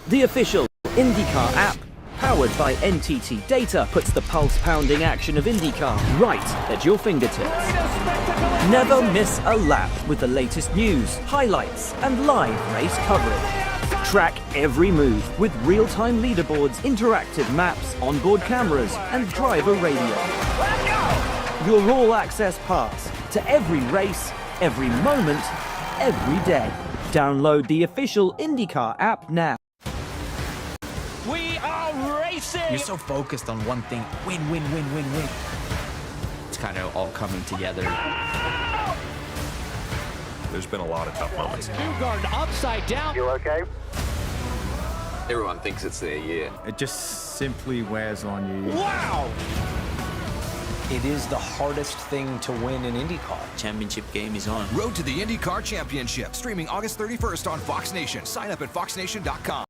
The official IndyCar app, powered by NTT data, puts the pulse-pounding action of IndyCar right at your fingertips. Never miss a lap with the latest news, highlights, and live race coverage. Track every move with real-time leaderboards, interactive maps, onboard cameras, and driver radio. Your all-access pass to every race, every moment, every day. Download the official IndyCar app now. We are racing! You're so focused on one thing. Win, win, win, win, win. It's kind of all coming together. There's been a lot of tough moments. Newgarden upside down. You okay? Everyone thinks it's their year. It just simply wears on you. Wow! It is the hardest thing to win in IndyCar. Championship game is on. Road to the IndyCar Championship, streaming August 31st on Fox Nation. Sign up at foxnation.com.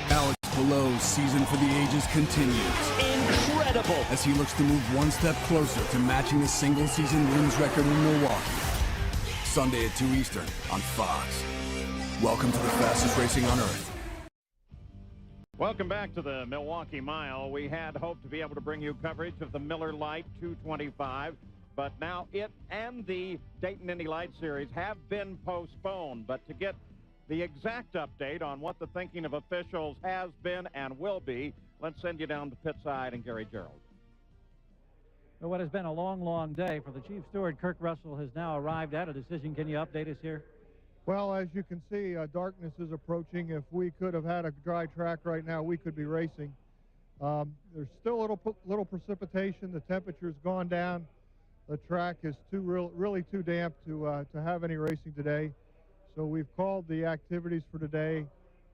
Alex Palou's season for the ages continues. Incredible! As he looks to move one step closer to matching the single-season wins record in Milwaukee. Sunday at 2 Eastern on Fox. Welcome to the fastest racing on Earth. Welcome back to the Milwaukee Mile. We had hoped to be able to bring you coverage of the Miller Lite 225, but now it and the Dayton Indy Lite Series have been postponed. But to get the exact update on what the thinking of officials has been and will be, let's send you down to pitside and Gary Gerald. Well, what has been a long, long day for the chief steward, Kirk Russell, has now arrived at a decision. Can you update us here? Well, as you can see, darkness is approaching. If we could have had a dry track right now, we could be racing. There's still a little precipitation. The temperature's gone down. The track is really too damp to have any racing today. So we've called the activities for today.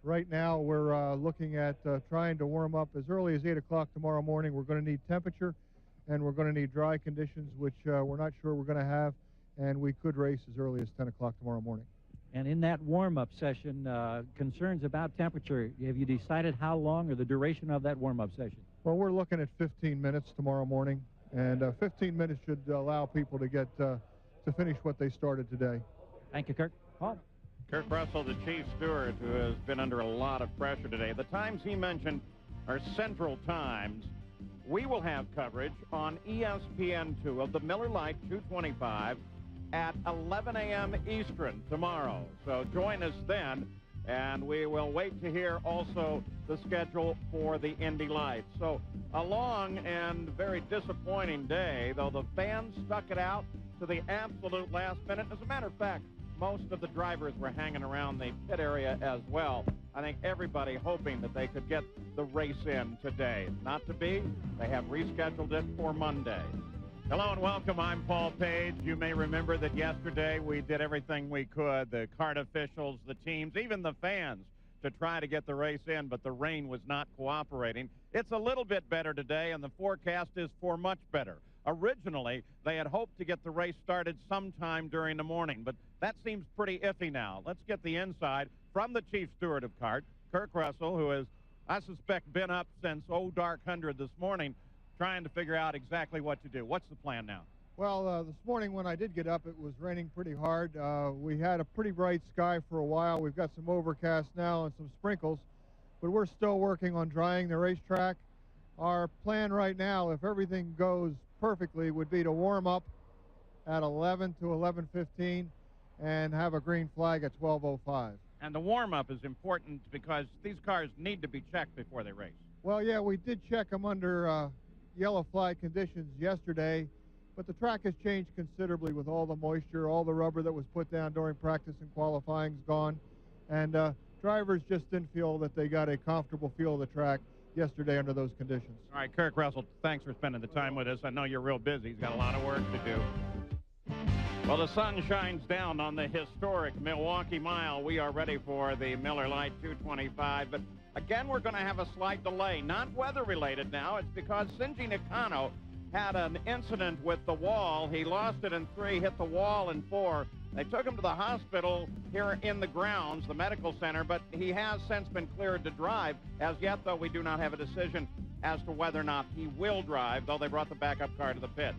Right now, we're looking at trying to warm up as early as 8 o'clock tomorrow morning. We're going to need temperature, and we're going to need dry conditions, which we're not sure we're going to have, and we could race as early as 10 o'clock tomorrow morning. And in that warm-up session, concerns about temperature, have you decided how long or the duration of that warm-up session? Well, we're looking at 15 minutes tomorrow morning, and 15 minutes should allow people to get to finish what they started today. Thank you, Kirk. Paul. Kirk Russell, the chief steward, who has been under a lot of pressure today. The times he mentioned are central times. We will have coverage on ESPN2 of the Miller Lite 225 at 11 a.m. Eastern tomorrow. So join us then, and we will wait to hear also the schedule for the Indy Lights. So a long and very disappointing day, though the fans stuck it out to the absolute last minute. As a matter of fact, most of the drivers were hanging around the pit area as well. I think everybody hoping that they could get the race in today. Not to be, they have rescheduled it for Monday. Hello and welcome. I'm Paul Page. You may remember that yesterday we did everything we could, the kart officials, the teams, even the fans, to try to get the race in, but the rain was not cooperating. It's a little bit better today, and the forecast is for much better. Originally, they had hoped to get the race started sometime during the morning, but that seems pretty iffy now. Let's get the inside from the chief steward of kart, Kirk Russell, who has, I suspect, been up since dark 100 this morning, trying to figure out exactly what to do. What's the plan now? Well, this morning when I did get up, it was raining pretty hard. We had a pretty bright sky for a while. We've got some overcast now and some sprinkles, but we're still working on drying the racetrack. Our plan right now, if everything goes perfectly, would be to warm up at 11 to 11:15 and have a green flag at 12:05. And the warm-up is important because these cars need to be checked before they race. Well, yeah, we did check them under yellow flag conditions yesterday, but the track has changed considerably with all the moisture. All the rubber that was put down during practice and qualifying is gone, and drivers just didn't feel that they got a comfortable feel of the track yesterday under those conditions. All right, Kirk Russell, thanks for spending the time with us. I know you're real busy. He's got a lot of work to do. Well, the sun shines down on the historic Milwaukee Mile. We are ready for the Miller Lite 225, but again, we're going to have a slight delay. Not weather-related now. It's because Shinji Nakano had an incident with the wall. He lost it in 3, hit the wall in 4. They took him to the hospital here in the grounds, the medical center, but he has since been cleared to drive. As yet, though, we do not have a decision as to whether or not he will drive, though they brought the backup car to the pits.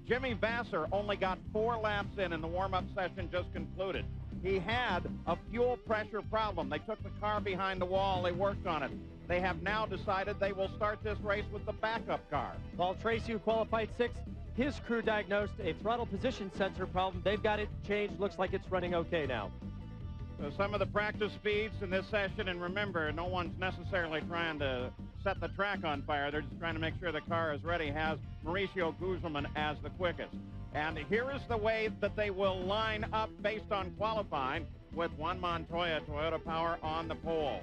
Jimmy Vasser only got 4 laps in the warm-up session just concluded. He had a fuel pressure problem. They took the car behind the wall. They worked on it. They have now decided they will start this race with the backup car. Paul Tracy, who qualified 6th, his crew diagnosed a throttle position sensor problem. They've got it changed. Looks like it's running okay now. So some of the practice speeds in this session, and remember, no one's necessarily trying to set the track on fire. They're just trying to make sure the car is ready. Has Mauricio Guzman as the quickest. And here is the way that they will line up based on qualifying with Juan Montoya, Toyota Power, on the pole.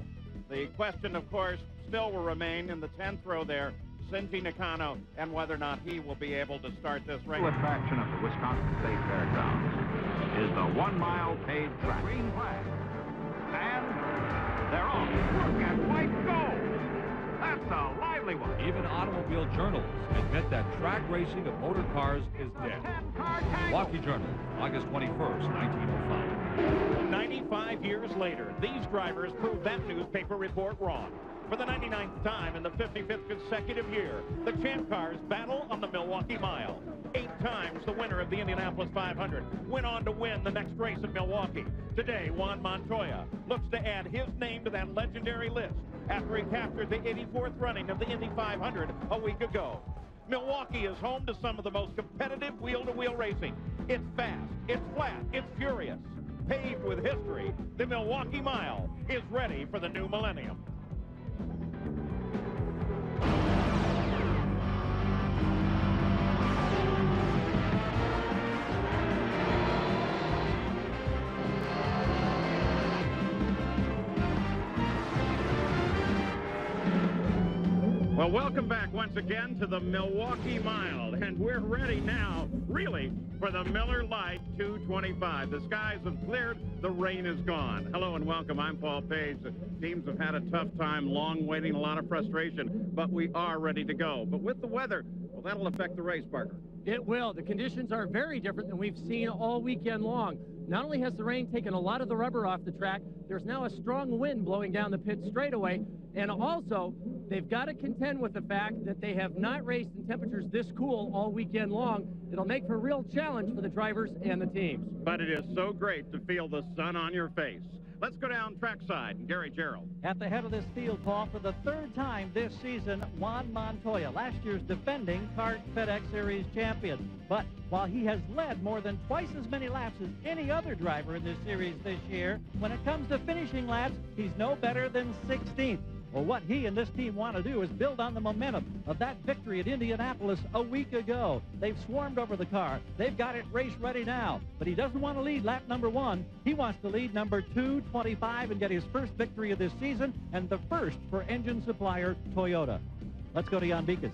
The question, of course, still will remain in the 10th row there, Shinji Nakano, and whether or not he will be able to start this race. The attraction of the Wisconsin State Fairgrounds is the 1 mile paved track. Green flag. And they're off. Look at White go! That's a lively one. Even automobile journalists admit that track racing of motor cars is dead. Milwaukee Journal, August 21st, 1905. 95 years later, these drivers proved that newspaper report wrong. For the 99th time in the 55th consecutive year, the Champ Cars battle on the Milwaukee Mile. 8 times the winner of the Indianapolis 500 went on to win the next race in Milwaukee. Today, Juan Montoya looks to add his name to that legendary list after he captured the 84th running of the Indy 500 a week ago. Milwaukee is home to some of the most competitive wheel-to-wheel racing. It's fast, it's flat, it's furious. Paved with history, the Milwaukee Mile is ready for the new millennium. Well, welcome back once again to the Milwaukee Mile, and we're ready now, really, for the Miller Lite 225. The skies have cleared, the rain is gone. Hello and welcome, I'm Paul Page. The teams have had a tough time, long waiting, a lot of frustration, but we are ready to go. But with the weather, well, that'll affect the race, Parker. It will. The conditions are very different than we've seen all weekend long. Not only has the rain taken a lot of the rubber off the track, there's now a strong wind blowing down the pit straightaway, and also they've got to contend with the fact that they have not raced in temperatures this cool all weekend long. It'll make for a real challenge for the drivers and the teams. But it is so great to feel the sun on your face. Let's go down trackside. Gary Gerald. At the head of this field, Paul, for the 3rd time this season, Juan Montoya, last year's defending CART FedEx Series champion. But while he has led more than twice as many laps as any other driver in this series this year, when it comes to finishing laps, he's no better than 16th. Well, what he and this team want to do is build on the momentum of that victory at Indianapolis a week ago. They've swarmed over the car. They've got it race ready now. But he doesn't want to lead lap number 1. He wants to lead number 225 and get his first victory of this season and the first for engine supplier Toyota. Let's go to Jan Bikas.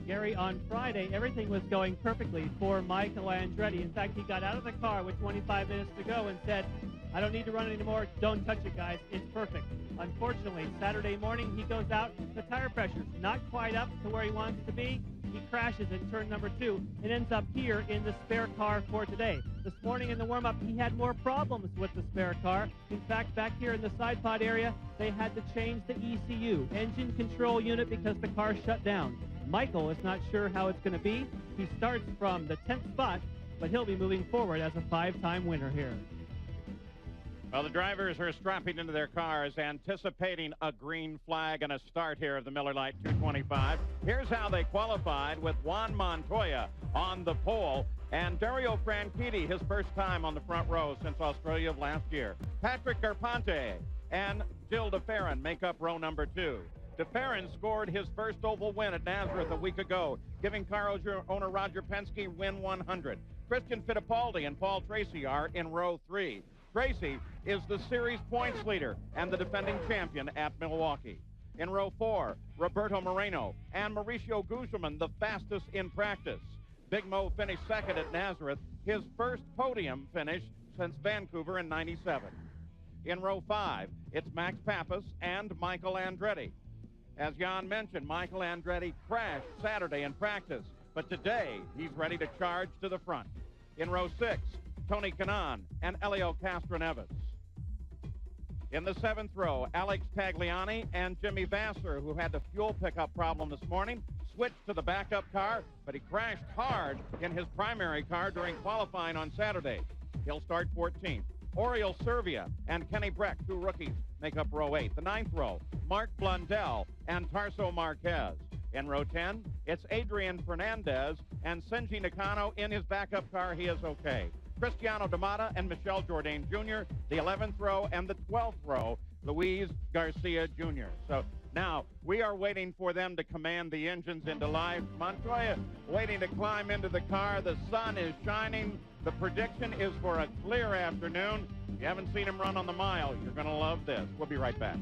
Gary, on Friday, everything was going perfectly for Michael Andretti. In fact, he got out of the car with 25 minutes to go and said, I don't need to run anymore. Don't touch it, guys. It's perfect. Unfortunately, Saturday morning, he goes out. The tire pressure's not quite up to where he wants to be. He crashes in turn number 2 and ends up here in the spare car for today. This morning in the warm-up, he had more problems with the spare car. In fact, back here in the side pod area, they had to change the ECU, engine control unit, because the car shut down. Michael is not sure how it's going to be. He starts from the 10th spot, but he'll be moving forward as a 5-time winner here. Well, the drivers are strapping into their cars, anticipating a green flag and a start here of the Miller Lite 225. Here's how they qualified with Juan Montoya on the pole and Dario Franchitti, his first time on the front row since Australia of last year. Patrick Carpente and Gilles de Ferran make up row number 2. De Ferran scored his first oval win at Nazareth a week ago, giving car owner Roger Penske win 100. Christian Fittipaldi and Paul Tracy are in row 3. Tracy is the series points leader and the defending champion at Milwaukee. In row 4, Roberto Moreno and Mauricio Guzman, the fastest in practice. Big Mo finished second at Nazareth, his first podium finish since Vancouver in '97. In row 5, it's Max Pappas and Michael Andretti. As Jan mentioned, Michael Andretti crashed Saturday in practice, but today he's ready to charge to the front. In row 6, Tony Kanaan and Elio Castroneves. In the 7th row, Alex Tagliani and Jimmy Vasser, who had the fuel pickup problem this morning, switched to the backup car, but he crashed hard in his primary car during qualifying on Saturday. He'll start 14th. Oriole Servia and Kenny Breck, 2 rookies, make up row 8. The 9th row, Mark Blundell and Tarso Marquez. In row 10, it's Adrian Fernandez and Senji Nakano in his backup car. He is okay. Cristiano D'Amata and Michel Jourdain Jr., the 11th row, and the 12th row, Luis Garcia Jr. So now we are waiting for them to command the engines into life. Montoya waiting to climb into the car. The sun is shining. The prediction is for a clear afternoon. If you haven't seen him run on the mile, you're going to love this. We'll be right back.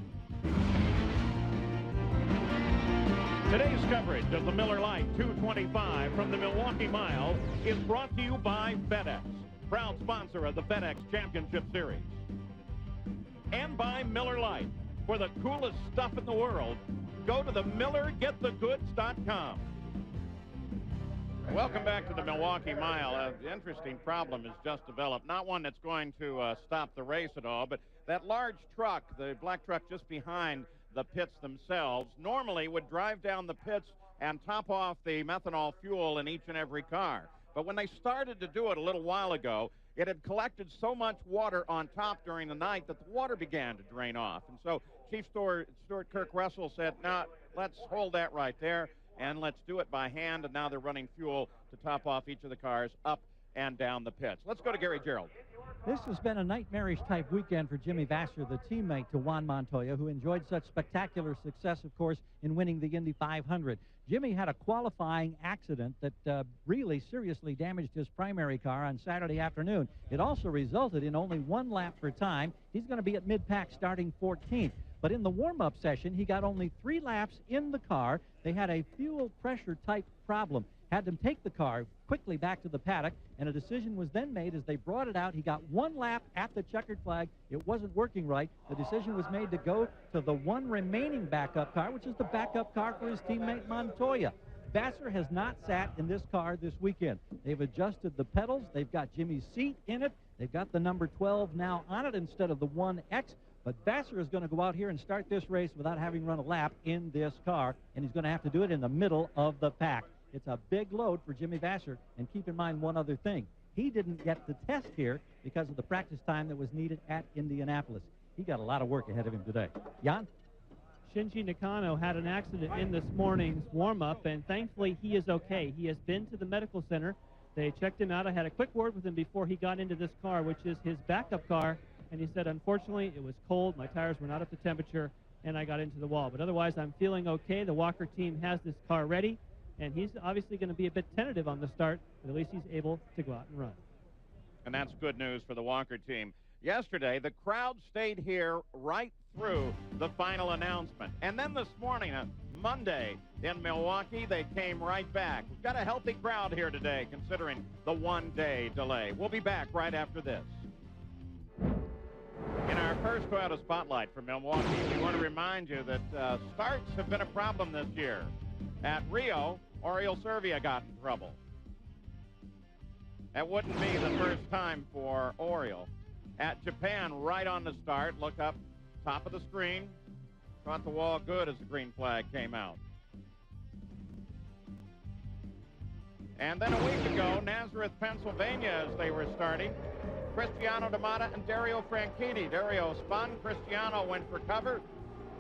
Today's coverage of the Miller Lite 225 from the Milwaukee Mile is brought to you by FedEx, proud sponsor of the FedEx Championship Series. And by Miller Lite. For the coolest stuff in the world, go to the MillerGetTheGoods.com. Welcome back to the Milwaukee Mile. An interesting problem has just developed. Not one that's going to stop the race at all, but that large truck, the black truck just behind the pits themselves, normally would drive down the pits and top off the methanol fuel in each and every car. But when they started to do it a little while ago, it had collected so much water on top during the night that the water began to drain off. And so Chief Steward Kirk Russell said, "No, let's hold that right there, and let's do it by hand." And now they're running fuel to top off each of the cars up and down the pits. Let's go to Gary Gerald. This has been a nightmarish type weekend for Jimmy Vasser, the teammate to Juan Montoya, who enjoyed such spectacular success, of course, in winning the Indy 500. Jimmy had a qualifying accident that really seriously damaged his primary car on Saturday afternoon. It also resulted in only 1 lap for time. He's going to be at mid-pack starting 14th. But in the warm-up session, he got only 3 laps in the car. They had a fuel pressure type problem. Had them take the car quickly back to the paddock, and a decision was then made as they brought it out. He got 1 lap at the checkered flag. It wasn't working right. The decision was made to go to the 1 remaining backup car, which is the backup car for his teammate Montoya. Vasser has not sat in this car this weekend. They've adjusted the pedals. They've got Jimmy's seat in it. They've got the number 12 now on it instead of the 1X. But Vasser is going to go out here and start this race without having run a lap in this car, and he's going to have to do it in the middle of the pack. It's a big load for Jimmy Vasser, and keep in mind one other thing. He didn't get the test here because of the practice time that was needed at Indianapolis. He got a lot of work ahead of him today. Jan? Shinji Nakano had an accident in this morning's warm-up, and thankfully he is okay. He has been to the medical center. They checked him out. I had a quick word with him before he got into this car, which is his backup car, and he said, unfortunately, it was cold. My tires were not up to temperature, and I got into the wall. But otherwise, I'm feeling okay. The Walker team has this car ready, and he's obviously going to be a bit tentative on the start, but at least he's able to go out and run. And that's good news for the Walker team. Yesterday, the crowd stayed here right through the final announcement. And then this morning, Monday, in Milwaukee, they came right back. We've got a healthy crowd here today, considering the 1-day delay. We'll be back right after this. In our first Toyota Spotlight from Milwaukee, we want to remind you that starts have been a problem this year. At Rio, Oriole Servia got in trouble. That wouldn't be the first time for Oriole. At Japan, right on the start, look up, top of the screen, caught the wall good as the green flag came out. And then a week ago, Nazareth, Pennsylvania, as they were starting, Cristiano D'Amata and Dario Franchitti. Dario spun, Cristiano went for cover.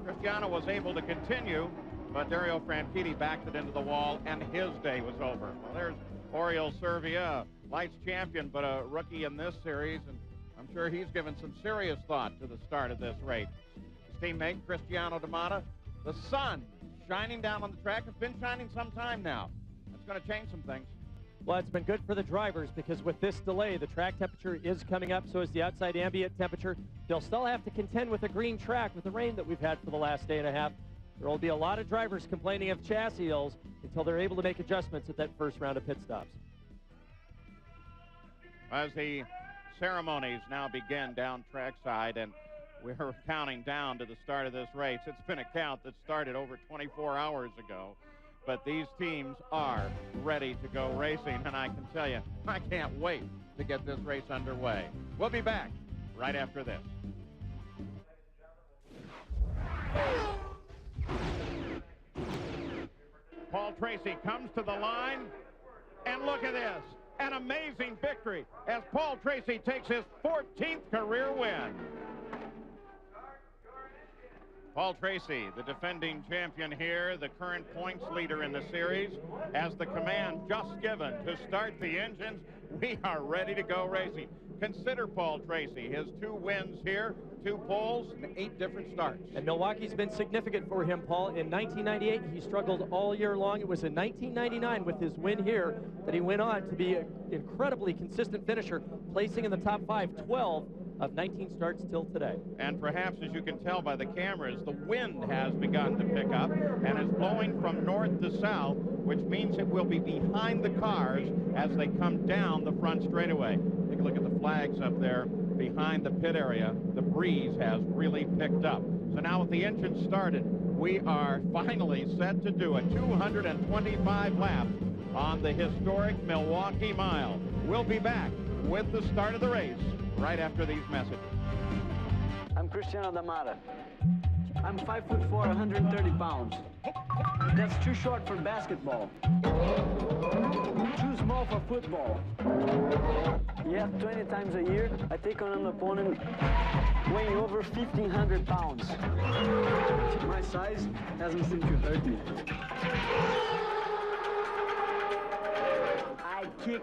Cristiano was able to continue, but Dario Franchitti backed it into the wall, and his day was over. Well, there's Oriole Servia, Lite's champion, but a rookie in this series, and I'm sure he's given some serious thought to the start of this race. His teammate, Cristiano D'Amata, the sun shining down on the track. It's been shining some time now. That's going to change some things. Well, it's been good for the drivers because with this delay, the track temperature is coming up, so is the outside ambient temperature. They'll still have to contend with a green track with the rain that we've had for the last day and a half. There will be a lot of drivers complaining of chassis ills until they're able to make adjustments at that first round of pit stops. As the ceremonies now begin down trackside, and we're counting down to the start of this race. It's been a count that started over 24 hours ago. But these teams are ready to go racing, and I can tell you, I can't wait to get this race underway. We'll be back right after this. Paul Tracy comes to the line, and look at this. an amazing victory as Paul Tracy takes his 14th career win. Paul Tracy, the defending champion here, the current points leader in the series, has the command just given to start the engines. We are ready to go racing. Consider Paul Tracy, his 2 wins here, 2 poles, and 8 different starts. And Milwaukee's been significant for him, Paul. In 1998, he struggled all year long. It was in 1999 with his win here that he went on to be an incredibly consistent finisher, placing in the top 5, 12 of 19 starts till today. And perhaps, as you can tell by the cameras, the wind has begun to pick up and is blowing from north to south, which means it will be behind the cars as they come down the front straightaway. Take a look at the flags up there behind the pit area. The breeze has really picked up. So now with the engine started, we are finally set to do a 225 laps on the historic Milwaukee Mile. We'll be back with the start of the race right after these messages. I'm Cristiano Damara. I'm 5'4", 130 pounds. That's too short for basketball. Too small for football. Yeah, 20 times a year, I take on an opponent weighing over 1,500 pounds. My size hasn't seemed to hurt me. I kick.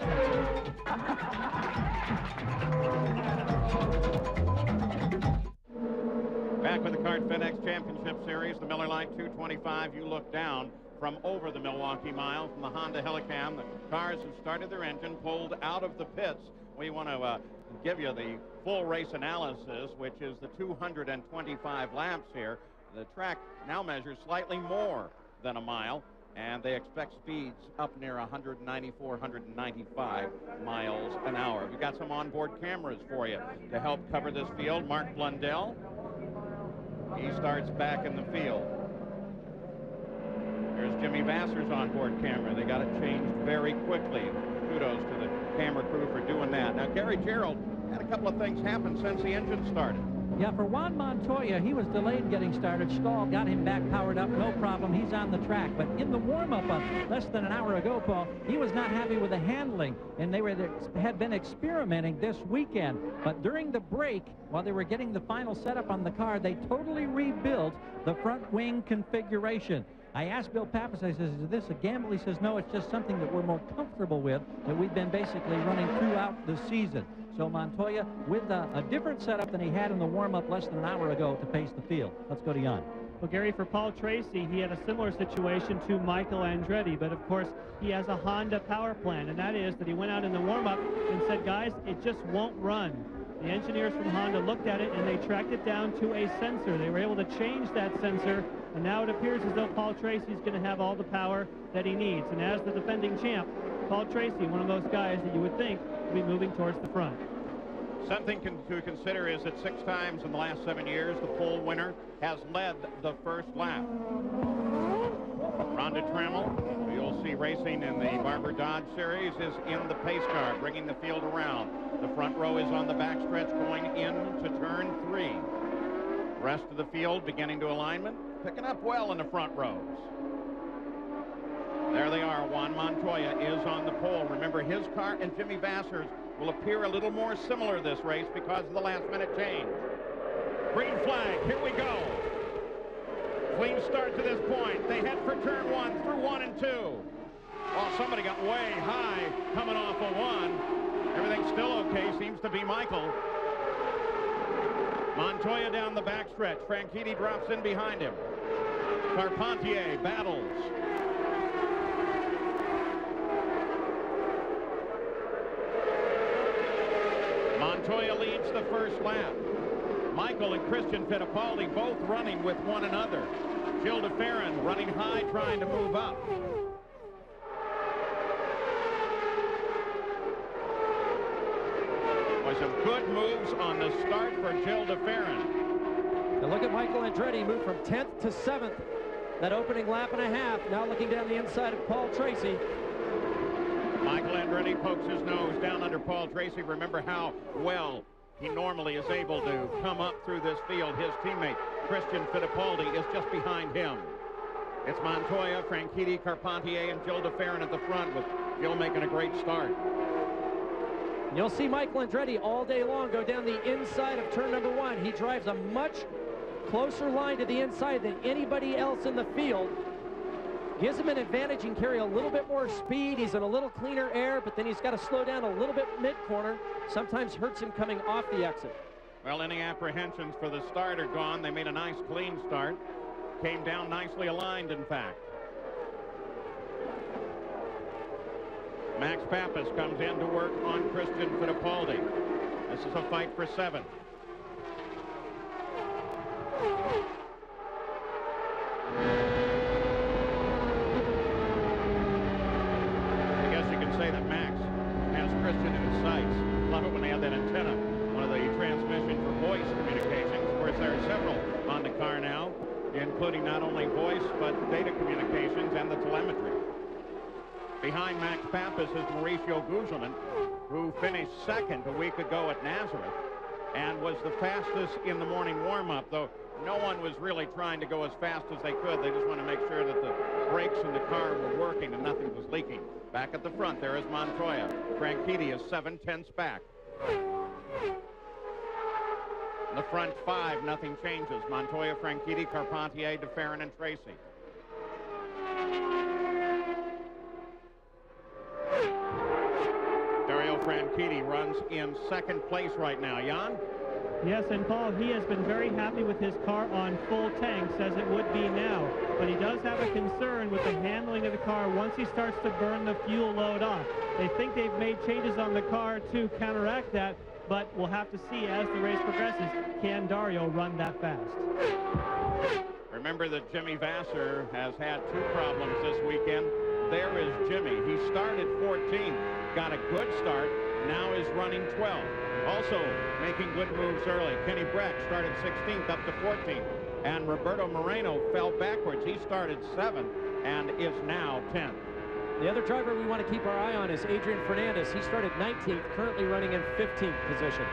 Back with the Kart FedEx Championship Series, the Miller Lite 225. You look down from over the Milwaukee Mile from the Honda Helicam. The cars have started their engine, pulled out of the pits. We want to give you the full race analysis, which is the 225 laps here. The track now measures slightly more than a mile, and they expect speeds up near 194, 195 miles an hour. We've got some onboard cameras for you to help cover this field. Mark Blundell, he starts back in the field. There's Jimmy Vasser's onboard camera. They got it changed very quickly. Kudos to the camera crew for doing that. Now, Gary Gerald had a couple of things happen since the engine started. Yeah, for Juan Montoya, he was delayed getting started. Stahl got him back powered up, no problem. He's on the track. But in the warm-up less than an hour ago, Paul, he was not happy with the handling, and they had been experimenting this weekend. But during the break, while they were getting the final setup on the car, they totally rebuilt the front wing configuration. I asked Bill Pappas, I says, is this a gamble? He says, no, it's just something that we're more comfortable with, that we've been basically running throughout the season. So Montoya with a different setup than he had in the warm-up less than an hour ago to pace the field. Let's go to Jan. Well, Gary, for Paul Tracy, he had a similar situation to Michael Andretti, but of course he has a Honda power plan, and that is that he went out in the warm-up and said, guys, it just won't run. The engineers from Honda looked at it and they tracked it down to a sensor. They were able to change that sensor, and now it appears as though Paul Tracy's going to have all the power that he needs. And as the defending champ, Paul Tracy, one of those guys that you would think would be moving towards the front. Something to consider is that 6 times in the last 7 years, the pole winner has led the first lap. Rhonda Trammell, who you'll see racing in the Barber Dodge Series, is in the pace car, bringing the field around. The front row is on the backstretch going into turn 3. Rest of the field beginning to alignment, picking up well in the front rows. There they are. Juan Montoya is on the pole. Remember, his car and Jimmy Vasser's will appear a little more similar this race because of the last-minute change. Green flag, here we go. Clean start to this point. They head for turn 1 through 1 and 2. Oh, somebody got way high coming off of 1. Everything's still okay, seems to be Michael. Montoya down the backstretch. Franchitti drops in behind him. Carpentier battles. Montoya leads the first lap. Michael and Christian Fittipaldi both running with one another. Gilles de Ferran running high, trying to move up. Boy, some good moves on the start for Gilles de Ferran. Now look at Michael Andretti, moved from 10th to 7th. That opening lap and a half. Now looking down the inside of Paul Tracy. Michael Andretti pokes his nose down under Paul Tracy. Remember how well he normally is able to come up through this field. His teammate, Christian Fittipaldi, is just behind him. It's Montoya, Franchitti, Carpentier, and Gilles de Ferran at the front, with Gilles making a great start. You'll see Michael Andretti all day long go down the inside of turn number 1. He drives a much closer line to the inside than anybody else in the field. Gives him an advantage and carry a little bit more speed. He's in a little cleaner air, but then he's got to slow down a little bit mid-corner. Sometimes hurts him coming off the exit. Well, any apprehensions for the start are gone. They made a nice clean start. Came down nicely aligned, in fact. Max Pappas comes in to work on Christian Fittipaldi. This is a fight for 7. I guess you can say that Max has Christian in his sights. Love it when they have that antenna, one of the transmission for voice communications. Of course, there are several on the car now, including not only voice, but data communications and the telemetry. Behind Max Pappas is Mauricio Guzman, who finished 2nd a week ago at Nazareth and was the fastest in the morning warm-up, though no one was really trying to go as fast as they could. They just want to make sure that the brakes in the car were working and nothing was leaking. Back at the front, there is Montoya. Franchitti is 7/10ths back. In the front 5, nothing changes. Montoya, Franchitti, Carpentier, DeFerrin, and Tracy. Dario Franchitti runs in 2nd place right now. Jan? Yes, and Paul, he has been very happy with his car on full tanks, as it would be now. But he does have a concern with the handling of the car once he starts to burn the fuel load off. They think they've made changes on the car to counteract that, but we'll have to see as the race progresses, can Dario run that fast? Remember that Jimmy Vasser has had 2 problems this weekend. There is Jimmy. He started 14, got a good start, now is running 12. Also making good moves early. Kenny Breck started 16th up to 14th. And Roberto Moreno fell backwards. He started 7th and is now 10th. The other driver we want to keep our eye on is Adrian Fernandez. He started 19th, currently running in 15th position.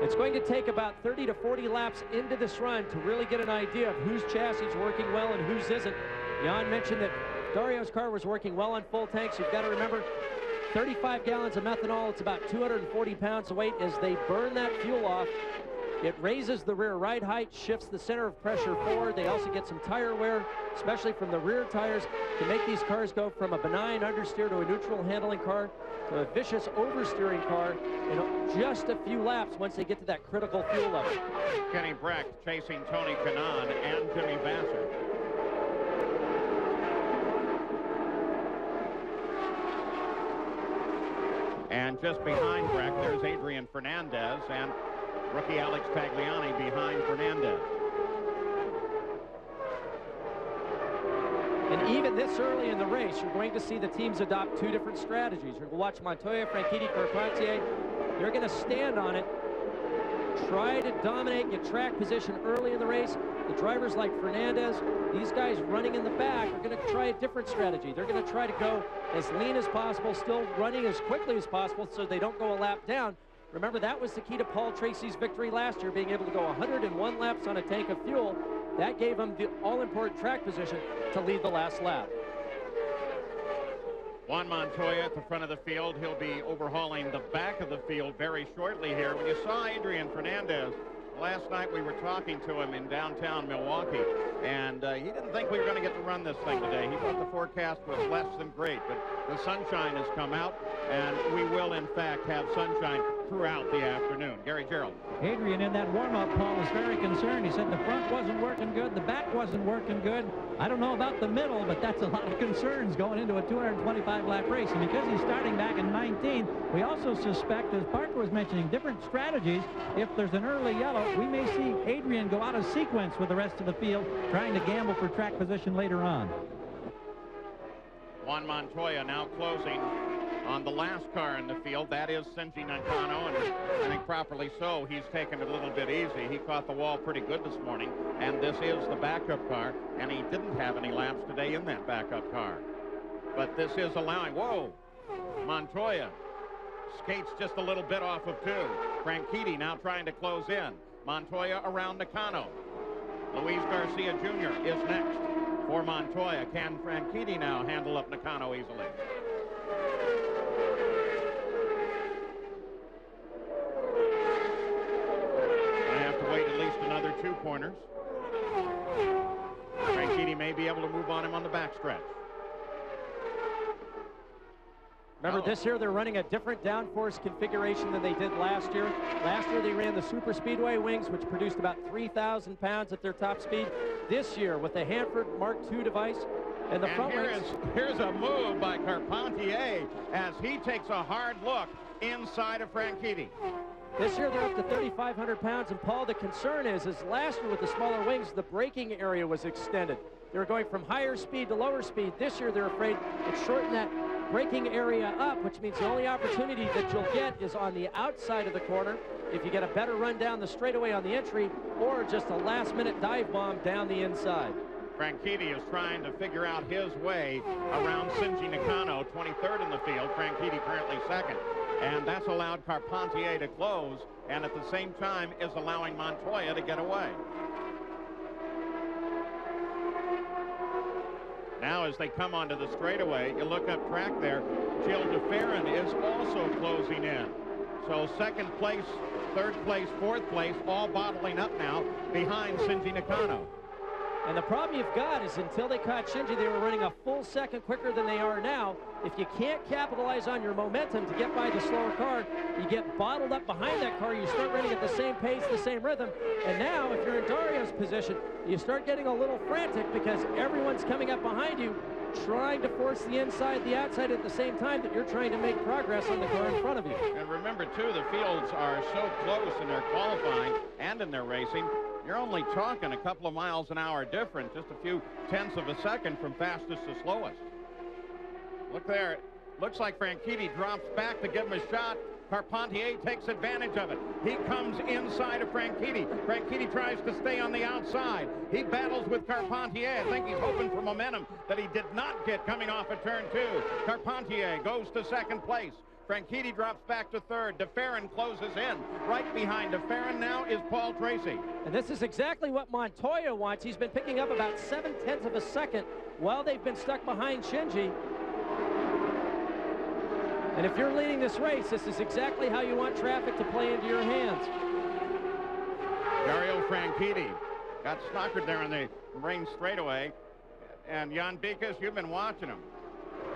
It's going to take about 30 to 40 laps into this run to really get an idea of whose chassis is working well and whose isn't. Jan mentioned that Dario's car was working well on full tanks. You've got to remember, 35 gallons of methanol, it's about 240 pounds of weight. As they burn that fuel off, it raises the rear ride height, shifts the center of pressure forward. They also get some tire wear, especially from the rear tires, to make these cars go from a benign understeer to a neutral handling car to a vicious oversteering car in just a few laps once they get to that critical fuel level. Kenny Breck chasing Tony Kanaan and Jimmy Vasser. And just behind Breck, there's Adrian Fernandez and rookie Alex Tagliani behind Fernandez. And even this early in the race, you're going to see the teams adopt 2 different strategies. You're going to watch Montoya, Franchitti, Carpentier. They're going to stand on it, try to dominate, get track position early in the race. The drivers like Fernandez, these guys running in the back, are going to try a different strategy. They're going to try to go as lean as possible, still running as quickly as possible so they don't go a lap down. Remember, that was the key to Paul Tracy's victory last year, being able to go 101 laps on a tank of fuel. That gave him the all-important track position to lead the last lap. Juan Montoya at the front of the field. He'll be overhauling the back of the field very shortly here. When you saw Adrian Fernandez last night, we were talking to him in downtown Milwaukee, and he didn't think we were going to get to run this thing today. He thought the forecast was less than great, but the sunshine has come out, and we will, in fact, have sunshine throughout the afternoon. Gary Gerald. Adrian, in that warm-up, Paul was very concerned. He said the front wasn't working good, the back wasn't working good. I don't know about the middle, but that's a lot of concerns going into a 225-lap race. And because he's starting back in 19th, we also suspect, as Parker was mentioning, different strategies. If there's an early yellow, we may see Adrian go out of sequence with the rest of the field, trying to gamble for track position later on. Juan Montoya now closing on the last car in the field. That is Shinji Nakano, and I think properly so. He's taken it a little bit easy. He caught the wall pretty good this morning, and this is the backup car, and he didn't have any laps today in that backup car. But this is allowing, whoa, Montoya skates just a little bit off of 2. Franchitti now trying to close in. Montoya around Nakano. Luis Garcia Jr. is next for Montoya. Can Franchitti now handle up Nakano easily? corners. Franchitti may be able to move on him on the backstretch. Remember, this year they're running a different downforce configuration than they did last year. Last year they ran the Superspeedway wings, which produced about 3,000 pounds at their top speed. This year, with the Hanford Mark II device and the front wings. Here's a move by Carpentier as he takes a hard look inside of Franchitti. This year they're up to 3,500 pounds, and Paul, the concern is last year with the smaller wings, the braking area was extended. They were going from higher speed to lower speed. This year they're afraid it's shortened that braking area up, which means the only opportunity that you'll get is on the outside of the corner if you get a better run down the straightaway on the entry, or just a last-minute dive bomb down the inside. Franchitti is trying to figure out his way around Shinji Nakano, 23rd in the field. Franchitti currently second. And that's allowed Carpentier to close, and at the same time is allowing Montoya to get away. Now as they come onto the straightaway, you look up track there, Gilles de Ferran is also closing in. So second place, third place, fourth place, all bottling up now behind Shinji Nakano. And the problem you've got is until they caught Shinji, they were running a full second quicker than they are now. If you can't capitalize on your momentum to get by the slower car, you get bottled up behind that car. You start running at the same pace, the same rhythm. And now, if you're in Dario's position, you start getting a little frantic because everyone's coming up behind you, trying to force the inside, the outside at the same time that you're trying to make progress on the car in front of you. And remember, too, the fields are so close in their qualifying and in their racing. You're only talking a couple of miles an hour different, just a few tenths of a second from fastest to slowest. Look there. Looks like Franchitti drops back to give him a shot. Carpentier takes advantage of it. He comes inside of Franchitti. Franchitti tries to stay on the outside. He battles with Carpentier. I think he's hoping for momentum that he did not get coming off of turn 2. Carpentier goes to second place. Franchitti drops back to third. De Ferran closes in. Right behind De Ferran now is Paul Tracy. And this is exactly what Montoya wants. He's been picking up about 7/10 of a second while they've been stuck behind Shinji. And if you're leading this race, this is exactly how you want traffic to play into your hands. Dario Franchitti got snockered there on the main straightaway. And Jan Bikas, you've been watching him.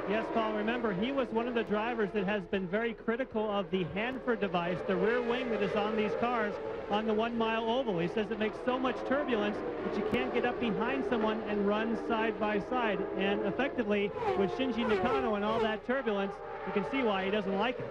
Yes, Paul, remember, he was one of the drivers that has been very critical of the Hanford device, the rear wing that is on these cars on the 1 mile oval. He says it makes so much turbulence that you can't get up behind someone and run side by side. And effectively, with Shinji Nakano and all that turbulence, you can see why he doesn't like it.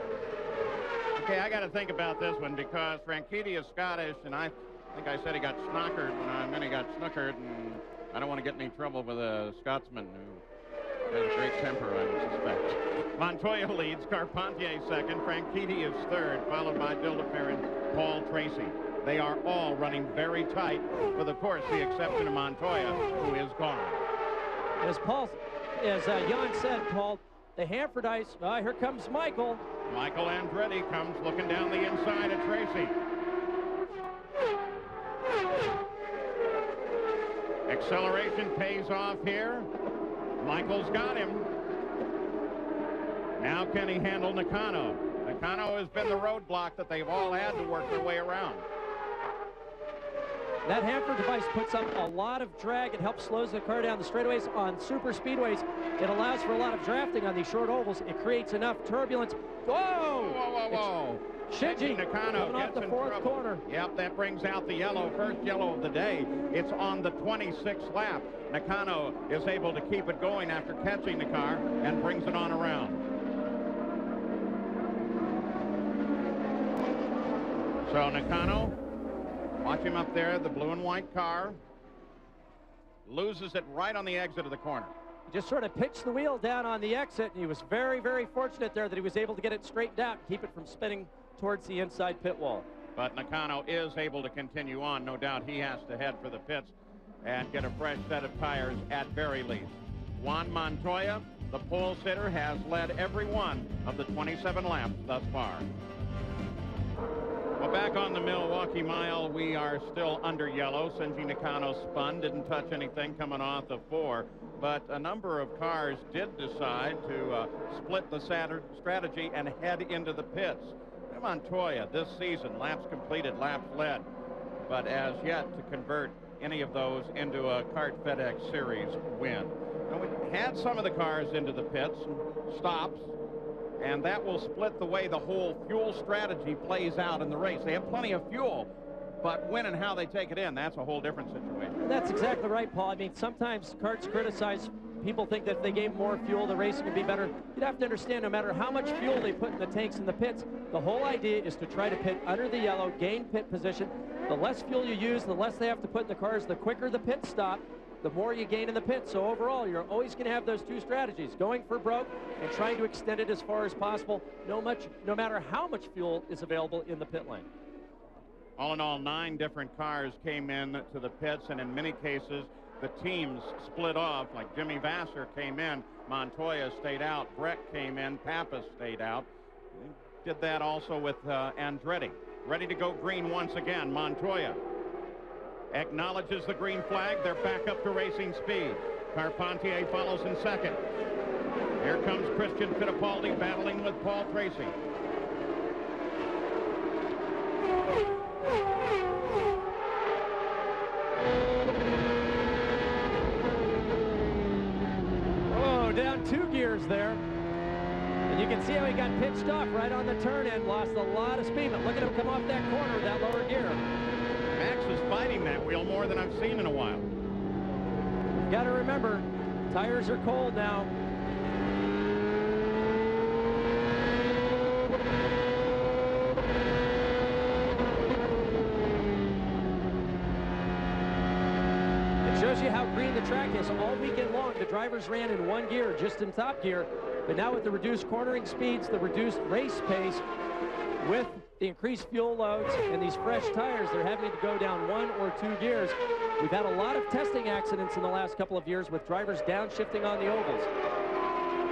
Okay, I got to think about this one because Franchitti is Scottish, and I think I said he got snockered when I meant he got snookered, and I don't want to get in any trouble with a Scotsman who has a great temper, I would suspect. Montoya leads, Carpentier second, Franchitti is third, followed by Gilles de Ferran, Paul Tracy. They are all running very tight, with, of course, the exception of Montoya, who is gone. As Jan said, Paul, the Hanford ice, here comes Michael. Michael Andretti comes looking down the inside of Tracy. Acceleration pays off here. Michael's got him. Now can he handle Nakano? Nakano has been the roadblock that they've all had to work their way around. That Hanford device puts up a lot of drag. It helps slows the car down the straightaways. On super speedways, it allows for a lot of drafting on these short ovals. It creates enough turbulence. Whoa! Whoa, whoa, whoa. Shinji Nakano coming off the fourth corner. Yep, that brings out the yellow, first yellow of the day. It's on the 26th lap. Nakano is able to keep it going after catching the car and brings it on around. So Nakano, watch him up there, the blue and white car. Loses it right on the exit of the corner. He just sort of pitched the wheel down on the exit, and he was very, very fortunate there that he was able to get it straightened out and keep it from spinning towards the inside pit wall. But Nakano is able to continue on. No doubt he has to head for the pits and get a fresh set of tires at very least. Juan Montoya, the pole sitter, has led every one of the 27 laps thus far. Well, back on the Milwaukee Mile, we are still under yellow. Shinji Nakano spun, didn't touch anything coming off the 4, but a number of cars did decide to split the strategy and head into the pits. Montoya this season, laps completed, laps led. but as yet to convert any of those into a Kart FedEx Series win. Now, we had some of the cars into the pits and stops, and that will split the way the whole fuel strategy plays out in the race. They have plenty of fuel, but when and how they take it in, that's a whole different situation. That's exactly right, Paul. I mean, sometimes karts criticize. People think that if they gave more fuel, the racing would be better. You'd have to understand, no matter how much fuel they put in the tanks in the pits, the whole idea is to try to pit under the yellow, gain pit position. The less fuel you use, the less they have to put in the cars, the quicker the pit stop, the more you gain in the pit. So overall, you're always going to have those two strategies, going for broke and trying to extend it as far as possible, no matter how much fuel is available in the pit lane. All in all, 9 different cars came in to the pits, and in many cases, the teams split off. Like Jimmy Vasser came in, Montoya stayed out, Breck came in, Pappas stayed out. They did that also with Andretti. Ready to go green once again. Montoya acknowledges the green flag. They're back up to racing speed. Carpentier follows in second. Here comes Christian Fittipaldi battling with Paul Tracy. Oh, down 2 gears there. And you can see how he got pitched off right on the turn and lost a lot of speed. But look at him come off that corner with that lower gear. Max is fighting that wheel more than I've seen in a while. You've got to remember, tires are cold now. Shows you how green the track is. All weekend long, the drivers ran in 1 gear, just in top gear. But now with the reduced cornering speeds, the reduced race pace, with the increased fuel loads and these fresh tires, they're having to go down 1 or 2 gears. We've had a lot of testing accidents in the last couple of years with drivers downshifting on the ovals.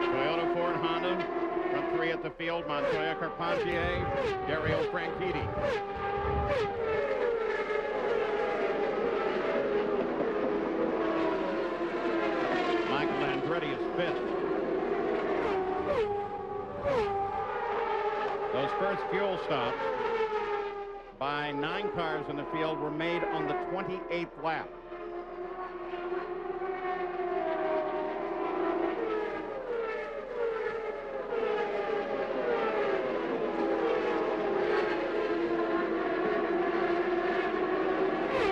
Toyota, Ford, Honda, front 3 at the field. Montoya, Carpentier, Dario Franchitti. Andretti is 5th. Those first fuel stops by 9 cars in the field were made on the 28th lap.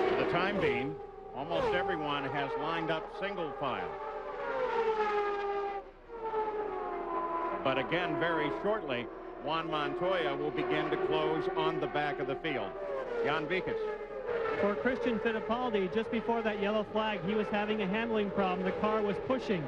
For the time being, almost everyone has lined up single file. But again, very shortly, Juan Montoya will begin to close on the back of the field. Jan Vikas. For Christian Fittipaldi, just before that yellow flag, he was having a handling problem. The car was pushing.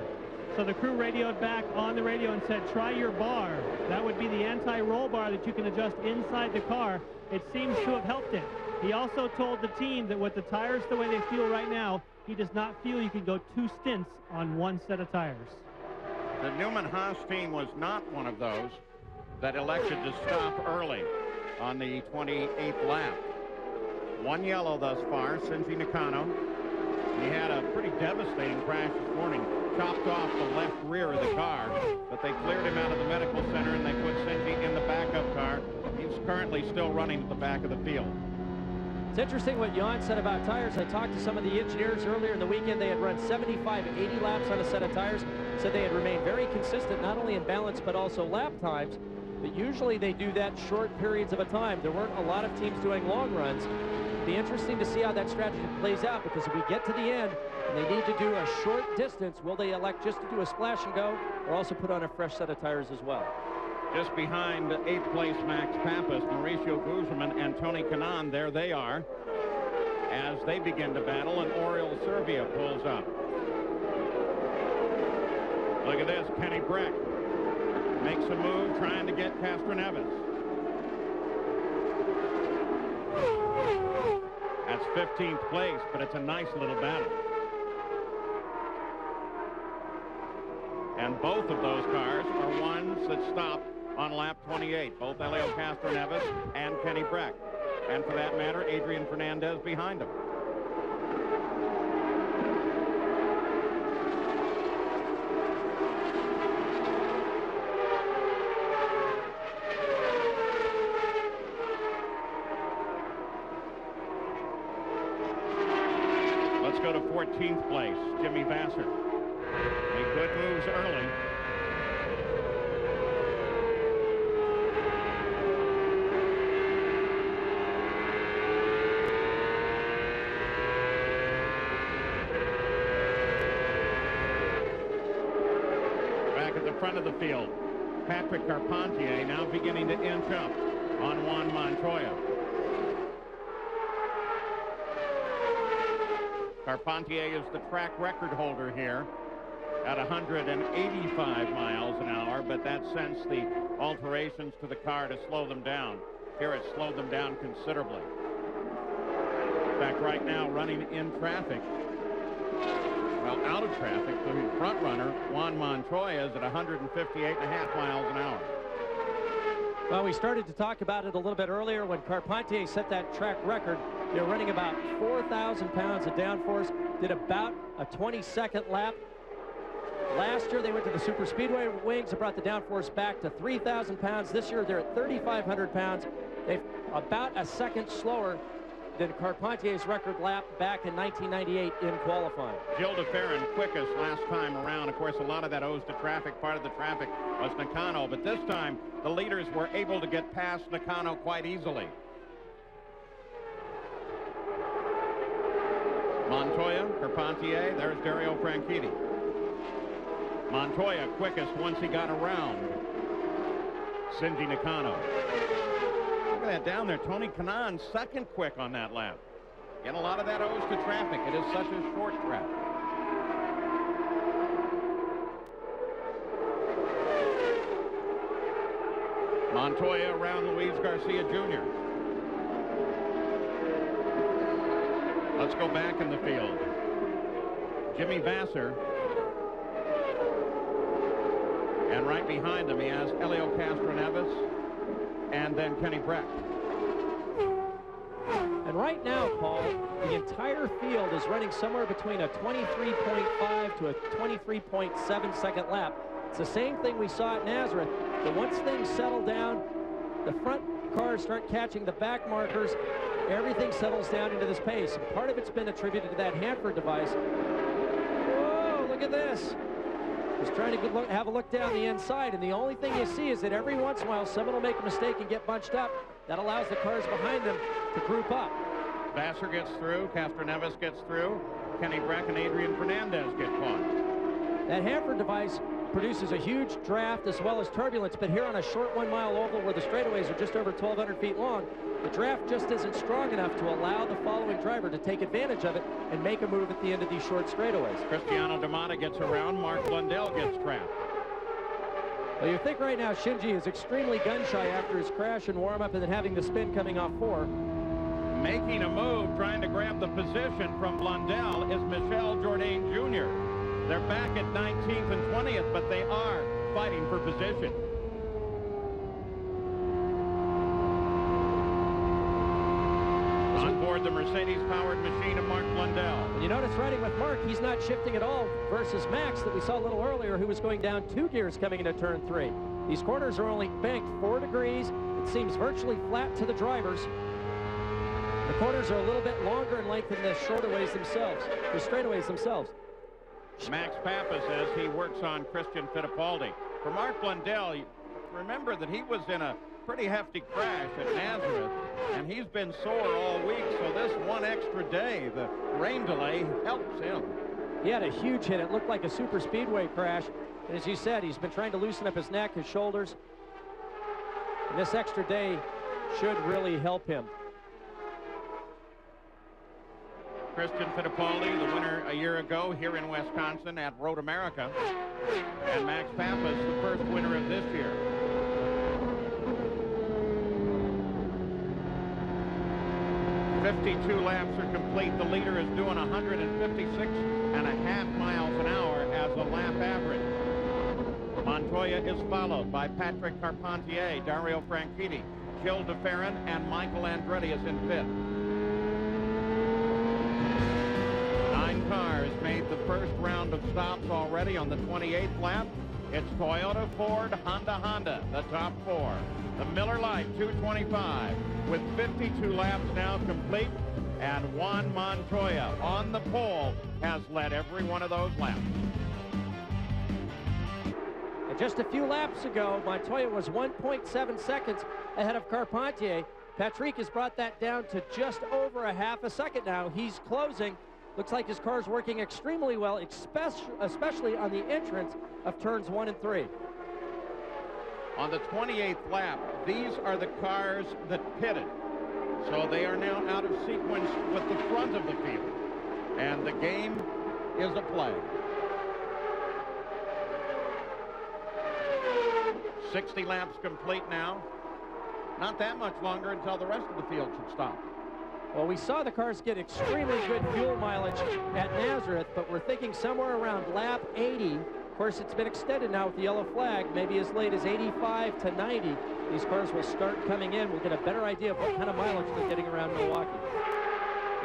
So the crew radioed back on the radio and said, try your bar. That would be the anti-roll bar that you can adjust inside the car. It seems to have helped it. He also told the team that with the tires the way they feel right now, he does not feel you can go 2 stints on 1 set of tires. The Newman-Haas team was not one of those that elected to stop early on the 28th lap. 1 yellow thus far, Shinji Nakano. He had a pretty devastating crash this morning, chopped off the left rear of the car, but they cleared him out of the medical center and they put Shinji in the backup car. He's currently still running at the back of the field. It's interesting what Jan said about tires. I talked to some of the engineers earlier in the weekend. They had run 75, 80 laps on a set of tires. Said they had remained very consistent, not only in balance, but also lap times. But usually they do that short periods of a time. There weren't a lot of teams doing long runs. It'll be interesting to see how that strategy plays out, because if we get to the end and they need to do a short distance, will they elect just to do a splash and go, or also put on a fresh set of tires as well? Just behind 8th place Max Pappas, Mauricio Guzman, and Tony Kanaan, there they are as they begin to battle, and Oriol Servia pulls up. Look at this, Kenny Breck makes a move trying to get Castroneves. That's 15th place, but it's a nice little battle. And both of those cars are ones that stop on lap 28, both Helio Castroneves and Kenny Breck. And for that matter, Adrian Fernandez behind him. go to 14th place, Jimmy Vasser. Made good moves early. Back at the front of the field, Patrick Carpentier now beginning to inch up on Juan Montoya. Carpentier is the track record holder here at 185 miles an hour, but that's since the alterations to the car to slow them down. Here it slowed them down considerably. In fact, right now, running in traffic, well, out of traffic, the front runner, Juan Montoya, is at 158.5 miles an hour. Well, we started to talk about it a little bit earlier when Carpentier set that track record. They were running about 4,000 pounds of downforce, did about a 22nd lap. Last year, they went to the Superspeedway wings and brought the downforce back to 3,000 pounds. This year, they're at 3,500 pounds. They're about a second slower than Carpentier's record lap back in 1998 in qualifying. Gilles de Ferran quickest last time around. Of course, a lot of that owes to traffic. Part of the traffic was Nakano, but this time the leaders were able to get past Nakano quite easily. Montoya, Carpentier, there's Dario Franchitti. Montoya quickest once he got around Shinji Nakano. Look at that down there. Tony Kanaan second quick on that lap. And a lot of that owes to traffic. It is such a short track. Montoya around Luis Garcia Jr. Let's go back in the field. Jimmy Vasser. And right behind him, he has Helio Castroneves and then Kenny Breck. And right now, Paul, the entire field is running somewhere between a 23.5 to a 23.7 second lap. It's the same thing we saw at Nazareth. But once things settle down, the front cars start catching the back markers, everything settles down into this pace. And part of it's been attributed to that Hanford device. Whoa, look at this. Just trying to have a look down the inside, and the only thing you see is that every once in a while someone will make a mistake and get bunched up. That allows the cars behind them to group up. Vasser gets through, Castroneves gets through, Kenny Breck and Adrian Fernandez get caught. That Hanford device produces a huge draft as well as turbulence, but here on a short 1 mile oval where the straightaways are just over 1,200 feet long, the draft just isn't strong enough to allow the following driver to take advantage of it and make a move at the end of these short straightaways. Cristiano D'Amata gets around, Mark Blundell gets trapped. Well, you think right now Shinji is extremely gun-shy after his crash and warm-up and then having the spin coming off 4. Making a move, trying to grab the position from Blundell is Michel Jourdain Jr. They're back at 19th and 20th, but they are fighting for position. On board the Mercedes-powered machine of Mark Blundell. And you notice riding with Mark, he's not shifting at all versus Max that we saw a little earlier, who was going down 2 gears coming into turn 3. These corners are only banked 4 degrees. It seems virtually flat to the drivers. The corners are a little bit longer in length than the shortaways themselves, the straightaways themselves. Max Pappa says he works on Christian Fittipaldi. For Mark Blundell, remember that he was in a pretty hefty crash at Nazareth, and he's been sore all week, so this one extra day, the rain delay, helps him. He had a huge hit. It looked like a super speedway crash, and as you said, he's been trying to loosen up his neck, his shoulders, and this extra day should really help him. Christian Fittipaldi, the winner a year ago here in Wisconsin at Road America. And Max Pappas, the first winner of this year. "52 laps are complete. The leader is doing 156.5 miles an hour as a lap average. Montoya is followed by Patrick Carpentier, Dario Franchitti, Gilles de Ferran, and Michael Andretti is in fifth. 9 cars made the first round of stops already on the 28th lap. It's Toyota, Ford, Honda, the top 4. The Miller Lite 225 with 52 laps now complete. And Juan Montoya on the pole has led every one of those laps. And just a few laps ago, Montoya was 1.7 seconds ahead of Carpentier. Patrick has brought that down to just over a half a second now. He's closing. Looks like his car's working extremely well, especially on the entrance of turns 1 and 3. On the 28th lap, these are the cars that pitted. So they are now out of sequence with the front of the field. And the game is a play. 60 laps complete now. Not that much longer until the rest of the field should stop. Well, we saw the cars get extremely good fuel mileage at Nazareth, but we're thinking somewhere around lap 80. Of course, it's been extended now with the yellow flag, maybe as late as 85 to 90. These cars will start coming in. We'll get a better idea of what kind of mileage they're getting around Milwaukee.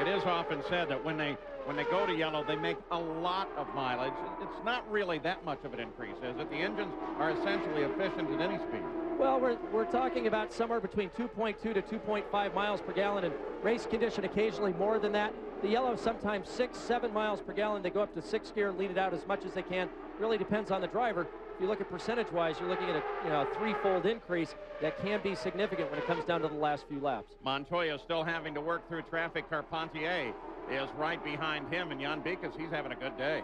It is often said that when they go to yellow, they make a lot of mileage. It's not really that much of an increase, is it? The engines are essentially efficient at any speed. Well, we're talking about somewhere between 2.2 to 2.5 miles per gallon, and race condition occasionally more than that. The yellow sometimes 6, 7 miles per gallon. They go up to 6th gear and lead it out as much as they can. Really depends on the driver. If you look at percentage-wise, you're looking at a threefold increase that can be significant when it comes down to the last few laps. Montoya still having to work through traffic. Carpentier is right behind him, and Jan Bikas, he's having a good day.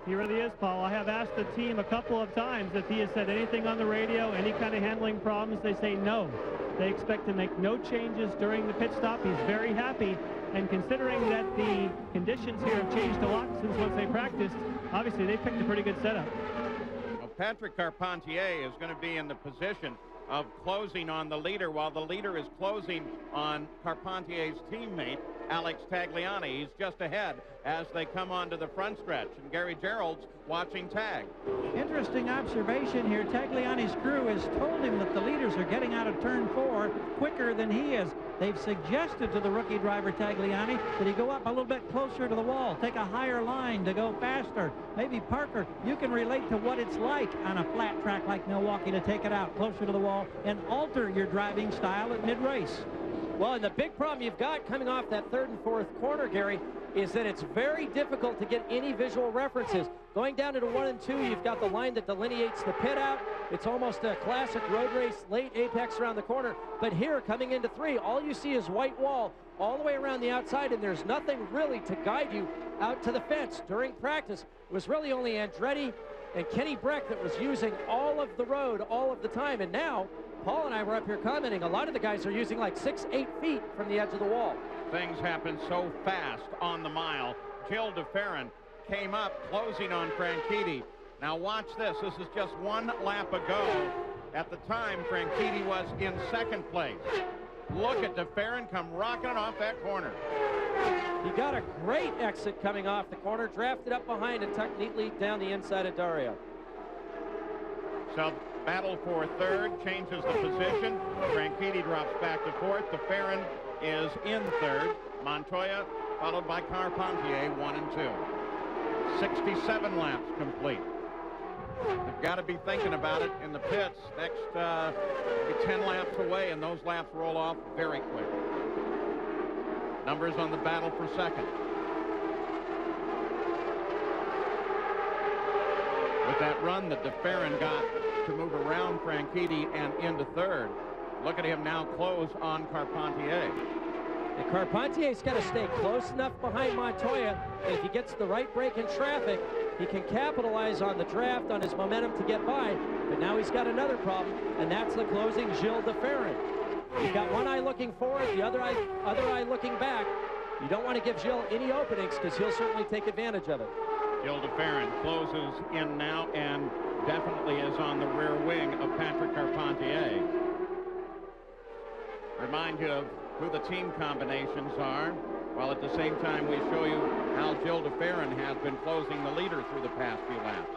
He really is, Paul. I have asked the team a couple of times if he has said anything on the radio, any kind of handling problems. They say no. They expect to make no changes during the pit stop. He's very happy. And considering that the conditions here have changed a lot since once they practiced, obviously they picked a pretty good setup. Well, Patrick Carpentier is going to be in the position of closing on the leader while the leader is closing on Carpentier's teammate, Alex Tagliani. He's just ahead as they come onto the front stretch, and Gary Gerald's watching tag. Interesting observation here. Tagliani's crew has told him that the leaders are getting out of turn 4 quicker than he is. They've suggested to the rookie driver Tagliani that he go up a little bit closer to the wall, take a higher line to go faster. Maybe, Parker, you can relate to what it's like on a flat track like Milwaukee to take it out closer to the wall and alter your driving style at mid-race. Well, and the big problem you've got coming off that 3rd and 4th corner, Gary, is that it's very difficult to get any visual references. Going down into 1 and 2, you've got the line that delineates the pit out. It's almost a classic road race, late apex around the corner. But here, coming into 3, all you see is white wall all the way around the outside, and there's nothing really to guide you out to the fence. During practice, it was really only Andretti and Kenny Breck that was using all of the road all of the time. And now, Paul and I were up here commenting, a lot of the guys are using like 6, 8 feet from the edge of the wall. Things happen so fast on the mile. Jill DeFerrin came up, closing on Franchitti. Now watch this. This is just 1 lap ago. At the time, Franchitti was in 2nd place. Look at DeFerrin come rocking it off that corner. He got a great exit coming off the corner, drafted up behind and tucked neatly down the inside of Dario. So battle for 3rd, changes the position. Franchitti drops back to 4th. DeFerrin is in 3rd. Montoya followed by Carpentier, 1 and 2. 67 laps complete. They've got to be thinking about it in the pits. Next, be 10 laps away, and those laps roll off very quick. Numbers on the battle for 2nd. With that run that DeFerrin got to move around Franchitti and into 3rd. Look at him now close on Carpentier. And Carpentier's got to stay close enough behind Montoya that if he gets the right break in traffic, he can capitalize on the draft, on his momentum to get by. But now he's got another problem, and that's the closing Gilles DeFerrin. He's got one eye looking forward, the other eye looking back. You don't want to give Gilles any openings because he'll certainly take advantage of it. Gilles DeFerrin closes in now and definitely is on the rear wing of Patrick Carpentier. Remind you of who the team combinations are, while at the same time we show you how Gilles DeFerrin has been closing the leader through the past few laps.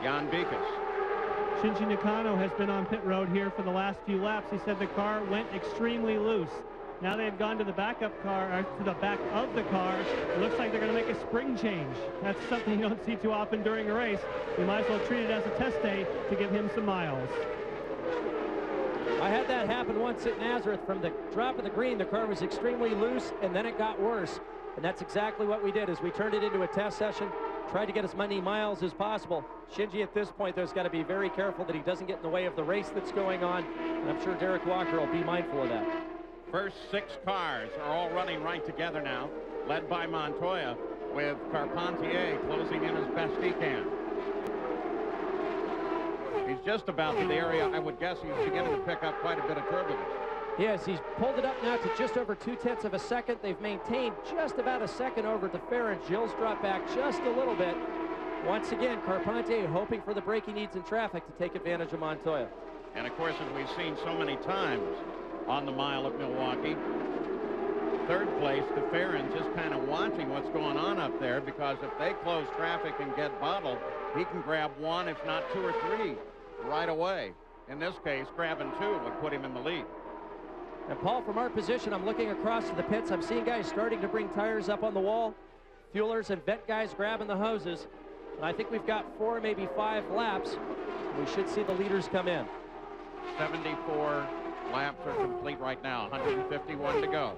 Jan Bikas. Shinji Nakano has been on pit road here for the last few laps. He said the car went extremely loose. Now they've gone to the backup car, or to the back of the car. It looks like they're going to make a spring change. That's something you don't see too often during a race. You might as well treat it as a test day to give him some miles. I had that happen once at Nazareth. From the drop of the green, the car was extremely loose, and then it got worse. And that's exactly what we did, as we turned it into a test session, tried to get as many miles as possible. Shinji, at this point, there's got to be very careful that he doesn't get in the way of the race that's going on, and I'm sure Derek Walker will be mindful of that. First 6 cars are all running right together now, led by Montoya, with Carpentier closing in as best he can. He's just about to the area, I would guess he's beginning to pick up quite a bit of turbulence. Yes, he's pulled it up now to just over 0.2 of a second. They've maintained just about a second over de Ferran. Gilles dropped back just a little bit. Once again, Carpentier hoping for the break he needs in traffic to take advantage of Montoya. And of course, as we've seen so many times on the mile at Milwaukee, third place, de Ferran just kind of watching what's going on up there, because if they close traffic and get bottled, he can grab 1, if not 2 or 3 right away. In this case, grabbing 2 would put him in the lead. And Paul, from our position, I'm looking across to the pits. I'm seeing guys starting to bring tires up on the wall, fuelers and vent guys grabbing the hoses. And I think we've got 4, maybe 5 laps. We should see the leaders come in. 74 laps are complete right now, 151 to go.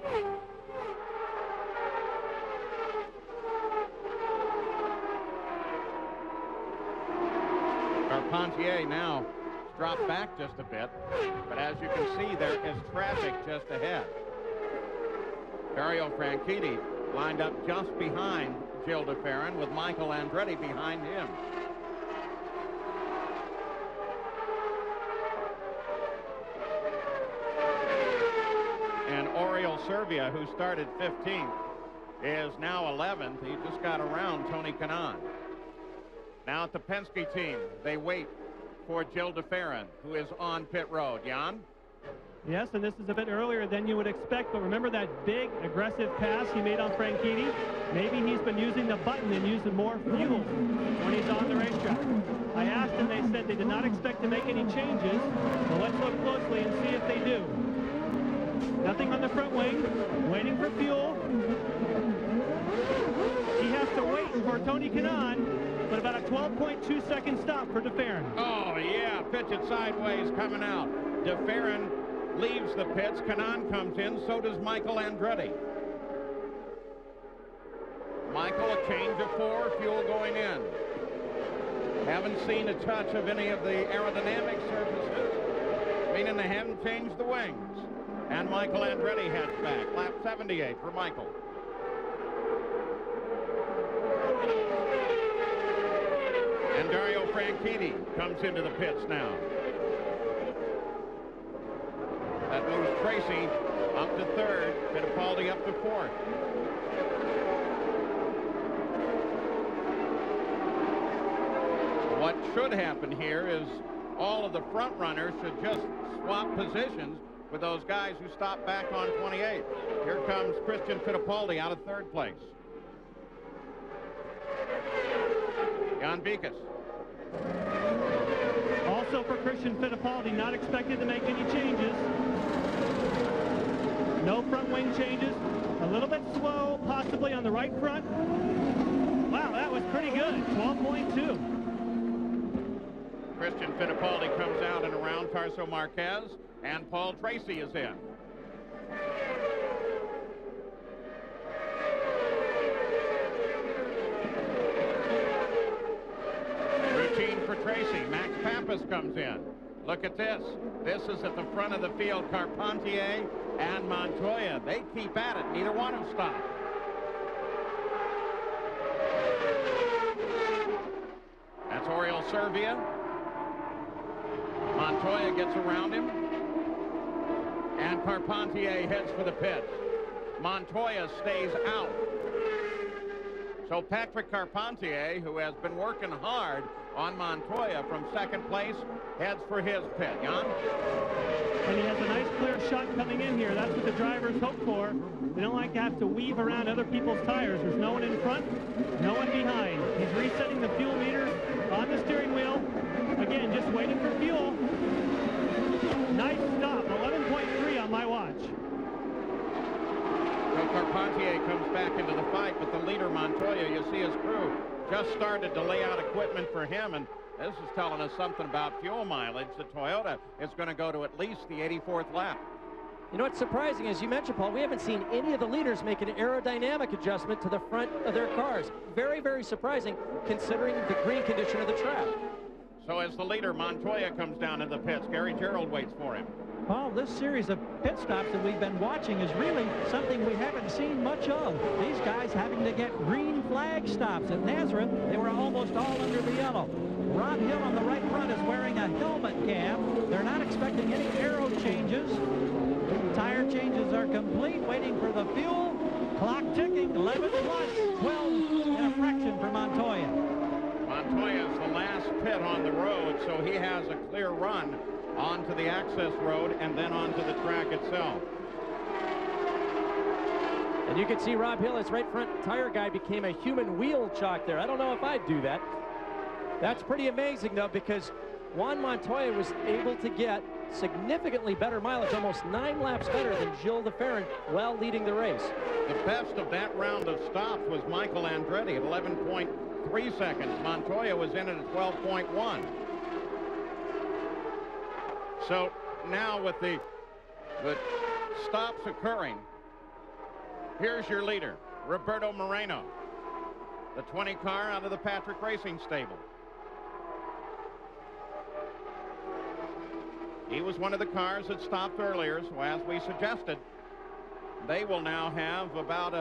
Carpentier now dropped back just a bit, but as you can see, there is traffic just ahead. Dario Franchitti lined up just behind Gilles de Ferran, with Michael Andretti behind him. And Oriol Servia, who started 15th, is now 11th. He just got around Tony Kanaan. Now at the Penske team, they wait for Gilles de Ferran, who is on pit road. Jan? Yes, and this is a bit earlier than you would expect, but remember that big aggressive pass he made on Franchitti? Maybe he's been using the button and using more fuel when he's on the racetrack. I asked them, they said they did not expect to make any changes, so let's look closely and see if they do. Nothing on the front wing, waiting for fuel. He has to wait for Tony Kanaan, but about a 12.2 second stop for de Ferran. Oh, yeah, pitch it sideways coming out. De Ferran leaves the pits. Kanaan comes in, so does Michael Andretti. Michael, a change of 4, fuel going in. Haven't seen a touch of any of the aerodynamic surfaces, meaning they haven't changed the wings. And Michael Andretti heads back. Lap 78 for Michael. And Dario Franchitti comes into the pits now. That moves Tracy up to 3rd, Fittipaldi up to 4th. What should happen here is all of the front runners should just swap positions with those guys who stopped back on 28. Here comes Christian Fittipaldi out of 3rd place. Jan Beekes. Also for Christian Fittipaldi, not expected to make any changes. No front wing changes. A little bit slow, possibly on the right front. Wow, that was pretty good. 12.2. Christian Fittipaldi comes out and around. Tarso Marquez and Paul Tracy is in. Routine for Tracy. Max Pappas comes in. Look at this. This is at the front of the field. Carpentier and Montoya. They keep at it. Neither one of them stop. That's Oriol Servia. Montoya gets around him. And Carpentier heads for the pits. Montoya stays out. So Patrick Carpentier, who has been working hard on Montoya from 2nd place, heads for his pit. Jan? And he has a nice clear shot coming in here. That's what the drivers hope for. They don't like to have to weave around other people's tires. There's no one in front, no one behind. He's resetting the fuel meter on the steering wheel. Again, just waiting for fuel. Nice stop, 11.3 on my watch. So Carpentier comes back into the fight, but the leader, Montoya, you see his crew just started to lay out equipment for him, and This is telling us something about fuel mileage. The Toyota is going to go to at least the 84th lap. You know what's surprising, as you mentioned, Paul, we haven't seen any of the leaders make an aerodynamic adjustment to the front of their cars. Very, very surprising, considering the green condition of the track. So as the leader, Montoya, comes down in the pits, Gary Gerould waits for him. Paul, this series of pit stops that we've been watching is really something we haven't seen much of. These guys having to get green flag stops. At Nazareth, they were almost all under the yellow. Rob Hill on the right front is wearing a helmet cap. They're not expecting any aero changes. Tire changes are complete, waiting for the fuel. Clock ticking, 11 plus, 12 in a fraction for Montoya. Montoya is the last pit on the road, so he has a clear run onto the access road and then onto the track itself. And you can see Rob Hill, his right front tire guy, became a human wheel chalk there. I don't know if I'd do that. That's pretty amazing, though, because Juan Montoya was able to get significantly better mileage, almost 9 laps better than Gilles de Ferran, while leading the race. The best of that round of stops was Michael Andretti at 11.3 seconds. Montoya was in it at 12.1. So now with the stops occurring, here's your leader, Roberto Moreno, the 20 car out of the Patrick Racing stable. He was one of the cars that stopped earlier, so as we suggested, they will now have about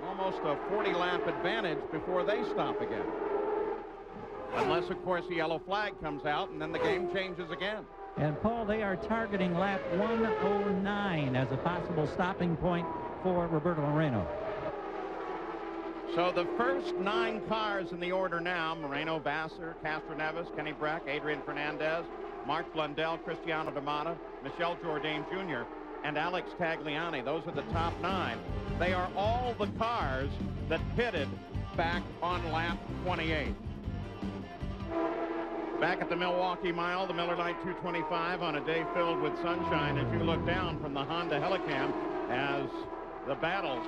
almost a 40-lap advantage before they stop again. Unless, of course, the yellow flag comes out and then the game changes again. And, Paul, they are targeting lap 109 as a possible stopping point for Roberto Moreno. So the first 9 cars in the order now: Moreno, Vassar, Castroneves, Kenny Brack, Adrian Fernandez, Mark Blundell, Cristiano D'Amata, Michel Jourdain Jr., and Alex Tagliani. Those are the top 9. They are all the cars that pitted back on lap 28. Back at the Milwaukee Mile, the Miller Lite 225 on a day filled with sunshine, as you look down from the Honda Helicam as the battle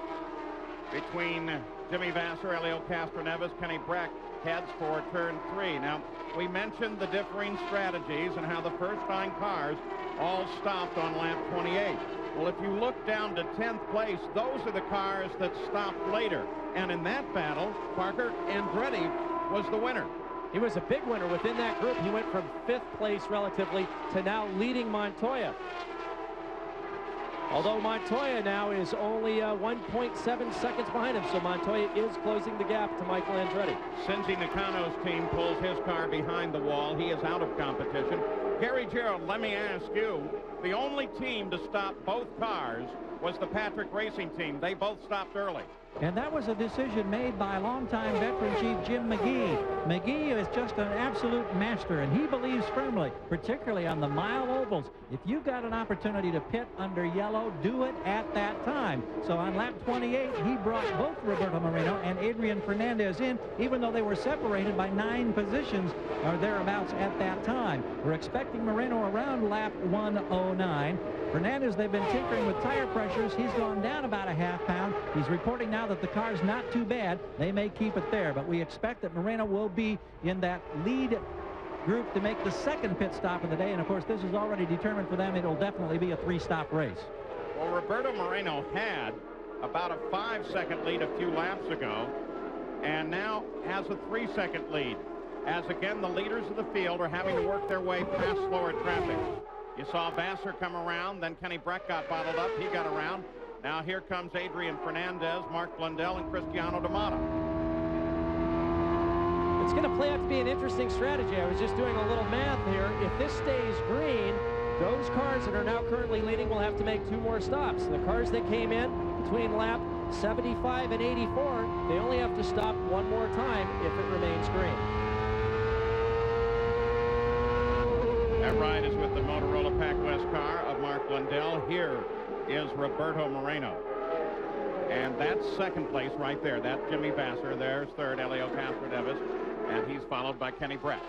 between Jimmy Vassar, Elio Castroneves, Kenny Brack heads for turn 3. Now, we mentioned the differing strategies and how the first 9 cars all stopped on lap 28. Well, if you look down to 10th place, those are the cars that stopped later. And in that battle, Parker Andretti was the winner. He was a big winner within that group. He went from 5th place relatively to now leading Montoya. Although Montoya now is only 1.7 seconds behind him, so Montoya is closing the gap to Michael Andretti. Shinji Nakano's team pulls his car behind the wall. He is out of competition. Gary Gerould, let me ask you, the only team to stop both cars was the Patrick Racing team. They both stopped early. And that was a decision made by longtime veteran chief Jim McGee. McGee is just an absolute master, and he believes firmly, particularly on the mile ovals, if you've got an opportunity to pit under yellow, do it at that time. So on lap 28, he brought both Roberto Moreno and Adrian Fernandez in, even though they were separated by 9 positions or thereabouts at that time. We're expecting Moreno around lap 109. Fernandez, they've been tinkering with tire pressures. He's gone down about a half pound. He's reporting now that the car's not too bad. They may keep it there, but we expect that Moreno will be in that lead group to make the second pit stop of the day. And of course, this is already determined for them. It'll definitely be a 3-stop race. Well, Roberto Moreno had about a 5-second lead a few laps ago, and now has a 3-second lead, as again the leaders of the field are having to work their way past slower traffic. You saw Vassar come around, then Kenny Brack got bottled up. He got around. Now here comes Adrian Fernandez, Mark Blundell, and Cristiano D'Amata. It's going to play out to be an interesting strategy. I was just doing a little math here. If this stays green, those cars that are now currently leading will have to make 2 more stops. The cars that came in between lap 75 and 84, they only have to stop 1 more time if it remains green. That ride is with the Motorola Pac West car of Mark Blundell. Here is Roberto Moreno. And that's second place right there. That's Jimmy Vassar. There's third, Elio Castroneves. And he's followed by Kenny Brack.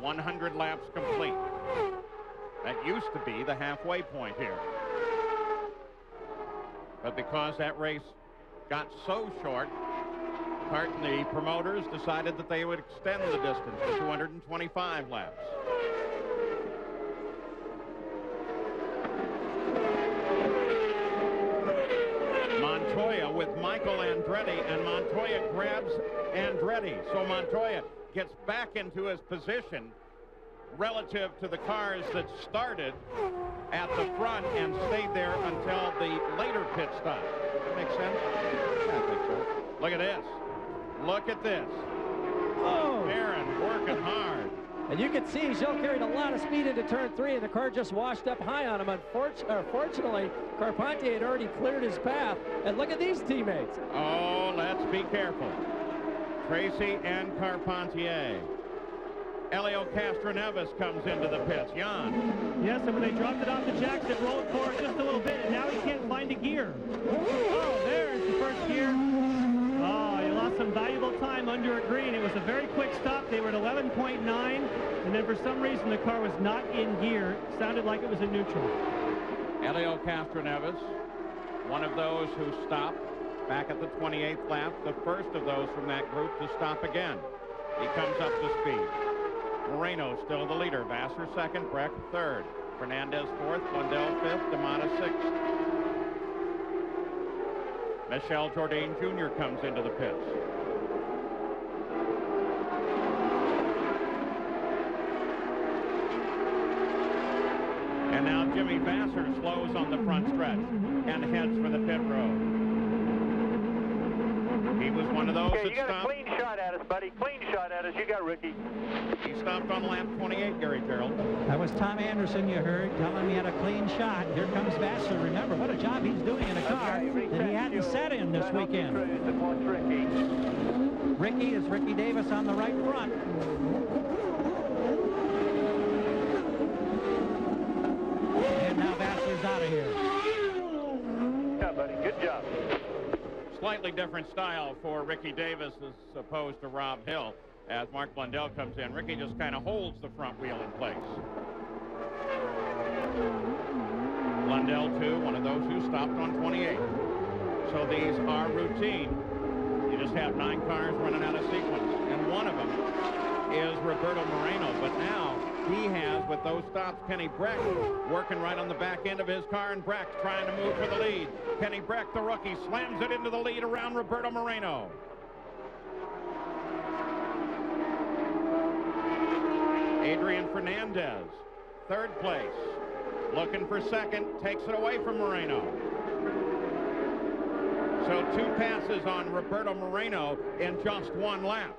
100 laps complete. That used to be the halfway point here. But because that race got so short, The promoters decided that they would extend the distance to 225 laps. Montoya with Michael Andretti, and Montoya grabs Andretti. So Montoya gets back into his position relative to the cars that started at the front and stayed there until the later pit stop. That makes sense? Yeah, I think so. Look at this. Look at this. Oh, Aaron working hard. And you can see Joe carried a lot of speed into turn 3, and the car just washed up high on him. Unfortunately, Carpentier had already cleared his path. And look at these teammates. Oh, let's be careful. Tracy and Carpentier. Elio Castroneves comes into the pits. Jan. Yes, and when they dropped it off the jacks, it rolled forward just a little bit, and now he can't find a gear. Oh, there's the first gear. Oh, he lost some valuable time under a green. It was a very quick stop. They were at 11.9, and then for some reason the car was not in gear. It sounded like it was in neutral. Elio Castroneves, one of those who stopped back at the 28th lap, the first of those from that group to stop again. He comes up to speed. Moreno still the leader. Vassar second, Breck third. Fernandez fourth, Blundell fifth, D'Amata sixth. Michel Jourdain Jr. comes into the pits. And now Jimmy Vassar slows on the front stretch and heads for the pit road. He was one of those that you got stopped. a clean shot at us, buddy. Clean shot at us. You got Ricky. He stopped on lap 28, Gary Gerald. That was Tom Anderson, you heard, telling him he had a clean shot. Here comes Vassar. Remember what a job he's doing in a car that he hadn't sat in this weekend. Ricky is Ricky Davis on the right front. And now Vassar's out of here. Yeah, buddy. Good job. Slightly different style for Ricky Davis as opposed to Rob Hill. As Mark Blundell comes in, Ricky just kind of holds the front wheel in place. Blundell, too, one of those who stopped on 28. So these are routine. You just have 9 cars running out of sequence. And one of them is Roberto Moreno. But now he has, with those stops, Kenny Breck working right on the back end of his car, and Breck trying to move for the lead. Kenny Breck, the rookie, slams it into the lead around Roberto Moreno. Adrian Fernandez, third place. Looking for second, takes it away from Moreno. So 2 passes on Roberto Moreno in just 1 lap.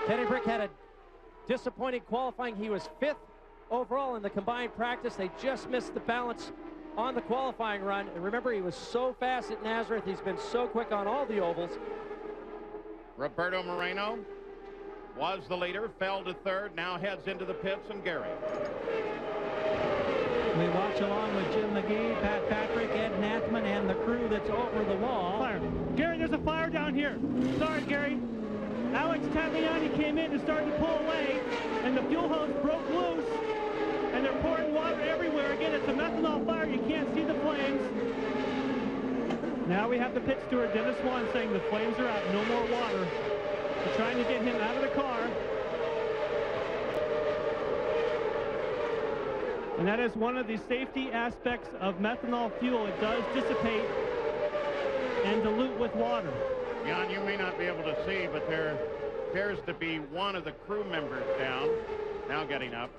Kenny Breck had a disappointing qualifying. He was 5th overall in the combined practice. They just missed the balance on the qualifying run. And remember, he was so fast at Nazareth. He's been so quick on all the ovals. Roberto Moreno was the leader, fell to 3rd, now heads into the pits, and Gary. We watch along with Jim McGee, Pat Patrick, Ed Nathman, and the crew that's over the wall. Fire. Gary, there's a fire down here. Sorry, Gary. Alex Tagliani came in and started to pull away, and the fuel hose broke loose, and they're pouring water everywhere. Again, it's a methanol fire. You can't see the flames. Now we have the pit steward, Dennis Swan, saying the flames are out, no more water. They're trying to get him out of the car. And that is one of the safety aspects of methanol fuel. It does dissipate and dilute with water. Jan, you may not be able to see, but there appears to be one of the crew members down, now getting up.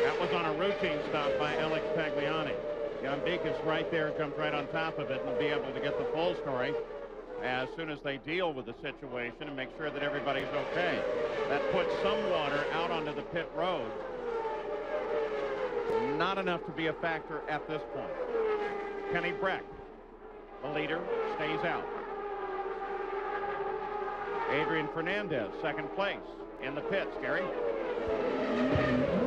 That was on a routine stop by Alex Tagliani. Jan Beek is right there, comes right on top of it, and will be able to get the full story as soon as they deal with the situation and make sure that everybody's okay. That puts some water out onto the pit road. Not enough to be a factor at this point. Kenny Breck, the leader, stays out. Adrian Fernandez, 2nd place in the pits. Gary?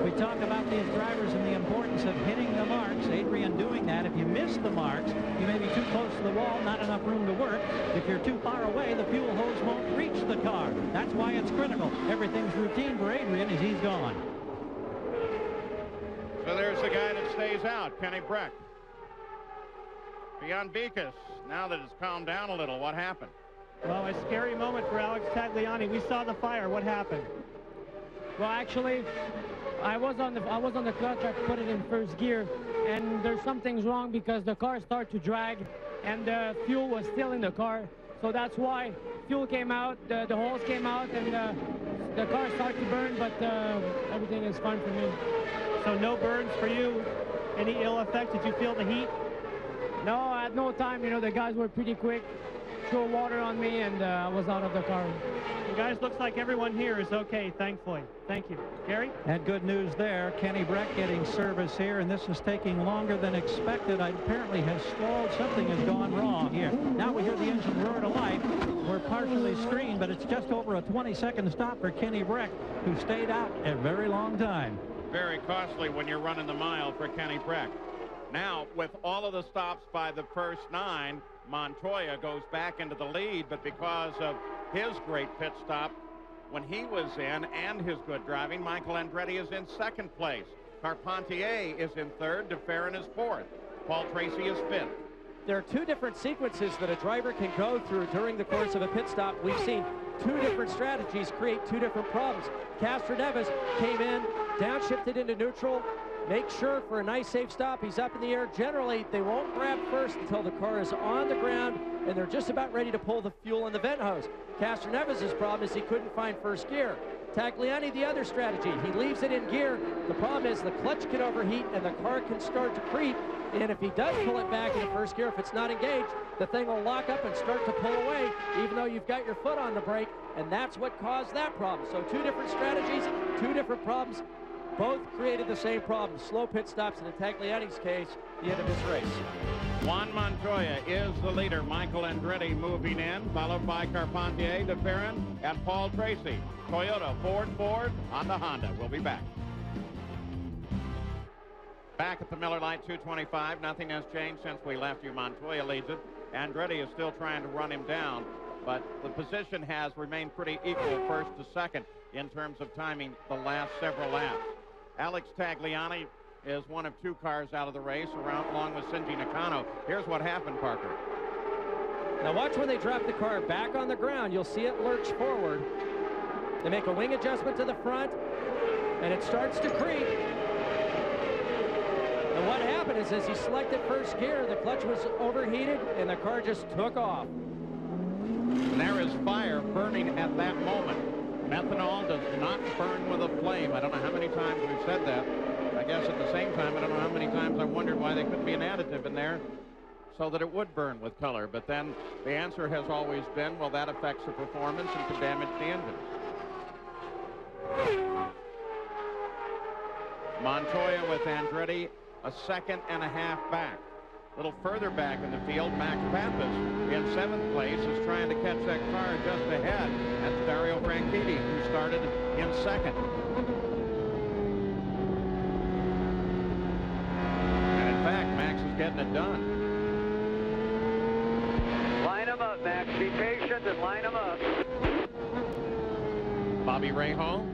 We talk about these drivers and the importance of hitting the marks. Adrian doing that. If you miss the marks, you may be too close to the wall, not enough room to work. If you're too far away, the fuel hose won't reach the car. That's why it's critical. Everything's routine for Adrian as he's gone. So there's the guy that stays out, Kenny Breck. Jan Beekes, now that it's calmed down a little, what happened? Well, a scary moment for Alex Tagliani. We saw the fire. What happened? Well, actually, I was on the clutch. I put it in first gear, and there's something's wrong because the car started to drag, and the fuel was still in the car. So that's why fuel came out, the hose came out, and the car started to burn. But everything is fine for me. So no burns for you. Any ill effects? Did you feel the heat? No, at no time. You know, the guys were pretty quick. Threw water on me, and I was out of the car. Well, guys, looks like everyone here is okay, thankfully. Thank you. Gary? And good news there. Kenny Breck getting service here, and this is taking longer than expected. Apparently has stalled. Something has gone wrong here. Now we hear the engine roar to life. We're partially screened, but it's just over a 20-second stop for Kenny Breck, who stayed out a very long time. Very costly when you're running the mile for Kenny Breck. Now, with all of the stops by the first 9, Montoya goes back into the lead, but because of his great pit stop when he was in and his good driving, Michael Andretti is in second place. Carpentier is in third. DeFerrin is fourth. Paul Tracy is fifth. There are 2 different sequences that a driver can go through during the course of a pit stop. We've seen 2 different strategies create 2 different problems. Castroneves came in, downshifted into neutral, make sure for a nice safe stop. He's up in the air. Generally, they won't grab first until the car is on the ground and they're just about ready to pull the fuel in the vent hose. Castroneves' problem is he couldn't find first gear. Tagliani, the other strategy, he leaves it in gear. The problem is the clutch can overheat and the car can start to creep. And if he does pull it back into first gear, if it's not engaged, the thing will lock up and start to pull away, even though you've got your foot on the brake. And that's what caused that problem. So 2 different strategies, 2 different problems. Both created the same problem. Slow pit stops, and in Tagliani's case, the end of his race. Juan Montoya is the leader. Michael Andretti moving in, followed by Carpentier, DeFerrin, and Paul Tracy. Toyota, Ford, Honda, We'll be back. Back at the Miller Lite 225. Nothing has changed since we left you. Montoya leads it. Andretti is still trying to run him down, but the position has remained pretty equal, first to second, in terms of timing the last several laps. Alex Tagliani is one of 2 cars out of the race, along with Shinji Nakano. Here's what happened, Parker. Now watch when they drop the car back on the ground. You'll see it lurch forward. They make a wing adjustment to the front, and it starts to creep. And what happened is, as he selected first gear, the clutch was overheated, and the car just took off. And there is fire burning at that moment. Methanol does not burn with a flame. I don't know how many times we've said that. I guess at the same time, I don't know how many times I wondered why there couldn't be an additive in there so that it would burn with color. But then the answer has always been, well, that affects the performance and can damage the engine. Montoya with Andretti a second and a half back. A little further back in the field, Max Pappas in 7th place is trying to catch that car just ahead. That's Dario Franchitti, who started in 2nd. And in fact, Max is getting it done. Line them up, Max. Be patient and line them up. Bobby Rahal,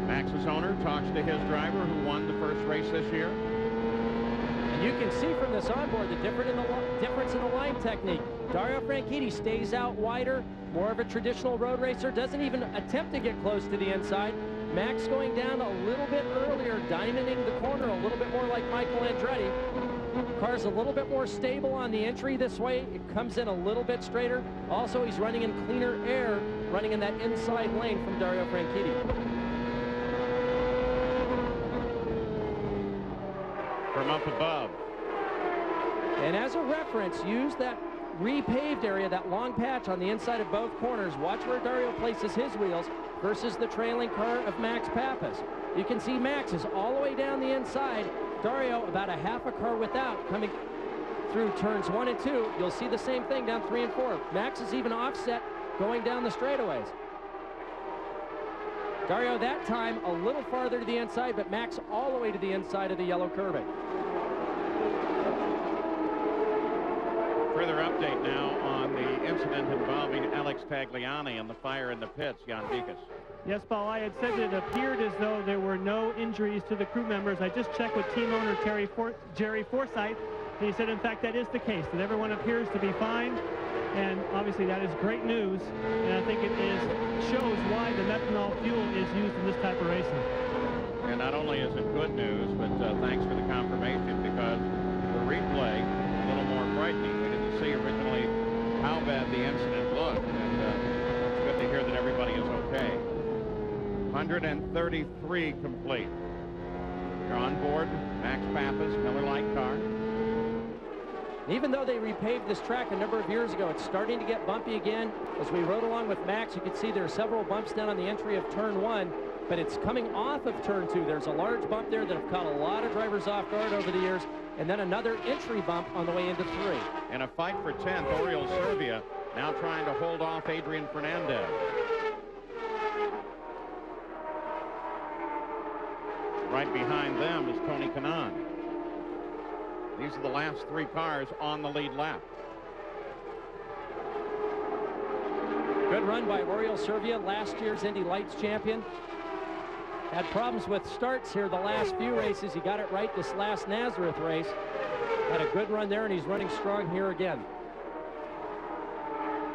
Max's owner, talks to his driver who won the first race this year. You can see from this onboard the difference in the line technique. Dario Franchitti stays out wider, more of a traditional road racer, doesn't even attempt to get close to the inside. Max going down a little bit earlier, diamonding the corner a little bit more like Michael Andretti. Car's a little bit more stable on the entry this way. It comes in a little bit straighter. Also, he's running in cleaner air, running in that inside lane from Dario Franchitti. From up above. And as a reference, use that repaved area, that long patch on the inside of both corners. Watch where Dario places his wheels versus the trailing car of Max Pappas. You can see Max is all the way down the inside. Dario about a half a car without, coming through turns 1 and 2. You'll see the same thing down 3 and 4. Max is even offset going down the straightaways. Dario that time a little farther to the inside, but Max all the way to the inside of the yellow curbing. Further update now on the incident involving Alex Tagliani and the fire in the pits, Jan Beekes. Yes, Paul, I had said it appeared as though there were no injuries to the crew members. I just checked with team owner Jerry Forsythe, He said, in fact, that is the case, that everyone appears to be fine. And obviously that is great news. And I think it shows why the methanol fuel is used in this type of racing. And not only is it good news, but thanks for the confirmation, because the replay a little more frightening. We didn't see originally how bad the incident looked, and it's good to hear that everybody is okay. 133 complete. You're on board Max Pappas, Miller Lite car. Even though they repaved this track a number of years ago, it's starting to get bumpy again. As we rode along with Max, you could see there are several bumps down on the entry of turn 1, but it's coming off of turn 2. There's a large bump there that have caught a lot of drivers off guard over the years, and then another entry bump on the way into 3. In a fight for 10th, Oriol Servia now trying to hold off Adrian Fernandez. Right behind them is Tony Kanaan. These are the last 3 cars on the lead lap. Good run by Oriol Servia, last year's Indy Lights champion. Had problems with starts here the last few races. He got it right this last Nazareth race. Had a good run there, and he's running strong here again.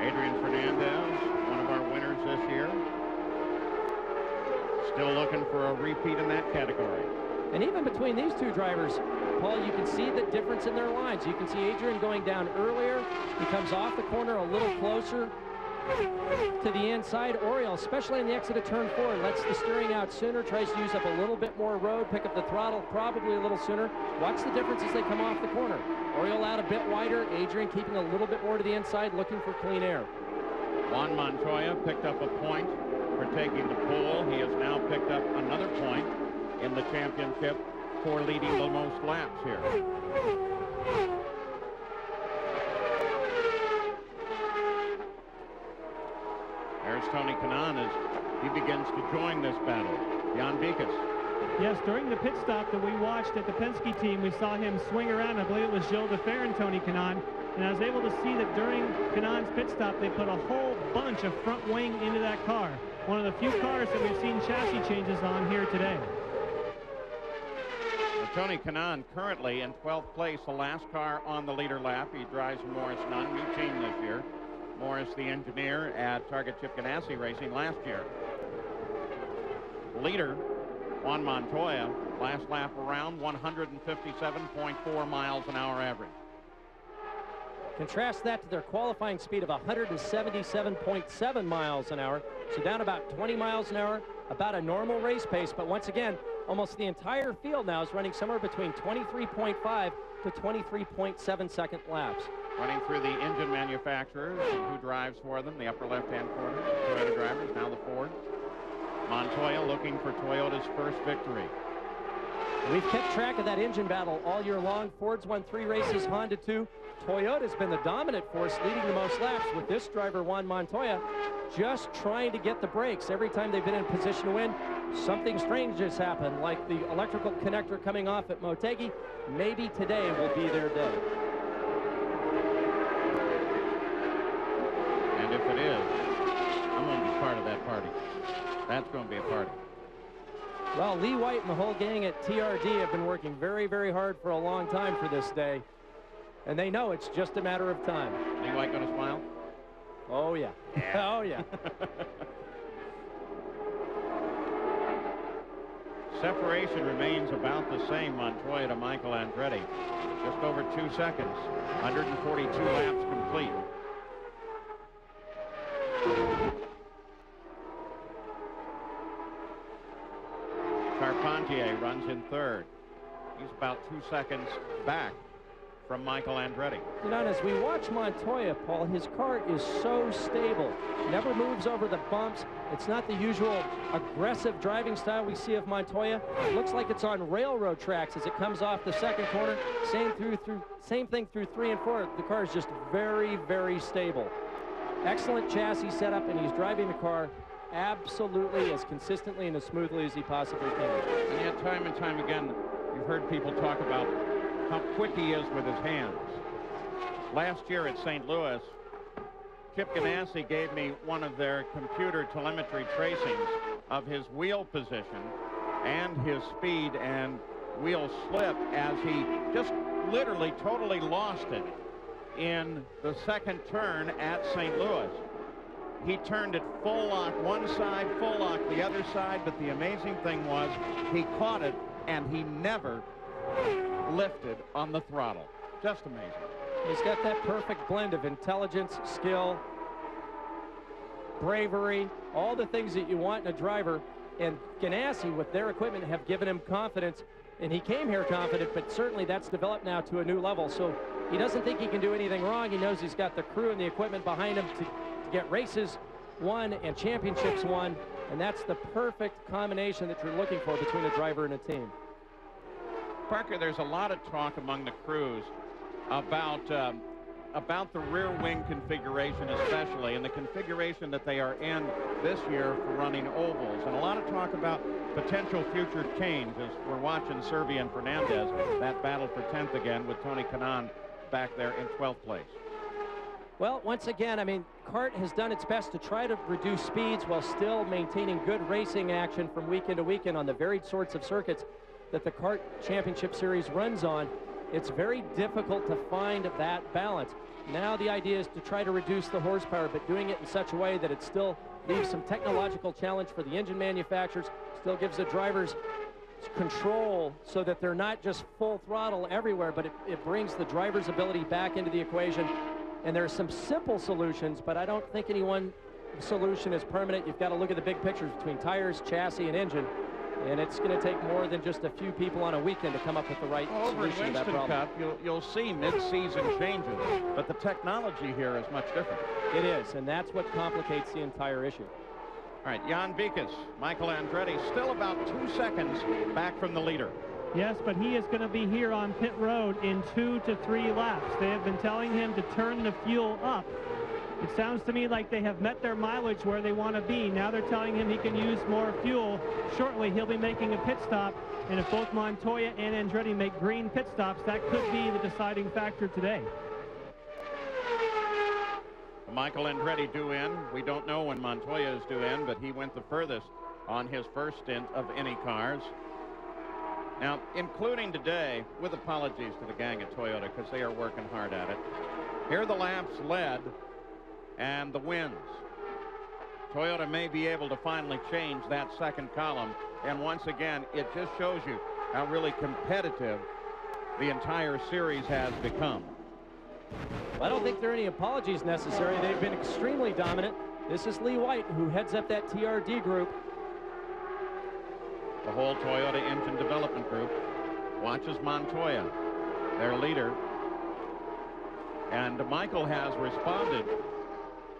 Adrian Fernandez, one of our winners this year. Still looking for a repeat in that category. And even between these two drivers, Paul, you can see the difference in their lines. You can see Adrian going down earlier. He comes off the corner a little closer to the inside. Oriol, especially in the exit of turn 4, lets the steering out sooner, tries to use up a little bit more road, pick up the throttle probably a little sooner. Watch the difference as they come off the corner. Oriol out a bit wider, Adrian keeping a little bit more to the inside, looking for clean air. Juan Montoya picked up a point for taking the pole. He has now picked up another point in the championship for leading the most laps here. There's Tony Kanaan as he begins to join this battle. Jan Beekes. Yes, during the pit stop that we watched at the Penske team, we saw him swing around. I believe it was Gilles Defer and Tony Kanaan. And I was able to see that during Kanaan's pit stop, they put a whole bunch of front wing into that car. One of the few cars that we've seen chassis changes on here today. Tony Kanaan currently in 12th place, the last car on the leader lap. He drives Morris Nunn, new team this year. Morris, the engineer at Target Chip Ganassi Racing last year. Leader, Juan Montoya, last lap around 157.4 miles an hour average. Contrast that to their qualifying speed of 177.7 miles an hour. So down about 20 miles an hour, about a normal race pace. But once again, almost the entire field now is running somewhere between 23.5 to 23.7 second laps. Running through the engine manufacturers and who drives for them. The upper left-hand corner, Toyota drivers, now the Ford. Montoya looking for Toyota's first victory. We've kept track of that engine battle all year long. Ford's won 3 races, Honda 2. Toyota's been the dominant force, leading the most laps, with this driver, Juan Montoya, just trying to get the brakes. Every time they've been in position to win, something strange has happened, like the electrical connector coming off at Motegi. Maybe today will be their day. And if it is, I'm going to be part of that party. That's going to be a party. Well, Lee White and the whole gang at TRD have been working very, very hard for a long time for this day. And they know it's just a matter of time. Lee White going to smile? Oh, yeah. Oh, yeah. Separation remains about the same, Montoya to Michael Andretti. Just over 2 seconds. 142 laps complete. Carpentier runs in third. He's about 2 seconds back from Michael Andretti. You know, and as we watch Montoya, Paul, his car is so stable. Never moves over the bumps. It's not the usual aggressive driving style we see of Montoya. It looks like it's on railroad tracks as it comes off the second corner. Same thing through 3 and 4. The car is just very, very stable. Excellent chassis setup, and he's driving the car absolutely as consistently and as smoothly as he possibly can. And yet time and time again, you've heard people talk about how quick he is with his hands. Last year at St. Louis, Chip Ganassi gave me one of their computer telemetry tracings of his wheel position and his speed, and wheel slip as he just literally totally lost it in the second turn at St. Louis. He turned it full lock one side, full lock the other side, but the amazing thing was he caught it and he never lifted on the throttle. Just amazing. He's got that perfect blend of intelligence, skill, bravery, all the things that you want in a driver. And Ganassi, with their equipment, have given him confidence. And he came here confident, but certainly that's developed now to a new level. So he doesn't think he can do anything wrong. He knows he's got the crew and the equipment behind him to get races won and championships won. And that's the perfect combination that you're looking for between a driver and a team. Parker, there's a lot of talk among the crews about the rear wing configuration, especially, and the configuration that they are in this year for running ovals, and a lot of talk about potential future change as we're watching Servi and Fernandez, that battle for 10th again with Tony Kanaan back there in 12th place. Well, once again, I mean, CART has done its best to try to reduce speeds while still maintaining good racing action from weekend to weekend on the varied sorts of circuits that the CART Championship Series runs on. It's very difficult to find that balance. Now the idea is to try to reduce the horsepower, but doing it in such a way that it still leaves some technological challenge for the engine manufacturers, still gives the drivers control so that they're not just full throttle everywhere, but it brings the driver's ability back into the equation. And there are some simple solutions, but I don't think any one solution is permanent. You've got to look at the big pictures between tires, chassis, and engine. And it's going to take more than just a few people on a weekend to come up with the right solution to that problem. Cup, you'll see mid-season changes, but the technology here is much different. It is, and that's what complicates the entire issue. All right, Jan Bikas, Michael Andretti, still about 2 seconds back from the leader. Yes, but he is going to be here on pit road in 2 to 3 laps. They have been telling him to turn the fuel up. It sounds to me like they have met their mileage where they want to be. Now they're telling him he can use more fuel. Shortly, he'll be making a pit stop. And if both Montoya and Andretti make green pit stops, that could be the deciding factor today. Michael Andretti due in. We don't know when Montoya is due in, but he went the furthest on his first stint of any cars. Now, including today, with apologies to the gang at Toyota because they are working hard at it. Here are the laps led and the wins. Toyota may be able to finally change that second column, and once again it just shows you how really competitive the entire series has become. Well, I don't think there are any apologies necessary. They've been extremely dominant. This is Lee White, who heads up that TRD group. The whole Toyota engine development group watches Montoya, their leader, and Michael has responded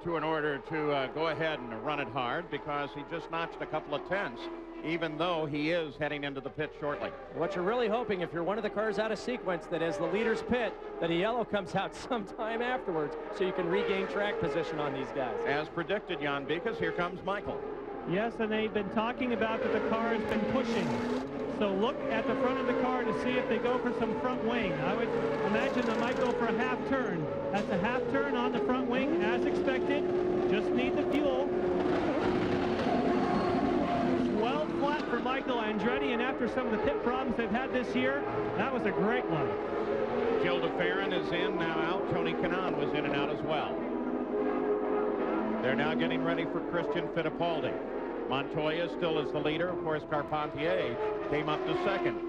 to an order to go ahead and run it hard because he just notched a couple of tenths, even though he is heading into the pit shortly. What you're really hoping, if you're one of the cars out of sequence, that as the leader's pit, that a yellow comes out sometime afterwards so you can regain track position on these guys. As predicted, Jan Bikas, here comes Michael. Yes, and they've been talking about that the car has been pushing. So look at the front of the car to see if they go for some front wing. I would imagine they might go for a half turn. That's a half turn on the front wing as expected. Just need the fuel. 12 flat for Michael Andretti, and after some of the pit problems they've had this year, that was a great one. Gilda Farron is in, now out. Tony Kanaan was in and out as well. They're now getting ready for Christian Fittipaldi. Montoya still is the leader. Of course, Carpentier came up to second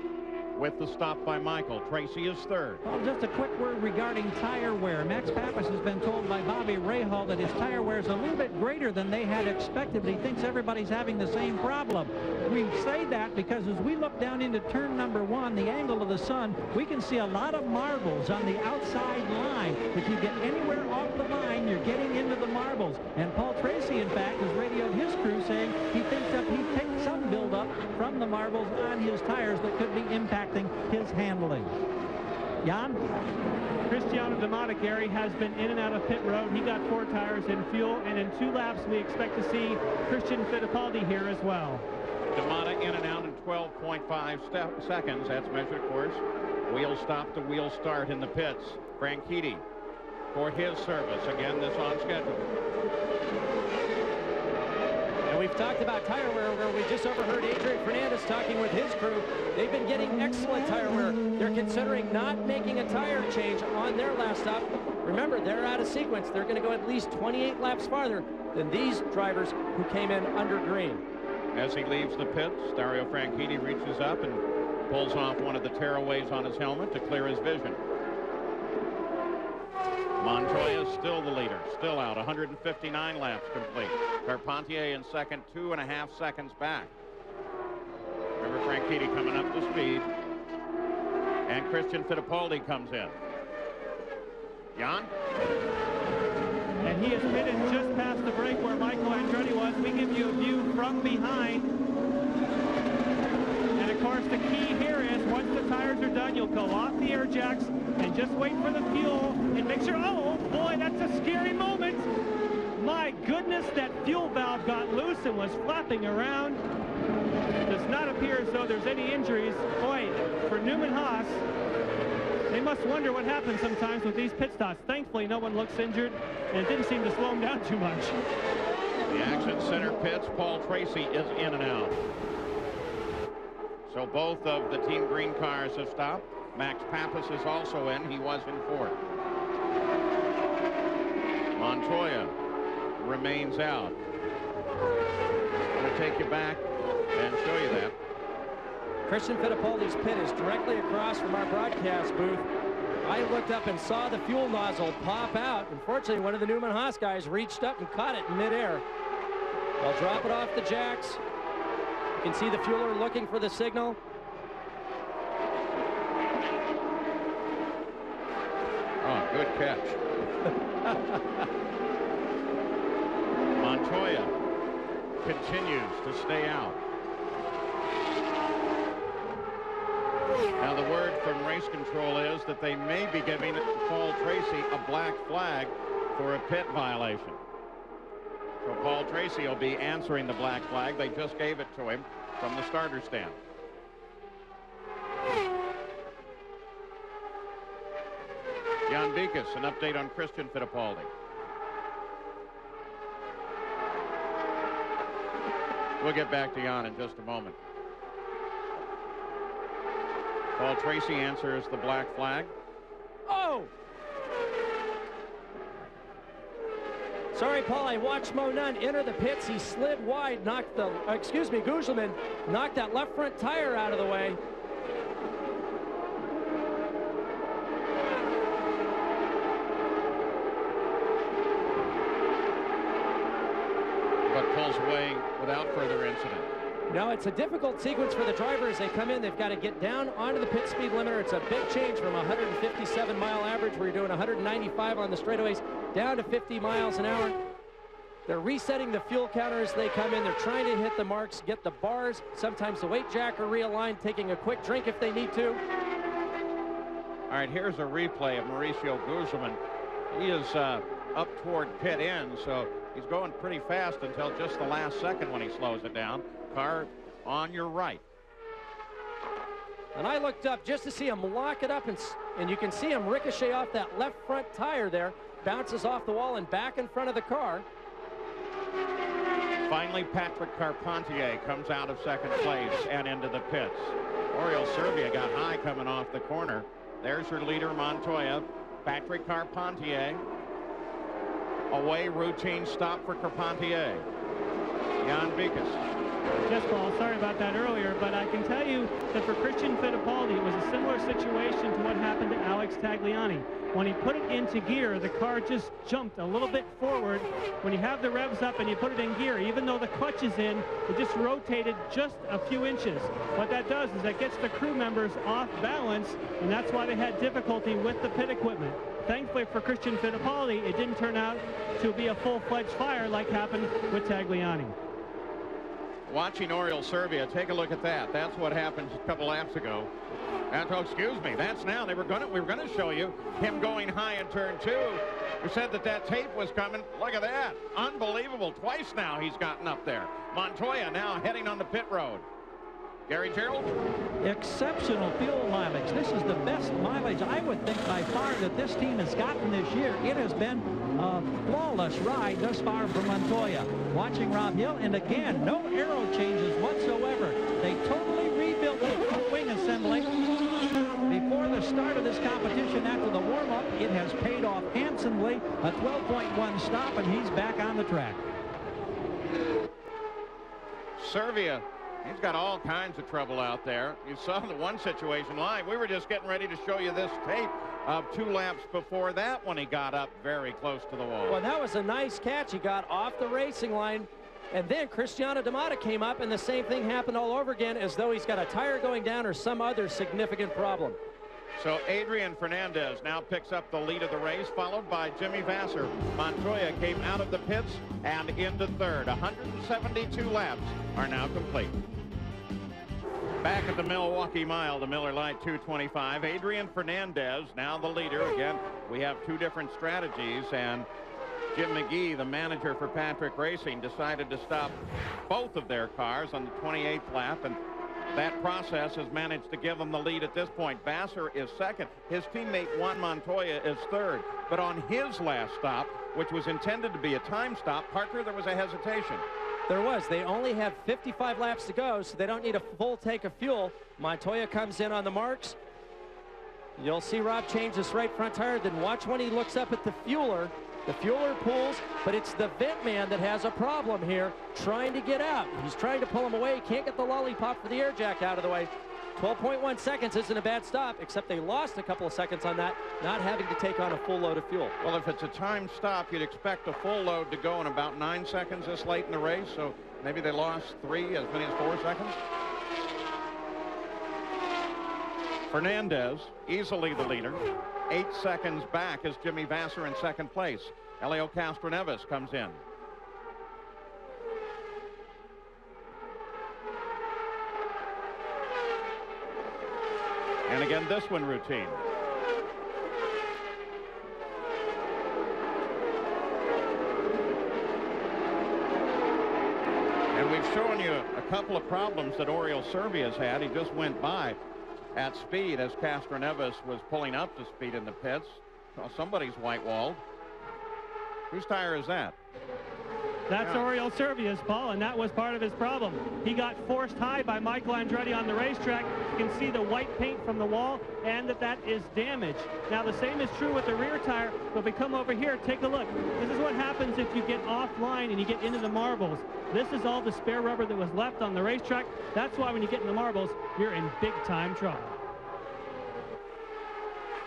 with the stop by Michael. Tracy is third. Well, just a quick word regarding tire wear. Max Pappas has been told by Bobby Rahal that his tire wear is a little bit greater than they had expected, but he thinks everybody's having the same problem. We say that because as we look down into turn number 1, the angle of the sun, we can see a lot of marbles on the outside line. If you get anywhere off the line, you're getting into the marbles. And Paul Tracy, in fact, has radioed his crew saying he thinks that he picked some buildup from the marbles on his tires that could be impacting his handling. Jan? Cristiano D'Amata, Gary, has been in and out of pit road. He got 4 tires in fuel, and in 2 laps we expect to see Christian Fittipaldi here as well. D'Amata in and out in 12.5 seconds. That's measured, of course. Wheel stop to wheel start in the pits. Franchitti for his service. Again, this on schedule. we've talked about tire wear, where we just overheard Adrian Fernandez talking with his crew. They've been getting excellent tire wear. They're considering not making a tire change on their last stop. Remember, they're out of sequence. They're going to go at least 28 laps farther than these drivers who came in under green. As he leaves the pits, Dario Franchitti reaches up and pulls off one of the tearaways on his helmet to clear his vision. Montoya is still the leader, still out, 159 laps complete. Carpentier in second, 2.5 seconds back. Remember, Franchitti coming up to speed. And Christian Fittipaldi comes in. Jan? And he is pitted just past the break where Michael Andretti was. We give you a view from behind. And of course, the key here is once the tires are done, you'll go off the air jacks and just wait for the fuel and make sure, oh boy, that's a scary moment. My goodness, that fuel valve got loose and was flapping around. Does not appear as though there's any injuries. Boy, for Newman Haas, they must wonder what happens sometimes with these pit stops. Thankfully, no one looks injured, and it didn't seem to slow him down too much. The Action Center pits, Paul Tracy is in and out. So both of the Team Green cars have stopped. Max Pappas is also in. He was in fourth. Montoya remains out. I'm going to take you back and show you that. Christian Fittipaldi's pit is directly across from our broadcast booth. I looked up and saw the fuel nozzle pop out. Unfortunately, one of the Newman Haas guys reached up and caught it in midair. They'll drop it off the jacks. You can see the fueler looking for the signal. Oh, good catch. Montoya continues to stay out. Now the word from race control is that they may be giving Paul Tracy a black flag for a pit violation. So Paul Tracy will be answering the black flag. They just gave it to him from the starter stand. Jan Beekes, an update on Christian Fittipaldi. We'll get back to Jan in just a moment. Paul Tracy answers the black flag. Oh! Sorry, Paul, I watched Mo Nunn enter the pits. He slid wide, knocked the, Gugelmin knocked that left front tire out of the way. But pulls away without further incident. No, it's a difficult sequence for the drivers. They come in, they've got to get down onto the pit speed limiter. It's a big change from 157 mile average where you're doing 195 on the straightaways down to 50 miles an hour. They're resetting the fuel counter as they come in. They're trying to hit the marks, get the bars. Sometimes the weight jack are realigned, taking a quick drink if they need to. All right, here's a replay of Mauricio Gugelmin. He is up toward pit end, so he's going pretty fast until just the last second when he slows it down. Car on your right. And I looked up just to see him lock it up, and you can see him ricochet off that left front tire there, bounces off the wall and back in front of the car. Finally, Patrick Carpentier comes out of second place and into the pits. Oriol Servia got high coming off the corner. There's your leader, Montoya. Patrick Carpentier. Away routine stop for Carpentier. Jan Beekes. Yes, Paul, sorry about that earlier, but I can tell you that for Christian Fittipaldi, it was a similar situation to what happened to Alex Tagliani. When he put it into gear, the car just jumped a little bit forward. When you have the revs up and you put it in gear, even though the clutch is in, it just rotated just a few inches. What that does is that gets the crew members off balance, and that's why they had difficulty with the pit equipment. Thankfully for Christian Fittipaldi, it didn't turn out to be a full-fledged fire like happened with Tagliani. Watching Oriol Servia, take a look at that. That's what happened a couple laps ago. And, oh, excuse me, that's now. We were going to show you him going high in turn 2. We said that tape was coming. Look at that. Unbelievable. Twice now he's gotten up there. Montoya now heading on the pit road. Gary Gerald? Exceptional fuel mileage. This is the best mileage, I would think, by far that this team has gotten this year. It has been a flawless ride thus far from Montoya. Watching Rob Hill, and again, no aero changes whatsoever. They totally rebuilt the front wing assembly before the start of this competition. After the warm-up, it has paid off handsomely. A 12.1 stop, and he's back on the track. Serbia, he's got all kinds of trouble out there. You saw the one situation live. We were just getting ready to show you this tape of 2 laps before that when he got up very close to the wall. Well, that was a nice catch. He got off the racing line, and then Cristiano D'Amata came up, and the same thing happened all over again, as though he's got a tire going down or some other significant problem. So Adrian Fernandez now picks up the lead of the race, followed by Jimmy Vasser. Montoya came out of the pits and into third. 172 laps are now complete. Back at the Milwaukee Mile, the Miller Lite 225. Adrian Fernandez, now the leader. Again, we have 2 different strategies, and Jim McGee, the manager for Patrick Racing, decided to stop both of their cars on the 28th lap, and that process has managed to give them the lead at this point. Vasser is second. His teammate Juan Montoya is third. But on his last stop, which was intended to be a time stop, Parker, there was a hesitation. There was. They only have 55 laps to go, so they don't need a full tank of fuel. Montoya comes in on the marks. You'll see Rob change this right front tire. Then watch when he looks up at the fueler. The fueler pulls, but it's the vent man that has a problem here, trying to get out. He's trying to pull him away. He can't get the lollipop for the air jack out of the way. 12.1 seconds isn't a bad stop, except they lost a couple of seconds on that, not having to take on a full load of fuel. Well, if it's a timed stop, you'd expect a full load to go in about 9 seconds this late in the race, so maybe they lost 3, as many as 4 seconds. Fernandez, easily the leader. 8 seconds back is Jimmy Vasser in second place. Elio Castroneves comes in. And again, this one routine. And we've shown you a couple of problems that Oriol Servia's had. He just went by at speed as Castroneves was pulling up to speed in the pits. Oh, somebody's white-walled. Whose tire is that? That's Oriol Servia's, Paul, and that was part of his problem. He got forced high by Michael Andretti on the racetrack. You can see the white paint from the wall, and that is damaged. Now, the same is true with the rear tire, but if we come over here, take a look. This is what happens if you get offline and you get into the marbles. This is all the spare rubber that was left on the racetrack. That's why when you get in the marbles, you're in big-time trouble.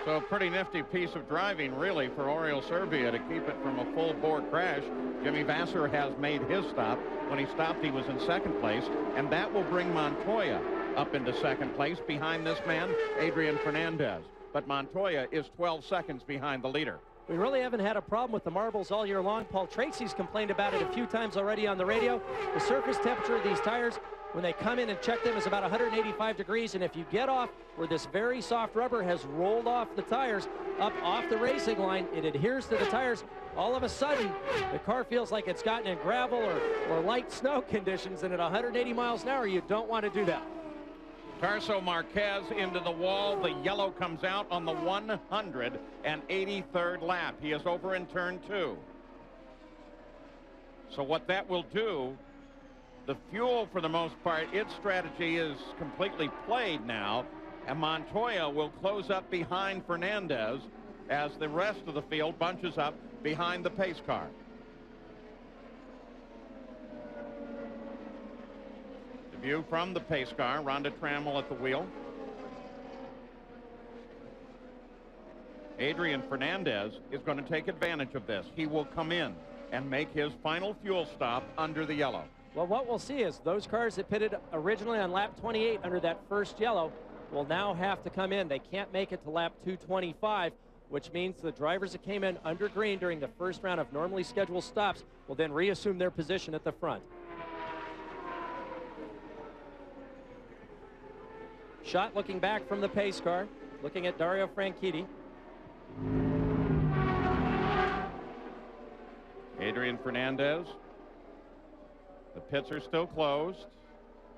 So a pretty nifty piece of driving, really, for Oriol Servia to keep it from a full-bore crash. Jimmy Vasser has made his stop. When he stopped, he was in second place, and that will bring Montoya up into second place behind this man, Adrian Fernandez. But Montoya is 12 seconds behind the leader. We really haven't had a problem with the marbles all year long. Paul Tracy's complained about it a few times already on the radio. The surface temperature of these tires, when they come in and check them, is about 185 degrees, and if you get off where this very soft rubber has rolled off the tires up off the racing line, it adheres to the tires. All of a sudden, the car feels like it's gotten in gravel or light snow conditions, and at 180 miles an hour, you don't want to do that. Tarso Marquez into the wall. The yellow comes out on the 183rd lap. He is over in turn 2. So what that will do, the fuel, for the most part, its strategy is completely played now, and Montoya will close up behind Fernandez as the rest of the field bunches up behind the pace car. The view from the pace car, Rhonda Trammell at the wheel. Adrian Fernandez is going to take advantage of this. He will come in and make his final fuel stop under the yellow. Well, what we'll see is those cars that pitted originally on lap 28 under that first yellow will now have to come in. They can't make it to lap 225, which means the drivers that came in under green during the first round of normally scheduled stops will then reassume their position at the front. Shot looking back from the pace car, looking at Dario Franchitti. Adrian Fernandez. The pits are still closed.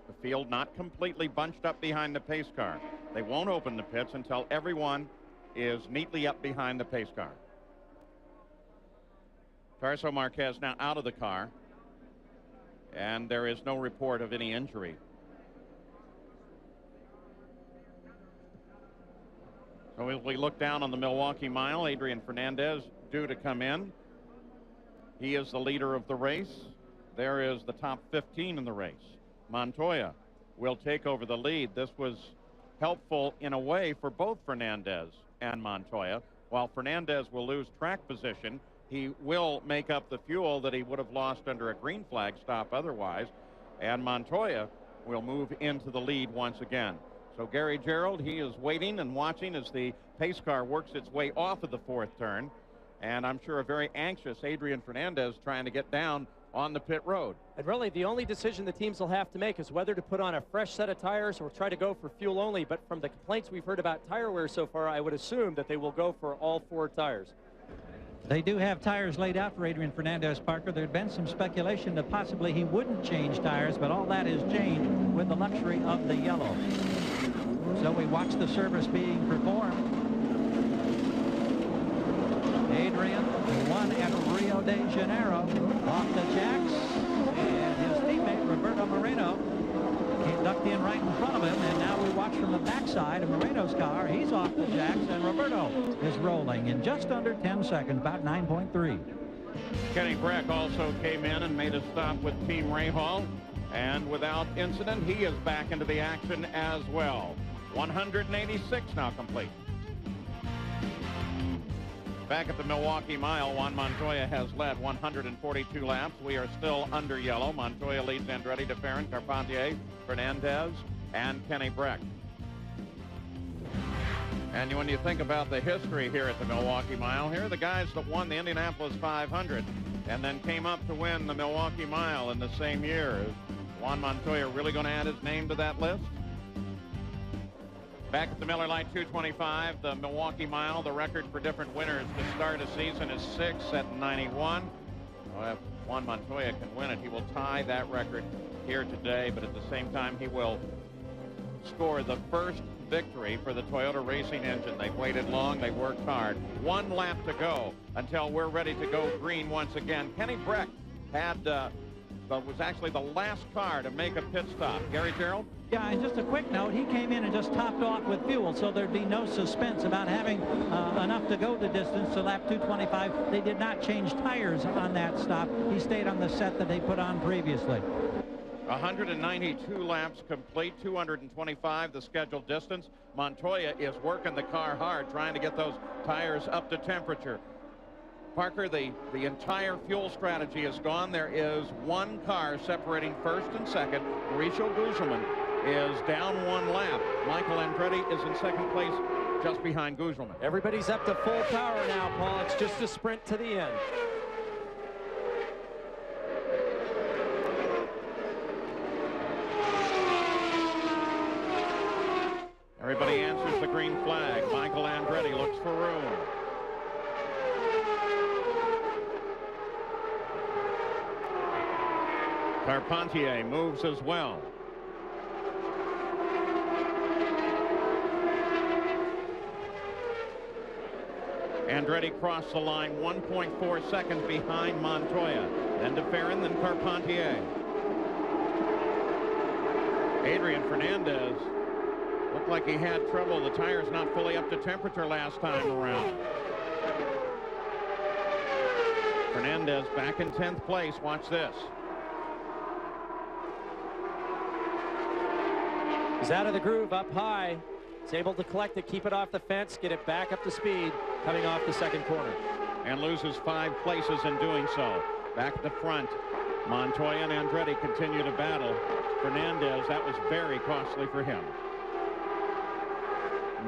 The field not completely bunched up behind the pace car. They won't open the pits until everyone is neatly up behind the pace car. Tarso Marquez now out of the car, and there is no report of any injury. So as we look down on the Milwaukee Mile, Adrian Fernandez due to come in. He is the leader of the race. There is the top 15 in the race. Montoya will take over the lead. This was helpful in a way for both Fernandez and Montoya. While Fernandez will lose track position, he will make up the fuel that he would have lost under a green flag stop otherwise, and Montoya will move into the lead once again. So Gary Gerould, he is waiting and watching as the pace car works its way off of the fourth turn, and I'm sure a very anxious Adrian Fernandez trying to get down on the pit road. And really the only decision the teams will have to make is whether to put on a fresh set of tires or try to go for fuel only. But from the complaints we've heard about tire wear so far, I would assume that they will go for all 4 tires. They do have tires laid out for Adrian Fernandez, Parker. There had been some speculation that possibly he wouldn't change tires, but all that is changed with the luxury of the yellow. So we watch the service being performed. Adrian, who won at Rio de Janeiro, off the jacks, and his teammate Roberto Moreno, he ducked in right in front of him, and now we watch from the backside of Moreno's car. He's off the jacks, and Roberto is rolling in just under 10 seconds, about 9.3. Kenny Breck also came in and made a stop with Team Rahal, and without incident, he is back into the action as well. 186 now complete. Back at the Milwaukee Mile, Juan Montoya has led 142 laps. We are still under yellow. Montoya leads Andretti, DeFerrin, Carpentier, Fernandez, and Kenny Breck. And when you think about the history here at the Milwaukee Mile, here are the guys that won the Indianapolis 500 and then came up to win the Milwaukee Mile in the same year. Is Juan Montoya really going to add his name to that list? Back at the Miller Lite 225, the Milwaukee Mile, the record for different winners to start a season is 6 at 91. Well, if Juan Montoya can win it, he will tie that record here today, but at the same time, he will score the first victory for the Toyota Racing engine. They've waited long, they worked hard. 1 lap to go until we're ready to go green once again. Kenny Breck was actually the last car to make a pit stop. Gary Gerould? Yeah, and just a quick note, he came in and just topped off with fuel, so there'd be no suspense about having enough to go the distance to lap 225. They did not change tires on that stop. He stayed on the set that they put on previously. 192 laps complete, 225 the scheduled distance. Montoya is working the car hard, trying to get those tires up to temperature. Parker, the entire fuel strategy is gone. There is 1 car separating first and second. Mauricio Guzman is down 1 lap. Michael Andretti is in second place just behind Guzman. Everybody's up to full power now, Paul. It's just a sprint to the end. Everybody answers the green flag. Michael Andretti looks for room. Carpentier moves as well. Andretti crossed the line 1.4 seconds behind Montoya. Then DeFerrin, then Carpentier. Adrian Fernandez looked like he had trouble. The tire's not fully up to temperature last time around. Fernandez back in 10th place. Watch this. He's out of the groove up high. He's able to collect it, keep it off the fence, get it back up to speed, coming off the second corner. And loses 5 places in doing so. Back at the front, Montoya and Andretti continue to battle. Fernandez, that was very costly for him.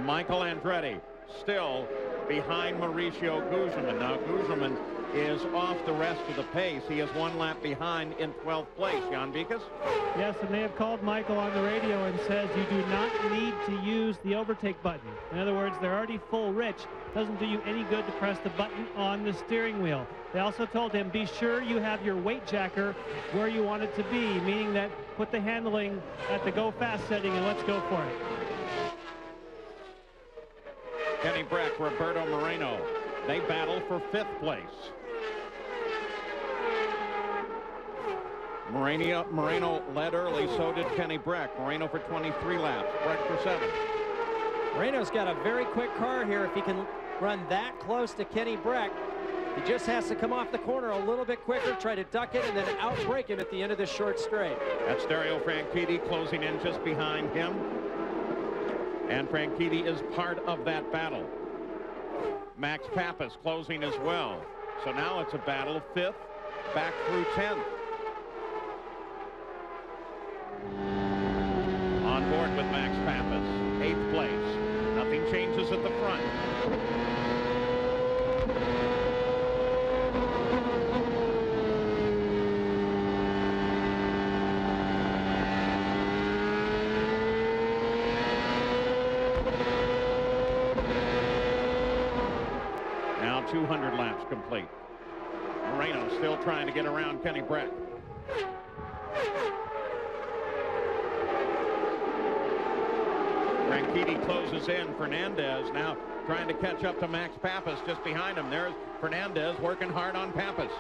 Michael Andretti still behind Mauricio Guzman. Now Guzman is off the rest of the pace. He is 1 lap behind in 12th place. Jan Beekes? Yes, and they have called Michael on the radio and says you do not need to use the overtake button. In other words, they're already full rich. Doesn't do you any good to press the button on the steering wheel. They also told him, be sure you have your weight jacker where you want it to be, meaning that put the handling at the go fast setting and let's go for it. Kenny Breck, Roberto Moreno. They battle for 5th place. Moreno led early, so did Kenny Breck. Moreno for 23 laps, Breck for 7. Moreno's got a very quick car here. If he can run that close to Kenny Breck, he just has to come off the corner a little bit quicker, try to duck it, and then outbrake him at the end of this short straight. That's Dario Franchitti closing in just behind him. And Franchitti is part of that battle. Max Pappas closing as well. So now it's a battle of 5th back through 10th. On board with Max Pappas, 8th place. Nothing changes at the front. Now 200 laps complete. Moreno still trying to get around Kenny Breck. Franchitti closes in. Fernandez now trying to catch up to Max Pappas just behind him. There's Fernandez working hard on Pappas.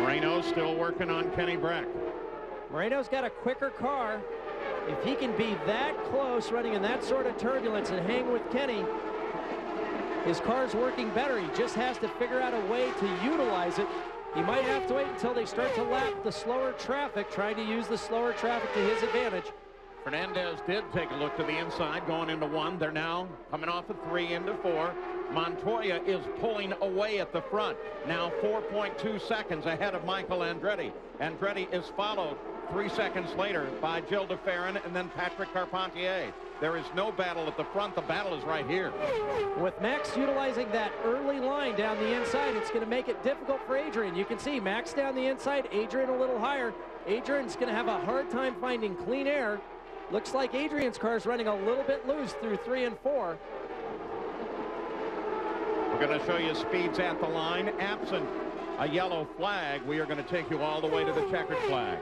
Moreno still working on Kenny Breck. Moreno's got a quicker car. If he can be that close running in that sort of turbulence and hang with Kenny, his car's working better. He just has to figure out a way to utilize it. He might have to wait until they start to lap the slower traffic, trying to use the slower traffic to his advantage. Fernandez did take a look to the inside going into 1. They're now coming off of 3 into 4. Montoya is pulling away at the front. Now 4.2 seconds ahead of Michael Andretti. Andretti is followed 3 seconds later by Gilles de Ferran and then Patrick Carpentier. There is no battle at the front. The battle is right here. With Max utilizing that early line down the inside, it's going to make it difficult for Adrian. You can see Max down the inside, Adrian a little higher. Adrian's going to have a hard time finding clean air. Looks like Adrian's car is running a little bit loose through 3 and 4. We're going to show you speeds at the line. Absent a yellow flag, we are going to take you all the way to the checkered flag.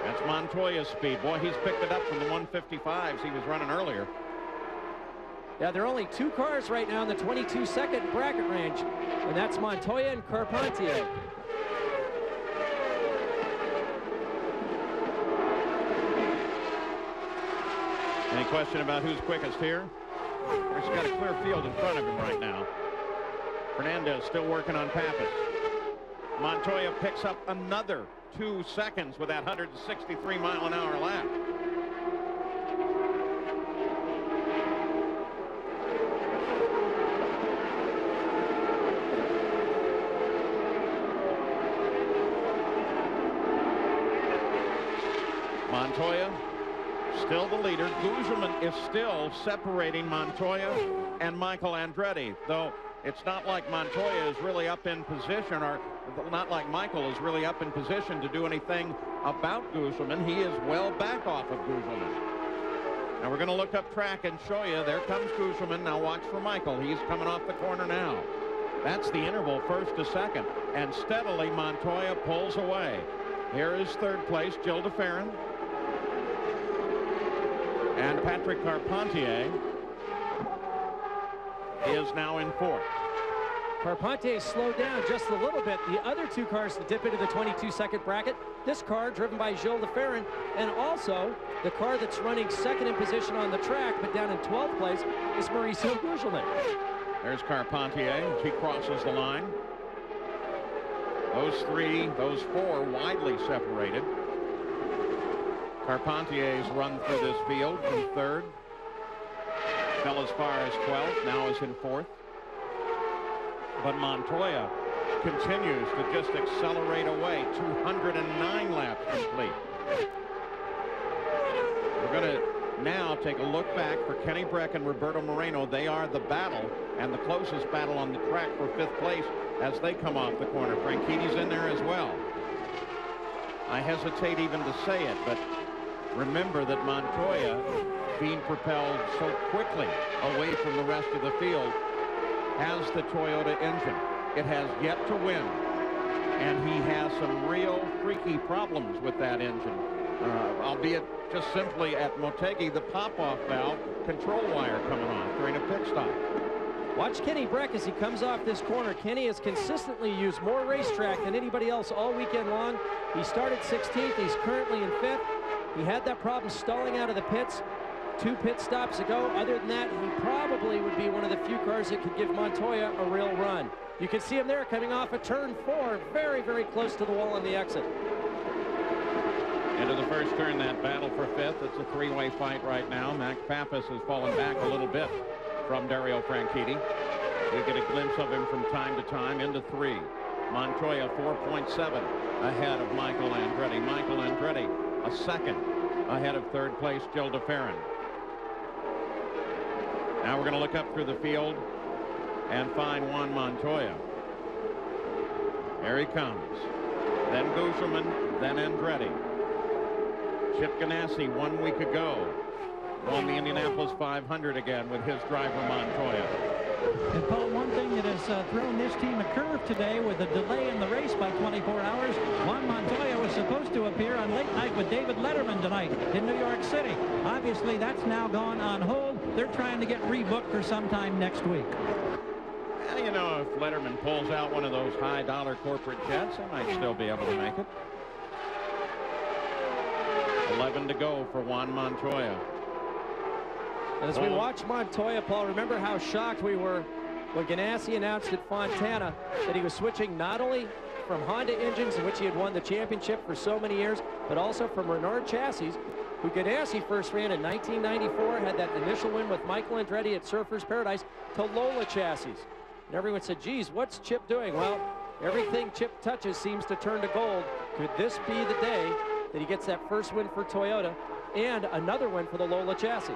That's Montoya's speed. Boy, he's picked it up from the 155s he was running earlier. Yeah, there are only 2 cars right now in the 22-second bracket range, and that's Montoya and Carpentier. Any question about who's quickest here? He's got a clear field in front of him right now. Fernandez still working on Pappas. Montoya picks up another 2 seconds with that 163-mile-an-hour lap. Montoya still the leader. Guzman is still separating Montoya and Michael Andretti, though it's not like Montoya is really up in position, or not like Michael is really up in position to do anything about Guzman. He is well back off of Guzman. Now we're going to look up track and show you. There comes Guzman. Now watch for Michael. He's coming off the corner now. That's the interval, first to second. And steadily Montoya pulls away. Here is 3rd place, Gilles de Ferran. And Patrick Carpentier is now in 4th. Carpentier slowed down just a little bit. The other 2 cars to dip into the 22-second bracket. This car driven by Gilles de Ferran, and also the car that's running 2nd in position on the track, but down in 12th place is Mauricio Guzman. There's Carpentier as he crosses the line. Those 4 widely separated. Carpentier's run through this field from 3rd. Fell as far as 12th, now is in 4th. But Montoya continues to just accelerate away. 209 laps complete. We're going to now take a look back for Kenny Breck and Roberto Moreno. They are the battle and the closest battle on the track for 5th place as they come off the corner. Frankitti's in there as well. I hesitate even to say it, but remember that Montoya, being propelled so quickly away from the rest of the field, has the Toyota engine. It has yet to win, and he has some real freaky problems with that engine. Albeit just simply at Motegi, the pop-off valve control wire coming off during a pit stop. Watch Kenny Breck as he comes off this corner. Kenny has consistently used more racetrack than anybody else all weekend long. He started 16th. He's currently in 5th. He had that problem stalling out of the pits 2 pit stops ago. Other than that, he probably would be one of the few cars that could give Montoya a real run. You can see him there coming off of turn 4, very, very close to the wall on the exit. Into the first turn, that battle for 5th. It's a 3-way fight right now. Max Pappas has fallen back a little bit from Dario Franchitti. We get a glimpse of him from time to time into 3. Montoya 4.7 ahead of Michael Andretti. Michael Andretti a second ahead of 3rd place Gil de Ferran. Now we're going to look up through the field and find Juan Montoya. Here he comes. Then Guzman, then Andretti. Chip Ganassi 1 week ago won the Indianapolis 500 again with his driver Montoya. And Paul, one thing that has thrown this team a curve today with a delay in the race by 24 hours, Juan Montoya was supposed to appear on Late Night with David Letterman tonight in New York City. Obviously, that's now gone on hold. They're trying to get rebooked for sometime next week. Well, you know, if Letterman pulls out one of those high-dollar corporate jets, they might still be able to make it. 11 to go for Juan Montoya. As we watch Montoya, Paul, remember how shocked we were when Ganassi announced at Fontana that he was switching not only from Honda engines, in which he had won the championship for so many years, but also from Renard chassis, who Ganassi first ran in 1994, had that initial win with Michael Andretti at Surfers Paradise, to Lola chassis. And everyone said, geez, what's Chip doing? Well, everything Chip touches seems to turn to gold. Could this be the day that he gets that first win for Toyota and another win for the Lola chassis?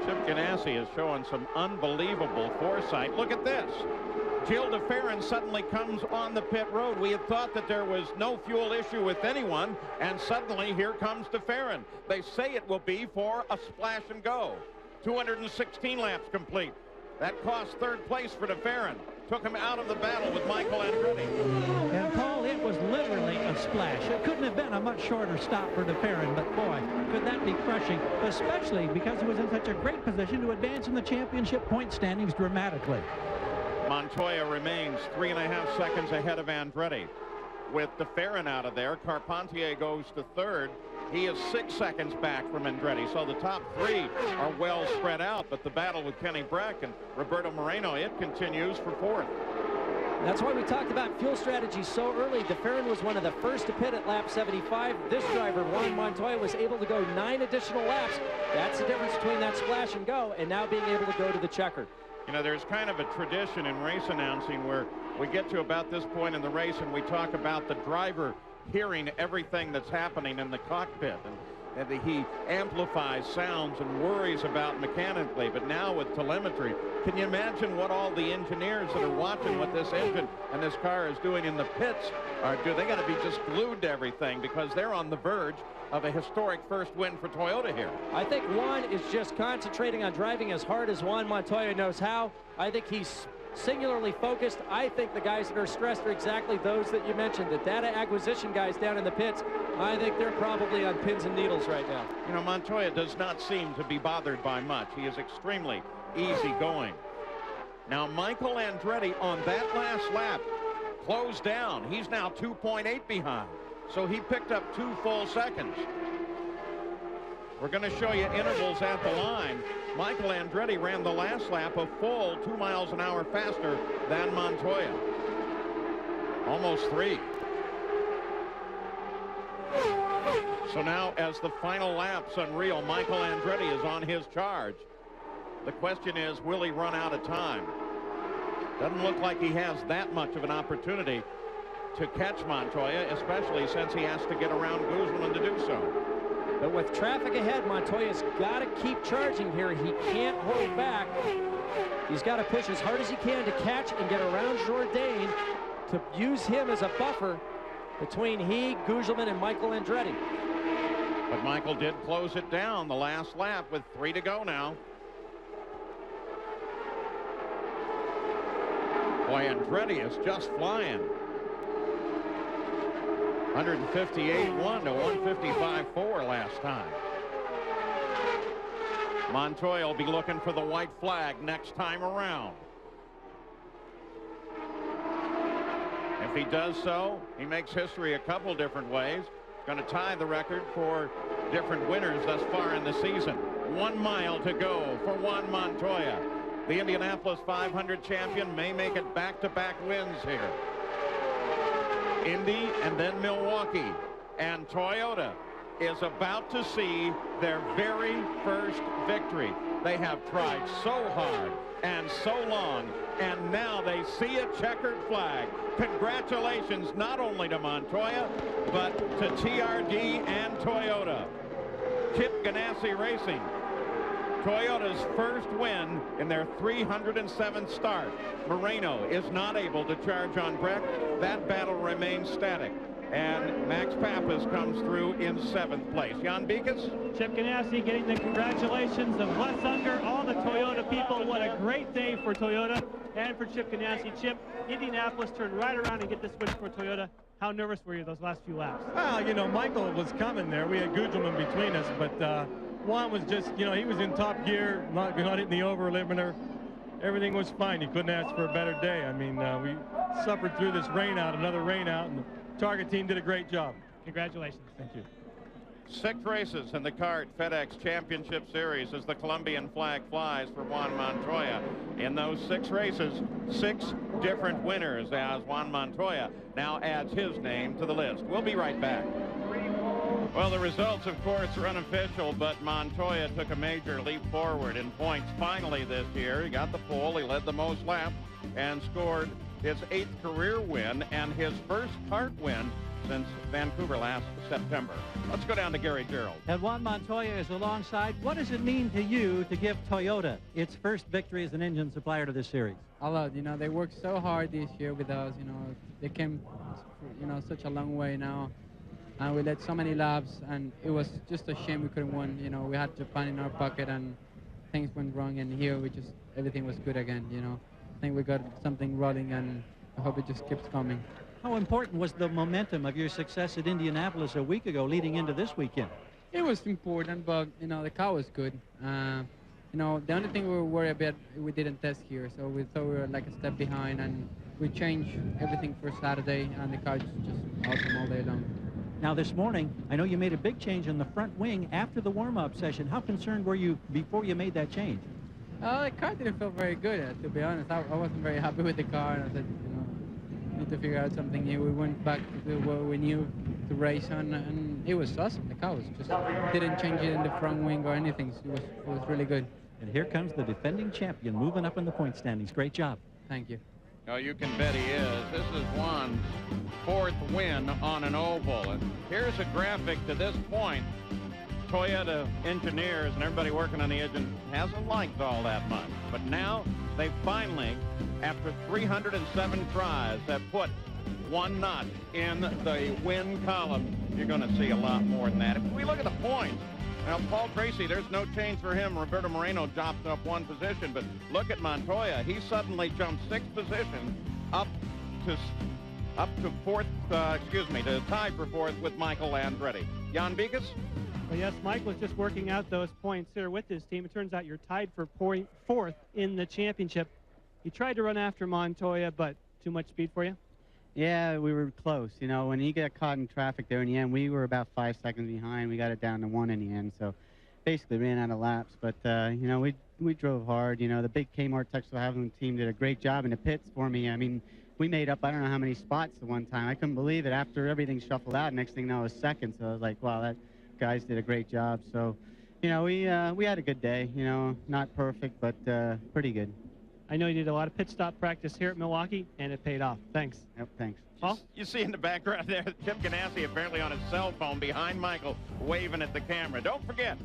Chip Ganassi is showing some unbelievable foresight. Look at this. Gil de Ferran suddenly comes on the pit road. We had thought that there was no fuel issue with anyone, and suddenly here comes de Ferran. They say it will be for a splash and go. 216 laps complete. That cost 3rd place for de Ferran. Took him out of the battle with Michael Andretti. And Paul, it was literally a splash. It couldn't have been a much shorter stop for de Ferran, but boy, could that be crushing, especially because he was in such a great position to advance in the championship point standings dramatically. Montoya remains 3.5 seconds ahead of Andretti. With de Ferran out of there, Carpentier goes to 3rd. He is 6 seconds back from Andretti, so the top 3 are well spread out, but the battle with Kenny Breck and Roberto Moreno, it continues for 4th. That's why we talked about fuel strategy so early. De Ferran was one of the first to pit at lap 75. This driver, Juan Montoya, was able to go 9 additional laps. That's the difference between that splash and go and now being able to go to the checker. You know, there's kind of a tradition in race announcing where we get to about this point in the race and we talk about the driver hearing everything that's happening in the cockpit, and he amplifies sounds and worries about mechanically. But now with telemetry, can you imagine what all the engineers that are watching what this engine and this car is doing in the pits are doing? They got to be just glued to everything because they're on the verge of a historic first win for Toyota here. I think Juan is just concentrating on driving as hard as Juan Montoya knows how. I think he's singularly focused. I think the guys that are stressed are exactly those that you mentioned, the data acquisition guys down in the pits. I think they're probably on pins and needles right now. You know, Montoya does not seem to be bothered by much. He is extremely easy going. Now Michael Andretti on that last lap closed down. He's now 2.8 behind, so he picked up 2 full seconds. We're going to show you intervals at the line. Michael Andretti ran the last lap a full 2 miles an hour faster than Montoya. Almost 3. So now as the final lap's unreal, Michael Andretti is on his charge. The question is, will he run out of time? Doesn't look like he has that much of an opportunity to catch Montoya, especially since he has to get around Guzman to do so. But with traffic ahead, Montoya's got to keep charging here. He can't hold back. He's got to push as hard as he can to catch and get around Jourdain, to use him as a buffer between he, Gugelmin, and Michael Andretti. But Michael did close it down the last lap with 3 to go now. Boy, Andretti is just flying. 158.1 to 155.4 last time. Montoya will be looking for the white flag next time around. If he does so, he makes history a couple different ways. He's going to tie the record for different winners thus far in the season. 1 mile to go for Juan Montoya. The Indianapolis 500 champion may make it back-to-back wins here. Indy and then Milwaukee. And Toyota is about to see their very first victory. They have tried so hard and so long, and now they see a checkered flag. Congratulations not only to Montoya, but to TRD and Toyota. Chip Ganassi Racing, Toyota's first win in their 307th start. Moreno is not able to charge on Breck. That battle remains static. And Max Pappas comes through in 7th place. Jan Beekes? Chip Ganassi getting the congratulations of Wes Unger, all the Toyota people. What a great day for Toyota and for Chip Ganassi. Chip, Indianapolis turned right around and get this win for Toyota. How nervous were you those last few laps? Well, you know, Michael was coming there. We had Gugelmin between us, but Juan was just, you know, he was in top gear, not hitting the over limiter. Everything was fine. You couldn't ask for a better day. I mean, we suffered through this rain out, another rain out, and the Target team did a great job. Congratulations. Thank you. 6 races in the CART FedEx Championship Series as the Colombian flag flies for Juan Montoya. In those 6 races, 6 different winners as Juan Montoya now adds his name to the list. We'll be right back. Well, the results, of course, are unofficial, but Montoya took a major leap forward in points finally this year. He got the pole, he led the most laps, and scored his 8th career win and his first CART win since Vancouver last September. Let's go down to Gary Gerald. And Juan Montoya is alongside. What does it mean to you to give Toyota its first victory as an engine supplier to this series? A lot. You know, they worked so hard this year with us. You know, they came, you know, such a long way now. And we led so many laps, and it was just a shame we couldn't win. You know, we had Japan in our pocket, and things went wrong. And here, everything was good again, you know. I think we got something rolling, and I hope it just keeps coming. How important was the momentum of your success at Indianapolis a week ago leading into this weekend? It was important, but, you know, the car was good. You know, the only thing we were worried about, we didn't test here, so we thought we were like a step behind, and we changed everything for Saturday, and the car is just awesome all day long. Now this morning, I know you made a big change on the front wing after the warm-up session. How concerned were you before you made that change? The car didn't feel very good, to be honest. I wasn't very happy with the car, and I said, you know, need to figure out something new. We went back to what we knew to race on, and it was awesome. The car was just, didn't change it in the front wing or anything. It was really good. And here comes the defending champion moving up in the point standings. Great job. Thank you. Oh, you can bet he is. This is Juan's 4th win on an oval. And here's a graphic to this point. Toyota engineers and everybody working on the engine hasn't liked all that much. But now they finally, after 307 tries, have put 1 notch in the win column. You're going to see a lot more than that. If we look at the points, now Paul Tracy, there's no change for him. Roberto Moreno dropped up 1 position, but look at Montoya. He suddenly jumped 6 positions up to 4th, to tie for 4th with Michael Andretti. Jan Beekes? Well, yes, Mike was just working out those points here with his team. It turns out you're tied for 4th in the championship. He tried to run after Montoya, but too much speed for you? Yeah, we were close. You know, when he got caught in traffic there in the end, we were about 5 seconds behind. We got it down to 1 in the end, so basically ran out of laps. But, you know, we drove hard. You know, the big Kmart Texas Havlin team did a great job in the pits for me. I mean, we made up, I don't know how many spots the one time. I couldn't believe it. After everything shuffled out, next thing I was second. So I was like, wow, that guys did a great job. So, you know, we had a good day. You know, not perfect, but pretty good. I know you did a lot of pit stop practice here at Milwaukee, and it paid off. Thanks. Yep, thanks. You see in the background there, Chip Ganassi apparently on his cell phone behind Michael, waving at the camera. Don't forget,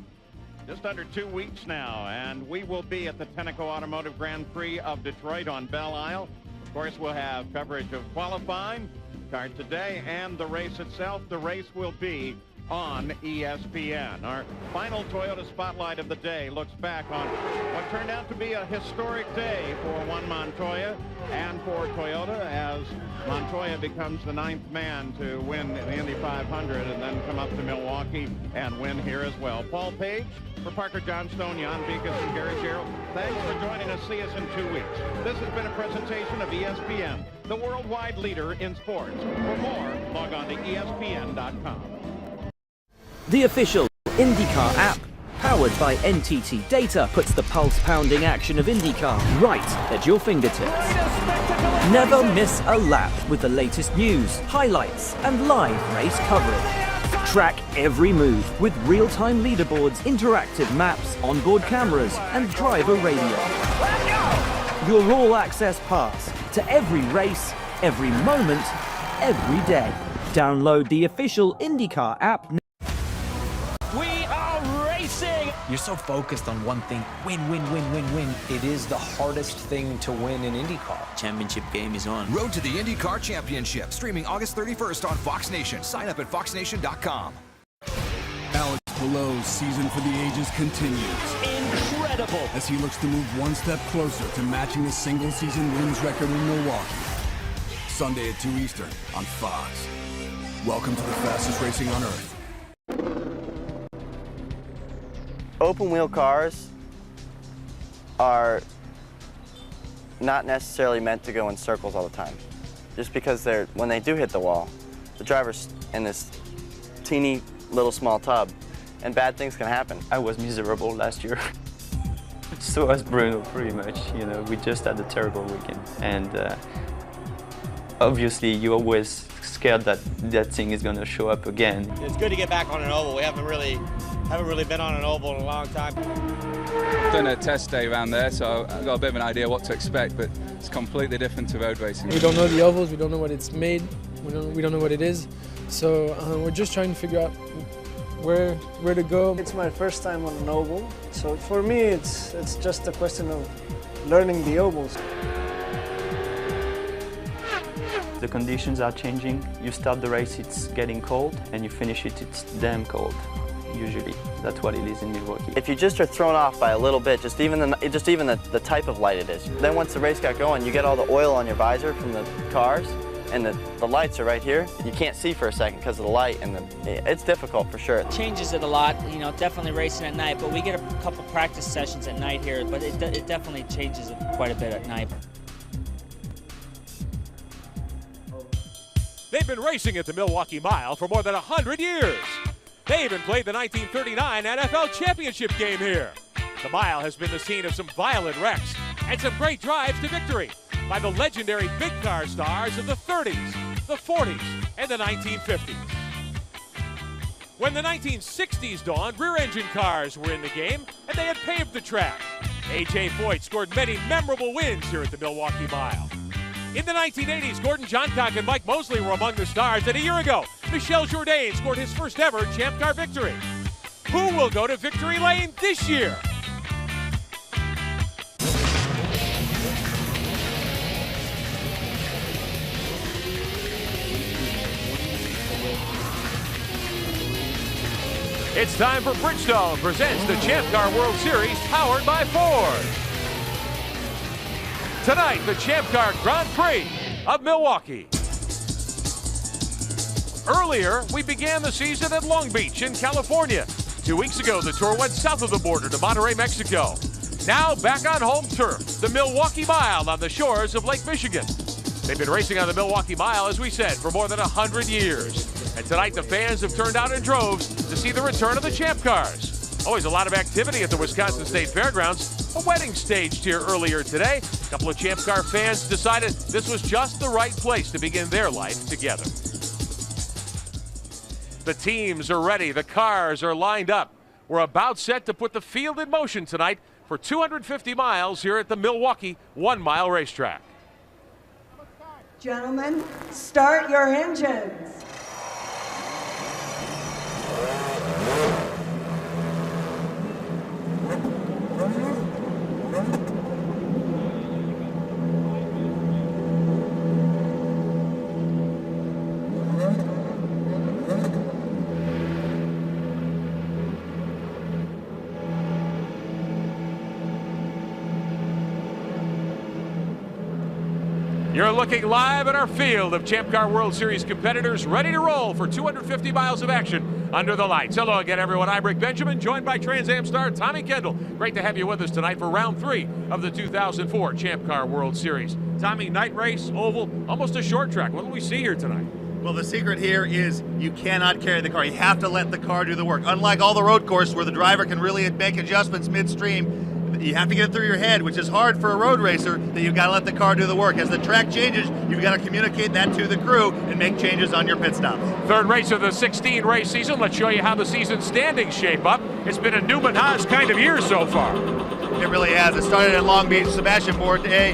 just under 2 weeks now, and we will be at the Tenneco Automotive Grand Prix of Detroit on Belle Isle. Of course, we'll have coverage of qualifying, car today, and the race itself. The race will be on ESPN. Our final Toyota Spotlight of the day looks back on what turned out to be a historic day for Juan Montoya and for Toyota, as Montoya becomes the 9th man to win the Indy 500 and then come up to Milwaukee and win here as well. Paul Page, for Parker Johnstone, Jan Beekes, and Gary Gerald, thanks for joining us. See us in 2 weeks. This has been a presentation of ESPN, the worldwide leader in sports. For more, log on to ESPN.com. The official IndyCar app, powered by NTT Data, puts the pulse-pounding action of IndyCar right at your fingertips. Never miss a lap with the latest news, highlights, and live race coverage. Track every move with real-time leaderboards, interactive maps, onboard cameras, and driver radio. Your all-access pass to every race, every moment, every day. Download the official IndyCar app now. We are racing! You're so focused on one thing. Win, win, win, win, win. It is the hardest thing to win in IndyCar. Championship game is on. Road to the IndyCar Championship, streaming August 31st on Fox Nation. Sign up at foxnation.com. Alex Palou's season for the ages continues. Incredible! As he looks to move one step closer to matching the single-season wins record in Milwaukee. Sunday at 2 Eastern on Fox. Welcome to the fastest racing on Earth. Open wheel cars are not necessarily meant to go in circles all the time. Just because when they do hit the wall, the driver's in this teeny little small tub and bad things can happen. I was miserable last year. So was Bruno, pretty much. You know, we just had a terrible weekend. And obviously you're always scared that that thing is going to show up again. It's good to get back on an oval. We haven't really been on an oval in a long time. Done a test day around there, so I've got a bit of an idea what to expect, but it's completely different to road racing. We don't know the ovals, we don't know what it's made, we don't know what it is, so we're just trying to figure out where to go. It's my first time on an oval, so for me it's just a question of learning the ovals. The conditions are changing. You start the race, it's getting cold, and you finish it, it's damn cold. Usually, that's what it is in Milwaukee. If you just are thrown off by a little bit, just even the type of light it is, then once the race got going, you get all the oil on your visor from the cars, and the lights are right here. You can't see for a second because of the light, and it's difficult for sure. It changes it a lot, you know, definitely racing at night, but we get a couple practice sessions at night here, but it definitely changes it quite a bit at night. They've been racing at the Milwaukee Mile for more than 100 years. They even played the 1939 NFL Championship game here. The Mile has been the scene of some violent wrecks and some great drives to victory by the legendary big car stars of the 30s, the 40s, and the 1950s. When the 1960s dawned, rear-engine cars were in the game, and they had paved the track. A.J. Foyt scored many memorable wins here at the Milwaukee Mile. In the 1980s, Gordon Johncock and Mike Mosley were among the stars, and a year ago, Michel Jourdain scored his first ever Champ Car victory. Who will go to victory lane this year? It's time for Bridgestone presents the Champ Car World Series powered by Ford. Tonight, the Champ Car Grand Prix of Milwaukee. Earlier, we began the season at Long Beach in California. 2 weeks ago, the tour went south of the border to Monterrey, Mexico. Now back on home turf, the Milwaukee Mile on the shores of Lake Michigan. They've been racing on the Milwaukee Mile, as we said, for more than 100 years. And tonight, the fans have turned out in droves to see the return of the Champ Cars. Always a lot of activity at the Wisconsin State Fairgrounds. A wedding staged here earlier today. A couple of Champ Car fans decided this was just the right place to begin their life together. The teams are ready. The cars are lined up. We're about set to put the field in motion tonight for 250 miles here at the Milwaukee 1 Mile racetrack. Gentlemen, start your engines. You're looking live at our field of Champ Car World Series competitors ready to roll for 250 miles of action under the lights. Hello again, everyone. I'm Rick Benjamin, joined by Trans Am star Tommy Kendall. Great to have you with us tonight for round 3 of the 2004 Champ Car World Series. Tommy, night race, oval, almost a short track. What do we see here tonight? Well, the secret here is you cannot carry the car. You have to let the car do the work. Unlike all the road courses where the driver can really make adjustments midstream, you have to get it through your head, which is hard for a road racer, that you've got to let the car do the work. As the track changes, you've got to communicate that to the crew and make changes on your pit stops. Third race of the 16 race season. Let's show you how the season standings shape up. It's been a Newman Haas kind of year so far. It really has. It started in Long Beach. Sebastian Bourdais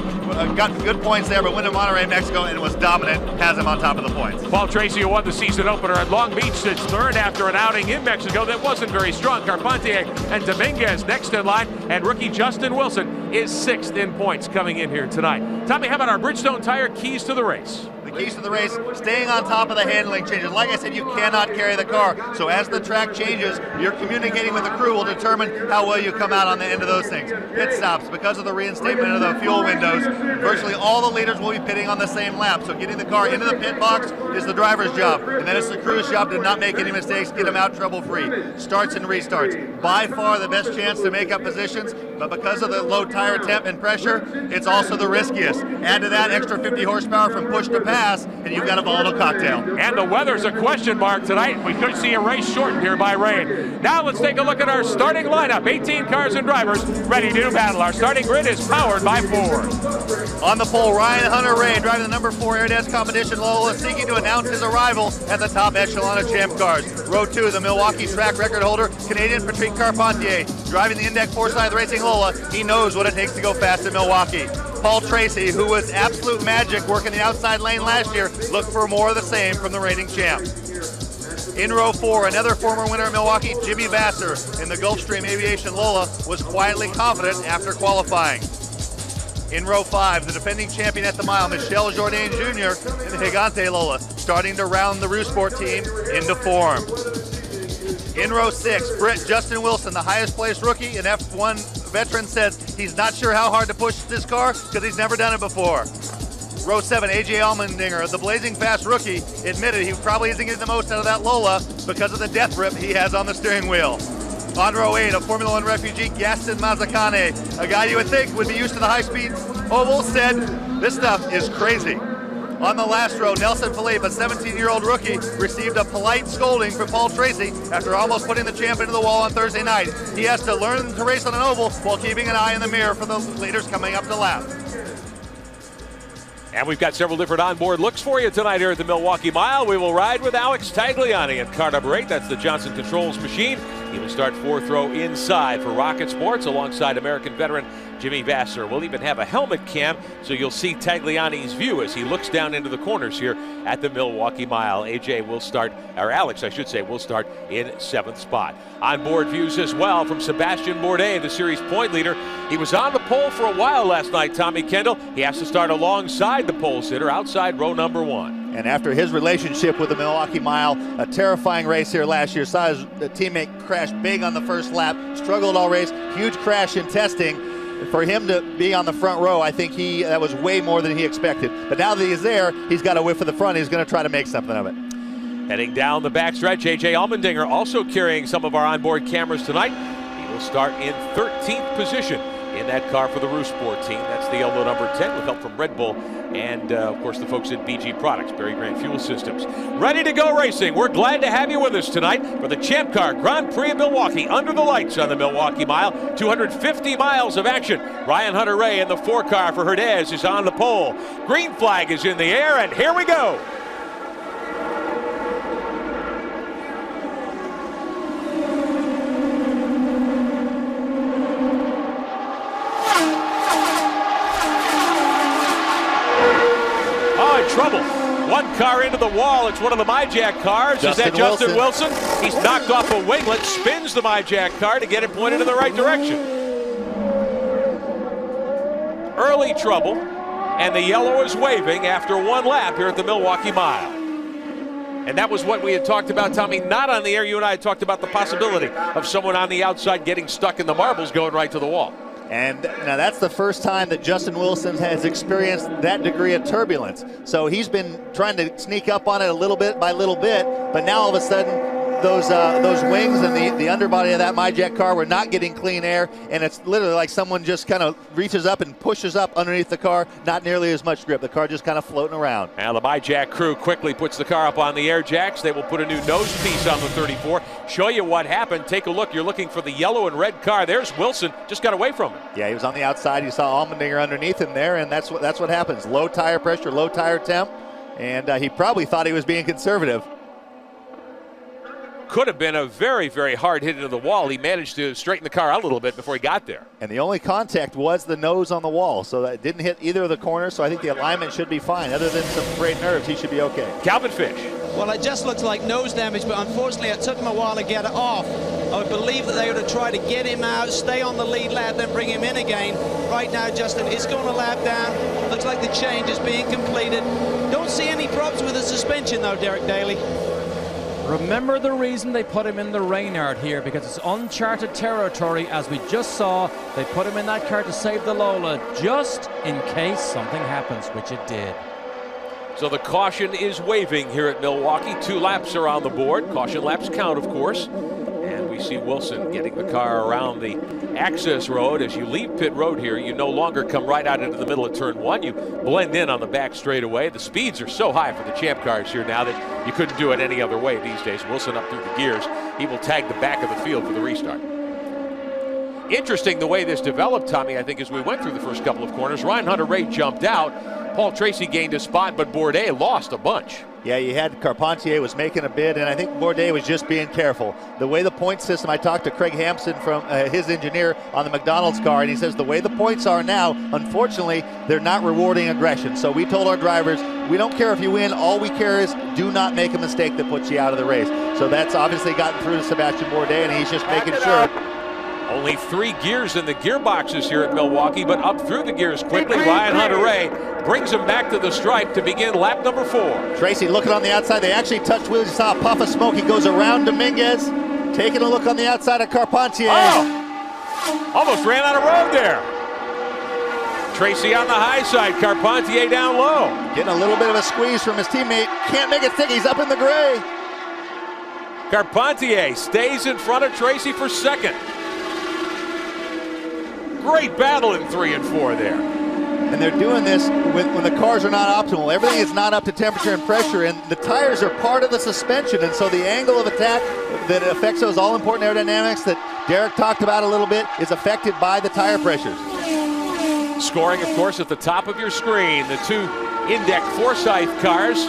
got good points there, but went to Monterrey, Mexico, and was dominant. Has him on top of the points. Paul Tracy, who won the season opener at Long Beach, sits third after an outing in Mexico that wasn't very strong. Carpentier and Dominguez next in line, and rookie Justin Wilson is 6th in points coming in here tonight. Tommy, how about our Bridgestone Tire keys to the race? The keys to the race, staying on top of the handling changes. Like I said, you cannot carry the car. So as the track changes, you're communicating with the crew will determine how well you come out on the end of those things. Pit stops, because of the reinstatement of the fuel windows, virtually all the leaders will be pitting on the same lap. So getting the car into the pit box is the driver's job. And then it's the crew's job to not make any mistakes, get them out trouble-free. Starts and restarts. By far the best chance to make up positions, but because of the low tire temp and pressure, it's also the riskiest. Add to that extra 50 horsepower from push to pass, and you've got a volatile cocktail. And the weather's a question mark tonight. We could see a race shortened here by rain. Now let's take a look at our starting lineup. 18 cars and drivers ready to do battle. Our starting grid is powered by Ford. On the pole, Ryan Hunter-Reay driving the number 4 Airdez Competition Lola, seeking to announce his arrival at the top echelon of Champ Cars. Row 2, the Milwaukee track record holder, Canadian Patrick Carpentier, driving the Index Forsyth Racing Lola. He knows what it takes to go fast in Milwaukee. Paul Tracy, who was absolute magic working the outside lane last year, looked for more of the same from the reigning champ. In row 4, another former winner in Milwaukee, Jimmy Vasser, in the Gulfstream Aviation Lola, was quietly confident after qualifying. In row 5, the defending champion at the mile, Michel Jourdain Jr. in the Gigante Lola, starting to round the Rousport team into form. In row 6, Brit Justin Wilson, the highest placed rookie and F1 veteran, says he's not sure how hard to push this car because he's never done it before. Row 7, AJ Allmendinger, the blazing fast rookie, admitted he probably isn't getting the most out of that Lola because of the death grip he has on the steering wheel. On row 8, a Formula One refugee, Gaston Mazzacane, a guy you would think would be used to the high-speed oval, said, "This stuff is crazy." On the last row, Nelson Philippe, a 17-year-old rookie, received a polite scolding from Paul Tracy after almost putting the champ into the wall on Thursday night. He has to learn to race on an oval while keeping an eye in the mirror for the leaders coming up to lap. And we've got several different onboard looks for you tonight here at the Milwaukee Mile. We will ride with Alex Tagliani in car number 8. That's the Johnson Controls machine. He will start 4th row inside for Rocket Sports alongside American veteran Jimmy Vasser. We'll even have a helmet cam so you'll see Tagliani's view as he looks down into the corners here at the Milwaukee Mile. AJ will start, or Alex I should say, will start in 7th spot. Onboard views as well from Sebastian Bourdais, the series point leader. He was on the pole for a while last night, Tommy Kendall. He has to start alongside the pole sitter outside row number 1. And after his relationship with the Milwaukee Mile, a terrifying race here last year, saw his teammate crash big on the first lap, struggled all race, huge crash in testing. For him to be on the front row, I think that was way more than he expected. But now that he's there, he's got a whiff of the front. He's going to try to make something of it. Heading down the backstretch, AJ Allmendinger also carrying some of our onboard cameras tonight. He will start in 13th position in that car for the Rousport team. That's the yellow number 10 with help from Red Bull and, of course, the folks at BG Products, Berry Grant Fuel Systems. Ready to go racing. We're glad to have you with us tonight for the Champ Car Grand Prix of Milwaukee under the lights on the Milwaukee Mile. 250 miles of action. Ryan Hunter-Reay in the 4 car for Herdez is on the pole. Green flag is in the air, and here we go. One car into the wall. It's one of the MyJack cars. Is that Justin Wilson? He's knocked off a winglet, spins the MyJack car to get it pointed in the right direction. Early trouble, and the yellow is waving after one lap here at the Milwaukee Mile. And that was what we had talked about, Tommy. Not on the air. You and I had talked about the possibility of someone on the outside getting stuck in the marbles going right to the wall. And now that's the first time that Justin Wilson has experienced that degree of turbulence. So he's been trying to sneak up on it a little bit by little bit, but now all of a sudden those wings and the underbody of that MyJack car were not getting clean air, and it's literally like someone just kind of reaches up and pushes up underneath the car. Not nearly as much grip. The car just kind of floating around. Now the MyJack crew quickly puts the car up on the air jacks. They will put a new nose piece on the 34. Show you what happened. Take a look. You're looking for the yellow and red car. There's Wilson. Just got away from him. Yeah, he was on the outside. You saw Allmendinger underneath him there, and that's what happens. Low tire pressure, low tire temp, and he probably thought he was being conservative. Could have been a very, very hard hit into the wall. He managed to straighten the car out a little bit before he got there. And the only contact was the nose on the wall, so that didn't hit either of the corners, so I think the alignment should be fine. Other than some frayed nerves, he should be okay. Calvin Fish. Well, it just looks like nose damage, but unfortunately it took him a while to get it off. I would believe that they would have tried to get him out, stay on the lead lap, then bring him in again. Right now, Justin is going a lap down. Looks like the change is being completed. Don't see any problems with the suspension, though, Derek Daly. Remember the reason they put him in the Reynard here, because it's uncharted territory. As we just saw, they put him in that car to save the Lola just in case something happens, which it did. So the caution is waving here at Milwaukee. 2 laps are on the board. Caution laps count, of course. And we see Wilson getting the car around the access road. As you leave pit road here, you no longer come right out into the middle of turn 1. You blend in on the back straightaway. The speeds are so high for the champ cars here now that you couldn't do it any other way these days. Wilson up through the gears. He will tag the back of the field for the restart. Interesting the way this developed, Tommy, I think, as we went through the first couple of corners. Ryan Hunter-Reay jumped out. Paul Tracy gained a spot, but Bourdais lost a bunch. Yeah, you had Carpentier was making a bid, and I think Bourdais was just being careful. The way the point system, I talked to Craig Hampson from his engineer on the McDonald's car, and he says the way the points are now, unfortunately, they're not rewarding aggression. So we told our drivers, we don't care if you win, all we care is do not make a mistake that puts you out of the race. So that's obviously gotten through to Sebastian Bourdais, and he's just making sure. Only 3 gears in the gearboxes here at Milwaukee, but up through the gears quickly. Ryan Hunter-Reay brings him back to the stripe to begin lap number 4. Tracy looking on the outside. They actually touched wheels. You saw a puff of smoke. He goes around Dominguez, taking a look on the outside of Carpentier. Oh! Almost ran out of road there. Tracy on the high side, Carpentier down low. Getting a little bit of a squeeze from his teammate. Can't make it stick. He's up in the gray. Carpentier stays in front of Tracy for second. Great battle in 3 and 4 there. And they're doing this when the cars are not optimal. Everything is not up to temperature and pressure, and the tires are part of the suspension, and so the angle of attack that affects those all-important aerodynamics that Derek talked about a little bit is affected by the tire pressures. Scoring, of course, at the top of your screen. The 2 Indyc Forsyth cars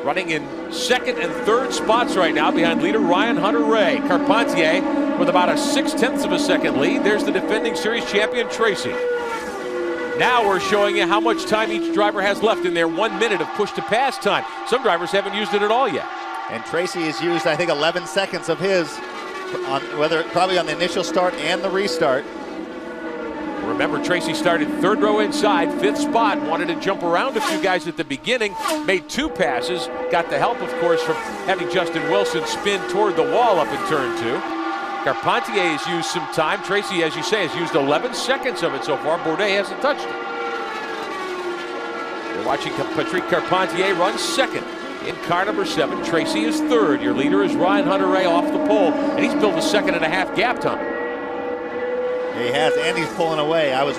running in 2nd and 3rd spots right now behind leader Ryan Hunter-Reay. Carpentier with about a 0.6 of a second lead. There's the defending series champion Tracy. Now we're showing you how much time each driver has left in their 1 minute of push to pass time. Some drivers haven't used it at all yet. And Tracy has used, I think, 11 seconds of his, probably on the initial start and the restart. Remember, Tracy started 3rd row inside, 5th spot, wanted to jump around a few guys at the beginning, made 2 passes, got the help, of course, from having Justin Wilson spin toward the wall up in turn 2. Carpentier has used some time. Tracy, as you say, has used 11 seconds of it so far. Bourdais hasn't touched it. You're watching Patrick Carpentier run 2nd in car number 7. Tracy is 3rd. Your leader is Ryan Hunter-Reay off the pole, and he's built a 2.5 gap, Tom. He has, and he's pulling away. I was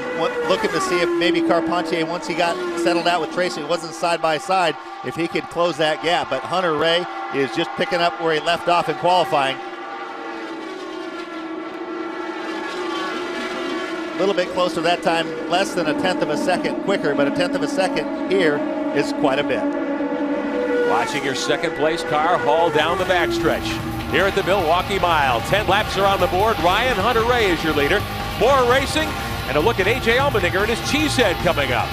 looking to see if maybe Carpentier, once he got settled out with Tracy, it wasn't side by side, if he could close that gap. But Hunter-Reay is just picking up where he left off in qualifying. A little bit closer that time, less than 1/10 of a second quicker, but 1/10 of a second here is quite a bit. Watching your 2nd place car haul down the backstretch here at the Milwaukee Mile. 10 laps are on the board. Ryan Hunter-Reay is your leader. More racing, and a look at A.J. Allmendinger and his cheesehead coming up.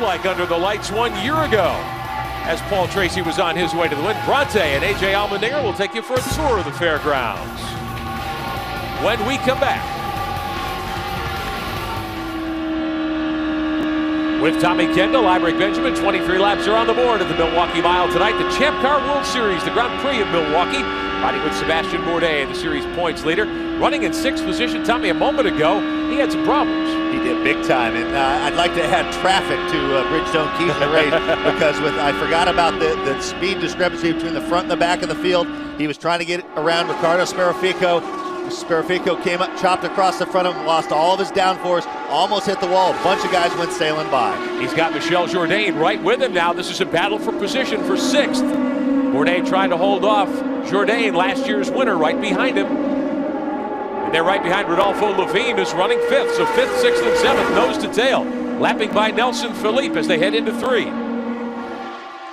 like under the lights 1 year ago. As Paul Tracy was on his way to the win, Bronte and AJ Allmendinger will take you for a tour of the fairgrounds. When we come back, with Tommy Kendall, I'm Rick Benjamin. 23 laps are on the board at the Milwaukee Mile tonight. The Champ Car World Series, the Grand Prix of Milwaukee. Riding with Sebastian Bourdais, the series points leader. Running in 6th position, Tommy, a moment ago, he had some problems. He did big time, and I'd like to add traffic to Bridgestone Keys in the race because I forgot about the speed discrepancy between the front and the back of the field. He was trying to get around Ricardo Sparrofico. Sparrofico came up, chopped across the front of him, lost all of his downforce, almost hit the wall. A bunch of guys went sailing by. He's got Michel Jourdain right with him now. This is a battle for position for 6th. Bourdais trying to hold off Jourdain, last year's winner, right behind him. And they're right behind Rodolfo Levine, who's running 5th. So 5th, 6th, and 7th, nose to tail. Lapping by Nelson Philippe as they head into 3.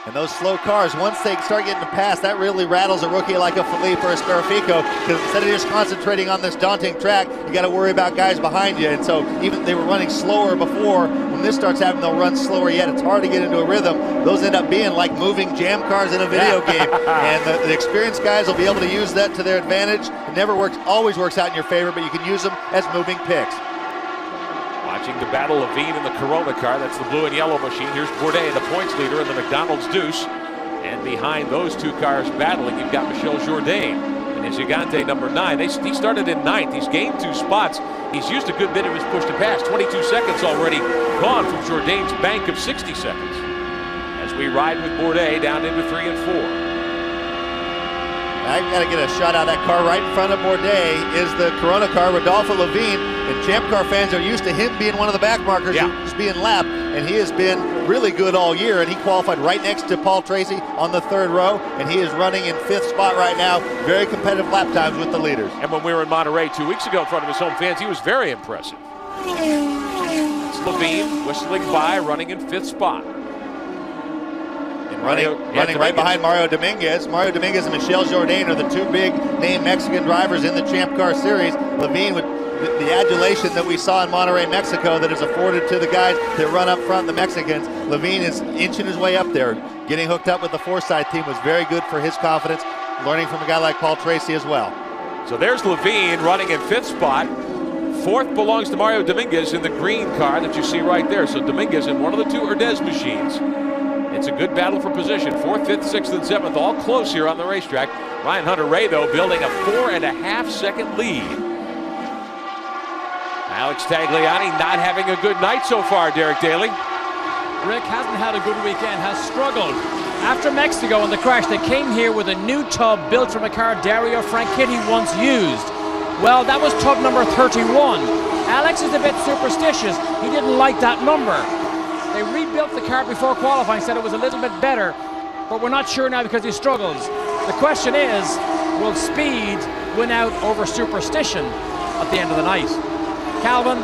And those slow cars, once they start getting to pass, that really rattles a rookie like a Philippe or a Sparrofico, because instead of just concentrating on this daunting track, you got to worry about guys behind you. And so even they were running slower before, when this starts happening, they'll run slower yet. It's hard to get into a rhythm. Those end up being like moving jam cars in a video game. And the experienced guys will be able to use that to their advantage. It never works, always works out in your favor, but you can use them as moving picks. Watching the battle of Levine in the Corona car. That's the blue and yellow machine. Here's Bourdais, the points leader in the McDonald's Deuce. And behind those two cars battling, you've got Michel Jourdain and his Gigante number 9. He started in 9th. He's gained 2 spots. He's used a good bit of his push to pass. 22 seconds already gone from Jourdain's bank of 60 seconds. As we ride with Bourdais down into 3 and 4. I got to get a shot out of that car right in front of Bourdais is the Corona car, Rodolfo Levine, and Champ Car fans are used to him being one of the back markers who's being lapped, and he has been really good all year, and he qualified right next to Paul Tracy on the 3rd row, and he is running in 5th spot right now. Very competitive lap times with the leaders. And when we were in Monterey 2 weeks ago in front of his home fans, he was very impressive. It's Levine whistling by, running in 5th spot. Running right behind Mario Dominguez. Mario Dominguez and Michel Jourdain are the 2 big name Mexican drivers in the Champ Car Series. Levine with the adulation that we saw in Monterey, Mexico, that is afforded to the guys that run up front, the Mexicans. Levine is inching his way up there. Getting hooked up with the Forsythe team was very good for his confidence, learning from a guy like Paul Tracy as well. So there's Levine running in 5th spot. 4th belongs to Mario Dominguez in the green car that you see right there. So Dominguez in one of the 2 Urdez machines. It's a good battle for position. 4th, 5th, 6th, and 7th, all close here on the racetrack. Ryan Hunter-Reay, though, building a 4.5 second lead. Alex Tagliani not having a good night so far, Derek Daly. Rick hasn't had a good weekend, has struggled. After Mexico and the crash, they came here with a new tub built from a car Dario Franchitti once used. Well, that was tub number 31. Alex is a bit superstitious. He didn't like that number. They rebuilt the car before qualifying, said it was a little bit better, but we're not sure now because he struggles. The question is, will speed win out over superstition at the end of the night? Calvin?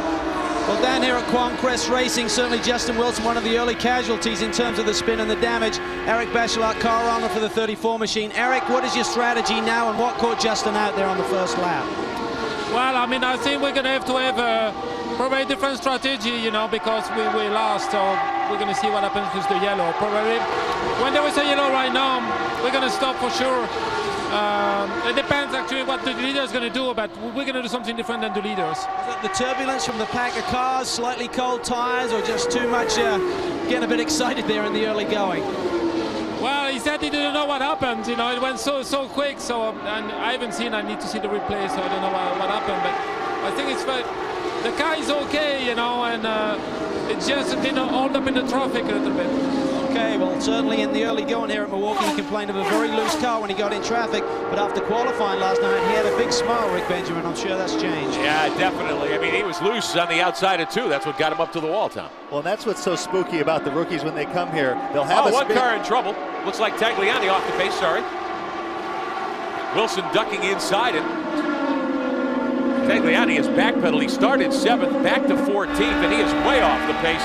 Well, down here at Quoncrest Racing, certainly Justin Wilson, one of the early casualties in terms of the spin and the damage. Eric Bachelot, car owner for the 34 machine. Eric, what is your strategy now, and what caught Justin out there on the first lap? Well, I mean, I think we're going to have probably a different strategy, you know, because we lost, so we're going to see what happens with the yellow. Probably when there is a yellow right now, we're going to stop for sure. It depends actually what the leader is going to do, but we're going to do something different than the leaders. Is it the turbulence from the pack of cars, slightly cold tires, or just too much getting a bit excited there in the early going? Well, he said he didn't know what happened. You know, it went so quick. So, and I haven't seen. I need to see the replay, so I don't know what happened. But I think it's the car is okay, you know, and it just didn't hold up in the traffic a little bit. Okay, well, certainly in the early going here at Milwaukee, he complained of a very loose car when he got in traffic. But after qualifying last night, he had a big smile, Rick Benjamin. I'm sure that's changed. Yeah, definitely. I mean, he was loose on the outside of 2. That's what got him up to the wall, Tom. Well, that's what's so spooky about the rookies when they come here. They'll have one car in trouble. Looks like Tagliani off the pace, sorry. Wilson ducking inside it. Tagliani is backpedaled. He started 7th, back to 14th, and he is way off the pace.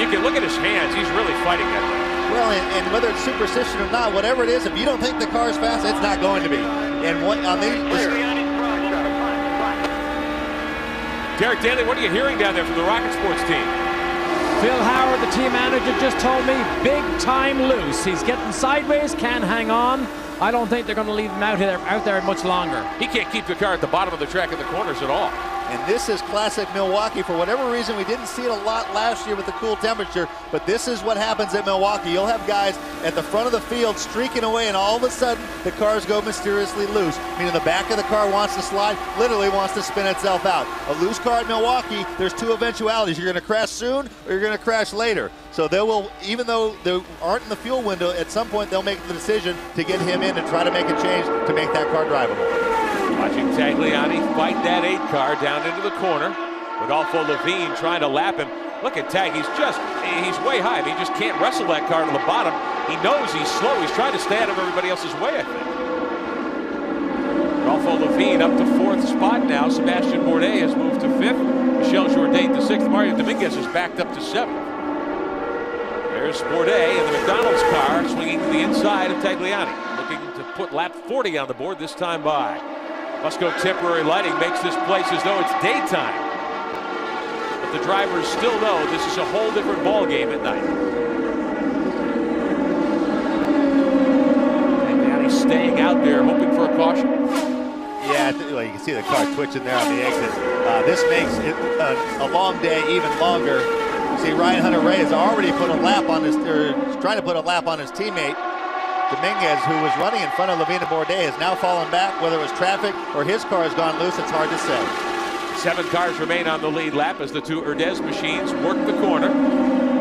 You can look at his hands. He's really fighting that thing. Well, and whether it's superstition or not, whatever it is, if you don't think the car is fast, it's not going to be. And on these... Derek Daly, what are you hearing down there from the Rocket Sports team? Phil Howard, the team manager, just told me big time loose. He's getting sideways, can't hang on. I don't think they're going to leave him out there much longer. He can't keep the car at the bottom of the track in the corners at all. And this is classic Milwaukee. For whatever reason, we didn't see it a lot last year with the cool temperature, but this is what happens at Milwaukee. You'll have guys at the front of the field streaking away, and all of a sudden, the cars go mysteriously loose, meaning the back of the car wants to slide, literally wants to spin itself out. A loose car at Milwaukee, there's two eventualities. You're going to crash soon, or you're going to crash later. So they will, even though they aren't in the fuel window, at some point they'll make the decision to get him in and try to make a change to make that car drivable. Watching Tagliani fight that 8 car down into the corner. Rodolfo Levine trying to lap him. Look at Tag, he's way high. He just can't wrestle that car to the bottom. He knows he's slow. He's trying to stay out of everybody else's way, I think. Rodolfo Levine up to 4th spot now. Sebastian Bourdais has moved to 5th. Michel Jourdain to 6th. Mario Dominguez is backed up to 7th. There's Bourdais in the McDonald's car swinging to the inside of Tagliani. Looking to put lap 40 on the board this time by. Musco temporary lighting makes this place as though it's daytime. But the drivers still know this is a whole different ball game at night. Tagliani staying out there, hoping for a caution. Yeah, well, you can see the car twitching there on the exit. This makes it a long day even longer. You see Ryan Hunter-Reay has already put a lap on his, or trying to put a lap on his teammate. Dominguez, who was running in front of Levine and Bourdais, has now fallen back. Whether it was traffic or his car has gone loose, it's hard to say. 7 cars remain on the lead lap as the 2 Urdez machines work the corner.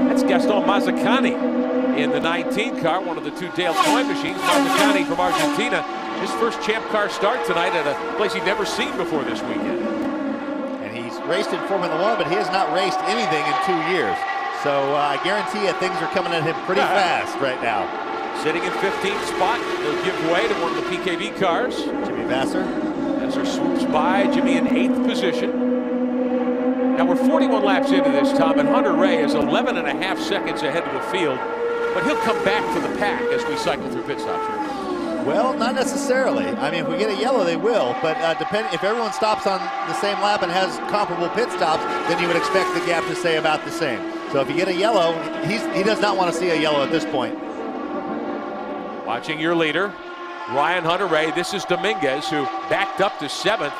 That's Gaston Mazzacani in the 19 car, one of the 2 Dale Coyne machines. Mazzacani from Argentina, his first champ car start tonight at a place he'd never seen before this weekend. And he's raced in Formula 1, but he has not raced anything in 2 years. So I guarantee you things are coming at him pretty fast right now. Sitting in 15th spot, he'll give way to one of the PKV cars. Jimmy Vasser. Vasser swoops by, Jimmy in 8th position. Now we're 41 laps into this, Tom, and Hunter-Reay is 11.5 seconds ahead of the field, but he'll come back to the pack as we cycle through pit stops. Well, not necessarily. I mean, if we get a yellow, they will, but if everyone stops on the same lap and has comparable pit stops, then you would expect the gap to stay about the same. So if you get a yellow, he does not want to see a yellow at this point. Watching your leader, Ryan Hunter-Reay. This is Dominguez, who backed up to 7th.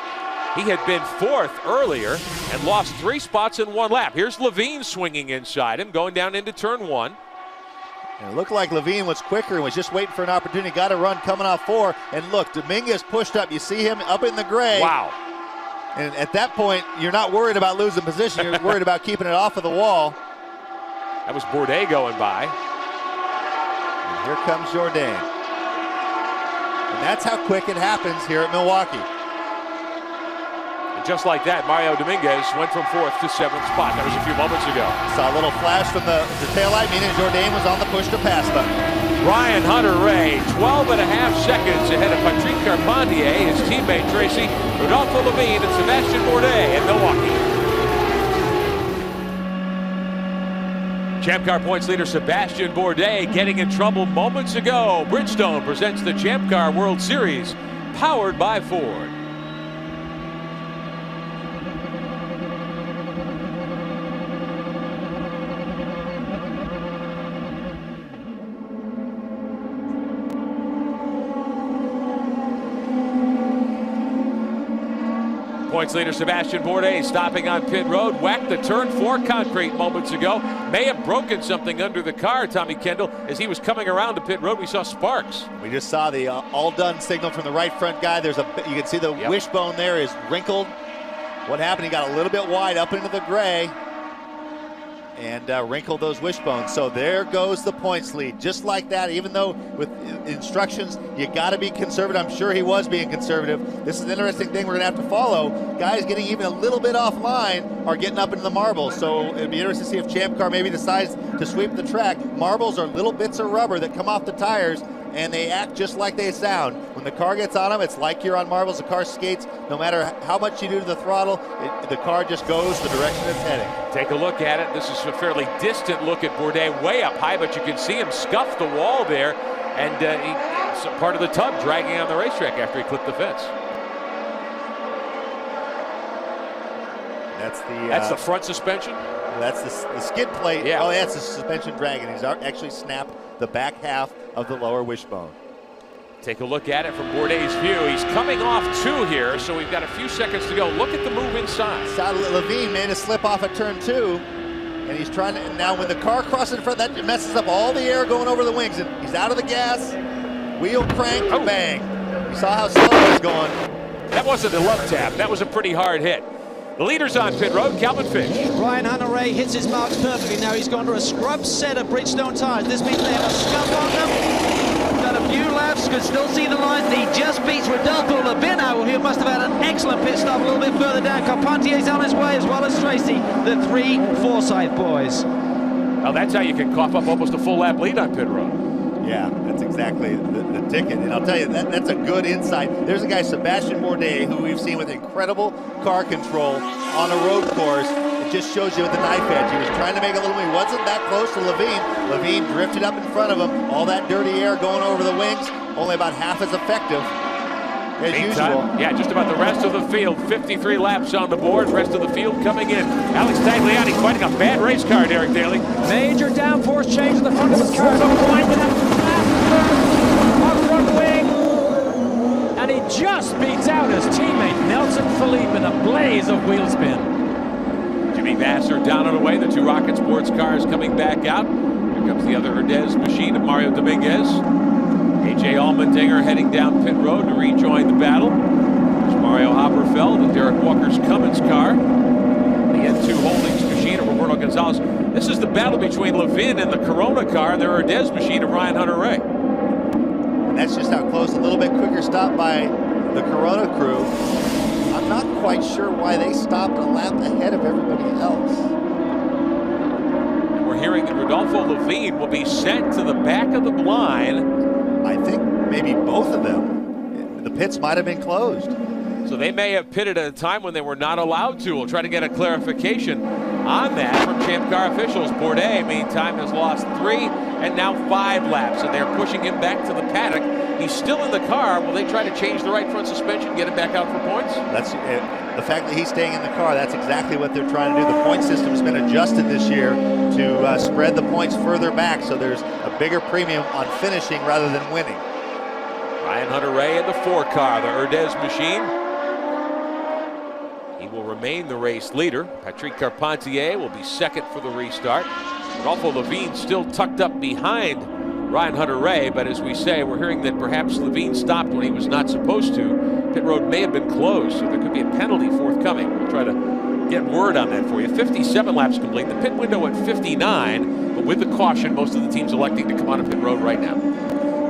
He had been 4th earlier and lost 3 spots in 1 lap. Here's Levine swinging inside him, going down into turn 1. And it looked like Levine was quicker and was just waiting for an opportunity. Got a run coming off 4. And look, Dominguez pushed up. You see him up in the gray. Wow. And at that point, you're not worried about losing position. You're worried about keeping it off of the wall. That was Bourdais going by. Here comes Jourdain. And that's how quick it happens here at Milwaukee. And just like that, Mario Dominguez went from 4th to 7th spot. That was a few moments ago. Saw a little flash from the taillight, meaning Jourdain was on the push to pass button. Ryan Hunter-Reay, 12.5 seconds ahead of Patrick Carpentier, his teammate Tracy, Rodolfo Levine, and Sebastian Bourdais in Milwaukee. Champ Car points leader Sebastian Bourdais getting in trouble moments ago. Bridgestone presents the Champ Car World Series, powered by Ford. Points leader Sebastian Bourdais stopping on pit road, whacked the turn 4 concrete moments ago. May have broken something under the car, Tommy Kendall. As he was coming around to pit road, we saw sparks. We just saw the all done signal from the right front guy. You can see the wishbone there is wrinkled. What happened? He got a little bit wide up into the gray and wrinkled those wishbones. So there goes the points lead, just like that. Even though with instructions, you got to be conservative. I'm sure he was being conservative. This is an interesting thing we're going to have to follow. Guys getting even a little bit offline are getting up into the marbles. So it'd be interesting to see if Champ Car maybe decides to sweep the track. Marbles are little bits of rubber that come off the tires, and they act just like they sound. When the car gets on them, it's like you're on marbles. The car skates. No matter how much you do to the throttle, the car just goes the direction it's heading. Take a look at it. This is a fairly distant look at Bourdais, way up high, but you can see him scuff the wall there, and he's part of the tub dragging on the racetrack after he clipped the fence. That's the front suspension? That's the skid plate. Yeah. Oh, that's the suspension drag, and he's actually snapped the back half of the lower wishbone. Take a look at it from Bourdais' view. He's coming off 2 here, so we've got a few seconds to go. Look at the move inside. Levine made a slip off at turn 2, and he's trying to, and now when the car crosses in front, that messes up all the air going over the wings, and he's out of the gas, wheel crank, bang. You saw how slow it was going. That wasn't a love tap. That was a pretty hard hit. The leader's on pit road, Calvin Fish. Ryan Hunter-Reay hits his marks perfectly. Now he's gone to a scrub set of Bridgestone tires. This means they have a scuff on them. Got a few laps, could still see the line. He just beats Rodolfo Levin, who must have had an excellent pit stop a little bit further down. Carpentier's on his way, as well as Tracy, the 3 Forsyth boys. Well, that's how you can cough up almost a full lap lead on pit road. Yeah, that's exactly the ticket. And I'll tell you, that's a good insight. There's a guy, Sebastian Bourdais, who we've seen with incredible car control on a road course. It just shows you with the knife edge. He was trying to make a little move. He wasn't that close to Levine. Levine drifted up in front of him. All that dirty air going over the wings, only about half as effective as usual. Yeah, just about the rest of the field. 53 laps on the board. Rest of the field coming in. Alex Tagliani fighting a bad race car, Derek Daly. Major downforce change in the front of his car. Front wing, and he just beats out his teammate Nelson Philippe in a blaze of wheel spin. Jimmy Vasser down and away. The 2 Rocket Sports cars coming back out. Here comes the other Herdez machine of Mario Dominguez. AJ Allmendinger heading down pit road to rejoin the battle. There's Mario Haberfeld and Derek Walker's Cummins car. The N2 Holdings machine of Roberto Gonzalez. This is the battle between Levin and the Corona car and the Herdez machine of Ryan Hunter-Reay. And that's just how close. A little bit quicker stop by the Corona crew. I'm not quite sure why they stopped a lap ahead of everybody else. We're hearing that Rodolfo Levine will be sent to the back of the blind. I think maybe both of them. The pits might have been closed. So they may have pitted at a time when they were not allowed to. We'll try to get a clarification on that from Champ Car officials. Bourdais, meantime, has lost 3 and now 5 laps, and they're pushing him back to the paddock. He's still in the car. Will they try to change the right front suspension, get him back out for points? That's the fact that he's staying in the car. That's exactly what they're trying to do. The point system's been adjusted this year to spread the points further back, so there's a bigger premium on finishing rather than winning. Ryan Hunter-Reay in the 4 car, the Herdez machine. He will remain the race leader. Patrick Carpentier will be second for the restart. Rodolfo Levine still tucked up behind Ryan Hunter-Reay, but as we say, we're hearing that perhaps Levine stopped when he was not supposed to. Pit road may have been closed, so there could be a penalty forthcoming. We'll try to get word on that for you. 57 laps complete. The pit window at 59, but with the caution, most of the teams electing to come on a pit road right now.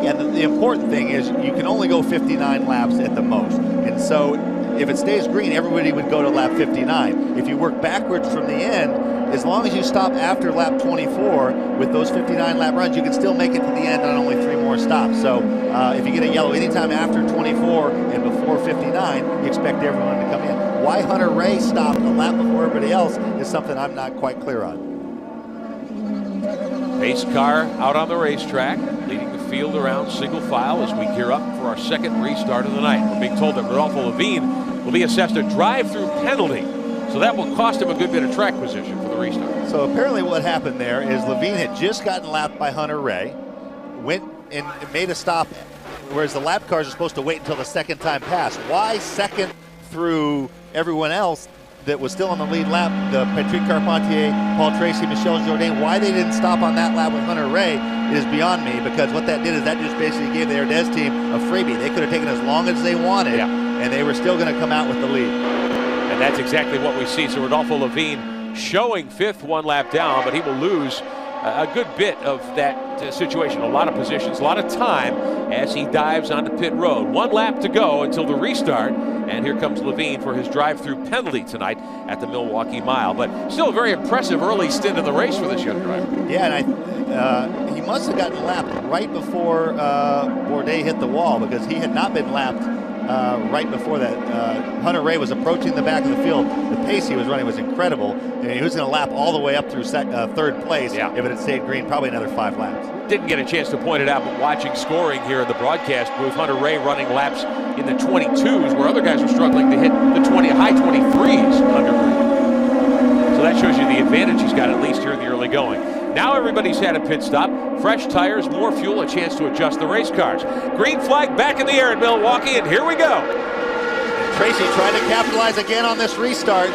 Yeah, the important thing is you can only go 59 laps at the most. And so if it stays green, everybody would go to lap 59. If you work backwards from the end, as long as you stop after lap 24 with those 59 lap runs, you can still make it to the end on only 3 more stops. So if you get a yellow anytime after 24 and before 59, you expect everyone to come in. Why Hunter-Reay stopped a lap before everybody else is something I'm not quite clear on. Race car out on the racetrack, leading the field around single file as we gear up for our second restart of the night. We're being told that Rodolfo Levine will be assessed a drive-through penalty, so that will cost him a good bit of track position for the restart. So apparently what happened there is Levine had just gotten lapped by Hunter-Reay, went and made a stop, whereas the lap cars are supposed to wait until the second time pass. Why second through everyone else that was still on the lead lap, the Patrick Carpentier, Paul Tracy, Michel Jourdain, why they didn't stop on that lap with Hunter-Reay is beyond me, because what that did is that just basically gave the Herdez team a freebie. They could have taken as long as they wanted, and they were still going to come out with the lead. And that's exactly what we see. So Rodolfo Levine showing 5th, 1 lap down, but he will lose a good bit of that situation. A lot of positions, a lot of time as he dives onto pit road. 1 lap to go until the restart. And here comes Levine for his drive-through penalty tonight at the Milwaukee Mile. But still a very impressive early stint in the race for this young driver. Yeah, and he must have gotten lapped right before Bourdais hit the wall, because he had not been lapped right before that. Hunter-Reay was approaching the back of the field. The pace he was running was incredible. And he was going to lap all the way up through 3rd place if it had stayed green, probably another 5 laps. Didn't get a chance to point it out, but watching scoring here in the broadcast booth, Hunter-Reay running laps in the 22s, where other guys were struggling to hit the high 23s under green. So that shows you the advantage he's got at least here in the early going. Now everybody's had a pit stop. Fresh tires, more fuel, a chance to adjust the race cars. Green flag back in the air in Milwaukee, and here we go. Tracy trying to capitalize again on this restart.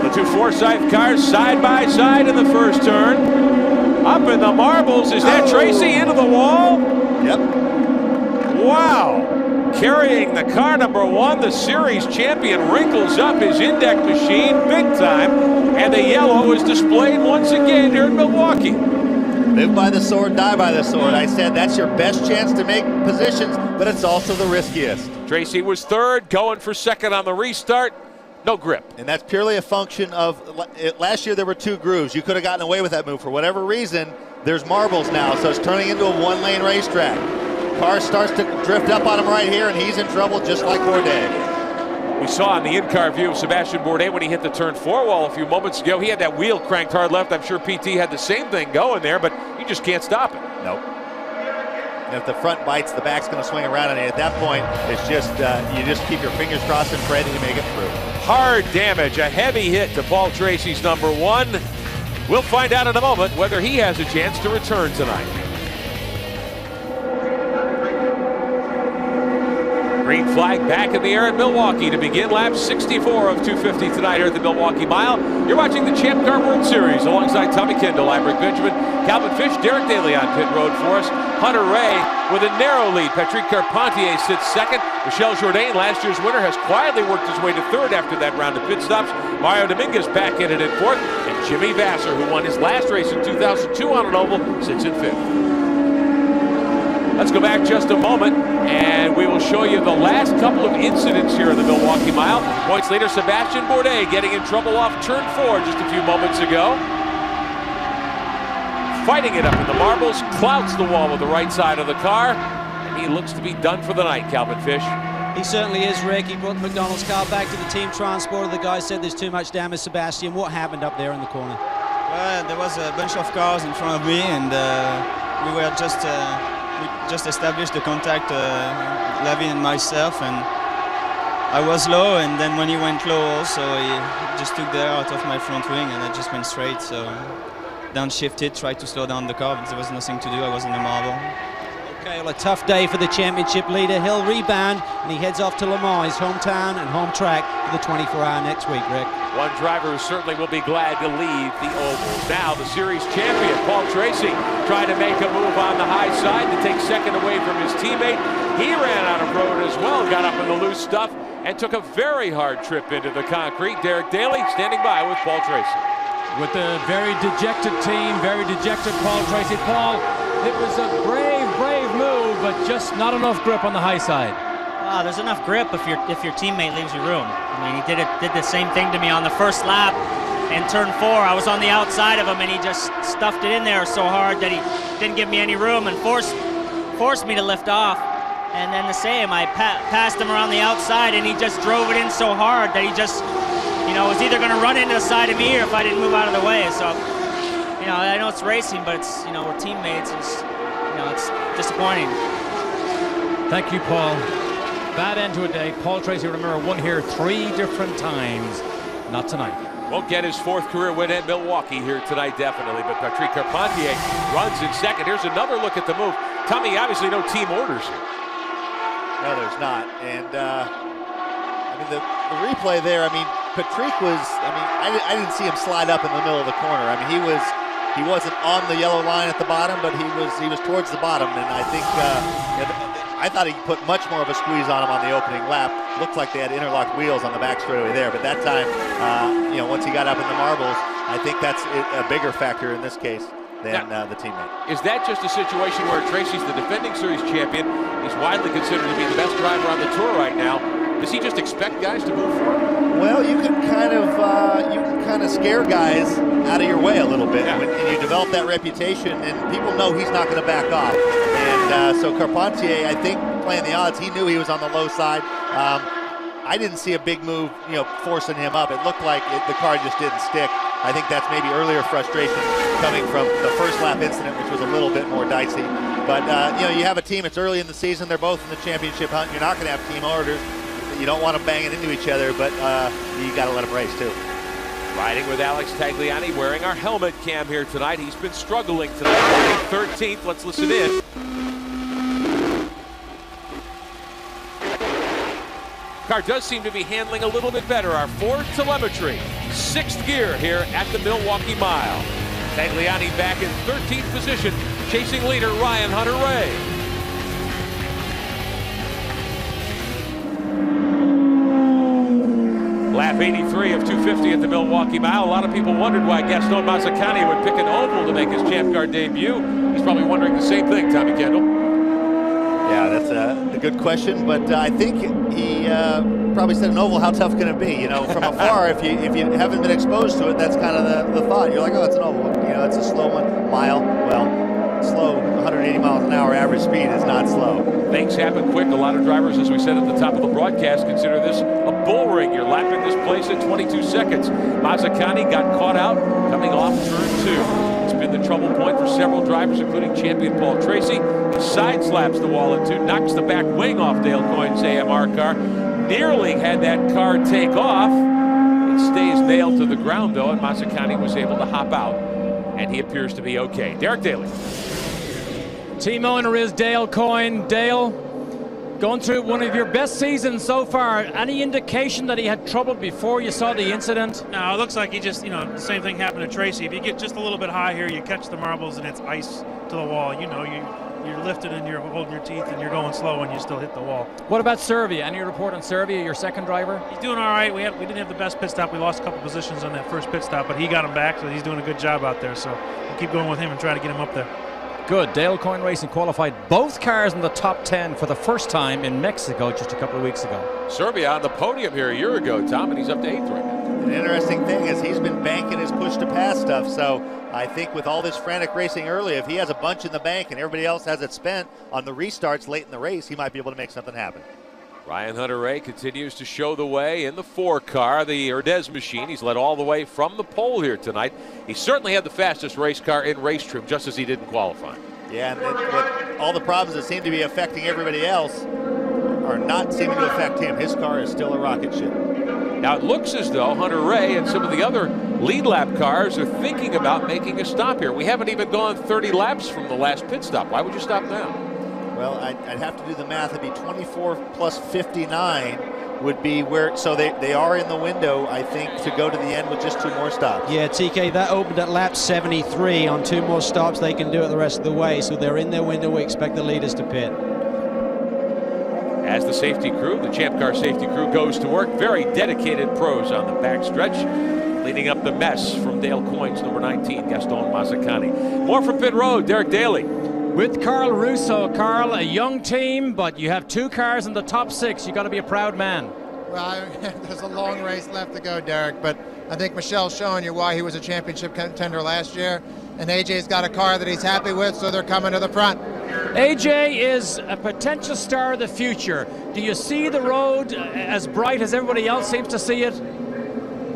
The two Forsythe cars side by side in the first turn. Up in the marbles, is that Tracy into the wall? Yep. Wow. Carrying the car number 1, the series champion wrinkles up his index machine big time, and the yellow is displayed once again here in Milwaukee. Live by the sword, die by the sword. I said that's your best chance to make positions, but it's also the riskiest. Tracy was third, going for second on the restart. No grip. And that's purely a function of, last year there were 2 grooves. You could have gotten away with that move. For whatever reason, there's marbles now, so it's turning into a 1-lane racetrack. Car starts to drift up on him right here, and he's in trouble just like Bourdais. We saw on the in-car view of Sebastian Bourdais when he hit the turn 4 wall a few moments ago. He had that wheel cranked hard left. I'm sure PT had the same thing going there, but you just can't stop it. Nope. And if the front bites, the back's going to swing around, and at that point, it's just you just keep your fingers crossed and pray that you make it through. Hard damage, a heavy hit to Paul Tracy's number 1. We'll find out in a moment whether he has a chance to return tonight. Green flag back in the air at Milwaukee to begin lap 64 of 250 tonight here at the Milwaukee Mile. You're watching the Champ Car World Series alongside Tommy Kendall, I'm Rick Benjamin, Calvin Fish, Derek Daly on pit road for us. Hunter Ray with a narrow lead. Patrick Carpentier sits second. Michel Jourdain, last year's winner, has quietly worked his way to third after that round of pit stops. Mario Dominguez back in it at fourth. And Jimmy Vasser, who won his last race in 2002 on an oval, sits in fifth. Let's go back just a moment, and we will show you the last couple of incidents here in the Milwaukee Mile. Points leader Sebastian Bourdais getting in trouble off turn 4 just a few moments ago. Fighting it up in the marbles, clouts the wall with the right side of the car, and he looks to be done for the night, Calvin Fish. He certainly is, Rick. He brought the McDonald's car back to the team transporter. The guy said there's too much damage. Sebastian, what happened up there in the corner? Well, there was a bunch of cars in front of me, and we were just... we just established the contact, Lavin and myself, and I was low, and then when he went low also, he just took the air out of my front wing, and I just went straight, so downshifted, tried to slow down the car, but there was nothing to do, I was in the marble. Okay, well, a tough day for the championship leader. He'll rebound, and he heads off to Le Mans, his hometown and home track, for the 24-hour next week, Rick. One driver who certainly will be glad to leave the ovals. Now the series champion, Paul Tracy, trying to make a move on the high side to take second away from his teammate. He ran out of road as well, got up in the loose stuff, and took a very hard trip into the concrete. Derek Daly standing by with Paul Tracy. With a very dejected team, very dejected Paul Tracy. Paul, it was a brave move, but just not enough grip on the high side. There's enough grip if your teammate leaves you room. I mean, he did the same thing to me on the first lap in turn 4. I was on the outside of him, and he just stuffed it in there so hard that he didn't give me any room and forced me to lift off. And then the same, I passed him around the outside, and he just drove it in so hard that he just, was either going to run into the side of me or if I didn't move out of the way. So, I know it's racing, but it's, we're teammates. It's disappointing. Thank you, Paul. Bad end to a day. Paul Tracy, remember, won here 3 different times. Not tonight. Won't get his 4th career win at Milwaukee here tonight, definitely. But Patrick Carpentier runs in second. Here's another look at the move. Tommy, obviously no team orders here. No, there's not. And, the replay there, Patrick was, I didn't see him slide up in the middle of the corner. He wasn't on the yellow line at the bottom, but he was towards the bottom. And I think, I thought he put much more of a squeeze on him on the opening lap. Looked like they had interlocked wheels on the back straightaway there, but that time, once he got up in the marbles, I think that's a bigger factor in this case than the teammate. Is that just a situation where Tracy's the defending series champion? He's widely considered to be the best driver on the tour right now. Does he just expect guys to move forward? Well, you can kind of scare guys out of your way a little bit when you develop that reputation, and people know he's not going to back off. And so Carpentier, I think, playing the odds, he knew he was on the low side. I didn't see a big move, forcing him up. It looked like the car just didn't stick. I think that's maybe earlier frustration coming from the first lap incident, which was a little bit more dicey. But you have a team. It's early in the season. They're both in the championship hunt. You're not going to have team orders. You don't want them banging into each other, but you got to let them race too. Riding with Alex Tagliani, wearing our helmet cam here tonight. He's been struggling tonight. 13th. Let's listen in. Car does seem to be handling a little bit better. Our Ford telemetry, 6th gear here at the Milwaukee Mile. Tagliani back in 13th position, chasing leader Ryan Hunter-Reay. Lap 83 of 250 at the Milwaukee Mile. A lot of people wondered why Gaston Mazzacani would pick an oval to make his Champ Car debut. He's probably wondering the same thing, Tommy Kendall. Yeah, that's a good question, but I think he probably said an oval, how tough can it be? You know, from afar, if you haven't been exposed to it, that's kind of the thought. You're like, oh, it's an oval. You know, it's a slow one. Mile, well, slow, 180 miles an hour average speed is not slow. Things happen quick. A lot of drivers, as we said at the top of the broadcast, consider this a bull ring. You're lapping this place in 22 seconds. Mazzacani got caught out coming off turn 2. It's been the trouble point for several drivers, including champion Paul Tracy. He side slaps the wall in 2, knocks the back wing off Dale Coyne's AMR car. Nearly had that car take off. It stays nailed to the ground, though, and Mazzacani was able to hop out, and he appears to be okay. Derek Daly. Team owner is Dale Coyne. Dale, going through one of your best seasons so far. Any indication that he had trouble before you saw the incident? No, it looks like he just, the same thing happened to Tracy. If you get just a little bit high here, you catch the marbles and it's ice to the wall. You're lifted and you're holding your teeth and you're going slow and you still hit the wall. What about Servia? Any report on Servia, your second driver? He's doing all right. We didn't have the best pit stop. We lost a couple positions on that first pit stop, but he got him back, so he's doing a good job out there. So we'll keep going with him and try to get him up there. Good. Dale Coyne Racing qualified both cars in the top 10 for the first time in Mexico just a couple of weeks ago. Serbia on the podium here a year ago, Tom, and he's up to 8th right now. An interesting thing is he's been banking his push to pass stuff, so I think with all this frantic racing early, if he has a bunch in the bank and everybody else has it spent on the restarts late in the race, he might be able to make something happen. Ryan Hunter-Reay continues to show the way in the 4 car, the Erdez machine. He's led all the way from the pole here tonight. He certainly had the fastest race car in race trim, just as he did in qualifying. Yeah, and with all the problems that seem to be affecting everybody else are not seeming to affect him. His car is still a rocket ship. Now it looks as though Hunter-Reay and some of the other lead lap cars are thinking about making a stop here. We haven't even gone 30 laps from the last pit stop. Why would you stop now? Well, I'd have to do the math. It'd be 24 plus 59 would be where, so they are in the window, I think, to go to the end with just 2 more stops. Yeah, TK, that opened at lap 73. On 2 more stops, they can do it the rest of the way. So they're in their window. We expect the leaders to pit. As the safety crew, the Champ Car safety crew goes to work, very dedicated pros on the backstretch, cleaning up the mess from Dale Coyne's number 19, Gaston Mazzacani. More from pit road, Derek Daly. With Carl Russo. Carl, a young team, but you have 2 cars in the top 6. You got to be a proud man. Well, there's a long race left to go, Derek, but I think Michelle's showing you why he was a championship contender last year, and AJ's got a car that he's happy with, so they're coming to the front. AJ is a potential star of the future. Do you see the road as bright as everybody else seems to see it?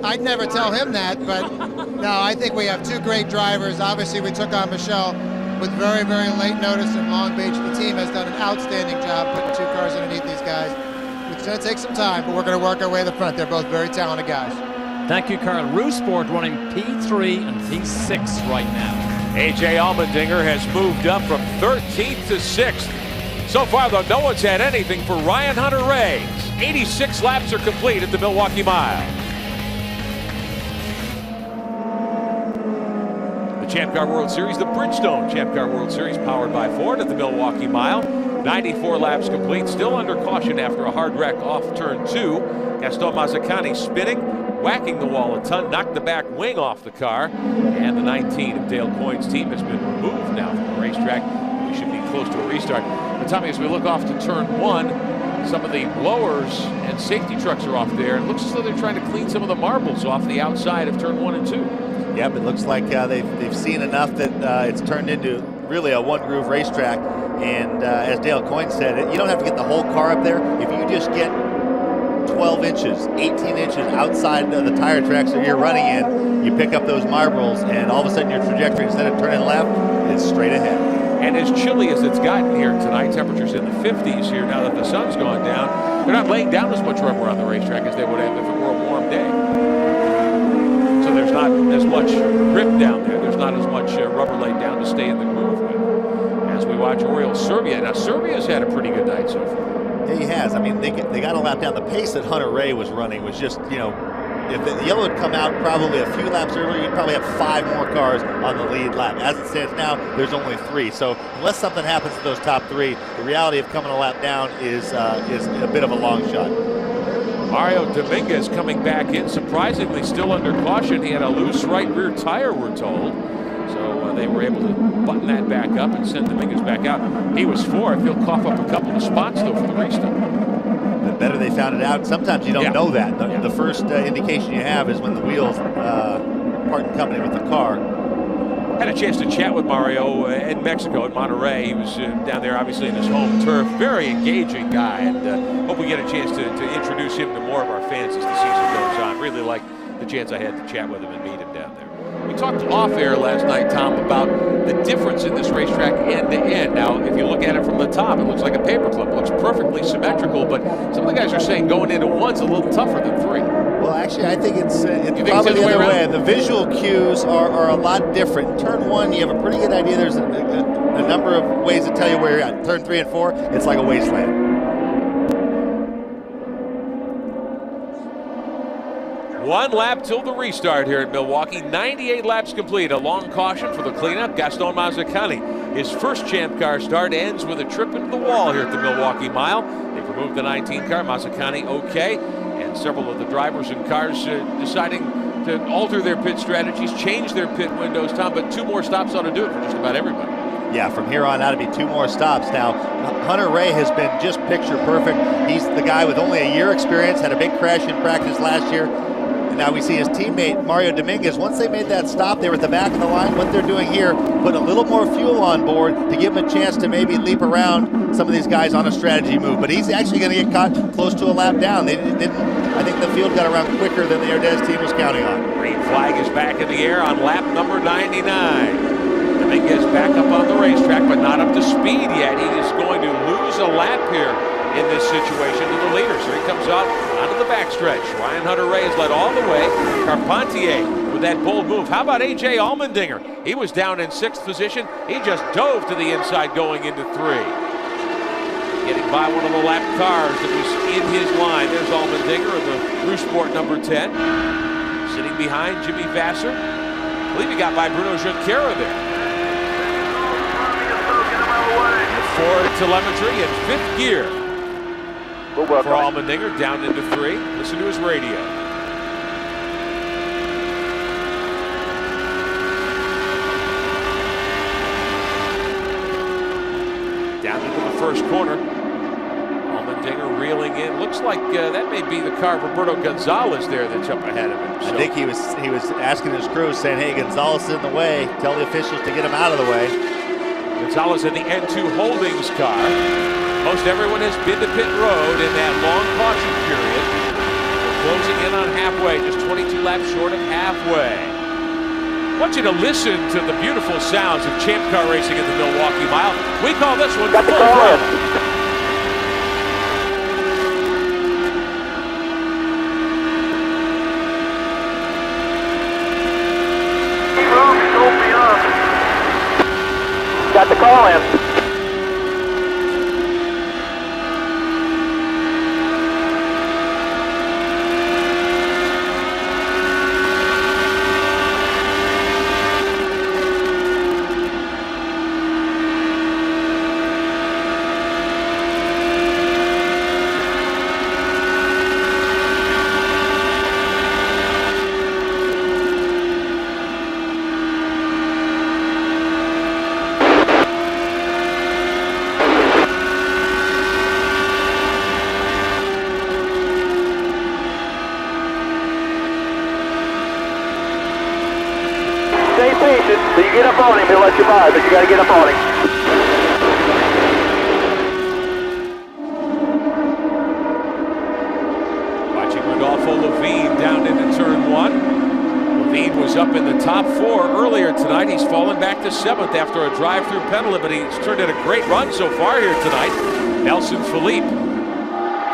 I'd never tell him that, but no, I think we have 2 great drivers. Obviously, we took on Michelle with very, very late notice in Long Beach. The team has done an outstanding job putting 2 cars underneath these guys. It's going to take some time, but we're going to work our way to the front. They're both very talented guys. Thank you, Carl. Roossport running P3 and P6 right now. AJ Allmendinger has moved up from 13th to 6th. So far, though, no one's had anything for Ryan Hunter-Reay. 86 laps are complete at the Milwaukee Mile. Champ Car World Series, the Bridgestone Champ Car World Series, powered by Ford at the Milwaukee Mile. 94 laps complete, still under caution after a hard wreck off turn 2. Gaston Mazzacani spinning, whacking the wall a ton, knocked the back wing off the car, and the 19 of Dale Coyne's team has been removed now from the racetrack. We should be close to a restart. But Tommy, as we look off to turn 1, some of the blowers and safety trucks are off there. It looks as though they're trying to clean some of the marbles off the outside of turn 1 and 2. Yep, it looks like they've seen enough that it's turned into really a one-groove racetrack. And as Dale Coyne said, you don't have to get the whole car up there. If you just get 12 inches, 18 inches outside of the tire tracks that you're running in, you pick up those marbles, and all of a sudden your trajectory, instead of turning left, is straight ahead. And as chilly as it's gotten here tonight, temperatures in the 50s here now that the sun's gone down, they're not laying down as much rubber on the racetrack as they would have if it were a warm day. So there's not as much grip down there. There's not as much rubber laid down to stay in the groove with. As we watch Oriol Serbia. Now, Serbia's had a pretty good night so far. Yeah, he has. I mean, they got a lap down. The pace that Hunter Ray was running was just, you know, if the yellow had come out probably a few laps earlier, you'd probably have 5 more cars on the lead lap. As it stands now, there's only 3. So unless something happens to those top 3, the reality of coming a lap down is a bit of a long shot. Mario Dominguez coming back in, surprisingly still under caution. He had a loose right rear tire, we're told. So they were able to button that back up and send Dominguez back out. He was 4th. He'll cough up a couple of spots, though, for the restart. The better they found it out. Sometimes you don't know that. The first indication you have is when the wheels part company with the car. Had a chance to chat with Mario in Mexico, at Monterrey. He was down there, obviously, in his home turf. Very engaging guy, and hope we get a chance to introduce him to more of our fans as the season goes on. Really like the chance I had to chat with him and meet him down there. We talked off air last night, Tom, about the difference in this racetrack end to end. Now, if you look at it from the top, it looks like a paperclip. It looks perfectly symmetrical, but some of the guys are saying going into 1's a little tougher than 3. Well, actually, I think it's probably the other way. The visual cues are a lot different. Turn 1, you have a pretty good idea. There's a number of ways to tell you where you're at. Turn 3 and 4, it's like a wasteland. One lap till the restart here in Milwaukee. 98 laps complete. A long caution for the cleanup. Gaston Mazzacani. His first Champ Car start ends with a trip into the wall here at the Milwaukee Mile. They've removed the 19 car. Mazzacani okay. And several of the drivers and cars deciding to alter their pit strategies, change their pit windows, Tom, but 2 more stops ought to do it for just about everybody. Yeah, from here on out, it'll be 2 more stops. Now, Hunter Ray has been just picture perfect. He's the guy with only a year experience, had a big crash in practice last year. And now we see his teammate, Mario Dominguez. Once they made that stop, they were at the back of the line. What they're doing here, putting a little more fuel on board to give him a chance to maybe leap around some of these guys on a strategy move. But he's actually going to get caught close to a lap down. They didn't. I think the field got around quicker than the Herdez team was counting on. Green flag is back in the air on lap number 99. Dominguez back up on the racetrack, but not up to speed yet. He is going to lose a lap here in this situation to the leader. So he comes out onto the backstretch. Ryan Hunter-Reay has led all the way. Carpentier with that bold move. How about A.J. Allmendinger? He was down in 6th position. He just dove to the inside going into 3. Getting by one of the lap cars that was in his line. There's Allmendinger in the Blue Sport number 10. Sitting behind Jimmy Vasser. I believe he got by Bruno Junqueira there. Ford telemetry in 5th gear. For Allmendinger, down into 3. Listen to his radio. Down into the first corner. Allmendinger reeling in. Looks like that may be the car of Roberto Gonzalez there that's up ahead of him. So. I think he was asking his crew, saying, hey, Gonzalez is in the way. Tell the officials to get him out of the way. Gonzalez in the N2 Holdings car. Most everyone has been to pit road in that long caution period. We're closing in on halfway, just 22 laps short of halfway. I want you to listen to the beautiful sounds of Champ Car racing at the Milwaukee Mile. We call this one Full Throttle. Got the call in. So you get up on him, he'll let you by, but you got to get up on him. Watching Rodolfo Levine down into turn 1. Levine was up in the top 4 earlier tonight. He's fallen back to 7th after a drive-through penalty, but he's turned in a great run so far here tonight. Nelson Philippe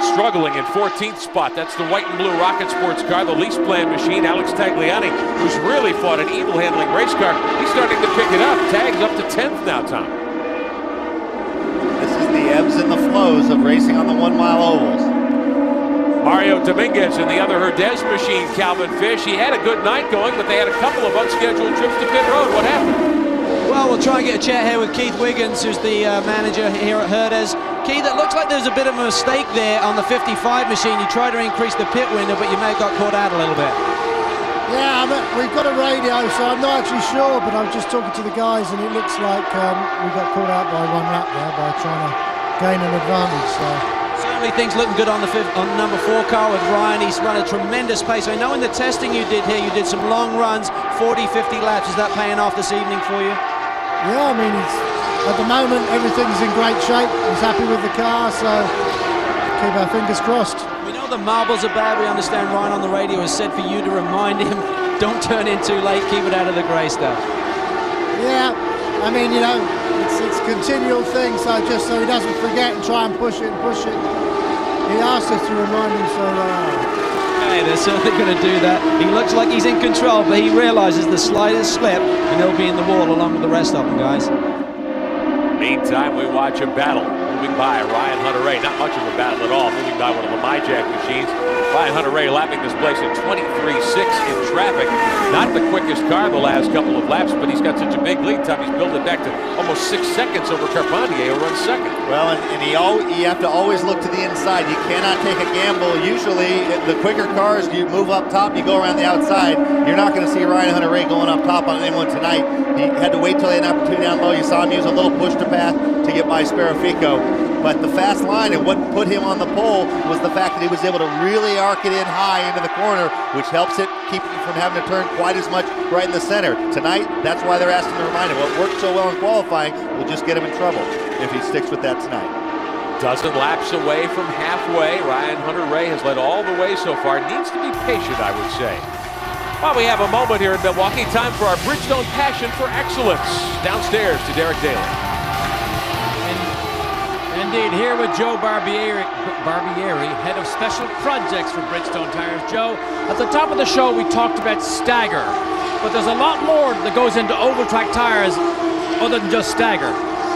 Struggling in 14th spot. That's the white and blue Rocket Sports car, the lease plan machine. Alex Tagliani, who's really fought an evil handling race car. He's starting to pick it up. Tags up to 10th now, Tom. This is the ebbs and the flows of racing on the 1 mile ovals. Mario Dominguez in the other Herdez machine, Calvin Fish. He had a good night going, but they had a couple of unscheduled trips to pit road. What happened? Well, we'll try and get a chat here with Keith Wiggins, who's the manager here at Herdez. Keith, it looks like there's a bit of a mistake there on the 55 machine. You tried to increase the pit window, but you may have got caught out a little bit. Yeah, we've got a radio, so I'm not actually sure, but I'm just talking to the guys, and it looks like we got caught out by 1 lap there by trying to gain an advantage. So. Certainly things looking good on the number 4 car with Ryan. He's run a tremendous pace. I know in the testing you did here, you did some long runs, 40, 50 laps. Is that paying off this evening for you? Yeah, I mean, at the moment, everything's in great shape. He's happy with the car, so keep our fingers crossed. We know the marbles are bad. We understand Ryan on the radio has said for you to remind him, don't turn in too late, keep it out of the grey stuff. Yeah, I mean, you know, it's a continual thing, so just so he doesn't forget and try and push it and push it. He asked us to remind him, so... Hey, they're certainly going to do that. He looks like he's in control, but he realizes the slightest slip, and he'll be in the wall along with the rest of them, guys. Meantime, we watch a battle moving by Ryan Hunter-Reay. Not much of a battle at all, moving by one of the MyJack machines. Ryan Hunter-Reay lapping this place at 23.6 in traffic. Not the quickest car the last couple of laps, but he's got such a big lead time. He's built it back to almost 6 seconds over Carpentier, who runs second. Well, and you have to always look to the inside. You cannot take a gamble. Usually, the quicker cars, you move up top, you go around the outside. You're not going to see Ryan Hunter-Reay going up top on anyone tonight. He had to wait till he had an opportunity down low. You saw him use a little push to path to get by Sparafico. But the fast line and what put him on the pole was the fact that he was able to really arc it in high into the corner, which helps it keep you from having to turn quite as much right in the center. Tonight, that's why they're asking to remind him. What worked so well in qualifying will just get him in trouble if he sticks with that tonight. Dozen laps away from halfway. Ryan Hunter-Reay has led all the way so far. Needs to be patient, I would say. Well, we have a moment here in Milwaukee. Time for our Bridgestone Passion for Excellence. Downstairs to Derek Daly. Indeed, here with Joe Barbieri, head of special projects for Bridgestone Tires. Joe, at the top of the show we talked about stagger, but there's a lot more that goes into oval track tires other than just stagger.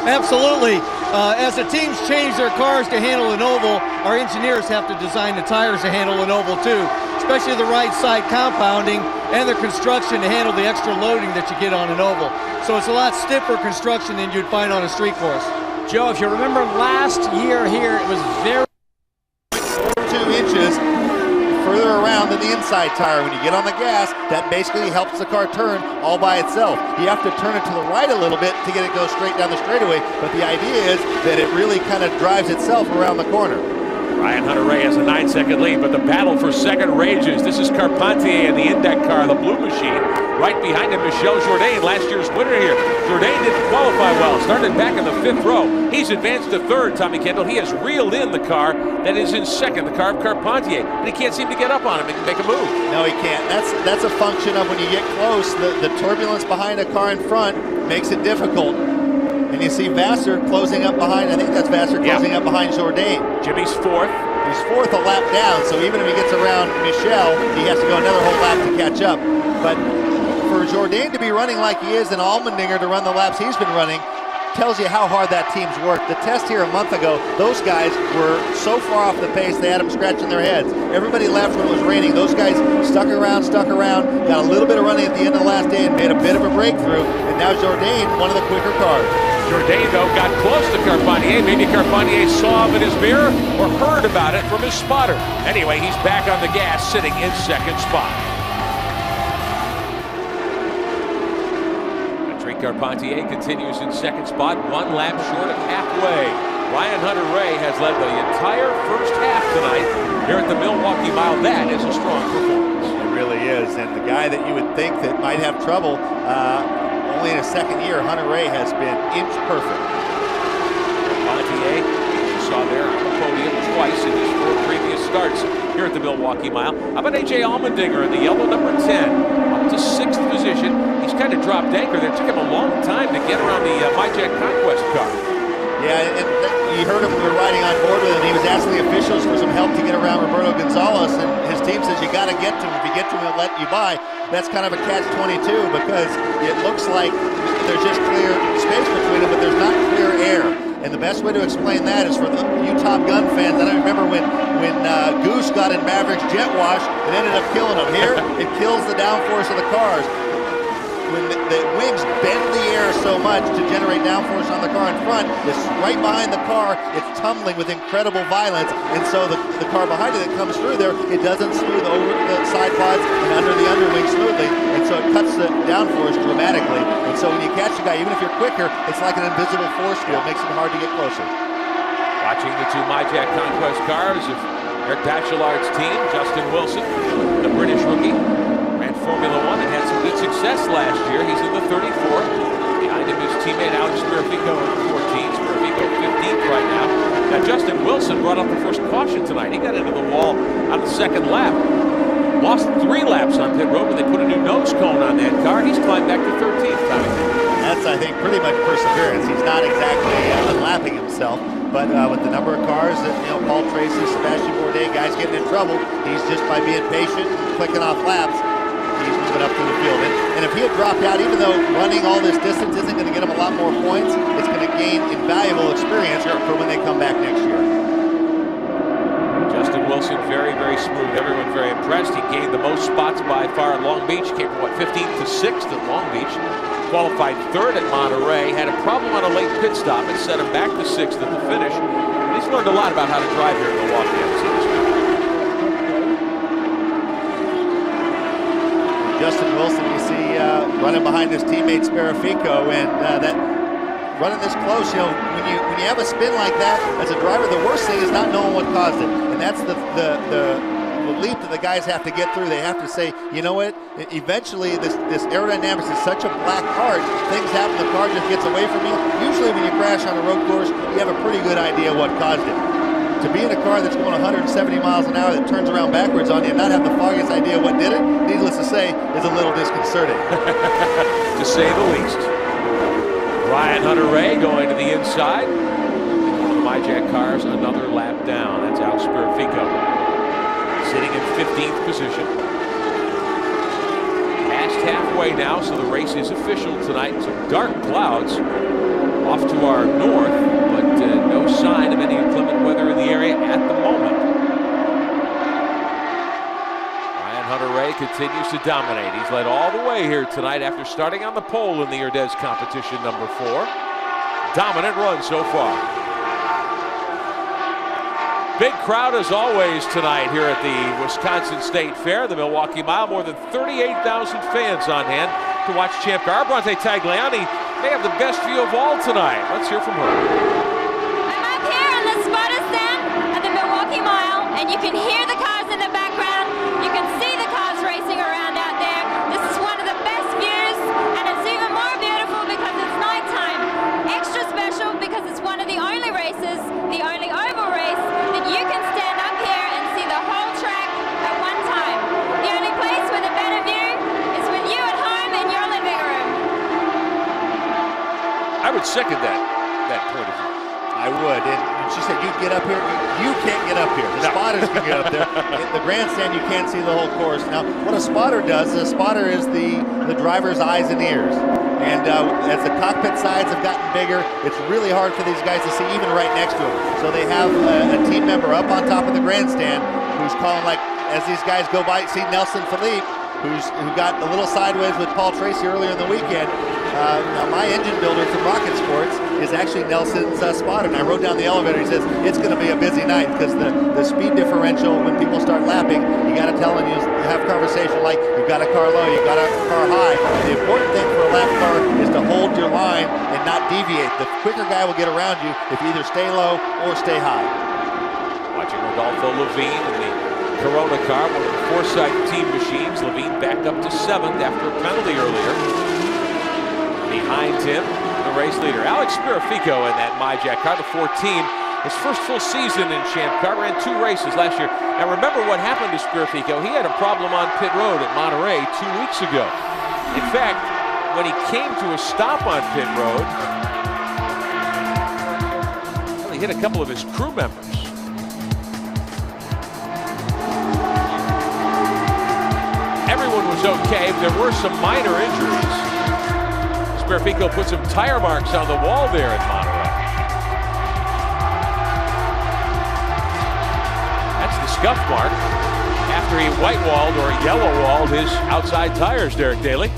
Absolutely. As the teams change their cars to handle an oval, our engineers have to design the tires to handle an oval too, especially the right side compounding and the construction to handle the extra loading that you get on an oval. So it's a lot stiffer construction than you'd find on a street course. Joe, if you remember last year here, it was very 2 inches further around than the inside tire. When you get on the gas, that basically helps the car turn all by itself. You have to turn it to the right a little bit to get it go straight down the straightaway, but the idea is that it really kind of drives itself around the corner. Ryan Hunter-Reay has a 9-second lead, but the battle for second rages. This is Carpentier and the INDYCAR, the blue machine. Right behind him, Michel Jourdain, last year's winner here. Jourdain didn't qualify well, started back in the 5th row. He's advanced to 3rd, Tommy Kendall. He has reeled in the car that is in 2nd, the car of Carpentier, but he can't seem to get up on him and make a move. No, he can't. That's a function of when you get close, the turbulence behind a car in front makes it difficult. And you see Vassar closing up behind, I think that's Vassar closing up behind Jourdain. Jimmy's 4th. He's 4th a lap down, so even if he gets around Michel, he has to go another whole lap to catch up. But for Jourdain to be running like he is and Allmendinger to run the laps he's been running tells you how hard that team's worked. The test here a month ago, those guys were so far off the pace they had them scratching their heads. Everybody left when it was raining. Those guys stuck around, got a little bit of running at the end of the last day and made a bit of a breakthrough, and now Jourdain, one of the quicker cars. Jourdain, though, got close to Carpentier. Maybe Carpentier saw him in his mirror or heard about it from his spotter. Anyway, he's back on the gas, sitting in 2nd spot. Carpentier continues in 2nd spot, 1 lap short of halfway. Ryan Hunter-Reay has led the entire first half tonight here at the Milwaukee Mile. That is a strong performance. It really is, and the guy that you would think that might have trouble, only in his 2nd year, Hunter-Reay has been inch perfect. Carpentier, you saw there on the podium twice in his 4 previous starts here at the Milwaukee Mile. How about A.J. Allmendinger in the yellow number 10? Up to 6th position. He's kind of dropped anchor there. It took him a long time to get around the MyJack Conquest car. Yeah, and you heard him when we were riding on board with him. He was asking the officials for some help to get around Roberto Gonzalez, and his team says you got to get to him. If you get to him, he'll let you by. That's kind of a catch-22 because it looks like there's just clear space between them, but there's not clear air. And the best way to explain that is for the Utah Gun fans. I don't remember when Goose got in Maverick's jet wash, it ended up killing him. Here, it kills the downforce of the cars. When the wings bend the air so much to generate downforce on the car in front, it's right behind the car, it's tumbling with incredible violence, and so the car behind it that comes through there, it doesn't smooth over the side pods and under the underwing smoothly, and so it cuts the downforce dramatically. And so when you catch the guy, even if you're quicker, it's like an invisible force field, makes it hard to get closer. Watching the two MyJack Conquest cars of Eric Bachelard's team, Justin Wilson, the British rookie, ran Formula One and had some good success last year. He's in the 34th. Behind him his teammate Alex Palou in the 14th. Palou 15th right now. Now Justin Wilson brought up the first caution tonight. He got into the wall on the second lap. Lost 3 laps on pit road, but they put a new nose cone on that car. He's climbed back to 13th. That's, I think, pretty much perseverance. He's not exactly unlapping himself, but with the number of cars that, Paul Tracy, Sebastian Bourdais, guys getting in trouble, he's just by being patient and clicking off laps, he's moving up through the field. And if he had dropped out, even though running all this distance isn't going to get him a lot more points, it's going to gain invaluable experience for when they come back next year. Justin Wilson, very, very smooth. Everyone very impressed. He gained the most spots by far at Long Beach. Came from, 15th to 6th at Long Beach. Qualified 3rd at Monterey. Had a problem on a late pit stop and set him back to 6th at the finish. And he's learned a lot about how to drive here in Milwaukee. Justin Wilson, you see running behind his teammate Sparafico, and that running this close, when you have a spin like that as a driver, the worst thing is not knowing what caused it, and that's the leap that the guys have to get through. They have to say, you know what? Eventually, this aerodynamics is such a black art. Things happen. The car just gets away from you. Usually, when you crash on a road course, you have a pretty good idea what caused it. To be in a car that's going 170 miles an hour that turns around backwards on you and not have the foggiest idea what did it, needless to say, is a little disconcerting. To say the least. Ryan Hunter-Reay going to the inside. One of the MyJack cars, another lap down. That's Alex Palou, sitting in 15th position. Past halfway now, so the race is official tonight. Some dark clouds off to our north, but no sign of any inclement weather in the area at the moment. Ryan Hunter-Reay continues to dominate. He's led all the way here tonight after starting on the pole in the Erdez competition number 4. Dominant run so far. Big crowd as always tonight here at the Wisconsin State Fair, the Milwaukee Mile. More than 38,000 fans on hand to watch Champ Car. Bronte Tagliani may have the best view of all tonight. Let's hear from her. I'm up here on the spotter stand at the Milwaukee Mile, and you can hear the cars in the background. You can see the cars racing around out there. This is one of the best views, and it's even more beautiful because it's nighttime. Extra special because it's one of the only races, the only oval race, that you can stand up here and see the whole track at one time. The only place with a better view is with you at home in your living room. I would second that point of view. I would, and she said you get up here. You can't get up here. The spotters can get up there. In the grandstand, you can't see the whole course. Now, what a spotter does, a spotter is the driver's eyes and ears. And as the cockpit sides have gotten bigger, it's really hard for these guys to see even right next to them. So they have a team member up on top of the grandstand who's calling, like, as these guys go by. See Nelson Philippe, who got a little sideways with Paul Tracy earlier in the weekend. Now my engine builder from Rocket Sports is actually Nelson's spotter, and I rode down the elevator. He says it's going to be a busy night because the speed differential when people start lapping, you got to tell them, you have conversation like you've got a car low, you've got a car high. The important thing for a lap car is to hold your line and not deviate. The quicker guy will get around you if you either stay low or stay high. Watching Rodolfo Levine in the Corona car, one of the Forsythe team machines. Levine backed up to 7th after a penalty earlier. Behind him, the race leader, Alex Palou in that MyJack car, the 14. His first full season in Champ Car, ran 2 races last year. Now remember what happened to Palou. He had a problem on pit road at Monterey 2 weeks ago. In fact, when he came to a stop on pit road, well, he hit a couple of his crew members. road was okay, but there were some minor injuries. Sperfico put some tire marks on the wall there at Monterey. That's the scuff mark after he white-walled or yellow-walled his outside tires, Derek Daly.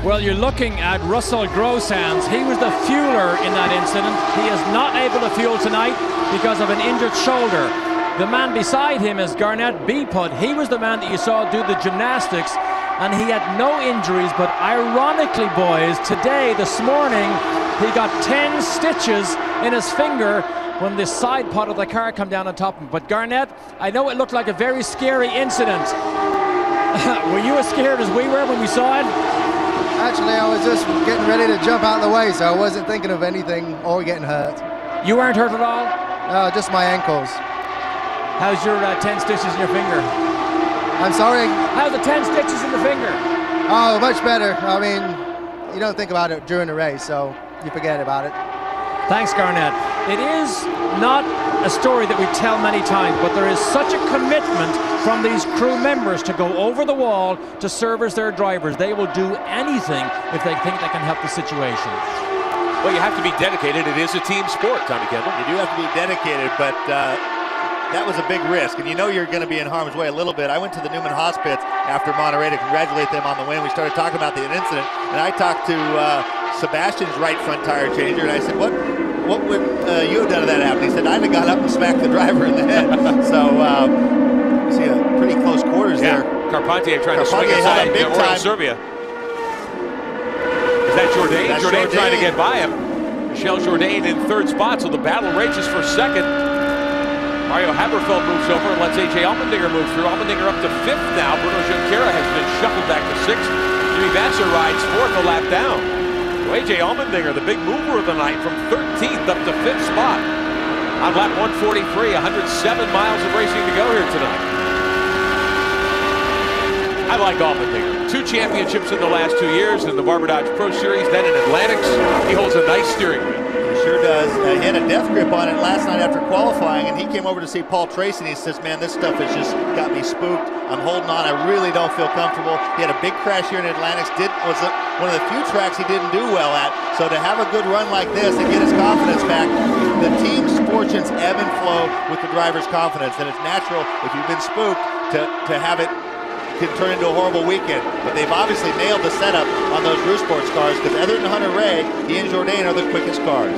Well, you're looking at Russell Grossands. He was the fueler in that incident. He is not able to fuel tonight because of an injured shoulder. The man beside him is Garnett Beepud. He was the man that you saw do the gymnastics, and he had no injuries, but ironically, boys, this morning, he got 10 stitches in his finger when the side pod of the car come down on top of him. But Garnett, I know it looked like a very scary incident. Were you as scared as we were when we saw it? Actually, I was just getting ready to jump out of the way, so I wasn't thinking of anything or getting hurt. You weren't hurt at all? No, just my ankles. How's your 10 stitches in your finger? I'm sorry? How's the 10 stitches in the finger? Oh, much better. I mean, you don't think about it during the race, so you forget about it. Thanks, Garnett. It is not a story that we tell many times, but there is such a commitment from these crew members to go over the wall to service their drivers. They will do anything if they think they can help the situation. Well, you have to be dedicated. It is a team sport, Tommy Kendall. You do have to be dedicated, but that was a big risk, and you know you're going to be in harm's way a little bit. I went to the Newman Hospice after Monterey to congratulate them on the win. We started talking about the incident, and I talked to Sebastian's right front tire changer, and I said, what would you have done if that happened? He said, I'd have got up and smacked the driver in the head. So, you see a pretty close quarters there. Carpentier trying to swing inside Royal Serbia. Is that Jourdain? Jourdain trying to get by him. Michel Jourdain in third spot, so the battle rages for second. Mario Haberfeld moves over and lets A.J. Allmendinger move through. Allmendinger up to fifth now. Bruno Junqueira has been shuffled back to sixth. Jimmy Vasser rides fourth, a lap down. So A.J. Allmendinger, the big mover of the night, from 13th up to fifth spot. On lap 143, 107 miles of racing to go here tonight. I like Allmendinger. 2 championships in the last 2 years in the Barber Dodge Pro Series, then in Atlantics. He holds a nice steering wheel. Sure does. He had a death grip on it last night after qualifying, and he came over to see Paul Tracy, and he says, man, this stuff has just got me spooked. I'm holding on. I really don't feel comfortable. He had a big crash here in Atlantics. Was one of the few tracks he didn't do well at. So to have a good run like this and get his confidence back, the team's fortunes ebb and flow with the driver's confidence, and it's natural if you've been spooked to have it can turn into a horrible weekend. But they've obviously nailed the setup on those Rue Sports cars, because other than Hunter Ray, he and Jourdain are the quickest cars.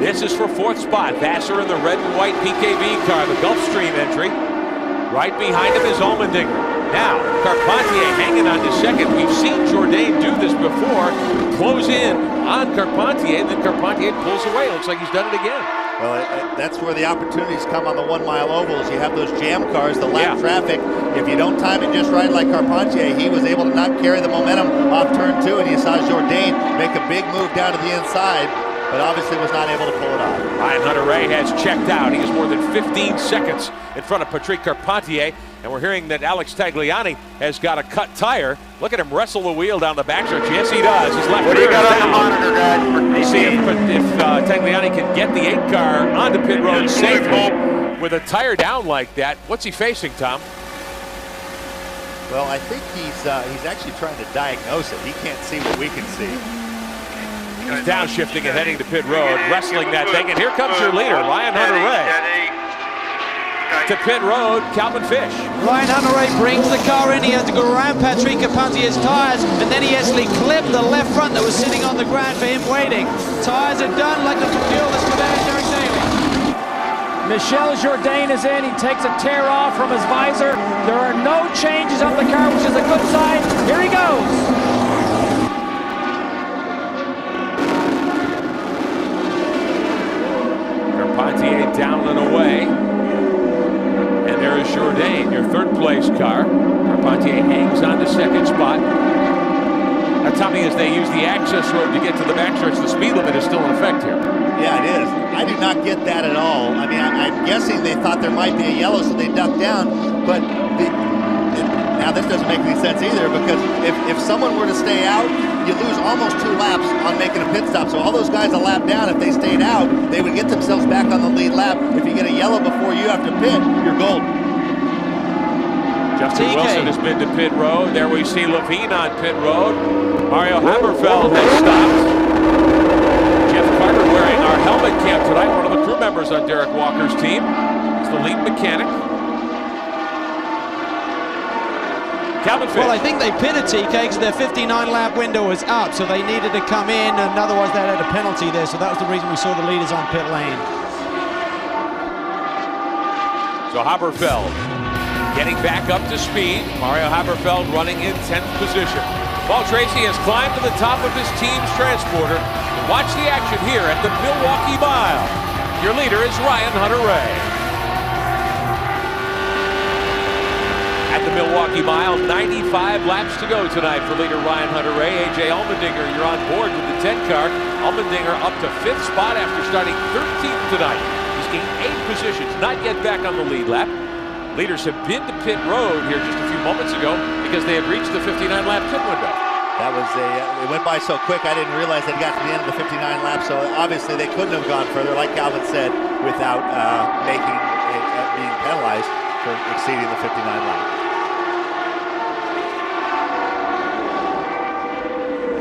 This is for fourth spot. Vasser in the red and white PKV car, the Gulfstream entry. Right behind him is Allmendinger. Now, Carpentier hanging on to second. We've seen Jourdain do this before. Close in on Carpentier, and then Carpentier pulls away. Looks like he's done it again. Well, that's where the opportunities come on the 1 mile ovals. You have those jam cars, the lap traffic. If you don't time it just right like Carpentier, he was able to not carry the momentum off turn 2, and you saw Jourdain make a big move down to the inside, but obviously was not able to pull it off. Ryan Hunter-Reay has checked out. He is more than 15 seconds in front of Patrick Carpentier, and we're hearing that Alex Tagliani has got a cut tire. Look at him wrestle the wheel down the backstretch. Yes, he does. His left rear is down. Monitor, guys, We'll see if Tagliani can get the 8 car onto pit road safely with a tire down like that. What's he facing, Tom? Well, I think he's actually trying to diagnose it. He can't see what we can see. He's downshifting and heading to pit road, wrestling that thing, and here comes your leader, Ryan Hunter-Reay. To pit road, Calvin Fish. Ryan Hunter-Reay brings the car in. He had to go around Patrick Carpentier's tires, and then he actually clipped the left front that was sitting on the ground for him waiting. Tires are done like the fuel is prepared Derek Daly. Michel Jourdain is in. He takes a tear off from his visor. There are no changes on the car, which is a good sign. Here he goes. Carpentier down and away. And there is Jourdain, your third place car. Carpentier hangs on to second spot. Now, Tommy, as they use the access road to get to the backstretch, the speed limit is still in effect here. Yeah, it is. I do not get that at all. I mean, I'm guessing they thought there might be a yellow, so they ducked down. But now this doesn't make any sense either, because if someone were to stay out, you lose almost 2 laps on making a pit stop. So all those guys a lap down, if they stayed out, they would get themselves back on the lead lap. If you get a yellow before you have to pit, you're golden. Justin Wilson has been to pit road. There we see Levine on pit road. Mario Haberfeld has stopped. Jeff Carter wearing our helmet cam tonight, one of the crew members on Derek Walker's team. He's the lead mechanic. Calvin Fish. Well, I think they pitted TK because their 59-lap window was up, so they needed to come in, and otherwise they had a penalty there, so that was the reason we saw the leaders on pit lane. So Haberfeld getting back up to speed. Mario Haberfeld running in 10th position. Paul Tracy has climbed to the top of his team's transporter. Watch the action here at the Milwaukee Mile. Your leader is Ryan Hunter-Reay. At the Milwaukee Mile, 95 laps to go tonight for leader Ryan Hunter-Reay. A.J. Allmendinger, you're on board with the 10 car. Allmendinger up to 5th spot after starting 13th tonight. He's gained 8 positions, not yet back on the lead lap. Leaders have been to pit road here just a few moments ago because they had reached the 59-lap pit window. That was it went by so quick, I didn't realize they'd got to the end of the 59 laps, so obviously they couldn't have gone further, like Calvin said, without being penalized for exceeding the 59 lap.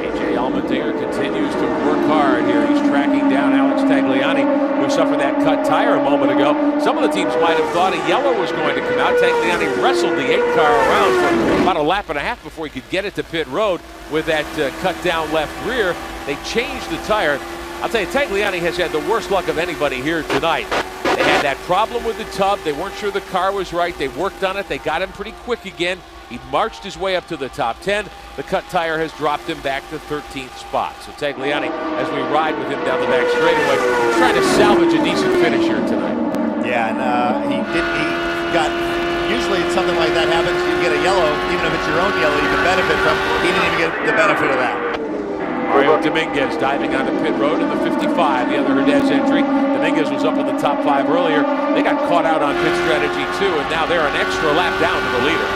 A.J. Allmendinger continues to work hard here. He's tracking down Alex Tagliani, who suffered that cut tire a moment ago. Some of the teams might have thought a yellow was going to come out. Tagliani wrestled the 8 car around for about a lap and a half before he could get it to pit road with that cut down left rear. They changed the tire. I'll tell you, Tagliani has had the worst luck of anybody here tonight. They had that problem with the tub. They weren't sure the car was right. They worked on it. They got him pretty quick again. He marched his way up to the top 10. The cut tire has dropped him back to 13th spot. So Tagliani, as we ride with him down the back straightaway, trying to salvage a decent finish here tonight. Yeah, and he got, usually something like that happens, you get a yellow, even if it's your own yellow you can benefit from. He didn't even get the benefit of that. Mario Dominguez diving onto pit road in the 55, the other Herdez entry. Dominguez was up in the top 5 earlier. They got caught out on pit strategy too, and now they're an extra lap down to the leader.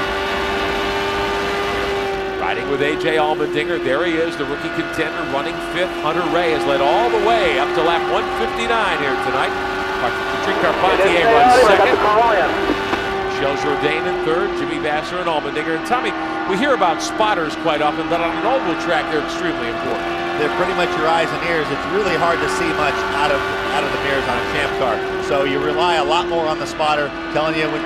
Riding with A.J. Allmendinger, there he is, the rookie contender running 5th. Hunter-Reay has led all the way up to lap 159 here tonight. Patrick Carpentier runs 2nd. Michel Jourdain in 3rd, Jimmy Vasser and Allmendinger. And Tommy, we hear about spotters quite often, but on an oval track they're extremely important. They're pretty much your eyes and ears. It's really hard to see much out of the mirrors on a champ car. So you rely a lot more on the spotter telling you when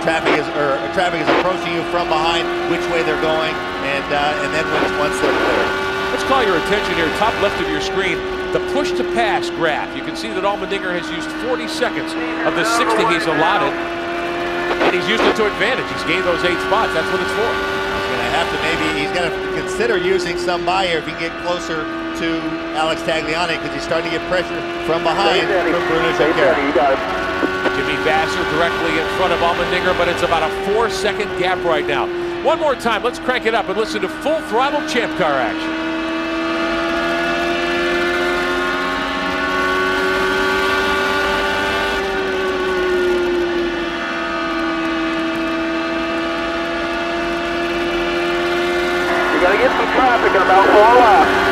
traffic is approaching you from behind, which way they're going, and then once they're clear. Let's call your attention here, top left of your screen, the push to pass graph. You can see that Allmendinger has used 40 seconds of the 60 he's allotted, and he's used it to advantage. He's gained those 8 spots. That's what it's for. He's going to consider using some by here if he can get closer to Alex Tagliani, because he's starting to get pressure from behind from Bruno Junqueira. Jimmy Vasser directly in front of Allmendinger, but it's about a 4-second gap right now. One more time, let's crank it up and listen to full throttle champ car action. You gotta get some traffic in about 4 laps.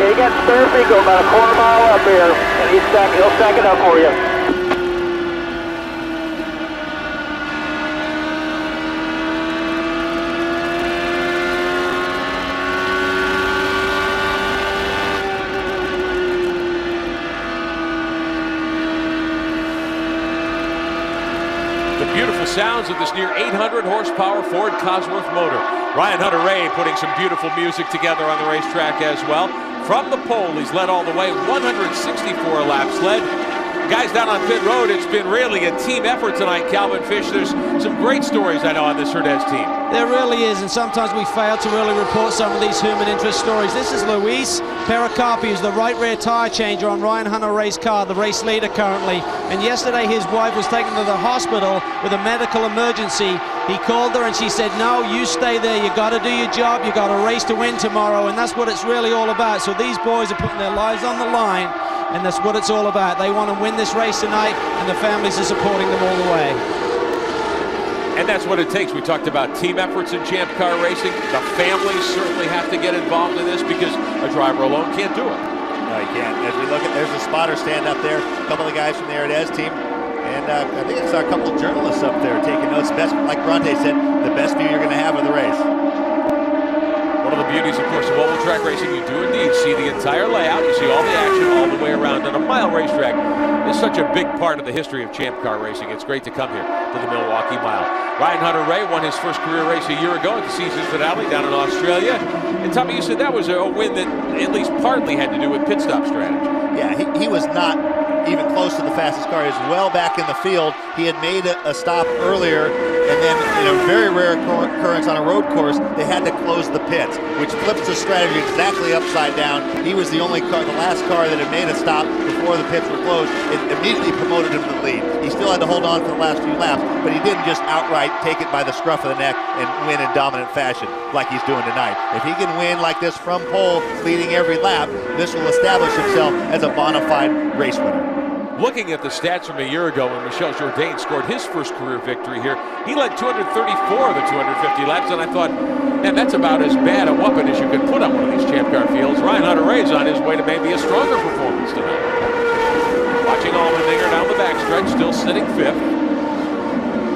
He gets surfing, go about a 1/4 mile up here, and he'll stack it up for you. The beautiful sounds of this near 800 horsepower Ford Cosworth motor. Ryan Hunter-Reay putting some beautiful music together on the racetrack as well. From the pole, he's led all the way, 164 laps led. Guys down on pit road, it's been really a team effort tonight, Calvin Fish. There's some great stories I know on this Herdez team. There really is, and sometimes we fail to really report some of these human interest stories. This is Luis Pericapi, who's the right rear tire changer on Ryan Hunter-Reay's car, the race leader currently. And yesterday his wife was taken to the hospital with a medical emergency. He called her and she said, no, you stay there, you got to do your job, you got a race to win tomorrow, and that's what it's really all about. So these boys are putting their lives on the line and that's what it's all about. They want to win this race tonight, and the families are supporting them all the way. And that's what it takes. We talked about team efforts in Champ Car racing. The families certainly have to get involved in this because a driver alone can't do it. No, he can't. As we look at, there's a spotter stand up there, a couple of the guys from the Herdez team, and I think it's a couple of journalists up there taking notes. Best, like Bronte said, the best view you're going to have of the race. One of the beauties, of course, of oval track racing, you do indeed see the entire layout. You see all the action all the way around. And a mile racetrack is such a big part of the history of Champ Car racing. It's great to come here to the Milwaukee Mile. Ryan Hunter-Reay won his first career race a year ago at the season's finale down in Australia. And Tommy, you said that was a win that at least partly had to do with pit stop strategy. Yeah, he was not even close to the fastest car. He was well back in the field. He had made a stop earlier, and then in a very rare occurrence on a road course, they had to close the pits, which flips the strategy exactly upside down. He was the only car, the last car that had made a stop before the pits were closed. It immediately promoted him to the lead. He still had to hold on for the last few laps, but he didn't just outright take it by the scruff of the neck and win in dominant fashion like he's doing tonight. If he can win like this from pole, leading every lap, this will establish himself as a bona fide race winner. Looking at the stats from a year ago when Michel Jourdain scored his first career victory here, he led 234 of the 250 laps, and I thought, man, that's about as bad a whooping as you could put on one of these Champ Car fields. Ryan Hunter-Reay is on his way to maybe a stronger performance tonight. Watching Allmendinger down the backstretch, still sitting fifth.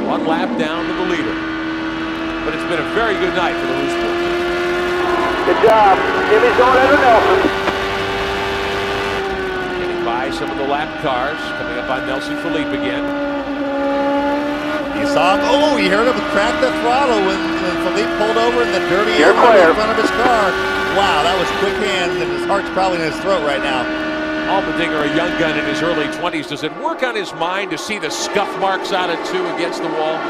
One lap down to the leader. But it's been a very good night for the Loose Boys. Good job. Jimmy's going under Nelson. By some of the lap cars, coming up on Nelson Philippe again. You saw him, oh, you heard him crack the throttle when Philippe pulled over in the dirty air in front of his car. Wow, that was quick hands, and his heart's probably in his throat right now. Allmendinger, a young gun in his early 20s, does it work on his mind to see the scuff marks on it too against the wall?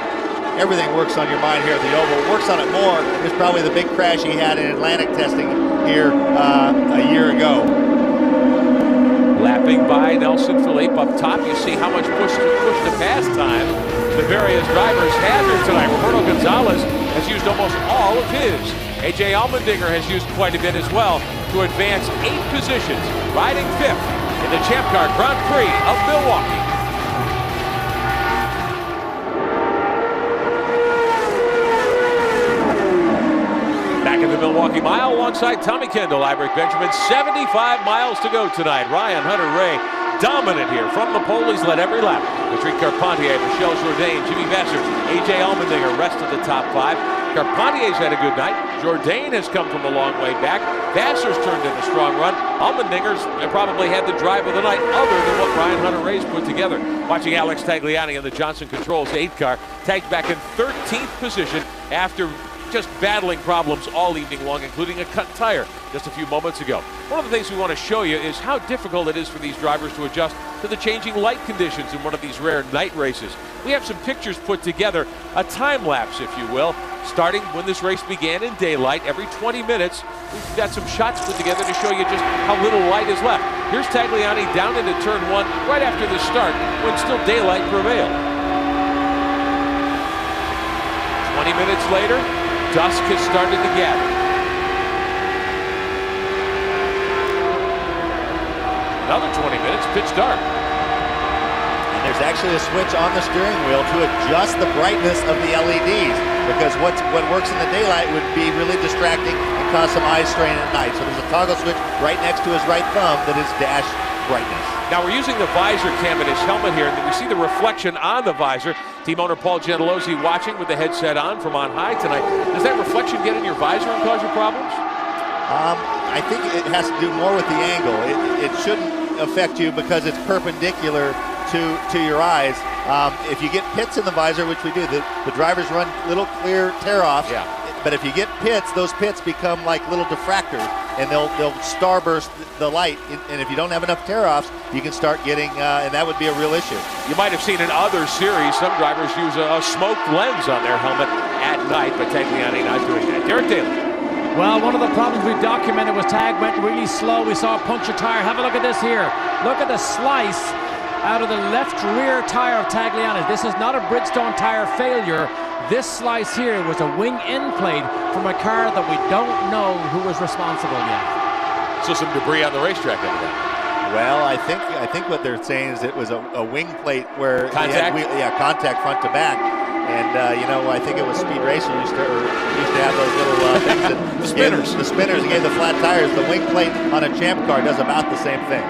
Everything works on your mind here at the Oval. It works on it more is probably the big crash he had in Atlantic testing here a year ago. Lapping by Nelson Philippe up top, you see how much push to pass time the various drivers have here tonight. Roberto Gonzalez has used almost all of his. A.J. Allmendinger has used quite a bit as well to advance 8 positions, riding 5th in the Champ Car Grand Prix of Milwaukee. Back at the Milwaukee Mile alongside Tommy Kendall, Iverick Benjamin. 75 miles to go tonight. Ryan Hunter-Reay dominant here from the pole. He's led every lap. Patrick Carpentier, Michel Jourdain, Jimmy Vasser, A.J. Allmendinger, rest of the top 5. Carpentier's had a good night. Jourdain has come from a long way back. Vasser's turned in a strong run. Allmendinger's probably had the drive of the night other than what Ryan Hunter-Reay's put together. Watching Alex Tagliani in the Johnson Controls 8 car, tagged back in 13th position after just battling problems all evening long, including a cut tire just a few moments ago. One of the things we want to show you is how difficult it is for these drivers to adjust to the changing light conditions in one of these rare night races. We have some pictures put together, a time lapse, if you will, starting when this race began in daylight. Every 20 minutes, we've got some shots put together to show you just how little light is left. Here's Tagliani down into turn 1 right after the start when still daylight prevailed. 20 minutes later, dusk has started to gather. Another 20 minutes, pitch dark. And there's actually a switch on the steering wheel to adjust the brightness of the LEDs, because what works in the daylight would be really distracting and cause some eye strain at night. So there's a toggle switch right next to his right thumb that is dash brightness. Now we're using the visor cam in his helmet here, and we see the reflection on the visor. Team owner Paul Gentilozzi watching with the headset on from on high tonight. Does that reflection get in your visor and cause you problems? I think it has to do more with the angle. It shouldn't affect you because it's perpendicular to your eyes. If you get pits in the visor, which we do, the drivers run little clear tear-offs. Yeah. But if you get pits, those pits become like little diffractors, and they'll starburst the light. And if you don't have enough tear-offs, you can start getting, and that would be a real issue. You might have seen in other series, some drivers use a smoked lens on their helmet at night, but Tagliani not doing that. Derek Taylor. Well, one of the problems we documented was Tag went really slow. We saw a puncture tire. Have a look at this here. Look at the slice out of the left rear tire of Tagliani. This is not a Bridgestone tire failure. This slice here was a wing end plate from a car that we don't know who was responsible yet. So some debris on the racetrack evidently. Well, I think what they're saying is it was a wing plate where contact. Contact front to back. And I think it was Speed Racer used to have those little things. The spinners. The spinners. He gave the flat tires. The wing plate on a Champ car does about the same thing.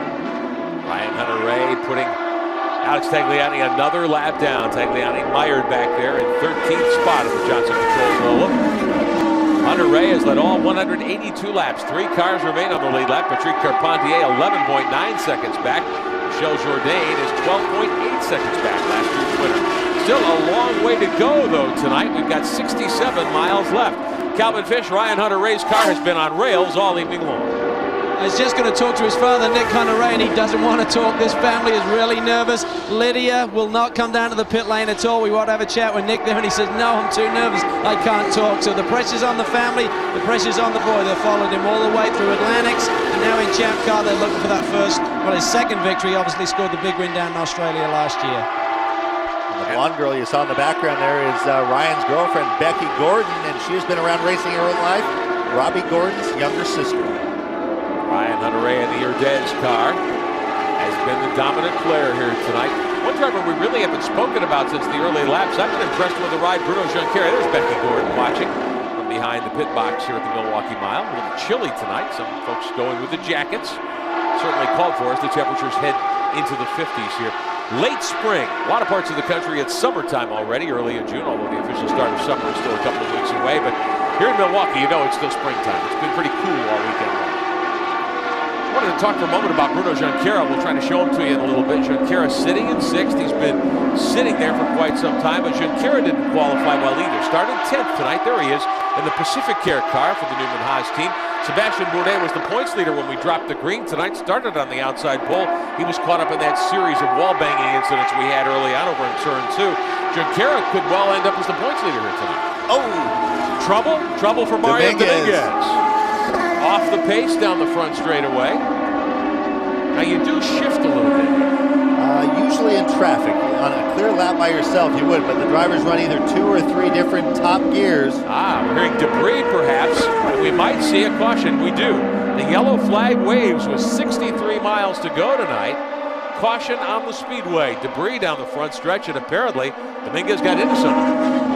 Ryan Hunter-Reay putting Alex Tagliani another lap down. Tagliani mired back there in 13th spot of the Johnson Controls Lola. Hunter-Reay has led all 182 laps. 3 cars remain on the lead lap. Patrick Carpentier 11.9 seconds back. Michel Jourdain is 12.8 seconds back. Last year's winner. Still a long way to go, though, tonight. We've got 67 miles left. Calvin Fish, Ryan Hunter-Reay's car has been on rails all evening long. He's just going to talk to his father, Nick Hunter-Reay, and he doesn't want to talk. This family is really nervous. Lydia will not come down to the pit lane at all. We want to have a chat with Nick there, and he says, no, I'm too nervous. I can't talk. So the pressure's on the family. The pressure's on the boy. They followed him all the way through Atlantics, and now in Champ Car, they're looking for that his second victory. Obviously scored the big win down in Australia last year. The blonde girl you saw in the background there is Ryan's girlfriend, Becky Gordon, and she has been around racing her own life. Robbie Gordon's younger sister. Ryan Hunter-Reay in the Urdez car has been the dominant player here tonight. One driver we really haven't spoken about since the early laps. I've been impressed with the ride, Bruno Junqueira. There's Becky Gordon watching from behind the pit box here at the Milwaukee Mile. A little chilly tonight. Some folks going with the jackets. Certainly called for as the temperatures head into the 50s here. Late spring. A lot of parts of the country, it's summertime already, early in June, although the official start of summer is still a couple of weeks away. But here in Milwaukee, it's still springtime. It's been pretty cool all weekend long. I wanted to talk for a moment about Bruno Junqueira. We'll try to show him to you in a little bit. Junqueira sitting in 6th. He's been sitting there for quite some time, but Junqueira didn't qualify well either. Started 10th tonight. There he is in the Pacific Care car for the Newman Haas team. Sebastian Bourdais was the points leader when we dropped the green tonight. Started on the outside pole. He was caught up in that series of wall banging incidents we had early on over in turn 2. Junqueira could well end up as the points leader here tonight. Oh, trouble for Mario Dominguez. Off the pace down the front straightaway. Now you do shift a little bit. Usually in traffic, on a clear lap by yourself, you would, but the drivers run either 2 or 3 different top gears. We're hearing debris perhaps, and we might see a caution. We do. The yellow flag waves with 63 miles to go tonight. Caution on the speedway. Debris down the front stretch, and apparently Dominguez got into something.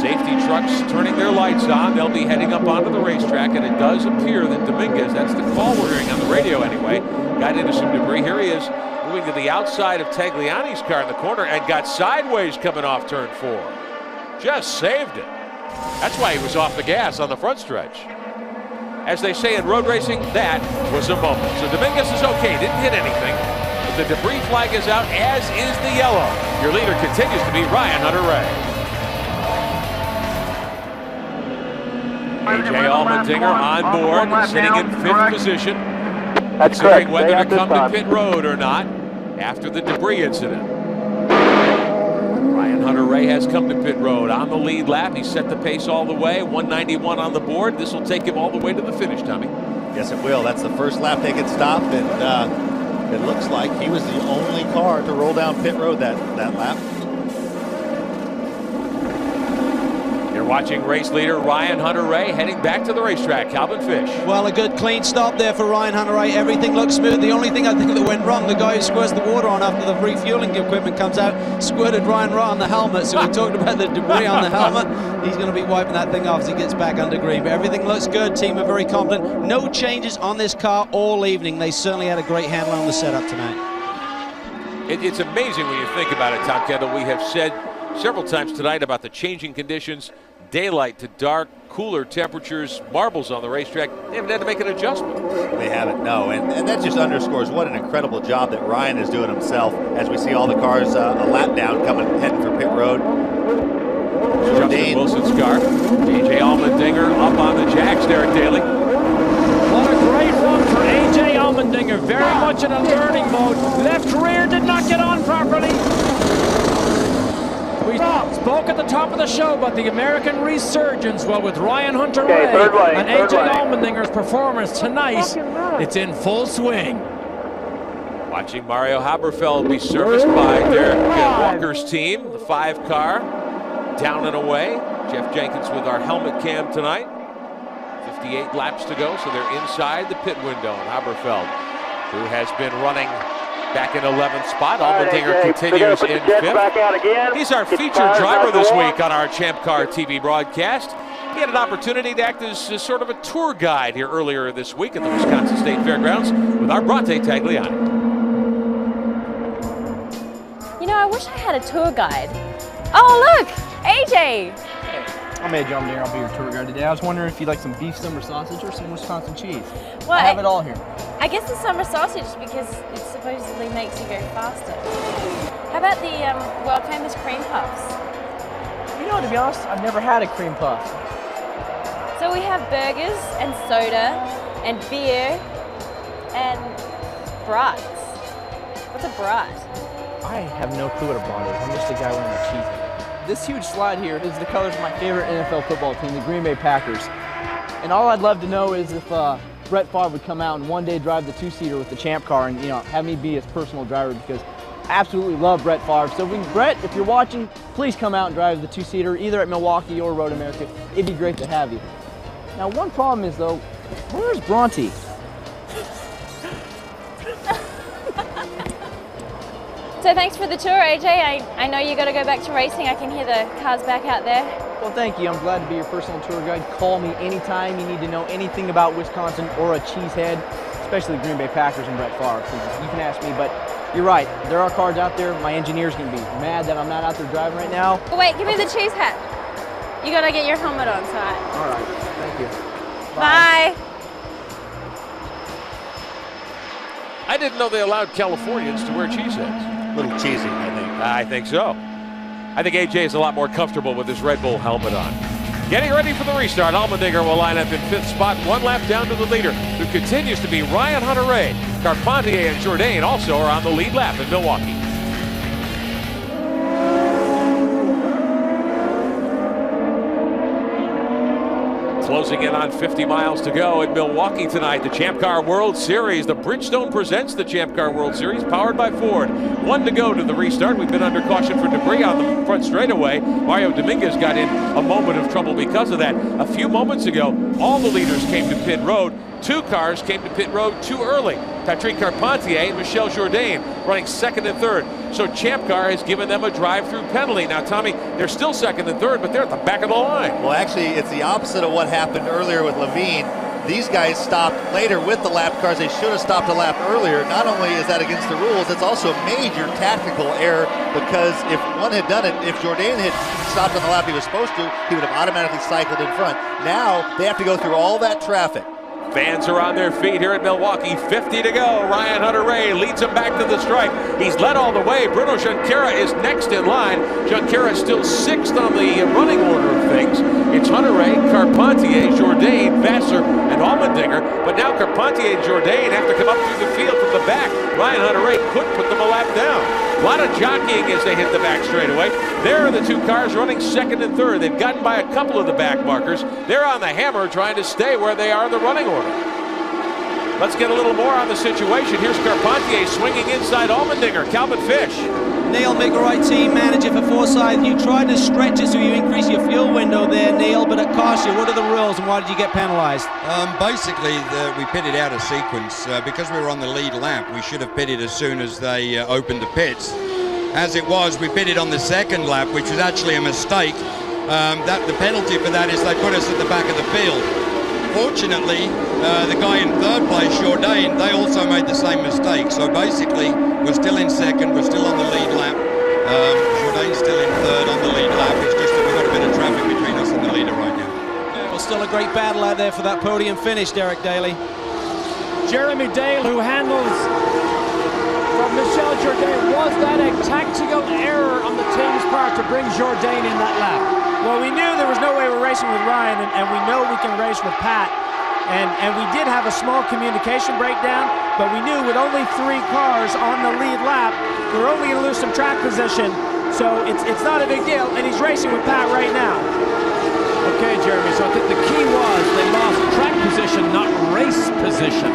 Safety trucks turning their lights on. They'll be heading up onto the racetrack, and it does appear that Dominguez, that's the call we're hearing on the radio anyway, got into some debris. Here he is moving to the outside of Tagliani's car in the corner and got sideways coming off turn 4. Just saved it. That's why he was off the gas on the front stretch. As they say in road racing, that was a moment. So Dominguez is okay, didn't hit anything. But the debris flag is out, as is the yellow. Your leader continues to be Ryan Hunter-Reay. A.J. Allmendinger on board, sitting in 5th position. That's correct. Whether to come to pit road or not after the debris incident. Ryan Hunter-Reay has come to pit road on the lead lap. He set the pace all the way, 191 on the board. This will take him all the way to the finish, Tommy. Yes, it will. That's the first lap they could stop, and it looks like he was the only car to roll down pit road that lap. You're watching race leader Ryan Hunter-Reay heading back to the racetrack. Calvin Fish. Well, a good clean stop there for Ryan Hunter-Reay. Everything looks smooth. The only thing I think that went wrong, the guy who squirts the water on after the refueling equipment comes out, squirted Ryan right on the helmet. So we talked about the debris on the helmet. He's going to be wiping that thing off as he gets back under green. But everything looks good. Team are very confident. No changes on this car all evening. They certainly had a great handle on the setup tonight. It's amazing when you think about it, Tom Kendall. We have said several times tonight about the changing conditions, daylight to dark, cooler temperatures, marbles on the racetrack. They haven't had to make an adjustment. They haven't, no. And that just underscores what an incredible job that Ryan is doing himself as we see all the cars a lap down heading for pit road. Justin Wilson's car. A.J. Allmendinger up on the jacks, Derek Daly. What a great run for A.J. Allmendinger. Very much in a learning mode. Left rear did not get on properly. We spoke at the top of the show about the American resurgence. Well, with Ryan Hunter-Reay and A.J. Allmendinger's performance tonight, it's in full swing. Watching Mario Haberfeld be serviced by Derek Walker's team, the 5 car, down and away. Jeff Jenkins with our helmet cam tonight. 58 laps to go, so they're inside the pit window. And Haberfeld who has been running back in 11th spot. Allmendinger continues in 5th. He's our featured driver this week on our Champ Car TV broadcast. He had an opportunity to act as sort of a tour guide here earlier this week at the Wisconsin State Fairgrounds with our Bronte Tagliani. You know, I wish I had a tour guide. Oh, look, AJ. I'm Ed John there. I'll be your tour guide today. I was wondering if you'd like some beef summer sausage or some Wisconsin cheese. Well, I have it all here. I guess the summer sausage because it supposedly makes you go faster. How about the world famous cream puffs? You know, to be honest, I've never had a cream puff. So we have burgers and soda and beer and brats. What's a brat? I have no clue what a brat is. I'm just a guy wearing a cheese hat. This huge slide here is the colors of my favorite NFL football team, the Green Bay Packers. And all I'd love to know is if Brett Favre would come out and one day drive the two-seater with the Champ Car and, you know, have me be his personal driver because I absolutely love Brett Favre. So Brett, if you're watching, please come out and drive the two-seater either at Milwaukee or Road America. It'd be great to have you. Now, one problem is, though, where's Bronte? So thanks for the tour, AJ. I know you got to go back to racing. I can hear the cars back out there. Well, thank you. I'm glad to be your personal tour guide. Call me anytime you need to know anything about Wisconsin or a cheesehead, especially the Green Bay Packers and Brett Favre. So you can ask me, but you're right. There are cars out there. My engineer's going to be mad that I'm not out there driving right now. Oh, wait, give me the cheese hat. You got to get your helmet on, so All right. Thank you. Bye. I didn't know they allowed Californians to wear cheese heads. A little cheesy, I think. I think so. I think AJ is a lot more comfortable with his Red Bull helmet on. Getting ready for the restart, Allmendinger will line up in 5th spot, 1 lap down to the leader, who continues to be Ryan Hunter-Reay. Carpentier and Jourdain also are on the lead lap in Milwaukee. Closing in on 50 miles to go in Milwaukee tonight. The Champ Car World Series. The Bridgestone presents the Champ Car World Series, powered by Ford. 1 to go to the restart. We've been under caution for debris on the front straightaway. Mario Dominguez got in a moment of trouble because of that. A few moments ago, all the leaders came to pit road. 2 cars came to pit road too early. Patrick Carpentier and Michel Jourdain running 2nd and 3rd. So Champ Car has given them a drive-through penalty. Now, Tommy, they're still 2nd and 3rd, but they're at the back of the line. Well, actually, it's the opposite of what happened earlier with Levine. These guys stopped later with the lap cars. They should have stopped a lap earlier. Not only is that against the rules, it's also a major tactical error because if one had done it, if Jourdain had stopped on the lap he was supposed to, he would have automatically cycled in front. Now, they have to go through all that traffic. Fans are on their feet here at Milwaukee. 50 to go. Ryan Hunter-Reay leads him back to the stripe. He's led all the way. Bruno Junqueira is next in line. Junqueira is still 6th on the running order of things. It's Hunter-Reay, Carpentier, Jourdain, Vassar, and Allmendinger. But now Carpentier and Jourdain have to come up through the field from the back. Ryan Hunter-Reay could put them a lap down. A lot of jockeying as they hit the back straightaway. There are the 2 cars running 2nd and 3rd. They've gotten by a couple of the back markers. They're on the hammer trying to stay where they are in the running order. Let's get a little more on the situation. Here's Carpentier swinging inside Allmendinger. Calvin Fish. Neil, make the right team manager for Forsyth. You tried to stretch it so you increase your fuel window there, Neil, but it cost you. What are the rules and why did you get penalized? Basically, we pitted out of sequence. Because we were on the lead lap, we should have pitted as soon as they opened the pits. As it was, we pitted on the 2nd lap, which was actually a mistake. The penalty for that is they put us at the back of the field. Fortunately, the guy in 3rd place, Jourdain, they also made the same mistake. So basically, we're still in 2nd, we're still on the lead lap. Jourdain's still in 3rd on the lead lap. It's just that we've got a bit of traffic between us and the leader right now. Yeah, well, still a great battle out there for that podium finish, Derek Daly. Jeremy Dale, who handles from Michel Jourdain. Was that a tactical error on the team's part to bring Jourdain in that lap? Well, we knew there was no way we're racing with Ryan, and we know we can race with Pat. And we did have a small communication breakdown, but we knew with only 3 cars on the lead lap, we're only going to lose some track position. So it's not a big deal, and he's racing with Pat right now. Okay, Jeremy, so I think the key was they lost track position, not race position.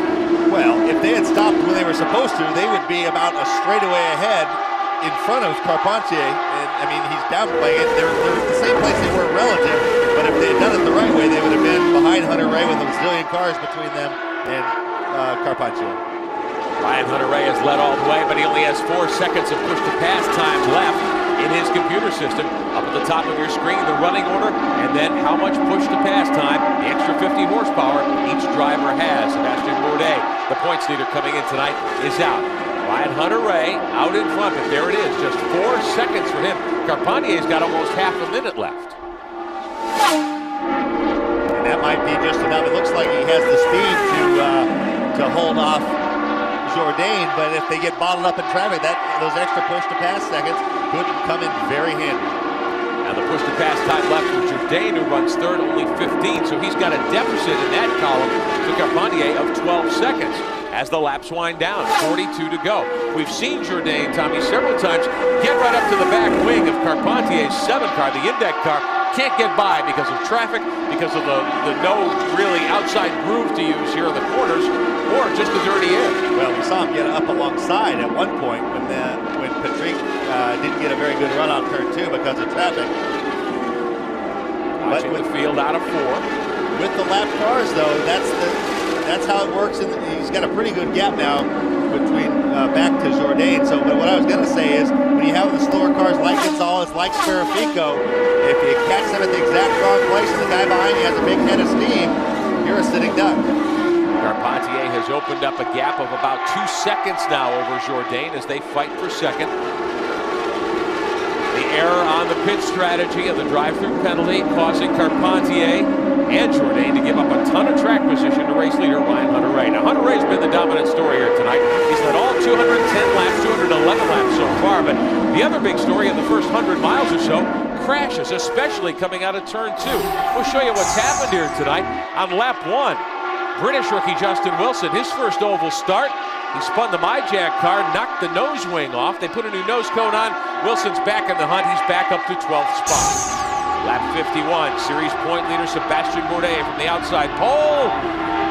Well, if they had stopped when they were supposed to, they would be about a straightaway ahead in front of Carpentier. And I mean, he's downplaying it. They're the same place they were relative, but if they had done it the right way, they would have been behind Hunter-Reay with a zillion cars between them and Carpentier. Ryan Hunter-Reay has led all the way, but he only has 4 seconds of push-to-pass time left in his computer system. Up at the top of your screen, the running order, and then how much push-to-pass time, the extra 50 horsepower each driver has. Sebastian Bourdais, the points leader coming in tonight, is out. Ryan Hunter-Reay out in front, but there it is, just 4 seconds for him. Carpentier's got almost half a minute left. And that might be just enough. It looks like he has the speed to hold off Jourdain, but if they get bottled up in traffic, those extra push-to-pass seconds could come in very handy. Now the push-to-pass time left for Jourdain, who runs third, only 15, so he's got a deficit in that column to Carpentier of 12 seconds as the laps wind down, 42 to go. We've seen Jourdain, Tommy, several times get right up to the back wing of Carpentier's 7 car, the INDYCAR. Can't get by because of traffic, because of the no really outside groove to use here in the corners, or just the dirty air. Well, we saw him get up alongside at one point when Patrick didn't get a very good run on turn 2 because of traffic. Watching the field out of 4. With the lap cars, though, that's how it works. He's got a pretty good gap now between back to Jourdain. So, but what I was going to say is, when you have the slower cars like Gonzalez, like Sferifico, if you catch them at the exact wrong place and the guy behind you has a big head of steam, you're a sitting duck. Carpentier has opened up a gap of about 2 seconds now over Jourdain as they fight for second. The error on the pit strategy of the drive-through penalty causing Carpentier and Jourdain to give up a ton of track position to race leader Ryan Hunter-Reay. Now Hunter-Reay's been the dominant story here tonight. He's led all 210 laps, 211 laps so far, but the other big story in the first 100 miles or so, crashes, especially coming out of turn 2. We'll show you what's happened here tonight on lap 1. British rookie Justin Wilson, his first oval start. He spun the MyJack car, knocked the nose wing off. They put a new nose cone on. Wilson's back in the hunt. He's back up to 12th spot. Lap 51, series point leader Sebastian Bourdais from the outside pole.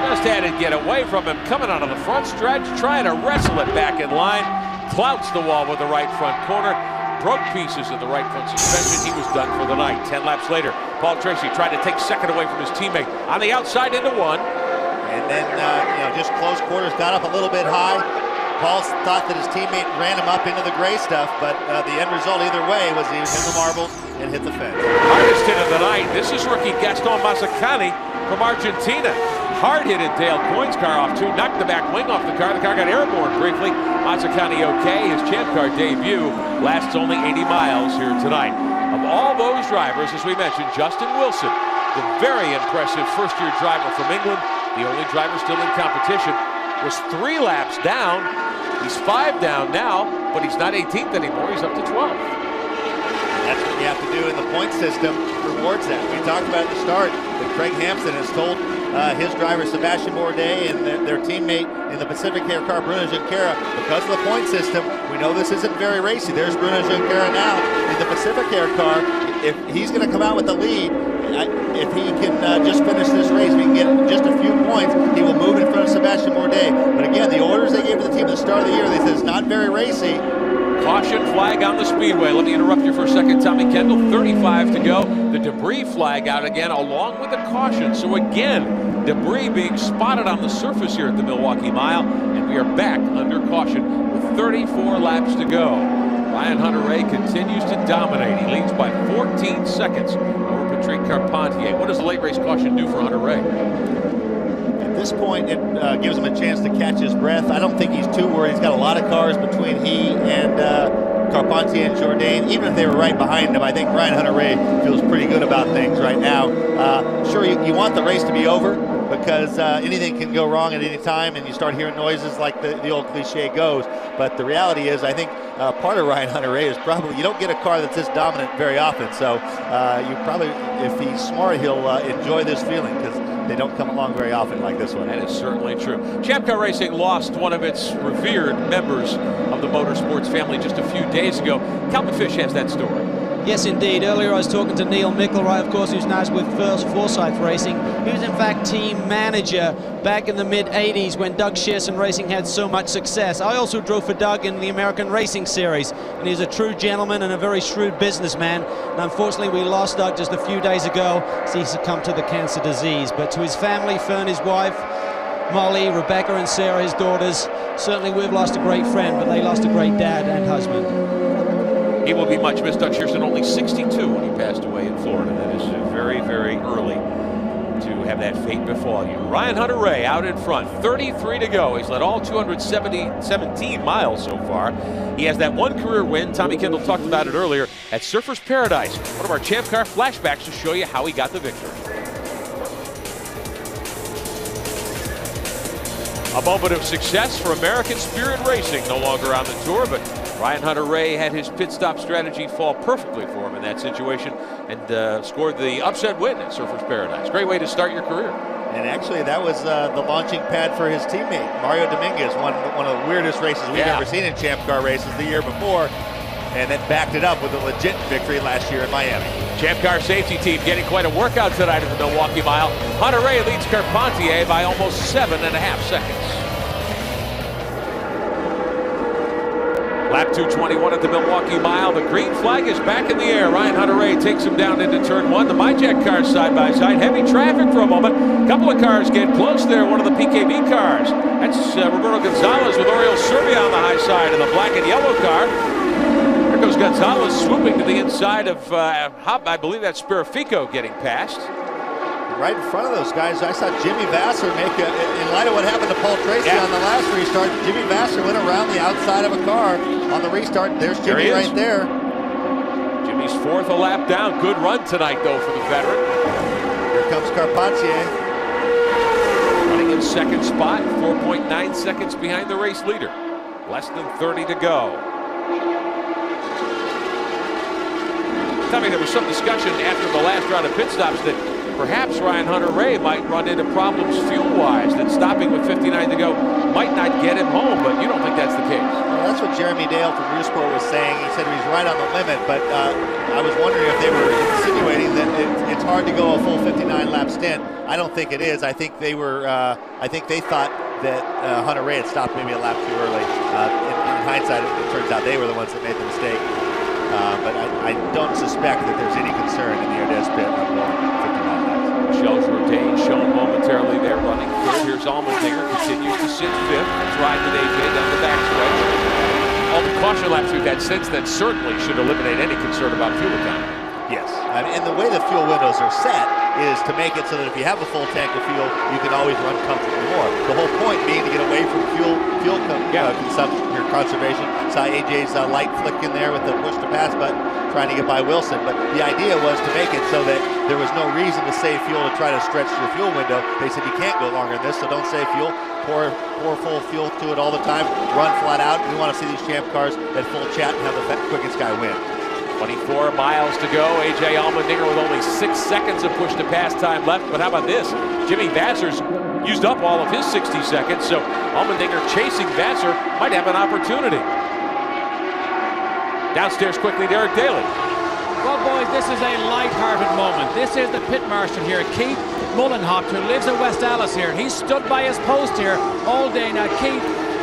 Just had to get away from him, coming out of the front stretch, trying to wrestle it back in line. Clouts the wall with the right front corner. Broke pieces of the right front suspension. He was done for the night. 10 laps later, Paul Tracy tried to take second away from his teammate. On the outside into 1. And then, just close quarters, got up a little bit high. Paul thought that his teammate ran him up into the gray stuff, but the end result either way was he hit the marbles and hit the fence. Hardest hit of the night. This is rookie Gaston Mazzacani from Argentina. Hard hit at Dale Coyne's car off 2, knocked the back wing off the car. The car got airborne briefly. Mazzacani okay. His Champ Car debut lasts only 80 miles here tonight. Of all those drivers, as we mentioned, Justin Wilson, the very impressive first-year driver from England, the only driver still in competition, was 3 laps down. He's 5 down now, but he's not 18th anymore. He's up to 12th. That's what you have to do in the point system, rewards that. We talked about at the start that Craig Hampson has told his driver Sebastian Bourdais and their teammate in the Pacific Air car, Bruno Junqueira, because of the point system, we know this isn't very racy. There's Bruno Junqueira now in the Pacific Air car. If he's going to come out with the lead, if he can just finish this race, if he can get just a few points, he will move in front of Sebastian Bourdais. But again, the orders they gave to the team at the start of the year, they said it's not very racy. Caution flag on the speedway. Let me interrupt you for a second, Tommy Kendall. 35 to go. The debris flag out again, along with the caution. So again, debris being spotted on the surface here at the Milwaukee Mile, and we are back under caution with 34 laps to go. Ryan Hunter-Reay continues to dominate. He leads by 14 seconds over Patrick Carpentier. What does the late race caution do for Hunter-Reay? At this point, it gives him a chance to catch his breath. I don't think he's too worried. He's got a lot of cars between he and Carpentier and Jourdain. Even if they were right behind him, I think Ryan Hunter-Reay feels pretty good about things right now. Sure, you want the race to be over, because anything can go wrong at any time, and you start hearing noises like the old cliche goes. But the reality is, I think part of Ryan Hunter-Reay is probably, you don't get a car that's this dominant very often. So you probably, if he's smart, he'll enjoy this feeling, because they don't come along very often like this one. That is certainly true. Champ Car Racing lost one of its revered members of the motorsports family just a few days ago. Calvin Fish has that story. Yes, indeed. Earlier I was talking to Neil Mickelroy, of course, who's now with Forsyth Racing. He was, in fact, team manager back in the mid-'80s when Doug Shearson Racing had so much success. I also drove for Doug in the American Racing Series, and he's a true gentleman and a very shrewd businessman. And unfortunately, we lost Doug just a few days ago as he succumbed to the cancer disease. But to his family, Fern, his wife, Molly, Rebecca and Sarah, his daughters. Certainly we've lost a great friend, but they lost a great dad and husband. He will be much missed. Dutch Shearson only 62 when he passed away in Florida. That is very, very early to have that fate befall you. Ryan Hunter-Reay out in front, 33 to go. He's led all 217 miles so far. He has that one career win. Tommy Kendall talked about it earlier at Surfers Paradise. One of our Champ Car flashbacks to show you how he got the victory. A moment of success for American Spirit Racing, no longer on the tour, but Ryan Hunter-Reay had his pit stop strategy fall perfectly for him in that situation and scored the upset win at Surfers Paradise. Great way to start your career. And actually, that was the launching pad for his teammate, Mario Dominguez, one of the weirdest races we've ever seen in Champ Car races the year before, and then backed it up with a legit victory last year in Miami. Champ Car safety team getting quite a workout tonight at the Milwaukee Mile. Hunter-Reay leads Carpentier by almost 7.5 seconds. Lap 221 at the Milwaukee Mile. The green flag is back in the air. Ryan Hunter-Reay takes him down into turn 1. The MyJack cars side by side. Heavy traffic for a moment. A couple of cars get close there. One of the PKB cars. That's Roberto Gonzalez with Oriol Serbia on the high side of the black and yellow car. There goes Gonzalez swooping to the inside of I believe that's Spirifico getting passed. Right in front of those guys, I saw Jimmy Vasser make in light of what happened to Paul Tracy on the last restart, Jimmy Vasser went around the outside of a car on the restart. There's Jimmy right there. Jimmy's 4th a lap down. Good run tonight, though, for the veteran. Here comes Carpentier. Running in 2nd spot, 4.9 seconds behind the race leader. Less than 30 to go. Tell me, there was some discussion after the last round of pit stops that perhaps Ryan Hunter-Reay might run into problems fuel-wise, that stopping with 59 to go might not get him home, but you don't think that's the case? Well, that's what Jeremy Dale from Roosport was saying. He said he's right on the limit, but I was wondering if they were insinuating that it's hard to go a full 59-lap stint. I don't think it is. I think they were. I think they thought that Hunter-Reay had stopped maybe a lap too early. In hindsight, it turns out they were the ones that made the mistake. But I don't suspect that there's any concern in the Ardez pit on going 59 laps. Michel Jourdain shown momentarily there, running third. Here's Allmendinger, continues to sit 5th. Let's ride with AJ down the backstretch. All the caution laps we've had since then certainly should eliminate any concern about fuel economy. Yes, and the way the fuel windows are set is to make it so that if you have a full tank of fuel, you can always run comfortably more. The whole point being to get away from fuel consumption or conservation. Saw AJ's light flick in there with the push to pass button, trying to get by Wilson. But the idea was to make it so that there was no reason to save fuel to try to stretch your fuel window. They said you can't go longer than this, so don't save fuel. Pour full fuel to it all the time. Run flat out. We want to see these Champ cars at full chat and have the quickest guy win. 24 miles to go. A.J. Allmendinger with only 6 seconds of push to pass time left. But how about this? Jimmy Vasser's used up all of his 60 seconds, so Allmendinger chasing Vasser might have an opportunity. Downstairs quickly, Derek Daly. Well, boys, this is a light-hearted moment. This is the pit marshal here, Keith Mullenhocht, who lives in West Allis here. He stood by his post here all day. Now, Keith,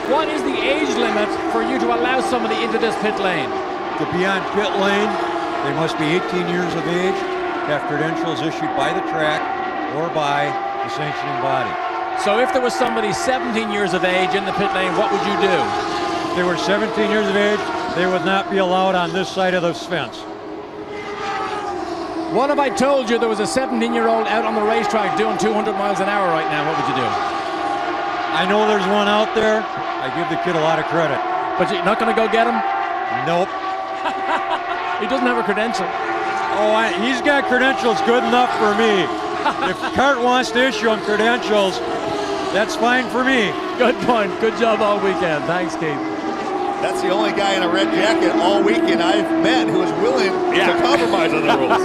what is the age limit for you to allow somebody into this pit lane? To be on pit lane, they must be 18 years of age, have credentials issued by the track or by the sanctioning body. So if there was somebody 17 years of age in the pit lane, what would you do? If they were 17 years of age, they would not be allowed on this side of the fence. What if I told you there was a 17-year-old out on the racetrack doing 200 miles an hour right now? What would you do? I know there's one out there. I give the kid a lot of credit. But you're not going to go get him? Nope. He doesn't have a credential. Oh, he's got credentials good enough for me. If CART wants to issue him credentials, that's fine for me. Good point. Good job all weekend. Thanks, Keith. That's the only guy in a red jacket all weekend I've met who is willing to compromise on the rules.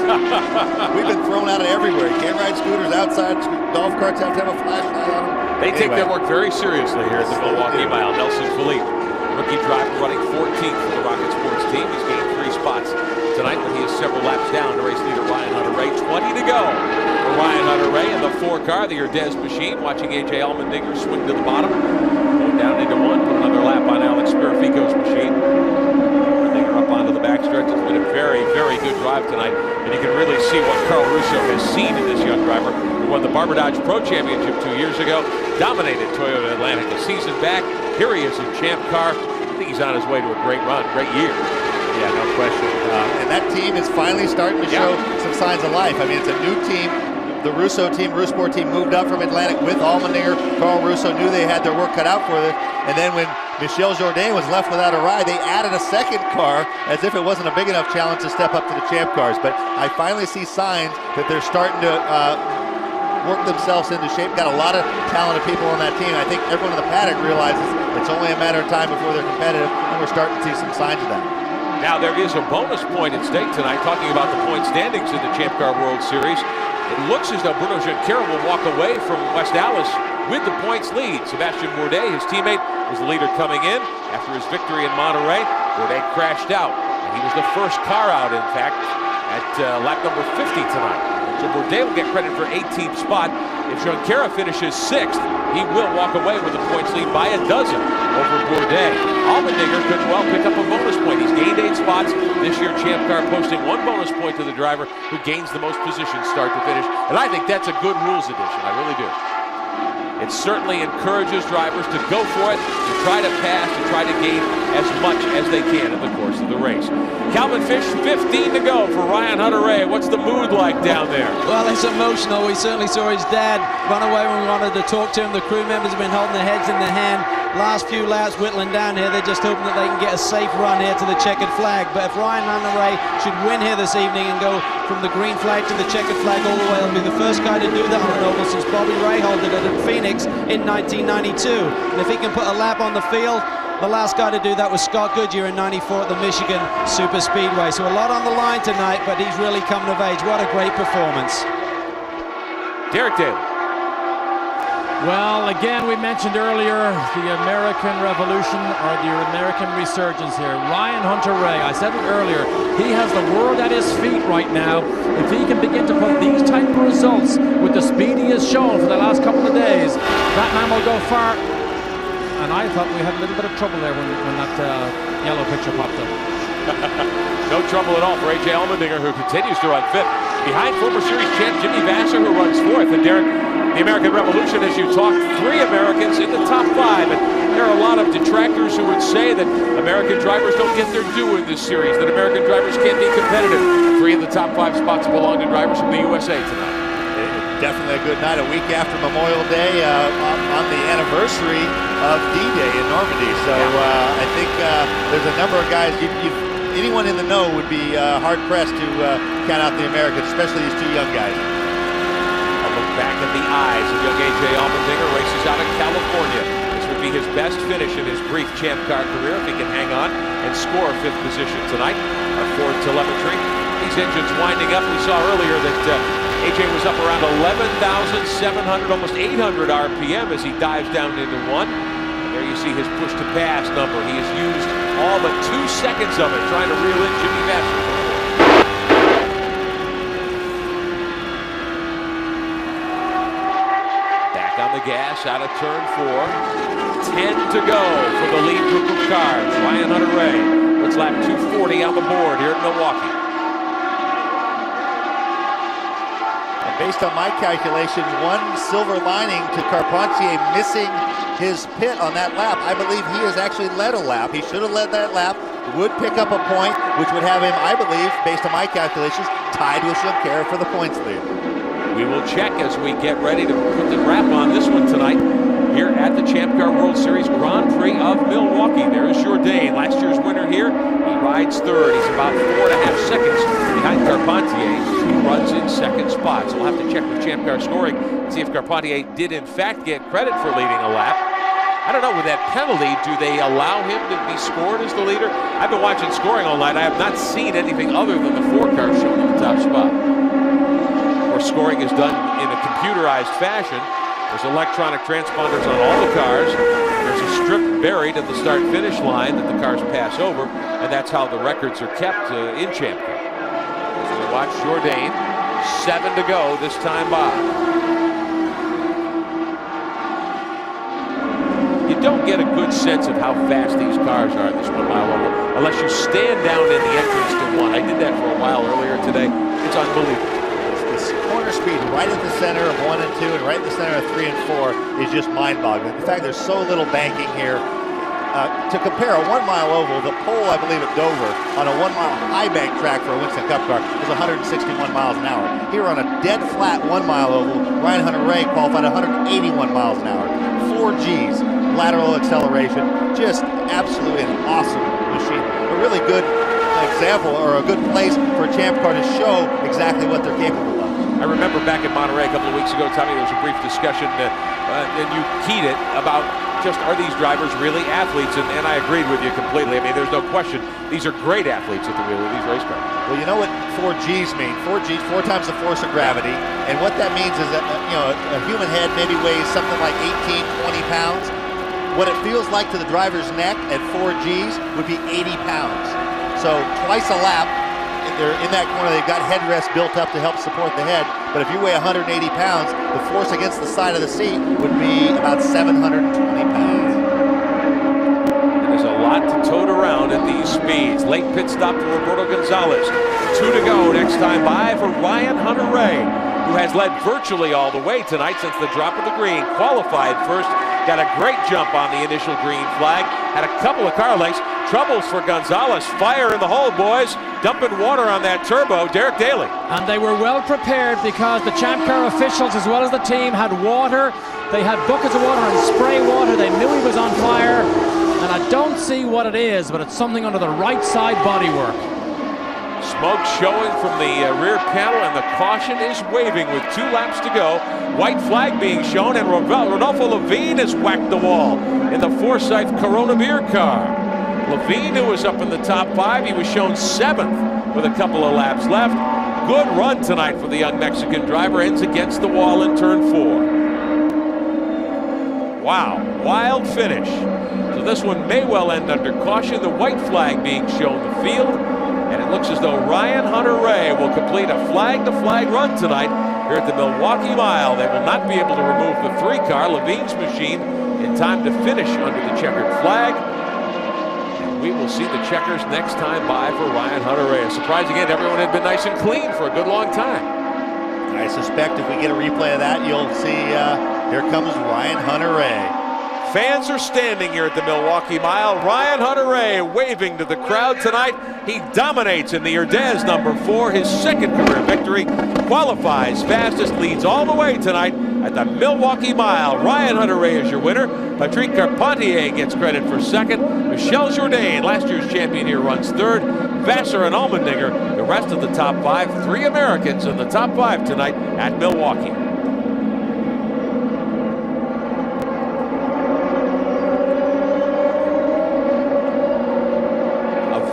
We've been thrown out of everywhere. You can't ride scooters outside. Golf carts have to have a flashlight on them. They take their work very seriously here at the Milwaukee Mile. Nelson Philippe, rookie driver, running 14th for the Rocket Sports team. He's gained 3 spots tonight, but he is several laps down to race leader Ryan Hunter-Reay. 20 to go for Ryan Hunter-Reay in the 4 car, the Ardez machine. Watching A.J. Allmendinger swing to the bottom. Going down into 1, put another lap on Alex Spirifico's machine. Allmendinger up onto the backstretch. It's been a very, very good drive tonight, and you can really see what Carl Russo has seen in this young driver. Who won the Barber Dodge Pro Championship 2 years ago. dominated Toyota Atlantic a season back. Here he is in Champ Car. I think he's on his way to a great run, great year. Yeah, no question. And that team is finally starting to show some signs of life. I mean, it's a new team. The Russo team, Rusport team, moved up from Atlantic with Allmendinger. Carl Russo knew they had their work cut out for it. And then when Michel Jourdain was left without a ride, they added a second car as if it wasn't a big enough challenge to step up to the Champ Cars. But I finally see signs that they're starting to work themselves into shape. Got a lot of talented people on that team. I think everyone in the paddock realizes it's only a matter of time before they're competitive, and we're starting to see some signs of that. Now there is a bonus point at stake tonight, talking about the point standings in the Champ Car World Series. It looks as though Bruno Junqueira will walk away from West Allis with the points lead. Sebastian Bourdais, his teammate, was the leader coming in. After his victory in Monterey, Bourdais crashed out. And he was the first car out, in fact, at lap number 50 tonight. So Bourdais will get credit for 18th spot. If Junqueira finishes 6th, he will walk away with the points lead by a dozen over Bourdais. Allmendinger could well pick up a bonus point. He's gained 8 spots this year. Champ Car posting 1 bonus point to the driver who gains the most positions start to finish. And I think that's a good rules addition. I really do. It certainly encourages drivers to go for it, to try to pass, to try to gain as much as they can in the course of the race. Calvin Fish, 15 to go for Ryan Hunter-Reay. What's the mood like down there? Well, it's emotional. We certainly saw his dad run away when we wanted to talk to him. The crew members have been holding their heads in their hand. Last few laps whittling down here, they're just hoping that they can get a safe run here to the checkered flag. But if Ryan Hunter-Reay should win here this evening and go from the green flag to the checkered flag all the way, he'll be the first guy to do that on an oval since Bobby Rahal did it at Phoenix in 1992. And if he can put a lap on the field, the last guy to do that was Scott Goodyear in 94 at the Michigan Superspeedway. So a lot on the line tonight, but he's really coming of age. What a great performance. Derek Daly. Well, again, we mentioned earlier the American Revolution or the American Resurgence here. Ryan Hunter-Reay, I said it earlier, he has the world at his feet right now. If he can begin to put these type of results with the speed he has shown for the last couple of days, that man will go far. And I thought we had a little bit of trouble there when that yellow picture popped up. No trouble at all for A.J. Allmendinger, who continues to run 5th. Behind former series champ Jimmy Vasser, who runs 4th. And Derek, the American Revolution, as you talked, 3 Americans in the top 5. And there are a lot of detractors who would say that American drivers don't get their due in this series, that American drivers can't be competitive. 3 of the top 5 spots belong to drivers from the USA tonight. Definitely a good night, a week after Memorial Day, on the anniversary of D-Day in Normandy. So I think there's a number of guys, anyone in the know would be hard-pressed to count out the Americans, especially these 2 young guys. A look back at the eyes of young A.J. Allmendinger, races out of California. This would be his best finish in his brief Champ Car career if he can hang on and score 5th position tonight. Our Ford telemetry. These engines winding up. We saw earlier that A.J. was up around 11,700, almost 800 RPM as he dives down into 1. And there you see his push to pass number. He has used all but 2 seconds of it trying to reel in Jimmy Vasser. Back on the gas out of turn 4. 10 to go for the lead group of cars. Ryan Hunter-Reay. Let's lap 240 on the board here at Milwaukee. Based on my calculations, 1 silver lining to Carpentier missing his pit on that lap. I believe he has actually led a lap. He should have led that lap, would pick up a point, which would have him, I believe, based on my calculations, tied with Junqueira for the points lead. We will check as we get ready to put the wrap on this one tonight here at the Champ Car World Series Grand Prix of Milwaukee. There is Jourdain, last year's winner here. He rides 3rd. He's about 4.5 seconds behind Carpentier, who runs in 2nd spot. So we'll have to check with Champ Car scoring and see if Carpentier did in fact get credit for leading a lap. I don't know, with that penalty, do they allow him to be scored as the leader? I've been watching scoring all night. I have not seen anything other than the 4 cars shown in the top spot. Of course, scoring is done in a computerized fashion. There's electronic transponders on all the cars. There's a strip buried at the start-finish line that the cars pass over, and that's how the records are kept in Champ Car. So we watch Jourdain, 7 to go this time by. You don't get a good sense of how fast these cars are in this 1 mile oval unless you stand down in the entrance to 1. I did that for a while earlier today. It's unbelievable. this corner speed right at the center of 1 and 2 and right in the center of 3 and 4 is just mind-boggling. In fact, there's so little banking here. To compare a 1 mile oval, the pole, I believe, at Dover on a 1 mile high bank track for a Winston Cup car was 161 miles an hour. Here on a dead flat 1 mile oval, Ryan Hunter-Reay qualified 181 miles an hour. 4 Gs, lateral acceleration, just absolutely an awesome machine. A really good example or a good place for a champ car to show exactly what they're capable of. I remember back in Monterey a couple of weeks ago, Tommy, there was a brief discussion and you keyed it about just are these drivers really athletes? And I agreed with you completely. I mean, there's no question. These are great athletes at the wheel of these race cars. Well, you know what 4 Gs mean? 4 Gs, 4 times the force of gravity. And what that means is that, a human head maybe weighs something like 18, 20 pounds. What it feels like to the driver's neck at 4 Gs would be 80 pounds. So twice a lap, they're in that corner, they've got headrests built up to help support the head. But if you weigh 180 pounds, the force against the side of the seat would be about 720 pounds. And there's a lot to tote around at these speeds. Late pit stop for Roberto Gonzalez. 2 to go. Next time by for Ryan Hunter-Reay, who has led virtually all the way tonight since the drop of the green. Qualified first. Got a great jump on the initial green flag. Had a couple of car lengths. Troubles for Gonzalez. Fire in the hole, boys. Dumping water on that turbo. Derek Daly. And they were well prepared because the Champ Car officials, as well as the team, had water. They had buckets of water and spray water. They knew he was on fire. And I don't see what it is, but it's something under the right side bodywork. Smoke showing from the rear panel, and the caution is waving with 2 laps to go. White flag being shown, and Rodolfo Levine has whacked the wall in the Forsyth Corona beer car. Levine, who was up in the top 5, he was shown 7th with a couple of laps left. Good run tonight for the young Mexican driver. Ends against the wall in turn 4. Wow, wild finish. So this one may well end under caution. The white flag being shown the field. And it looks as though Ryan Hunter-Reay will complete a flag-to-flag run tonight here at the Milwaukee Mile. They will not be able to remove the 3 car, Levine's machine, in time to finish under the checkered flag. And we will see the checkers next time by for Ryan Hunter-Reay. Surprising again, everyone had been nice and clean for a good long time. I suspect if we get a replay of that, you'll see here comes Ryan Hunter-Reay. Fans are standing here at the Milwaukee Mile. Ryan Hunter-Reay waving to the crowd tonight. He dominates in the Urdez number 4, his 2nd career victory. Qualifies fastest, leads all the way tonight at the Milwaukee Mile. Ryan Hunter-Reay is your winner. Patrick Carpentier gets credit for 2nd. Michel Jourdain, last year's champion here, runs 3rd. Vassar and Allmendinger, the rest of the top 5. 3 Americans in the top 5 tonight at Milwaukee.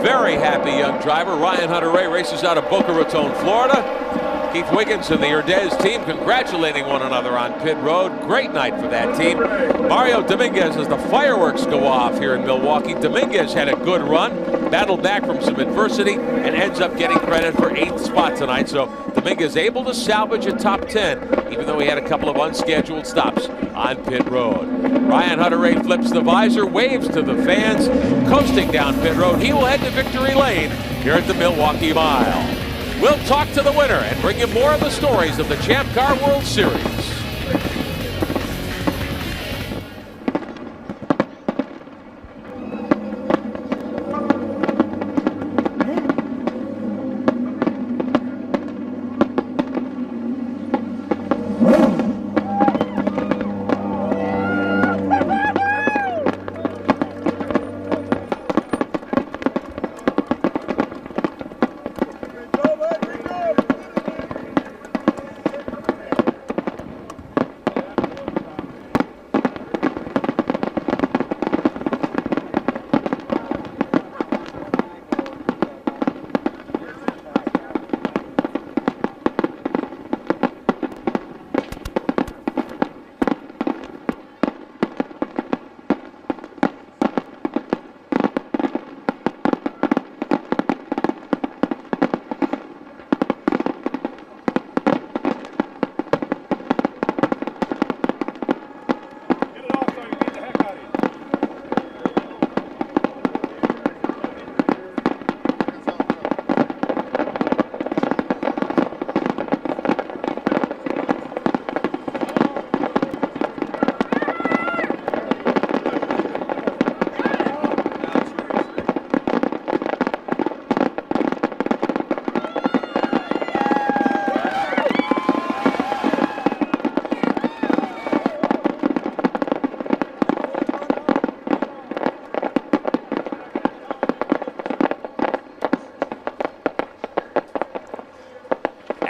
Very happy young driver. Ryan Hunter-Reay races out of Boca Raton, Florida. Keith Wiggins and the Urdez team congratulating one another on pit road. Great night for that team. Mario Dominguez as the fireworks go off here in Milwaukee. Dominguez had a good run, battled back from some adversity, and ends up getting credit for 8th spot tonight. So Dominguez able to salvage a top 10, even though he had a couple of unscheduled stops on pit road. Ryan Hunter-Reay flips the visor, waves to the fans, coasting down pit road. He will head to victory lane here at the Milwaukee Mile. We'll talk to the winner and bring you more of the stories of the Champ Car World Series.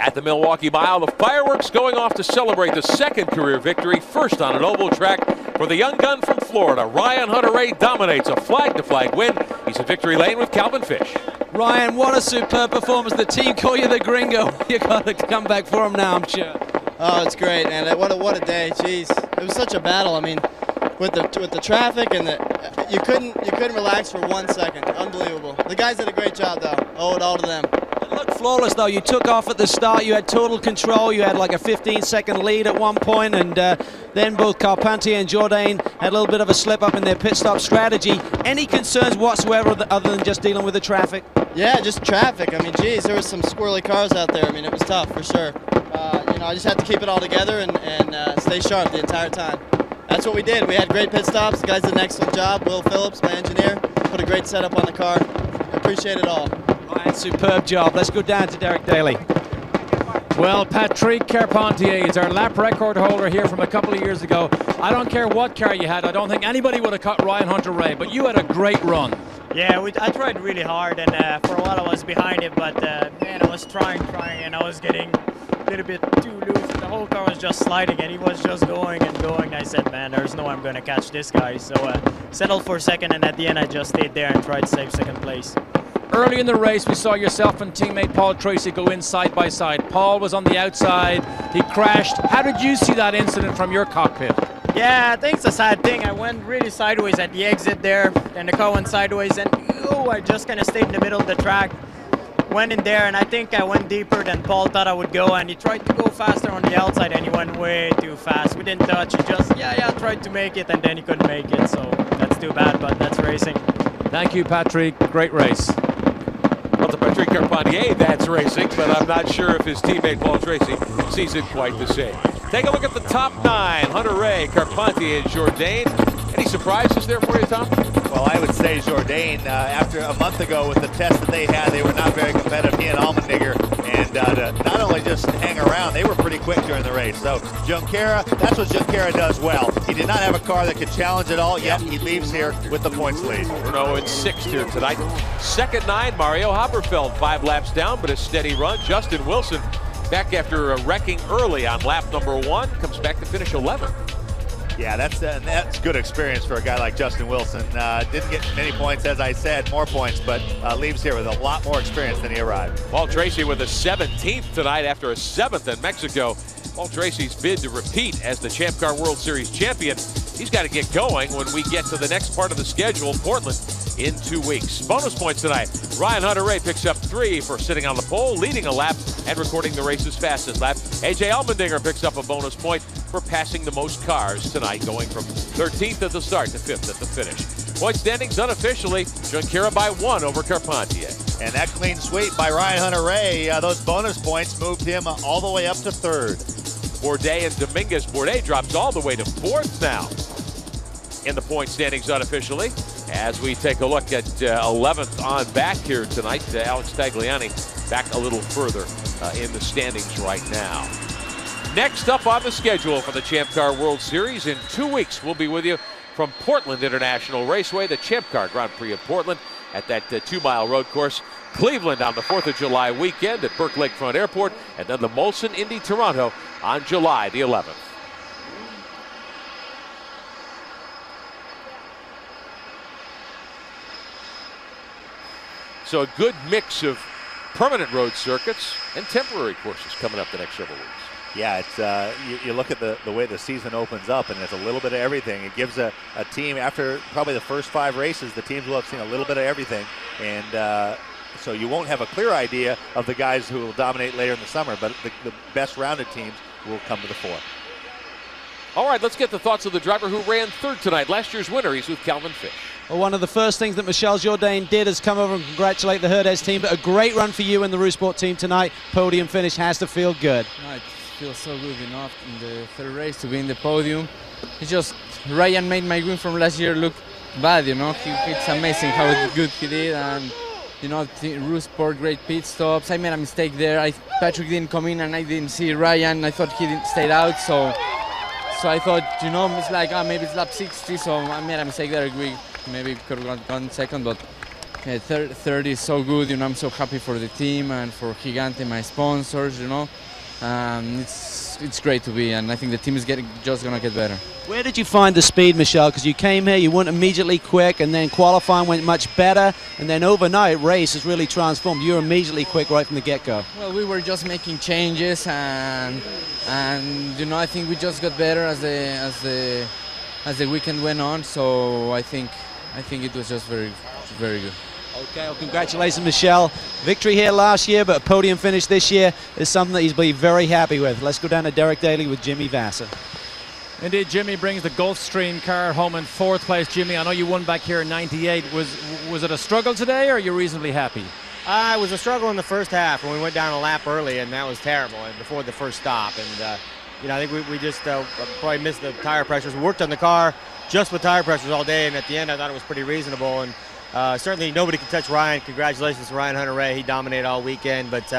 At the Milwaukee Mile, the fireworks going off to celebrate the second career victory, first on an oval track for the young gun from Florida. Ryan Hunter-Reay dominates a flag-to-flag win. He's in victory lane with Calvin Fish. Ryan, what a superb performance. The team call you the gringo. You got to come back for him now, I'm sure. Oh, it's great, man. What a day. Jeez, it was such a battle. I mean, with the traffic and you couldn't relax for 1 second. Unbelievable. The guys did a great job, though. Owe it all to them. It looked flawless, though. You took off at the start. You had total control. You had like a 15-second lead at one point, and then both Carpentier and Jourdain had a little bit of a slip-up in their pit stop strategy. Any concerns whatsoever other than just dealing with the traffic? Yeah, just traffic. I mean, geez, there was some squirrely cars out there. I mean, it was tough for sure. I just had to keep it all together and stay sharp the entire time. That's what we did. We had great pit stops. The guys did an excellent job. Will Phillips, my engineer, put a great setup on the car. Appreciate it all. Ryan, superb job. Let's go down to Derek Daly. Well, Patrick Carpentier is our lap record holder here from a couple of years ago. I don't care what car you had. I don't think anybody would have cut Ryan Hunter-Reay, but you had a great run. Yeah, I tried really hard, and for a while I was behind it, but man, I was trying, and I was getting a little bit too loose. The whole car was just sliding, and he was just going and going. I said, man, there's no way I'm going to catch this guy. So settled for second, and at the end I just stayed there and tried to save second place. Early in the race, we saw yourself and teammate Paul Tracy go in side by side. Paul was on the outside. He crashed. How did you see that incident from your cockpit? Yeah, I think it's a sad thing. I went really sideways at the exit there, and the car went sideways, and I just kind of stayed in the middle of the track. Went in there, and I think I went deeper than Paul thought I would go, and he tried to go faster on the outside, and he went way too fast. We didn't touch. He just, tried to make it, and then he couldn't make it, so that's too bad, but that's racing. Thank you, Patrick. Great race. Well, to Patrick Carpentier, that's racing, but I'm not sure if his teammate Paul Tracy sees it quite the same. Take a look at the top 9. Hunter-Reay, Carpentier, and Jourdain. Any surprises there for you, Tom? Well, I would say Jourdain, after a month ago with the test that they had, they were not very competitive, he and Allmendinger, and to not only just hang around, they were pretty quick during the race. So Junqueira, that's what Junqueira does well. He did not have a car that could challenge at all, yet he leaves here with the points lead. Bruno in 6th here tonight. Second 9, Mario Haberfeld, 5 laps down, but a steady run. Justin Wilson, back after wrecking early on lap number 1, comes back to finish 11th. Yeah, that's good experience for a guy like Justin Wilson. Didn't get many points, as I said, more points, but leaves here with a lot more experience than he arrived. Paul Tracy with a 17th tonight after a 7th in Mexico. Paul Tracy's bid to repeat as the Champ Car World Series champion. He's got to get going when we get to the next part of the schedule, Portland, in 2 weeks. Bonus points tonight. Ryan Hunter-Reay picks up 3 for sitting on the pole, leading a lap, and recording the race's fastest lap. A.J. Allmendinger picks up a bonus point for passing the most cars tonight, going from 13th at the start to 5th at the finish. Point standings unofficially, Junqueira by 1 over Carpentier. And that clean sweep by Ryan Hunter-Reay, those bonus points moved him all the way up to 3rd. Bourdais and Dominguez. Bourdais drops all the way to 4th now in the point standings unofficially. As we take a look at 11th on back here tonight, Alex Tagliani back a little further in the standings right now. Next up on the schedule for the Champ Car World Series, in 2 weeks we'll be with you from Portland International Raceway, the Champ Car Grand Prix of Portland at that 2-mile road course. Cleveland on the 4th of July weekend at Burke Lakefront Airport, and then the Molson Indy Toronto on July the 11th. So a good mix of permanent road circuits and temporary courses coming up the next several weeks. Yeah, it's you look at the way the season opens up, and it's a little bit of everything. It gives a team, after probably the first 5 races, the teams will have seen a little bit of everything, and so you won't have a clear idea of the guys who will dominate later in the summer, but the best rounded teams will come to the fore. All right, let's get the thoughts of the driver who ran 3rd tonight. Last year's winner, he's with Calvin Fish. Well, one of the first things that Michel Jourdain did is come over and congratulate the Herdez team, but a great run for you and the Rousport team tonight. Podium finish has to feel good. It feels so good enough in the 3rd race to be in the podium. It's just Ryan made my win from last year look bad, you know. It's amazing how good he did, and you know, Rousport, great pit stops. I made a mistake there. Patrick didn't come in, and I didn't see Ryan. I thought he didn't stay out, so I thought, you know, it's like maybe it's lap 60, so I made a mistake there. We maybe could have gone second, but third is so good. You know, I'm so happy for the team and for Gigante, my sponsors. You know, it's great to be, and I think the team is just gonna get better. Where did you find the speed, Michelle? Because you came here, you weren't immediately quick, and then qualifying went much better, and then overnight race has really transformed. You were immediately quick right from the get-go. Well, we were just making changes, and you know, I think we just got better as the weekend went on. So I think it was just very good. Okay, well, congratulations, Michelle. Victory here last year, but a podium finish this year is something that he's been very happy with. Let's go down to Derek Daly with Jimmy Vasser. Indeed, Jimmy brings the Gulfstream car home in 4th place. Jimmy, I know you won back here in '98. Was it a struggle today, or are you reasonably happy? It was a struggle in the first half when we went down a lap early, and that was terrible, and before the first stop. And you know, I think we just probably missed the tire pressures. We worked on the car just with tire pressures all day, and at the end I thought it was pretty reasonable. And certainly nobody can touch Ryan. Congratulations to Ryan Hunter-Reay. He dominated all weekend. But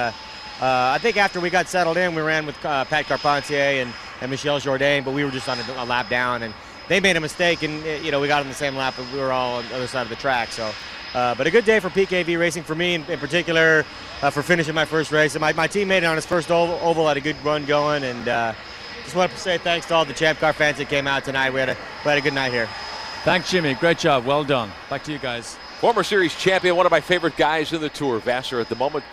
I think after we got settled in, we ran with Pat Carpentier and Michel Jourdain, but we were just on a lap down, and they made a mistake, and you know, we got on the same lap, but we were all on the other side of the track. So, but a good day for PKV Racing for me in particular, for finishing my first race. And my teammate on his first oval had a good run going, and just wanted to say thanks to all the Champ Car fans that came out tonight. We had a good night here. Thanks, Jimmy. Great job. Well done. Back to you guys. Former series champion, one of my favorite guys in the Tour. Vasser at the moment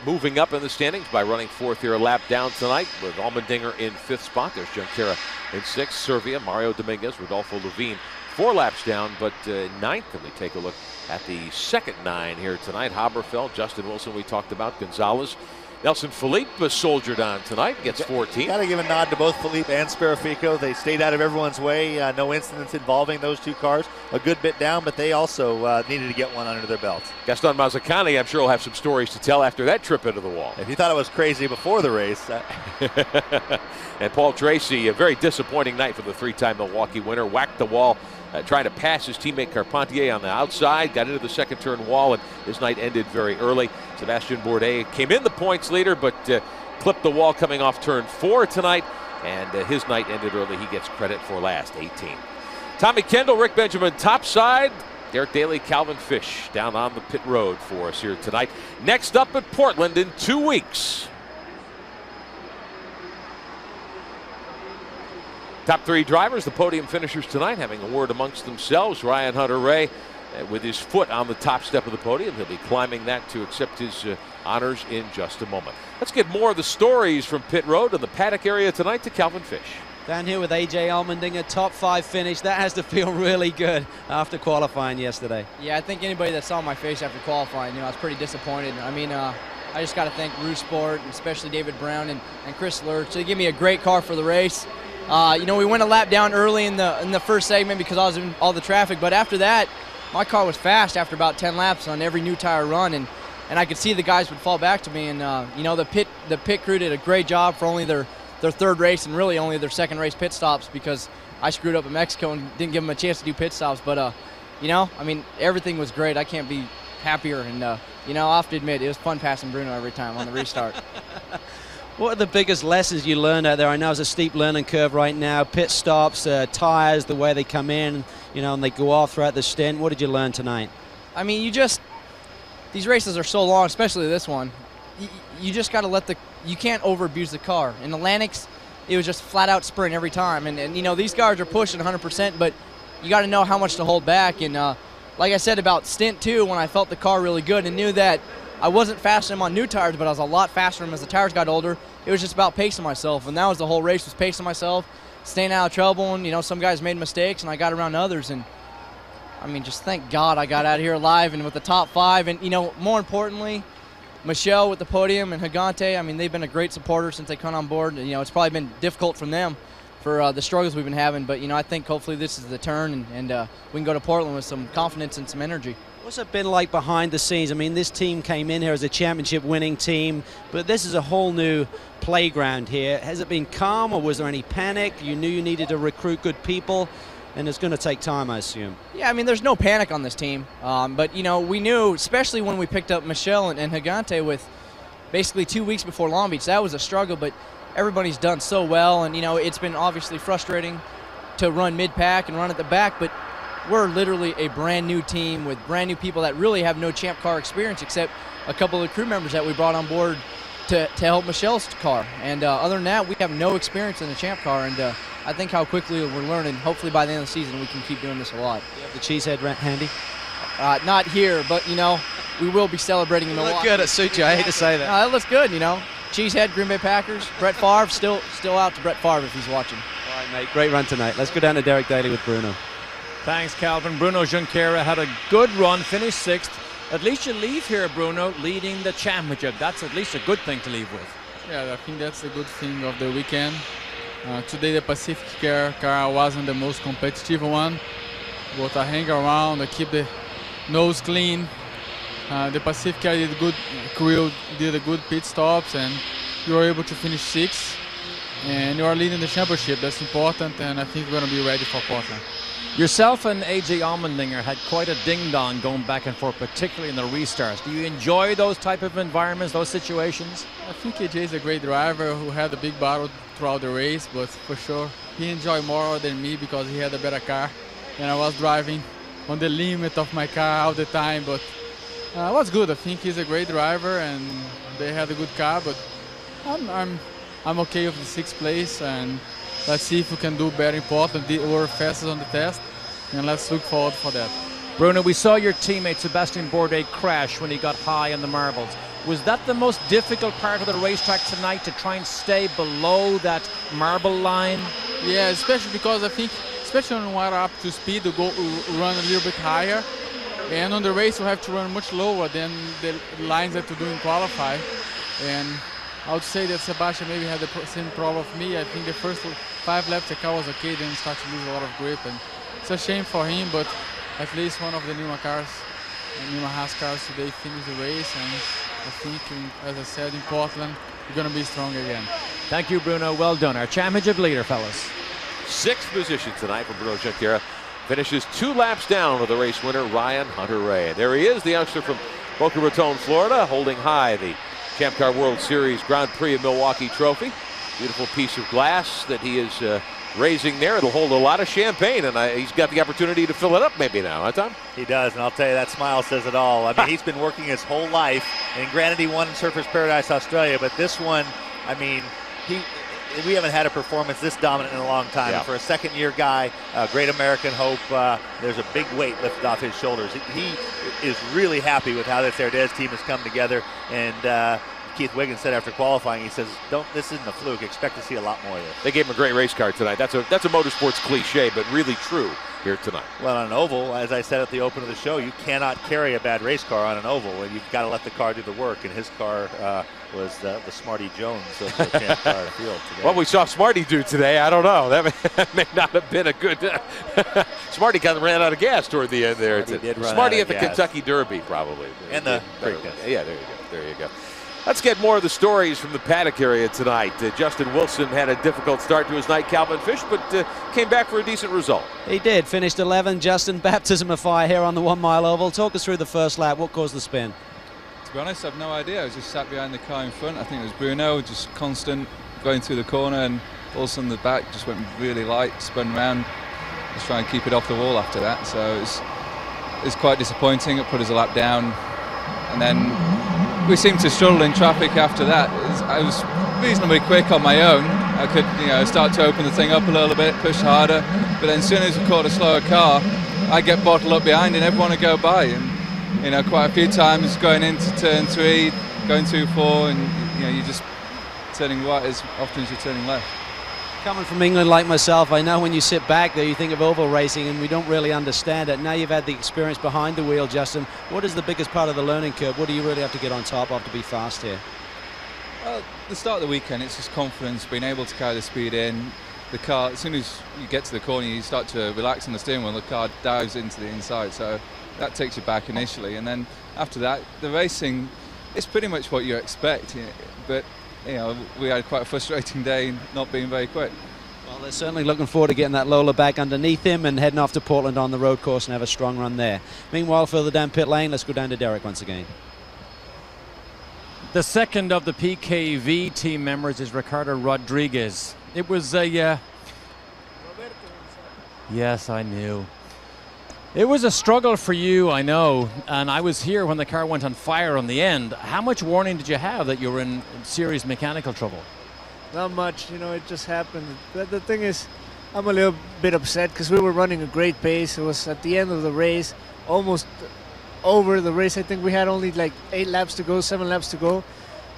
moving up in the standings by running 4th here, a lap down tonight with Allmendinger in 5th spot. There's Junqueira in 6th, Servia, Mario Dominguez, Rodolfo Levine 4 laps down, but 9th. And we take a look at the second 9 here tonight. Haberfeld, Justin Wilson we talked about, Gonzalez. Nelson Philippe soldiered on tonight, gets 14. Got to give a nod to both Philippe and Sparafico. They stayed out of everyone's way. No incidents involving those two cars. A good bit down, but they also needed to get one under their belts. Gaston Mazzacani, I'm sure, will have some stories to tell after that trip into the wall. If you thought it was crazy before the race. And Paul Tracy, a very disappointing night for the 3-time Milwaukee winner. Whacked the wall trying to pass his teammate Carpentier on the outside, got into the second turn wall, and his night ended very early. Sebastian Bourdais came in the points leader, but clipped the wall coming off turn 4 tonight, and his night ended early. He gets credit for last, 18. Tommy Kendall, Rick Benjamin topside. Derek Daly, Calvin Fish down on the pit road for us here tonight. Next up at Portland in 2 weeks. Top 3 drivers, the podium finishers tonight, having a word amongst themselves. Ryan Hunter-Reay with his foot on the top step of the podium. He'll be climbing that to accept his honors in just a moment. Let's get more of the stories from pit road and the paddock area tonight to Calvin Fish. Down here with AJ Allmendinger, top 5 finish. That has to feel really good after qualifying yesterday. Yeah, I think anybody that saw my face after qualifying, you know, I was pretty disappointed. I mean, I just got to thank Rouge Sport, and especially David Brown and Chris Lurch. They gave me a great car for the race. You know, we went a lap down early in the first segment because I was in all the traffic, but after that, my car was fast after about 10 laps on every new tire run, and I could see the guys would fall back to me, and you know, the pit crew did a great job for only their 3rd race and really only their 2nd race pit stops, because I screwed up in Mexico and didn't give them a chance to do pit stops. But you know, I mean, everything was great. I can't be happier, and you know, I have to admit, it was fun passing Bruno every time on the restart. What are the biggest lessons you learned out there? I know it's a steep learning curve right now. Pit stops, tires, the way they come in, you know, and they go off throughout the stint. What did you learn tonight? I mean, these races are so long, especially this one. You just got to you can't over abuse the car. In Atlantics, it was just flat out sprint every time. And you know, these cars are pushing 100%, but you got to know how much to hold back. And like I said about stint 2, when I felt the car really good and knew that I wasn't faster than him on new tires, but I was a lot faster than him as the tires got older. It was just about pacing myself, and that was the whole race, was pacing myself, staying out of trouble. And you know, some guys made mistakes, and I got around others. And I mean, just thank God I got out of here alive and with the top 5. And you know, more importantly, Michelle with the podium and Gigante. I mean, they've been a great supporter since they come on board. And, you know, it's probably been difficult from them for the struggles we've been having. But you know, I think hopefully this is the turn, and we can go to Portland with some confidence and some energy. What's it been like behind the scenes? I mean, this team came in here as a championship winning team, but this is a whole new playground here. Has it been calm, or was there any panic? You knew you needed to recruit good people, and it's going to take time, I assume. Yeah, I mean, there's no panic on this team, but you know, we knew, especially when we picked up Michelle and Gigante with basically 2 weeks before Long Beach, that was a struggle, but everybody's done so well, and you know, it's been obviously frustrating to run mid-pack and run at the back, but we're literally a brand new team with brand new people that really have no champ car experience except a couple of the crew members that we brought on board to help Michelle's car. And other than that, we have no experience in the champ car, and I think how quickly we're learning. Hopefully by the end of the season we can keep doing this a lot. You have the cheesehead handy? Not here, but you know, we will be celebrating in Milwaukee. Look good, it suits you. I hate to say that. No, that looks good, you know. Cheesehead, Green Bay Packers, Brett Favre, still out to Brett Favre if he's watching. All right, mate. Great run tonight. Let's go down to Derek Daly with Bruno. Thanks, Calvin. Bruno Junqueira had a good run, finished 6th. At least you leave here, Bruno, leading the championship. That's at least a good thing to leave with. Yeah, I think that's the good thing of the weekend. Today the Pacific car wasn't the most competitive one, but I hang around, I keep the nose clean. The Pacific car did good, Creel did a good pit stops, and you were able to finish 6th. And you are leading the championship. That's important, and I think we're going to be ready for Portland. Yourself and AJ Allmendinger had quite a ding-dong going back and forth, particularly in the restarts. Do you enjoy those type of environments, those situations? I think AJ is a great driver who had a big battle throughout the race, but for sure he enjoyed more than me because he had a better car. And I was driving on the limit of my car all the time, but it was good. I think he's a great driver and they had a good car, but I'm okay with the 6th place, and let's see if we can do better in Portland. We're fastest on the test, and let's look forward for that. Bruno, we saw your teammate Sebastian Bourdais crash when he got high on the marbles. Was that the most difficult part of the racetrack tonight, to try and stay below that marble line? Yeah, especially because I think, especially when we're up to speed, we run a little bit higher. And on the race, we have to run much lower than the lines that we do in qualify. And I would say that Sebastian maybe had the same problem with me. I think the first 5 laps the car was okay, then started to lose a lot of grip, and it's a shame for him, but at least one of the Newman Haas cars today finished the race, and I think, as I said, in Portland, we're going to be strong again. Thank you, Bruno. Well done. Our championship leader, fellas. 6th position tonight for Bruno Junqueira. Finishes 2 laps down with the race winner, Ryan Hunter-Reay. And there he is, the youngster from Boca Raton, Florida, holding high the Champ Car World Series Grand Prix of Milwaukee trophy. Beautiful piece of glass that he is raising there. It'll hold a lot of champagne, and he's got the opportunity to fill it up maybe now, huh, Tom? He does, and I'll tell you, that smile says it all. I mean, he's been working his whole life, and granted he won in Surfers Paradise Australia, but this one, I mean, we haven't had a performance this dominant in a long time. Yeah. For a second-year guy, great American hope, there's a big weight lifted off his shoulders. He is really happy with how this Herdez team has come together, and Keith Wiggins said after qualifying, he says, this isn't a fluke, expect to see a lot more of this. They gave him a great race car tonight. That's a motorsports cliche, but really true here tonight. Well, on an oval, as I said at the open of the show, you cannot carry a bad race car on an oval, and you've got to let the car do the work, and his car was the Smarty Jones of the champ car field today. What we saw Smarty do today, I don't know. That may not have been a good... Smarty kind of ran out of gas toward the end there. Smarty at the Kentucky Derby, probably. And the Preakness. Yeah, there you go. Let's get more of the stories from the paddock area tonight. Justin Wilson had a difficult start to his night, Calvin Fish, but came back for a decent result. He did. Finished 11th. Justin, baptism of fire here on the 1 mile oval. Talk us through the first lap. What caused the spin? To be honest, I've no idea. I was just sat behind the car in front. I think it was Bruno, just constant going through the corner, and all of a sudden the back just went really light, spun around, just trying to keep it off the wall after that. So it's quite disappointing. It put us a lap down, and then we seemed to struggle in traffic after that. I was reasonably quick on my own. I could, start to open the thing up a little bit, push harder. But then as soon as we caught a slower car, I get bottled up behind and everyone would go by. And, quite a few times going into turn 3, going through 4, and, you're just turning right as often as you're turning left. Coming from England like myself, I know when you sit back there, you think of oval racing, and we don't really understand it. Now you've had the experience behind the wheel, Justin. What is the biggest part of the learning curve? What do you really have to get on top of to be fast here? Well, the start of the weekend, it's just confidence, being able to carry the speed in. The car, as soon as you get to the corner, you start to relax on the steering wheel, the car dives into the inside. So that takes you back initially. And then after that, the racing is pretty much what you expect. But we had quite a frustrating day not being very quick. Well, they're certainly looking forward to getting that Lola back underneath him and heading off to Portland on the road course and have a strong run there. Meanwhile, further down pit lane, let's go down to Derek once again. The second of the PKV team members is Ricardo Rodriguez. It was a... Yes, I knew. It was a struggle for you, I know, and I was here when the car went on fire on the end. How much warning did you have that you were in serious mechanical trouble? Not much, you know, it just happened. But the thing is, I'm a little bit upset because we were running a great pace. It was at the end of the race, almost over the race. I think we had only like 8 laps to go, 7 laps to go.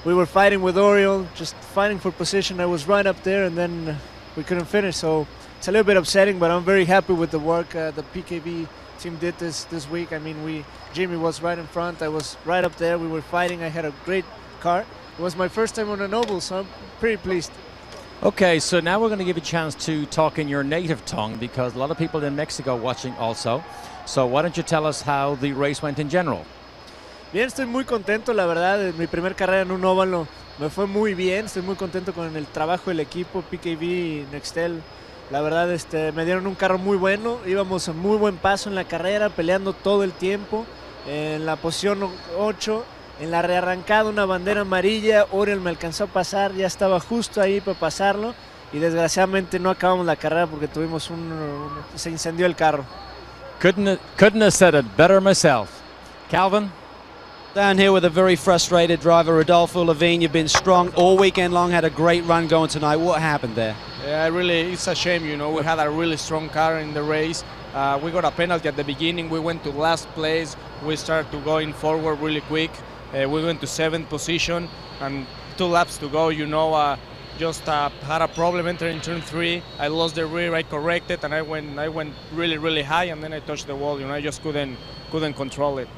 We were fighting with Oriol, just fighting for position. I was right up there, and then we couldn't finish. So it's a little bit upsetting, but I'm very happy with the work the PKV team did this week. I mean, Jimmy was right in front. I was right up there. We were fighting. I had a great car. It was my first time on a Noble, so I'm pretty pleased. Okay, so now we're going to give you a chance to talk in your native tongue because a lot of people in Mexico watching also. So why don't you tell us how the race went in general? Bien, estoy muy contento, la verdad. Mi primer carrera en un óvalo me fue muy bien. Estoy muy contento con el trabajo del equipo, PKV y Nextel. La verdad, me dieron un carro muy bueno. Íbamos a muy buen paso en la carrera, peleando todo el tiempo. En la posición 8, en la rearrancada, una bandera amarilla. Oriol me alcanzó a pasar, ya estaba justo ahí para pasarlo. Y desgraciadamente no acabamos la carrera porque tuvimos se incendió el carro. Couldn't have said it better myself. Calvin? Down here with a very frustrated driver, Rodolfo Levine. You've been strong all weekend long, had a great run going tonight. What happened there? Yeah, really, it's a shame, you know. We had a really strong car in the race. We got a penalty at the beginning. We went to last place. We started to going forward really quick. We went to 7th position and 2 laps to go, you know. Just had a problem entering turn 3. I lost the rear, I corrected, and I went really, really high, and then I touched the wall. You know, I just couldn't control it.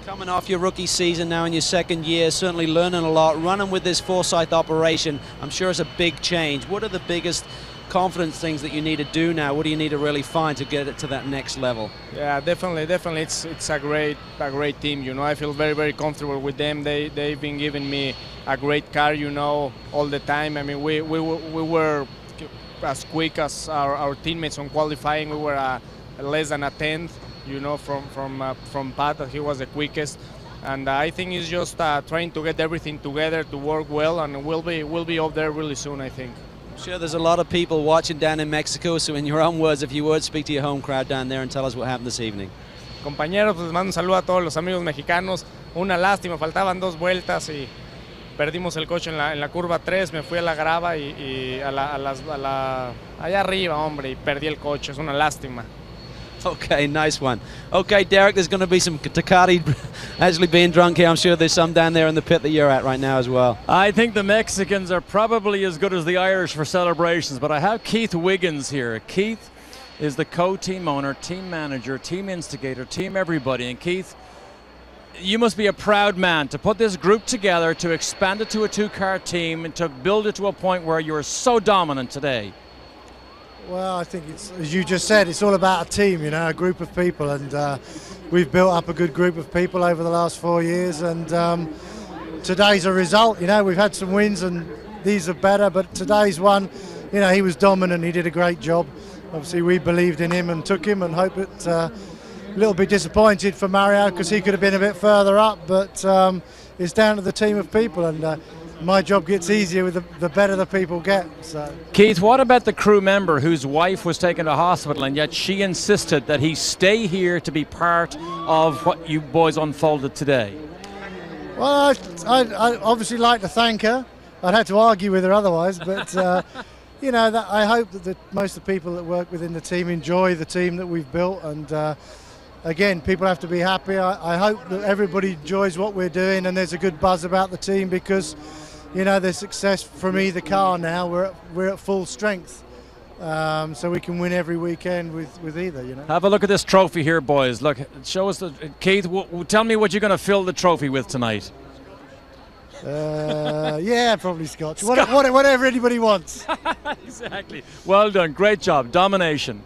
Coming off your rookie season now in your 2nd year, certainly learning a lot, running with this Forsyth operation, I'm sure it's a big change. What are the biggest confidence things that you need to do now? What do you need to really find to get it to that next level? Yeah, definitely. It's a great team. You know, I feel very, very comfortable with them. They've been giving me a great car, you know, all the time. I mean, we were as quick as our teammates on qualifying. We were less than a 10th. You know, from Pat, he was the quickest, and I think it's just trying to get everything together to work well, and we'll be up there really soon, I think. I'm sure there's a lot of people watching down in Mexico, so in your own words, if you would, speak to your home crowd down there and tell us what happened this evening. Compañeros, pues mando un saludo a todos los amigos mexicanos. Una lástima, faltaban 2 vueltas y perdimos el coche en la curva 3, me fui a la grava y allá arriba, hombre, y perdí el coche, es una lástima. Okay, nice one. Okay, Derek, there's going to be some Ducati actually being drunk here. I'm sure there's some down there in the pit that you're at right now as well. I think the Mexicans are probably as good as the Irish for celebrations, but I have Keith Wiggins here. Keith is the co-team owner, team manager, team instigator, team everybody. And Keith, you must be a proud man to put this group together, to expand it to a 2-car team, and to build it to a point where you're so dominant today. Well, I think it's, as you just said, it's all about a team, you know, a group of people, and we've built up a good group of people over the last 4 years, and today's a result. You know, we've had some wins and these are better, but today's one, you know, he was dominant, he did a great job. Obviously we believed in him and took him, and hope it a little bit disappointed for Mario because he could have been a bit further up, but it's down to the team of people, and my job gets easier with the better the people get. So. Keith, what about the crew member whose wife was taken to hospital and yet she insisted that he stay here to be part of what you boys unfolded today? Well, I'd obviously like to thank her. I'd have to argue with her otherwise, but you know, I hope that most of the people that work within the team enjoy the team that we've built, and again, people have to be happy. I hope that everybody enjoys what we're doing and there's a good buzz about the team, because you know, the success from either car now, we're at full strength, so we can win every weekend with either, you know. Have a look at this trophy here, boys. Look, show us Keith, tell me what you're going to fill the trophy with tonight. Yeah, probably Scotch. Whatever anybody wants. Exactly. Well done. Great job. Domination.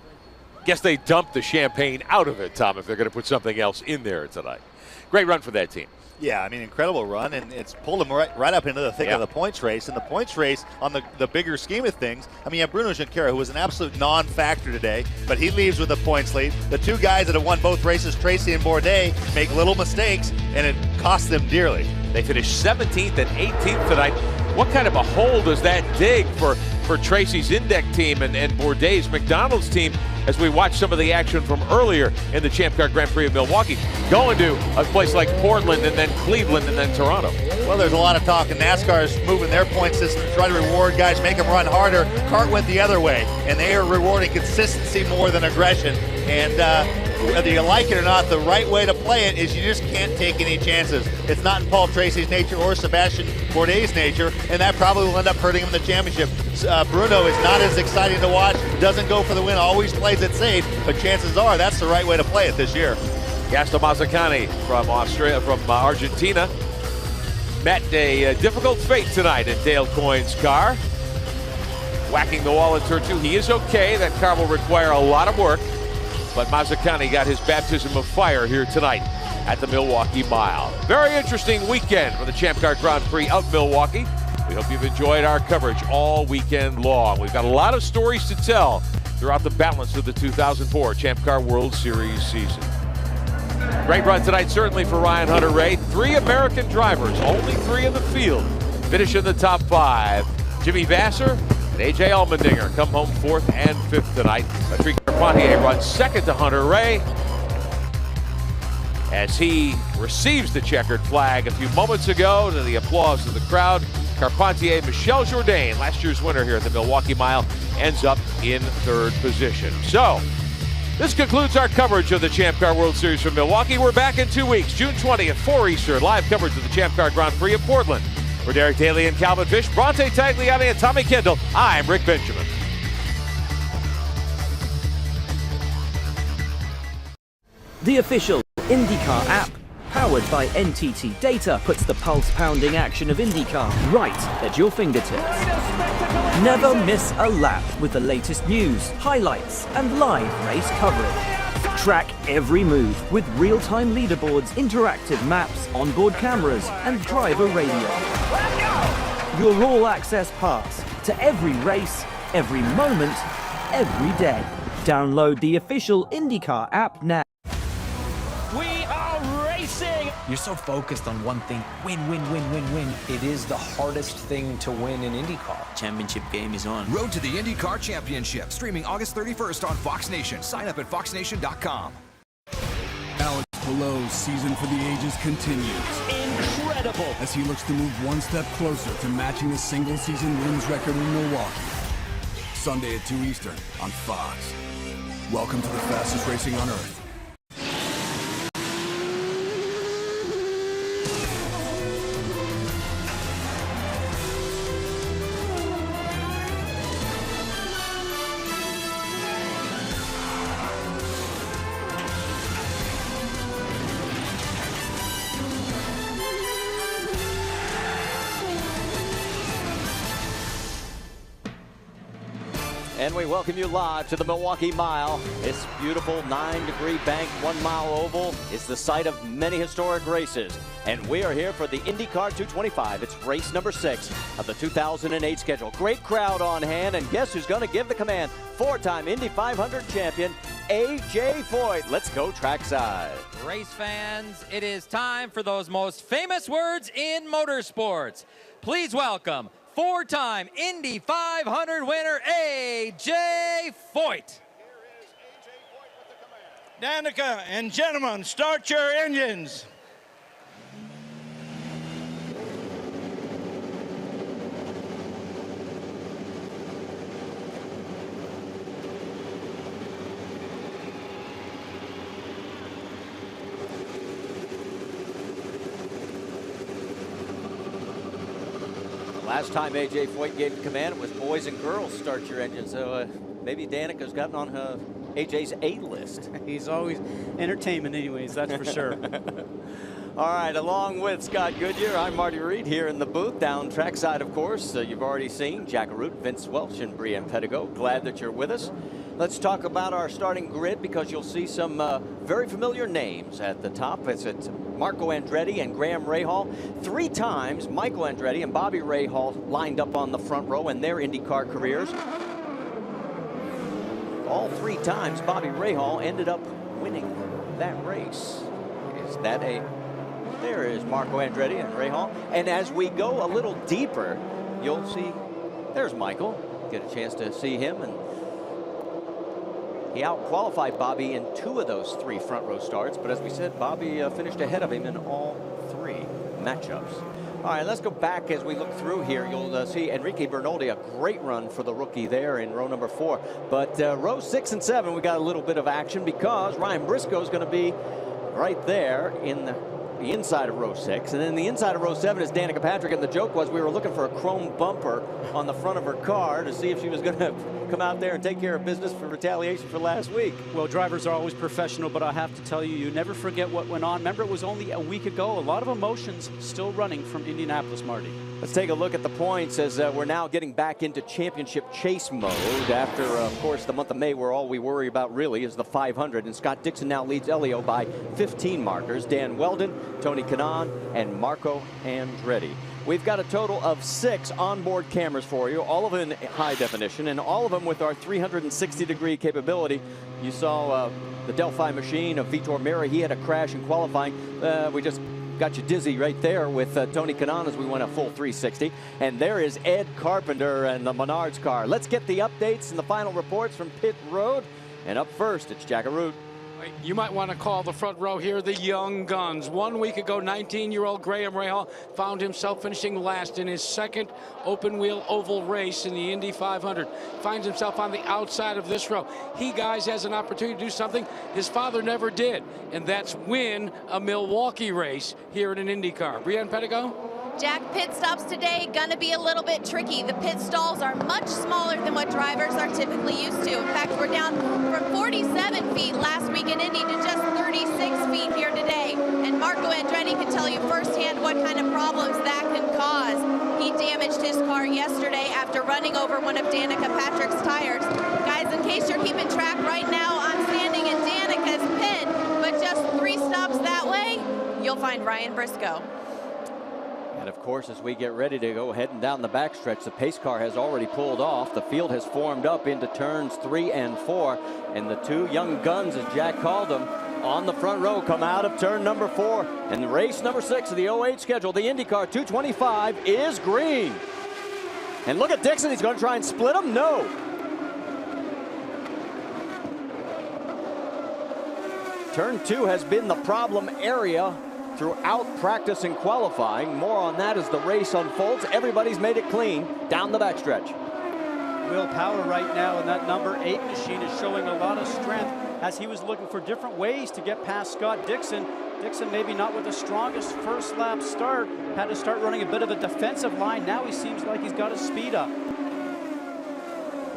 Guess they dumped the champagne out of it, Tom, if they're going to put something else in there tonight. Great run for that team. Yeah, I mean, incredible run, and it's pulled them right up into the thick of the points race. And the points race, on the bigger scheme of things, I mean, you have Bruno Junqueira, who was an absolute non-factor today, but he leaves with a points lead. The 2 guys that have won both races, Tracy and Bourdais, make little mistakes, and it costs them dearly. They finished 17th and 18th tonight. what kind of a hole does that dig for Tracy's Indycar team and Bourdais' McDonald's team as we watch some of the action from earlier in the Champ Car Grand Prix of Milwaukee, going to a place like Portland and then Cleveland and then Toronto? Well, there's a lot of talk, and NASCAR is moving their point system to try to reward guys, make them run harder. CART went the other way, and they are rewarding consistency more than aggression. And whether you like it or not, the right way to play it is you just can't take any chances. It's not in Paul Tracy's nature or Sebastian Bourdais' nature, and that probably will end up hurting him in the championship. Bruno is not as exciting to watch, doesn't go for the win, always plays it safe, but chances are that's the right way to play it this year. Gaston Mazzacani from Argentina met a difficult fate tonight in Dale Coyne's car. Whacking the wall in turn 2. He is okay. That car will require a lot of work, but Mazzacani got his baptism of fire here tonight at the Milwaukee Mile. Very interesting weekend for the Champ Car Grand Prix of Milwaukee. We hope you've enjoyed our coverage all weekend long. We've got a lot of stories to tell throughout the balance of the 2004 Champ Car World Series season. Great run tonight, certainly, for Ryan Hunter-Reay. 3 American drivers, only 3 in the field, finish in the top 5. Jimmy Vasser and A.J. Allmendinger come home 4th and 5th tonight. Patrick Carpentier runs 2nd to Hunter-Reay as he receives the checkered flag a few moments ago to the applause of the crowd. Carpentier, Michel Jourdain, last year's winner here at the Milwaukee Mile, ends up in 3rd position. So, this concludes our coverage of the Champ Car World Series from Milwaukee. We're back in 2 weeks, June 20th, 4 Eastern, live coverage of the Champ Car Grand Prix of Portland. For Derek Daly and Calvin Fish, Bronte Tagliani and Tommy Kendall, I'm Rick Benjamin. The official IndyCar app, powered by NTT Data, puts the pulse-pounding action of IndyCar right at your fingertips. Never miss a lap with the latest news, highlights, and live race coverage. Track every move with real-time leaderboards, interactive maps, onboard cameras, and driver radio. Your all-access pass to every race, every moment, every day. Download the official IndyCar app now. We are racing! You're so focused on one thing. Win, win, win, win, win. It is the hardest thing to win in IndyCar. Championship game is on. Road to the IndyCar Championship, streaming August 31st on Fox Nation. Sign up at foxnation.com. Alex Palou's season for the ages continues. Incredible! As he looks to move one step closer to matching his single-season wins record in Milwaukee. Sunday at 2 Eastern on Fox. Welcome to the fastest racing on Earth. And we welcome you live to the Milwaukee Mile. This beautiful 9-degree banked 1 mile oval is the site of many historic races. And we are here for the IndyCar 225. It's race number 6 of the 2008 schedule. Great crowd on hand, and guess who's going to give the command? 4-time Indy 500 champion, A.J. Foyt. Let's go trackside. Race fans, it is time for those most famous words in motorsports. Please welcome 4-time Indy 500 winner, A.J. Foyt. Danica and gentlemen, start your engines. Last time A.J. Foyt gave the command, it was boys and girls start your engine. So maybe Danica's gotten on A.J.'s A-list. He's always entertainment anyways, that's for sure. All right, along with Scott Goodyear, I'm Marty Reed here in the booth, down trackside, of course. You've already seen Jack Arute, Vince Welch, and Brian Pettigo. Glad that you're with us. Let's talk about our starting grid because you'll see some very familiar names at the top. It's Marco Andretti and Graham Rahal. 3 times Michael Andretti and Bobby Rahal lined up on the front row in their IndyCar careers. All 3 times Bobby Rahal ended up winning that race. Is that a... There is Marco Andretti and Rahal. And as we go a little deeper, you'll see, there's Michael. Get a chance to see him, and he out-qualified Bobby in 2 of those 3 front row starts, but as we said, Bobby finished ahead of him in all 3 matchups. All right, let's go back as we look through here. You'll see Enrique Bernoldi, a great run for the rookie there in row number 4. But row 6 and 7, we got a little bit of action because Ryan Briscoe is going to be right there in the inside of row 6. And then the inside of row 7 is Danica Patrick. And the joke was we were looking for a chrome bumper on the front of her car to see if she was going to come out there and take care of business for retaliation for last week. Well, drivers are always professional, but I have to tell you, you never forget what went on. Remember, it was only a week ago. A lot of emotions still running from Indianapolis, Marty. Let's take a look at the points as we're now getting back into championship chase mode after, of course, the month of May, where all we worry about really is the 500. And Scott Dixon now leads Elio by 15 markers. Dan Weldon, Tony Kanaan, and Marco Andretti. We've got a total of 6 onboard cameras for you, all of them in high definition, and all of them with our 360-degree capability. You saw the Delphi machine of Vitor Meira. He had a crash in qualifying. We just got you dizzy right there with Tony Kanaan as we went a full 360. And there is Ed Carpenter and the Menards car. Let's get the updates and the final reports from pit road. And up first, it's Jack Arute. You might want to call the front row here the young guns. 1 week ago, 19-year-old Graham Rahal found himself finishing last in his second open-wheel oval race in the Indy 500. Finds himself on the outside of this row. He, guys, has an opportunity to do something his father never did, and that's win a Milwaukee race here in an IndyCar. Brianne Pettigo? Jack, pit stops today gonna be a little bit tricky. The pit stalls are much smaller than what drivers are typically used to. In fact, we're down from 47 feet last week in Indy to just 36 feet here today. And Marco Andretti can tell you firsthand what kind of problems that can cause. He damaged his car yesterday after running over one of Danica Patrick's tires. Guys, in case you're keeping track right now, I'm standing in Danica's pit, but just 3 stops that way, you'll find Ryan Briscoe. And of course, as we get ready to go heading down the backstretch, the pace car has already pulled off. The field has formed up into turns 3 and 4. And the 2 young guns, as Jack called them, on the front row come out of turn number 4. And the race number 6 of the 08 schedule, the IndyCar 225, is green. And look at Dixon. He's going to try and split them. No. Turn 2 has been the problem area throughout practice and qualifying. More on that as the race unfolds. Everybody's made it clean down the backstretch. Will Power right now in that number 8 machine is showing a lot of strength as he was looking for different ways to get past Scott Dixon. Dixon maybe not with the strongest first lap start, had to start running a bit of a defensive line. Now he seems like he's got his speed up.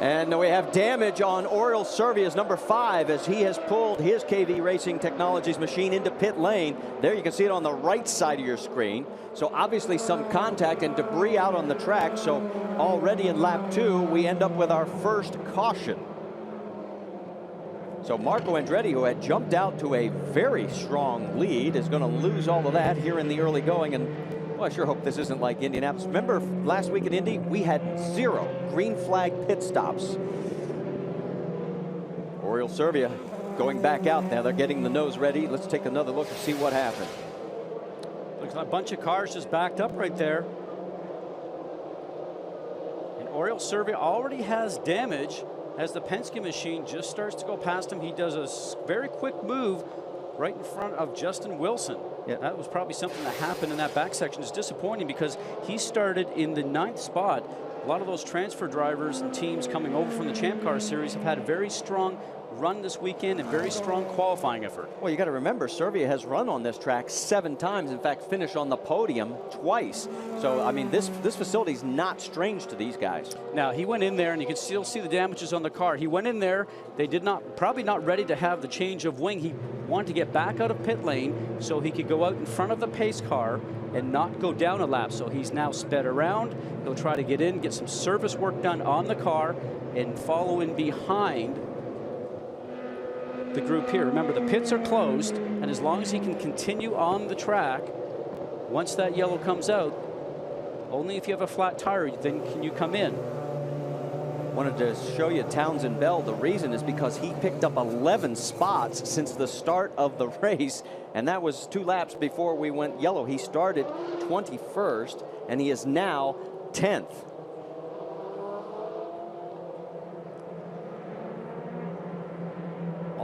And we have damage on Oriol Servia's number 5 as he has pulled his KV Racing Technologies machine into pit lane. There you can see it on the right side of your screen. So obviously some contact and debris out on the track. So already in lap 2, we end up with our first caution. So Marco Andretti, who had jumped out to a very strong lead, is going to lose all of that here in the early going. And well, I sure hope this isn't like Indianapolis. Remember last week in Indy, we had 0 green flag pit stops. Oriol Servia going back out now. They're getting the nose ready. Let's take another look and see what happened. Looks like a bunch of cars just backed up right there. And Oriol Servia already has damage as the Penske machine just starts to go past him. He does a very quick move right in front of Justin Wilson. Yeah, that was probably something that happened in that back section. It's disappointing because he started in the 9th spot. A lot of those transfer drivers and teams coming over from the Champ Car Series have had a very strong run this weekend and very strong qualifying effort. Well, you got to remember, Servia has run on this track 7 times. In fact, finished on the podium twice. So, I mean, this facility is not strange to these guys. Now, he went in there, and you can still see the damages on the car. He went in there. They did not, probably not ready to have the change of wing. He wanted to get back out of pit lane so he could go out in front of the pace car and not go down a lap. So he's now sped around. He'll try to get in, get some service work done on the car, and follow in behind the group here. Remember, the pits are closed, and as long as he can continue on the track, once that yellow comes out, only if you have a flat tire then can you come in. Wanted to show you Townsend Bell. The reason is because he picked up 11 spots since the start of the race, and that was 2 laps before we went yellow. He started 21st, and he is now 10th.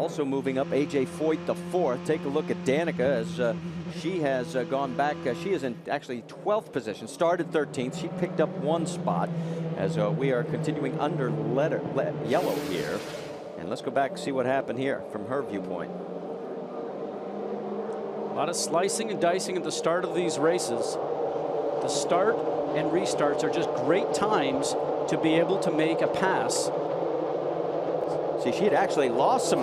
also moving up. AJ Foyt, the 4th. Take a look at Danica as she has gone back. She is in actually 12th position, started 13th. She picked up 1 spot as we are continuing under yellow here. And let's go back and see what happened here from her viewpoint. A lot of slicing and dicing at the start of these races. The start and restarts are just great times to be able to make a pass. See, she had actually lost some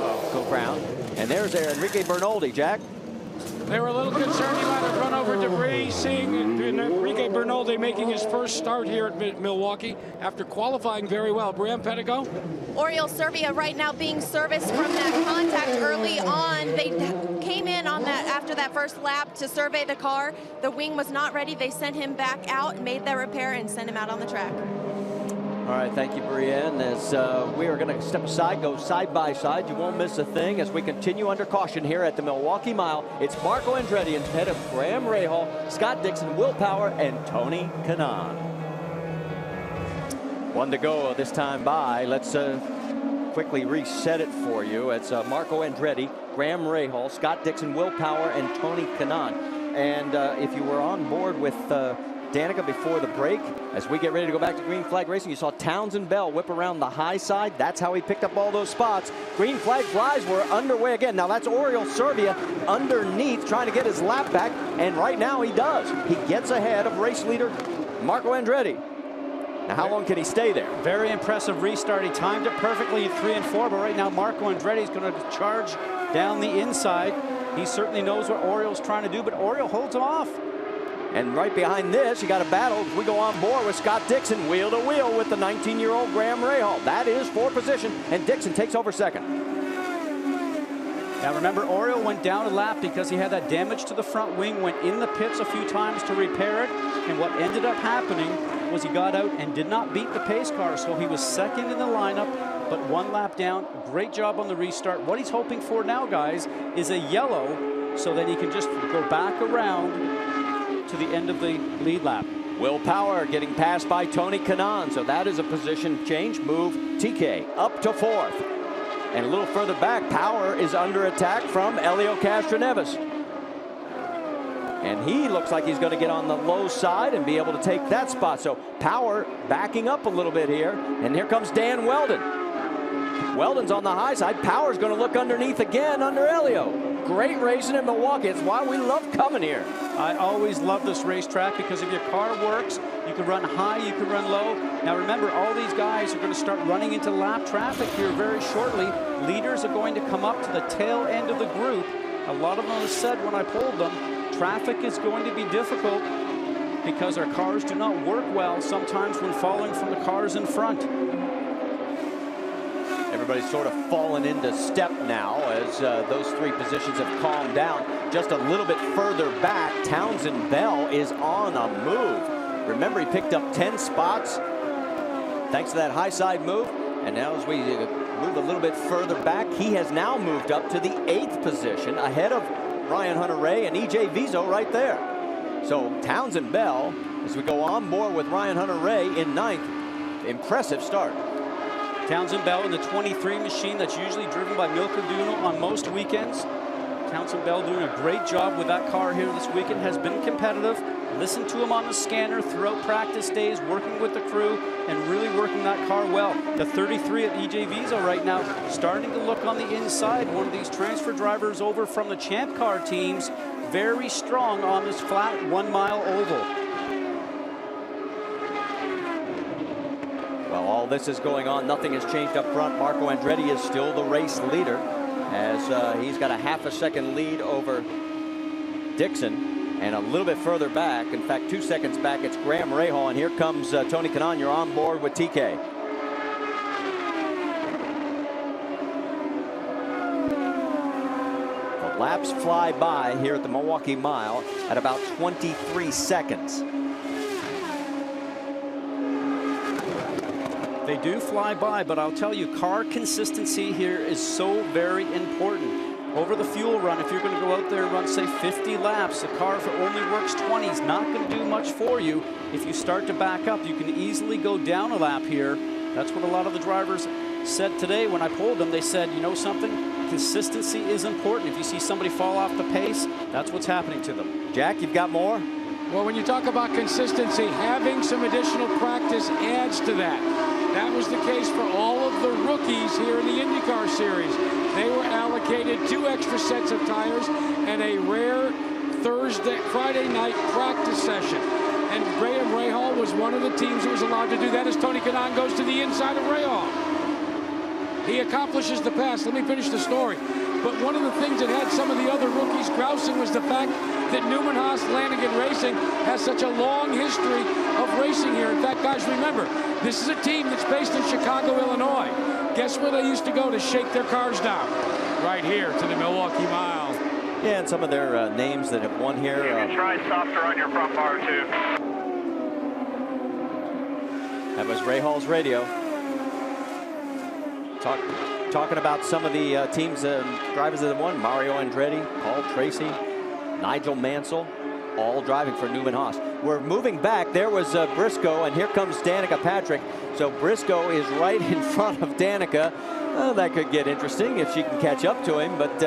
ground. And there's Enrique Bernoldi, Jack. They were a little concerned he might have run over debris, seeing Enrique Bernoldi making his first start here at Milwaukee after qualifying very well. Brian Pedigo? Oriol Servia right now being serviced from that contact early on. They came in on that after that first lap to survey the car. The wing was not ready. They sent him back out, made that repair, and sent him out on the track. All right, thank you, Brienne. As we are going to step aside, go side by side. You won't miss a thing as we continue under caution here at the Milwaukee Mile. It's Marco Andretti ahead of Graham Rahal, Scott Dixon, Will Power, and Tony Kanaan. 1 to go this time by. Let's quickly reset it for you. It's Marco Andretti, Graham Rahal, Scott Dixon, Will Power, and Tony Kanaan. And if you were on board with Danica before the break, as we get ready to go back to green flag racing, you saw Townsend Bell whip around the high side. That's how he picked up all those spots. Green flag flies were underway again. Now that's Oriol Servia underneath trying to get his lap back, and right now he does. He gets ahead of race leader Marco Andretti. Now how long can he stay there? Very impressive restart. He timed it perfectly at 3 and 4, but right now Marco Andretti is going to charge down the inside. He certainly knows what Oriol's trying to do, but Oriol holds him off. And right behind this, you got a battle. We go on board with Scott Dixon, wheel to wheel with the 19-year-old Graham Rahal. That is 4th position, and Dixon takes over 2nd. Now remember, Oriol went down a lap because he had that damage to the front wing, went in the pits a few times to repair it, and what ended up happening was he got out and did not beat the pace car, so he was 2nd in the lineup, but 1 lap down. Great job on the restart. What he's hoping for now, guys, is a yellow, so that he can just go back around to the end of the lead lap. Will Power getting passed by Tony Kanaan, so that is a position change. Move TK up to 4th. And a little further back, Power is under attack from Elio Castroneves. And he looks like he's going to get on the low side and be able to take that spot. So Power backing up a little bit here. And here comes Dan Weldon. Weldon's on the high side. Power's going to look underneath again under Elio. Great racing in Milwaukee. It's why we love coming here. I always love this racetrack because if your car works, you can run high, you can run low. Now remember, all these guys are going to start running into lap traffic here very shortly. Leaders are going to come up to the tail end of the group. A lot of them have said when I polled them, traffic is going to be difficult because our cars do not work well sometimes when falling from the cars in front. Everybody's sort of fallen into step now as those 3 positions have calmed down. Just a little bit further back, Townsend Bell is on a move. Remember, he picked up 10 spots thanks to that high side move. And now as we move a little bit further back, he has now moved up to the 8th position ahead of Ryan Hunter-Reay and EJ Vizo right there. So Townsend Bell, as we go on board with Ryan Hunter-Reay in 9th. Impressive start. Townsend Bell in the 23 machine that's usually driven by Milka Duno on most weekends. Townsend Bell doing a great job with that car here this weekend, has been competitive. Listen to him on the scanner throughout practice days, working with the crew and really working that car well. The 33 at EJ Vizo right now starting to look on the inside. One of these transfer drivers over from the Champ Car teams, very strong on this flat 1 mile oval. Well, all this is going on. Nothing has changed up front. Marco Andretti is still the race leader as he's got a ½ second lead over Dixon. And a little bit further back, in fact, 2 seconds back, it's Graham Rahal. And here comes Tony Kanaan. You're on board with TK. The laps fly by here at the Milwaukee Mile at about 23 seconds. They do fly by, but I'll tell you, car consistency here is so very important. Over the fuel run, if you're going to go out there and run, say, 50 laps, the car, if it only works 20, is not going to do much for you. If you start to back up, you can easily go down a lap here. That's what a lot of the drivers said today when I polled them. They said, you know something, consistency is important. If you see somebody fall off the pace, that's what's happening to them. Jack, you've got more? Well, when you talk about consistency, having some additional practice adds to that. That was the case for all of the rookies here in the IndyCar Series. They were allocated 2 extra sets of tires and a rare Friday night practice session. And Graham Rahal was one of the teams that was allowed to do that as Tony Kanaan goes to the inside of Rahal. He accomplishes the pass. Let me finish the story. But one of the things that had some of the other rookies grousing was the fact that Newman Haas Lanigan Racing has such a long history of racing here. In fact, guys, remember, this is a team that's based in Chicago, Illinois. Guess where they used to go to shake their cars down? Right here to the Milwaukee Mile. Yeah, and some of their names that have won here. You can try softer on your front bar, too. That was Rahal's radio. Talking about some of the teams, drivers that have won. Mario Andretti, Paul Tracy, Nigel Mansell, all driving for Newman Haas. We're moving back. There was Briscoe, and here comes Danica Patrick. So Briscoe is right in front of Danica. That could get interesting if she can catch up to him. But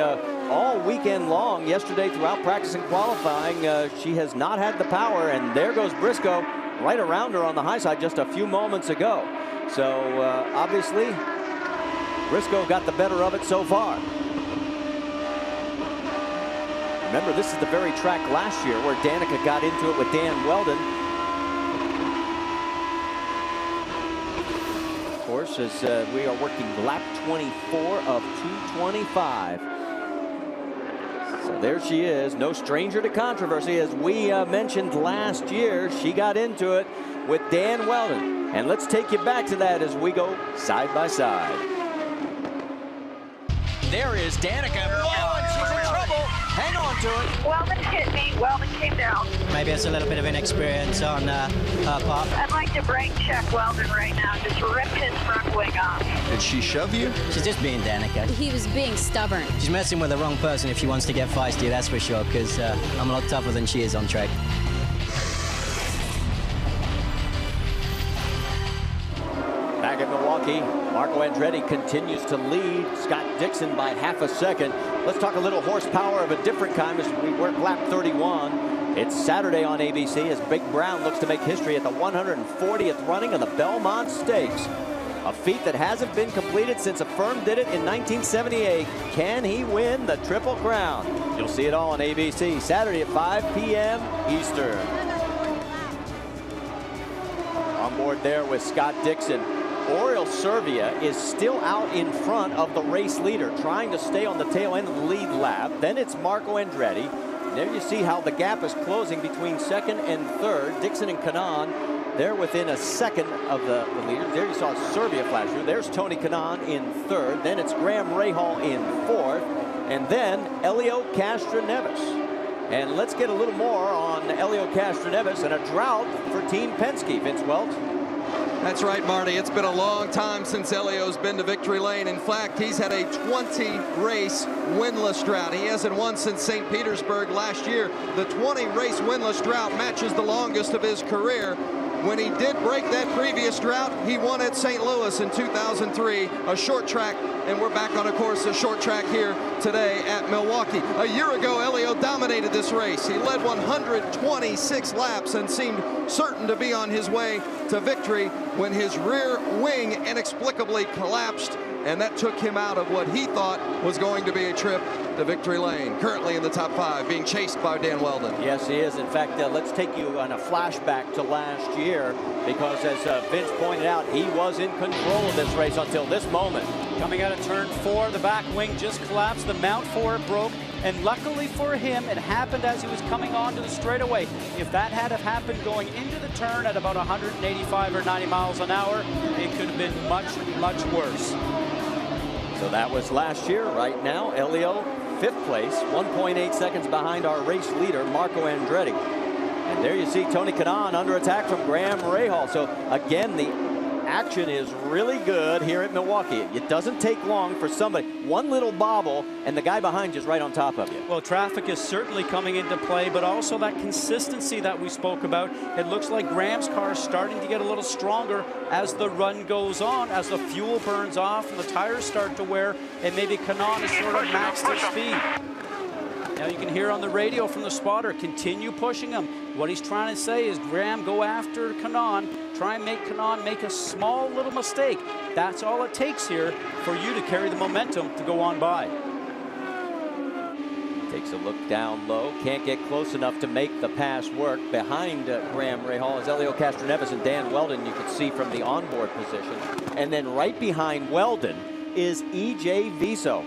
all weekend long, yesterday throughout practice and qualifying, she has not had the power. And there goes Briscoe right around her on the high side just a few moments ago. So obviously, Briscoe got the better of it so far. Remember, this is the very track last year where Danica got into it with Dan Weldon. Of course, as we are working lap 24 of 225. So there she is, no stranger to controversy. As we mentioned last year, she got into it with Dan Weldon. And let's take you back to that as we go side by side. There is Danica. Oh, and she's in trouble. Hang on to it. Weldon hit me. Weldon came down. Maybe it's a little bit of inexperience on her part. I'd like to brake check Weldon right now. Just rip his front wing off. Did she shove you? She's just being Danica. He was being stubborn. She's messing with the wrong person if she wants to get feisty, that's for sure, because I'm a lot tougher than she is on track. Back in Milwaukee, Marco Andretti continues to lead Scott Dixon by half a second. Let's talk a little horsepower of a different kind as we work lap 31. It's Saturday on ABC as Big Brown looks to make history at the 140th running of the Belmont Stakes. A feat that hasn't been completed since a firm did it in 1978. Can he win the Triple Crown? You'll see it all on ABC Saturday at 5 p.m. Eastern. On board there with Scott Dixon. Oriol Servia is still out in front of the race leader, trying to stay on the tail end of the lead lap. Then it's Marco Andretti. There you see how the gap is closing between second and third. Dixon and Kanaan, they're within a second of the leader. There you saw Servia flash through. There's Tony Kanaan in third. Then it's Graham Rahal in fourth. And then Elio Castroneves. And let's get a little more on Elio Castroneves and a drought for Team Penske. Vince Welch. That's right, Marty. It's been a long time since Elio's been to victory lane. In fact, he's had a 20-race winless drought. He hasn't won since St. Petersburg last year. The 20-race winless drought matches the longest of his career. When he did break that previous drought, he won at St. Louis in 2003, a short track, and we're back on a course, a short track here today at Milwaukee. A year ago, Elio dominated this race. He led 126 laps and seemed certain to be on his way to victory when his rear wing inexplicably collapsed, and that took him out of what he thought was going to be a trip to victory lane. Currently in the top 5, being chased by Dan Weldon. Yes, he is. In fact, let's take you on a flashback to last year, because as Vince pointed out, he was in control of this race until this moment. Coming out of turn 4, the back wing just collapsed. The mount for it broke, and luckily for him, it happened as he was coming onto the straightaway. If that had have happened going into the turn at about 185 or 90 miles an hour, it could have been much, much worse. So that was last year. Right now, Elio, 5th place, 1.8 seconds behind our race leader, Marco Andretti. And there you see Tony Kanaan under attack from Graham Rahal. So again, the action is really good here at Milwaukee. It doesn't take long for somebody, one little bobble, and the guy behind you is right on top of you. Well, traffic is certainly coming into play, but also that consistency that we spoke about. It looks like Graham's car is starting to get a little stronger as the run goes on, as the fuel burns off and the tires start to wear, and maybe Kanaan is sort of maxed his speed. Now you can hear on the radio from the spotter, continue pushing him. What he's trying to say is, Graham, go after Kanaan. Try and make Kanaan make a small little mistake. That's all it takes here for you to carry the momentum to go on by. Takes a look down low. Can't get close enough to make the pass work. Behind Graham Rahal is Elio Castroneves and Dan Weldon, you can see from the onboard position. And then right behind Weldon is E.J. Viso.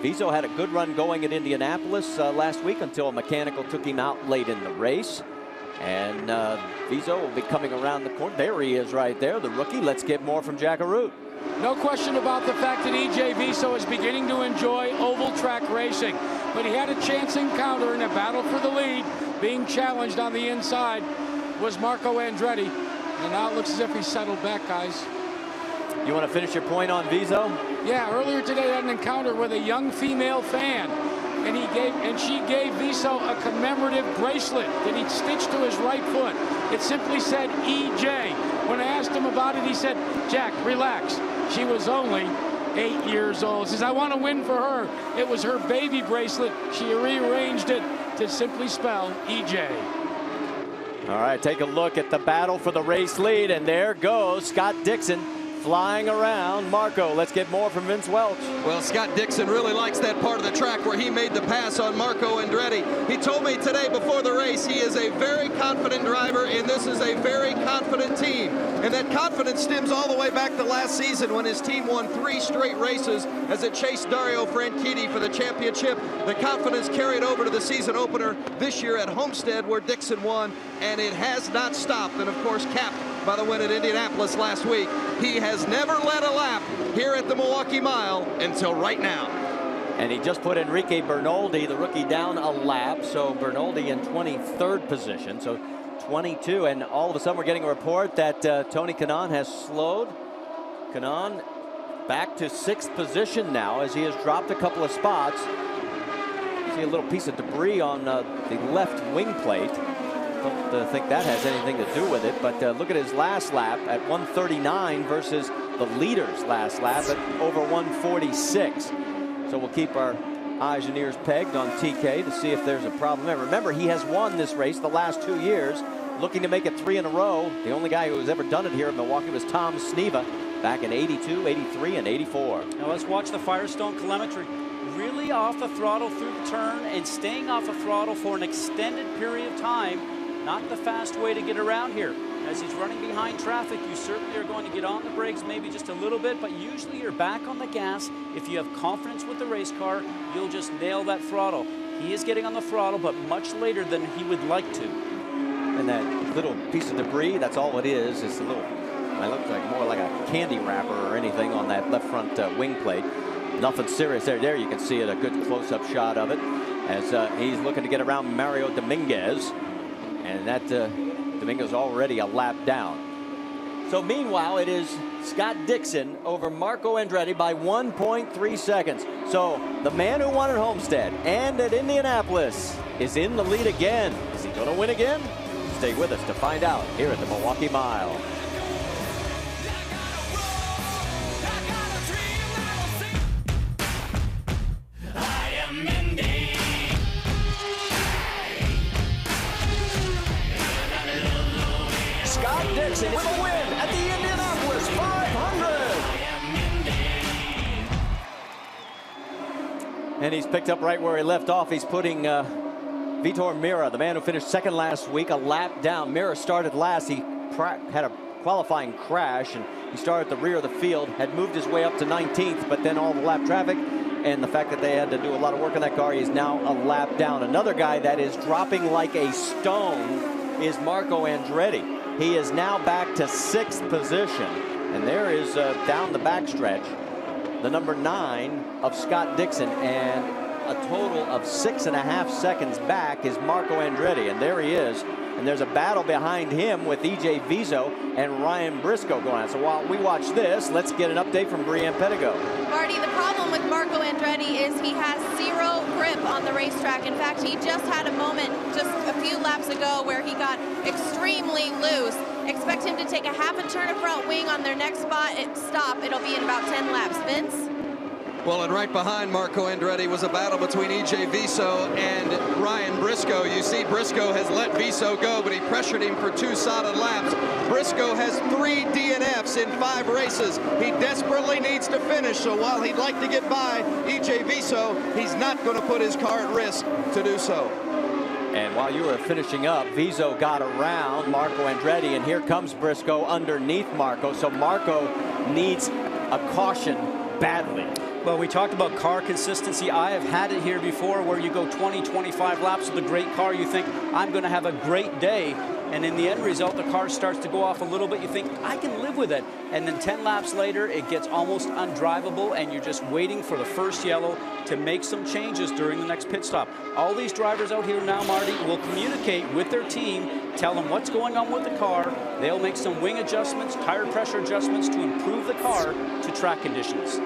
Viso had a good run going at Indianapolis last week until a mechanical took him out late in the race. And Viso will be coming around the corner. There he is right there, the rookie. Let's get more from Jack Arute. No question about the fact that E.J. Viso is beginning to enjoy oval track racing. But he had a chance encounter in a battle for the lead. Being challenged on the inside was Marco Andretti. And now it looks as if he's settled back, guys. You want to finish your point on Viso? Yeah, earlier today I had an encounter with a young female fan, and she gave Viso a commemorative bracelet that he'd stitched to his right foot. It simply said EJ. When I asked him about it, he said, Jack, relax. She was only 8 years old. He says, I want to win for her. It was her baby bracelet. She rearranged it to simply spell EJ. All right, take a look at the battle for the race lead, and there goes Scott Dixon flying around Marco. Let's get more from Vince Welch. Well, Scott Dixon really likes that part of the track where he made the pass on Marco Andretti. He told me today before the race he is a very confident driver, and this is a very confident team. And that confidence stems all the way back to last season when his team won 3 straight races as it chased Dario Franchitti for the championship. The confidence carried over to the season opener this year at Homestead, where Dixon won, and it has not stopped. And of course capped by the win at Indianapolis last week. He has never led a lap here at the Milwaukee Mile until right now. And he just put Enrique Bernoldi, the rookie, down a lap. So Bernoldi in 23rd position, so 22. And all of a sudden we're getting a report that Tony Kanaan has slowed. Kanaan back to 6th position now as he has dropped a couple of spots. You see a little piece of debris on the left wing plate. Don't think that has anything to do with it, but look at his last lap at 139 versus the leader's last lap at over 146. So we'll keep our eyes and ears pegged on TK to see if there's a problem there. Remember, he has won this race the last 2 years, looking to make it 3 in a row. The only guy who has ever done it here in Milwaukee was Tom Sneva back in 82, 83, and 84. Now let's watch the Firestone telemetry. Really off the throttle through the turn and staying off the throttle for an extended period of time. Not the fast way to get around here. As he's running behind traffic, you certainly are going to get on the brakes maybe just a little bit, but usually you're back on the gas. If you have confidence with the race car, you'll just nail that throttle. He is getting on the throttle, but much later than he would like to. And that little piece of debris, that's all it is. It's a little, it looks like more like a candy wrapper or anything on that left front wing plate. Nothing serious there. There you can see it, a good close-up shot of it as he's looking to get around Mario Dominguez. And that Dominguez already a lap down. So meanwhile, it is Scott Dixon over Marco Andretti by 1.3 seconds. So the man who won at Homestead and at Indianapolis is in the lead again. Is he going to win again? Stay with us to find out here at the Milwaukee Mile. Scott Dixon with a win at the Indianapolis 500. And he's picked up right where he left off. He's putting Vitor Meira, the man who finished 2nd last week, a lap down. Meira started last. He had a qualifying crash, and he started at the rear of the field, had moved his way up to 19th, but then all the lap traffic and the fact that they had to do a lot of work on that car, he's now a lap down. Another guy that is dropping like a stone is Marco Andretti. He is now back to 6th position. And there is down the backstretch, the number 9 of Scott Dixon. And a total of 6.5 seconds back is Marco Andretti, and there he is. And there's a battle behind him with EJ Viso and Ryan Briscoe going on. So while we watch this, let's get an update from Brianne Pettigo. Marty, the problem with Marco Andretti is he has zero grip on the racetrack. In fact, he just had a moment just a few laps ago where he got extremely loose. Expect him to take a half a turn of front wing on their next stop. It'll be in about 10 laps. Vince? Well, and right behind Marco Andretti was a battle between EJ Viso and Ryan Briscoe. You see Briscoe has let Viso go, but he pressured him for 2 solid laps. Briscoe has 3 DNFs in 5 races. He desperately needs to finish, so while he'd like to get by EJ Viso, he's not going to put his car at risk to do so. And while you were finishing up, Viso got around Marco Andretti, and here comes Briscoe underneath Marco. So Marco needs a caution badly. Well, we talked about car consistency. I have had it here before where you go 20, 25 laps with a great car. You think, I'm going to have a great day. And in the end result, the car starts to go off a little bit. You think, I can live with it. And then 10 laps later, it gets almost undrivable, and you're just waiting for the first yellow to make some changes during the next pit stop. All these drivers out here now, Marty, will communicate with their team, tell them what's going on with the car. They'll make some wing adjustments, tire pressure adjustments to improve the car to track conditions.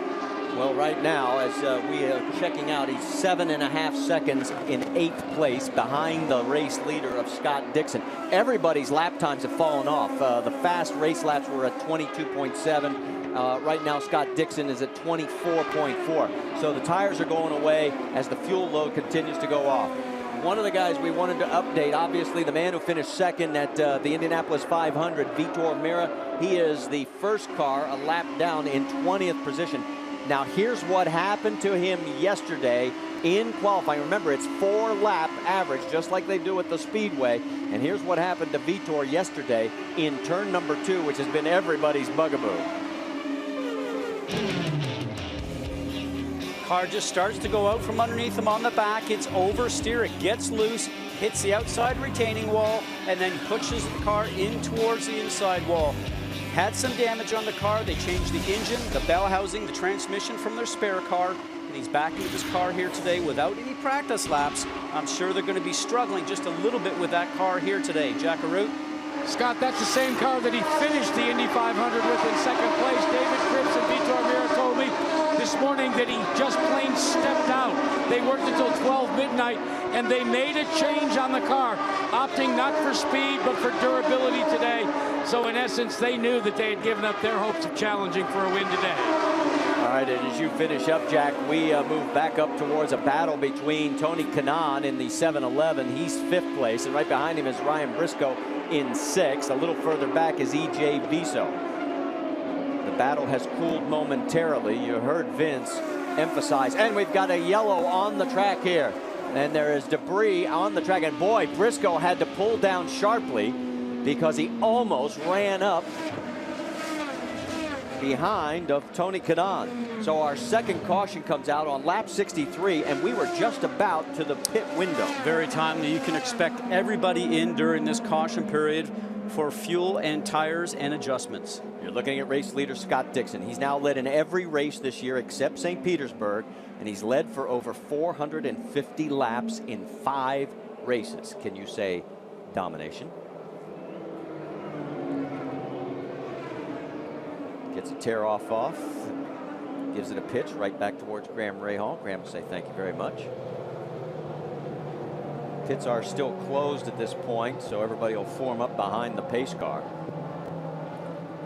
Well, right now, as we are checking out, he's 7.5 seconds in 8th place behind the race leader of Scott Dixon. Everybody's lap times have fallen off. The fast race laps were at 22.7. Right now, Scott Dixon is at 24.4. So the tires are going away as the fuel load continues to go off. One of the guys we wanted to update, obviously the man who finished second at the Indianapolis 500, Vitor Meira. He is the first car a lap down in 20th position. Now here's what happened to him yesterday in qualifying. Remember, it's 4-lap average, just like they do at the Speedway. And here's what happened to Vitor yesterday in turn number 2, which has been everybody's bugaboo. Car just starts to go out from underneath him on the back. It's oversteer, it gets loose, hits the outside retaining wall, and then pushes the car in towards the inside wall. Had some damage on the car. They changed the engine, the bell housing, the transmission from their spare car, and he's back into his car here today without any practice laps. I'm sure they're going to be struggling just a little bit with that car here today. Jack Arute? Scott, that's the same car that he finished the Indy 500 with in second place. David Cripps and Vitor Meira told me this morning that he just plain stepped out. They worked until 12 midnight, and they made a change on the car, opting not for speed, but for durability today. So in essence, they knew that they had given up their hopes of challenging for a win today. All right, and as you finish up, Jack, we move back up towards a battle between Tony Kanaan in the 7-Eleven. He's 5th place, and right behind him is Ryan Briscoe in 6th. A little further back is EJ Viso. The battle has cooled momentarily. You heard Vince emphasize, and we've got a yellow on the track here. And there is debris on the track, and boy, Briscoe had to pull down sharply because he almost ran up behind of Tony Kanaan. So our second caution comes out on lap 63, and we were just about to the pit window. Very timely. You can expect everybody in during this caution period for fuel and tires and adjustments. You're looking at race leader Scott Dixon. He's now led in every race this year except St. Petersburg, and he's led for over 450 laps in 5 races. Can you say domination? Gets a tear off, gives it a pitch right back towards Graham Rahal. Graham will say thank you very much. Pits are still closed at this point, so everybody will form up behind the pace car.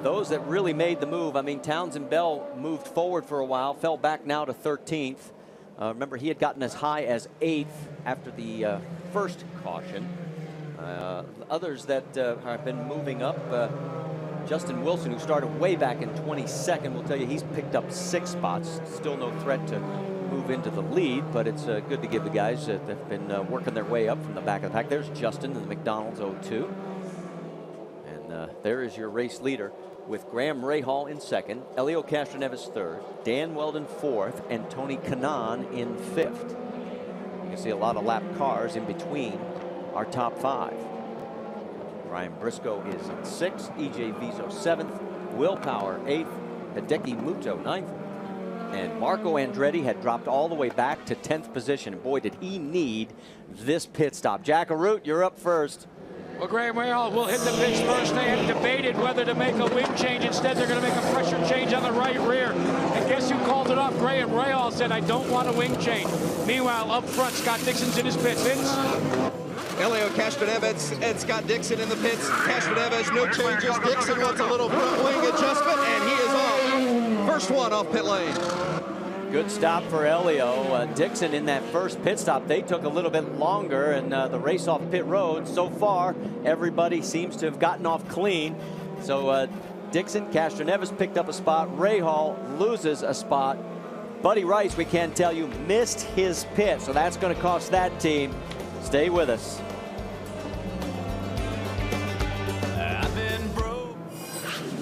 Those that really made the move, I mean, Townsend Bell moved forward for a while, fell back now to 13th. Remember, he had gotten as high as 8th after the first caution. Others that have been moving up, Justin Wilson, who started way back in 22nd, will tell you he's picked up 6 spots. Still no threat to move into the lead, but it's good to give the guys that have been working their way up from the back of the pack. There's Justin in the McDonald's 02. And there is your race leader with Graham Rahal in 2nd, Elio Castroneves 3rd, Dan Weldon 4th, and Tony Kanaan in 5th. You can see a lot of lap cars in between our top 5. Ryan Briscoe is in 6th, EJ Viso 7th, Will Power 8th, Hideki Muto 9th, And Marco Andretti had dropped all the way back to 10th position. Boy, did he need this pit stop. Jack Arute, you're up first. Well, Graham Rahal will hit the pits first. They had debated whether to make a wing change. Instead, they're going to make a pressure change on the right rear. And guess who called it off? Graham Rahal said, I don't want a wing change. Meanwhile, up front, Scott Dixon's in his pit. Vince? Elio Castroneves and Scott Dixon in the pits. Castroneves, no changes. Dixon wants a little front wing adjustment, and he is off. First one off pit lane. Good stop for Elio. Dixon in that first pit stop, they took a little bit longer, and the race off pit road, so far, everybody seems to have gotten off clean. So Dixon, Castroneves picked up a spot. Rahal loses a spot. Buddy Rice, we can't tell you, missed his pit, so that's going to cost that team. Stay with us.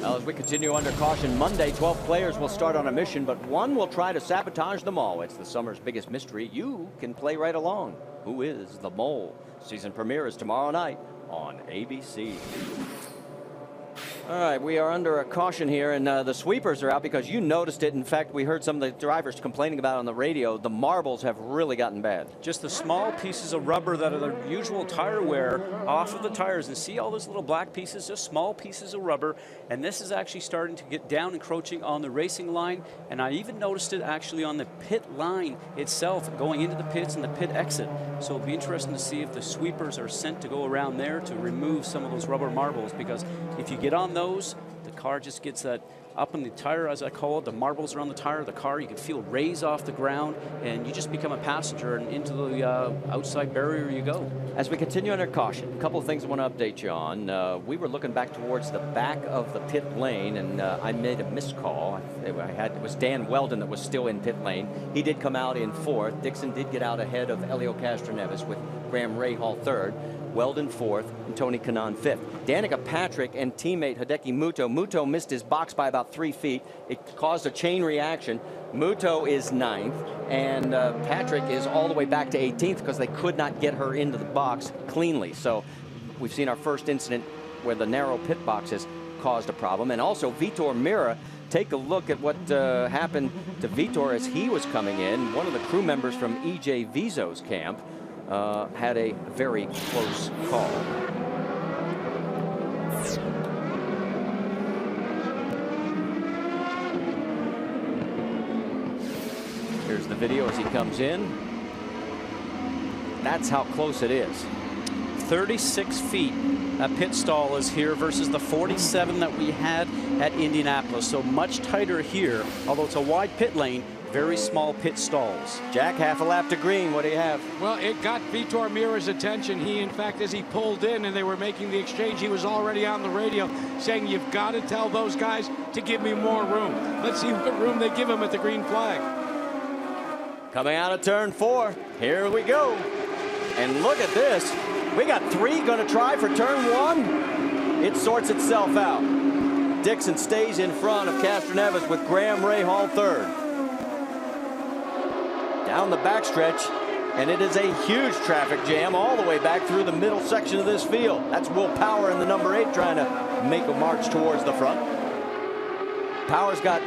Well, as we continue under caution, Monday, 12 players will start on a mission, but one will try to sabotage them all. It's the summer's biggest mystery. You can play right along. Who is the mole? Season premiere is tomorrow night on ABC. All right, we are under a caution here, and the sweepers are out because you noticed it. In fact, we heard some of the drivers complaining about it on the radio. The marbles have really gotten bad. Just the small pieces of rubber that are the usual tire wear off of the tires. And see all those little black pieces, just small pieces of rubber. And this is actually starting to get down, encroaching on the racing line. And I even noticed it actually on the pit line itself, going into the pits and the pit exit. So it'll be interesting to see if the sweepers are sent to go around there to remove some of those rubber marbles, because if you get on those, the car just gets that up in the tire, as I call it. The marbles are on the tire of the car. You can feel raise off the ground, and you just become a passenger, and into the outside barrier you go. As we continue under caution, a couple of things I want to update you on. We were looking back towards the back of the pit lane, and I made a missed call. It was Dan Weldon that was still in pit lane. He did come out in 4th. Dixon did get out ahead of Elio Castroneves with Graham Rahal 3rd. Weldon 4th, and Tony Kanaan 5th. Danica Patrick and teammate Hideki Muto. Muto missed his box by about 3 feet. It caused a chain reaction. Muto is 9th, and Patrick is all the way back to 18th because they could not get her into the box cleanly. So we've seen our first incident where the narrow pit box has caused a problem. And also Vitor Mira, take a look at what happened to Vitor as he was coming in. One of the crew members from EJ Vizo's camp had a very close call. Here's the video as he comes in. That's how close it is. 36 feet. A pit stall is here versus the 47 that we had at Indianapolis. So much tighter here, although it's a wide pit lane. Very small pit stalls. Jack, half a lap to green. What do you have? Well, it got Vitor Mira's attention. He, in fact, as he pulled in and they were making the exchange, he was already on the radio saying, you've got to tell those guys to give me more room. Let's see what room they give him at the green flag. Coming out of turn 4. Here we go. And look at this. We got 3 going to try for turn 1. It sorts itself out. Dixon stays in front of Castroneves with Graham Rahal 3rd. Down the backstretch, and it is a huge traffic jam all the way back through the middle section of this field. That's Will Power in the number 8 trying to make a march towards the front. Power's got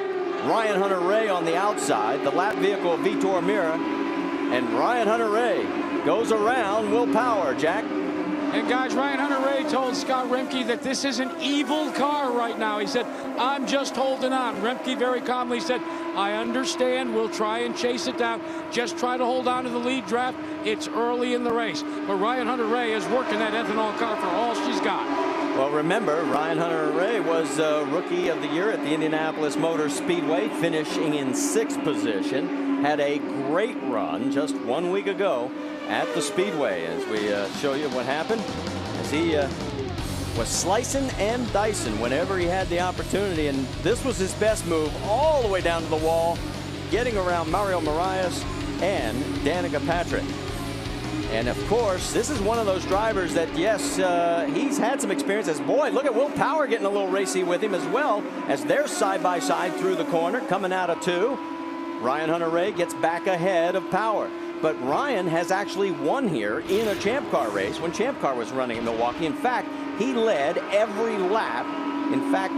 Ryan Hunter-Reay on the outside, the lap vehicle of Vitor Mira, and Ryan Hunter-Reay goes around Will Power, Jack. And guys, Ryan Hunter-Reay told Scott Remke that this is an evil car right now. He said, I'm just holding on. Remke very calmly said, I understand. We'll try and chase it down. Just try to hold on to the lead draft. It's early in the race. But Ryan Hunter-Reay is working that ethanol car for all she's got. Well, remember, Ryan Hunter-Reay was Rookie of the Year at the Indianapolis Motor Speedway, finishing in 6th position. Had a great run just 1 week ago at the Speedway, as we show you what happened as he was slicing and dicing whenever he had the opportunity, and this was his best move all the way down to the wall, getting around Mario Marias and Danica Patrick. And of course, this is one of those drivers that, yes, he's had some experience. As boy, look at Will Power getting a little racy with him as well, as they're side by side through the corner, coming out of 2. Ryan Hunter-Reay gets back ahead of Power. But Ryan has actually won here in a Champ Car race when Champ Car was running in Milwaukee. In fact, he led every lap. In fact,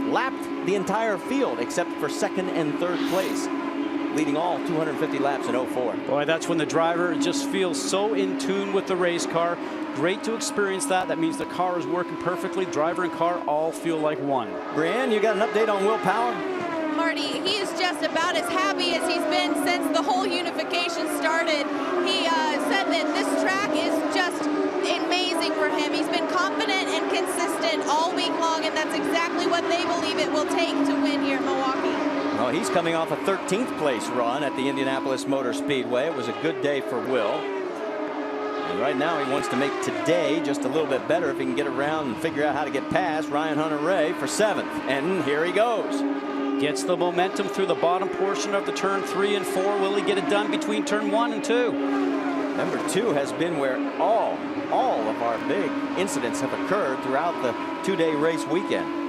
lapped the entire field except for 2nd and 3rd place. leading all 250 laps in 04. Boy, that's when the driver just feels so in tune with the race car. Great to experience that. That means the car is working perfectly. Driver and car all feel like one. Brianne, you got an update on Will Power? Marty, he is just about as happy as he's been since the whole unification started. He said that this track is just amazing for him. He's been confident and consistent all week long, and that's exactly what they believe it will take to win here in Milwaukee. Well, he's coming off a 13th place run at the Indianapolis Motor Speedway. It was a good day for Will. And right now he wants to make today just a little bit better if he can get around and figure out how to get past Ryan Hunter-Reay for 7th. And here he goes. Gets the momentum through the bottom portion of the turn 3 and 4. Will he get it done between turn 1 and 2? Number 2 has been where all of our big incidents have occurred throughout the 2-day race weekend.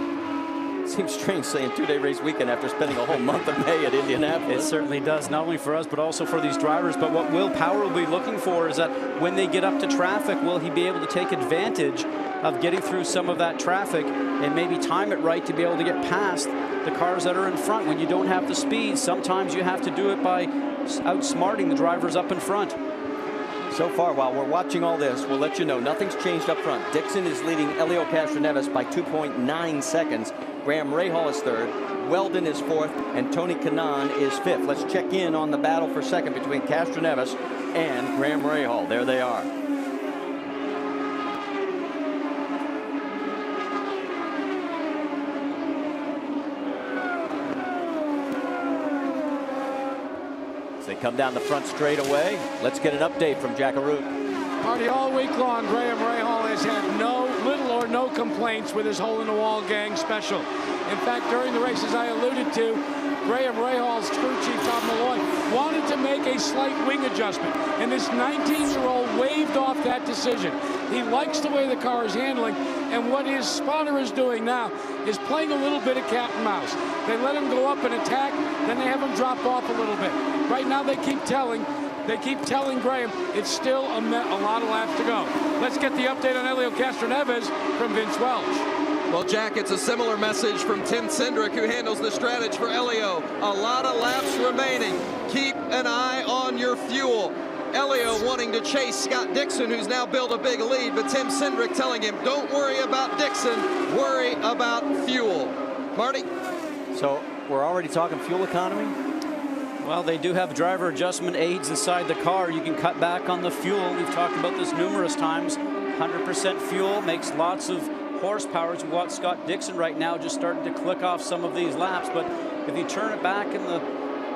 Seems strange saying 2-day race weekend after spending a whole month of May at Indianapolis. It certainly does, not only for us, but also for these drivers. But what Will Power will be looking for is that when they get up to traffic, will he be able to take advantage of getting through some of that traffic and maybe time it right to be able to get past the cars that are in front. When you don't have the speed, sometimes you have to do it by outsmarting the drivers up in front. So far, while we're watching all this, we'll let you know nothing's changed up front. Dixon is leading Helio Castroneves by 2.9 seconds. Graham Rahal is 3rd, Weldon is 4th, and Tony Kanaan is 5th. Let's check in on the battle for 2nd between Castroneves and Graham Rahal. There they are. They come down the front straightaway. Let's get an update from Jack Arute. Marty, all week long, Graham Rahal has had little or no complaints with his hole-in-the-wall gang special. In fact, during the race, as I alluded to, Graham Rahal's crew chief, Tom Malloy, wanted to make a slight wing adjustment, and this 19-year-old waved off that decision. He likes the way the car is handling, and what his spotter is doing now is playing a little bit of cat and mouse. They let him go up and attack, then they have him drop off a little bit. Right now, they keep telling Graham it's still a lot of laps to go. Let's get the update on Helio Castroneves from Vince Welch. Well, Jack, it's a similar message from Tim Cindric, who handles the strategy for Helio. A lot of laps remaining. Keep an eye on your fuel. Helio wanting to chase Scott Dixon, who's now built a big lead, but Tim Cindric telling him, don't worry about Dixon, worry about fuel. Marty? So we're already talking fuel economy? Well, they do have driver adjustment aids inside the car. You can cut back on the fuel. We've talked about this numerous times. 100% fuel makes lots of horsepower. We've got Scott Dixon right now just starting to click off some of these laps. But if you turn it back in the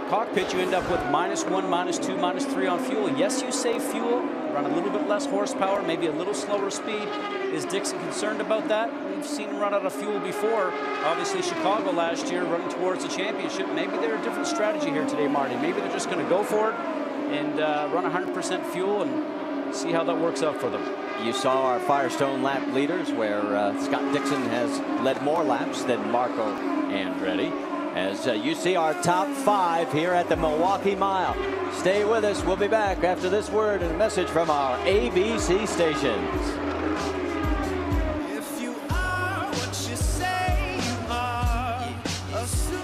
cockpit, you end up with -1, -2, -3 on fuel. Yes, you save fuel, run a little bit less horsepower, maybe a little slower speed. Is Dixon concerned about that? We've seen him run out of fuel before. Obviously, Chicago last year running towards the championship. Maybe they're a different strategy here today, Marty. Maybe they're just going to go for it and run 100% fuel and see how that works out for them. You saw our Firestone lap leaders where Scott Dixon has led more laps than Marco Andretti. As you see our top 5 here at the Milwaukee Mile. Stay with us. We'll be back after this word and a message from our ABC stations.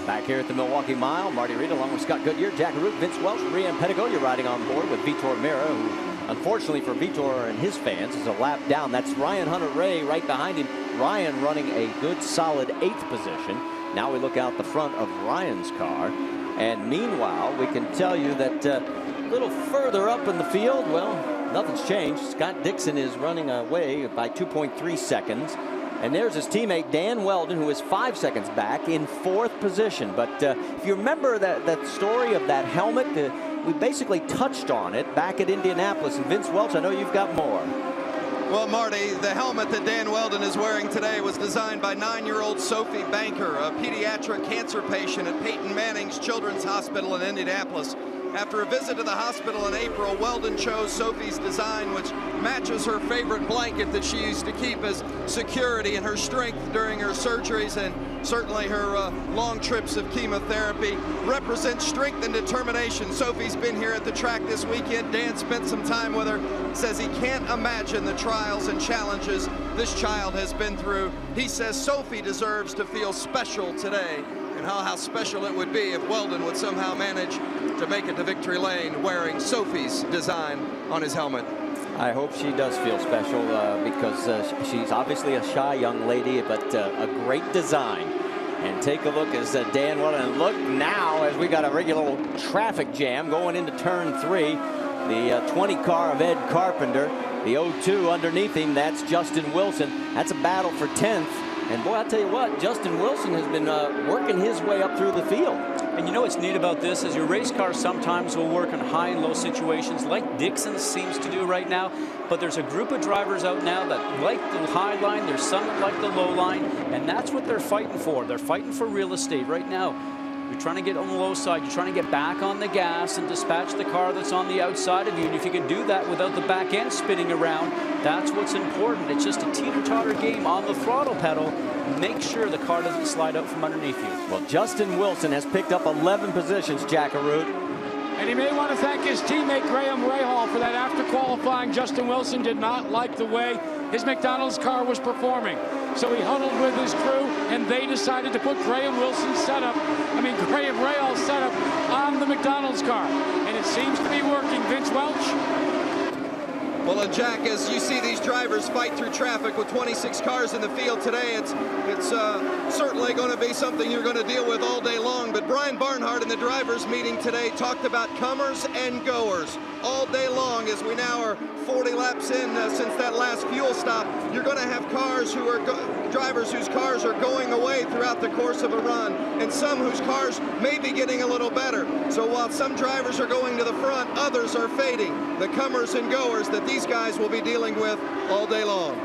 Back here at the Milwaukee Mile, Marty Reed along with Scott Goodyear, Jack Arute, Vince Welch, Brianne Pettigo. You're riding on board with Vitor Meira, who unfortunately for Vitor and his fans is a lap down. That's Ryan Hunter-Reay right behind him. Ryan running a good solid 8th position. Now we look out the front of Ryan's car. And meanwhile, we can tell you that a little further up in the field, well, nothing's changed. Scott Dixon is running away by 2.3 seconds. And there's his teammate, Dan Weldon, who is 5 seconds back in 4th position. But if you remember that story of that helmet, we basically touched on it back at Indianapolis. And Vince Welch, I know you've got more. Well, Marty, the helmet that Dan Weldon is wearing today was designed by 9-year-old Sophie Banker, a pediatric cancer patient at Peyton Manning's Children's Hospital in Indianapolis. After a visit to the hospital in April, Weldon chose Sophie's design, which matches her favorite blanket that she used to keep as security and her strength during her surgeries, and certainly her long trips of chemotherapy. Represents strength and determination. Sophie's been here at the track this weekend. Dan spent some time with her. Says he can't imagine the trials and challenges this child has been through. He says Sophie deserves to feel special today. and how special it would be if Weldon would somehow manage to make it to victory lane wearing Sophie's design on his helmet. I hope she does feel special because she's obviously a shy young lady, but a great design. And take a look as Dan Weldon, and look now as we got a regular old traffic jam going into turn 3. The 20 car of Ed Carpenter, the 02 underneath him, that's Justin Wilson. That's a battle for 10th. And boy, I'll tell you what, Justin Wilson has been working his way up through the field. And you know what's neat about this is your race car sometimes will work in high and low situations like Dixon seems to do right now. But there's a group of drivers out now that like the high line, there's some that like the low line, and that's what they're fighting for. They're fighting for real estate right now. You're trying to get on the low side, you're trying to get back on the gas and dispatch the car that's on the outside of you. And if you can do that without the back end spinning around, that's what's important. It's just a teeter-totter game on the throttle pedal. Make sure the car doesn't slide out from underneath you. Well, Justin Wilson has picked up 11 positions, Jackaroot. And he may want to thank his teammate Graham Rahal for that. After qualifying, Justin Wilson did not like the way his McDonald's car was performing. So he huddled with his crew, and they decided to put Graham Wilson's setup, Graham Rahal's setup on the McDonald's car. And it seems to be working. Vince Welch. Well, and Jack, as you see these drivers fight through traffic with 26 cars in the field today, it's certainly going to be something you're going to deal with all day long. But Brian Barnhart in the drivers' meeting today talked about comers and goers all day long. As we now are 40 laps in since that last fuel stop, you're going to have cars who are drivers whose cars are going away throughout the course of a run, and some whose cars may be getting a little better. So while some drivers are going to the front, others are fading. The comers and goers that these guys will be dealing with all day long.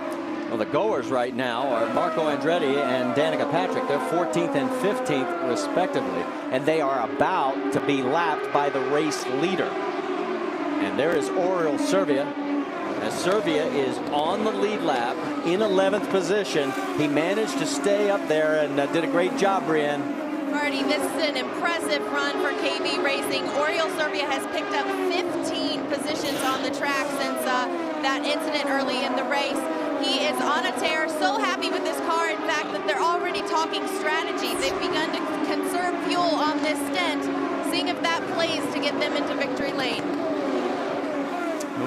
Well, the goers right now are Marco Andretti and Danica Patrick. They're 14th and 15th respectively, and they are about to be lapped by the race leader. And there is Oriol Servia. As Servia is on the lead lap in 11th position. He managed to stay up there and did a great job, Brienne. Marty, this is an impressive run for KV Racing. Oriol Servia has picked up 15 positions on the track since that incident early in the race. He is on a tear, so happy with this car, in fact, that they're already talking strategy. They've begun to conserve fuel on this stint, seeing if that plays to get them into victory lane.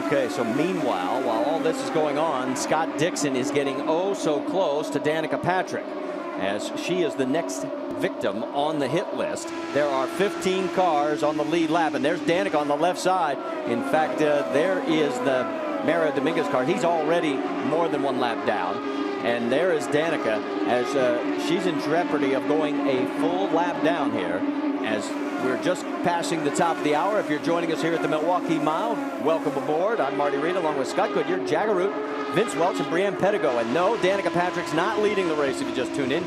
Okay, so meanwhile, while all this is going on, Scott Dixon is getting oh so close to Danica Patrick, as she is the next victim on the hit list. There are 15 cars on the lead lap, and there's Danica on the left side. In fact, there is the Mara Dominguez car. He's already more than one lap down. And there is Danica as she's in jeopardy of going a full lap down here, as we're just passing the top of the hour. If you're joining us here at the Milwaukee Mile, welcome aboard. I'm Marty Reed along with Scott Goodyear, Jaggeroot, Vince Welch, and Brienne Pettigo. And no, Danica Patrick's not leading the race if you just tuned in.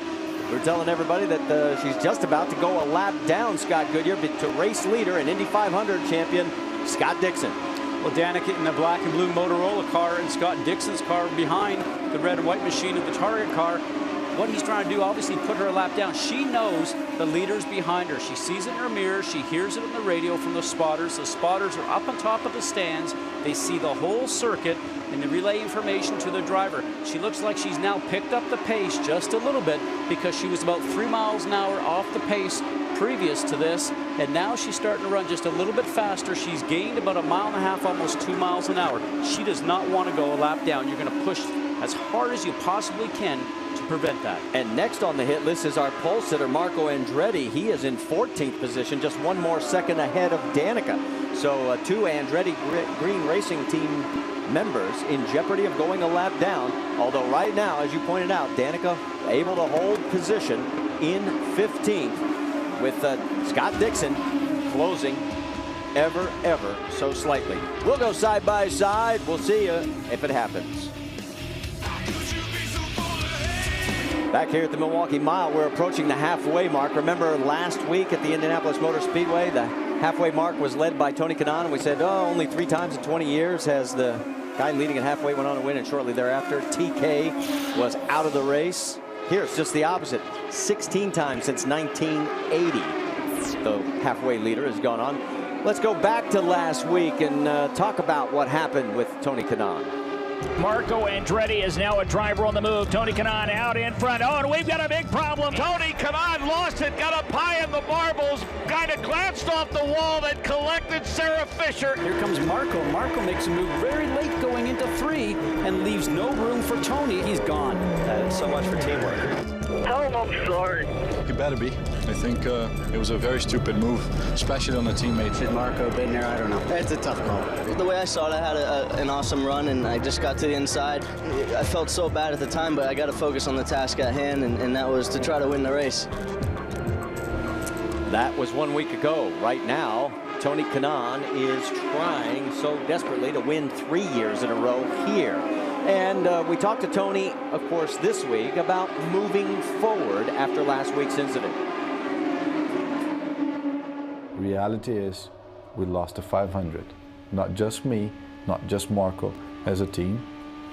We're telling everybody that she's just about to go a lap down, Scott Goodyear, to race leader and Indy 500 champion Scott Dixon. Well, Danica in the black and blue Motorola car and Scott Dixon's car behind the red and white machine of the Target car. What he's trying to do, obviously, put her a lap down. She knows the leader's behind her. She sees it in her mirror. She hears it on the radio from the spotters. The spotters are up on top of the stands. They see the whole circuit, and they relay information to the driver. She looks like she's now picked up the pace just a little bit because she was about 3 miles an hour off the pace previous to this, and now she's starting to run just a little bit faster. She's gained about 1.5 miles, almost 2 miles an hour. She does not want to go a lap down. You're going to push as hard as you possibly can to prevent that. And next on the hit list is our pole sitter, Marco Andretti. He is in 14th position, just 1 more second ahead of Danica. So 2 Andretti Green Racing Team members in jeopardy of going a lap down. Although right now, as you pointed out, Danica able to hold position in 15th with Scott Dixon closing ever so slightly. We'll go side by side. We'll see you if it happens. Back here at the Milwaukee Mile, we're approaching the halfway mark. Remember last week at the Indianapolis Motor Speedway, the halfway mark was led by Tony Kanaan, and we said, oh, only 3 times in 20 years has the guy leading at halfway went on to win, and shortly thereafter, TK was out of the race. Here it's just the opposite. 16 times since 1980, the halfway leader has gone on. Let's go back to last week and talk about what happened with Tony Kanaan. Marco Andretti is now a driver on the move. Tony Kanaan out in front. Oh, and we've got a big problem. Tony Kanaan lost it, got a pie in the marbles, kind of glanced off the wall that collected Sarah Fisher. Here comes Marco. Marco makes a move very late going into 3 and leaves no room for Tony. He's gone. So much for teamwork. Tell him I'm sorry. You better be. I think it was a very stupid move, especially on the teammate. Should Marco been there? I don't know. It's a tough call. The way I saw it, I had an awesome run, and I just got to the inside. I felt so bad at the time, but I got to focus on the task at hand, and that was to try to win the race. That was 1 week ago. Right now, Tony Kanaan is trying so desperately to win 3 years in a row here. And we talked to Tony, of course, this week about moving forward after last week's incident. Reality is we lost the 500. Not just me, not just Marco. As a team,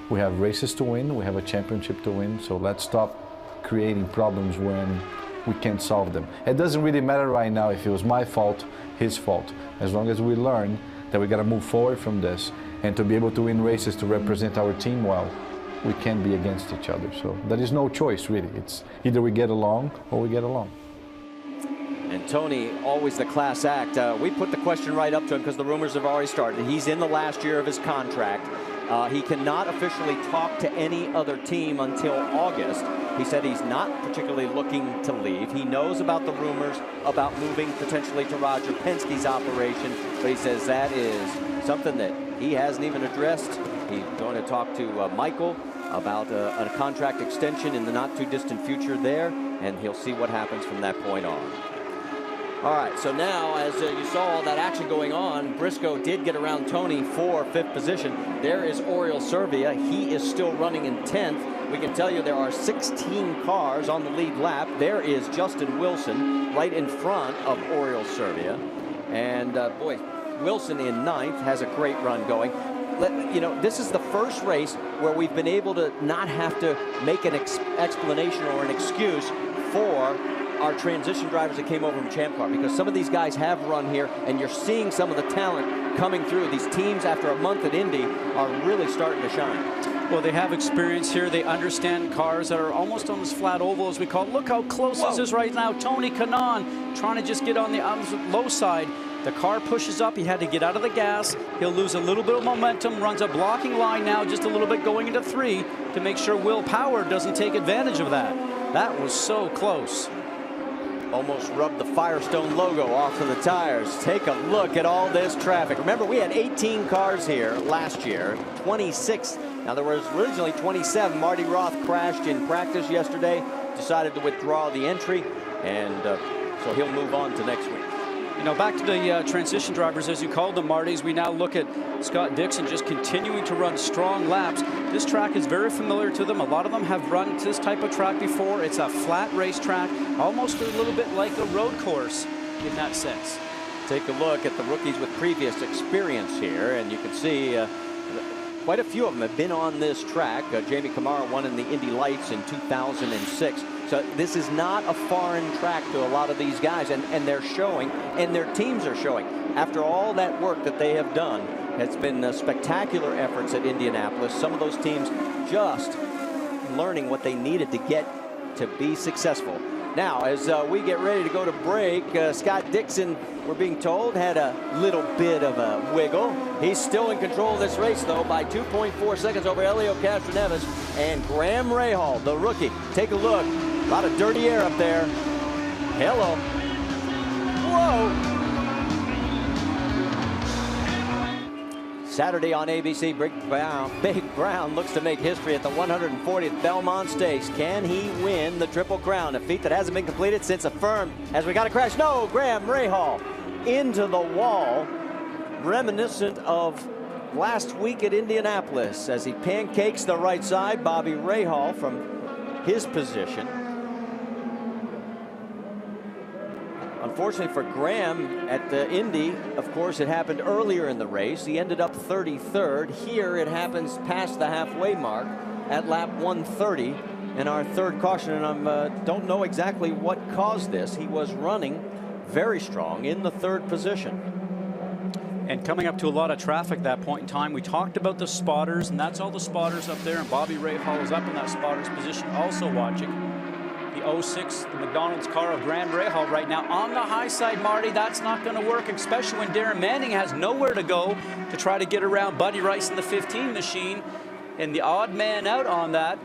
we have races to win, we have a championship to win, so let's stop creating problems when we can't solve them. It doesn't really matter right now if it was my fault, his fault. As long as we learn that we got to move forward from this, and to be able to win races to represent our team well, we can't be against each other. So there is no choice, really. It's either we get along or we get along. And Tony, always the class act. We put the question right up to him because the rumors have already started. He's in the last year of his contract. He cannot officially talk to any other team until August. He said he's not particularly looking to leave. He knows about the rumors about moving potentially to Roger Penske's operation, but he says that is something that he hasn't even addressed. He's going to talk to Michael about a contract extension in the not too distant future there, and he'll see what happens from that point on. All right, so now as you saw all that action going on, Briscoe did get around Tony for 5th position. There is Oriol Servia. He is still running in 10th. We can tell you there are 16 cars on the lead lap. There is Justin Wilson right in front of Oriol Servia. And boy, Wilson in 9th has a great run going. You know, this is the first race where we've been able to not have to make an explanation or an excuse for our transition drivers that came over from Champ Car, because some of these guys have run here, and you're seeing some of the talent coming through. These teams, after a month at Indy, are really starting to shine. Well, they have experience here. They understand cars that are almost on this flat oval, as we call it. Look how close this is right now. Tony Kanaan trying to just get on the low side. The car pushes up. He had to get out of the gas. He'll lose a little bit of momentum, runs a blocking line now, just a little bit going into 3 to make sure Will Power doesn't take advantage of that. That was so close. Almost rubbed the Firestone logo off of the tires. Take a look at all this traffic. Remember, we had 18 cars here last year, 26. Now, there was originally 27. Marty Roth crashed in practice yesterday, decided to withdraw the entry, and so he'll move on to next week. You know, back to the transition drivers, as you called them, Marty's. We now look at Scott Dixon just continuing to run strong laps. This track is very familiar to them. A lot of them have run this type of track before. It's a flat racetrack, almost a little bit like a road course in that sense. Take a look at the rookies with previous experience here, and you can see quite a few of them have been on this track. Jamie Kamara won in the Indy Lights in 2006. So this is not a foreign track to a lot of these guys, and they're showing, and their teams are showing. After all that work that they have done, it's been spectacular efforts at Indianapolis. Some of those teams just learning what they needed to get to be successful. Now, as we get ready to go to break, Scott Dixon, we're being told, had a little bit of a wiggle. He's still in control of this race, though, by 2.4 seconds over Helio Castroneves and Graham Rahal, the rookie. Take a look. A lot of dirty air up there. Hello. Whoa. Saturday on ABC, Big Brown looks to make history at the 140th Belmont Stakes. Can he win the Triple Crown? A feat that hasn't been completed since affirmed. As we got a crash. No, Graham Rahal into the wall. Reminiscent of last week at Indianapolis as he pancakes the right side. Bobby Rahal from his position. Unfortunately for Graham at the Indy, of course, it happened earlier in the race. He ended up 33rd. Here it happens past the halfway mark at lap 130 in our third caution, and I don't know exactly what caused this. He was running very strong in the 3rd position. and coming up to a lot of traffic at that point in time. We talked about the spotters, and that's all the spotters up there, and Bobby Rahal is up in that spotter's position also watching. The 06, the McDonald's car of Graham Rahal right now on the high side, Marty. That's not going to work, especially when Darren Manning has nowhere to go to try to get around Buddy Rice in the 15 machine. And the odd man out on that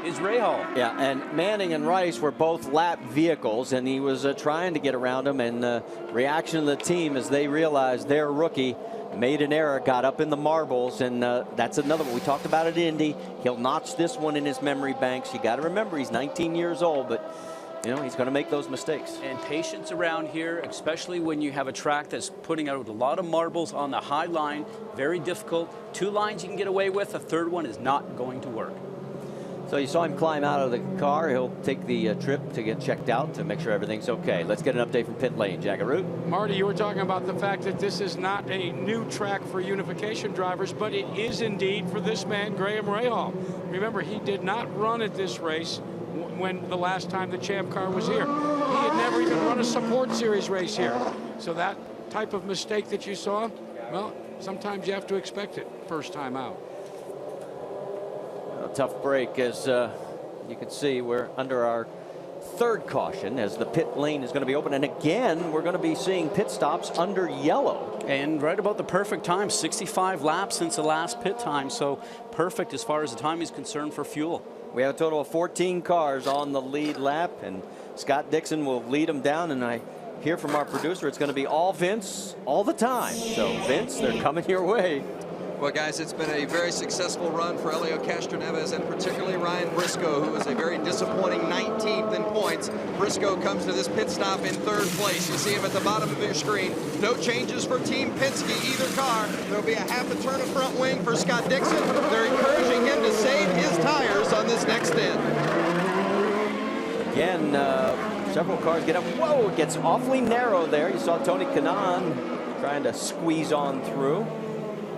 is Rahal. Yeah, and Manning and Rice were both lap vehicles, and he was trying to get around him, and reaction of the team as they realized their rookie made an error, got up in the marbles, and that's another one. We talked about it in Indy. He'll notch this one in his memory banks. You got to remember, he's 19 years old, but you know, he's going to make those mistakes. And patience around here, especially when you have a track that's putting out a lot of marbles on the high line, very difficult. 2 lines you can get away with, a third one is not going to work. So you saw him climb out of the car. He'll take the trip to get checked out to make sure everything's okay. Let's get an update from pit lane. Jack Root. Marty, you were talking about the fact that this is not a new track for unification drivers, but it is indeed for this man, Graham Rahal. Remember, he did not run at this race when the last time the Champ car was here. He had never even run a support series race here. So that type of mistake that you saw, well, sometimes you have to expect it first time out. A tough break, as you can see, we're under our 3rd caution as the pit lane is going to be open, and again we're going to be seeing pit stops under yellow. And right about the perfect time, 65 laps since the last pit time, so perfect as far as the time is concerned for fuel. We have a total of 14 cars on the lead lap, and Scott Dixon will lead them down, and I hear from our producer it's going to be all Vince all the time. So Vince, they're coming your way. Well, guys, it's been a very successful run for Helio Castroneves and particularly Ryan Briscoe, who was a very disappointing 19th in points. Briscoe comes to this pit stop in 3rd place. You see him at the bottom of your screen. No changes for Team Penske, either car. There'll be a half a turn of front wing for Scott Dixon. They're encouraging him to save his tires on this next stint. Again, several cars get up. Whoa, it gets awfully narrow there. You saw Tony Kanaan trying to squeeze on through.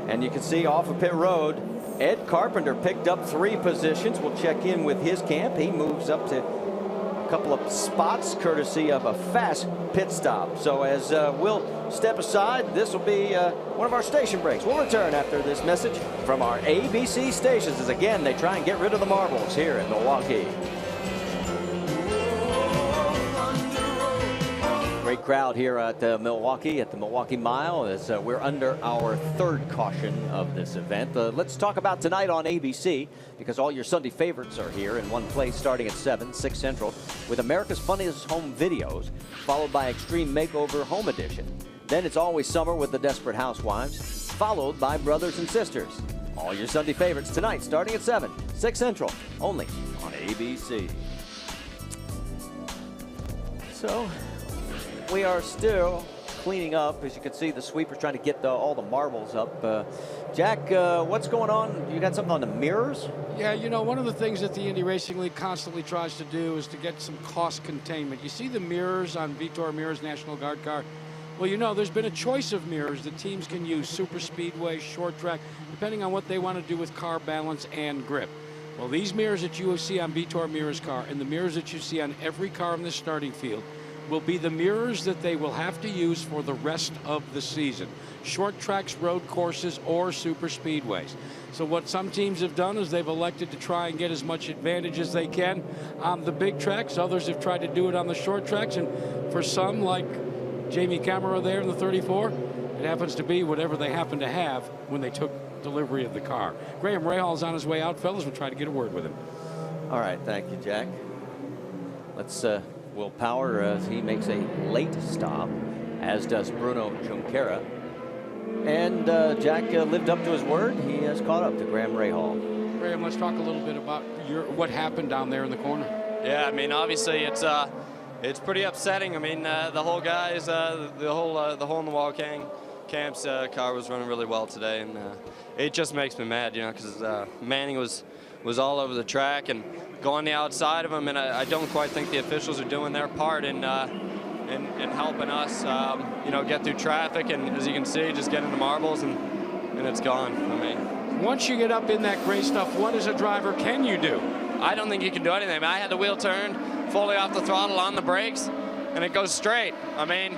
And you can see off of pit road, Ed Carpenter picked up 3 positions. We'll check in with his camp. He moves up to a couple of spots courtesy of a fast pit stop. So as we'll step aside, this will be one of our station breaks. We'll return after this message from our ABC stations as again they try and get rid of the marbles here in Milwaukee. Great crowd here at Milwaukee, at the Milwaukee Mile, as we're under our 3rd caution of this event. Let's talk about tonight on ABC, because all your Sunday favorites are here in one place, starting at 7, 6 Central, with America's Funniest Home Videos, followed by Extreme Makeover Home Edition. Then it's Always Summer with the Desperate Housewives, followed by Brothers and Sisters. All your Sunday favorites tonight, starting at 7, 6 Central, only on ABC. So we are still cleaning up. As you can see, the sweeper's trying to get all the marbles up. Jack, what's going on? You got something on the mirrors? Yeah, you know, one of the things that the Indy Racing League constantly tries to do is to get some cost containment. You see the mirrors on Vitor Mirrors National Guard car? Well, you know, there's been a choice of mirrors that teams can use, Superspeedway, short track, depending on what they want to do with car balance and grip. Well, these mirrors that you see on Vitor Mirrors car and the mirrors that you see on every car in the starting field will be the mirrors that they will have to use for the rest of the season. Short tracks, road courses, or super speedways. So what some teams have done is they've elected to try and get as much advantage as they can on the big tracks. Others have tried to do it on the short tracks. And for some, like Jamie Camara there in the 34, it happens to be whatever they happen to have when they took delivery of the car. Graham Rahal's on his way out, fellas. We'll try to get a word with him. All right, thank you, Jack. Let's Will Power as he makes a late stop, as does Bruno Junqueira. And Jack lived up to his word. He has caught up to Graham Rahal. Graham, let's talk a little bit about what happened down there in the corner. Yeah, I mean, obviously it's pretty upsetting. I mean, the whole guys, the hole in the wall Camp's car was running really well today, and it just makes me mad, you know, because Manning was all over the track and going the outside of him, and I don't quite think the officials are doing their part in helping us, you know, get through traffic, and as you can see, just getting the marbles, and it's gone. I mean, once you get up in that gray stuff, what as a driver can you do? I don't think you can do anything. I mean, I had the wheel turn fully off the throttle on the brakes, and it goes straight. I mean,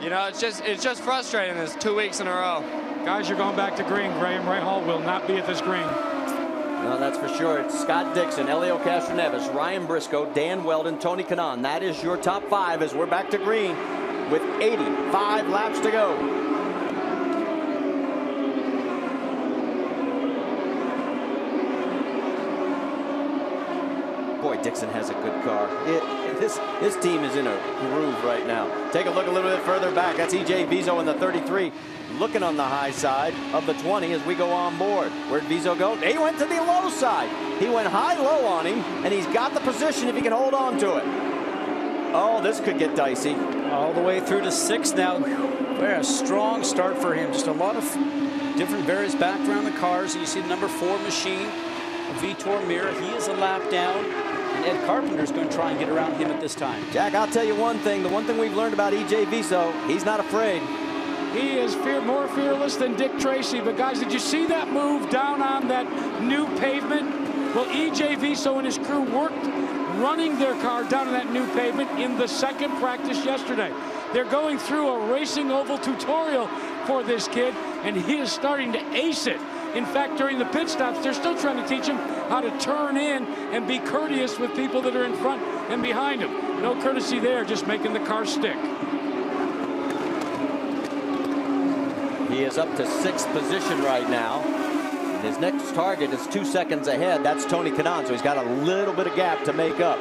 You know, it's just frustrating. It's 2 weeks in a row. Guys, you're going back to green. Graham Rahal will not be at this green. No, that's for sure. It's Scott Dixon, Elio Castroneves, Ryan Briscoe, Dan Weldon, Tony Kanaan. That is your top 5 as we're back to green with 85 laps to go. Boy, Dixon has a good car. This team is in a groove right now. Take a look a little bit further back. That's EJ Vizo in the 33, looking on the high side of the 20 as we go on board. Where'd Vizo go? He went to the low side. He went high-low on him, and he's got the position if he can hold on to it. Oh, this could get dicey. All the way through to 6 now. Very strong start for him. Just a lot of different various background the cars. And you see the number 4 machine, Vitor Meira. He is a lap down. And Ed Carpenter's going to try and get around him at this time. Jack, I'll tell you one thing. The one thing we've learned about EJ Vizo, he's not afraid. He is more fearless than Dick Tracy. But guys, did you see that move down on that new pavement? Well, EJ Vizo and his crew worked running their car down on that new pavement in the second practice yesterday. They're going through a racing oval tutorial for this kid, and he is starting to ace it. In fact, during the pit stops, they're still trying to teach him how to turn in and be courteous with people that are in front and behind him. No courtesy there, just making the car stick. He is up to 6th position right now. And his next target is 2 seconds ahead. That's Tony Kanaan, so he's got a little bit of gap to make up.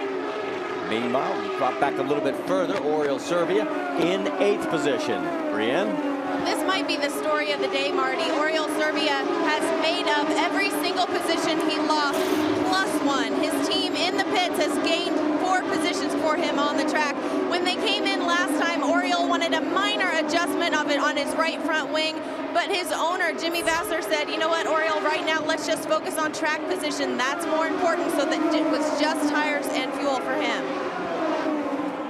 Meanwhile, we drop back a little bit further. Oriol Servia in 8th position. Brienne? This might be the story of the day, Marty. Oriol Servia has made up every single position he lost, +1. His team in the pits has gained 4 positions for him on the track. When they came in last time, Oriol wanted a minor adjustment of it on his right front wing, but his owner, Jimmy Vasser, said, you know what, Oriol, right now, let's just focus on track position. That's more important, so that it was just tires and fuel for him.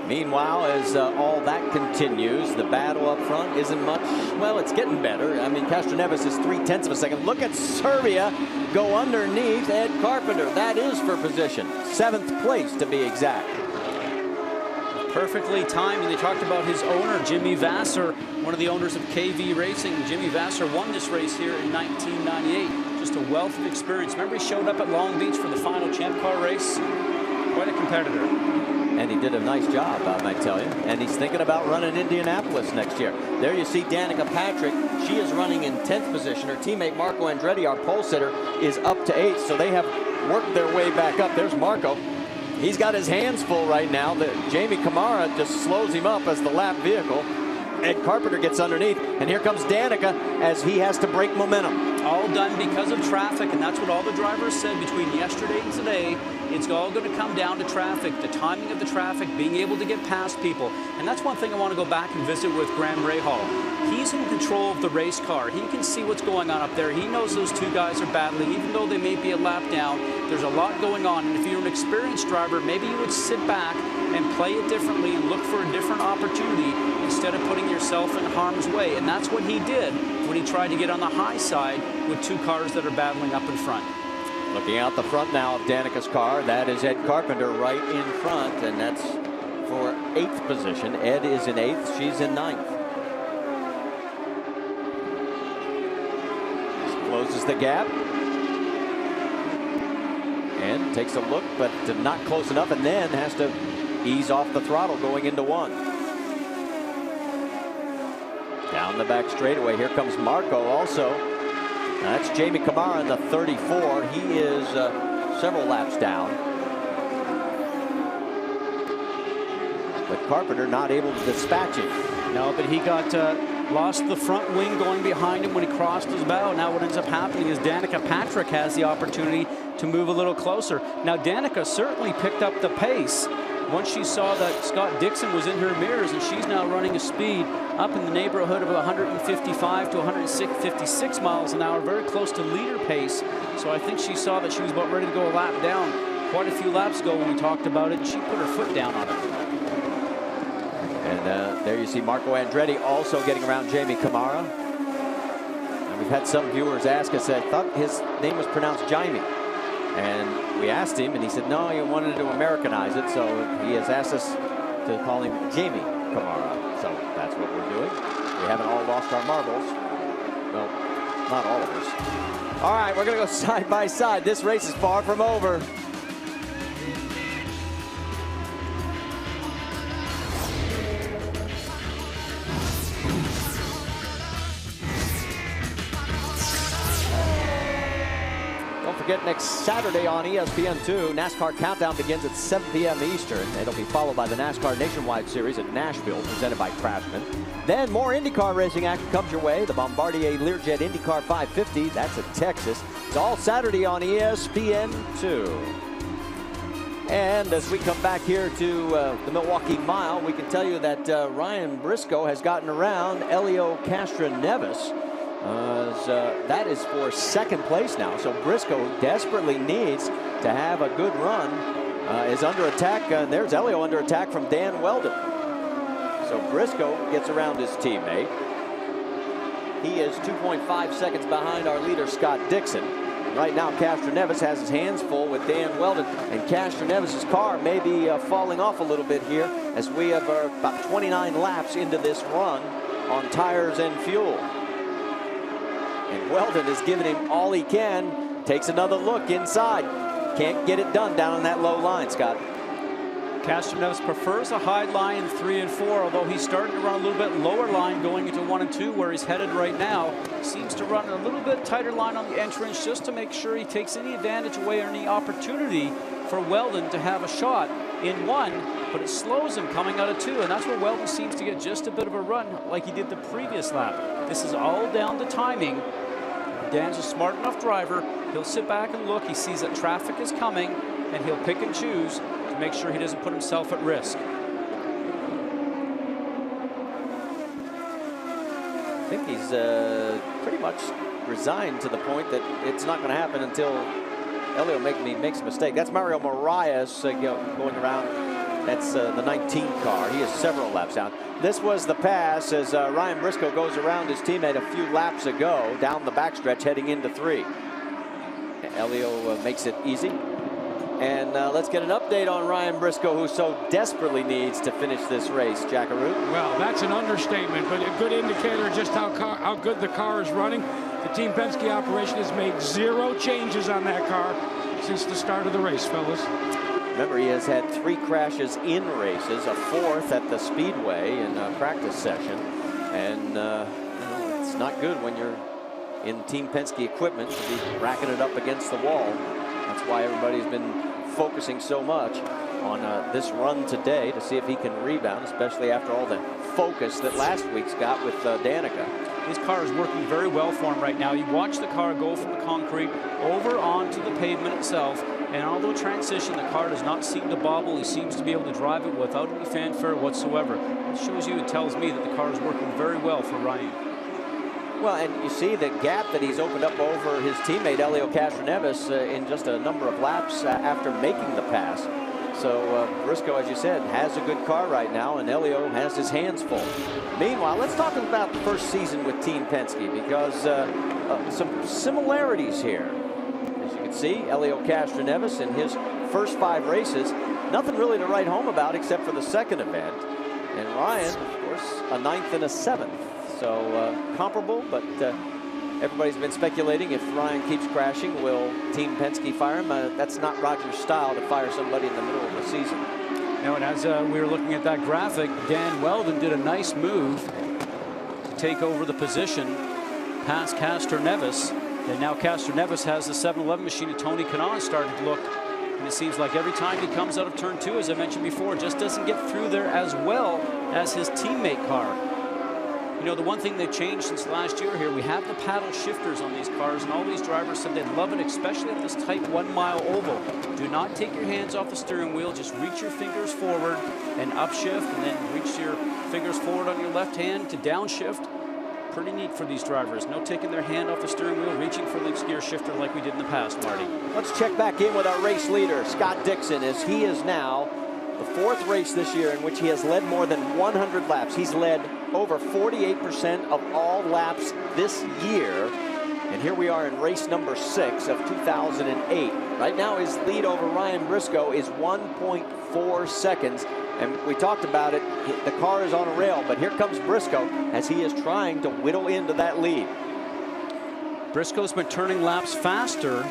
Meanwhile, as all that continues, the battle up front isn't much, well, it's getting better. I mean, Castroneves is 0.3 of a second. Look at Servia go underneath Ed Carpenter. That is for position. 7th place, to be exact. Perfectly timed, and they talked about his owner, Jimmy Vasser, one of the owners of KV Racing. Jimmy Vasser won this race here in 1998. Just a wealth of experience. Remember, he showed up at Long Beach for the final Champ Car race? Quite a competitor. And he did a nice job, I might tell you. And he's thinking about running Indianapolis next year. There you see Danica Patrick. She is running in 10th position. Her teammate Marco Andretti, our pole sitter, is up to 8th. So they have worked their way back up. There's Marco. He's got his hands full right now. Jamie Kamara just slows him up as the lap vehicle. Ed Carpenter gets underneath, and here comes Danica as he has to break momentum. All done because of traffic, and that's what all the drivers said between yesterday and today. It's all going to come down to traffic, the timing of the traffic, being able to get past people. And that's one thing I want to go back and visit with Graham Rahal. He's in control of the race car. He can see what's going on up there. He knows those 2 guys are battling. Even though they may be a lap down, there's a lot going on. And if you're an experienced driver, maybe you would sit back and play it differently and look for a different opportunity instead of putting yourself in harm's way. And that's what he did when he tried to get on the high side with 2 cars that are battling up in front. Looking out the front now of Danica's car, that is Ed Carpenter right in front, and that's for 8th position. Ed is in 8th, she's in 9th. Closes the gap. And takes a look, but not close enough, and then has to ease off the throttle going into 1. Down the back straightaway, here comes Marco also. That's Jamie Kamara in the 34. He is several laps down. But Carpenter not able to dispatch him. No, but he got lost the front wing going behind him when he crossed his bow. Now what ends up happening is Danica Patrick has the opportunity to move a little closer. Now Danica certainly picked up the pace once she saw that Scott Dixon was in her mirrors, and she's now running a speed up in the neighborhood of 155 to 156 miles an hour, very close to leader pace. So I think she saw that she was about ready to go a lap down quite a few laps ago when we talked about it. She put her foot down on it. And there you see Marco Andretti also getting around Jamie Kamara. And we've had some viewers ask us, I thought his name was pronounced Jaime. And we asked him, and he said, no, he wanted to Americanize it, so he has asked us to call him Jamie Kamara. So that's what we're doing. We haven't all lost our marbles. Well, not all of us. All right, we're going to go side by side. This race is far from over. Don't forget, next Saturday on ESPN2, NASCAR Countdown begins at 7 p.m. Eastern. It'll be followed by the NASCAR Nationwide Series at Nashville, presented by Craftsman. Then more IndyCar racing action comes your way. The Bombardier Learjet IndyCar 550, that's at Texas. It's all Saturday on ESPN2. And as we come back here to the Milwaukee Mile, we can tell you that Ryan Briscoe has gotten around Helio Castroneves. That is for second place now. So Briscoe desperately needs to have a good run. Is under attack. There's Helio under attack from Dan Weldon. So Briscoe gets around his teammate. He is 2.5 seconds behind our leader, Scott Dixon. Right now, Castroneves has his hands full with Dan Weldon, and Castroneves' car may be falling off a little bit here as we have about 29 laps into this run on tires and fuel. And Weldon is giving him all he can. Takes another look inside. Can't get it done down on that low line, Scott. Castroneves prefers a high line 3 and 4, although he's starting to run a little bit lower line going into 1 and 2 where he's headed right now. Seems to run a little bit tighter line on the entrance just to make sure he takes any advantage away or any opportunity for Weldon to have a shot in 1, but it slows him coming out of 2, and that's where Weldon seems to get just a bit of a run like he did the previous lap. This is all down to timing. Dan's a smart enough driver. He'll sit back and look. He sees that traffic is coming, and he'll pick and choose to make sure he doesn't put himself at risk. I think he's pretty much resigned to the point that it's not going to happen until Helio makes a mistake. That's Mario Moraes going around. That's the 19 car. He is several laps out. This was the pass as Ryan Briscoe goes around his teammate a few laps ago down the backstretch heading into 3. Helio makes it easy. And let's get an update on Ryan Briscoe, who so desperately needs to finish this race. Jackaroo. Well, that's an understatement, but a good indicator of just how good the car is running. The Team Penske operation has made 0 changes on that car since the start of the race, fellas. Remember, he has had 3 crashes in races, a 4th at the Speedway in a practice session. And you know, it's not good when you're in Team Penske equipment to be racking it up against the wall. That's why everybody's been focusing so much on this run today to see if he can rebound, especially after all the focus that last week's got with Danica. His car is working very well for him right now. You watch the car go from the concrete over onto the pavement itself, and although transition, the car does not seem to bobble. He seems to be able to drive it without any fanfare whatsoever. It shows you, it tells me that the car is working very well for Ryan. Well, and you see the gap that he's opened up over his teammate Helio Castroneves in just a number of laps after making the pass. So Briscoe, as you said, has a good car right now, and Helio has his hands full. Meanwhile, let's talk about the first season with Team Penske, because some similarities here. As you can see, Helio Castroneves in his first 5 races, nothing really to write home about except for the second event. And Ryan, of course, a 9th and a 7th. So comparable, but everybody's been speculating if Ryan keeps crashing, will Team Penske fire him? That's not Roger's style to fire somebody in the middle of the season. Now, and as we were looking at that graphic, Dan Weldon did a nice move to take over the position past Castroneves. And now Castroneves has the 7-Eleven machine, and Tony Kanaan started to look. And it seems like every time he comes out of turn 2, as I mentioned before, just doesn't get through there as well as his teammate car. You know, the one thing they've changed since last year here, we have the paddle shifters on these cars, and all these drivers said they love it, especially at this tight 1-mile oval. Do not take your hands off the steering wheel. Just reach your fingers forward and upshift, and then reach your fingers forward on your left hand to downshift. Pretty neat for these drivers. No taking their hand off the steering wheel, reaching for the gear shifter like we did in the past, Marty. Let's check back in with our race leader, Scott Dixon, as he is now the 4th race this year in which he has led more than 100 laps. He's led over 48% of all laps this year. And here we are in race number 6 of 2008. Right now his lead over Ryan Briscoe is 1.4 seconds. And we talked about it, the car is on a rail, but here comes Briscoe as he is trying to whittle into that lead. Briscoe's been turning laps faster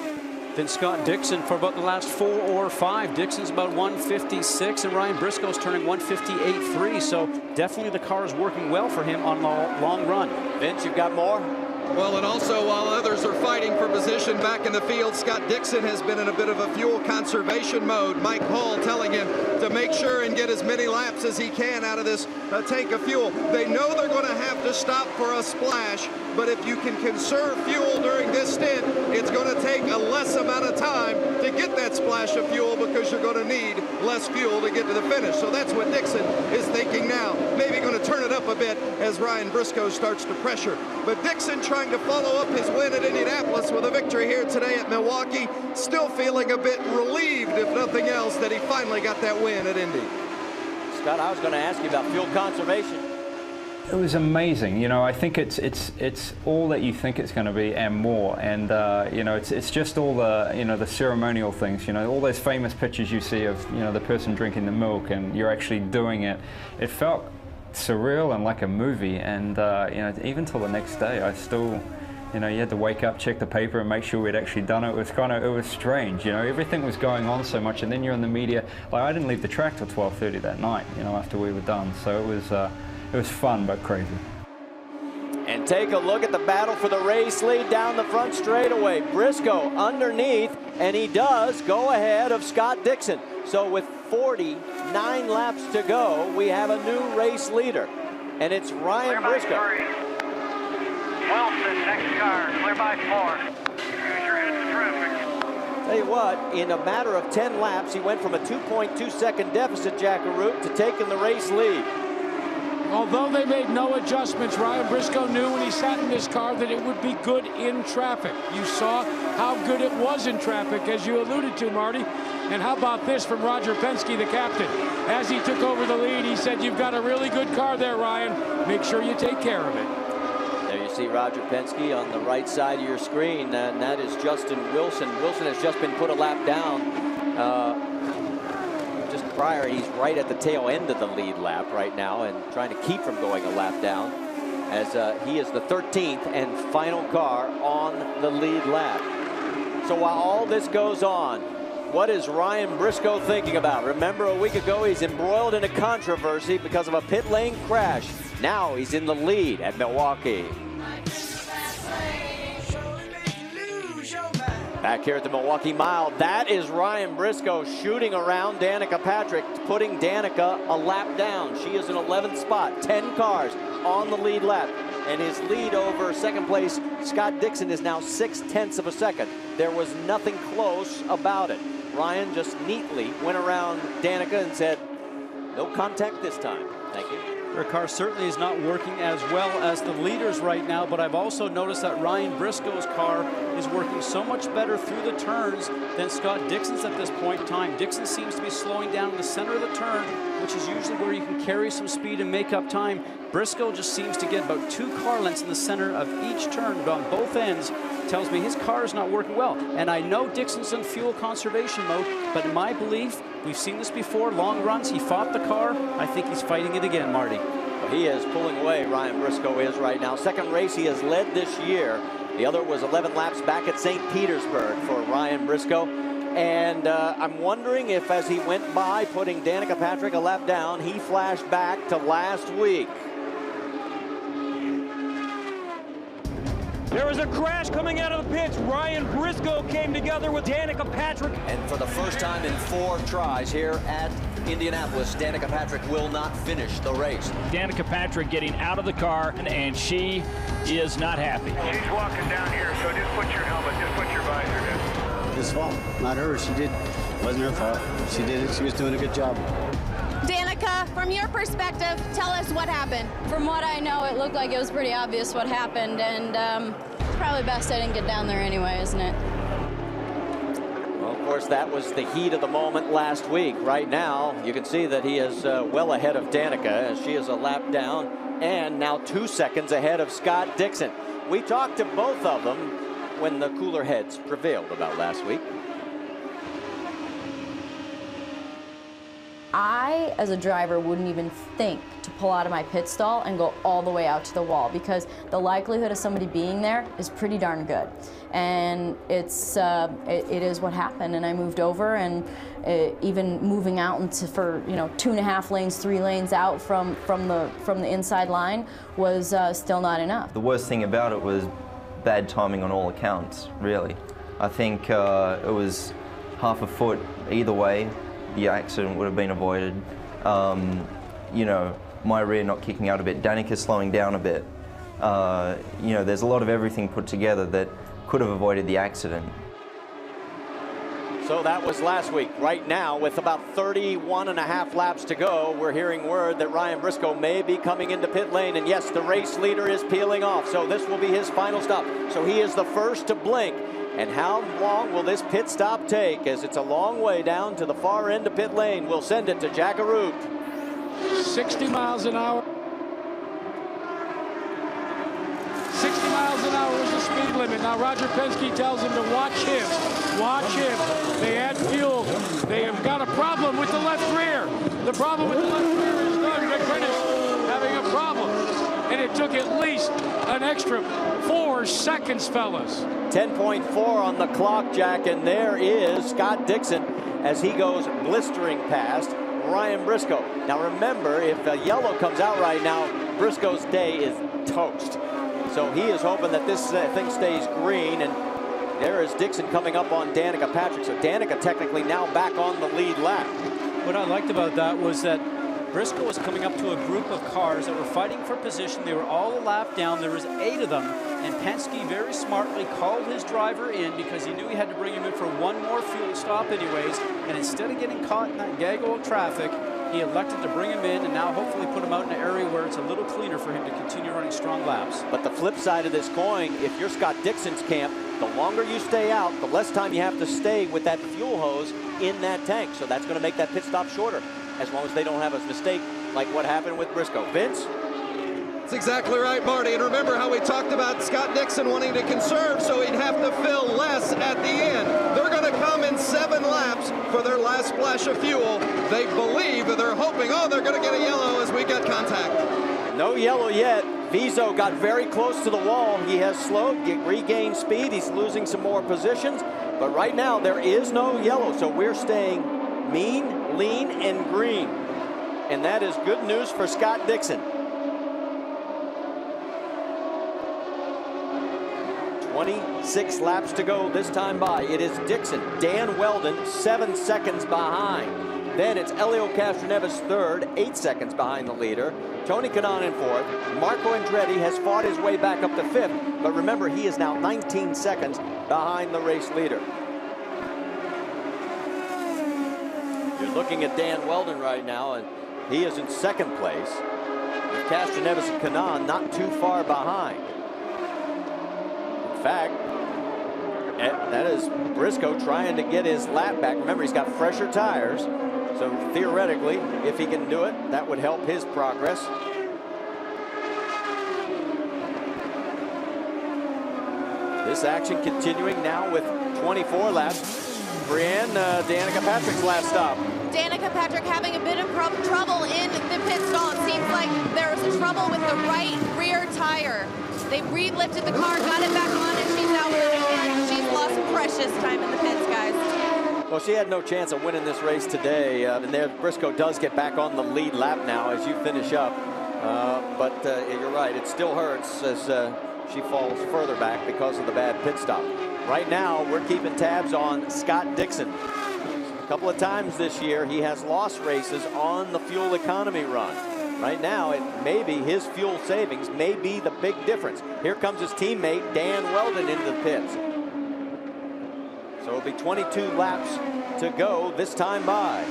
than Scott Dixon for about the last 4 or 5. Dixon's about 156, and Ryan Briscoe's turning 158.3. So definitely the car is working well for him on the long run. Vince, you've got more? Well, and also while others are fighting for position back in the field, Scott Dixon has been in a bit of a fuel conservation mode. Mike Hall telling him to make sure and get as many laps as he can out of this tank of fuel. They know they're going to have to stop for a splash, but if you can conserve fuel during this stint, it's going to take a less amount of time to get that splash of fuel because you're going to need less fuel to get to the finish. So that's what Dixon is thinking now. Maybe going to turn it up a bit as Ryan Briscoe starts to pressure. But Dixon trying to follow up his win at Indianapolis with a victory here today at Milwaukee. Still feeling a bit relieved, if nothing else, that he finally got that win at Indy. Scott, I was going to ask you about fuel conservation. It was amazing. You know, I think it's all that you think it's going to be and more. And you know, it's just all the, you know, the ceremonial things. You know, all those famous pictures you see of, you know, the person drinking the milk and you're actually doing it. It felt surreal and like a movie. And you know, even till the next day, I still, you know, you had to wake up, check the paper, and make sure we'd actually done it. It was it was strange. You know, everything was going on so much, and then you're in the media. Like, I didn't leave the track till 12:30 that night. You know, after we were done. So it was fun but crazy. And take a look at the battle for the race lead down the front straightaway. Briscoe underneath, and he does go ahead of Scott Dixon. So with 49 laps to go, we have a new race leader, and it's Ryan Briscoe. Wilson, next car, clear by 4. Use your head to traffic. Tell you what, in a matter of 10 laps, he went from a 2.2-second deficit, Jack Arute, to taking the race lead. Although they made no adjustments, Ryan Briscoe knew when he sat in this car that it would be good in traffic. You saw how good it was in traffic, as you alluded to, Marty. And how about this from Roger Penske, the captain? As he took over the lead, he said, "You've got a really good car there, Ryan. Make sure you take care of it." There you see Roger Penske on the right side of your screen, and that is Justin Wilson. Wilson has just been put a lap down. Just prior, he's right at the tail end of the lead lap right now and trying to keep from going a lap down, as he is the 13th and final car on the lead lap. So while all this goes on, what is Ryan Briscoe thinking about? Remember, a week ago he's embroiled in a controversy because of a pit lane crash. Now he's in the lead at Milwaukee. Back here at the Milwaukee Mile, that is Ryan Briscoe shooting around Danica Patrick, putting Danica a lap down. She is in 11th spot, 10 cars on the lead lap. And his lead over second place, Scott Dixon, is now 0.6 of a second. There was nothing close about it. Ryan just neatly went around Danica and said, "No contact this time. Thank you." Her car certainly is not working as well as the leaders right now, but I've also noticed that Ryan Briscoe's car is working so much better through the turns than Scott Dixon's at this point in time. Dixon seems to be slowing down in the center of the turn, which is usually where you can carry some speed and make up time. Briscoe just seems to get about 2 car lengths in the center of each turn, but on both ends, tells me his car is not working well. And I know Dixon's in fuel conservation mode, but in my belief, we've seen this before, long runs, he fought the car. I think he's fighting it again, Marty. Well, he is pulling away, Ryan Briscoe is right now. Second race he has led this year. The other was 11 laps back at St. Petersburg for Ryan Briscoe. And I'm wondering if, as he went by, putting Danica Patrick a lap down, he flashed back to last week. There was a crash coming out of the pits. Ryan Briscoe came together with Danica Patrick. And for the first time in 4 tries here at Indianapolis, Danica Patrick will not finish the race. Danica Patrick getting out of the car, and she is not happy. She's walking down here, so just put your helmet, just put your visor down. His fault, not hers. She did. It wasn't her fault. She did it. She was doing a good job. Danica, from your perspective, tell us what happened. From what I know, it looked like it was pretty obvious what happened, and it's probably best I didn't get down there anyway, isn't it? Well, of course, that was the heat of the moment last week. Right now, you can see that he is well ahead of Danica, as she is a lap down, and now 2 seconds ahead of Scott Dixon. We talked to both of them when the cooler heads prevailed about last week. I, as a driver, wouldn't even think to pull out of my pit stall and go all the way out to the wall, because the likelihood of somebody being there is pretty darn good. And it is what happened. And I moved over, and even moving out into for 2.5 lanes, 3 lanes out from the inside line was still not enough. The worst thing about it was bad timing on all accounts, really. I think it was half a foot either way. The accident would have been avoided. My rear not kicking out a bit, Danica slowing down a bit. There's a lot of everything put together that could have avoided the accident. So that was last week. Right now, with about 31.5 laps to go, we're hearing word that Ryan Briscoe may be coming into pit lane. And yes, the race leader is peeling off. So this will be his final stop. So he is the first to blink. And how long will this pit stop take, as it's a long way down to the far end of pit lane? We'll send it to Jack Arute. 60 miles an hour. 60 miles an hour is the speed limit. Now Roger Penske tells him to watch him. Watch him. They add fuel. They have got a problem with the left rear. The problem with the left rear is done. McCrinnis having a problem. And it took at least an extra 4 seconds, fellas. 10.4 on the clock, Jack, and there is Scott Dixon as he goes blistering past Ryan Briscoe. Now remember, if a yellow comes out right now, Briscoe's day is toast. So he is hoping that this thing stays green, and there is Dixon coming up on Danica Patrick. So Danica technically now back on the lead lap. What I liked about that was that Briscoe was coming up to a group of cars that were fighting for position. They were all a lap down. There was 8 of them, and Penske very smartly called his driver in because he knew he had to bring him in for one more fuel stop anyways. And instead of getting caught in that gaggle of traffic, he elected to bring him in and now hopefully put him out in an area where it's a little cleaner for him to continue running strong laps. But the flip side of this coin, if you're Scott Dixon's camp, the longer you stay out, the less time you have to stay with that fuel hose in that tank. So that's going to make that pit stop shorter, as long as they don't have a mistake like what happened with Briscoe. Vince? That's exactly right, Marty. And remember how we talked about Scott Dixon wanting to conserve so he'd have to fill less at the end. They're going to come in 7 laps for their last splash of fuel. They believe, or they're hoping, oh, they're going to get a yellow as we get contact. No yellow yet. Vizo got very close to the wall. He has slowed, regained speed. He's losing some more positions. But right now, there is no yellow. So we're staying mean, lean, and green. And that is good news for Scott Dixon. 26 laps to go this time by. It is Dixon, Dan Weldon, 7 seconds behind. Then it's Elio Castroneves third, 8 seconds behind the leader. Tony Kanaan in fourth. Marco Andretti has fought his way back up to fifth, but remember, he is now 19 seconds behind the race leader. You're looking at Dan Weldon right now, and he is in second place, with Castroneves and Kanaan not too far behind. In fact, that is Briscoe trying to get his lap back. Remember, he's got fresher tires, so theoretically, if he can do it, that would help his progress. This action continuing now with 24 laps. Brianne, Danica Patrick's last stop. Danica Patrick having a bit of trouble in the pit stall. It seems like there was a trouble with the right rear tire. They re-lifted the car, got it back on, and she's out winning. And she's lost precious time in the pits, guys. Well, she had no chance of winning this race today. And there, Briscoe does get back on the lead lap now as you finish up. But you're right, it still hurts as she falls further back because of the bad pit stop. Right now, we're keeping tabs on Scott Dixon. A couple of times this year, he has lost races on the fuel economy run. Right now, it may be his fuel savings may be the big difference. Here comes his teammate, Dan Weldon, into the pits. So it'll be 22 laps to go this time by.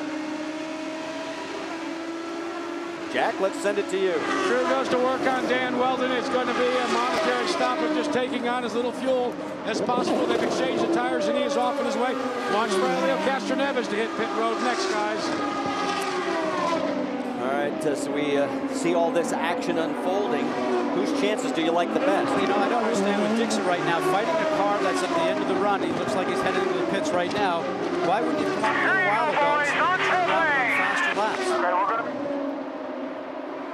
Jack, let's send it to you. Sure goes to work on Dan Weldon. It's going to be a monetary stop of just taking on as little fuel as possible. They've exchanged the tires, and he is off on his way. Watch for Elio Castroneves to hit pit road next, guys. All right, so we see all this action unfolding. Whose chances do you like the best? You know, I don't understand with Dixon right now, fighting a car that's at the end of the run. He looks like he's heading into the pits right now. Why wouldn't you come out a little while ago and run a faster lap?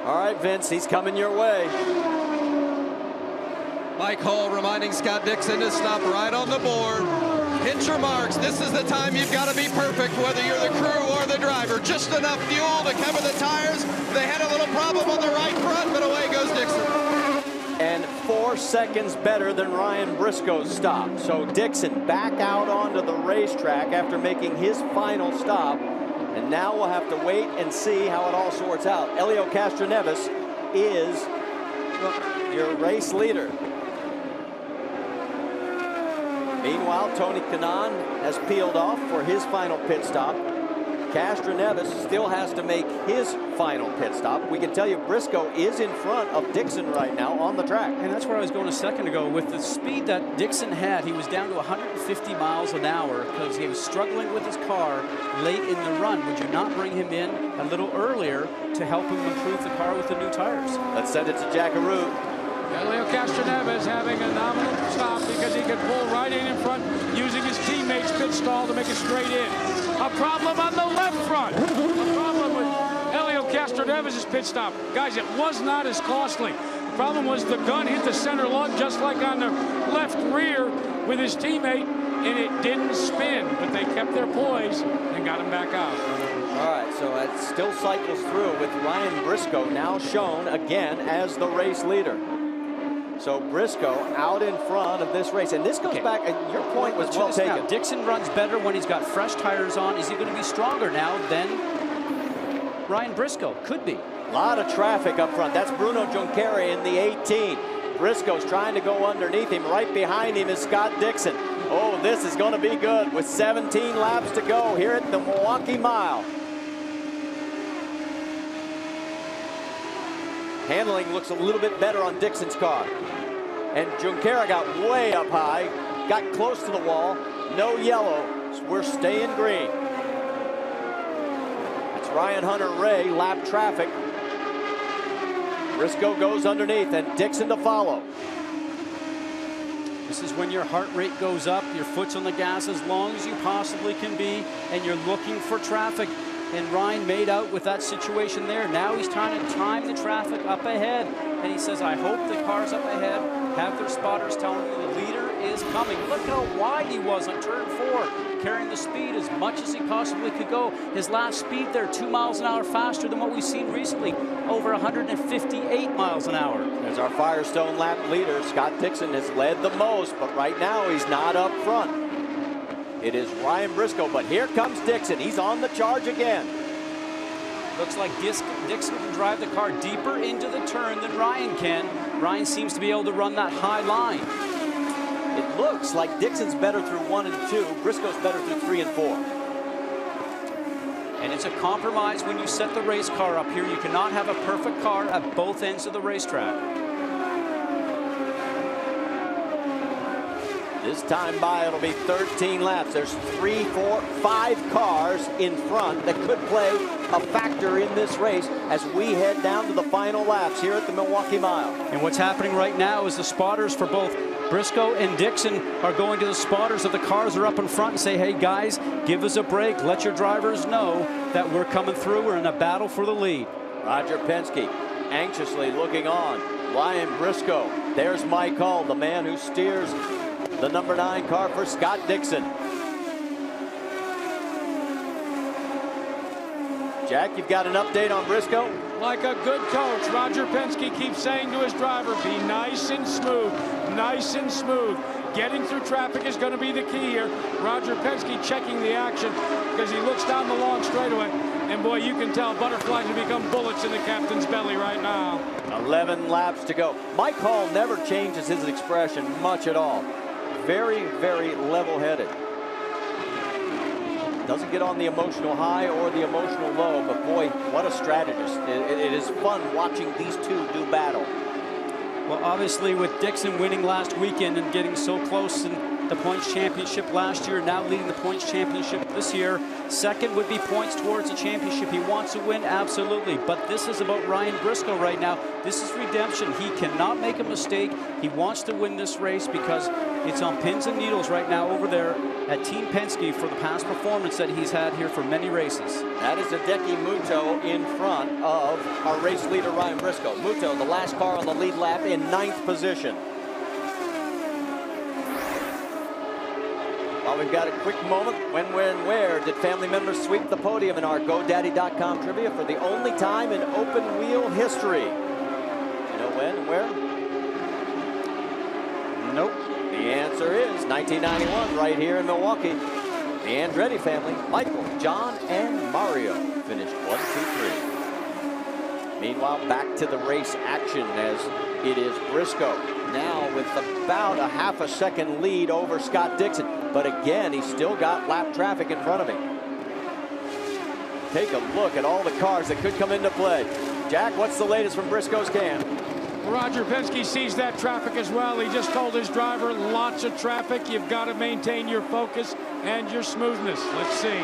All right, Vince, he's coming your way. Mike Hall reminding Scott Dixon to stop right on the board. Hit your marks. This is the time you've got to be perfect, whether you're the crew or the driver. Just enough fuel to cover the tires. They had a little problem on the right front, but away goes Dixon. And 4 seconds better than Ryan Briscoe's stop. So Dixon back out onto the racetrack after making his final stop. And now we'll have to wait and see how it all sorts out. Helio Castroneves is your race leader. Meanwhile, Tony Kanaan has peeled off for his final pit stop. Castroneves still has to make his final pit stop. We can tell you Briscoe is in front of Dixon right now on the track. And that's where I was going a second ago. With the speed that Dixon had, he was down to 150 miles an hour because he was struggling with his car late in the run. Would you not bring him in a little earlier to help him improve the car with the new tires? Let's send it to Jackaroo. Helio Castroneves having a nominal stop because he could pull right in front using his teammates' pit stall to make a straight in. A problem on the left front. A problem with Helio Castroneves' pit stop. Guys, it was not as costly. The problem was the gun hit the center lug just like on the left rear with his teammate, and it didn't spin, but they kept their poise and got him back out. All right, so it still cycles through with Ryan Briscoe now shown again as the race leader. So Briscoe out in front of this race. And this goes back, and your point was well taken. Now, Dixon runs better when he's got fresh tires on. Is he going to be stronger now than Ryan Briscoe? Could be. A lot of traffic up front. That's Bruno Junqueira in the 18. Briscoe's trying to go underneath him. Right behind him is Scott Dixon. Oh, this is going to be good with 17 laps to go here at the Milwaukee Mile. Handling looks a little bit better on Dixon's car. And Junqueira got way up high, got close to the wall. No yellow, so we're staying green. It's Ryan Hunter-Ray, lap traffic. Briscoe goes underneath and Dixon to follow. This is when your heart rate goes up, your foot's on the gas as long as you possibly can be, and you're looking for traffic. And Ryan made out with that situation there. Now he's trying to time the traffic up ahead. And he says, I hope the cars up ahead have their spotters telling me the leader is coming. Look how wide he was on turn 4, carrying the speed as much as he possibly could go. His last speed there, 2 miles an hour faster than what we've seen recently, over 158 miles an hour. As our Firestone lap leader, Scott Dixon has led the most, but right now he's not up front. It is Ryan Briscoe, but here comes Dixon. He's on the charge again. Looks like Dixon can drive the car deeper into the turn than Ryan can. Ryan seems to be able to run that high line. It looks like Dixon's better through 1 and 2. Briscoe's better through 3 and 4. And it's a compromise when you set the race car up here. You cannot have a perfect car at both ends of the racetrack. This time by, it'll be 13 laps. There's 3, 4, 5 cars in front that could play a factor in this race as we head down to the final laps here at the Milwaukee Mile. And what's happening right now is the spotters for both Briscoe and Dixon are going to the spotters of the cars are up in front and say, hey guys, give us a break. Let your drivers know that we're coming through. We're in a battle for the lead. Roger Penske anxiously looking on. Ryan Briscoe. There's Mike Hall, the man who steers the number 9 car for Scott Dixon. Jack, you've got an update on Briscoe? Like a good coach, Roger Penske keeps saying to his driver, be nice and smooth, nice and smooth. Getting through traffic is going to be the key here. Roger Penske checking the action because he looks down the long straightaway. And boy, you can tell butterflies have become bullets in the captain's belly right now. 11 laps to go. Mike Hall never changes his expression much at all. Very, very level-headed. Doesn't get on the emotional high or the emotional low, but boy, what a strategist. It is fun watching these two do battle. Well, obviously with Dixon winning last weekend and getting so close in the points championship last year, now leading the points championship this year, second would be points towards the championship. He wants to win, absolutely, but this is about Ryan Briscoe right now. This is redemption. He cannot make a mistake. He wants to win this race because It's on pins and needles right now over there at Team Penske for the past performance that he's had here for many races. That is Hideki Muto in front of our race leader, Ryan Briscoe. Muto, the last car on the lead lap, in 9th position. Well, we've got a quick moment. When, where, and where did family members sweep the podium in our GoDaddy.com trivia for the only time in open wheel history? Do you know when and where? Nope. The answer is 1991, right here in Milwaukee. The Andretti family, Michael, John, and Mario finished 1, 2, 3. Meanwhile, back to the race action as it is Briscoe now with about a half a second lead over Scott Dixon. But again, he's still got lap traffic in front of him. Take a look at all the cars that could come into play. Jack, what's the latest from Briscoe's camp? Roger Penske sees that traffic as well. He just told his driver, lots of traffic. You've got to maintain your focus and your smoothness. Let's see.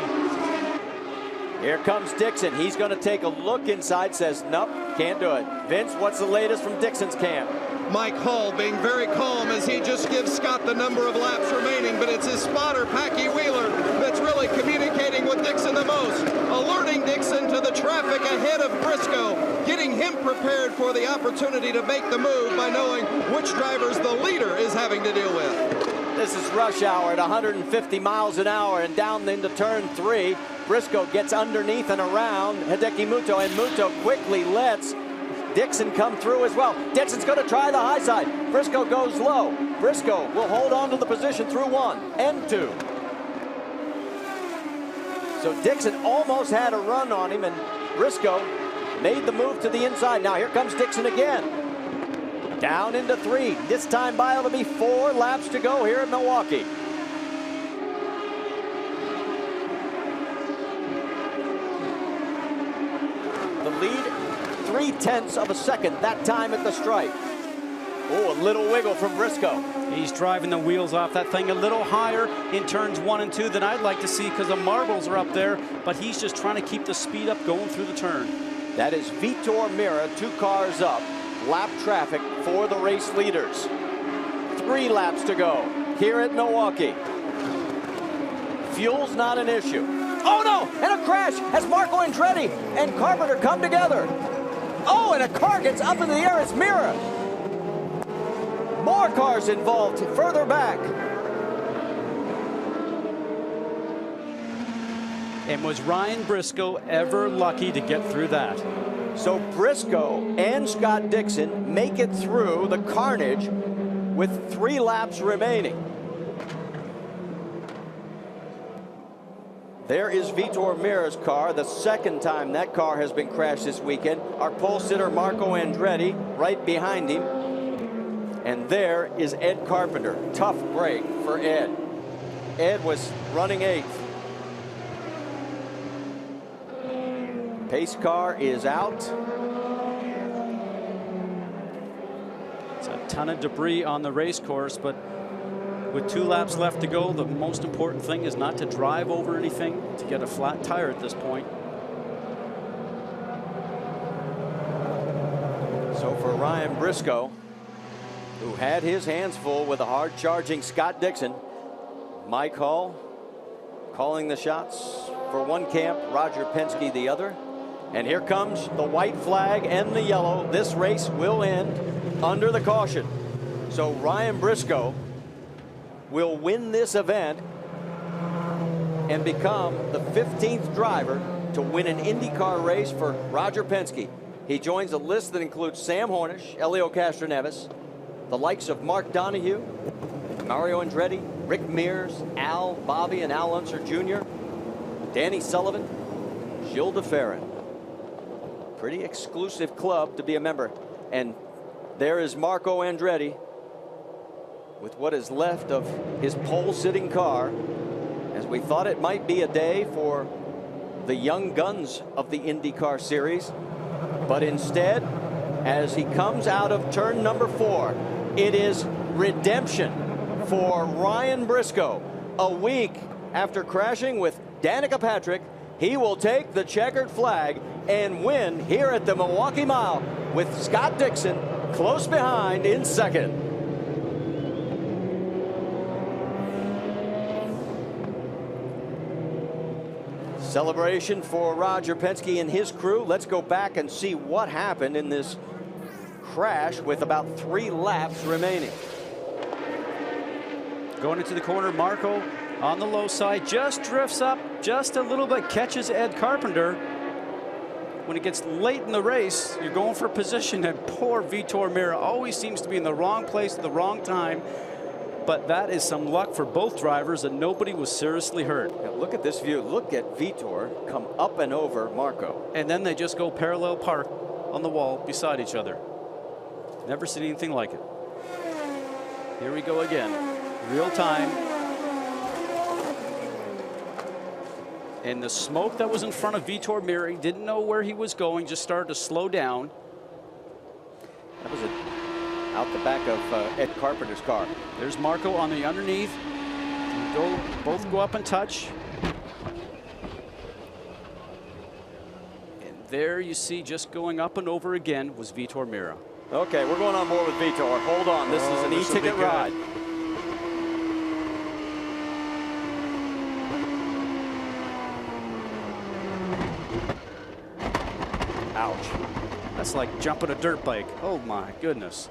Here comes Dixon. He's going to take a look inside, says, nope, can't do it. Vince, what's the latest from Dixon's camp? Mike Hull being very calm as he just gives Scott the number of laps remaining, but it's his spotter, Packy Wheeler, that's really communicating with Dixon the most, alerting Dixon to the traffic ahead of Briscoe, getting him prepared for the opportunity to make the move by knowing which drivers the leader is having to deal with. This is rush hour at 150 miles an hour and down into turn 3. Briscoe gets underneath and around Hideki Muto, and Muto quickly lets Dixon come through as well. Dixon's going to try the high side. Briscoe goes low. Briscoe will hold on to the position through 1 and 2. So Dixon almost had a run on him, and Briscoe made the move to the inside. Now here comes Dixon again. Down into 3. This time by it'll be 4 laps to go here at Milwaukee. The lead, 0.3 of a second that time at the stripe. Oh, a little wiggle from Briscoe. He's driving the wheels off that thing a little higher in turns 1 and 2 than I'd like to see because the marbles are up there, but he's just trying to keep the speed up going through the turn. That is Vitor Meira, 2 cars up. Lap traffic for the race leaders. 3 laps to go here at Milwaukee. Fuel's not an issue. Oh no, and a crash as Marco Andretti and Carpenter come together. Oh, and a car gets up in the air. It's Meira. More cars involved further back. And was Ryan Briscoe ever lucky to get through that? So Briscoe and Scott Dixon make it through the carnage with 3 laps remaining. There is Vitor Meira's car, the second time that car has been crashed this weekend. Our pole sitter Marco Andretti right behind him. And there is Ed Carpenter. Tough break for Ed. Ed was running 8th. Pace car is out. It's a ton of debris on the race course, but with 2 laps left to go, the most important thing is not to drive over anything, to get a flat tire at this point. So for Ryan Briscoe, who had his hands full with a hard-charging Scott Dixon, Mike Hull calling the shots for one camp, Roger Penske the other. And here comes the white flag and the yellow. This race will end under the caution. So Ryan Briscoe will win this event and become the 15th driver to win an IndyCar race for Roger Penske. He joins a list that includes Sam Hornish, Elio Castroneves, the likes of Mark Donohue, Mario Andretti, Rick Mears, Al, Bobby, and Al Unser Jr., Danny Sullivan, Gilles de Ferran. Pretty exclusive club to be a member. And there is Marco Andretti with what is left of his pole-sitting car, as we thought it might be a day for the young guns of the IndyCar Series. But instead, as he comes out of turn number 4, it is redemption for Ryan Briscoe. A week after crashing with Danica Patrick, he will take the checkered flag and win here at the Milwaukee Mile with Scott Dixon close behind in second. Celebration for Roger Penske and his crew. Let's go back and see what happened in this crash with about 3 laps remaining. Going into the corner, Marco on the low side, just drifts up just a little bit, catches Ed Carpenter. When it gets late in the race, you're going for position, and poor Vitor Meira always seems to be in the wrong place at the wrong time. But that is some luck for both drivers, and nobody was seriously hurt. Yeah, look at this view. Look at Vitor come up and over Marco. And then they just go parallel park on the wall beside each other. Never seen anything like it. Here we go again. Real time. And the smoke that was in front of Vitor Meira, he didn't know where he was going, just started to slow down. That was out the back of Ed Carpenter's car. There's Marco on the underneath. Both go up and touch. And there you see, just going up and over again, was Vitor Meira. Okay, we're going on board with Vitor. Hold on, this is an e-ticket ride. Ouch. That's like jumping a dirt bike. Oh my goodness.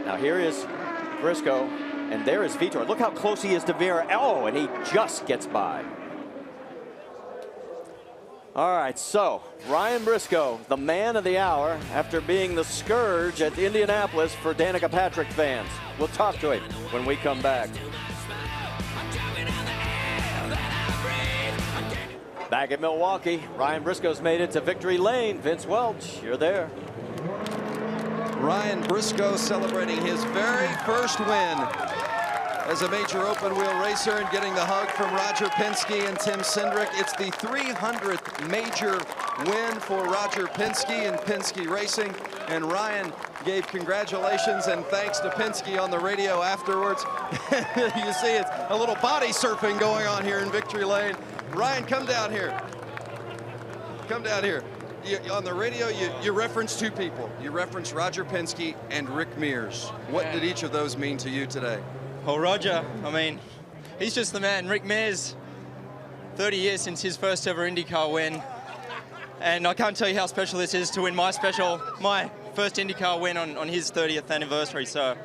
Now here is Briscoe, and there is Vitor. Look how close he is to Meira. Oh, and he just gets by. All right, so Ryan Briscoe, the man of the hour, after being the scourge at Indianapolis for Danica Patrick fans. We'll talk to him when we come back. Back at Milwaukee, Ryan Briscoe's made it to victory lane. Vince Welch, you're there. Ryan Briscoe celebrating his very first win as a major open wheel racer and getting the hug from Roger Penske and Tim Cindric. It's the 300th major win for Roger Penske and Penske Racing. And Ryan gave congratulations and thanks to Penske on the radio afterwards. You see it's a little body surfing going on here in victory lane. Ryan, come down here. Come down here. On the radio, you reference 2 people. You reference Roger Penske and Rick Mears. What did each of those mean to you today? Well, Roger, I mean, he's just the man. Rick Mears, 30 years since his first ever IndyCar win. And I can't tell you how special this is to win my first IndyCar win on his 30th anniversary. So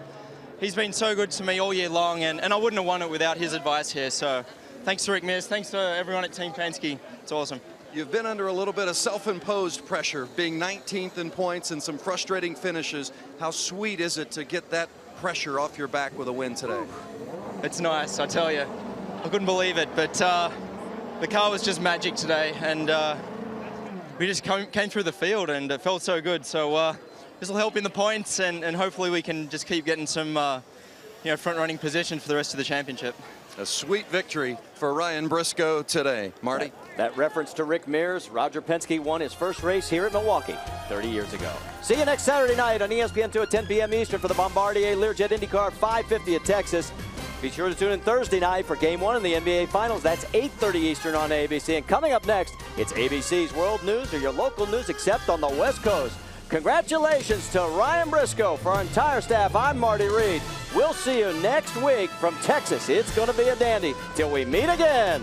he's been so good to me all year long, and I wouldn't have won it without his advice here. So thanks to Rick Mears, thanks to everyone at Team Penske. It's awesome. You've been under a little bit of self-imposed pressure, being 19th in points and some frustrating finishes. How sweet is it to get that pressure off your back with a win today? It's nice, I tell you. I couldn't believe it, but the car was just magic today, and we just came through the field, and it felt so good. So this will help in the points, and hopefully we can just keep getting some front-running position for the rest of the championship. A sweet victory for Ryan Briscoe today. Marty? That reference to Rick Mears, Roger Penske won his first race here at Milwaukee 30 years ago. See you next Saturday night on ESPN2 at 10 p.m. Eastern for the Bombardier Learjet IndyCar 550 at Texas. Be sure to tune in Thursday night for Game 1 in the NBA Finals. That's 8:30 Eastern on ABC. And coming up next, it's ABC's World News or your local news except on the West Coast. Congratulations to Ryan Briscoe. For our entire staff, I'm Marty Reed. We'll see you next week from Texas. It's going to be a dandy. Till we meet again.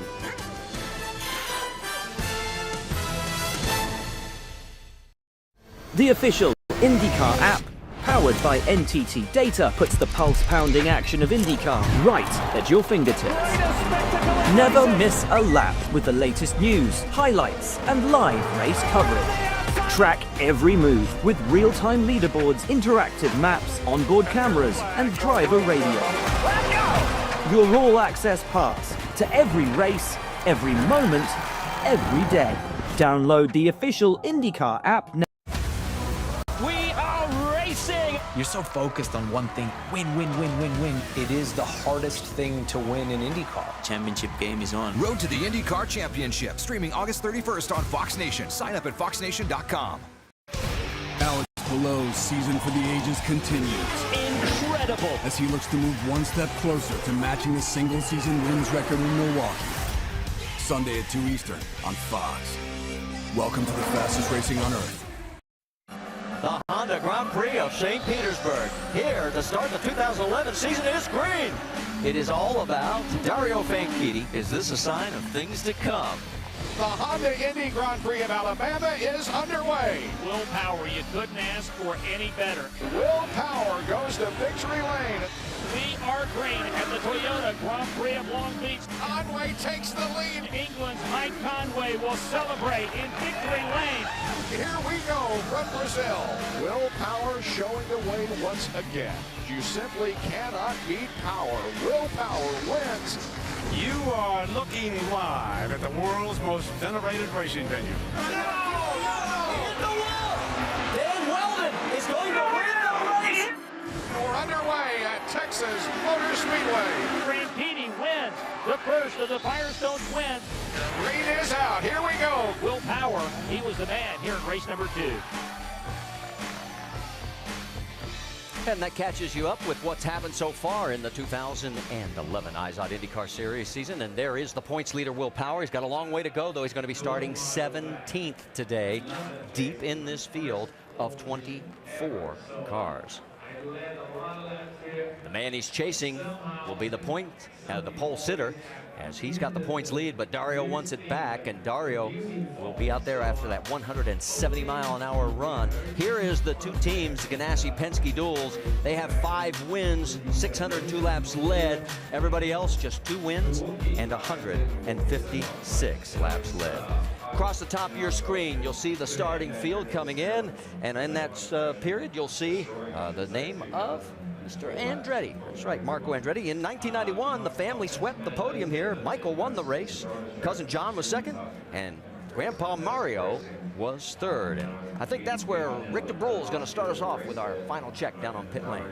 The official IndyCar app, powered by NTT Data, puts the pulse-pounding action of IndyCar right at your fingertips. Never miss a lap with the latest news, highlights, and live race coverage. Track every move with real-time leaderboards, interactive maps, onboard cameras, and driver radio. Your all-access pass to every race, every moment, every day. Download the official IndyCar app now. We are racing! You're so focused on one thing, win, win, win, win, win. It is the hardest thing to win in IndyCar. Championship game is on. Road to the IndyCar Championship, streaming August 31st on Fox Nation. Sign up at foxnation.com. Alex Palou's season for the ages continues. Incredible! As he looks to move one step closer to matching the single-season wins record in Milwaukee. Sunday at 2 Eastern on Fox. Welcome to the fastest racing on Earth. The Honda Grand Prix of St. Petersburg. Here to start the 2011 season is green. It is all about Dario Franchitti. Is this a sign of things to come? The Honda Indy Grand Prix of Alabama is underway. Will Power, you couldn't ask for any better. Will Power goes to victory lane. We are green at the Toyota Grand Prix of Long Beach. Conway takes the lead. England's Mike Conway will celebrate in victory lane. Here we go from Brazil. Will Power showing the way once again. You simply cannot beat power. Will Power wins. You are looking live at the world's most venerated racing venue. Dan Weldon is going to win the race. We're underway at Texas Motor Speedway. Franchitti wins the first of the Firestone wins. Green is out. Here we go. Will Power, he was the man here in race number 2. And that catches you up with what's happened so far in the 2011 IZOD IndyCar Series season. And there is the points leader, Will Power. He's got a long way to go, though. He's going to be starting 17th today, deep in this field of 24 cars. The man he's chasing will be the pole sitter, as he's got the points lead, but Dario wants it back, and Dario will be out there after that 170-mile-an-hour run. Here is the two teams, the Ganassi-Penske duels. They have 5 wins, 602 laps led. Everybody else just 2 wins and 156 laps led. Across the top of your screen, you'll see the starting field coming in, and in that period, you'll see the name of Mr. Andretti. That's right, Marco Andretti. In 1991, the family swept the podium here. Michael won the race. Cousin John was second, and Grandpa Mario was third. And I think that's where Rick DeBrule is going to start us off with our final check down on pit lane.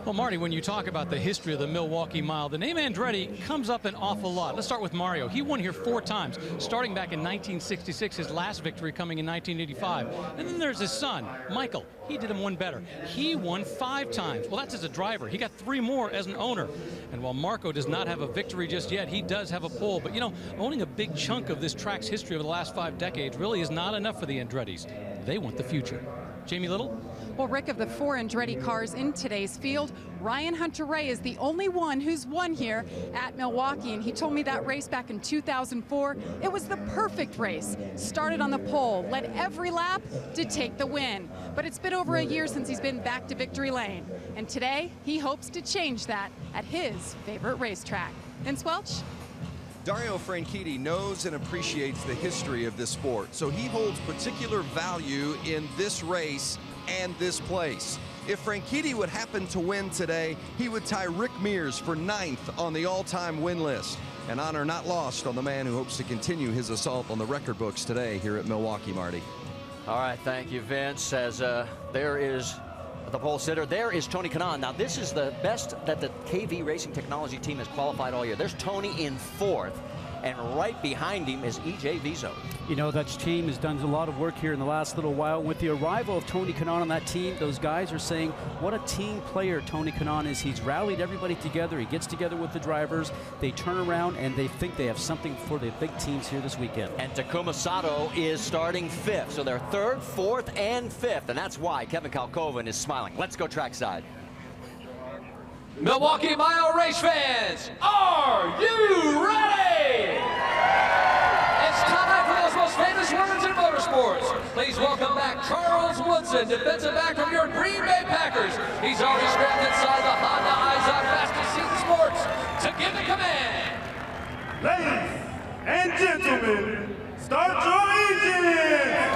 Well, Marty, when you talk about the history of the Milwaukee Mile, the name Andretti comes up an awful lot. Let's start with Mario. He won here 4 times, starting back in 1966, his last victory coming in 1985. And then there's his son, Michael. He did him one better. He won 5 times. Well, that's as a driver. He got 3 more as an owner. And while Marco does not have a victory just yet, he does have a pole. But, you know, owning a big chunk of this track's history over the last 5 decades really is not enough for the Andrettis. They want the future. Jamie Little? Well, Rick, of the 4 Andretti cars in today's field, Ryan Hunter-Reay is the only one who's won here at Milwaukee, and he told me that race back in 2004, it was the perfect race. Started on the pole, led every lap to take the win. But it's been over a year since he's been back to victory lane, and today he hopes to change that at his favorite racetrack. Vince Welch? Dario Franchitti knows and appreciates the history of this sport, so he holds particular value in this race and this place. If Franchitti would happen to win today, he would tie Rick Mears for 9th on the all-time win list. An honor not lost on the man who hopes to continue his assault on the record books today here at Milwaukee, Marty. All right, thank you, Vince. As there is the pole sitter, there is Tony Kanaan. Now, this is the best that the KV Racing Technology team has qualified all year. There's Tony in 4th, and right behind him is E.J. Vizo. You know, that team has done a lot of work here in the last little while. With the arrival of Tony Kanaan on that team, those guys are saying what a team player Tony Kanaan is. He's rallied everybody together. He gets together with the drivers. They turn around, and they think they have something for the big teams here this weekend. And Takuma Sato is starting 5th. So they're 3rd, 4th, and 5th. And that's why Kevin Kalkoven is smiling. Let's go trackside. Milwaukee Mile race fans, are you ready? It's time for those most famous words in motorsports. Please welcome back Charles Woodson, defensive back from your Green Bay Packers. He's already strapped inside the Honda IZOD fastest seat in sports to give the command. Ladies and gentlemen, start your engines!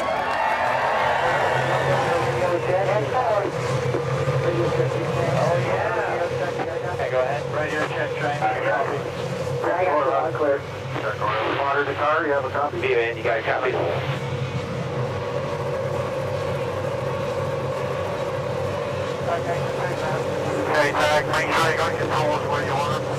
Okay, go ahead. Right here, check train. Clear. Monitor the car, you have a copy? B, man, you got a copy? Okay, Tag, make sure you got your tools where you want them.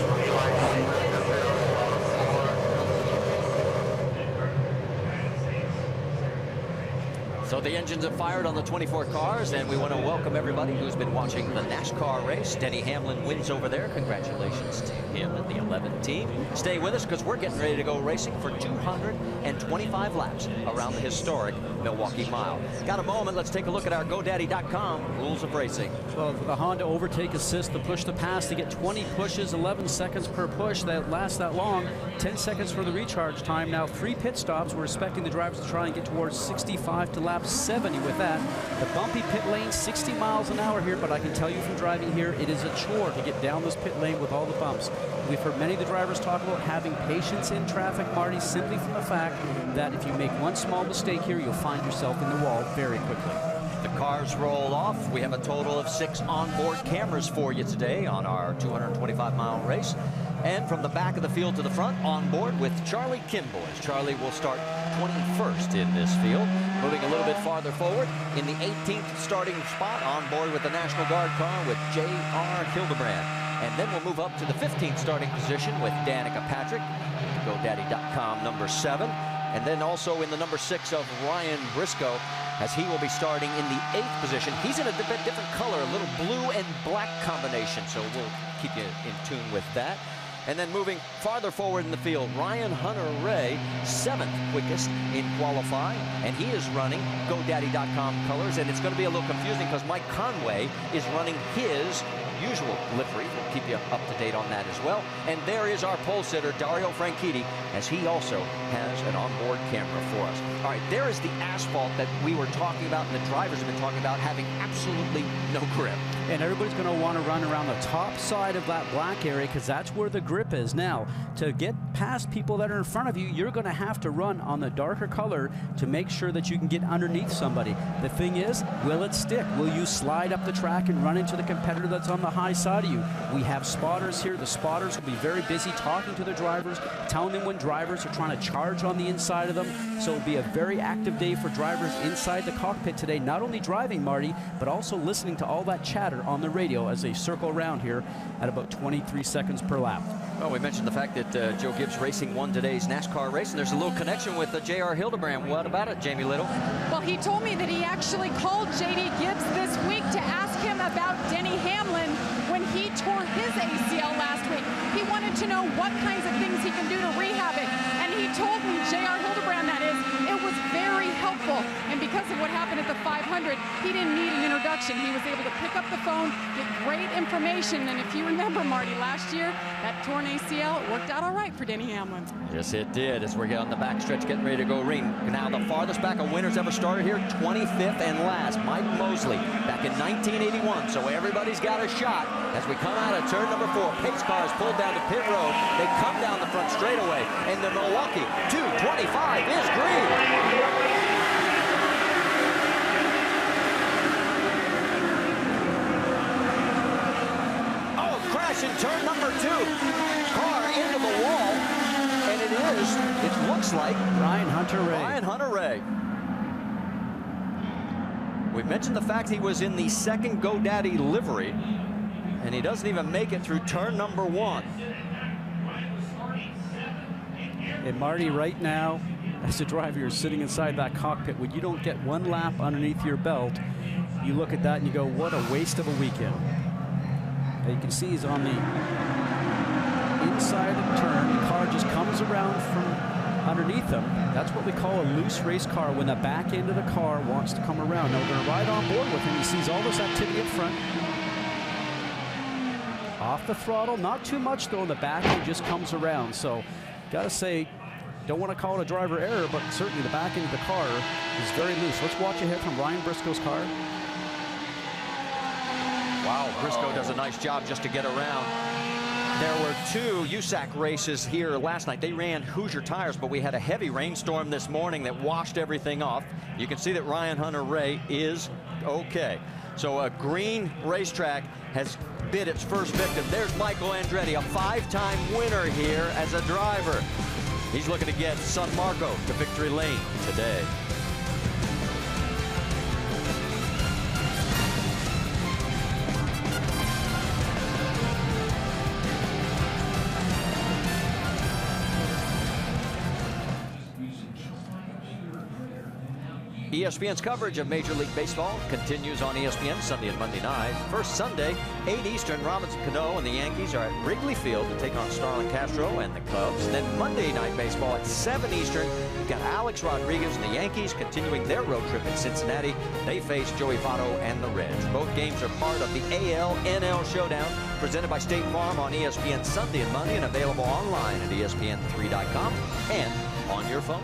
So The engines have fired on the 24 cars, and we want to welcome everybody who's been watching the NASCAR race. Denny Hamlin wins over there. Congratulations to him and the 11 team. Stay with us because we're getting ready to go racing for 225 laps around the historic Milwaukee Mile. Got a moment? Let's take a look at our GoDaddy.com rules of racing. Well, the Honda overtake assist, the push to pass to get 20 pushes, 11 seconds per push. That lasts that long. 10 seconds for the recharge time. Now 3 pit stops. We're expecting the drivers to try and get towards 65 to lap 70 with that. The bumpy pit lane, 60 miles an hour here, but I can tell you from driving here, it is a chore to get down this pit lane with all the bumps. We've heard many of the drivers talk about having patience in traffic, Marty, simply from the fact that if you make one small mistake here, you'll find yourself in the wall very quickly. The cars roll off. We have a total of 6 onboard cameras for you today on our 225-mile race. And from the back of the field to the front, on board with Charlie Kimball, as Charlie will start 21st in this field. Moving a little bit farther forward, in the 18th starting spot, on board with the National Guard car with J.R. Hildebrand. And then we'll move up to the 15th starting position with Danica Patrick, GoDaddy.com number 7. And then also in the number 6 of Ryan Briscoe, as he will be starting in the 8th position. He's in a bit different color, a little blue and black combination, so we'll keep you in tune with that. And then moving farther forward in the field, Ryan Hunter-Reay, 7th quickest in qualifying, and he is running GoDaddy.com colors, and it's going to be a little confusing because Mike Conway is running his usual livery. We'll keep you up to date on that as well. And there is our pole sitter, Dario Franchitti, as he also has an onboard camera for us. All right, there is the asphalt that we were talking about and the drivers have been talking about having absolutely no grip. And everybody's going to want to run around the top side of that black area because that's where the grip is. Now, to get past people that are in front of you, you're going to have to run on the darker color to make sure that you can get underneath somebody. The thing is, will it stick? Will you slide up the track and run into the competitor that's on the high side of you? We have spotters here. The spotters will be very busy talking to the drivers, telling them when drivers are trying to charge on the inside of them. So it'll be a very active day for drivers inside the cockpit today, not only driving, Marty, but also listening to all that chatter on the radio as they circle around here at about 23 seconds per lap. Well, we mentioned the fact that Joe Gibbs Racing won today's NASCAR race, and there's a little connection with J.R. Hildebrand. What about it, Jamie Little? Well, he told me that he actually called J.D. Gibbs this week to ask him about Denny Hamlin when he tore his ACL last week. He wanted to know what kinds of things he can do to rehab it, and he told me, J.R. Hildebrand, that is, it was very helpful. And because of what happened at the 500, he didn't need an introduction. He was able to pick up the phone, get great information, and if you remember, Marty, last year, that torn ACL worked out all right for Denny Hamlin. Yes, it did, as we're on the backstretch getting ready to go ring. Now, the farthest back a winner's ever started here, 25th and last, Mike Mosley, back in 1981. So everybody's got a shot as we come out of turn number 4. Pace cars pulled down the pit road. They come down the front straightaway, and the Milwaukee 225 is green. In turn number 2, car into the wall, and it looks like Ryan Hunter-Reay. Ryan Hunter-Reay. We mentioned the fact he was in the 2nd GoDaddy livery, and he doesn't even make it through turn number 1. And Marty, right now, as a driver, you're sitting inside that cockpit. When you don't get one lap underneath your belt, you look at that and you go, what a waste of a weekend. You can see he's on the inside of the turn. The car just comes around from underneath him. That's what we call a loose race car, when the back end of the car wants to come around. Now we're going to ride on board with him. He sees all this activity up front. Off the throttle, not too much though. The back end just comes around. So, got to say, don't want to call it a driver error, but certainly the back end of the car is very loose. Let's watch ahead from Ryan Briscoe's car. Wow, Briscoe does a nice job just to get around. There were 2 USAC races here last night. They ran Hoosier tires, but we had a heavy rainstorm this morning that washed everything off. You can see that Ryan Hunter-Reay is okay. So a green racetrack has bid its first victim. There's Michael Andretti, a 5-time winner here as a driver. He's looking to get San Marco to victory lane today. ESPN's coverage of Major League Baseball continues on ESPN Sunday and Monday night. First Sunday, 8 Eastern, Robinson Cano and the Yankees are at Wrigley Field to take on Starlin Castro and the Cubs. And then Monday Night Baseball at 7 Eastern, you've got Alex Rodriguez and the Yankees continuing their road trip in Cincinnati. They face Joey Votto and the Reds. Both games are part of the AL-NL Showdown, presented by State Farm on ESPN Sunday and Monday and available online at ESPN3.com and on your phone.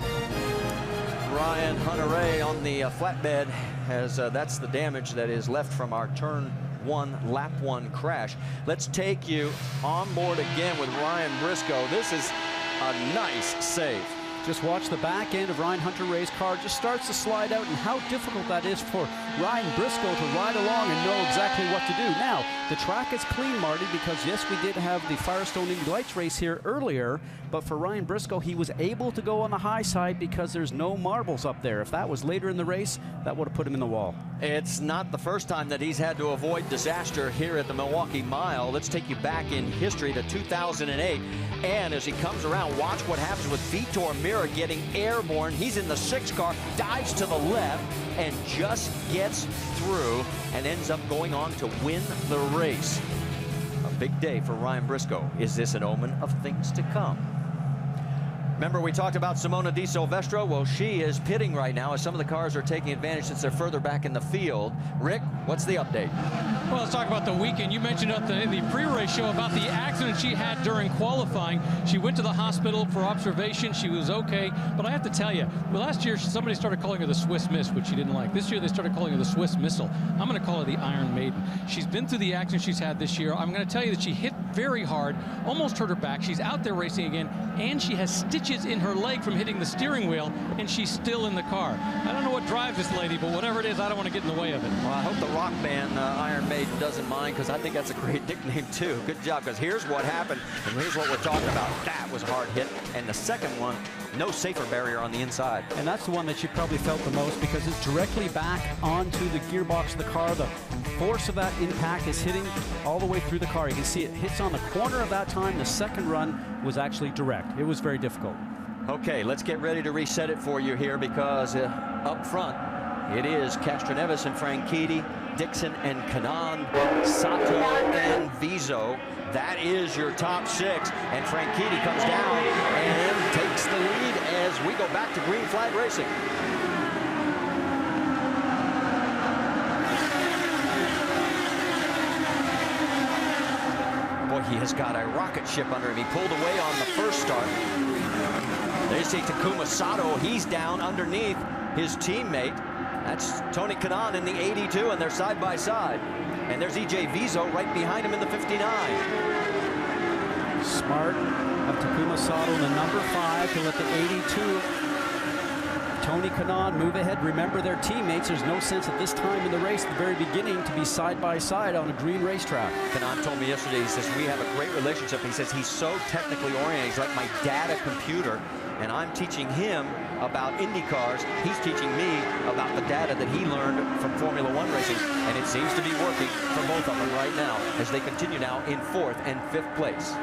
Ryan Hunter-Reay on the flatbed has that's the damage that is left from our turn 1 lap 1 crash. Let's take you on board again with Ryan Briscoe. This is a nice save. Just watch the back end of Ryan Hunter-Reay's car. Just starts to slide out, and how difficult that is for Ryan Briscoe to ride along and know exactly what to do. Now, the track is clean, Marty, because yes, we did have the Firestone Indy Lights race here earlier, but for Ryan Briscoe, he was able to go on the high side because there's no marbles up there. If that was later in the race, that would have put him in the wall. It's not the first time that he's had to avoid disaster here at the Milwaukee Mile. Let's take you back in history to 2008. And as he comes around, watch what happens with Vitor Meira getting airborne. He's in the 6 car, dives to the left, and just gets through and ends up going on to win the race. A big day for Ryan Briscoe. Is this an omen of things to come? Remember, we talked about Simona Di Silvestro. Well, she is pitting right now as some of the cars are taking advantage since they're further back in the field. Rick, what's the update? Well, let's talk about the weekend. You mentioned in the pre-race show about the accident she had during qualifying. She went to the hospital for observation. She was okay. But I have to tell you, well, last year somebody started calling her the Swiss Miss, which she didn't like. This year they started calling her the Swiss Missile. I'm going to call her the Iron Maiden. She's been through the accident she's had this year. I'm going to tell you that she hit very hard, almost hurt her back. She's out there racing again, and she has stitches in her leg from hitting the steering wheel, and she's still in the car. I don't know what drives this lady, but whatever it is, I don't want to get in the way of it. Well, I hope the rock band Iron Maiden doesn't mind, because I think that's a great nickname too. Good job, because here's what happened, and here's what we're talking about. That was a hard hit, and the second one, no safer barrier on the inside. And that's the one that you probably felt the most, because it's directly back onto the gearbox of the car. The force of that impact is hitting all the way through the car. You can see it hits on the corner of that time. The second run was actually direct. It was very difficult. Okay, let's get ready to reset it for you here, because up front, it is Castroneves and Franchitti, Dixon and Kanaan, Sato and Vizo. That is your top 6, and Franchitti comes down and takes the lead as we go back to green flag racing. Boy, he has got a rocket ship under him. He pulled away on the first start. There you see Takuma Sato. He's down underneath his teammate. That's Tony Kanaan in the 82, and they're side by side. And there's EJ Vizo right behind him in the 59. Smart of Takuma Sato in the number 5 to let the 82 Tony Kanaan move ahead. Remember, their teammates. There's no sense at this time in the race, at the very beginning, to be side by side on a green racetrack. Kanaan told me yesterday, he says, we have a great relationship. He says he's so technically oriented. He's like my data computer, and I'm teaching him about Indy cars. He's teaching me about the data that he learned from Formula One racing, and it seems to be working for both of them right now as they continue now in 4th and 5th place.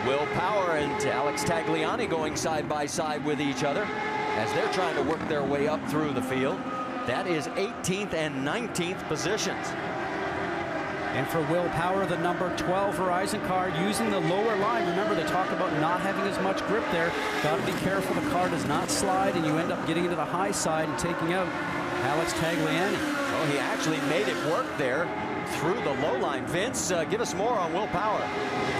Will Power and Alex Tagliani going side by side with each other as they're trying to work their way up through the field. That is 18th and 19th positions. And for Will Power, the number 12 Verizon car using the lower line. Remember, they talk about not having as much grip there. Got to be careful the car does not slide and you end up getting into the high side and taking out Alex Tagliani. Oh, he actually made it work there through the low line. Vince, give us more on Will Power.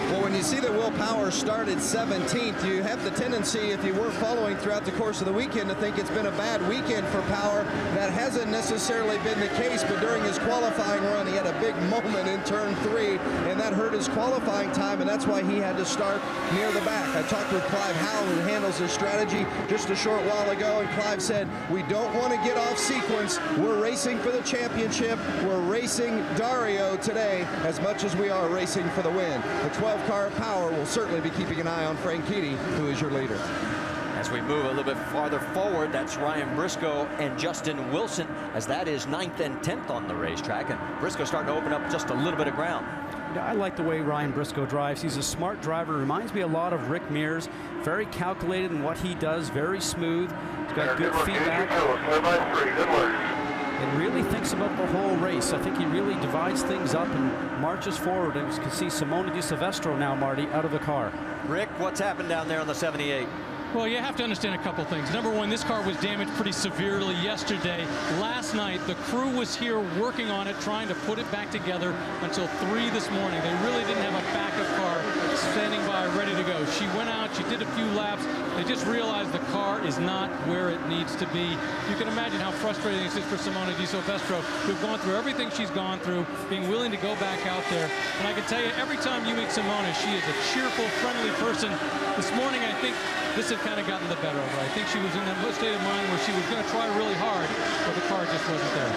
Well, when you see that Will Power started 17th, you have the tendency, if you weren't following throughout the course of the weekend, to think it's been a bad weekend for Power. That hasn't necessarily been the case, but during his qualifying run, he had a big moment in turn 3, and that hurt his qualifying time, and that's why he had to start near the back. I talked with Clive Howell, who handles his strategy, just a short while ago, and Clive said, we don't want to get off sequence. We're racing for the championship. We're racing Dario today as much as we are racing for the win. The 12-car Power will certainly be keeping an eye on Franchitti, who is your leader. As we move a little bit farther forward, that's Ryan Briscoe and Justin Wilson, as that is 9th and 10th on the racetrack. And Briscoe starting to open up just a little bit of ground. I like the way Ryan Briscoe drives. He's a smart driver. Reminds me a lot of Rick Mears. Very calculated in what he does. Very smooth. He's got good feedback. And really thinks about the whole race. I think he really divides things up and marches forward. And you can see Simona Di Silvestro now, Marty, out of the car. Rick, what's happened down there on the 78? Well, you have to understand a couple things. Number one, this car was damaged pretty severely yesterday. Last night, the crew was here working on it, trying to put it back together until 3 this morning. They really didn't have a backup car standing by ready to go. She went out, she did a few laps. They just realized the car is not where it needs to be. You can imagine how frustrating this is for Simona Di Silvestro, who've gone through everything she's gone through, being willing to go back out there. And I can tell you, every time you meet Simona, she is a cheerful, friendly person. This morning, I think this had kind of gotten the better of her. I think she was in that state of mind where she was going to try really hard, but the car just wasn't there.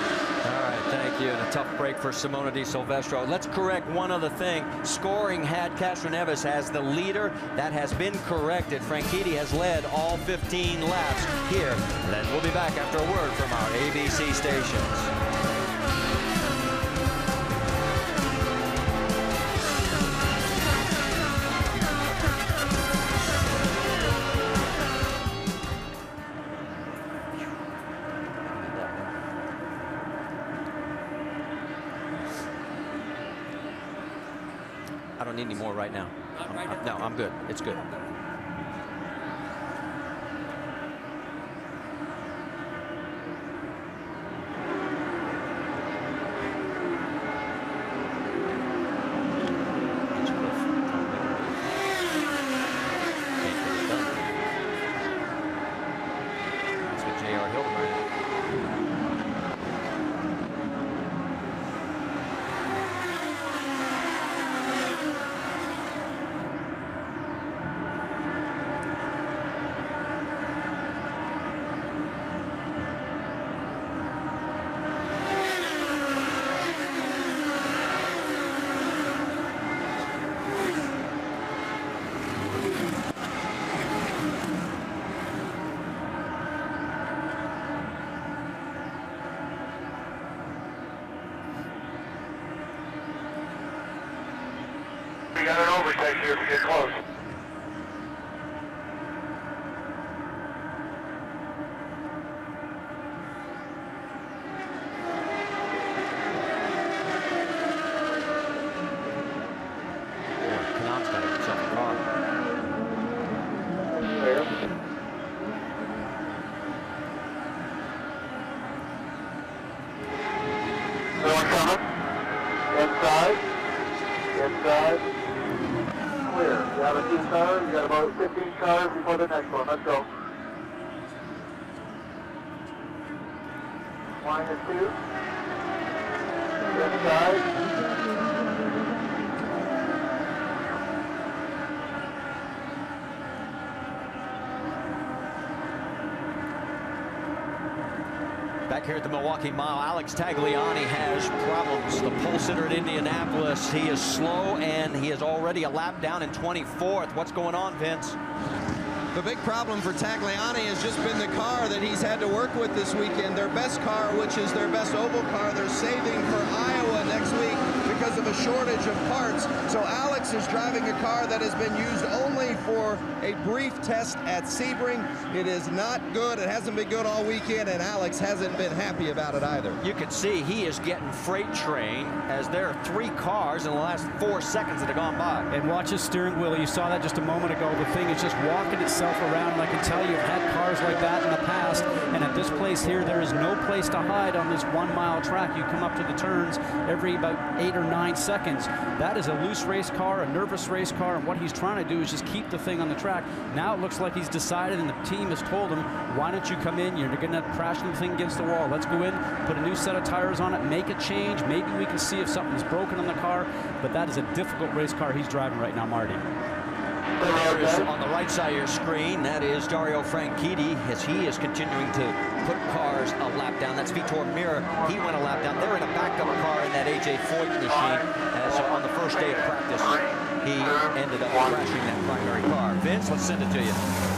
All right, thank you. And a tough break for Simona Di Silvestro. Let's correct one other thing. Scoring had Castroneves as the leader. That has been corrected. Franchitti has led all 15 laps here. And then we'll be back after a word from our ABC stations. I don't need any more right now. No, I'm good. It's good. That's with J.R. Hilton right now. We got an overtake here if we get close. Kanon's got himself a car. No one coming. Inside. Inside. Clear. You have a 2 cars. You got about 15 cars before the next one. Let's go. -2. Inside. Back here at the Milwaukee Mile, Alex Tagliani has problems. The pole sitter at Indianapolis, he is slow and he is already a lap down in 24th. What's going on, Vince? The big problem for Tagliani has just been the car that he's had to work with this weekend. Their best car, which is their best oval car, they're saving for Iowa next week because of a shortage of parts. So Alex is driving a car that has been used only for a brief test at Sebring. It is not good. It hasn't been good all weekend, and Alex hasn't been happy about it either. You can see he is getting freight train as there are 3 cars in the last 4 seconds that have gone by. And watch his steering wheel. You saw that just a moment ago. The thing is just walking itself around, and I can tell you I've had cars like that in the past, and at this place here, there is no place to hide on this 1 mile track. You come up to the turns every about 8 or 9 seconds. That is a loose race car, a nervous race car, and what he's trying to do is just keep the thing on the track. Now it looks like he's decided, and the team has told him, why don't you come in? You're going to crash the thing against the wall. Let's go in, put a new set of tires on it, make a change. Maybe we can see if something's broken on the car, but that is a difficult race car he's driving right now, Marty. There is on the right side of your screen, that is Dario Franchitti as he is continuing to put cars a lap down. That's Vitor Mira. He went a lap down. They're in a backup car in that AJ Foyt machine as on the first day of practice. he ended up crashing that primary car. Vince, let's send it to you.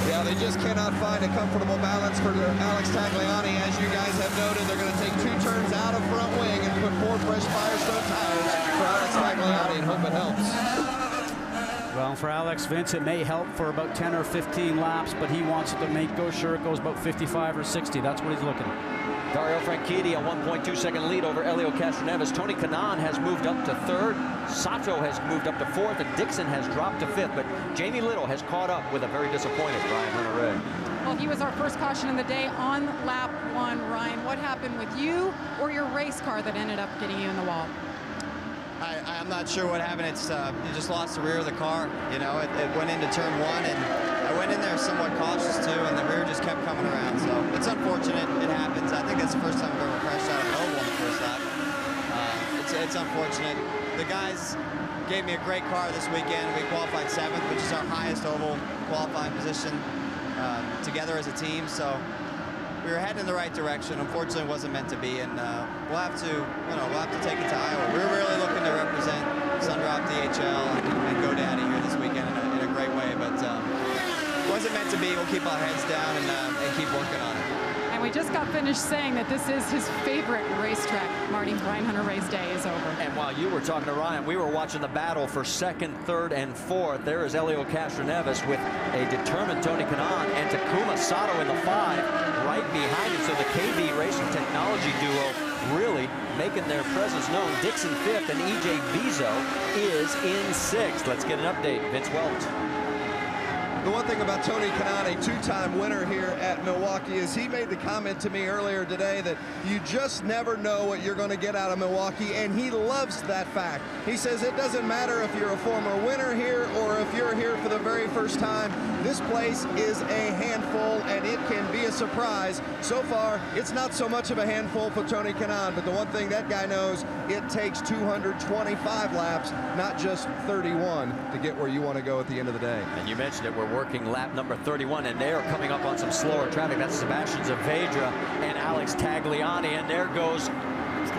Yeah, they just cannot find a comfortable balance for Alex Tagliani. As you guys have noted, they're going to take 2 turns out of front wing and put 4 fresh Firestone tires for Alex Tagliani and hope it helps. Well, for Alex, Vince, it may help for about 10 or 15 laps, but he wants it to make go sure it goes about 55 or 60. That's what he's looking at. Dario Franchitti, a 1.2-second lead over Helio Castroneves. Tony Kanaan has moved up to 3rd. Sato has moved up to 4th, and Dixon has dropped to 5th. But Jamie Little has caught up with a very disappointed Ryan Hunter-Reay. Well, he was our first caution in the day on lap 1. Ryan, what happened with you or your race car that ended up getting you in the wall? I'm not sure what happened. It's you just lost the rear of the car. You know, it went into turn 1, and I went in there somewhat cautious too, and the rear just kept coming around. So it's unfortunate. It happens. I think that's the first time I've ever crashed out of an oval on the first lap. It's unfortunate. The guys gave me a great car this weekend. We qualified 7th, which is our highest oval qualifying position together as a team. So we were heading in the right direction. Unfortunately, it wasn't meant to be, and we'll have to take it to Iowa. We're really looking to represent Sundrop DHL and GoDaddy here this weekend in a great way, but it wasn't meant to be. We'll keep our heads down and keep working on it. And we just got finished saying that this is his favorite racetrack. Marty, Ryan Hunter-Reay's day is over. And while you were talking to Ryan, we were watching the battle for 2nd, 3rd, and 4th. There is Helio Castroneves with a determined Tony Kanaan and Takuma Sato in the 5 right behind him. So the Hy-Vee Racing Technology duo really making their presence known. Dixon 5th and EJ Vizo is in 6th. Let's get an update. Vince Welch. The one thing about Tony Kanaan, a 2-time winner here at Milwaukee, is he made the comment to me earlier today that you just never know what you're going to get out of Milwaukee, and he loves that fact. He says it doesn't matter if you're a former winner here or if you're here for the very first time. This place is a handful, and it can be a surprise. So far, it's not so much of a handful for Tony Kanaan, but the one thing that guy knows, it takes 225 laps, not just 31, to get where you want to go at the end of the day. And you mentioned it, we're working lap number 31, and they are coming up on some slower traffic. That's Sebastian Zavedra and Alex Tagliani, and there goes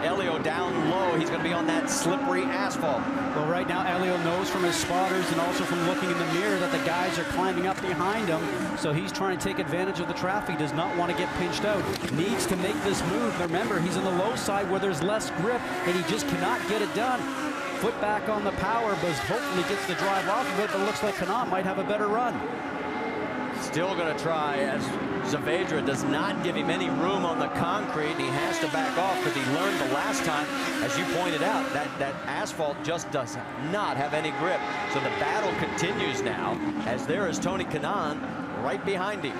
Helio down low. He's going to be on that slippery asphalt. Well, right now, Helio knows from his spotters and also from looking in the mirror that the guys are climbing up behind him, so he's trying to take advantage of the traffic. He does not want to get pinched out. Needs to make this move. Remember, he's on the low side where there's less grip, and he just cannot get it done. Foot back on the power, but hopefully gets the drive off of it, but it looks like Kanaan might have a better run. Still going to try, as Zavedra does not give him any room on the concrete. He has to back off because he learned the last time, as you pointed out, that asphalt just does not have any grip. So the battle continues now, as there is Tony Kanaan right behind him.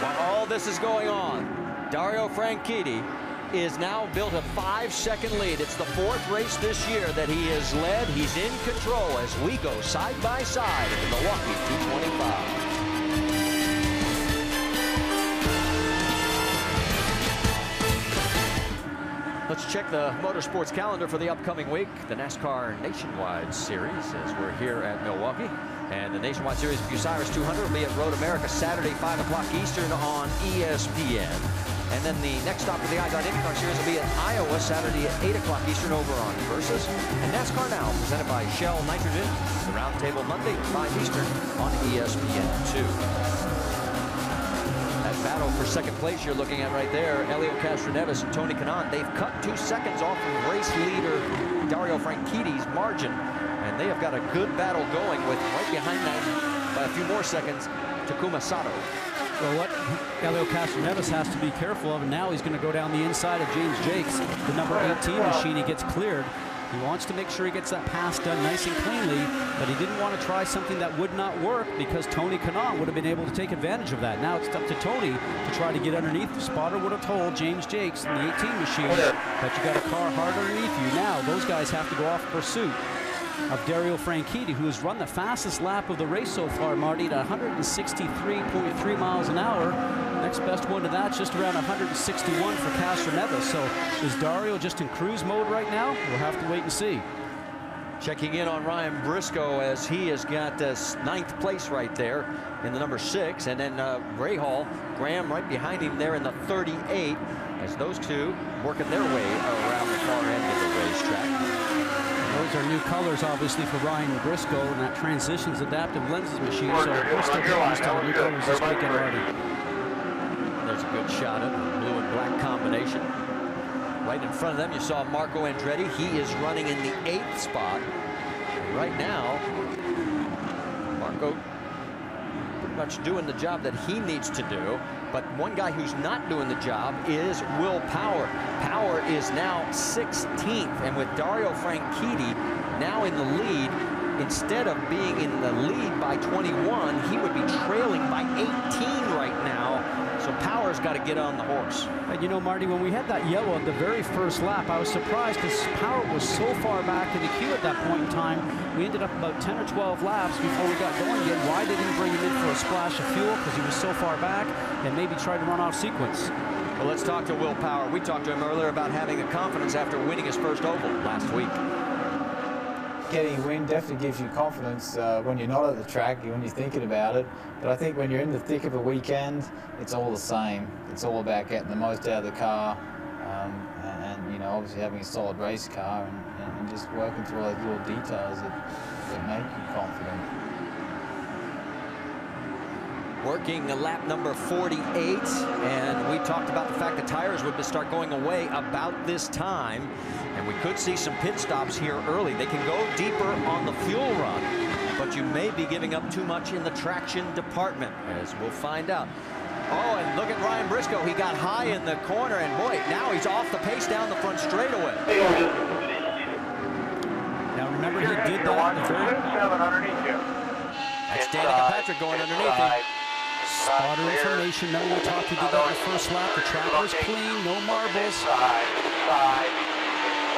While all this is going on, Dario Franchitti is now built a 5-second lead. It's the 4th race this year that he has led. He's in control as we go side by side in the Milwaukee 225. Let's check the motorsports calendar for the upcoming week. The NASCAR Nationwide Series, as we're here at Milwaukee. And the Nationwide Series Bucyrus 200 will be at Road America Saturday, 5 o'clock Eastern on ESPN. And then the next stop for the Hy-Vee IndyCar Series will be at Iowa Saturday at 8 o'clock Eastern over on Versus. And NASCAR Now, presented by Shell Nitrogen, the Roundtable Monday, 5 Eastern on ESPN2. That battle for 2nd place you're looking at right there, Helio Castroneves and Tony Kanaan. They've cut 2 seconds off of race leader Dario Franchitti's margin. And they have got a good battle going with right behind them by a few more seconds, Takuma Sato. Well, what Helio Castroneves has to be careful of, and now he's going to go down the inside of James Jakes, the number 18 machine. He gets cleared. He wants to make sure he gets that pass done nice and cleanly, but he didn't want to try something that would not work because Tony Kanaan would have been able to take advantage of that. Now it's up to Tony to try to get underneath. The spotter would have told James Jakes in the 18 machine that you got a car hard underneath you. Now those guys have to go off pursuit of Dario Franchitti, who has run the fastest lap of the race so far, Marty, at 163.3 miles an hour. Next best one to that's just around 161 for Castroneves. So is Dario just in cruise mode right now? We'll have to wait and see. Checking in on Ryan Briscoe, as he has got 9th place right there in the number 6. And then Rahal, Graham right behind him there in the 38, as those two working their way around the far end of the racetrack. those are new colors, obviously, for Ryan Briscoe, and that transitions adaptive lenses machine. So we're still getting used to the new colors this weekend already. There's a good shot of the blue and black combination. Right in front of them, you saw Marco Andretti. He is running in the 8th spot. Right now, Marco pretty much doing the job that he needs to do. But one guy who's not doing the job is Will Power. Power is now 16th, and with Dario Franchitti now in the lead, instead of being in the lead by 21, he would be trailing by 18 right now. So Power's got to get on the horse. And you know, Marty, when we had that yellow at the very first lap, I was surprised because Power was so far back in the queue at that point in time. We ended up about 10 or 12 laps before we got going again. Why they didn't bring him in for a splash of fuel? Because he was so far back, and maybe try to run off sequence. Well, let's talk to Will Power. We talked to him earlier about having the confidence after winning his first oval last week. Getting a win definitely gives you confidence when you're not at the track, when you're thinking about it. But I think when you're in the thick of a weekend, it's all the same. It's all about getting the most out of the car, and you know, obviously having a solid race car, and just working through all those little details that make you confident. Working lap number 48, and we talked about the fact that tires would start going away about this time, and we could see some pit stops here early. They can go deeper on the fuel run, but you may be giving up too much in the traction department, as we'll find out. Oh, and look at Ryan Briscoe. He got high in the corner, and boy, now he's off the pace down the front straightaway. Now remember, he did that in the third. That's Danica Patrick going underneath him. Spotter information. Remember we talked, we did that in the first lap. The track was clean, no marbles.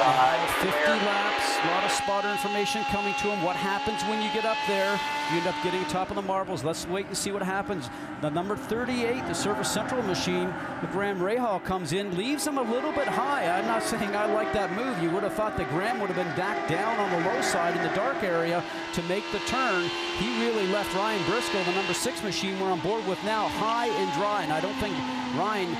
50 laps, a lot of spotter information coming to him. What happens when you get up there? You end up getting top of the marbles. Let's wait and see what happens. The number 38, the Service Central machine, the Graham Rahal comes in, leaves him a little bit high. I'm not saying I like that move. You would have thought that Graham would have been back down on the low side in the dark area to make the turn. He really left Ryan Briscoe, the number 6 machine we're on board with now, high and dry. And I don't think Ryan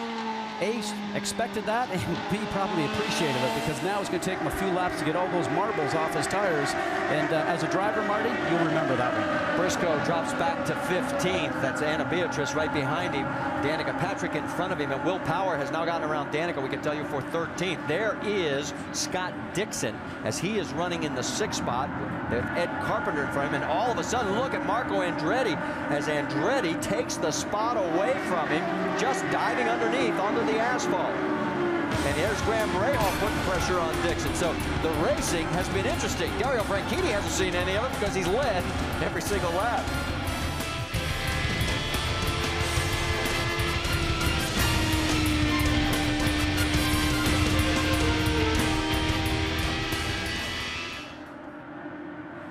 A, expected that, and B, probably appreciated it, because now it's going to take him a few laps to get all those marbles off his tires. And as a driver, Marty, you'll remember that one. Briscoe drops back to 15th. That's Anna Beatrice right behind him. Danica Patrick in front of him, and Will Power has now gotten around Danica, we can tell you, for 13th. There is Scott Dixon, as he is running in the 6th spot. There's Ed Carpenter in front of him, and all of a sudden, look at Marco Andretti, as Andretti takes the spot away from him, just diving underneath onto the asphalt. And here's Graham Rahal putting pressure on Dixon. So the racing has been interesting. Dario Franchitti hasn't seen any of it because he's led every single lap.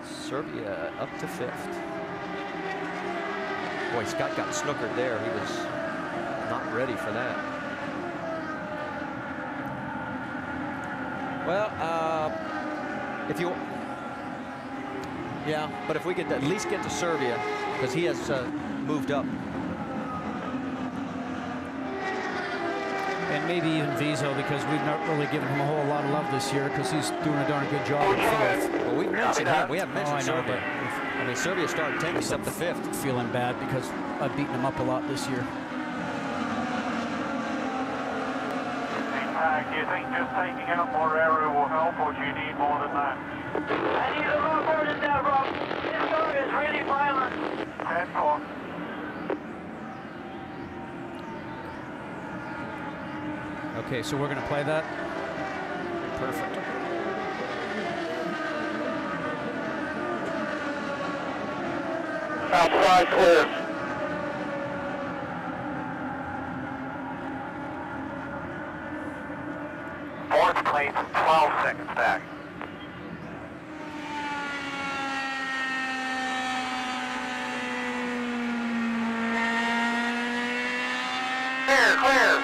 Serbia up to 5th. Boy, Scott got snookered there. He was not ready for that. Well, but if we could at least get to Serbia, because he has moved up. And maybe even Vizo, because we've not really given him a whole lot of love this year, because he's doing a darn good job at 5th. Well, we mentioned him. We haven't mentioned I know, Serbia. I mean, Serbia started 10th, he's up to 5th. Feeling bad because I've beaten him up a lot this year. Do you think just taking out more aero will help, or do you need more than that? I need a lot more than that, Rob. This car is really violent. 10-4. Okay, so we're going to play that. Perfect. Outside clear. Fourth place, 12 seconds back. Clear, clear.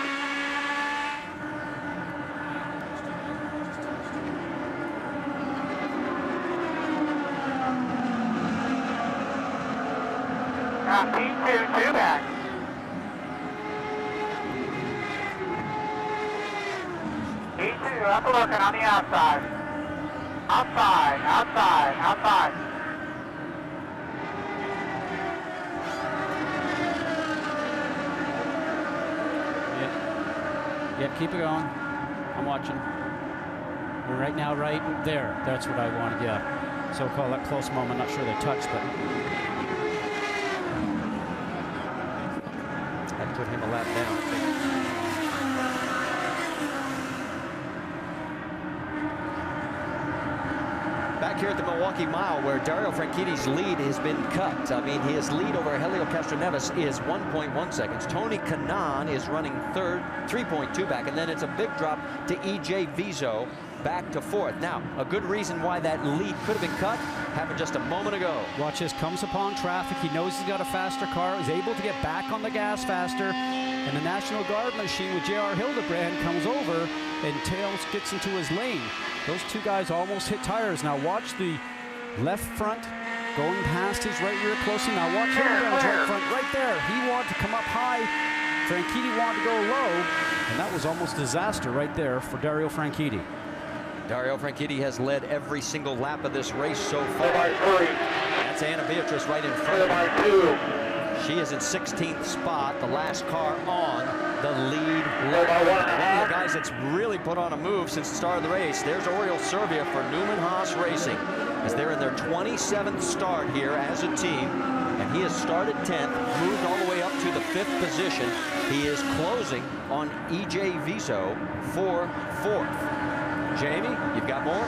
P2, 2 back. P2, up looking on the outside. Outside, outside, outside. Yep, keep it going. I'm watching. We're right now right there. That's what I wanted, yeah. So call that close moment. Not sure they touched, but that put him a lap down. Back here at the Milwaukee Mile, where Dario Franchitti's lead has been cut. I mean, his lead over Helio Castroneves is 1.1 seconds. Tony Kanaan is running third, 3.2 back, and then it's a big drop to EJ Vizo back to fourth. Now, a good reason why that lead could have been cut happened just a moment ago. Watch this, comes upon traffic. He knows he's got a faster car, is able to get back on the gas faster, and the National Guard machine with J.R. Hildebrand comes over and tails gets into his lane. Those two guys almost hit tires. Now watch the left front going past his right rear closely. Now watch Hildebrand's right front right there. He wanted to come up high. Franchitti wanted to go low, and that was almost a disaster right there for Dario Franchitti. Dario Franchitti has led every single lap of this race so far. That's Anna Beatrice right in front of him. She is in 16th spot, the last car on the lead lap. One of the guys that's really put on a move since the start of the race. There's Oriol Servia for Newman Haas Racing, as they're in their 27th start here as a team. And he has started 10th, moved all the way up to the 5th position. He is closing on EJ Vizo for 4th. Jamie, you've got more?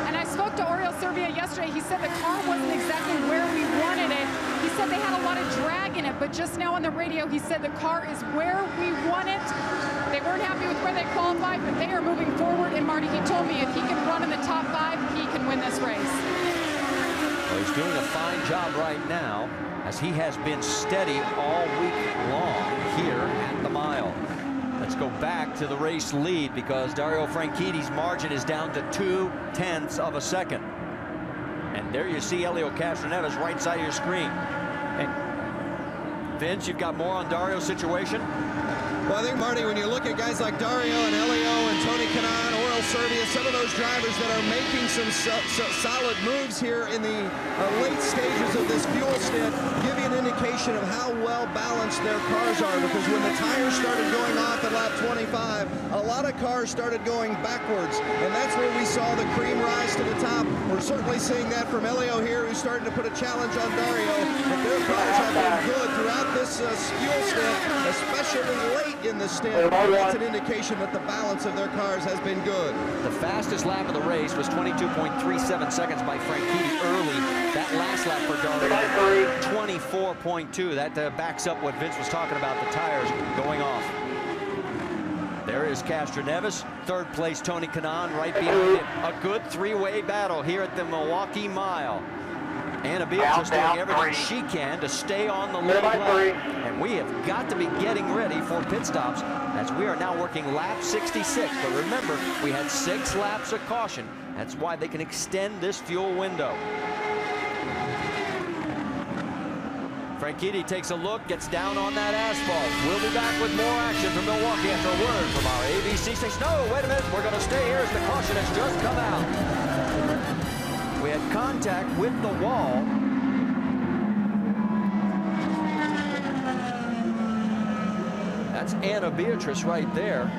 And I spoke to Oriol Servia yesterday. He said the car wasn't exactly where we wanted it. He said they had a lot of drag in it, but just now on the radio, he said the car is where we want it. They weren't happy with where they qualified, but they are moving forward. And Marty, he told me if he can run in the top 5, he can win this race. Well, he's doing a fine job right now, as he has been steady all week long here at the mile. Let's go back to the race lead, because Dario Franchitti's margin is down to 0.2 of a second. And there you see Helio Castroneves right side of your screen. Hey, Vince, you've got more on Dario's situation? Well, I think, Marty, when you look at guys like Dario and Helio and Tony Kanaan, Oriol Servia, some of those drivers that are making some solid moves here in the late stages of this fuel stint, give you an indication of how well balanced their cars are, because when the tires started going off at lap 25, a lot of cars started going backwards, and that's where we saw the cream rise to the top. We're certainly seeing that from Helio here, who's starting to put a challenge on Dario, but their cars have been good throughout this fuel stint, especially late in the stint. That's an indication that the balance of their cars has been good. The fastest lap of the race was 22.37 seconds by Franchitti early. That last lap for Dario, 24.2. That backs up what Vince was talking about, the tires going off. There is Castroneves, third place Tony Kanaan right behind him. A good three-way battle here at the Milwaukee Mile. Anna Beatrice doing everything she can to stay on the lead lap. And we have got to be getting ready for pit stops, as we are now working lap 66. But remember, we had 6 laps of caution. That's why they can extend this fuel window. Franchitti takes a look, gets down on that asphalt. We'll be back with more action from Milwaukee after a word from our ABC station. No, wait a minute, we're going to stay here as the caution has just come out. We had contact with the wall. That's Anna Beatrice right there.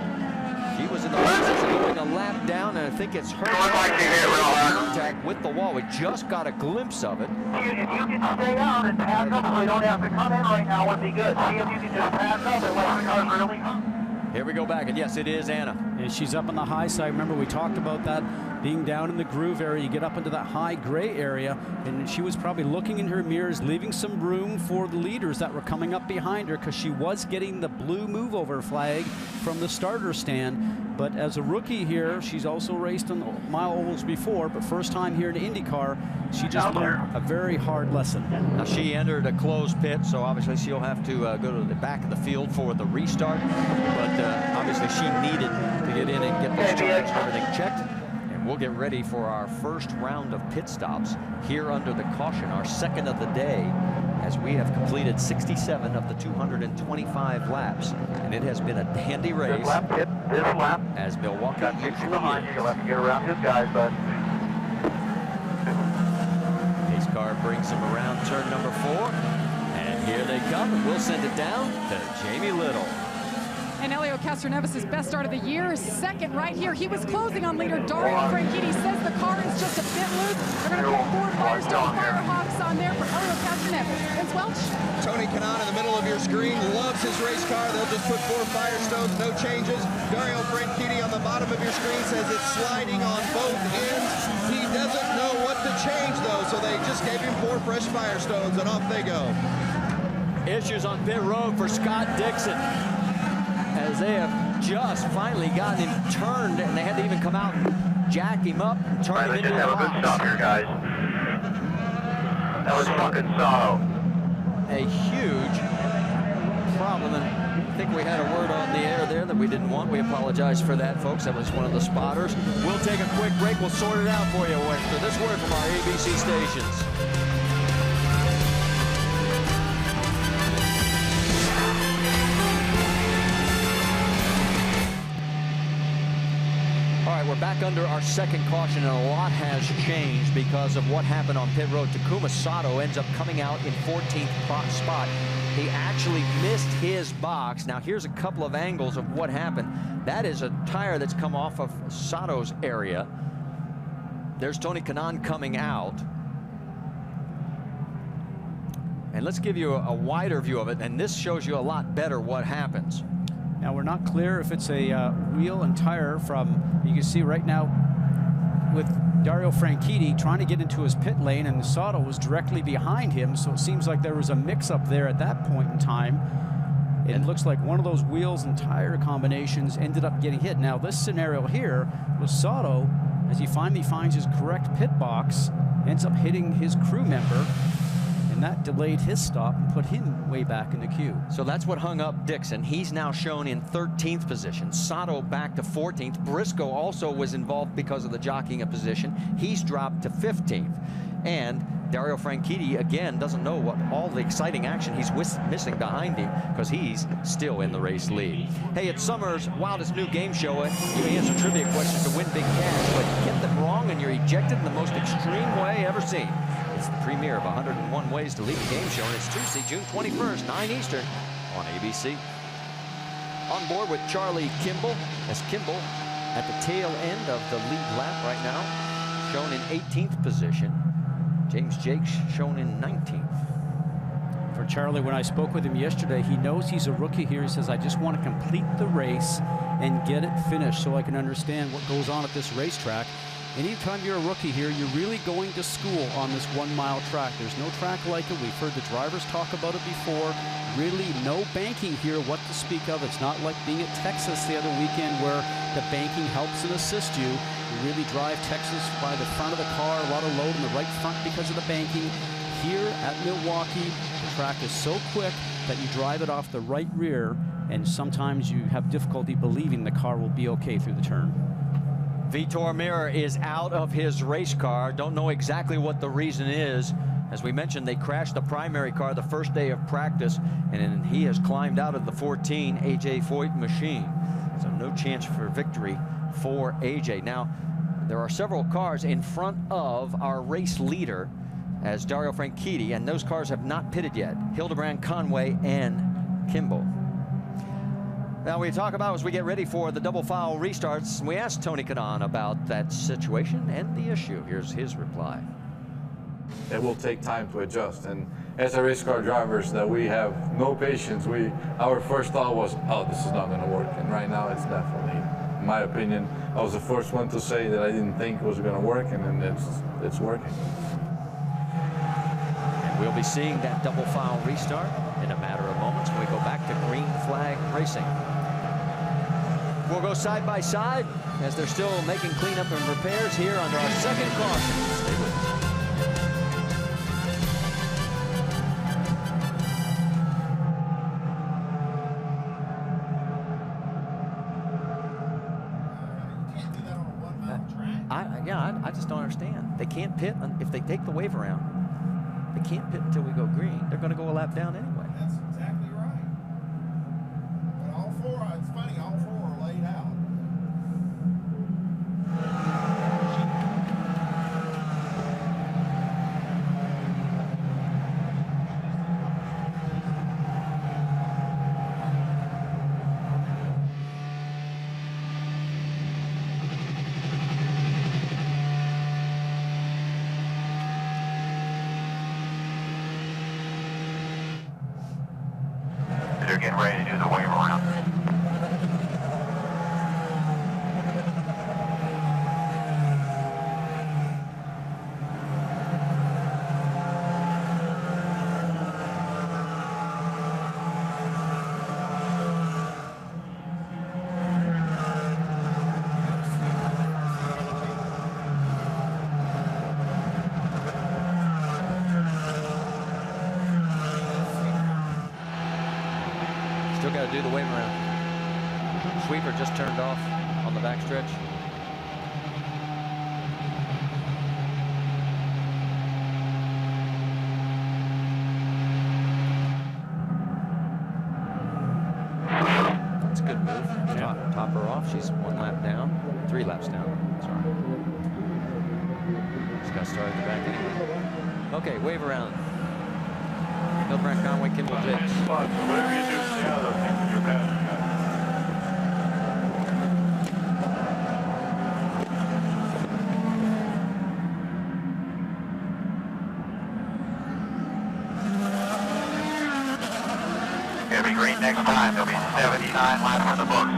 She was in the process of going a lap down, and I think it's her contact with the wall. We just got a glimpse of it. If you can stay out and pass up so we don't have to come in right now, would be good. See if you can just pass up and let the cars really come. Here we go back, and yes, it is Anna. And she's up on the high side. Remember, we talked about that being down in the groove area. You get up into that high gray area, and she was probably looking in her mirrors, leaving some room for the leaders that were coming up behind her, because she was getting the blue move over flag from the starter stand. But as a rookie here, she's also raced on the mile ovals before, but first time here in IndyCar, she just learned a very hard lesson. Now, she entered a closed pit, so obviously she'll have to go to the back of the field for the restart. But obviously she needed to get in and get those tires and everything checked. And we'll get ready for our first round of pit stops here under the caution, our second of the day, as we have completed 67 of the 225 laps. And it has been a dandy race. This lap, as Milwaukee got Dixon behind you. You'll have to get around his guys, but car brings him around turn number 4. And here they come, and we'll send it down to Jamie Little. And Elio Castroneves' best start of the year is second right here. He was closing on leader Dario Franchitti. Says the car is just a bit loose. They're going to put 4 Firestone Firehawks on there for Elio Castroneves. Vince Welch. Tony Kanaan in the middle of your screen loves his race car. They'll just put 4 Firestones, no changes. Dario Franchitti on the bottom of your screen says it's sliding on both ends. He doesn't know what to change, though, so they just gave him 4 fresh Firestones, and off they go. Issues on pit road for Scott Dixon, as they have just finally gotten him turned, and they had to even come out and jack him up and turn him into the box. Have a good stop here, guys. That was fucking Sato. A huge problem, and I think we had a word on the air there that we didn't want. We apologize for that, folks. That was one of the spotters. We'll take a quick break. We'll sort it out for you after this word from our ABC stations. We're back under our second caution, and a lot has changed because of what happened on pit road. Takuma Sato ends up coming out in 14th spot. He actually missed his box. Now here's a couple of angles of what happened. That is a tire that's come off of Sato's area. There's Tony Kanaan coming out. And let's give you a wider view of it, and this shows you a lot better what happens. Now, we're not clear if it's a wheel and tire from, you can see right now with Dario Franchitti trying to get into his pit lane, and Sato was directly behind him, so it seems like there was a mix-up there at that point in time. It looks like one of those wheels and tire combinations ended up getting hit. Now, this scenario here was Sato, as he finally finds his correct pit box, ends up hitting his crew member, and that delayed his stop and put him way back in the queue. So that's what hung up Dixon. He's now shown in 13th position. Sato back to 14th. Briscoe also was involved because of the jockeying of position. He's dropped to 15th. And Dario Franchitti, again, doesn't know what all the exciting action he's missing behind him because he's still in the race lead. Hey, it's summer's wildest new game show. You answer trivia questions to win big cash, but you get them wrong and you're ejected in the most extreme way ever seen. It's the premiere of 101 Ways to Lead a Game Show, and it's Tuesday, June 21st, 9 Eastern on ABC. On board with Charlie Kimball, as Kimball at the tail end of the lead lap right now, shown in 18th position. James Jakes shown in 19th. For Charlie, when I spoke with him yesterday, he knows he's a rookie here. He says, I just want to complete the race and get it finished so I can understand what goes on at this racetrack. Anytime you're a rookie here, you're really going to school on this 1 mile track. There's no track like it. We've heard the drivers talk about it before. Really no banking here, what to speak of. It's not like being at Texas the other weekend where the banking helps and assists you. You really drive Texas by the front of the car, a lot of load in the right front because of the banking. Here at Milwaukee, the track is so quick that you drive it off the right rear, and sometimes you have difficulty believing the car will be okay through the turn. Vitor Meira is out of his race car. Don't know exactly what the reason is. As we mentioned, they crashed the primary car the first day of practice, and he has climbed out of the 14 AJ Foyt machine. So no chance for victory for AJ. Now, there are several cars in front of our race leader as Dario Franchitti, and those cars have not pitted yet. Hildebrand, Conway, and Kimball. Now we talk about as we get ready for the double foul restarts, we asked Tony Kanaan about that situation and the issue. Here's his reply. It will take time to adjust, and as a race car drivers that we have no patience. Our first thought was, oh, this is not going to work, and right now it's definitely, in my opinion, I was the first one to say that I didn't think it was going to work, and then it's working. And we'll be seeing that double foul restart in a matter of moments when we go back to green flag racing. We'll go side by side as they're still making cleanup and repairs here under our second caution. Stay with us. I just don't understand. They can't pit if they take the wave around. They can't pit until we go green. They're going to go a lap down anyway. That's exactly right. But all four, it's funny, all four are laid out. getting ready to do the wave around. Still got to do the wave around. Sweeper just turned off on the backstretch. That's a good move. Yeah. Top her off. She's 1 lap down, 3 laps down. Sorry. Just got to start at the back anyway. Okay, wave around. Hildebrand, Conway, Kimball, Jakes. Whatever you do, stay out of those things with your passing guys. It'll be green next time. There'll be 79 laps in the books.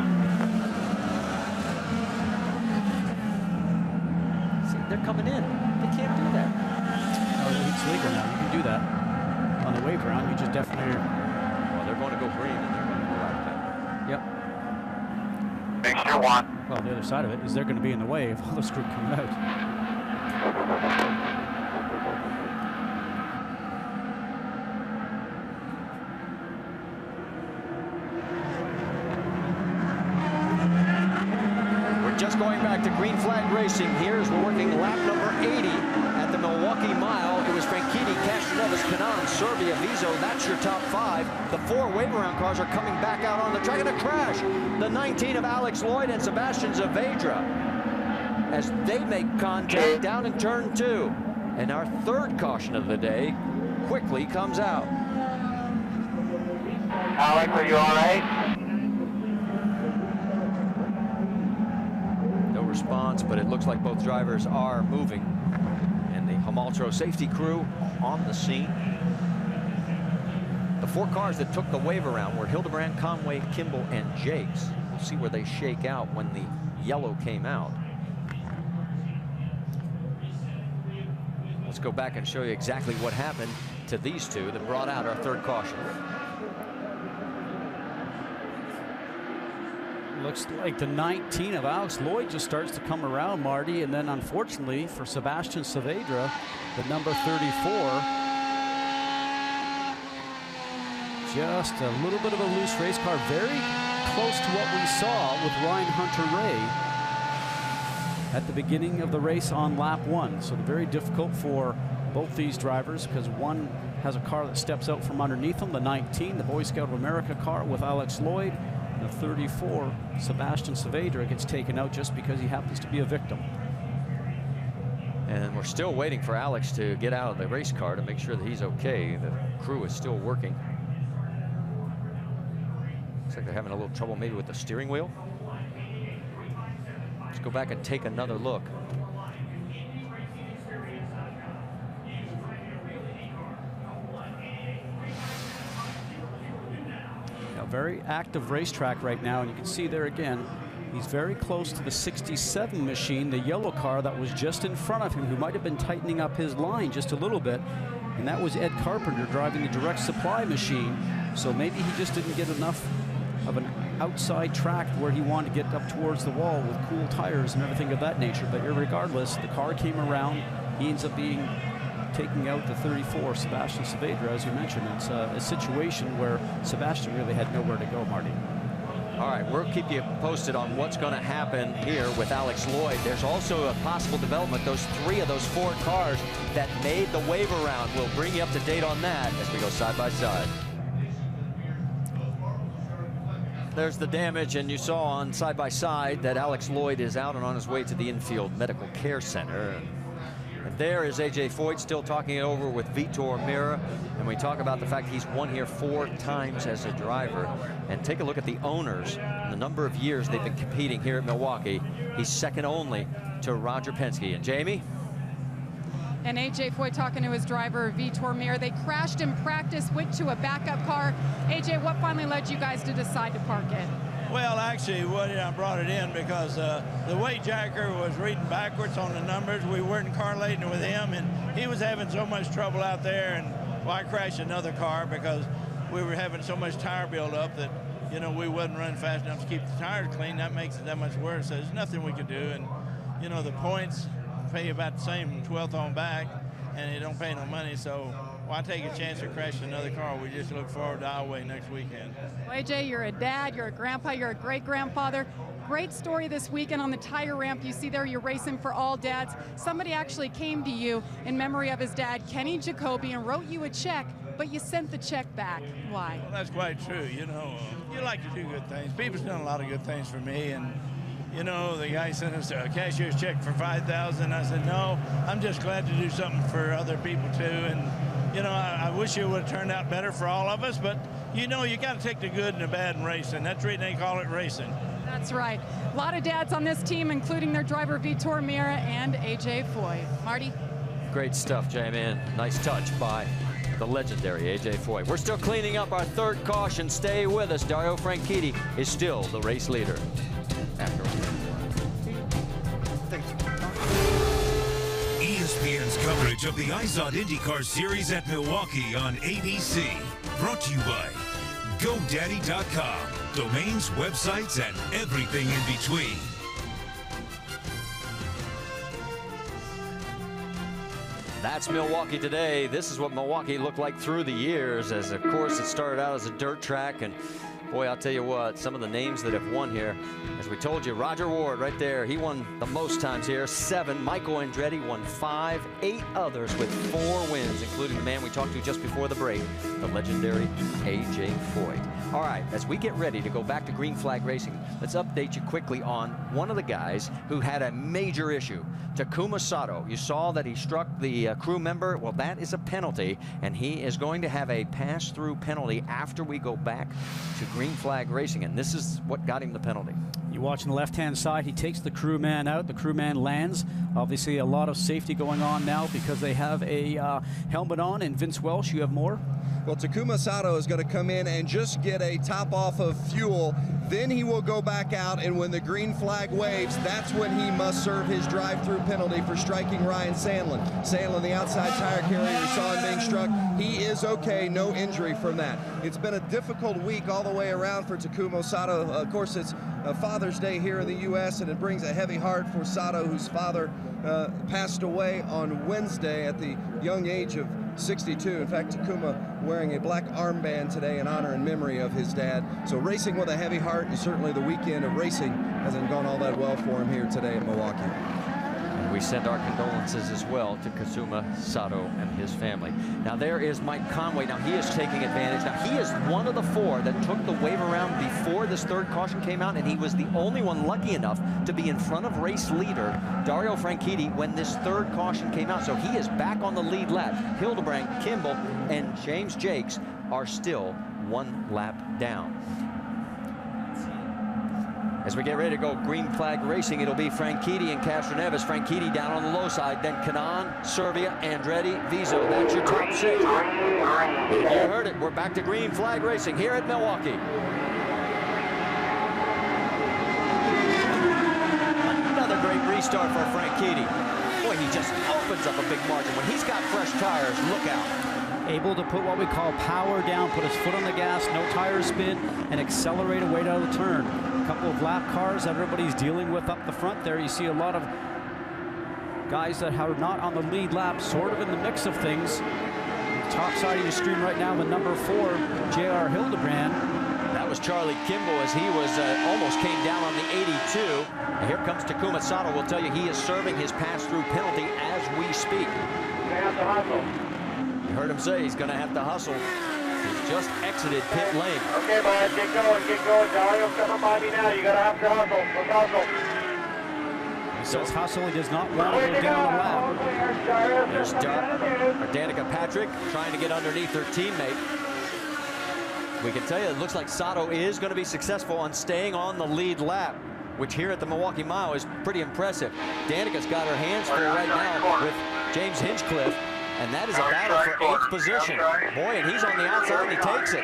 See, they're coming in. They can't do that. Oh, it's legal now. You can do that. On the wave around, you just definitely. Well, they're going to go green and they're going to go out there. Yep. Make sure one. Well, the other side of it is they're going to be in the wave. All this group coming out. We're just going back to green flag racing here as we're working lap number 80 at the Milwaukee Mile. It was Franchitti, Castroneves, Kanan, Serbia, Vizo. That's your top 5. The 4 wave around cars are coming back out on the track in a crash. The 19 of Alex Lloyd and Sebastian Saavedra as they make contact down in turn 2. And our 3rd caution of the day quickly comes out. Alex, are you all right? No response, but it looks like both drivers are moving. And the Hamaltro safety crew on the scene. The 4 cars that took the wave around were Hildebrand, Conway, Kimball, and Jakes. We'll see where they shake out when the yellow came out. Let's go back and show you exactly what happened to these 2 that brought out our 3rd caution. Looks like the 19 of Alex Lloyd just starts to come around, Marty, and then unfortunately for Sebastian Saavedra, the number 34, just a little bit of a loose race car, very close to what we saw with Ryan Hunter-Reay at the beginning of the race on lap 1. So very difficult for both these drivers because one has a car that steps out from underneath them, the 19, the Boy Scout of America car with Alex Lloyd. The 34, Sebastian Saavedra, gets taken out just because he happens to be a victim. And we're still waiting for Alex to get out of the race car to make sure that he's okay. The crew is still working. Looks like they're having a little trouble maybe with the steering wheel. Let's go back and take another look. Very active racetrack right now, and you can see there again, he's very close to the 67 machine, the yellow car that was just in front of him, who might have been tightening up his line just a little bit, and that was Ed Carpenter driving the direct supply machine. So maybe he just didn't get enough of an outside track where he wanted to get up towards the wall with cool tires and everything of that nature. But regardless, the car came around. He ends up taking out the 34, Sebastian Saavedra, as you mentioned. It's a situation where Sebastian really had nowhere to go, Marty. All right, we'll keep you posted on what's going to happen here with Alex Lloyd. There's also a possible development. Those 3 of those 4 cars that made the wave around. We'll bring you up to date on that as we go side by side. There's the damage, and you saw on side by side that Alex Lloyd is out and on his way to the infield medical care center. And there is A.J. Foyt still talking it over with Vitor Meira. And we talk about the fact he's won here 4 times as a driver. And take a look at the owners and the number of years they've been competing here at Milwaukee. He's second only to Roger Penske. And Jamie? And AJ Foyt talking to his driver, Vitor Mir. They crashed in practice, went to a backup car. AJ, what finally led you guys to decide to park it? Well, actually, I brought it in because the weight jacker was reading backwards on the numbers. We weren't correlating with him, and he was having so much trouble out there. And well, I crashed another car because we were having so much tire buildup that, you know, we wasn't running fast enough to keep the tires clean. That makes it that much worse. So there's nothing we could do. And, you know, the points pay about the same 12th on back, and they don't pay no money. So why take a chance of crashing another car? We just look forward to Iowa next weekend. Well, AJ, you're a dad, you're a grandpa, you're a great-grandfather. Great story this weekend on the tire ramp. You see there, you're racing for all dads. Somebody actually came to you in memory of his dad, Kenny Jacoby, and wrote you a check, but you sent the check back. Why? Well, that's quite true. You know, you like to do good things. People's done a lot of good things for me, and you know, the guy sent us a cashier's check for $5,000. I said, no, I'm just glad to do something for other people too. And you know, I wish it would have turned out better for all of us, but you know, you got to take the good and the bad in racing. That's the reason they call it racing. That's right. A lot of dads on this team, including their driver Vitor Mir and AJ Foyt. Marty? Great stuff, J-Man. Nice touch by the legendary AJ Foyt. We're still cleaning up our third caution. Stay with us. Dario Franchitti is still the race leader. After ESPN's coverage of the IZOD IndyCar Series at Milwaukee on ABC. Brought to you by GoDaddy.com. Domains, websites, and everything in between. That's Milwaukee today. This is what Milwaukee looked like through the years, as of course it started out as a dirt track, and boy, I'll tell you what, some of the names that have won here, as we told you, Roger Ward right there, he won the most times here, 7. Michael Andretti won 5, 8 others with 4 wins, including the man we talked to just before the break, the legendary AJ Foyt. All right, as we get ready to go back to green flag racing, let's update you quickly on one of the guys who had a major issue, Takuma Sato. You saw that he struck the crew member. Well, that is a penalty, and he is going to have a pass-through penalty after we go back to green flag racing, and this is what got him the penalty. You watch on the left-hand side, he takes the crewman out. The crewman lands. Obviously, a lot of safety going on now because they have a helmet on. And Vince Welsh, you have more? Well, Takuma Sato is going to come in and just get a top off of fuel. Then he will go back out, and when the green flag waves, that's when he must serve his drive-through penalty for striking Ryan Sandlin. Sandlin, the outside tire carrier, you saw him being struck. He is okay, no injury from that. It's been a difficult week all the way around for Takuma Sato. Of course, it's Father's Day here in the U.S., and it brings a heavy heart for Sato, whose father passed away on Wednesday at the young age of 62. In fact, Takuma wearing a black armband today in honor and memory of his dad. So racing with a heavy heart, and certainly the weekend of racing hasn't gone all that well for him here today at Milwaukee. And we send our condolences as well to Takuma Sato and his family. Now there is Mike Conway. Now he is taking advantage. Now he is one of the 4 that took the wave around before this third caution came out, and he was the only one lucky enough to be in front of race leader Dario Franchitti when this third caution came out. So he is back on the lead lap. Hildebrand, Kimball, and James Jakes are still 1 lap down. As we get ready to go green flag racing, it'll be Franchitti and Castroneves. Franchitti down on the low side, then Kanaan, Servia, Andretti, Viso. That's your top 6. You heard it. We're back to green flag racing here at Milwaukee. Another great restart for Franchitti. Boy, he just opens up a big margin. When he's got fresh tires, look out. Able to put what we call power down, put his foot on the gas, no tire spin, and accelerate away down the turn. A couple of lap cars that everybody's dealing with up the front there. You see a lot of guys that are not on the lead lap, sort of in the mix of things. Top side of your screen right now, the number 4, J.R. Hildebrand. That was Charlie Kimball as he was almost came down on the 82. And here comes Takuma Sato. We'll tell you he is serving his pass-through penalty as we speak. You heard him say he's going to have to hustle. He's just exited pit lane. Okay, bud, get going. Dario's coming by me now. You got to have to hustle. Let's hustle. He says hustle. He does not want to go down a lap. There's Danica Patrick trying to get underneath her teammate. We can tell you it looks like Sato is going to be successful on staying on the lead lap. which here at the Milwaukee Mile is pretty impressive. Danica's got her hands full right now with James Hinchcliffe, and that is a battle for 8th position. Boy, and he's on the outside, and he takes it.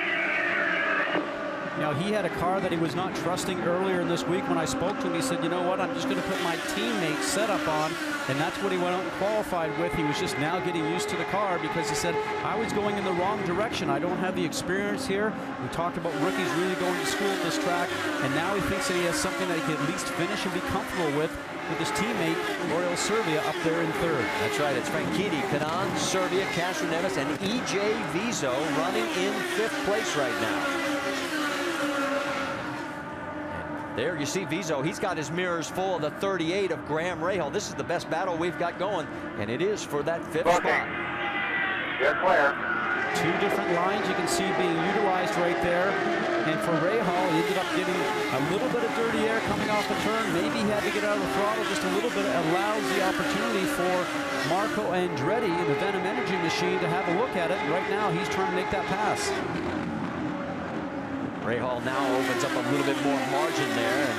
You know, he had a car that he was not trusting earlier in this week. When I spoke to him, he said, you know what, I'm just going to put my teammate's setup on, and that's what he went out and qualified with. He was just now getting used to the car because he said, I was going in the wrong direction. I don't have the experience here. We talked about rookies really going to school at this track, and now he thinks that he has something that he can at least finish and be comfortable with his teammate, Oriol Servia, up there in 3rd. That's right, it's Franchitti, Kanan, Servia, Castroneves, and E.J. Vizo running in 5th place right now. There you see Vizo. He's got his mirrors full of the 38 of Graham Rahal. This is the best battle we've got going, and it is for that 5th spot. You're clear. 2 different lines you can see being utilized right there. And for Rahal, he ended up getting a little bit of dirty air coming off the turn. Maybe he had to get out of the throttle just a little bit. It allows the opportunity for Marco Andretti in the Venom Energy machine to have a look at it. Right now, he's trying to make that pass. Rahal now opens up a little bit more margin there and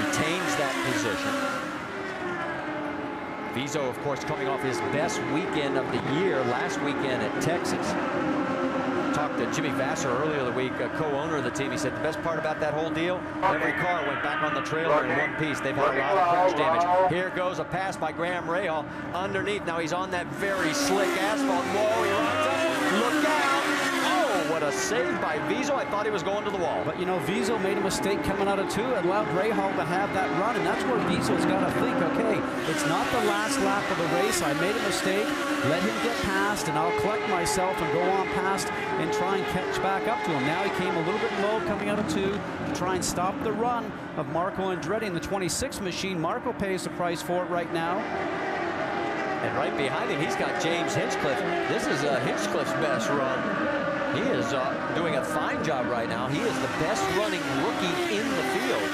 retains that position. Vizo, of course, coming off his best weekend of the year last weekend at Texas. Talked to Jimmy Vasser earlier in the week, a co-owner of the team. He said the best part about that whole deal, every car went back on the trailer in one piece. They've had a lot of crash damage. Here goes a pass by Graham Rahal underneath. Now he's on that very slick asphalt. Whoa, he runs up. Look out! What a save by Vizo. I thought he was going to the wall. But, you know, Vizo made a mistake coming out of 2 and allowed Rahal to have that run, and that's where Vizo's got to think, okay, it's not the last lap of the race. I made a mistake. Let him get past, and I'll collect myself and go on past and try and catch back up to him. Now he came a little bit low coming out of 2 to try and stop the run of Marco Andretti in the 26 machine. Marco pays the price for it right now. And right behind him, he's got James Hinchcliffe. This is Hinchcliffe's best run. He is doing a fine job right now. He is the best running rookie in the field.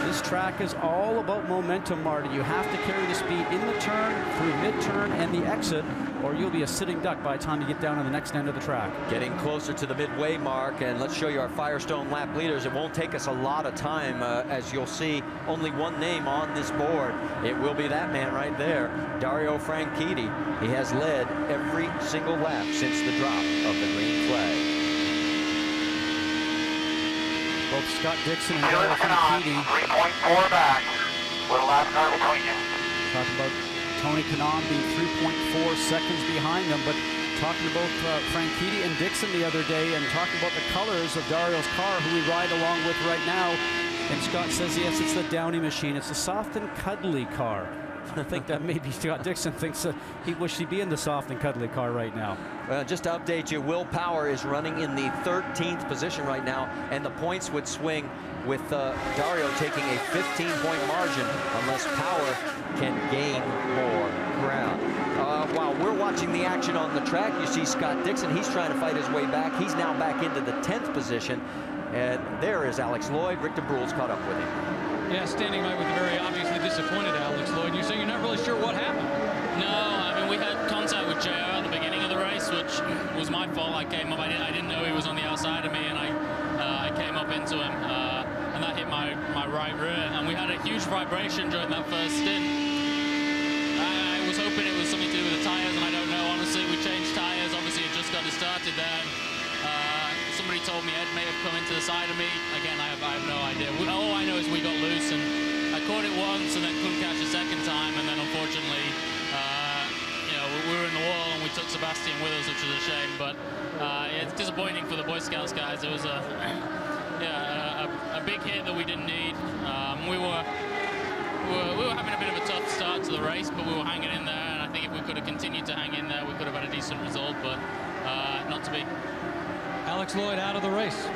This track is all about momentum, Marty. You have to carry the speed in the turn, through mid-turn, and the exit, or you'll be a sitting duck by the time you get down to the next end of the track. Getting closer to the midway mark, and let's show you our Firestone lap leaders. It won't take us a lot of time, as you'll see only one name on this board. It will be that man right there, Dario Franchitti. He has led every single lap since the drop of the green flag. Both Scott Dixon and Dario Franchitti. 3.4 back with a lap car between you. Talking about Tony Kanaan being 3.4 seconds behind them, but talking about Franchitti and Dixon the other day, and talking about the colors of Dario's car, who we ride along with right now. And Scott says, yes, it's the Downey machine. It's a soft and cuddly car. I think that maybe Scott Dixon thinks that he wished he'd be in the soft and cuddly car right now. Just to update you, Will Power is running in the 13th position right now, and the points would swing with Dario taking a 15-point margin unless Power can gain more ground. While we're watching the action on the track, you see Scott Dixon. He's trying to fight his way back. He's now back into the 10th position, and there is Alex Lloyd. Rick DeBrule's caught up with him. Yeah, standing by with the very obviously disappointed Alex Lloyd. You're saying you're not really sure what happened. No, I mean, we had contact with JR at the beginning of the race, which was my fault. I came up, I didn't know he was on the outside of me, and I came up into him, and that hit my right rear. And we had a huge vibration during that first stint. I was hoping it was something to do with the tires, and I don't know. Honestly, we changed tires. Obviously, it just got started there. Somebody told me Ed may have come into the side of me. Again, I have no idea. All I know is we got loose, and I caught it once and then couldn't catch a second time, and then unfortunately, you know, we were in the wall and we took Sebastian with us, which was a shame. But it's disappointing for the Boy Scouts guys. It was a big hit that we didn't need. We were having a bit of a tough start to the race, but we were hanging in there, and I think if we could have continued to hang in there, we could have had a decent result, but not to be. Alex Lloyd out of the race.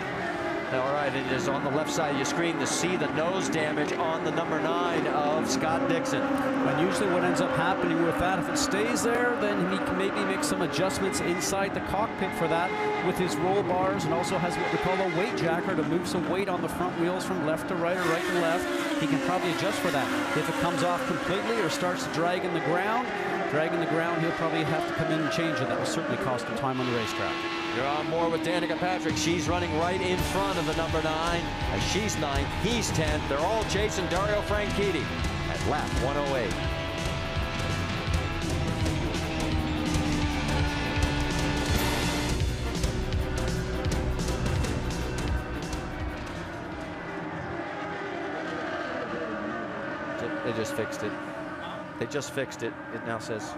All right, it is on the left side of your screen to see the nose damage on the number 9 of Scott Dixon. And usually what ends up happening with that, if it stays there, then he can maybe make some adjustments inside the cockpit for that with his roll bars, and also has what we call a weight jacker to move some weight on the front wheels from left to right or right to left. He can probably adjust for that. If it comes off completely or starts to drag in the ground, he'll probably have to come in and change it. That will certainly cost him time on the racetrack. You're on board with Danica Patrick. She's running right in front of the number 9. As she's 9th, he's 10th. They're all chasing Dario Franchitti at lap 108. They just fixed it. They just fixed it. It now says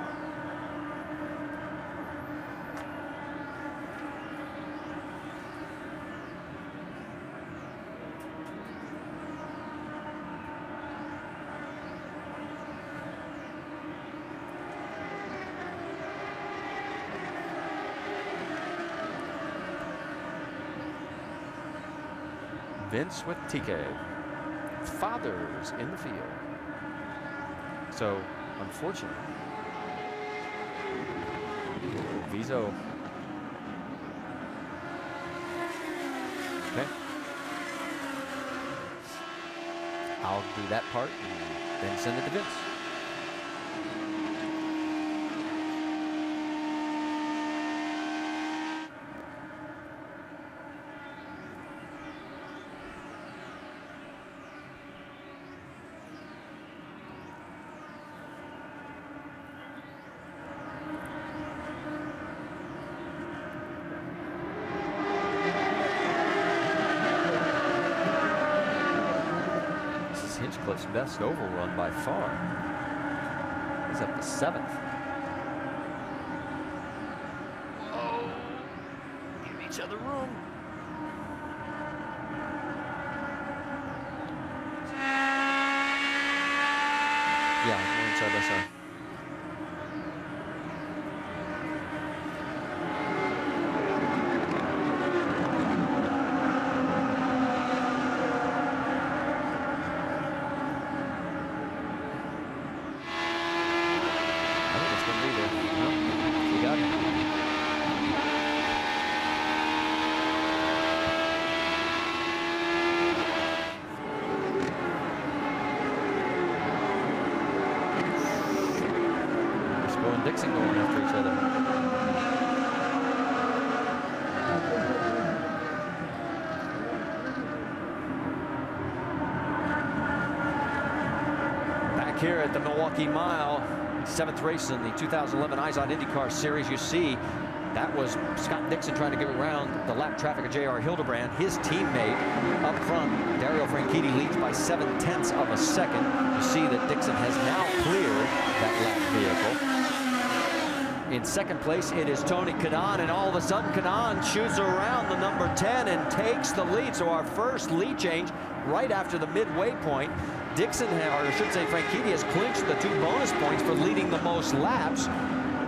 Vince with TK. Fathers in the field. So, unfortunately, Viso. Okay. I'll do that part and then send it to Vince. Hinchcliffe's best oval run by far. He's up to 7th. Oh, give each other room. Yeah, we're side by side. Dixon going after each other. Back here at the Milwaukee Mile, 7th race in the 2011 IZOD IndyCar Series. You see, that was Scott Dixon trying to get around the lap traffic of J.R. Hildebrand. His teammate up front, Dario Franchitti, leads by 7/10 of a second. You see that Dixon has now cleared that lap vehicle. In second place, it is Tony Kanaan, and all of a sudden, Kanaan shoots around the number 10 and takes the lead. So our first lead change right after the midway point. Dixon, or I should say Franchitti, has clinched the 2 bonus points for leading the most laps.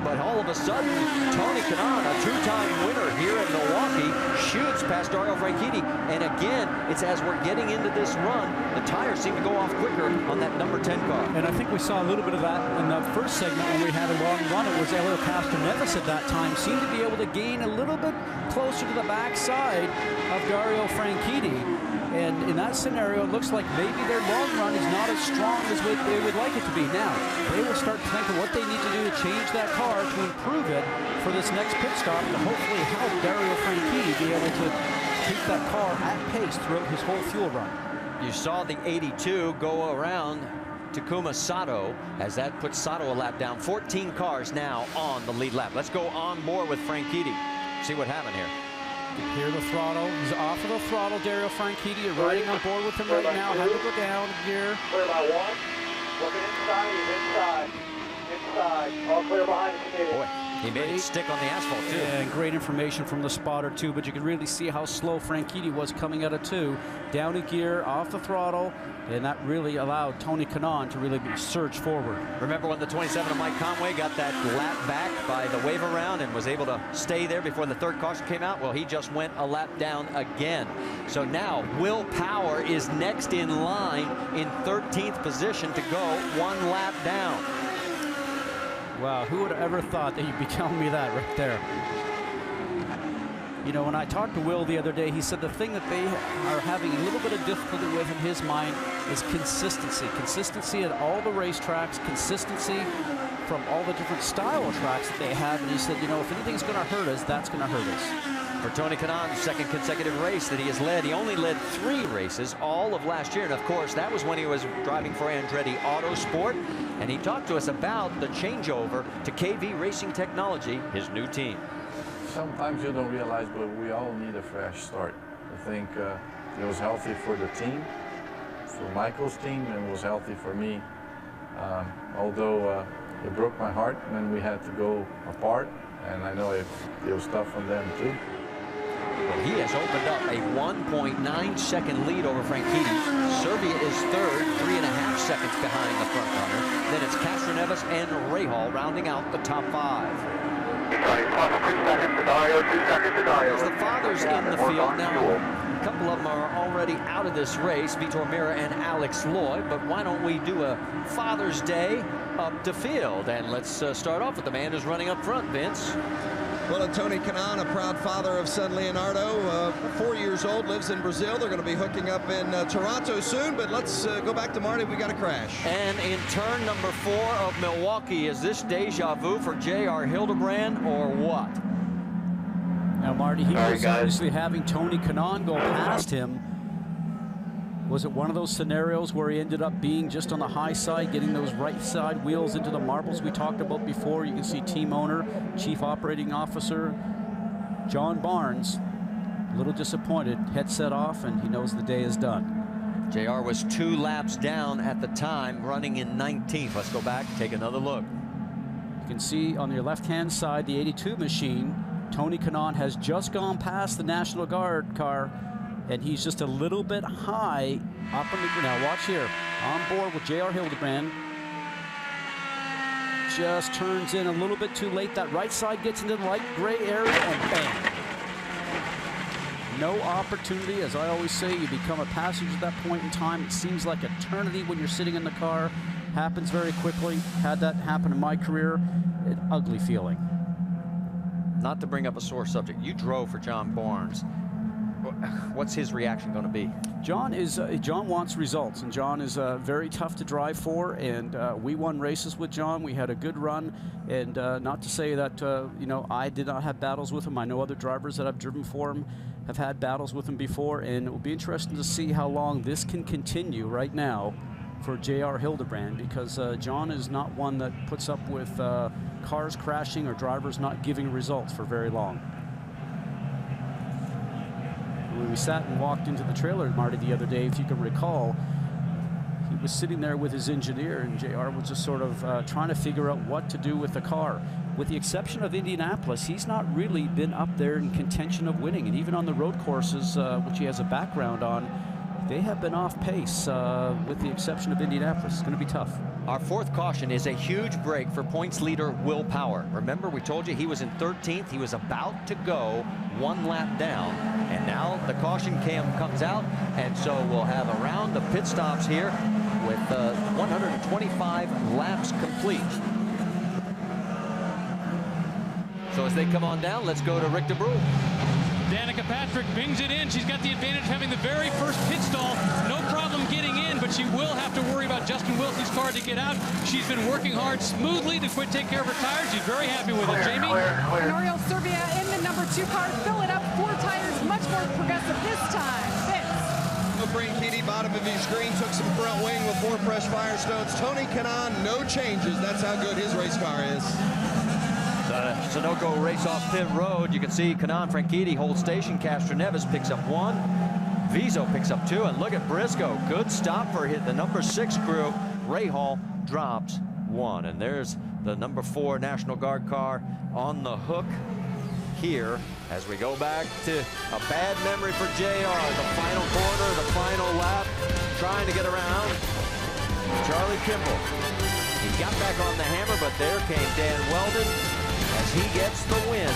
But all of a sudden, Tony Kanaan, a 2-time winner here in Milwaukee, shoots past Dario Franchitti. And again, it's as we're getting into this run, the tires seem to go off quicker on that number 10 car. And I think we saw a little bit of that in the first segment when we had a long run. It was Elio Castroneves at that time, seemed to be able to gain a little bit closer to the backside of Dario Franchitti. And in that scenario, it looks like maybe their long run is not as strong as they would like it to be. Now, they will start thinking what they need to do to change that car to improve it for this next pit stop to hopefully help Dario Franchitti be able to keep that car at pace throughout his whole fuel run. You saw the 82 go around Takuma Sato as that puts Sato a lap down. 14 cars now on the lead lap. Let's go on board with Franchitti. See what happened here. You hear the throttle. He's off of the throttle, Dario Franchitti. You're riding on board with him right now. Had to go down gear. Clear by 1. Looking inside. He's inside. Inside. All clear behind the Canadian. Boy, he made it stick on the asphalt, too. And great information from the spotter, too. But you can really see how slow Franchitti was coming out of 2. Down a gear, off the throttle. And that really allowed Tony Kanaan to really surge forward. Remember when the 27 of Mike Conway got that lap back by the wave around and was able to stay there before the 3rd caution came out? Well, he just went a lap down again. So now Will Power is next in line in 13th position to go 1 lap down. Wow, who would have ever thought that you'd be telling me that right there? You know, when I talked to Will the other day, he said the thing that they are having a little bit of difficulty with in his mind is consistency. Consistency at all the racetracks, consistency from all the different style of tracks that they have, and he said, you know, if anything's going to hurt us, that's going to hurt us. For Tony Kanan's second consecutive race that he has led, he only led 3 races all of last year, and of course that was when he was driving for Andretti Autosport, and he talked to us about the changeover to KV Racing Technology, his new team. Sometimes you don't realize, but we all need a fresh start. I think it was healthy for the team, for Michael's team, and it was healthy for me. Although it broke my heart when we had to go apart, and I know it was tough on them too. Well, he has opened up a 1.9-second lead over Franchitti. Serbia is third, 3.5 seconds behind the front runner. Then it's Castroneves and Rahal rounding out the top 5. As the fathers in the field now, a couple of them are already out of this race, Vitor Meira and Alex Lloyd, but why don't we do a Father's Day up to field? And let's start off with the man who's running up front, Vince. Well, Tony Kanaan, a proud father of son Leonardo, 4 years old, lives in Brazil. They're going to be hooking up in Toronto soon, but let's go back to Marty. We got a crash. And in turn number 4 of Milwaukee, is this deja vu for J.R. Hildebrand or what? Now, Marty, he was obviously having Tony Kanaan go past him. Was it one of those scenarios where he ended up being just on the high side, getting those right side wheels into the marbles we talked about before? You can see team owner, chief operating officer, John Barnes, a little disappointed, headset off, and he knows the day is done. JR was 2 laps down at the time, running in 19th. Let's go back, take another look. You can see on your left-hand side, the 82 machine, Tony Kanaan has just gone past the National Guard car, and he's just a little bit high up on the, now watch here, on board with J.R. Hildebrand. Just turns in a little bit too late. That right side gets into the light gray area, and bam. No opportunity. As I always say, you become a passenger at that point in time. It seems like eternity when you're sitting in the car. Happens very quickly. Had that happen in my career. An ugly feeling. Not to bring up a sore subject, you drove for John Barnes. What's his reaction going to be? John wants results, and John is very tough to drive for, and we won races with John. We had a good run, and not to say that you know, I did not have battles with him. I know other drivers that I've driven for him have had battles with him before, and it will be interesting to see how long this can continue right now for J.R. Hildebrand, because John is not one that puts up with cars crashing or drivers not giving results for very long. When we sat and walked into the trailer, Marty, the other day, if you can recall, he was sitting there with his engineer, and JR was just sort of trying to figure out what to do with the car. With the exception of Indianapolis, he's not really been up there in contention of winning, and even on the road courses, which he has a background on, they have been off pace, with the exception of Indianapolis. It's going to be tough. Our 4th caution is a huge break for points leader Will Power. Remember, we told you he was in 13th. He was about to go 1 lap down, and now the caution cam comes out, and so we'll have a round of pit stops here with 125 laps complete. So as they come on down, let's go to Rick DeBrew. Danica Patrick bings it in. She's got the advantage of having the very first pit stall. No problem getting in, but she will have to worry about Justin Wilson's car to get out. She's been working hard smoothly to take care of her tires. She's very happy with it. Jamie? Oriol Serbia in the number 2 car, fill it up, 4 tires, much more progressive this time. Franchitti, bottom of his screen, took some front wing with 4 fresh Firestones. Tony Kanaan, no changes. That's how good his race car is. The Sunoco race off pit road. You can see Kanaan Franchitti holds station. Castroneves picks up 1. Vizo picks up 2. And look at Briscoe. Good stop for the number 6 crew. Rahal drops 1. And there's the number 4 National Guard car on the hook here as we go back to a bad memory for JR. The final corner, the final lap, trying to get around Charlie Kimball. He got back on the hammer, but there came Dan Weldon as he gets the win,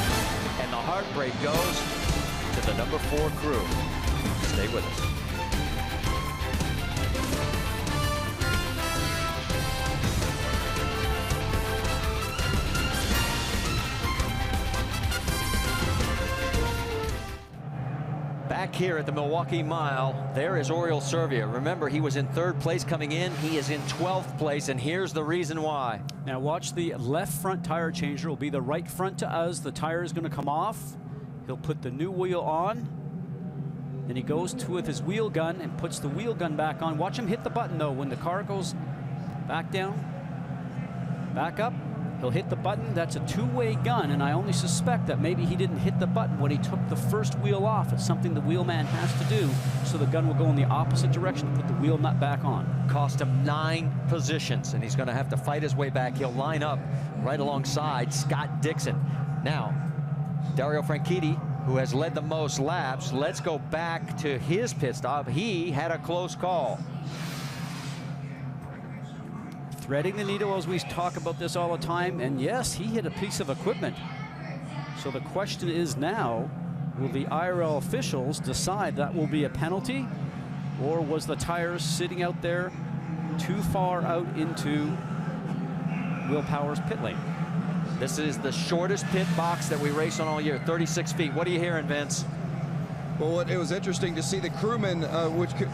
and the heartbreak goes to the number 4 crew. Stay with us. back here at the Milwaukee Mile, there is Oriol Servia. Remember, he was in 3rd place coming in. He is in 12th place, and here's the reason why. Now watch, the left front tire changer will be the right front to us. The tire is going to come off. He'll put the new wheel on. Then he goes to with his wheel gun and puts the wheel gun back on. Watch him hit the button though. When the car goes back down, back up, he'll hit the button. That's a two-way gun, and I only suspect that maybe he didn't hit the button when he took the first wheel off. It's something the wheelman has to do, so the gun will go in the opposite direction to put the wheel nut back on. Cost him 9 positions, and he's going to have to fight his way back. He'll line up right alongside Scott Dixon. Now, Dario Franchitti, who has led the most laps, let's go back to his pit stop. He had a close call. Threading the needle, as we talk about this all the time, and yes, he hit a piece of equipment. So the question is now, will the IRL officials decide that will be a penalty, or was the tires sitting out there too far out into Will Power's pit lane? This is the shortest pit box that we race on all year, 36 feet. What are you hearing, Vince? Well, it was interesting to see the crewmen,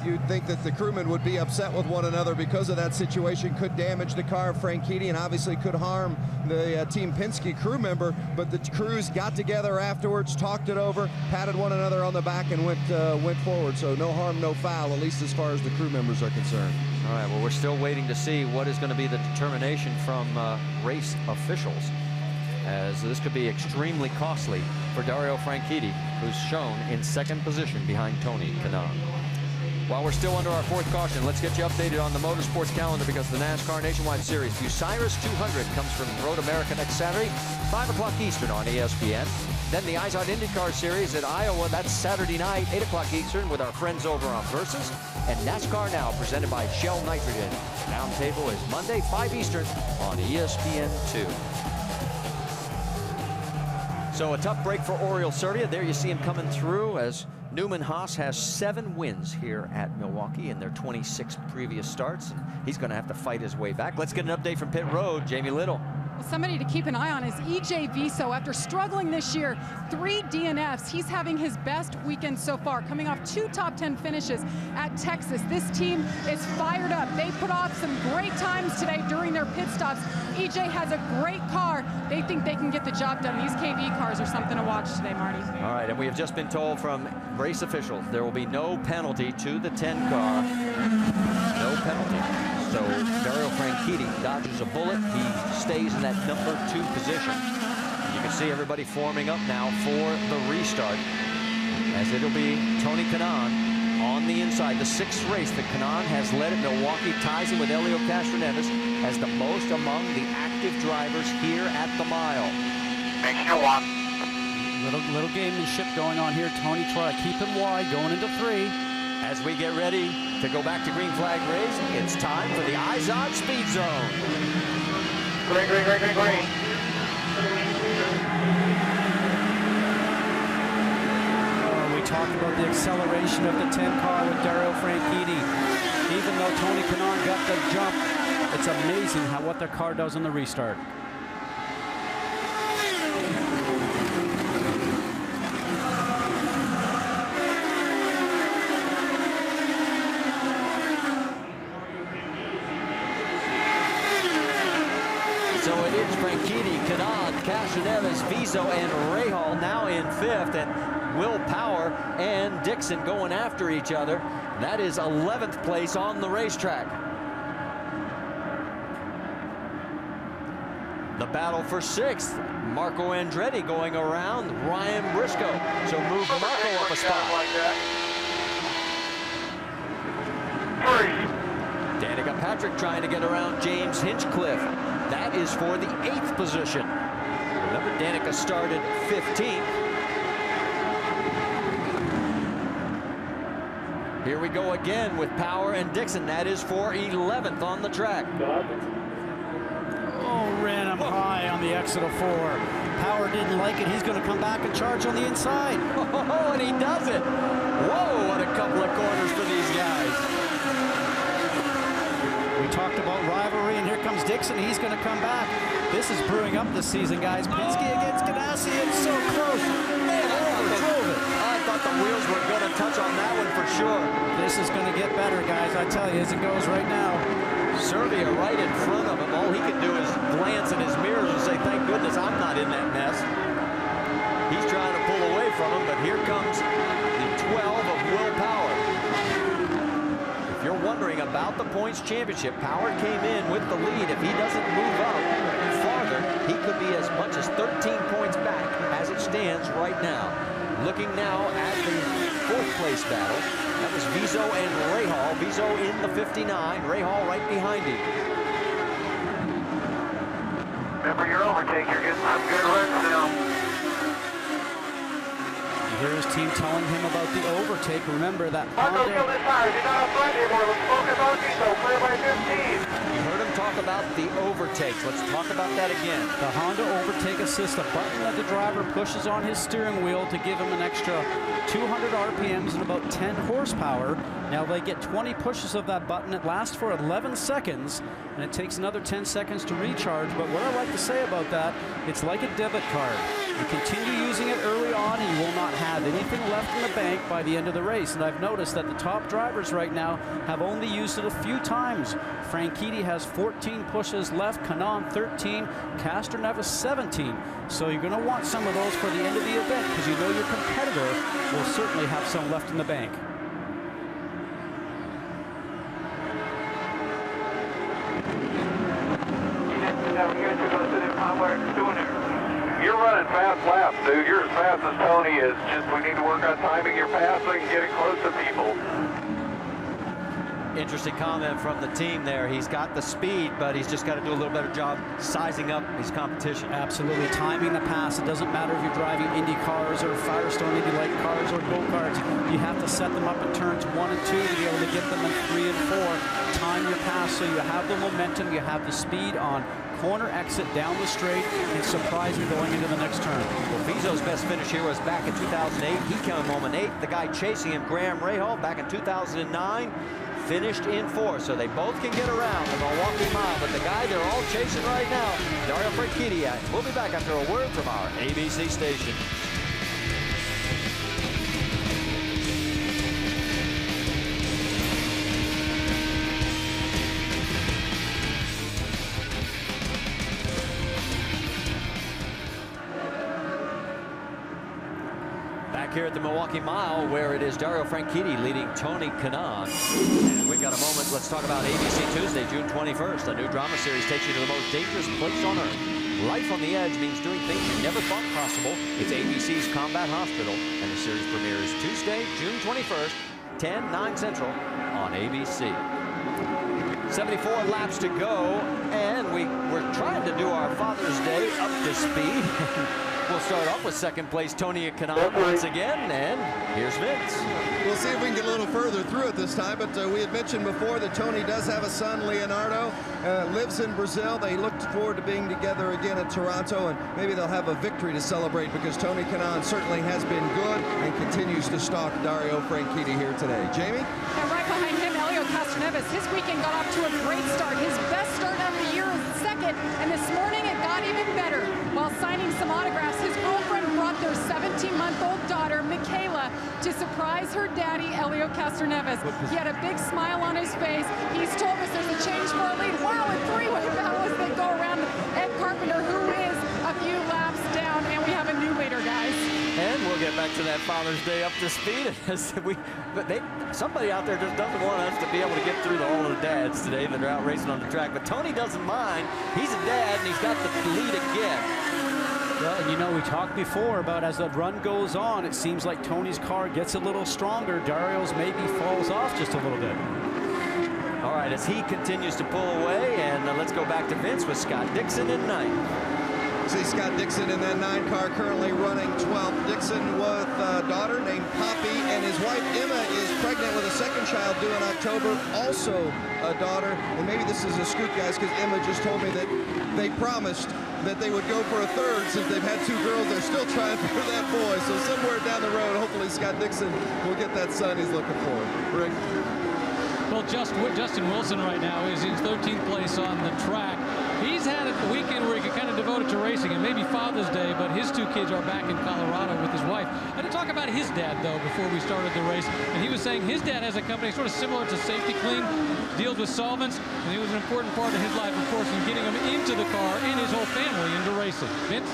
you'd think that the crewmen would be upset with one another because of that situation, could damage the car of Franchitti and obviously could harm the Team Penske crew member, but the crews got together afterwards, talked it over, patted one another on the back, and went forward. So no harm, no foul, at least as far as the crew members are concerned. All right, well, we're still waiting to see what is going to be the determination from race officials, as this could be extremely costly for Dario Franchitti, who's shown in 2nd position behind Tony Kanaan. While we're still under our 4th caution, let's get you updated on the motorsports calendar, because the NASCAR Nationwide Series Bucyrus 200 comes from Road America next Saturday, 5 o'clock Eastern on ESPN. Then the IZOD IndyCar Series at Iowa, that's Saturday night, 8 o'clock Eastern, with our friends over on Versus. And NASCAR Now, presented by Shell Nitrogen. Roundtable is Monday, 5 Eastern on ESPN2. So a tough break for Oriol Servia. There you see him coming through, as Newman Haas has 7 wins here at Milwaukee in their 26 previous starts. And he's going to have to fight his way back. Let's get an update from pit road. Jamie Little. Well, somebody to keep an eye on is EJ Viso. After struggling this year, 3 DNFs, he's having his best weekend so far, coming off 2 top 10 finishes at Texas. This team is fired up. They put off some great times today during their pit stops. EJ has a great car. They think they can get the job done. These KV cars are something to watch today, Marty. All right, and we have just been told from race officials there will be no penalty to the 10 car. No penalty. So Dario Franchitti dodges a bullet. He stays in that number 2 position. You can see everybody forming up now for the restart, as it'll be Tony Kanaan on the inside. The 6th race that Kanaan has led at Milwaukee ties him with Helio Castroneves as the most among the active drivers here at the mile. Make sure 1. Little gamemanship going on here. Tony try to keep him wide going into 3. As we get ready to go back to green flag racing, it's time for the IZOD Speed Zone. Green, green, green, green, green. We talked about the acceleration of the 10 car with Dario Franchitti. Even though Tony Kanaan got the jump, it's amazing what the car does on the restart. So it is Franchitti, Kanaan, Castroneves, Viso, and Rahal now in 5th, and Will Power and Dixon going after each other. That is 11th place on the racetrack. The battle for 6th. Marco Andretti going around Ryan Briscoe. So move Marco up a spot. Danica Patrick trying to get around James Hinchcliffe. That is for the 8th position. Remember, Danica started 15th. Here we go again with Power and Dixon. That is for 11th on the track. Oh, ran him high on the exit of 4. Power didn't like it. He's going to come back and charge on the inside. Oh, and he does it. Whoa, what a couple of corners for these guys. We talked about rivalry, and here comes Dixon. He's going to come back. This is brewing up this season, guys. Penske against Ganassi. It's so close. Man, drove it. I thought thought the wheels were going to touch on that one for sure. This is going to get better, guys. I tell you, as it goes right now. Serbia right in front of him. All he can do is glance in his mirrors and say, thank goodness I'm not in that mess. He's trying to pull away from him, but here comes the 12 of Will Power. If you're wondering about the points championship, Power came in with the lead. If he doesn't move up farther, he could be as much as 13 points back as it stands right now. Looking now at the fourth place battle. That was Vizo and Rahal. Vizo in the 59, Rahal right behind him. Remember your overtake, you're getting some good runs now. You hear his team telling him about the overtake. Remember that Marco, kill this tire. You're not up front anymore. Let's focus on Vizo. Clear by 15. You heard him talk about the overtakes. Let's talk about that again. The Honda Overtake Assist, a button that the driver pushes on his steering wheel to give him an extra 200 RPMs and about 10 horsepower. Now they get 20 pushes of that button. It lasts for 11 seconds, and it takes another 10 seconds to recharge. But what I like to say about that, it's like a debit card. You continue using it early on, and you will not have anything left in the bank by the end of the race. And I've noticed that the top drivers right now have only used it a few times. Franchitti has 14 pushes left, Kanaan 13, Castroneves 17. So you're going to want some of those for the end of the event because you know your competitor will certainly have some left in the bank. You're running fast laps, dude. You're as fast as Tony is. Just we need to work on timing your pass so you can get it close to people. Interesting comment from the team there. He's got the speed, but he's just got to do a little better job sizing up his competition. Absolutely. Timing the pass. It doesn't matter if you're driving Indy cars or Firestone Indy Light cars or go-karts. You have to set them up in turns 1 and 2 to be able to get them in 3 and 4. Time your pass so you have the momentum, you have the speed on corner exit down the straight and surprising going into the next turn. Well, Vizo's best finish here was back in 2008. He came home in 8th. The guy chasing him, Graham Rahal, back in 2009. Finished in 4th, so they both can get around the Milwaukee Mile. But the guy they're all chasing right now, Dario Franchitti. We'll be back after a word from our ABC station. Here at the Milwaukee Mile, where it is Dario Franchitti leading Tony Kanaan. And we've got a moment. Let's talk about ABC Tuesday, June 21st. A new drama series takes you to the most dangerous place on earth. Life on the edge means doing things you never thought possible. It's ABC's Combat Hospital, and the series premieres Tuesday, June 21st, 10/9 Central on ABC. 74 laps to go, and we're trying to do our Father's Day up to speed. We'll start off with second place Tony Kanaan once again, and here's Vince. We'll see if we can get a little further through it this time, but we had mentioned before that Tony does have a son, Leonardo, lives in Brazil. They look forward to being together again in Toronto, and maybe they'll have a victory to celebrate because Tony Kanaan certainly has been good and continues to stalk Dario Franchitti here today. Jamie? And right behind him, Castroneves. His weekend got off to a great start. His best start of the year is second, and this morning it got even better. While signing some autographs, his girlfriend brought their 17-month-old daughter, Michaela, to surprise her daddy, Helio Castroneves. He had a big smile on his face. He's told us there's a change for a lead. Wow, a three-way battle as they go around Ed Carpenter, who is a few laps down, and we have a new leader, guys. And we'll get back to that Father's Day up to speed. Somebody out there just doesn't want us to be able to get through all the dads today that are out racing on the track. But Tony doesn't mind. He's a dad, and he's got the lead again. Well, and you know, we talked before about as the run goes on, it seems like Tony's car gets a little stronger. Dario's maybe falls off just a little bit. All right, as he continues to pull away, and let's go back to Vince with Scott Dixon in 9th. See Scott Dixon in that 9 car currently running 12th. Dixon with a daughter named Poppy, and his wife Emma is pregnant with a second child due in October, also a daughter. And maybe this is a scoop, guys, because Emma just told me that they promised that they would go for a third since they've had 2 girls. They're still trying for that boy. So somewhere down the road, hopefully Scott Dixon will get that son he's looking for. Rick? Well, Justin Wilson right now is in 13th place on the track. He's had a weekend where he could kind of devote it to racing, and maybe Father's Day, but his two kids are back in Colorado with his wife. I did talk about his dad, though, before we started the race, and he was saying his dad has a company sort of similar to Safety Clean, deals with solvents, and it was an important part of his life, of course, in getting him into the car and his whole family into racing. Vince?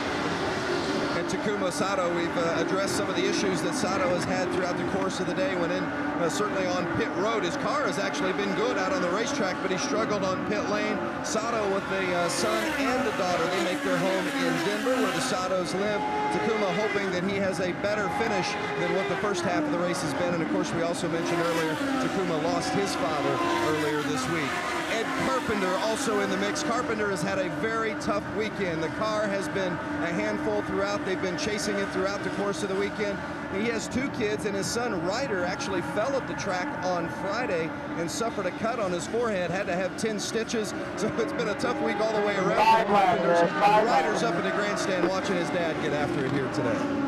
At Takuma Sato, we've addressed some of the issues that Sato has had throughout the course of the day. When in, certainly on pit road, his car has actually been good out on the racetrack, but he struggled on pit lane. Sato with a son and a daughter, they make their home in Denver, where the Satos live. Takuma hoping that he has a better finish than what the first half of the race has been. And of course, we also mentioned earlier, Takuma lost his father earlier this week. Ed Carpenter also in the mix. Carpenter has had a very tough weekend. The car has been a handful throughout. They've been chasing it throughout the course of the weekend. He has two kids, and his son Ryder actually fell at the track on Friday and suffered a cut on his forehead, had to have 10 stitches. So it's been a tough week all the way around. Ryder's up in the grandstand watching his dad get after it here today.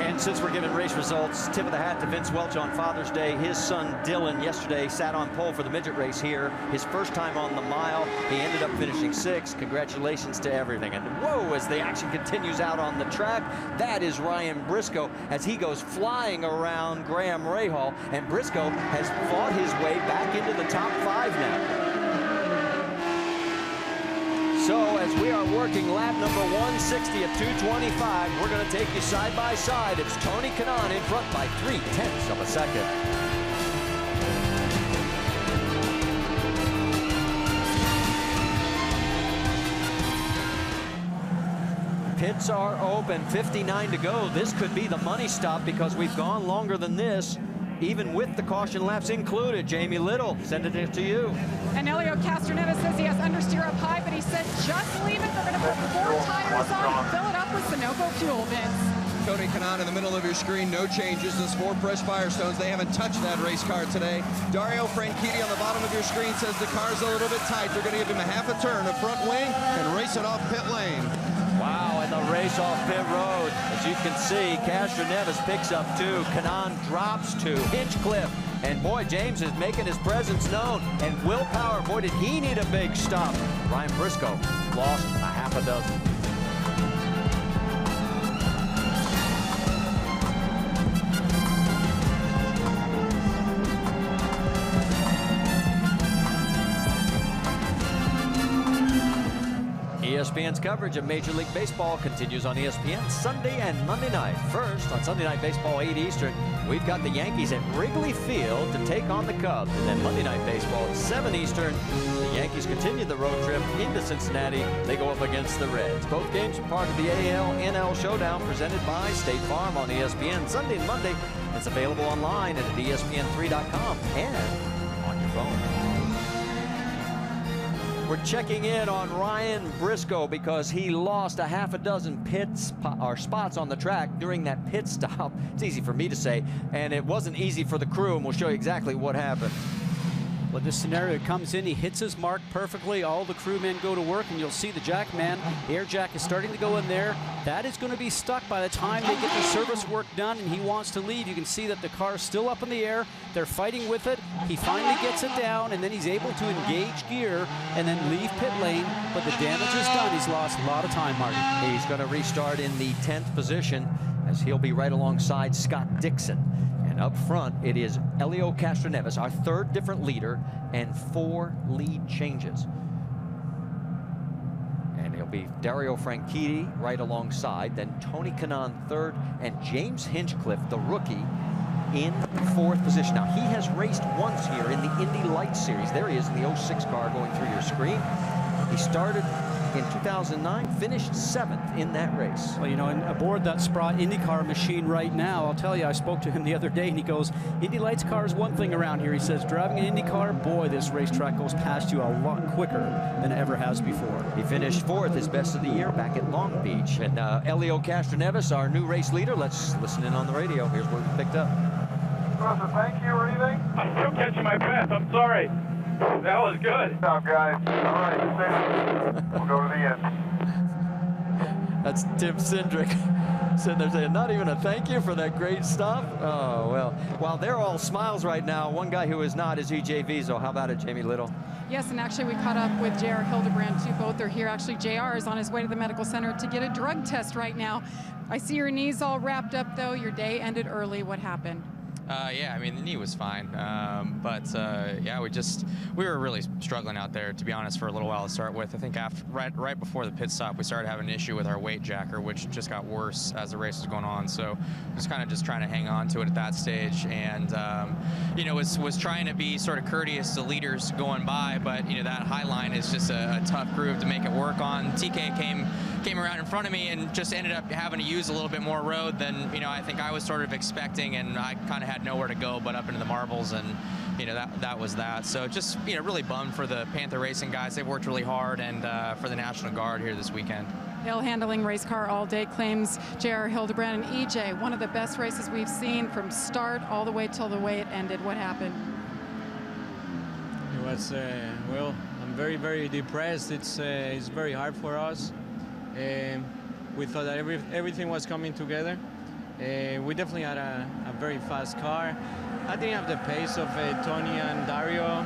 And since we're giving race results, tip of the hat to Vince Welch on Father's Day. His son Dylan yesterday sat on pole for the midget race here. His first time on the mile. He ended up finishing 6th. Congratulations to everything. And whoa, as the action continues out on the track, that is Ryan Briscoe as he goes flying around Graham Rahal. And Briscoe has fought his way back into the top 5 now. So as we are working lap number 160 of 225, we're going to take you side by side. It's Tony Kanaan in front by 0.3 of a second. Pits are open, 59 to go. This could be the money stop because we've gone longer than this, even with the caution laps included. Jamie Little, send it to you. And Elio Castroneves says he has understeer up high, but he said just leave it. They're going to put 4 tires on and fill it up with Sunoco fuel, Vince. Tony Kanaan in the middle of your screen, no changes. Those 4 fresh Firestones, they haven't touched that race car today. Dario Franchitti on the bottom of your screen says the car's a little bit tight. They're going to give him a half a turn, a front wing, and race it off pit lane. Wow, and the race off pit road. As you can see, Castroneves picks up 2. Kanaan drops 2. Hinchcliffe. And boy, James is making his presence known. And Will Power, boy, did he need a big stop. Ryan Briscoe lost a half a dozen. ESPN's coverage of Major League Baseball continues on ESPN Sunday and Monday night. First, on Sunday Night Baseball, 8 Eastern, we've got the Yankees at Wrigley Field to take on the Cubs. And then Monday Night Baseball at 7 Eastern, the Yankees continue the road trip into Cincinnati. They go up against the Reds. Both games are part of the AL-NL Showdown presented by State Farm on ESPN Sunday and Monday. It's available online at ESPN3.com and on your phone. We're checking in on Ryan Briscoe because he lost a half a dozen spots on the track during that pit stop. It's easy for me to say, and it wasn't easy for the crew, and we'll show you exactly what happened. Well, this scenario comes in, he hits his mark perfectly. All the crewmen go to work, and you'll see the jack man. Air jack is starting to go in there. That is going to be stuck by the time they get the service work done, and he wants to leave. You can see that the car is still up in the air. They're fighting with it. He finally gets it down, and then he's able to engage gear and then leave pit lane. But the damage is done. He's lost a lot of time, Marty. He's going to restart in the 10th position as he'll be right alongside Scott Dixon. Up front, it is Elio Castroneves, our 3rd different leader, and 4 lead changes. And it'll be Dario Franchitti right alongside, then Tony Kanaan 3rd, and James Hinchcliffe, the rookie, in 4th position. Now, he has raced once here in the Indy Lite Series. There he is in the 06 car going through your screen. He started in 2009, finished 7th in that race. Well, you know, and aboard that Sprott IndyCar machine right now, I'll tell you, I spoke to him the other day, and he goes, Indy Lights car is one thing around here. He says, driving an Indy car, boy, this racetrack goes past you a lot quicker than it ever has before. He finished 4th, his best of the year, back at Long Beach. And Elio Castroneves, our new race leader, let's listen in on the radio. Here's what we picked up. Josef, thank you. Anything? I'm still catching my breath. I'm sorry. That was good. Good job, guys. All right, we'll go to the end. That's Tim Cindric sitting there saying, not even a thank you for that great stuff. Oh, well, while they're all smiles right now, one guy who is not is EJ Vizo. How about it, Jamie Little? Yes, and actually we caught up with JR Hildebrand too. Both are here. Actually, JR is on his way to the medical center to get a drug test right now. I see your knees all wrapped up though. Your day ended early. What happened? Yeah, I mean, the knee was fine. Yeah, we were really struggling out there, to be honest, for a little while to start with. I think right before the pit stop, we started having an issue with our weight jacker, which just got worse as the race was going on. So was kind of just trying to hang on to it at that stage. And, you know, was trying to be sort of courteous to leaders going by. But, you know, that high line is just a tough groove to make it work on. TK came around in front of me and just ended up having to use a little bit more road than, you know, I think I was sort of expecting, and I kind of had nowhere to go but up into the marbles, and, you know, that was that. So just, you know, really bummed for the Panther Racing guys. They've worked really hard, and for the National Guard here this weekend. Hill handling race car all day, claims JR Hildebrand. And EJ, one of the best races we've seen from start all the way till the way it ended. What happened? It was, well, I'm very, very depressed. It's very hard for us. We thought that everything was coming together. We definitely had a very fast car. I didn't have the pace of Tony and Dario,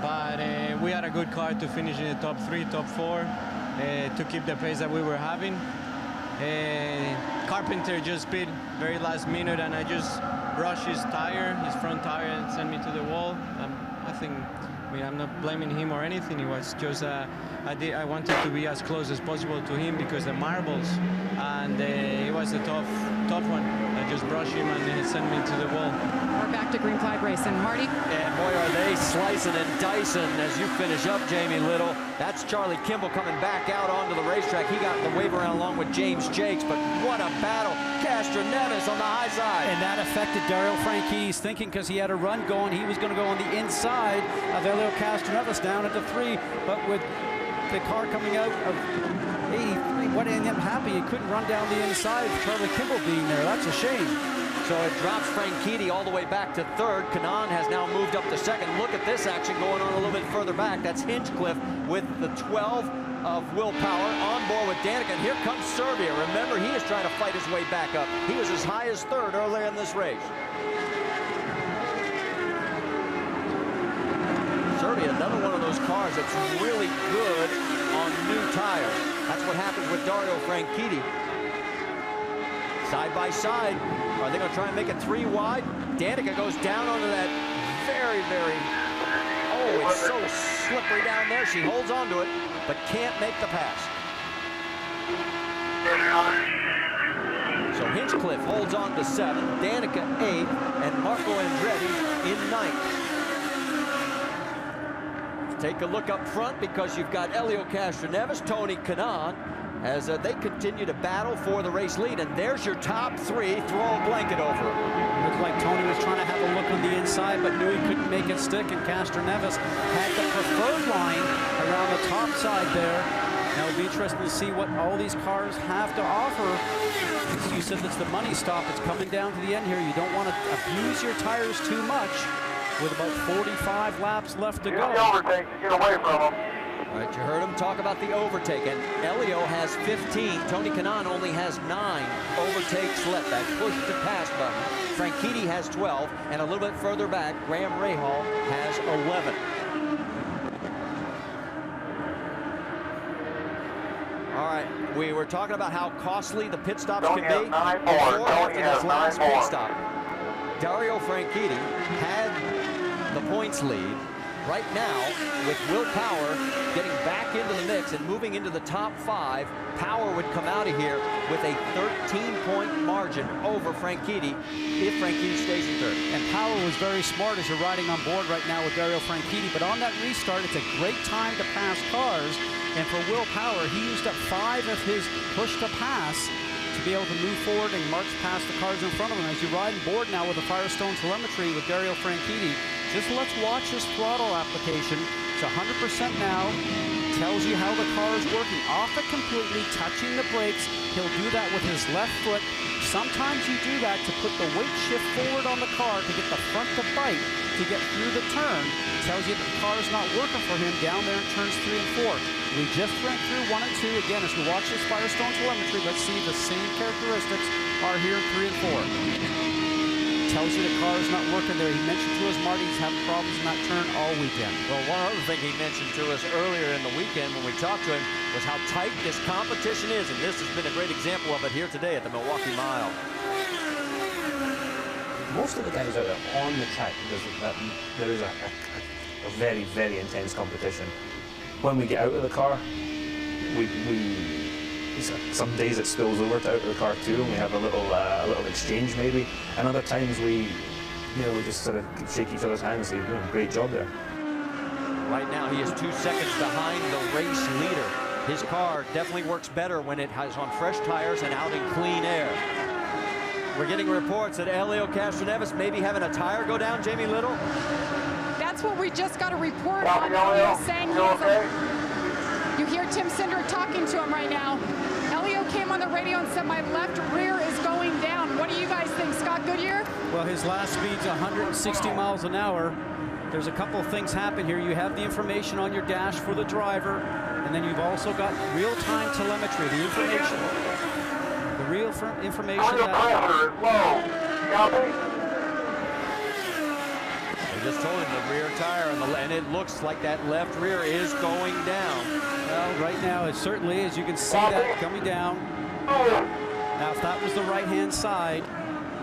but we had a good car to finish in the top 3, top 4, to keep the pace that we were having. Carpenter just pit very last minute, and I just brushed his front tire, and sent me to the wall. I mean, I'm not blaming him or anything. It was just I wanted to be as close as possible to him because the marbles, and it was a tough one. I just brushed him and sent me to the wall. We're back to Green Flag Racing. Marty? And boy, are they slicing and dicing as you finish up, Jamie Little. That's Charlie Kimball coming back out onto the racetrack. He got the wave around along with James Jakes, but what a battle. Castro Neves on the high side. And that affected Dario Franchi's thinking, because he had a run going. He was going to go on the inside of Elio Castro Neves down at the 3, but with the car coming out of 83, what ended up happening? He couldn't run down the inside with Charlie Kimball being there. That's a shame. So it drops Franchitti all the way back to 3rd. Kanaan has now moved up to 2nd. Look at this action going on a little bit further back. That's Hinchcliffe with the 12 of Willpower on board with Danica. And here comes Serbia. Remember, he is trying to fight his way back up. He was as high as 3rd earlier in this race. Serbia, another one of those cars that's really good on new tires. That's what happens with Dario Franchitti. Side by side. Are they going to try and make it 3 wide? Danica goes down onto that very, oh, it's so slippery down there. She holds onto it, but can't make the pass. So Hinchcliffe holds on to 7, Danica 8th, and Marco Andretti in 9th. Take a look up front, because you've got Elio Castro Neves, Tony Kanaan, as they continue to battle for the race lead. And there's your top 3. Throw a blanket over it. Looked like Tony was trying to have a look on the inside, but knew he couldn't make it stick, and Castro Neves had the preferred line around the top side there. Now it'll be interesting to see what all these cars have to offer. As you said, it's the money stop. It's coming down to the end here. You don't want to abuse your tires too much with about 45 laps left to go. The overtake to get away from them. All right, you heard him talk about the overtake, and Elio has 15. Tony Kanaan only has 9 overtakes left. That push to pass button. Franchitti has 12, and a little bit further back, Graham Rahal has 11. All right, we were talking about how costly the pit stops can be. Before after this last pit stop, Dario Franchitti had the points lead. Right now, with Willpower getting back into the mix and moving into the top 5, Power would come out of here with a 13-point margin over Franchitti if Franchitti stays in 3rd. And Power was very smart as you're riding on board right now with Dario Franchitti, but on that restart, it's a great time to pass cars. And for Willpower, he used up 5 of his push to pass to be able to move forward and march past the cars in front of him. As you ride on board now with the Firestone telemetry with Dario Franchitti, just let's watch his throttle application. It's 100% now. Tells you how the car is working. Off it completely, touching the brakes. He'll do that with his left foot. Sometimes you do that to put the weight shift forward on the car to get the front to bite, to get through the turn. tells you the car is not working for him down there in turns 3 and 4. We just went through 1 and 2. Again, as we watch this Firestone telemetry, let's see the same characteristics are here in 3 and 4. Tells you the car is not working there. He mentioned to us, Marty, he's having problems in that turn all weekend. Well, one other thing he mentioned to us earlier in the weekend when we talked to him was how tight this competition is, and this has been a great example of it here today at the Milwaukee Mile. Most of the guys out there on the track, there is a very, very intense competition. When we get out of the car, some days it spills over to out of the car too, and we have a little exchange maybe. And other times we just sort of shake each other's hands and say, "You're doing a great job there." Right now he is 2 seconds behind the race leader. His car definitely works better when it has on fresh tires and out in clean air. We're getting reports that Helio Castroneves may be having a tire go down, Jamie Little. That's what we just got a report on. Elio saying he has you hear Tim Cindric talking to him right now. Elio came on the radio and said, "My left rear is going down." What do you guys think, Scott Goodyear? Well, his last speed's 160 miles an hour. There's a couple of things happen here. You have the information on your dash for the driver, and then you've also got real-time telemetry, the information. The real information They just told him the rear tire, and it looks like that left rear is going down. Well, right now it certainly is. You can see that coming down. Now, if that was the right-hand side,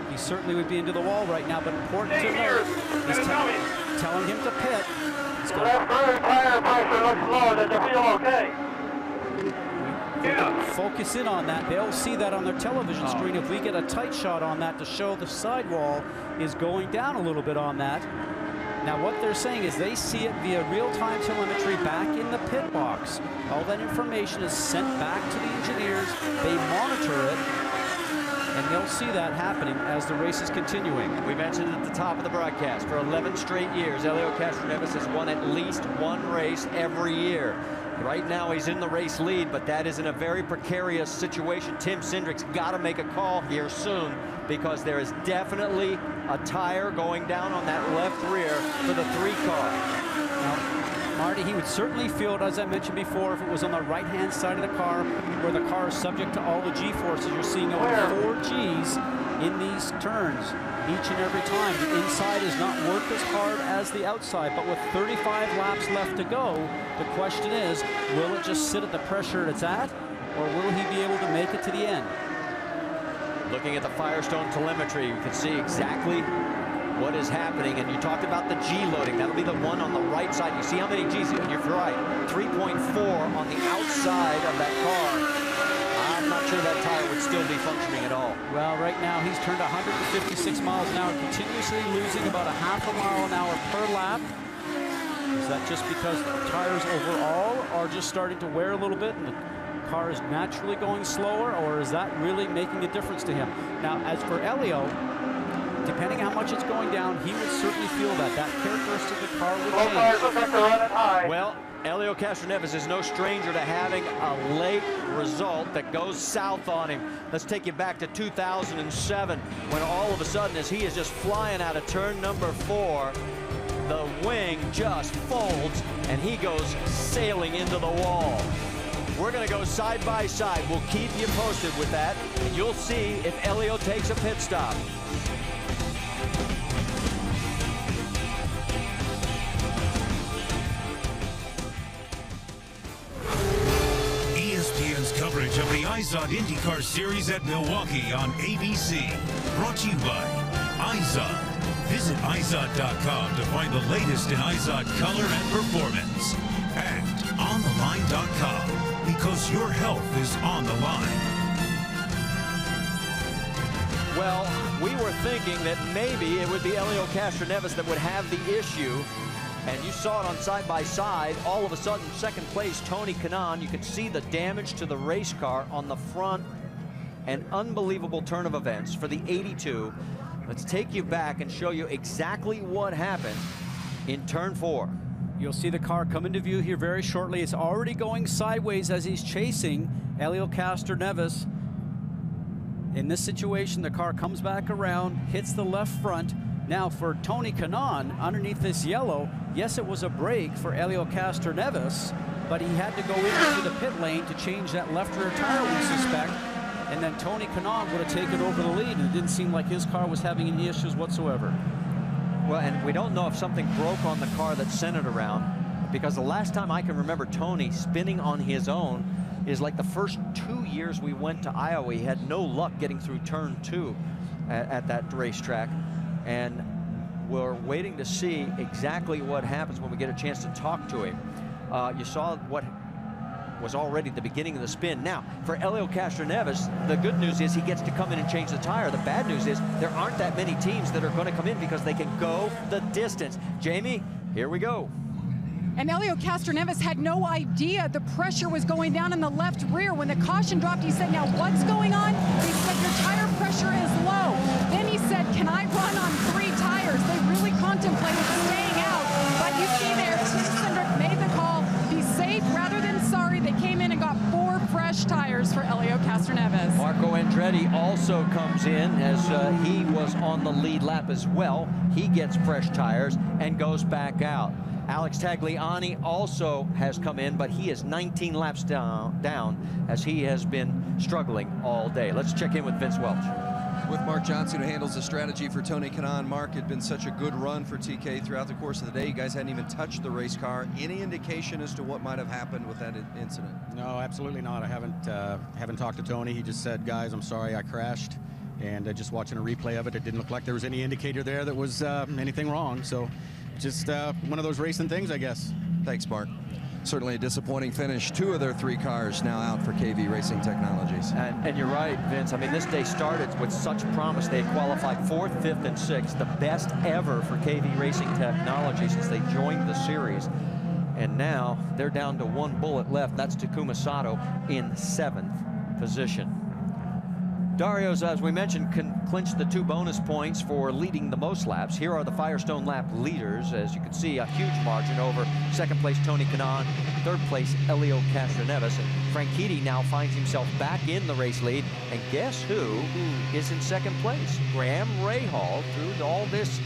he certainly would be into the wall right now, but important to note, he's telling him to pit. The left rear tire pressure looks low. Does it feel okay? Yeah. Focus in on that. They'll see that on their television screen. If we get a tight shot on that to show the sidewall is going down a little bit on that. Now what they're saying is they see it via real-time telemetry back in the pit box. All that information is sent back to the engineers. They monitor it, and they'll see that happening as the race is continuing. We mentioned at the top of the broadcast, for 11 straight years, Helio Castroneves has won at least one race every year. Right now he's in the race lead, but that is in a very precarious situation. Tim Cindric's got to make a call here soon, because there is definitely a tire going down on that left rear for the 3 car. Now, Marty, he would certainly feel it, as I mentioned before, if it was on the right-hand side of the car, where the car is subject to all the G-forces. You're seeing over 4 Gs in these turns each and every time. The inside has not worked as hard as the outside, but with 35 laps left to go, the question is, will it just sit at the pressure it's at, or will he be able to make it to the end? Looking at the Firestone telemetry, you can see exactly what is happening, and you talked about the G loading. That'll be the one on the right side. You see how many Gs, and you're right, 3.4 on the outside of that car. I'm not sure that tire would still be functioning at all. Well, right now he's turned 156 miles an hour, continuously losing about a half a mile an hour per lap. Is that just because the tires overall are just starting to wear a little bit and the car is naturally going slower, or is that really making a difference to him? Now, as for Helio, depending how much it's going down, he would certainly feel that characteristic of the car would change. Well, Helio Castroneves is no stranger to having a late result that goes south on him. Let's take you back to 2007, when all of a sudden, as he is just flying out of turn number 4, the wing just folds and he goes sailing into the wall. We're going to go side by side. We'll keep you posted with that, and you'll see if Helio takes a pit stop. ESPN's coverage of the IZOD IndyCar Series at Milwaukee on ABC. Brought to you by IZOD. Visit IZOD.com to find the latest in IZOD color and performance. And OnTheLine.com, because your health is on the line. Well, we were thinking that maybe it would be Helio Castroneves that would have the issue. And you saw it on side by side. All of a sudden, second place, Tony Kanaan. You could see the damage to the race car on the front. An unbelievable turn of events for the 82. Let's take you back and show you exactly what happened in turn 4. You'll see the car come into view here very shortly. It's already going sideways as he's chasing Helio Castroneves. In this situation, the car comes back around, hits the left front. Now for Tony Kanaan, underneath this yellow, yes, it was a break for Helio Castroneves, but he had to go into the pit lane to change that left rear tire, we suspect, and then Tony Kanaan would have taken over the lead, and it didn't seem like his car was having any issues whatsoever. Well, and we don't know if something broke on the car that sent it around, because the last time I can remember Tony spinning on his own is like the first 2 years we went to Iowa. He had no luck getting through turn 2 at that racetrack, and we're waiting to see exactly what happens when we get a chance to talk to him. You saw what was already the beginning of the spin. Now, for Helio Castroneves, the good news is he gets to come in and change the tire. The bad news is there aren't that many teams that are going to come in because they can go the distance. Jamie, here we go. And Helio Castroneves had no idea the pressure was going down in the left rear. When the caution dropped, he said, now what's going on? He said, your tire pressure is low. Then he said, can I run on 3 tires? They really contemplated staying out. But you see there, Tim Cindric made the call, be safe rather than sorry. They came in and got 4 fresh tires for Helio Castroneves. Marco Andretti also comes in as he was on the lead lap as well. He gets fresh tires and goes back out. Alex Tagliani also has come in, but he is 19 laps down as he has been struggling all day. Let's check in with Vince Welch. With Mark Johnson, who handles the strategy for Tony Kanaan. Mark, it had been such a good run for TK throughout the course of the day. You guys hadn't even touched the race car. Any indication as to what might have happened with that incident? No, absolutely not. I haven't talked to Tony. He just said, guys, I'm sorry I crashed. And just watching a replay of it, it didn't look like there was any indicator there that was anything wrong. So just one of those racing things, I guess. Thanks, Mark. Certainly a disappointing finish. 2 of their 3 cars now out for KV Racing Technologies. And you're right, Vince. I mean, this day started with such promise. They qualified 4th, 5th, and 6th, the best ever for KV Racing Technologies since they joined the series. And now they're down to 1 bullet left. That's Takuma Sato in 7th position. Dario's, as we mentioned, clinched the 2 bonus points for leading the most laps. Here are the Firestone lap leaders. As you can see, a huge margin over 2nd place Tony Kanaan, 3rd place Helio Castroneves. And Franchitti now finds himself back in the race lead. And guess who is in 2nd place? Graham Rahal, through all this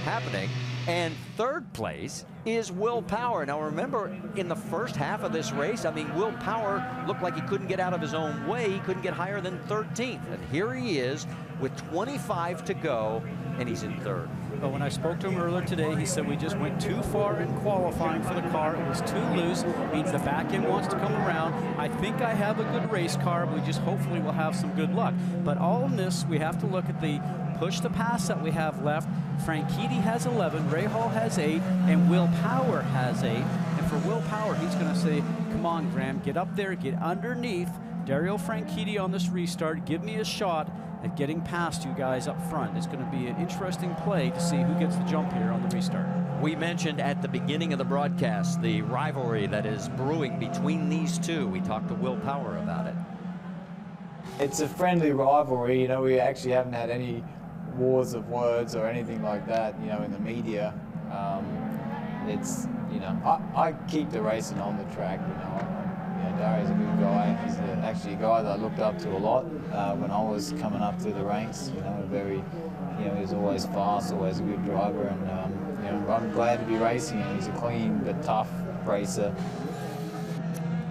happening. And 3rd place is Will Power. Now remember, in the first half of this race, I mean, Will Power looked like he couldn't get out of his own way. He couldn't get higher than 13th. And here he is with 25 to go, and he's in 3rd. But when I spoke to him earlier today, he said we just went too far in qualifying for the car. It was too loose. It means the back end wants to come around. I think I have a good race car. We just hopefully will have some good luck. But all in this, we have to look at the push to pass that we have left. Franchitti has 11, Rahal has 8, and Will Power has 8. And for Will Power, he's going to say, come on, Graham, get up there, get underneath Dario Franchitti on this restart. Give me a shot at getting past you guys up front. It's going to be an interesting play to see who gets the jump here on the restart. We mentioned at the beginning of the broadcast the rivalry that is brewing between these two. We talked to Will Power about it. It's a friendly rivalry. You know, we actually haven't had any wars of words or anything like that, you know, in the media. It's, you know, I keep the racing on the track, you know. Dario's a good guy. He's actually a guy that I looked up to a lot when I was coming up through the ranks. You know, very, you know, he's always fast, always a good driver, and you know, I'm glad to be racing him. He's a clean but tough racer.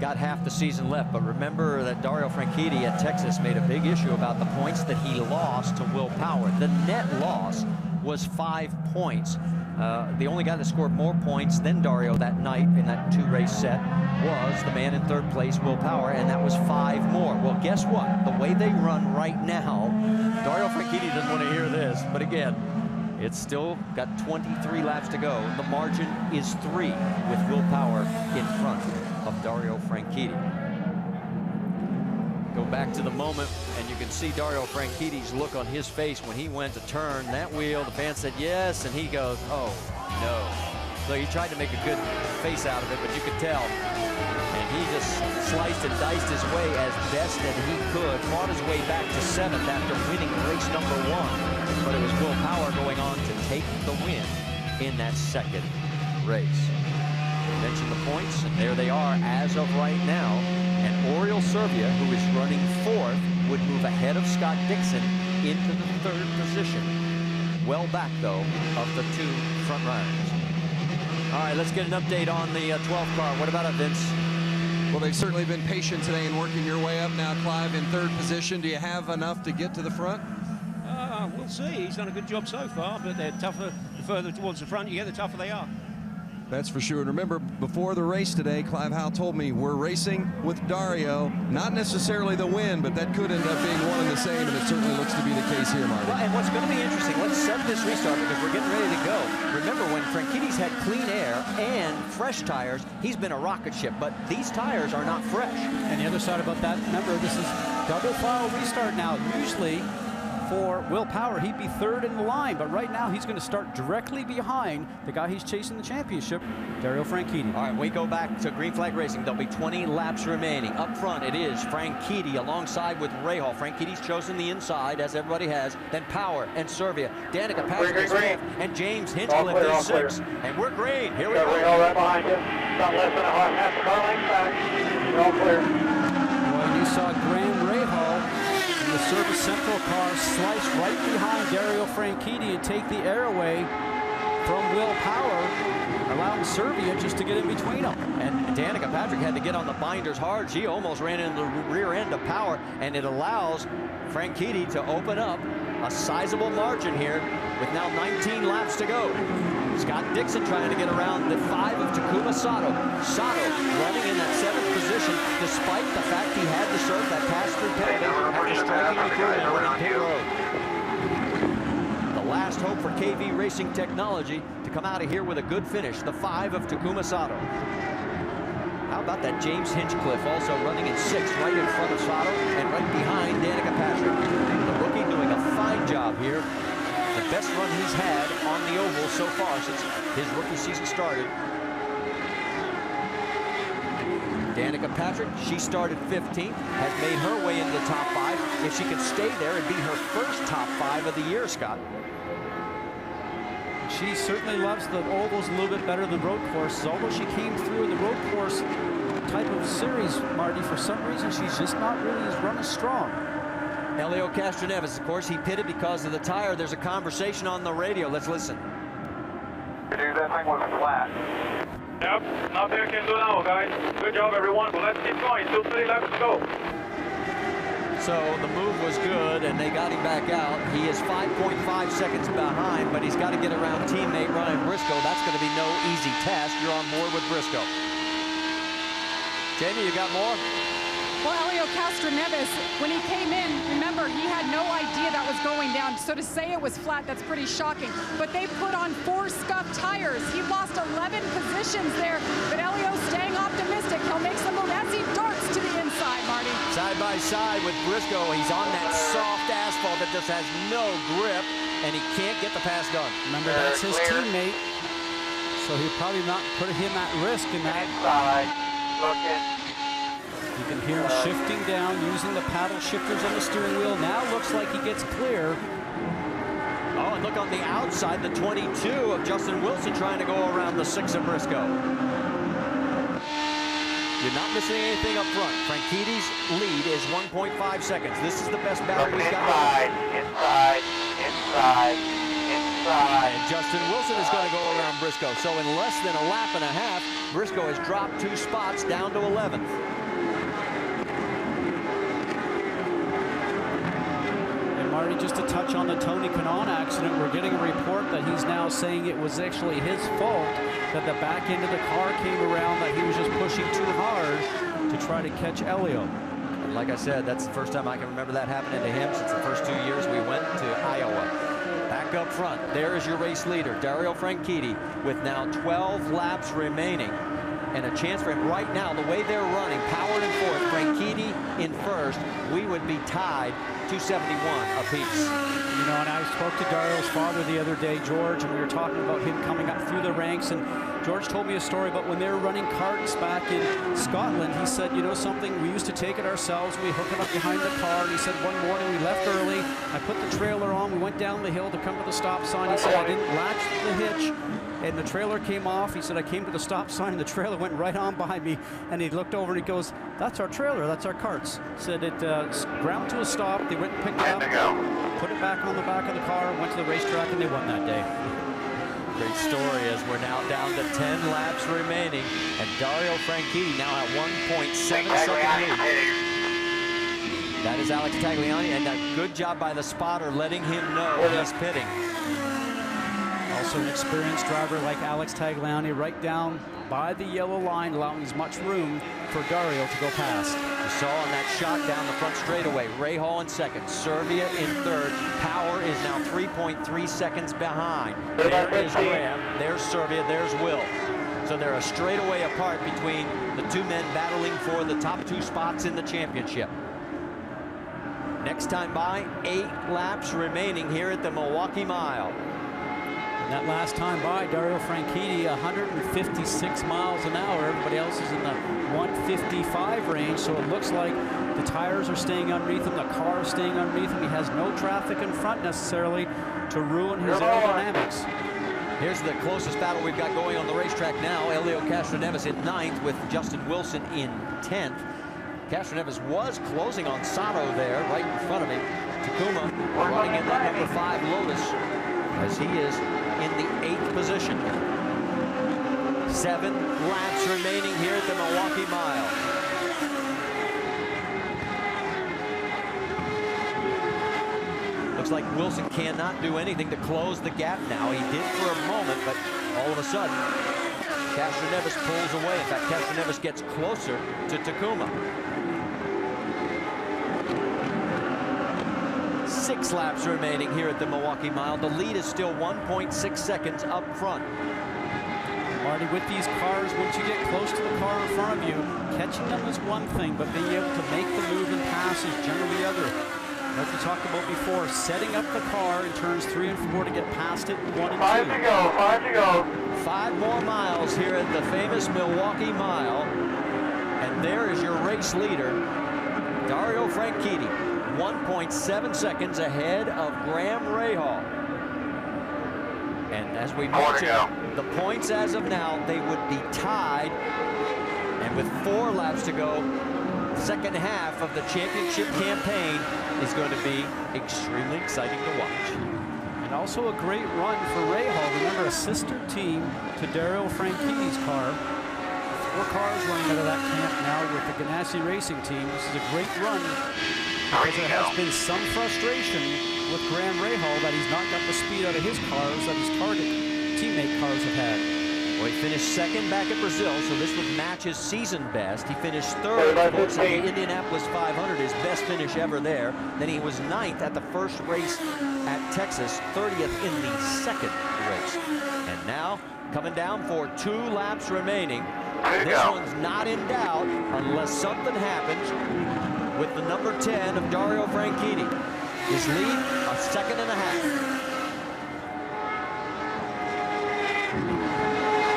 Got half the season left, but remember that Dario Franchitti at Texas made a big issue about the points that he lost to Will Power. The net loss was 5 points. The only guy that scored more points than Dario that night in that 2-race set was the man in 3rd place, Will Power, and that was 5 more. Well, guess what? The way they run right now, Dario Franchitti doesn't want to hear this, but again, it's still got 23 laps to go. The margin is 3 with Will Power in front of Dario Franchitti. Go back to the moment, and you can see Dario Franchitti's look on his face when he went to turn that wheel. The fan said yes, and he goes, oh, no. So he tried to make a good face out of it, but you could tell. And he just sliced and diced his way as best that he could, fought his way back to 7th after winning race number 1. But it was Will Power going on to take the win in that 2nd race. Mentioned the points, and there they are as of right now. And Oriol Servia, who is running 4th, would move ahead of Scott Dixon into the 3rd position. well back, though, of the two front runners. All right, let's get an update on the 12th car. What about it, Vince? Well, they've certainly been patient today in working your way up now, Clive, in third position. Do you have enough to get to the front? We'll see. He's done a good job so far, but they're tougher. The further towards the front you get, the tougher they are. That's for sure. And remember, before the race today, Clive Howe told me we're racing with Dario. Not necessarily the win, but that could end up being one and the same, and it certainly looks to be the case here, Marty. Well, and what's going to be interesting, let's set this restart because we're getting ready to go. Remember, when Frankitti's had clean air and fresh tires, he's been a rocket ship, but these tires are not fresh. And the other side about that, remember, this is double file restart now. Usually, for Will Power, he'd be third in the line, but right now he's going to start directly behind the guy he's chasing the championship, Dario Franchitti. All right, we go back to green flag racing. There'll be 20 laps remaining. Up front, it is Franchitti alongside with Rahal. Frankitti's chosen the inside, as everybody has. Then Power and Servia. Danica Patrick is fifth, and James Hinchcliffe is sixth. And we're green. Here we go. Rahal right behind you. About less than half the car length back. You're all clear. Well, you saw Graham Rahal in the Service Central car slice right behind Dario Franchitti and take the air away from Will Power, allowing Servia just to get in between them. And Danica Patrick had to get on the binders hard. She almost ran into the rear end of Power, and it allows Franchitti to open up a sizable margin here with now 19 laps to go. Scott Dixon trying to get around the 5 of Takuma Sato. Sato running in that 7th position despite the fact he had to serve that pass-through penalty after striking the pit road. The last hope for KV Racing Technology to come out of here with a good finish, the 5 of Takuma Sato. How about that James Hinchcliffe also running in 6th right in front of Sato and right behind Danica Patrick. The rookie doing a fine job here. The best run he's had on the oval so far since his rookie season started. Danica Patrick, she started 15th, has made her way into the top 5. If she could stay there, it'd be her first top 5 of the year, Scott. She certainly loves the ovals a little bit better than road courses, although she came through in the road course type of series, Marty. For some reason, she's just not really as run as strong. Helio Castroneves, of course, he pitted because of the tire. There's a conversation on the radio. Let's listen. Dude, that thing was flat. Yep, nothing I can do now, guys. Good job, everyone, but let's keep going. Still 3 laps to go. So the move was good, and they got him back out. He is 5.5 seconds behind, but he's got to get around teammate Ryan Briscoe. That's going to be no easy task. You're on board with Briscoe. Jamie, you got more? Well, Helio Castroneves, when he came in, remember, he had no idea that was going down. So to say it was flat, that's pretty shocking. But they put on 4 scuffed tires. He lost 11 positions there, but Helio's staying optimistic. He'll make some move as he darts to the inside, Marty. Side by side with Briscoe. He's on that soft asphalt that just has no grip, and he can't get the pass done. Remember, that's his teammate, so he'll probably not put him at risk in that. Inside, looking. You can hear him shifting down, using the paddle shifters on the steering wheel. Now looks like he gets clear. Oh, and look on the outside, the 22 of Justin Wilson trying to go around the 6 of Briscoe. You're not missing anything up front. Frankitti's lead is 1.5 seconds. This is the best battle he's got. Inside. And Justin Wilson is going to go around Briscoe. So in less than a lap and a half, Briscoe has dropped 2 spots down to 11th. Marty, just to touch on the Tony Kanaan accident, we're getting a report that he's now saying it was actually his fault that the back end of the car came around, that he was just pushing too hard to try to catch Helio. And like I said, that's the first time I can remember that happening to him since the first 2 years we went to Iowa. Back up front, there is your race leader, Dario Franchitti, with now 12 laps remaining. And a chance for him right now, the way they're running, Power in 4th, Franchitti in 1st, we would be tied 271 apiece. You know, and I spoke to Dario's father the other day, George, and we were talking about him coming up through the ranks, and George told me a story about when they were running karts back in Scotland. He said, you know something, we used to take it ourselves, we hook it up behind the car, and he said one morning we left early, I put the trailer on, we went down the hill to come to the stop sign. He said I didn't latch the hitch, and the trailer came off. He said, I came to the stop sign, and the trailer went right on behind me, and he looked over and he goes, that's our trailer, that's our carts. Said it ground to a stop, they went and picked it up, put it back on the back of the car, went to the racetrack, and they won that day. Great story as we're now down to 10 laps remaining, and Dario Franchitti now at 1.7 second lead. That is Alex Tagliani, and a good job by the spotter letting him know he's pitting. Also an experienced driver like Alex Tagliani right down by the yellow line, allowing as much room for Dario to go past. You saw on that shot down the front straightaway, Rahal in second, Serbia in third. Power is now 3.3 seconds behind. There is Graham, there's Serbia, there's Will. So they're a straightaway apart between the two men battling for the top 2 spots in the championship. Next time by, 8 laps remaining here at the Milwaukee Mile. And that last time by, Dario Franchitti, 156 miles an hour. Everybody else is in the 155 range, so it looks like the tires are staying underneath him, the car is staying underneath him. He has no traffic in front necessarily to ruin his aerodynamics. Here's the closest battle we've got going on the racetrack now. Elio Castroneves in 9th with Justin Wilson in 10th. Castroneves was closing on Sato there, right in front of him. Takuma running in that number 5 Lotus as he is in the 8th position. 7 laps remaining here at the Milwaukee Mile. Looks like Wilson cannot do anything to close the gap now. He did for a moment, but all of a sudden, Castroneves pulls away. In fact, Castroneves gets closer to Takuma. 6 laps remaining here at the Milwaukee Mile. The lead is still 1.6 seconds up front. Marty, with these cars, once you get close to the car in front of you, catching them is one thing, but being able to make the move and pass is generally the other. As we talked about before, setting up the car in turns 3 and 4 to get past it in 1 and 2. 5 to go, 5 to go. 5 more miles here at the famous Milwaukee Mile. And there is your race leader, Dario Franchitti, 1.7 seconds ahead of Graham Rahal. And as we mentioned, the points as of now, they would be tied. And with 4 laps to go, the second half of the championship campaign is going to be extremely exciting to watch. And also a great run for Rahal. Remember, a sister team to Dario Franchitti's car. 4 cars running out of that camp now with the Ganassi Racing team. This is a great run because there has been some frustration with Graham Rahal that he's not got the speed out of his cars that his target teammate cars have had. Well, he finished 2nd back at Brazil, so this would match his season best. He finished 3rd, of course, at the Indianapolis 500, his best finish ever there. Then he was 9th at the first race at Texas, 30th in the 2nd race. And now, coming down for 2 laps remaining. This one's not in doubt unless something happens with the number 10 of Dario Franchitti. His lead, a 1.5 seconds.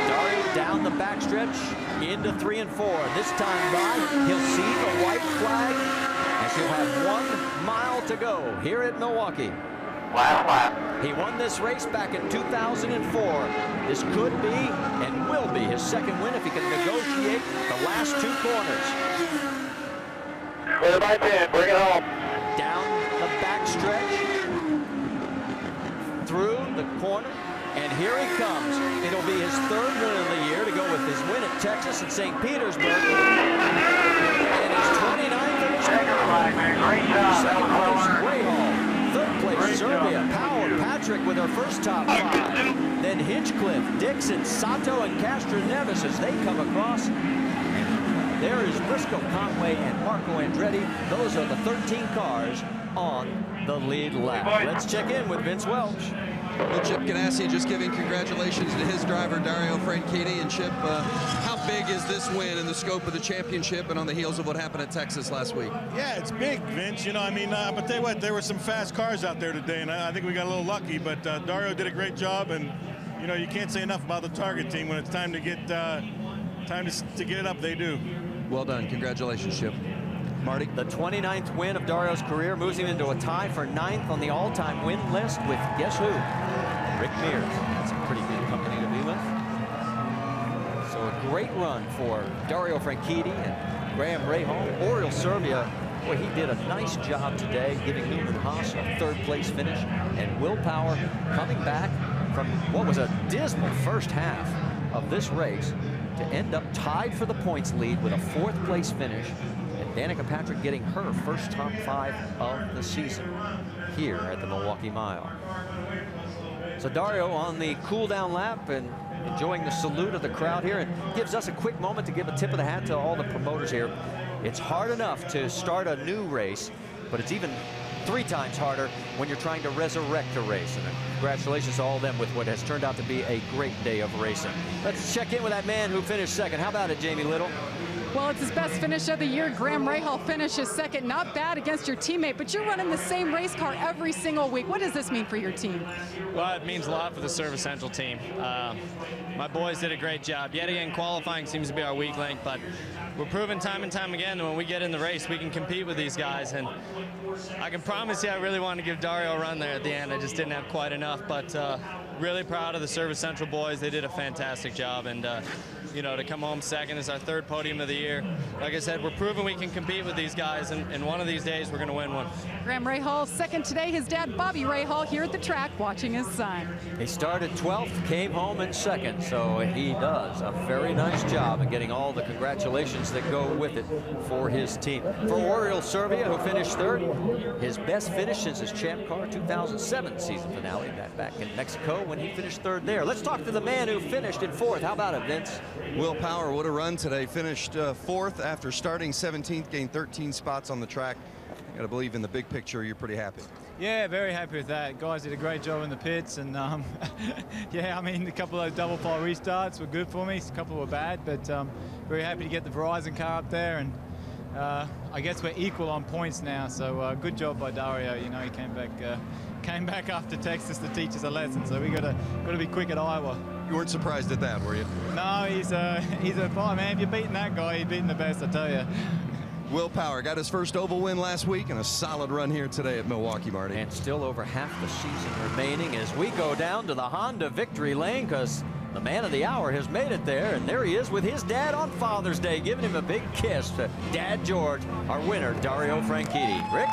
Dario down the backstretch into 3 and 4. This time by, he'll see the white flag as he'll have 1 mile to go here at Milwaukee. Last lap. He won this race back in 2004. This could be and will be his 2nd win if he can negotiate the last 2 corners. Clear by 10, bring it home. Down the backstretch, through the corner, and here he comes. It'll be his 3rd win of the year to go with his win at Texas and St. Petersburg. And his 29th of his career. Great job. 2nd place, Rahal. 3rd place, Serbia. Power, Patrick with her first top 5. Then Hinchcliffe, Dixon, Sato, and Castroneves as they come across. There is Briscoe Conway and Marco Andretti. Those are the 13 cars on the lead lap. Let's check in with Vince Welch. Well, Chip Ganassi just giving congratulations to his driver, Dario Franchitti. And Chip, how big is this win in the scope of the championship and on the heels of what happened at Texas last week? Yeah, it's big, Vince. You know, I mean, but tell you what, there were some fast cars out there today, and I think we got a little lucky. But Dario did a great job, and you know, you can't say enough about the Target team. When it's time to get to get it up, they do. Well done. Congratulations, Chip. Marty? The 29th win of Dario's career moves him into a tie for 9th on the all-time win list with guess who? Rick Mears. That's a pretty good company to be with. So a great run for Dario Franchitti and Graham Rahal. Oriol Serbia Boy, he did a nice job today, giving Newman Haas a third-place finish, and Will Power coming back from what was a dismal first half of this race to end up tied for the points lead with a fourth-place finish, and Danica Patrick getting her first top 5 of the season here at the Milwaukee Mile. So Dario on the cool-down lap and enjoying the salute of the crowd here, and gives us a quick moment to give a tip of the hat to all the promoters here. It's hard enough to start a new race, but it's even 3 times harder when you're trying to resurrect a race. And congratulations to all of them with what has turned out to be a great day of racing. Let's check in with that man who finished second. How about it, Jamie Little? Well, it's his best finish of the year. Graham Rahal finishes second. Not bad against your teammate, but you're running the same race car every single week. What does this mean for your team? Well, it means a lot for the Service Central team. My boys did a great job. Yet again, qualifying seems to be our weak link, but we're proving time and time again that when we get in the race, we can compete with these guys. And I can promise you, I really wanted to give Dario a run there at the end. I just didn't have quite enough, but really proud of the Service Central boys. They did a fantastic job, and you know, to come home second is our 3rd podium of the year. Like I said, we're proving we can compete with these guys, and one of these days we're going to win one. Graham Rahal second today. His dad, Bobby Rahal, here at the track watching his son. He started 12th, came home in second, so he does a very nice job in getting all the congratulations that go with it for his team. For Oriol Servia, who finished 3rd, his best finish since his Champ Car 2007 season finale, back in Mexico when he finished 3rd there. Let's talk to the man who finished in 4th. How about it, Vince? Will Power, what a run today. Finished 4th after starting 17th, gained 13 spots on the track. You gotta believe in the big picture, you're pretty happy. Yeah, very happy with that. Guys did a great job in the pits, and yeah, I mean, a couple of those double file restarts were good for me. A couple were bad, but very happy to get the Verizon car up there, and I guess we're equal on points now. So good job by Dario. You know, he came back after Texas to teach us a lesson. So we gotta be quick at Iowa. You weren't surprised at that, were you? No, he's a fire man. If you're beating that guy, you're beating the best, I tell you. Will Power got his first oval win last week and a solid run here today at Milwaukee, Marty. And still over half the season remaining as we go down to the Honda victory lane, because the man of the hour has made it there, and there he is with his dad on Father's Day, giving him a big kiss. Dad George, our winner, Dario Franchitti. Rick?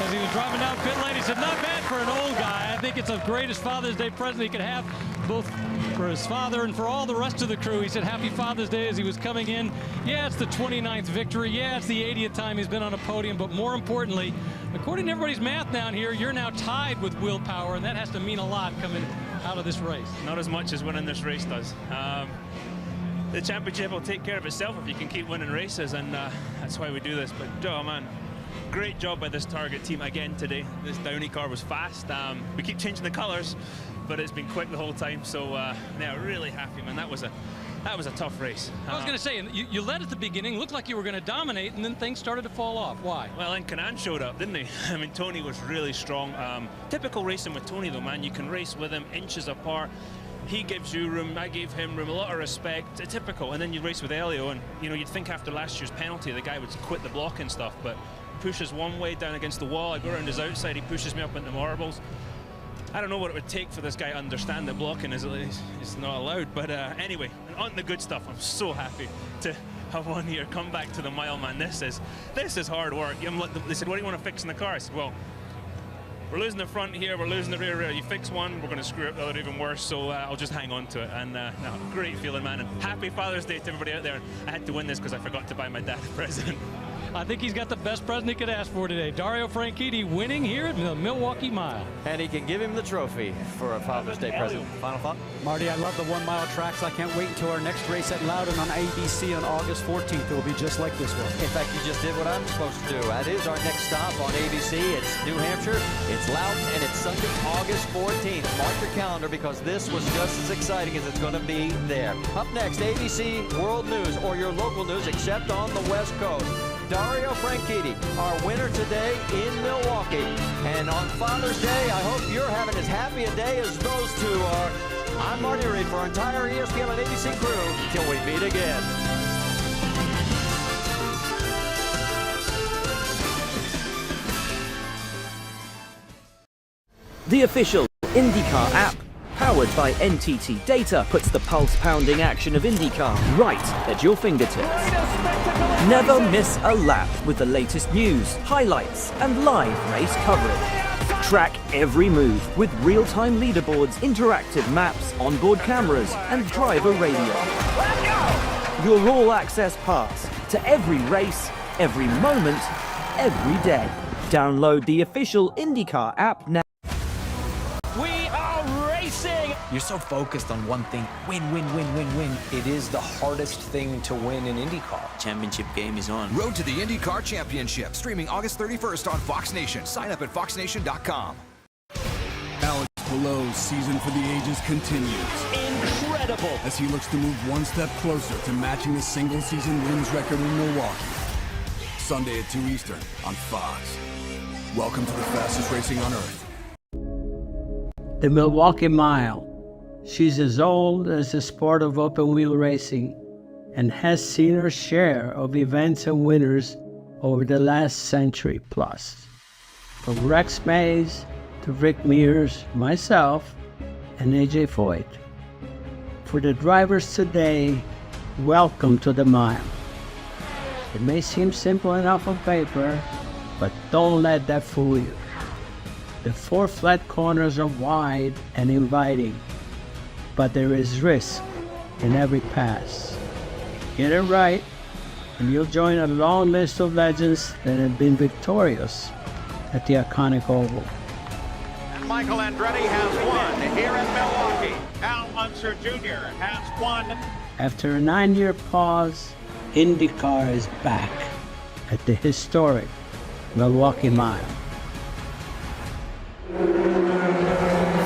As he was driving down pit lane, he said, not bad for an old guy. I think it's the greatest Father's Day present he could have, both for his father and for all the rest of the crew. He said, happy Father's Day as he was coming in. Yeah, it's the 29th victory. Yeah, it's the 80th time he's been on a podium. But more importantly, according to everybody's math down here, you're now tied with Will Power, and that has to mean a lot coming out of this race. Not as much as winning this race does. The championship will take care of itself if you can keep winning races, and that's why we do this. But, oh, man. Great job by this Target team again today. This Downey car was fast. We keep changing the colors, but it's been quick the whole time. So yeah, really happy, man. That was a tough race. I was going to say, you led at the beginning, looked like you were going to dominate, and then things started to fall off. Why? Well, then Canan showed up, didn't he? I mean, Tony was really strong. Typical racing with Tony, though, man. You can race with him inches apart. He gives you room, I gave him room, a lot of respect, typical. And then you race with Elio, and you know, you'd think after last year's penalty, the guy would quit the block and stuff, but pushes one way down against the wall. I go around his outside, he pushes me up into marbles. I don't know what it would take for this guy to understand that blocking is not allowed, but anyway, on the good stuff, I'm so happy to have won here, come back to the mile, man. This is hard work. They said, what do you want to fix in the car? I said, well, we're losing the front here, we're losing the rear. You fix one, we're going to screw up the other even worse, so I'll just hang on to it. And no, great feeling, man, and happy Father's Day to everybody out there. I had to win this because I forgot to buy my dad a present. I think he's got the best present he could ask for today. Dario Franchitti winning here at the Milwaukee Mile. And he can give him the trophy for a Father's Day present. Final thought? Marty, I love the 1 mile tracks. I can't wait until our next race at Loudon on ABC on August 14th. It will be just like this one. In fact, you just did what I'm supposed to do. That is our next stop on ABC. It's New Hampshire, it's Loudon, and it's Sunday, August 14th. Mark your calendar because this was just as exciting as it's going to be there. Up next, ABC World News, or your local news, except on the West Coast. Dario Franchitti, our winner today in Milwaukee. And on Father's Day, I hope you're having as happy a day as those two are. I'm Marty Reed for our entire ESPN and ABC crew. Till we meet again. The official IndyCar app. powered by NTT data, puts the pulse-pounding action of IndyCar right at your fingertips. Never miss a lap with the latest news, highlights, and live race coverage. Track every move with real-time leaderboards, interactive maps, onboard cameras, and driver radio. Your all-access pass to every race, every moment, every day. Download the official IndyCar app now. We are racing! You're so focused on one thing, win, win, win, win, win. It is the hardest thing to win in IndyCar. Championship game is on. Road to the IndyCar Championship, streaming August 31st on Fox Nation. Sign up at foxnation.com. Alex Palou's season for the ages continues. Incredible! As he looks to move one step closer to matching the single-season wins record in Milwaukee. Sunday at 2 Eastern on Fox. Welcome to the fastest racing on Earth. The Milwaukee Mile. She's as old as the sport of open-wheel racing and has seen her share of events and winners over the last century plus. From Rex Mays to Rick Mears, myself, and AJ Foyt. For the drivers today, welcome to the mile. It may seem simple enough on paper, but don't let that fool you. The 4 flat corners are wide and inviting, but there is risk in every pass. Get it right, and you'll join a long list of legends that have been victorious at the iconic Oval. And Michael Andretti has won here in Milwaukee. Al Unser Jr. has won. After a 9-year pause, IndyCar is back at the historic Milwaukee Mile.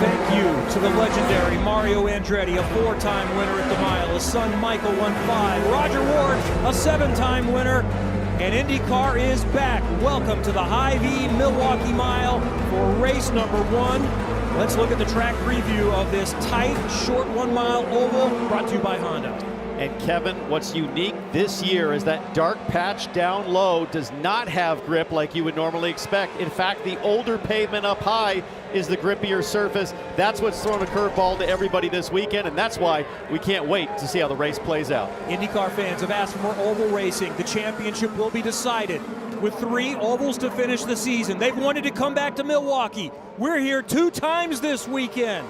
Thank you to the legendary Mario Andretti, a 4-time winner at the mile. His son Michael won 5. Roger Ward, a 7-time winner. And IndyCar is back. Welcome to the Hy-Vee Milwaukee Mile for race number 1. Let's look at the track preview of this tight, short 1-mile oval brought to you by Honda. And Kevin, what's unique this year is that dark patch down low does not have grip like you would normally expect. In fact, the older pavement up high is the grippier surface. That's what's thrown a curveball to everybody this weekend, and that's why we can't wait to see how the race plays out. IndyCar fans have asked for more oval racing. The championship will be decided with 3 ovals to finish the season. They've wanted to come back to Milwaukee. We're here 2 times this weekend.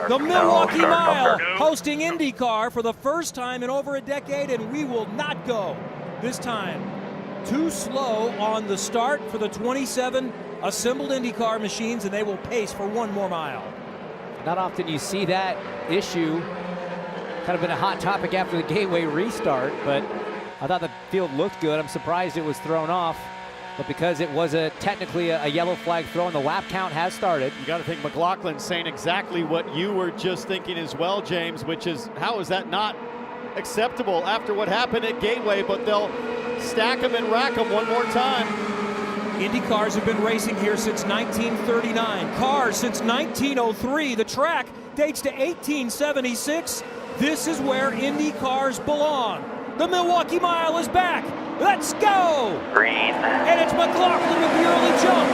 The Milwaukee Mile hosting IndyCar for the first time in over a decade, and we will not go. This time, too slow on the start for the 27 assembled IndyCar machines, and they will pace for 1 more mile. Not often you see that issue. Kind of been a hot topic after the Gateway restart, but I thought the field looked good. I'm surprised it was thrown off. But because it was technically a yellow flag throw and the lap count has started. You got to think McLaughlin's saying exactly what you were just thinking as well, James, which is how is that not acceptable after what happened at Gateway, but they'll stack them and rack them one more time. Indy cars have been racing here since 1939. Cars since 1903. The track dates to 1876. This is where Indy cars belong. The Milwaukee Mile is back. Let's go! Green. And it's McLaughlin with the early jump.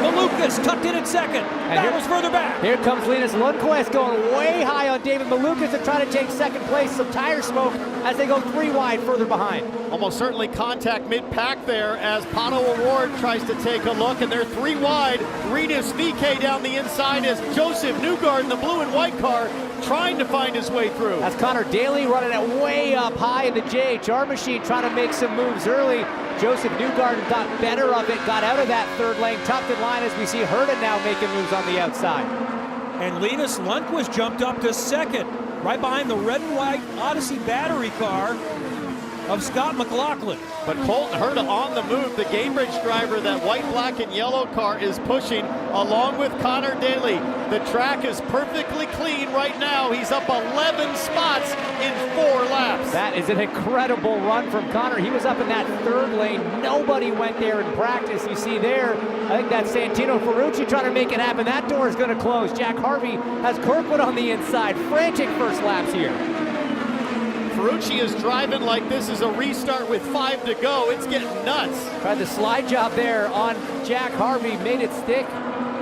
Malukas tucked in at second. Battles further back. Here comes Linus Lundqvist going way high on David Malukas to try to take second place. Some tire smoke as they go 3 wide further behind. Almost certainly contact mid-pack there as Pato O'Ward tries to take a look, and they're 3 wide. Rinus VeeKay down the inside as Josef Newgarden, the blue and white car, trying to find his way through. That's Connor Daly running it way up high in the JHR machine, trying to make some moves early. Josef Newgarden got better of it, got out of that third lane, topped in line as we see Herta now making moves on the outside. And Linus Lundqvist jumped up to second, right behind the red and white Odyssey battery car of Scott McLaughlin. But Colton Herta on the move. The Gamebridge driver, that white, black, and yellow car, is pushing along with Connor Daly. The track is perfectly clean right now. He's up 11 spots in 4 laps. That is an incredible run from Connor. He was up in that third lane. Nobody went there in practice. You see there, I think that's Santino Ferrucci trying to make it happen. That door is going to close. Jack Harvey has Kirkwood on the inside. Frantic first laps here. Ferrucci is driving like this is a restart with 5 to go. It's getting nuts. Tried the slide job there on Jack Harvey, made it stick.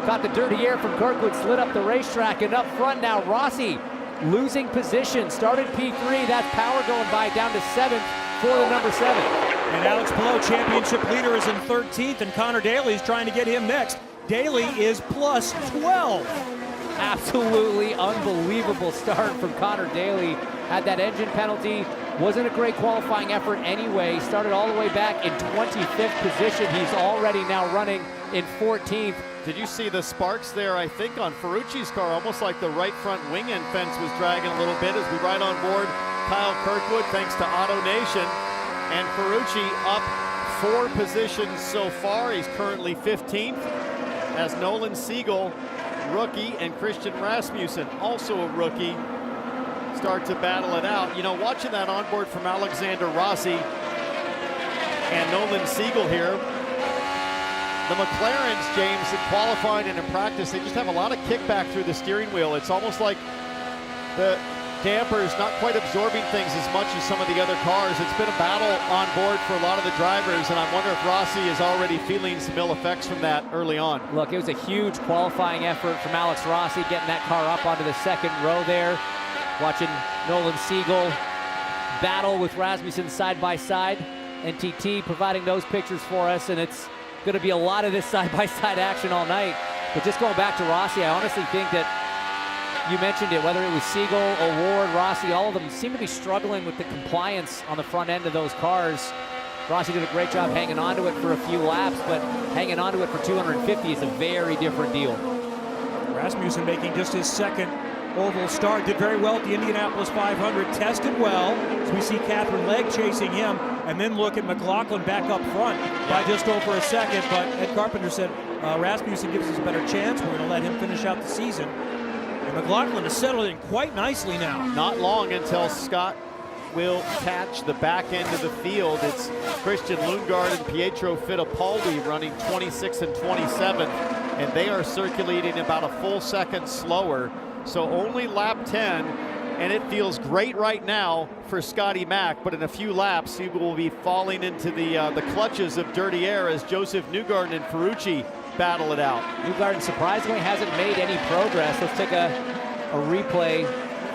Caught the dirty air from Kirkwood, slid up the racetrack, and up front now, Rossi losing position. Started P3, that's Power going by, down to 7th for the number 7. And Alex Palou, championship leader, is in 13th, and Connor Daly is trying to get him next. Daly is plus 12. Absolutely unbelievable start from Connor Daly. Had that engine penalty. Wasn't a great qualifying effort anyway. Started all the way back in 25th position. He's already now running in 14th. Did you see the sparks there, I think, on Ferrucci's car? Almost like the right front wing end fence was dragging a little bit as we ride on board Kyle Kirkwood, thanks to Auto Nation. And Ferrucci up 4 positions so far. He's currently 15th as Nolan Siegel, rookie, and Christian Rasmussen, also a rookie, start to battle it out. You know, watching that onboard from Alexander Rossi and Nolan Siegel here, the McLarens, James, in qualifying and in practice, they just have a lot of kickback through the steering wheel. It's almost like the dampers not quite absorbing things as much as some of the other cars. It's been a battle on board for a lot of the drivers, and I wonder if Rossi is already feeling some ill effects from that early on. Look, it was a huge qualifying effort from Alex Rossi, getting that car up onto the 2nd row there. Watching Nolan Siegel battle with Rasmussen side by side. NTT providing those pictures for us, and it's going to be a lot of this side-by-side action all night. But just going back to Rossi, I honestly think that you mentioned it, whether it was Siegel, O'Ward, Rossi, all of them seem to be struggling with the compliance on the front end of those cars. Rossi did a great job hanging on to it for a few laps, but hanging on to it for 250 is a very different deal. Rasmussen making just his 2nd oval start, did very well at the Indianapolis 500, tested well. So we see Catherine Legg chasing him, and then look at McLaughlin back up front by just over a second. But Ed Carpenter said Rasmussen gives us a better chance. We're going to let him finish out the season. And McLaughlin is settled in quite nicely now. Not long until Scott will catch the back end of the field. It's Christian Lundgaard and Pietro Fittipaldi running 26th and 27th, and they are circulating about a full second slower. So only lap 10, and it feels great right now for Scotty Mack, but in a few laps he will be falling into the clutches of dirty air as Josef Newgarden and Ferrucci battle it out. Newgarden surprisingly hasn't made any progress. Let's take a replay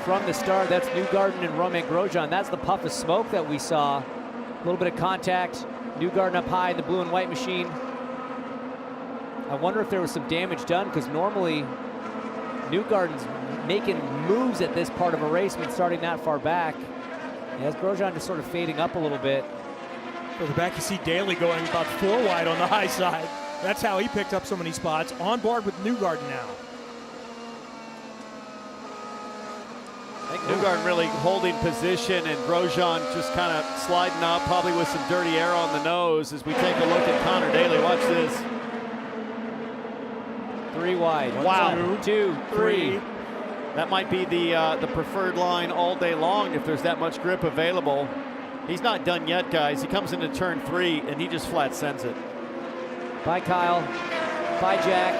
from the start. That's Newgarden and Romain Grosjean. That's the puff of smoke that we saw. A little bit of contact. Newgarden up high in the blue and white machine. I wonder if there was some damage done, because normally Newgarden's making moves at this part of a race when starting that far back. As Grosjean just sort of fading up a little bit. Further back, you see Daly going about 4 wide on the high side. That's how he picked up so many spots. On board with Newgarden now. I think Newgarden really holding position, and Grosjean just kind of sliding up, probably with some dirty air on the nose as we take a look at Connor Daly. Watch this. 3 wide. Wow. 2, 3. That might be the preferred line all day long if there's that much grip available. He's not done yet, guys. He comes into turn 3 and he just flat sends it. Bye, Kyle. Bye, Jack.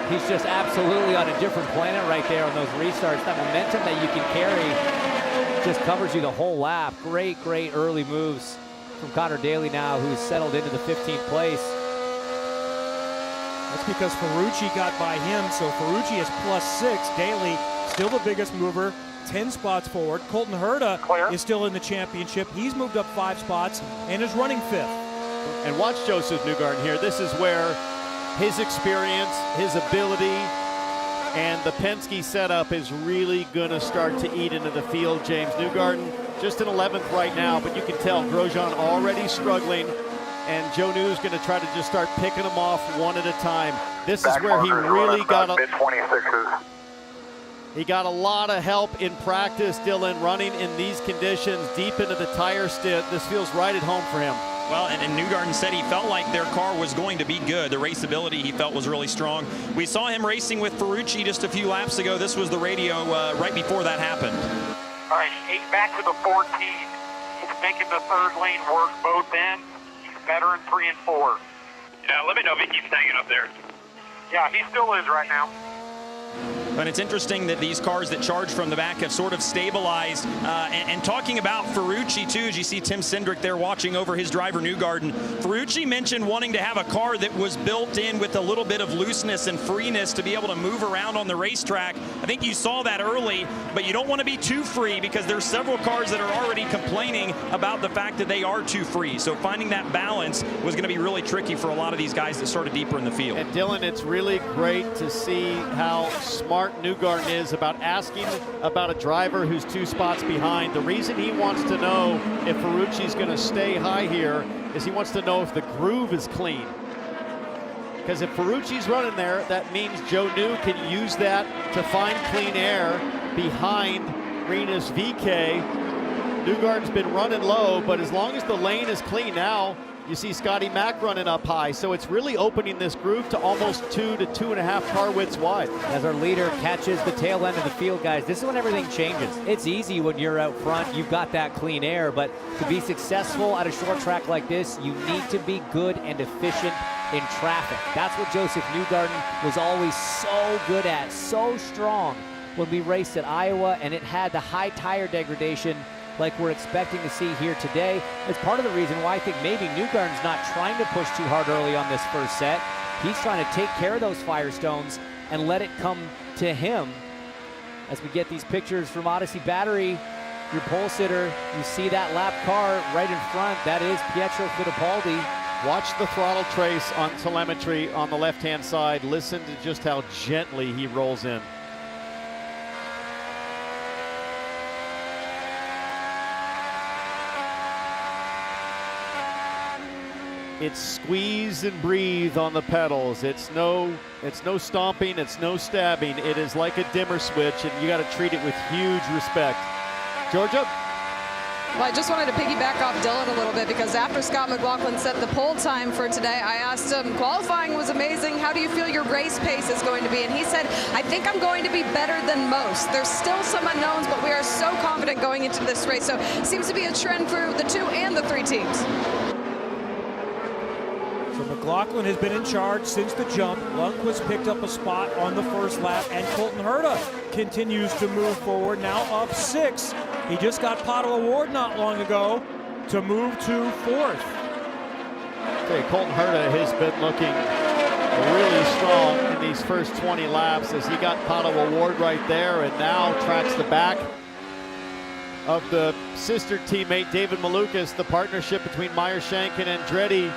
He's just absolutely on a different planet right there on those restarts. That momentum that you can carry just covers you the whole lap. Great, great early moves from Connor Daly now, who's settled into the 15th place. That's because Ferrucci got by him, so Ferrucci is +6. Daly still the biggest mover, 10 spots forward. Colton Herta is still in the championship. He's moved up 5 spots and is running 5th. And watch Josef Newgarden here. This is where his experience, his ability, and the Penske setup is really going to start to eat into the field, James. Newgarden just in 11th right now, but you can tell Grosjean already struggling, and Joe New's going to try to just start picking them off one at a time. This is where he really got a lot of help in practice, Dylan, running in these conditions deep into the tire stint. This feels right at home for him. Well, and Newgarden said he felt like their car was going to be good. The raceability he felt was really strong. We saw him racing with Ferrucci just a few laps ago. This was the radio right before that happened. All right, he's back to the 14. He's making the 3rd lane work both ends. He's better in 3 and 4. Yeah, let me know if he keeps hanging up there. Yeah, he still is right now. And it's interesting that these cars that charge from the back have sort of stabilized. And talking about Ferrucci, too, as you see Tim Cindric there watching over his driver, Newgarden. Ferrucci mentioned wanting to have a car that was built in with a little bit of looseness and freeness to be able to move around on the racetrack. I think you saw that early, but you don't want to be too free because there's several cars that are already complaining about the fact that they are too free. So finding that balance was going to be really tricky for a lot of these guys that started deeper in the field. And Dylan, it's really great to see how smart Newgarden is about asking about a driver who's 2 spots behind. The reason he wants to know if Ferrucci's going to stay high here is he wants to know if the groove is clean. Because if Ferrucci's running there, that means Joe New can use that to find clean air behind Rinus VeeKay. Newgarden's been running low, but as long as the lane is clean now, you see Scotty Mack running up high. So it's really opening this groove to almost 2 to 2.5 car widths wide. As our leader catches the tail end of the field, guys, this is when everything changes. It's easy when you're out front, you've got that clean air, but to be successful at a short track like this, you need to be good and efficient in traffic. That's what Josef Newgarden was always so good at, so strong when we raced at Iowa, and it had the high tire degradation like we're expecting to see here today. It's part of the reason why I think maybe Newgarden's not trying to push too hard early on this first set. He's trying to take care of those Firestones and let it come to him. As we get these pictures from Odyssey Battery, your pole sitter, you see that lap car right in front. That is Pietro Fittipaldi. Watch the throttle trace on telemetry on the left-hand side. Listen to just how gently he rolls in. It's squeeze and breathe on the pedals. It's no stomping, it's no stabbing. It is like a dimmer switch, and you got to treat it with huge respect. Georgia? Well, I just wanted to piggyback off Dylan a little bit, because after Scott McLaughlin set the pole time for today, I asked him, qualifying was amazing. How do you feel your race pace is going to be? And he said, I think I'm going to be better than most. There's still some unknowns, but we are so confident going into this race. So it seems to be a trend for the 2 and the 3 teams. So McLaughlin has been in charge since the jump. Lundqvist picked up a spot on the first lap, and Colton Herta continues to move forward, now up 6. He just got Pato Award not long ago to move to 4th. Okay, Colton Herta has been looking really strong in these first 20 laps as he got Pato Award right there, and now tracks the back of the sister teammate David Malukas. The partnership between Meyershank and Andretti.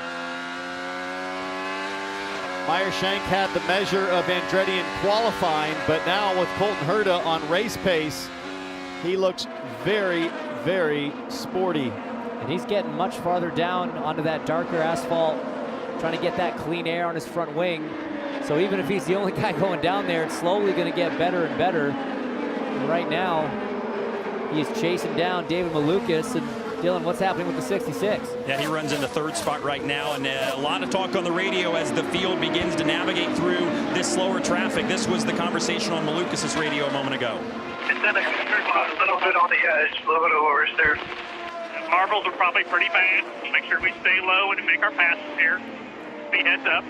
Meyershank had the measure of Andretti in qualifying, but now with Colton Herta on race pace, he looks very, very sporty. And he's getting much farther down onto that darker asphalt, trying to get that clean air on his front wing. So even if he's the only guy going down there, it's slowly going to get better and better. And right now, he is chasing down David Malukas. And Dylan, what's happening with the 66? Yeah, he runs in the 3rd spot right now, and a lot of talk on the radio as the field begins to navigate through this slower traffic. This was the conversation on Malukas' radio a moment ago. It's in a little bit on the edge, a little bit of worse there. The marbles are probably pretty bad. We'll make sure we stay low and make our passes here. Be heads up.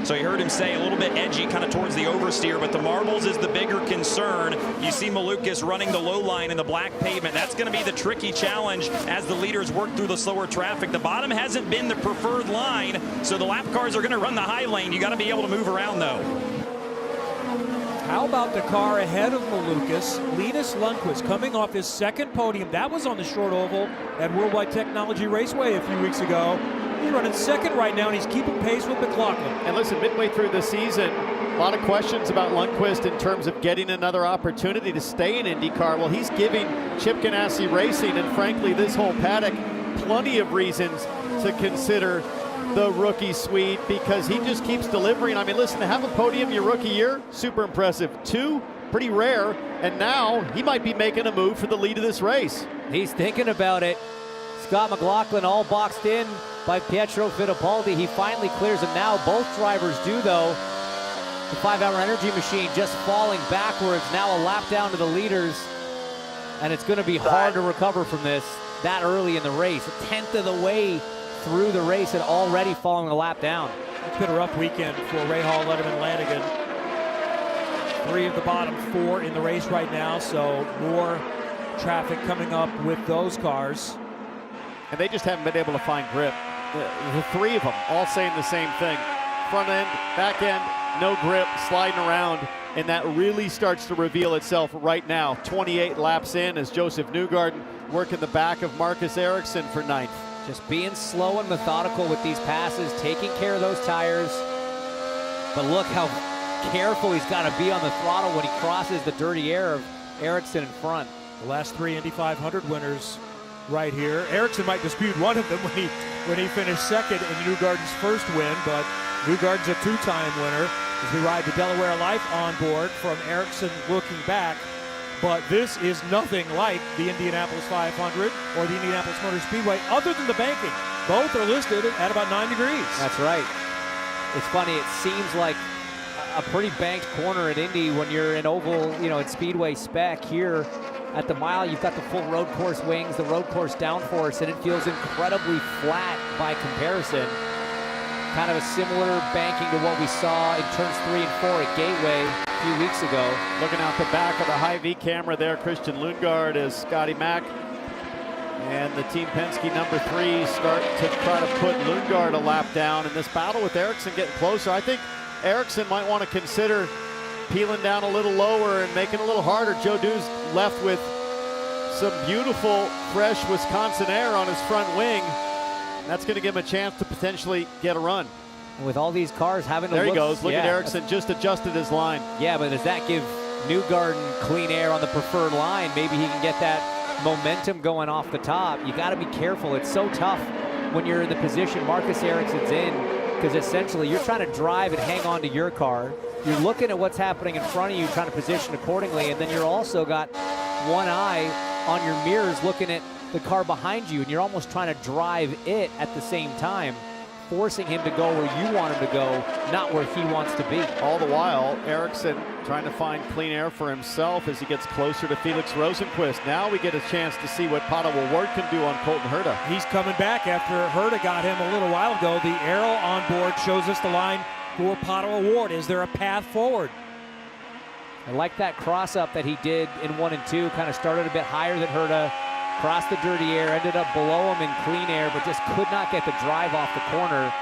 So you heard him say a little bit edgy kind of towards the oversteer, but the marbles is the bigger concern. You see Malukas running the low line in the black pavement. That's going to be the tricky challenge as the leaders work through the slower traffic. The bottom hasn't been the preferred line, so the lap cars are going to run the high lane. You got to be able to move around, though. How about the car ahead of Malukas, Linus Lundqvist, coming off his 2nd podium. That was on the short oval at Worldwide Technology Raceway a few weeks ago. He's running 2nd right now, and he's keeping pace with McLaughlin. And listen, midway through the season, a lot of questions about Lundqvist in terms of getting another opportunity to stay in IndyCar. Well, he's giving Chip Ganassi Racing, and frankly, this whole paddock, plenty of reasons to consider the rookie suite, because he just keeps delivering. I mean, listen, to have a podium your rookie year, super impressive. 2, pretty rare, and now he might be making a move for the lead of this race. He's thinking about it. Scott McLaughlin all boxed in by Pietro Fittipaldi. He finally clears him now. Both drivers do, though. The 5-hour energy machine just falling backwards. Now a lap down to the leaders, and it's going to be hard to recover from this that early in the race. 1/10 of the way through the race and already falling a lap down. It's been a rough weekend for Ray Hall, Letterman, Lanigan. 3 of the bottom 4 in the race right now, so more traffic coming up with those cars. And they just haven't been able to find grip. The 3 of them all saying the same thing. Front end, back end, no grip, sliding around, and that really starts to reveal itself right now. 28 laps in as Josef Newgarden working the back of Marcus Ericsson for 9th. Just being slow and methodical with these passes, taking care of those tires. But look how careful he's got to be on the throttle when he crosses the dirty air of Ericsson in front. The last 3 Indy 500 winners right here. Ericsson might dispute one of them when he finished second in Newgarden's first win, but Newgarden's a 2-time winner as we ride the Delaware Life on board from Ericsson looking back. But this is nothing like the Indianapolis 500 or the Indianapolis Motor Speedway other than the banking. Both are listed at about 9 degrees. That's right. It's funny, it seems like a pretty banked corner at Indy when you're in oval, you know, in Speedway spec. Here at the mile, you've got the full road course wings, the road course downforce, and it feels incredibly flat by comparison. Kind of a similar banking to what we saw in turns 3 and 4 at Gateway a few weeks ago. Looking out the back of the Hy-Vee camera there, Christian Lundgaard as Scotty Mack and the Team Penske number 3 start to try to put Lundgaard a lap down. And this battle with Ericsson getting closer, I think Ericsson might want to consider peeling down a little lower and making it a little harder. Joe Du's left with some beautiful, fresh Wisconsin air on his front wing. That's going to give him a chance to potentially get a run. And with all these cars having to there look, he goes. Look yeah, at Ericsson, just adjusted his line. Yeah, but does that give Newgarden clean air on the preferred line? Maybe he can get that momentum going off the top. You got to be careful. It's so tough when you're in the position Marcus Ericsson's in, because essentially you're trying to drive and hang on to your car. You're looking at what's happening in front of you, trying to position accordingly, and then you're also got one eye on your mirrors looking at the car behind you, and you're almost trying to drive it at the same time, forcing him to go where you want him to go, not where he wants to be. All the while, Ericsson trying to find clean air for himself as he gets closer to Felix Rosenqvist. Now we get a chance to see what Pato O'Ward can do on Colton Herta. He's coming back after Herta got him a little while ago. The arrow on board shows us the line for Pato O'Ward. Is there a path forward? I like that cross-up that he did in 1 and 2. Kind of started a bit higher than Herta, crossed the dirty air, ended up below him in clean air, but just could not get the drive off the corner.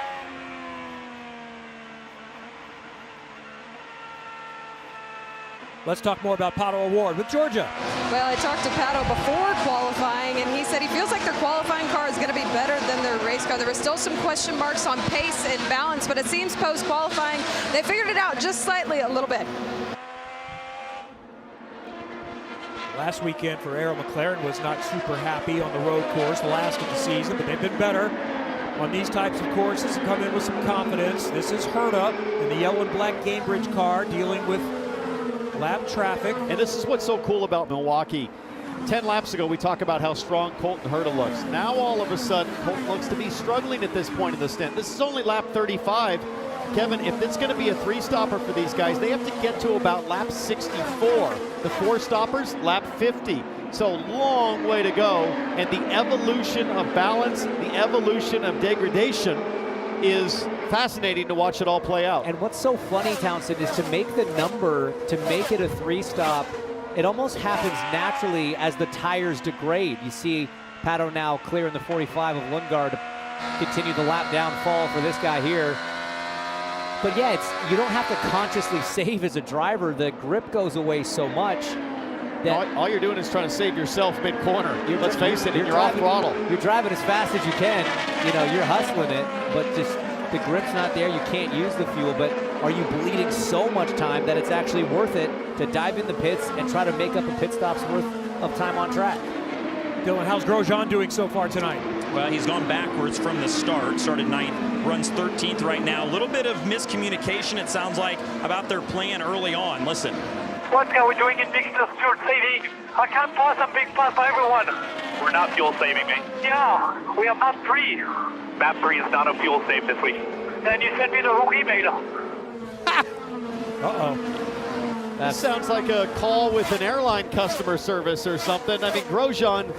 Let's talk more about Pato O'Ward with Georgia. Well, I talked to Pato before qualifying, and he said he feels like their qualifying car is going to be better than their race car. There were still some question marks on pace and balance, but it seems post-qualifying they figured it out just slightly a little bit. Last weekend for Arrow McLaren was not super happy on the road course, the last of the season, but they've been better on these types of courses and come in with some confidence. This is Herta in the yellow and black Gainbridge car dealing with lap traffic. And this is what's so cool about Milwaukee. 10 laps ago, we talked about how strong Colton Herta looks. Now, all of a sudden, Colton looks to be struggling at this point in the stint. This is only lap 35. Kevin, if it's going to be a 3-stopper for these guys, they have to get to about lap 64. The 4-stoppers, lap 50. So long way to go. And the evolution of balance, the evolution of degradation is fascinating to watch it all play out. And what's so funny, Townsend, is to make the number, to make it a 3-stop, it almost happens naturally as the tires degrade. You see Pato now clearing the 45 of Lundgaard to continue the lap downfall for this guy here. But yeah, you don't have to consciously save as a driver. The grip goes away so much that all you're doing is trying to save yourself mid-corner. Let's face it, you're off throttle. You're driving as fast as you can. You know, you're hustling it, but just the grip's not there. You can't use the fuel, but are you bleeding so much time that it's actually worth it to dive in the pits and try to make up a pit stop's worth of time on track? Dylan, how's Grosjean doing so far tonight? Well, he's gone backwards from the start. Started 9th, runs 13th right now. A little bit of miscommunication, it sounds like, about their plan early on. Listen. What are we doing in mixed fuel saving? I can't pass a big pass for everyone. We're not fuel saving, mate. Yeah, we are map 3. Map 3 is not a fuel save this week. Then you send me the wrong email. Uh-oh. That sounds like a call with an airline customer service or something. I mean, Grosjean,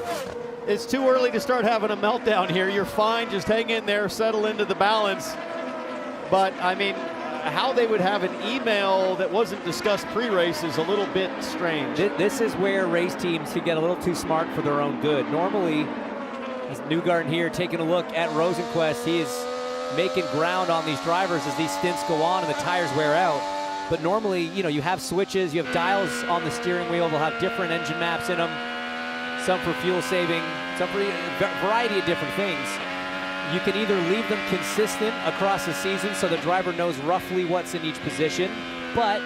it's too early to start having a meltdown here. You're fine, just hang in there, settle into the balance. But, I mean, how they would have an email that wasn't discussed pre-race is a little bit strange. This is where race teams can get a little too smart for their own good. Normally, as Newgarden here taking a look at Rosenquist, he is making ground on these drivers as these stints go on and the tires wear out. But normally, you know, you have switches, you have dials on the steering wheel, they'll have different engine maps in them, some for fuel saving, some for a variety of different things. You can either leave them consistent across the season so the driver knows roughly what's in each position, but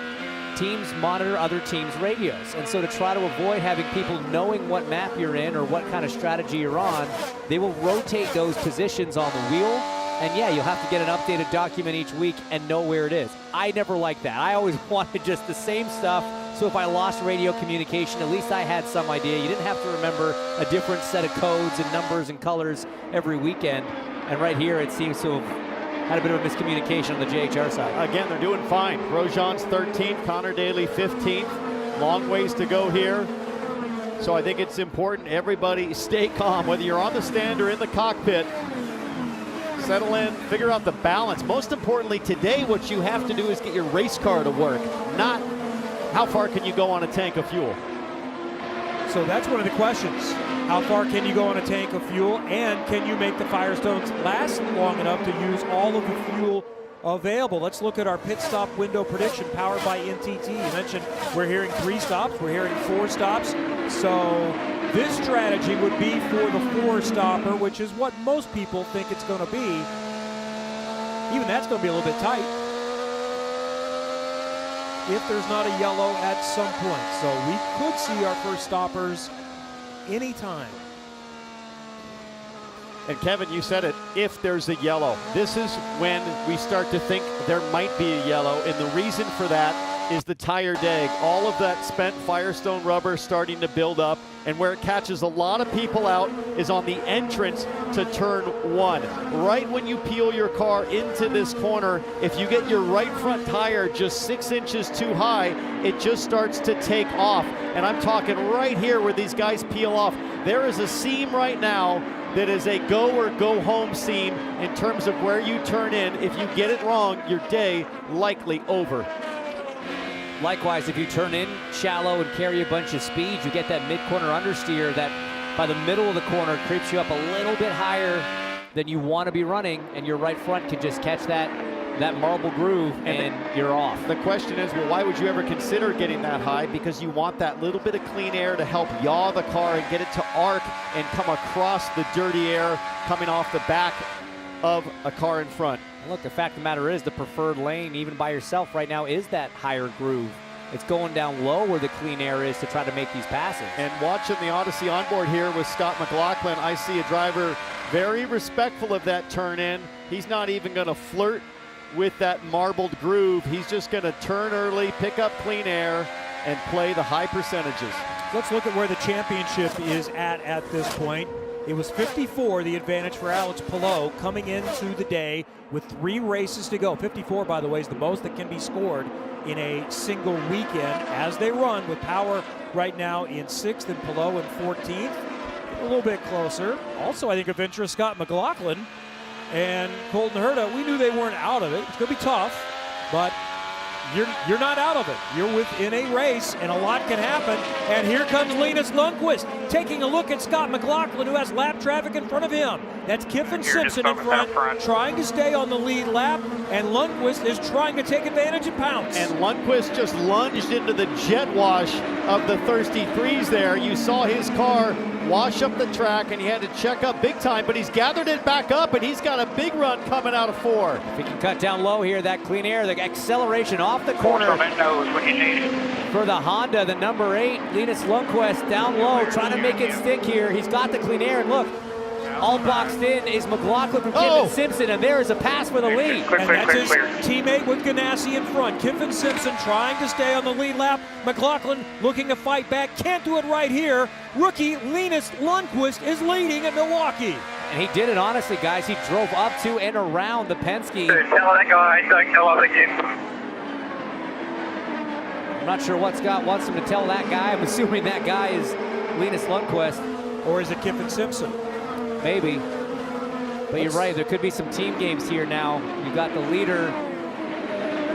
teams monitor other teams' radios. And so to try to avoid having people knowing what map you're in or what kind of strategy you're on, they will rotate those positions on the wheel. And yeah, you'll have to get an updated document each week and know where it is. I never liked that. I always wanted just the same stuff. So if I lost radio communication, at least I had some idea. You didn't have to remember a different set of codes and numbers and colors every weekend. And right here, it seems to have had a bit of a miscommunication on the JHR side. Again, they're doing fine. Grosjean's 13th, Connor Daly 15th. Long ways to go here. So I think it's important everybody stay calm, whether you're on the stand or in the cockpit. Settle in, figure out the balance. Most importantly, today what you have to do is get your race car to work, not how far can you go on a tank of fuel. So that's one of the questions. How far can you go on a tank of fuel, and can you make the Firestones last long enough to use all of the fuel available? Let's look at our pit stop window prediction powered by NTT. You mentioned we're hearing 3 stops, we're hearing 4 stops. So this strategy would be for the 4-stopper, which is what most people think it's going to be. Even that's going to be a little bit tight if there's not a yellow at some point. So we could see our first stoppers anytime. And Kevin, you said it, if there's a yellow. This is when we start to think there might be a yellow, and the reason for that is the tire deg. All of that spent Firestone rubber starting to build up, and where it catches a lot of people out is on the entrance to turn 1. Right when you peel your car into this corner, if you get your right front tire just 6 inches too high, it just starts to take off. And I'm talking right here where these guys peel off. There is a seam right now that is a go or go home seam in terms of where you turn in. If you get it wrong, your day likely over. Likewise, if you turn in shallow and carry a bunch of speed, you get that mid-corner understeer that by the middle of the corner creeps you up a little bit higher than you want to be running, and your right front can just catch that marble groove, and you're off. The question is, well, why would you ever consider getting that high? Because you want that little bit of clean air to help yaw the car and get it to arc and come across the dirty air coming off the back of a car in front. Look, the fact of the matter is the preferred lane, even by yourself right now, is that higher groove. It's going down low where the clean air is to try to make these passes. And watching the Odyssey onboard here with Scott McLaughlin, I see a driver very respectful of that turn in. He's not even going to flirt with that marbled groove. He's just going to turn early, pick up clean air, and play the high percentages. Let's look at where the championship is at this point. It was 54, the advantage for Alex Palou coming into the day with 3 races to go. 54, by the way, is the most that can be scored in a single weekend as they run, with Power right now in 6th and Palou in 14th. A little bit closer. Also, I think of interest, Scott McLaughlin and Colton Herta. We knew they weren't out of it. It's going to be tough, but you're not out of it. You're within a race, and a lot can happen. And here comes Linus Lundqvist taking a look at Scott McLaughlin, who has lap traffic in front of him. That's Kiffin Simpson in front, trying to stay on the lead lap, and Lundqvist is trying to take advantage and pounce. And Lundqvist just lunged into the jet wash of the Thirsty Threes there. You saw his car wash up the track, and he had to check up big time, but he's gathered it back up, and he's got a big run coming out of 4. If he can cut down low here, that clean air, the acceleration off the corner for the Honda, the number 8, Linus Lundqvist down low, trying to make it stick here. He's got the clean air, and look, all boxed in is McLaughlin from Kiffin Simpson, and there is a pass for the lead. And that's his teammate with Ganassi in front. Kiffin Simpson trying to stay on the lead lap. McLaughlin looking to fight back, can't do it right here. Rookie Linus Lundqvist is leading at Milwaukee. And he did it honestly, guys. He drove up to and around the Penske. Tell that guy, tell him again. I'm not sure what Scott wants him to tell that guy. I'm assuming that guy is Linus Lundqvist. Or is it Kiffin Simpson? Maybe. But you're right, there could be some team games here now. You got the leader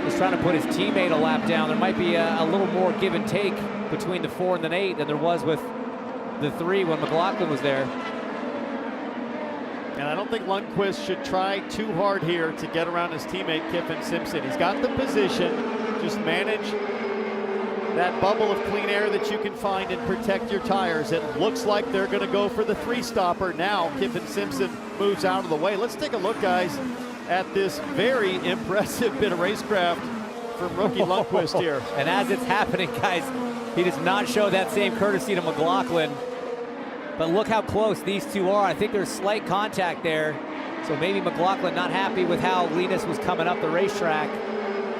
is trying to put his teammate a lap down. There might be a little more give and take between the 4 and the 8 than there was with the 3 when McLaughlin was there. And I don't think Lundqvist should try too hard here to get around his teammate Kiffin Simpson. He's got the position, just manage that bubble of clean air that you can find and protect your tires. It looks like they're going to go for the 3-stopper now. Kiffin Simpson moves out of the way. Let's take a look, guys, at this very impressive bit of racecraft from rookie Lundqvist here. And as it's happening, guys, he does not show that same courtesy to McLaughlin. But look how close these two are. I think there's slight contact there. So maybe McLaughlin not happy with how Linus was coming up the racetrack.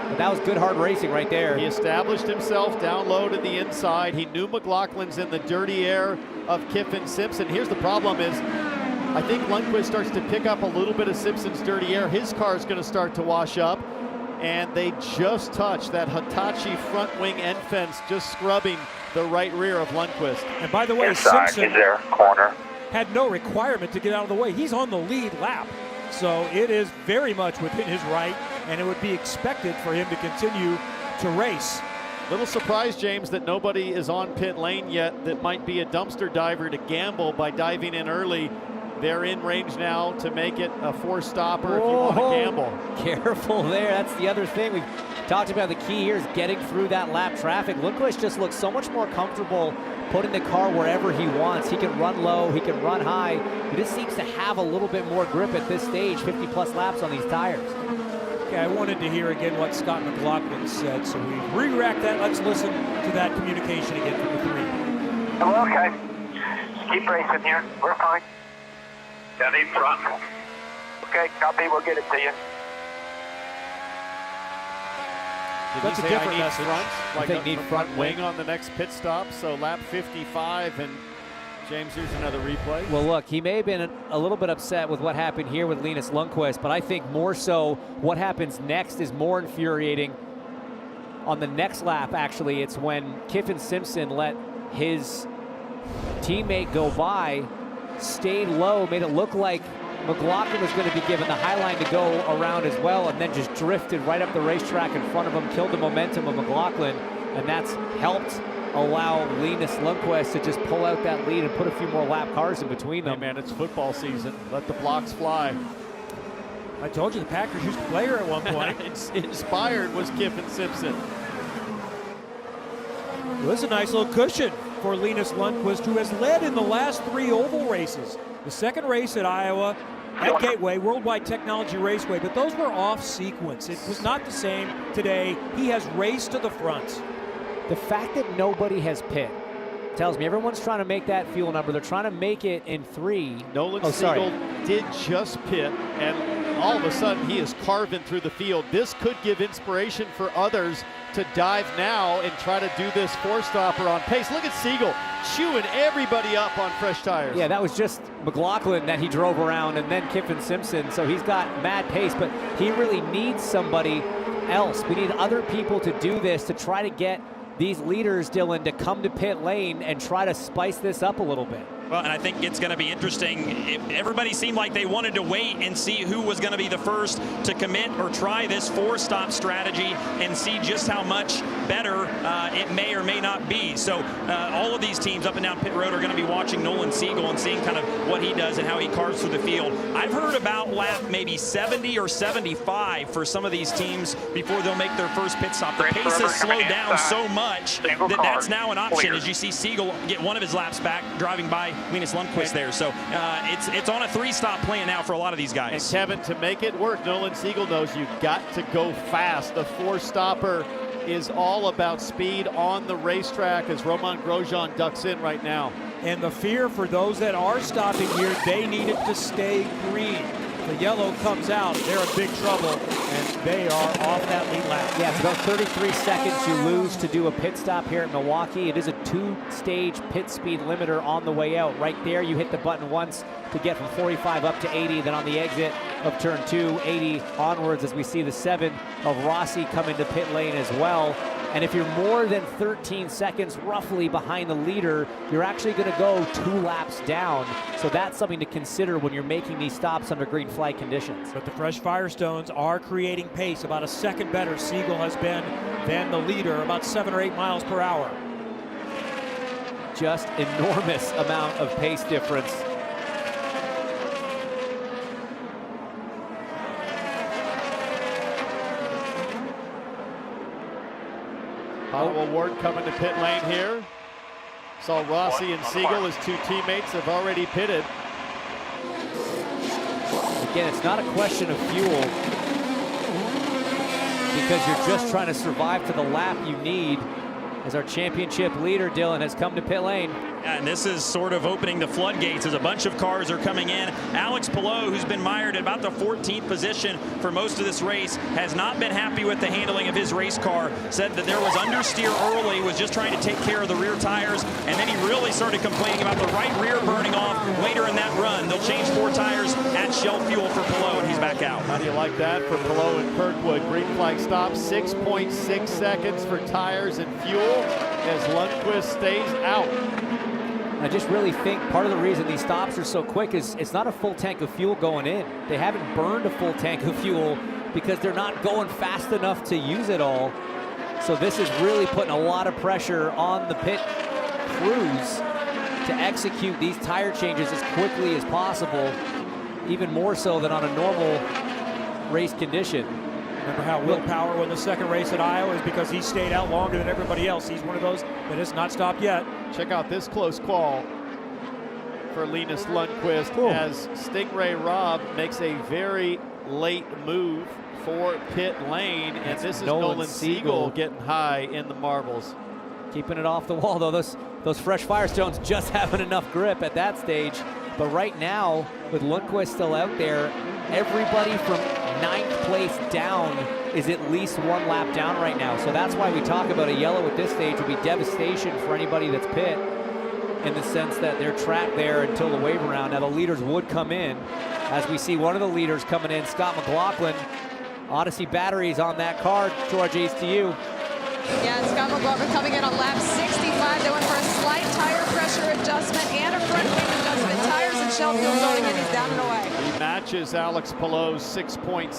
But that was good hard racing right there. He established himself down low to the inside. He knew McLaughlin's in the dirty air of Kiffin Simpson. Here's the problem is, I think Lundqvist starts to pick up a little bit of Simpson's dirty air. His car is going to start to wash up. And they just touched that Hitachi front wing end fence, just scrubbing the right rear of Lundqvist. And by the way, Inside, Simpson he's there, corner. had no requirement to get out of the way. He's on the lead lap. So it is very much within his right, and it would be expected for him to continue to race. Little surprise, James, that nobody is on pit lane yet that might be a dumpster diver to gamble by diving in early. They're in range now to make it a 4-stopper if you want to gamble. Careful there. That's the other thing. We've talked about the key here is getting through that lap traffic. Lundqvist just looks so much more comfortable putting the car wherever he wants. He can run low, he can run high. He just seems to have a little bit more grip at this stage, 50-plus laps on these tires. Okay, I wanted to hear again what Scott McLaughlin said, so we re-racked that. Let's listen to that communication again from the 3. Oh, okay. Just keep racing here. We're fine. Down in front. Okay, copy. We'll get it to you. Did That's he a say different I need message. front? Like I think need front wing on the next pit stop, so lap 55, and James, here's another replay. Well, look, he may have been a little bit upset with what happened here with Linus Lundqvist, but I think more so what happens next is more infuriating. On the next lap, actually, it's when Kiffin Simpson let his teammate go by, stayed low, made it look like McLaughlin was going to be given the high line to go around as well, and then just drifted right up the racetrack in front of him, killed the momentum of McLaughlin, and that's helped allow Linus Lundqvist to just pull out that lead and put a few more lap cars in between them. Hey man, it's football season. Let the blocks fly. I told you the Packers used to play her at one point. Inspired was Kiffin Simpson. Well, this is a nice little cushion for Linus Lundqvist, who has led in the last 3 oval races. The second race at Iowa, at Gateway, Worldwide Technology Raceway, but those were off sequence. It was not the same today. He has raced to the front. The fact that nobody has pit tells me everyone's trying to make that fuel number. They're trying to make it in 3. Nolan Siegel did just pit, and all of a sudden he is carving through the field. This could give inspiration for others to dive now and try to do this 4-stopper on pace. Look at Siegel chewing everybody up on fresh tires. Yeah, that was just McLaughlin that he drove around, and then Kiffin Simpson. So he's got mad pace, but he really needs somebody else. We need other people to do this to try to get these leaders, Dylan, to come to pit lane and try to spice this up a little bit. Well, and I think it's going to be interesting. Everybody seemed like they wanted to wait and see who was going to be the first to commit or try this 4-stop strategy and see just how much better it may or may not be. So all of these teams up and down pit road are going to be watching Nolan Siegel and seeing kind of what he does and how he carves through the field. I've heard about lap maybe 70 or 75 for some of these teams before they'll make their first pit stop. The pace has slowed down so much that that's now an option, as you see Siegel get one of his laps back driving by Linus Lundqvist there. So it's on a 3-stop plan now for a lot of these guys. And Kevin, to make it work, Nolan Siegel knows you've got to go fast. The 4-stopper is all about speed on the racetrack as Roman Grosjean ducks in right now. And the fear for those that are stopping here, they need it to stay green. The yellow comes out, they're in big trouble, and they are off that lead lap. Yeah, it's about 33 seconds you lose to do a pit stop here at Milwaukee. It is a 2-stage pit speed limiter on the way out. Right there, you hit the button once to get from 45 up to 80. Then on the exit of turn 2, 80 onwards as we see the 7 of Rossi come into pit lane as well. And if you're more than 13 seconds roughly behind the leader, you're actually going to go 2 laps down. So that's something to consider when you're making these stops under green flag conditions. But the fresh Firestones are creating pace. About a second better Siegel has been than the leader, about 7 or 8 miles per hour. Just enormous amount of pace difference. Paul Ward coming to pit lane here. Saw Rossi and Siegel, his 2 teammates, have already pitted. Again, it's not a question of fuel because you're just trying to survive to the lap you need, as our championship leader, Dylan, has come to pit lane. And this is sort of opening the floodgates as a bunch of cars are coming in. Alex Palou, who's been mired at about the 14th position for most of this race, has not been happy with the handling of his race car. Said that there was understeer early, was just trying to take care of the rear tires, and then he really started complaining about the right rear burning off later in that run. They'll change 4 tires at Shell Fuel for Palou, and he's back out. How do you like that for Palou and Kirkwood? Green flag stop, 6.6 seconds for tires and fuel as Lundqvist stays out. I just really think part of the reason these stops are so quick is it's not a full tank of fuel going in. They haven't burned a full tank of fuel because they're not going fast enough to use it all. So this is really putting a lot of pressure on the pit crews to execute these tire changes as quickly as possible, even more so than on a normal race condition. Remember how Will Power won the second race at Iowa is because he stayed out longer than everybody else. He's one of those that has not stopped yet. Check out this close call for Linus Lundqvist as Stingray Robb makes a very late move for pit lane, and this is Nolan Siegel getting high in the marbles. Keeping it off the wall, though. Those fresh Firestones just having enough grip at that stage. But right now, with Lundqvist still out there, everybody from 9th place down is at least 1 lap down right now. So that's why we talk about a yellow at this stage would be devastation for anybody that's pit, in the sense that they're trapped there until the wave around. Now the leaders would come in, as we see one of the leaders coming in, Scott McLaughlin. Odyssey batteries on that car. George, ace to you. Yeah, Scott McLaughlin coming in on lap 65. They went for a slight tire pressure adjustment and a front wing adjustment. Tires and Shell Fuel going in. He's down and away. He matches Alex Palou's 6.6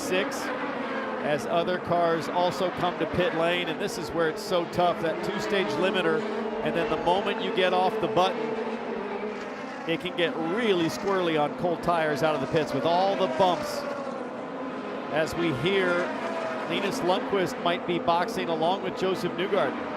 as other cars also come to pit lane, and this is where it's so tough, that 2-stage limiter, and then the moment you get off the button, it can get really squirrely on cold tires out of the pits with all the bumps. As we hear, Linus Lundqvist might be boxing along with Josef Newgarden.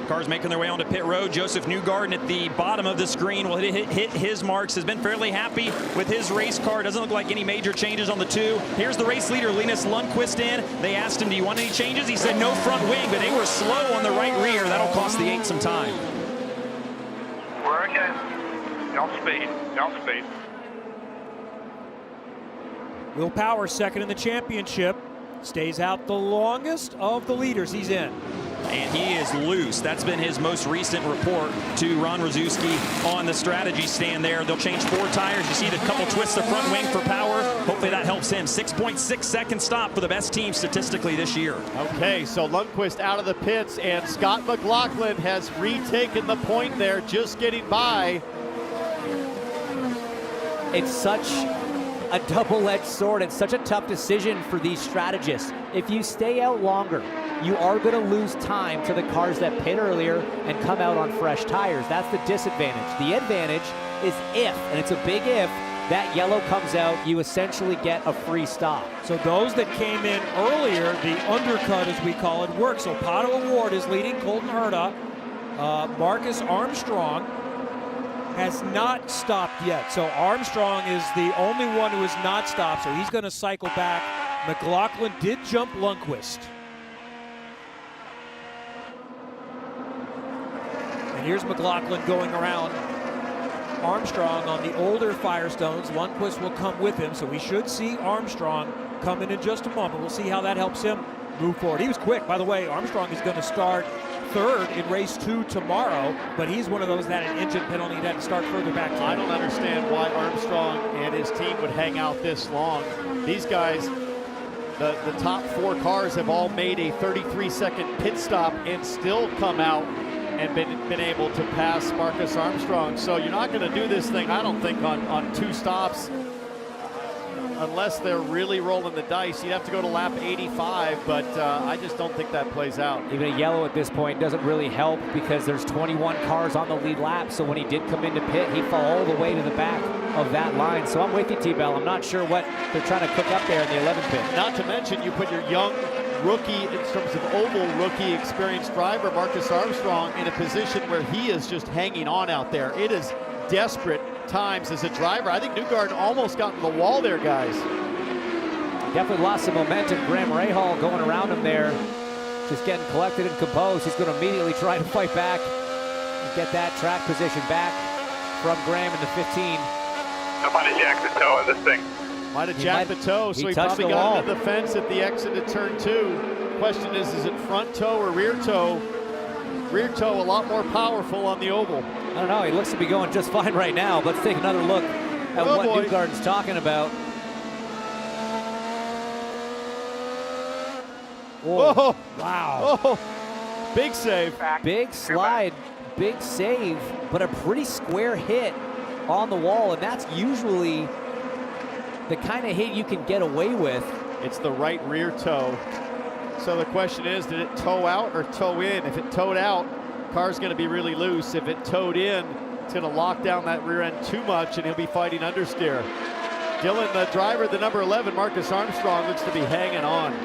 Cars making their way onto pit road. Josef Newgarden at the bottom of the screen will hit his marks. Has been fairly happy with his race car. Doesn't look like any major changes on the 2. Here's the race leader, Linus Lundqvist, in. They asked him, do you want any changes? He said no front wing, but they were slow on the right rear. That'll cost the 8 some time. We're okay. Don't speed. Don't speed. Will Power second in the championship. Stays out the longest of the leaders. He's in. And he is loose. That's been his most recent report to Ron Rzuski on the strategy stand there. They'll change 4 tires. You see the couple twists of front wing for Power. Hopefully that helps him. 6.6 second stop for the best team statistically this year. Okay, so Lundqvist out of the pits, and Scott McLaughlin has retaken the point there, just getting by. It's such a double-edged sword. It's such a tough decision for these strategists. If you stay out longer, you are going to lose time to the cars that pit earlier and come out on fresh tires. That's the disadvantage. The advantage is if, and it's a big if, that yellow comes out, you essentially get a free stop. So those that came in earlier, the undercut as we call it, works. So Pato Award is leading Colton Herta. Marcus Armstrong has not stopped yet. So Armstrong is the only one who has not stopped, so he's going to cycle back. McLaughlin did jump Lundqvist. And here's McLaughlin going around Armstrong on the older Firestones. Lundqvist will come with him, so we should see Armstrong come in just a moment. We'll see how that helps him move forward. He was quick, by the way. Armstrong is going to start third in race 2 tomorrow, but he's one of those that an engine penalty that to start further back. I don't understand why Armstrong and his team would hang out this long. These guys, the top 4 cars have all made a 33-second pit stop and still come out and been able to pass Marcus Armstrong. So you're not going to do this thing, I don't think, on 2 stops. Unless they're really rolling the dice. You'd have to go to lap 85, but I just don't think that plays out. Even a yellow at this point doesn't really help because there's 21 cars on the lead lap, so when he did come into pit, he fell all the way to the back of that line. So I'm with you, T-Bell. I'm not sure what they're trying to cook up there in the 11th pit. Not to mention, you put your young rookie, in terms of oval rookie experienced driver, Marcus Armstrong, in a position where he is just hanging on out there. It is desperate times as a driver. I think Newgarden almost got in the wall there, guys. Definitely lost some momentum. Graham Rahal going around him there, just getting collected and composed. He's going to immediately try to fight back and get that track position back from Graham in the 15. Somebody jacked the toe of this thing. Might have jacked the toe, so he probably got into the fence at the exit of turn 2. Question is it front toe or rear toe? Rear toe a lot more powerful on the oval. I don't know, he looks to be going just fine right now. Let's take another look at what Newgarden's talking about. Whoa. Wow. Oh, big save. Big slide, big save, but a pretty square hit on the wall, and that's usually the kind of hit you can get away with. It's the right rear toe. So the question is, did it toe out or toe in? If it towed out, car's going to be really loose. If it towed in, it's going to lock down that rear end too much, and he'll be fighting understeer. Dylan, the driver, the number 11, Marcus Armstrong, looks to be hanging on.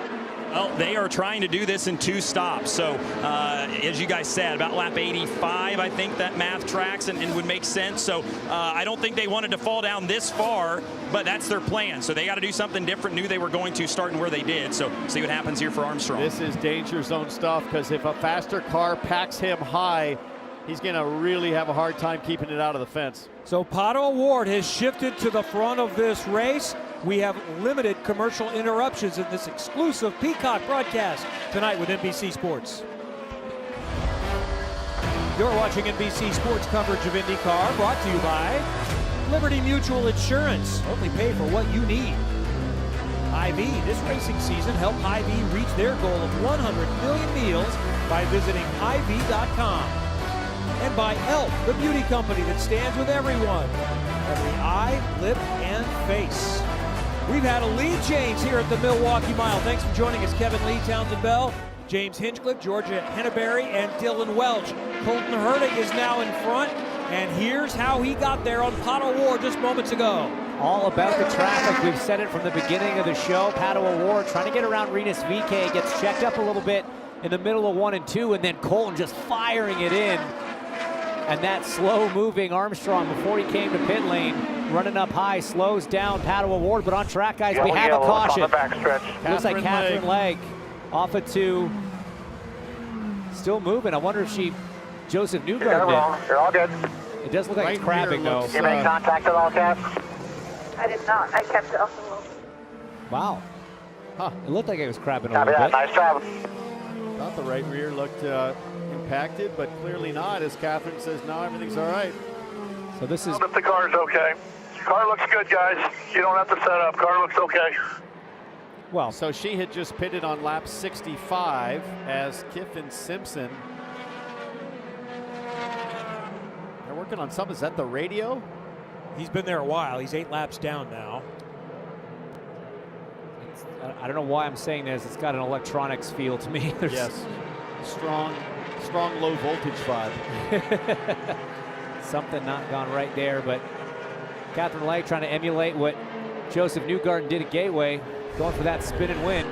Well, they are trying to do this in 2 stops. So, as you guys said, about lap 85, I think that math tracks and would make sense. So, I don't think they wanted to fall down this far, but that's their plan. So, they got to do something different. Knew they were going to, starting where they did. So, see what happens here for Armstrong. This is danger zone stuff, because if a faster car packs him high, he's going to really have a hard time keeping it out of the fence. So, Pato O'Ward has shifted to the front of this race. We have limited commercial interruptions in this exclusive Peacock broadcast tonight with NBC Sports. You're watching NBC Sports coverage of IndyCar, brought to you by Liberty Mutual Insurance. Only pay for what you need. Hy-Vee, this racing season, help Hy-Vee reach their goal of 100 million meals by visiting Hy-Vee.com. And by Elf, the beauty company that stands with everyone. Every eye, lip, and face. We've had a lead change here at the Milwaukee Mile. Thanks for joining us, Kevin Lee, Townsend Bell, James Hinchcliffe, Georgia Henneberry, and Dylan Welch. Colton Herdig is now in front, and here's how he got there on Pato O'Ward just moments ago. All about the traffic. We've said it from the beginning of the show. Pato O'Ward trying to get around Rinus VeeKay, gets checked up a little bit in the middle of 1 and 2, and then Colton just firing it in. And that slow-moving Armstrong, before he came to pit lane, running up high, slows down Pato O'Ward, but on track, guys, we have a caution. On the backstretch. Looks like Catherine Legg off of 2. Still moving. I wonder if Josef Newgarden did. You're all good. It does look like it's crabbing, though. You made contact at all, Cass? I did not. I kept it up a little. Wow. Huh. It looked like it was crabbing a Copy little that. bit. Nice job. Thought the right rear looked impacted, but clearly not, as Catherine says, no, everything's all right. So this is... If the car's okay. Car looks good, guys. You don't have to set up. Car looks okay. Well, so she had just pitted on lap 65 as Kiffin Simpson. They're working on something. Is that the radio? He's been there a while. He's 8 laps down now. I don't know why I'm saying this. It's got an electronics feel to me. Yes. Strong low voltage vibe. Something not gone right there, but Catherine Legg trying to emulate what Josef Newgarden did at Gateway, going for that spin and win.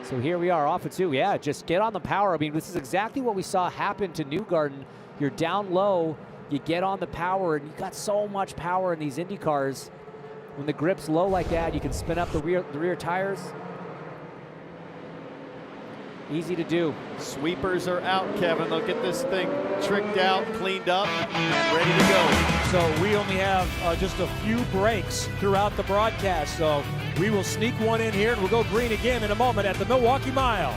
So here we are off of 2. Yeah, just get on the power. I mean, this is exactly what we saw happen to Newgarden. You're down low, you get on the power, and you got so much power in these Indy cars. When the grip's low like that, you can spin up the rear tires. Easy to do. Sweepers are out, Kevin. They'll get this thing tricked out, cleaned up, and ready to go. So we only have just a few breaks throughout the broadcast. So we will sneak one in here, and we'll go green again in a moment at the Milwaukee Mile.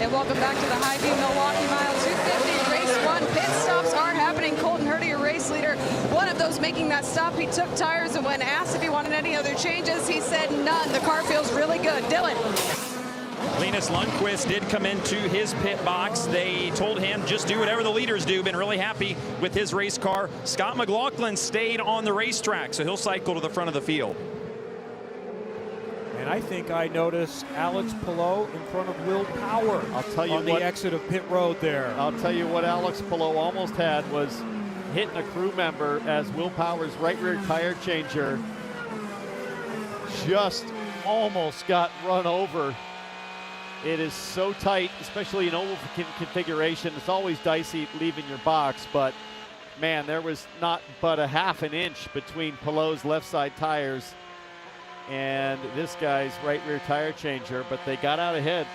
right, welcome back to the Hy-Vee Milwaukee Mile 250 Race 1. Pit stops are happening. Colton Herta, your race leader, one of those making that stop. He took tires, and when asked if he wanted any other changes, he said none. The car feels really good. Dylan. Linus Lundqvist did come into his pit box. They told him just do whatever the leaders do. Been really happy with his race car. Scott McLaughlin stayed on the racetrack, so he'll cycle to the front of the field. And I think I noticed Alex Palou in front of Will Power. I'll tell you on what, the exit of pit road there. I'll tell you what Alex Palou almost had was hitting a crew member as Will Power's right rear tire changer just almost got run over. It is so tight, especially in oval configuration. It's always dicey leaving your box, but man, there was not but a half an inch between Palou's left side tires and this guy's right rear tire changer, but they got out ahead.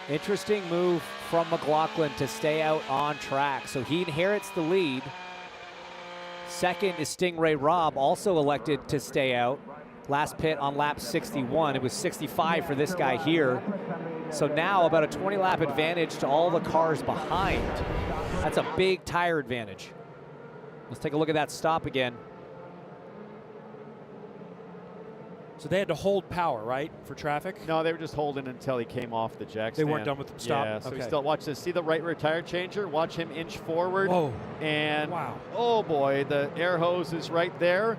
Interesting move from McLaughlin to stay out on track. So he inherits the lead. Second is Stingray Robb, also elected to stay out. Last pit on lap 61. It was 65 for this guy here. So now about a 20-lap advantage to all the cars behind. That's a big tire advantage. Let's take a look at that stop again. So they had to hold Power, right, for traffic? No, they were just holding until he came off the jack stand. They weren't done with the stop? Yeah, so okay. he still, watch this. See the right rear tire changer? Watch him inch forward. Whoa. And, wow. Oh boy, the air hose is right there.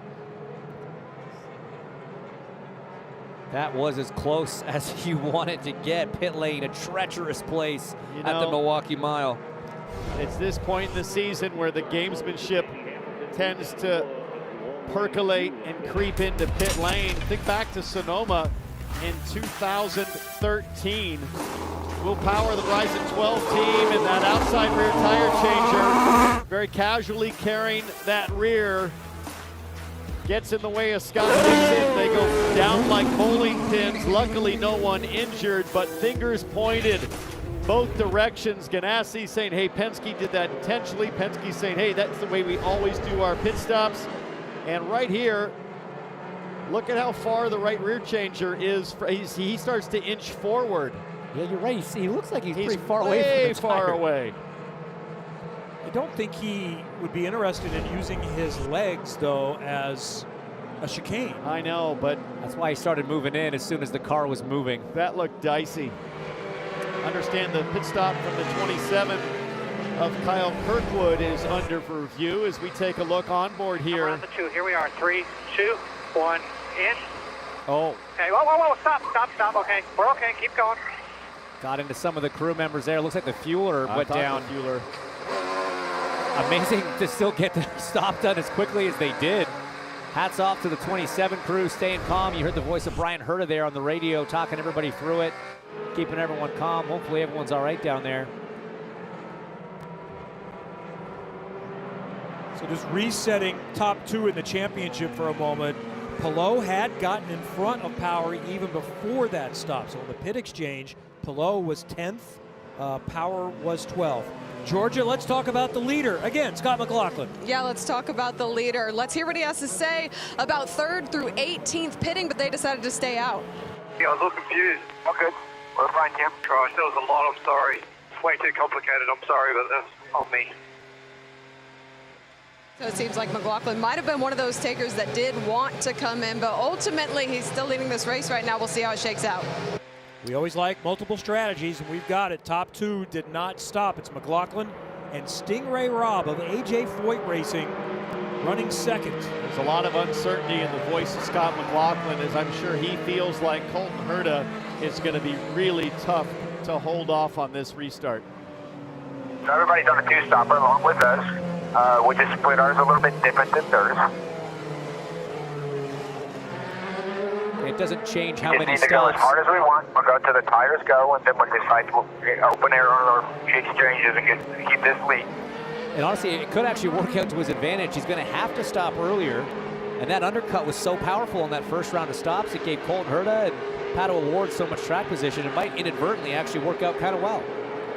That was as close as you wanted to get. Pit lane, a treacherous place at the Milwaukee Mile. It's this point in the season where the gamesmanship tends to percolate and creep into pit lane. Think back to Sonoma in 2013. Will Power, the Rising 12 team, and that outside rear tire changer, very casually carrying that rear, gets in the way of Scott Dixon. They go down like bowling pins. Luckily, no one injured, but fingers pointed both directions. Ganassi saying, hey, Penske did that intentionally. Penske saying, hey, that's the way we always do our pit stops. And right here, look at how far the right rear changer is. He starts to inch forward. Yeah, you're right. He looks like he's pretty far away from the far tire. away. I don't think he would be interested in using his legs, though, as a chicane. I know, but that's why he started moving in as soon as the car was moving. That looked dicey. Understand the pit stop from the 27 of Kyle Kirkwood is under for review as we take a look on board here. Around the 2, here we are, 3, 2, 1, in. Oh. Okay, whoa, stop, okay, we're okay, keep going. Got into some of the crew members there. Looks like the fueler went down. The fueler. Amazing to still get the stop done as quickly as they did. Hats off to the 27 crew, staying calm. You heard the voice of Brian Herta there on the radio, talking everybody through it, keeping everyone calm. Hopefully everyone's all right down there. So just resetting top 2 in the championship for a moment. Palou had gotten in front of Power even before that stop. So in the pit exchange, Palou was 10th, Power was 12th. Georgia, let's talk about the leader. Again, Scott McLaughlin. Yeah, let's talk about the leader. Let's hear what he has to say about 3rd through 18th pitting, but they decided to stay out. Yeah, I was a little confused. Okay, we're fine, Tim. Gosh, that was a lot, I'm sorry. It's way too complicated, I'm sorry, but that's on me. So it seems like McLaughlin might have been one of those takers that did want to come in, but ultimately he's still leading this race right now. We'll see how it shakes out. We always like multiple strategies, and we've got it. Top 2 did not stop. It's McLaughlin and Stingray Robb of AJ Foyt Racing running second. There's a lot of uncertainty in the voice of Scott McLaughlin, as I'm sure he feels like Colton Herta is going to be really tough to hold off on this restart. So everybody's on a 2-stopper along with us. We just split ours a little bit different than theirs. It doesn't change how we many stops. Go as hard as we want. We'll go to the tires go, and then we'll decide to open air on our exchanges and keep this lead. And honestly, it could actually work out to his advantage. He's going to have to stop earlier, and that undercut was so powerful in that first round of stops. It gave Colton Herta and Pato O'Ward so much track position. It might inadvertently actually work out kind of well.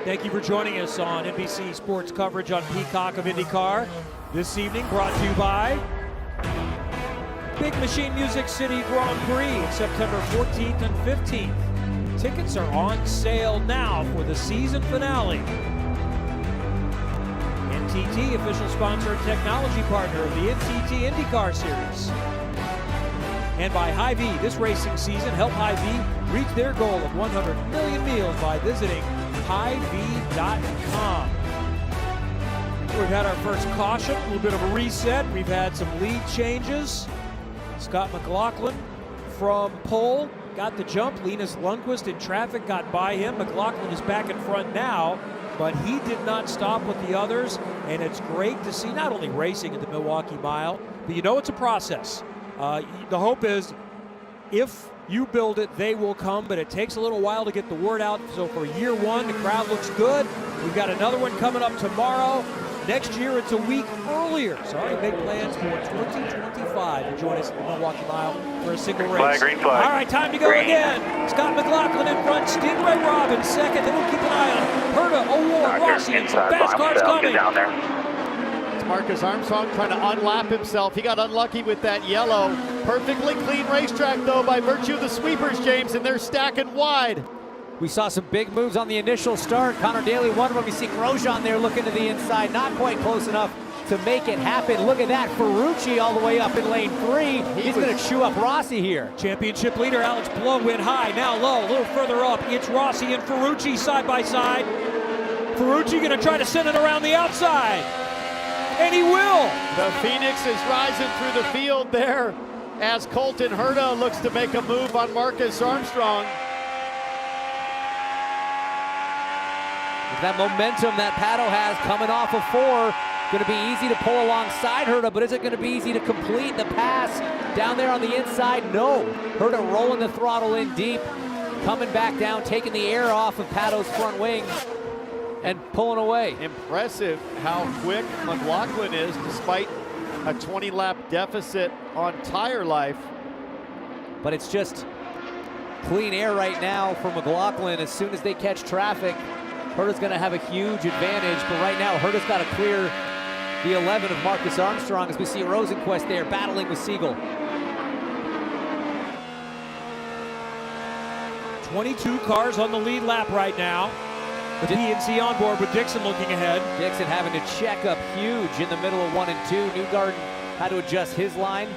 Thank you for joining us on NBC Sports coverage on Peacock of IndyCar. This evening brought to you by Big Machine Music City Grand Prix, September 14th and 15th. Tickets are on sale now for the season finale. NTT, official sponsor and technology partner of the NTT INDYCAR Series. And by Hy-Vee, this racing season, help Hy-Vee reach their goal of 100 million meals by visiting Hy-Vee.com. We've had our first caution, a little bit of a reset. We've had some lead changes. Scott McLaughlin from pole got the jump. Linus Lundqvist in traffic got by him. McLaughlin is back in front now, but he did not stop with the others. And it's great to see not only racing at the Milwaukee Mile, but you know it's a process. The hope is if you build it, they will come, but it takes a little while to get the word out. So for year one, the crowd looks good. We've got another one coming up tomorrow. Next year, it's a week earlier. So already make plans for 2025 to join us at the Milwaukee Mile for a single race. Green flag. All right, time to go again. Scott McLaughlin in front, Stingray Robb in second. Then we'll keep an eye on Herta, Award, Rossi, and some fast cars coming. Down there. It's Marcus Armstrong trying to unlap himself. He got unlucky with that yellow. Perfectly clean racetrack, though, by virtue of the sweepers, James, and they're stacking wide. We saw some big moves on the initial start. Connor Daly, one of them. You see Grosjean there looking to the inside, not quite close enough to make it happen. Look at that, Ferrucci all the way up in lane 3. He's going to chew up Rossi here. Championship leader Alex Palou went high, now low, a little further up. It's Rossi and Ferrucci side by side. Ferrucci going to try to send it around the outside, and he will. The Phoenix is rising through the field there as Colton Herta looks to make a move on Marcus Armstrong. That momentum that Pato has coming off of 4, going to be easy to pull alongside Herta, but is it going to be easy to complete the pass down there on the inside? No. Herta rolling the throttle in deep, coming back down, taking the air off of Pato's front wing and pulling away. Impressive how quick McLaughlin is despite a 20-lap deficit on tire life. But it's just clean air right now for McLaughlin. As soon as they catch traffic, Herta's going to have a huge advantage, but right now Herta's got to clear the 11 of Marcus Armstrong as we see Rosenquist there battling with Siegel. 22 cars on the lead lap right now. The PNC on board with Dixon looking ahead. Dixon having to check up huge in the middle of 1 and 2. Newgarden had to adjust his line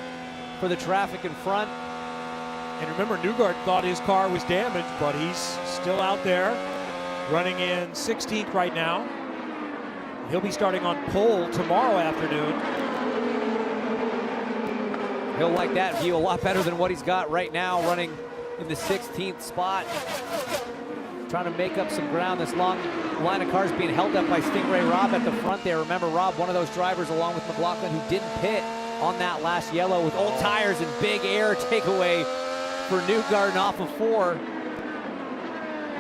for the traffic in front. And remember, Newgarden thought his car was damaged, but he's still out there. Running in 16th right now. He'll be starting on pole tomorrow afternoon. He'll like that view a lot better than what he's got right now, running in the 16th spot. Trying to make up some ground. This long line of cars being held up by Stingray Robb at the front there. Remember, Robb, one of those drivers along with McLaughlin who didn't pit on that last yellow with old tires and big air takeaway for Newgarden off of 4.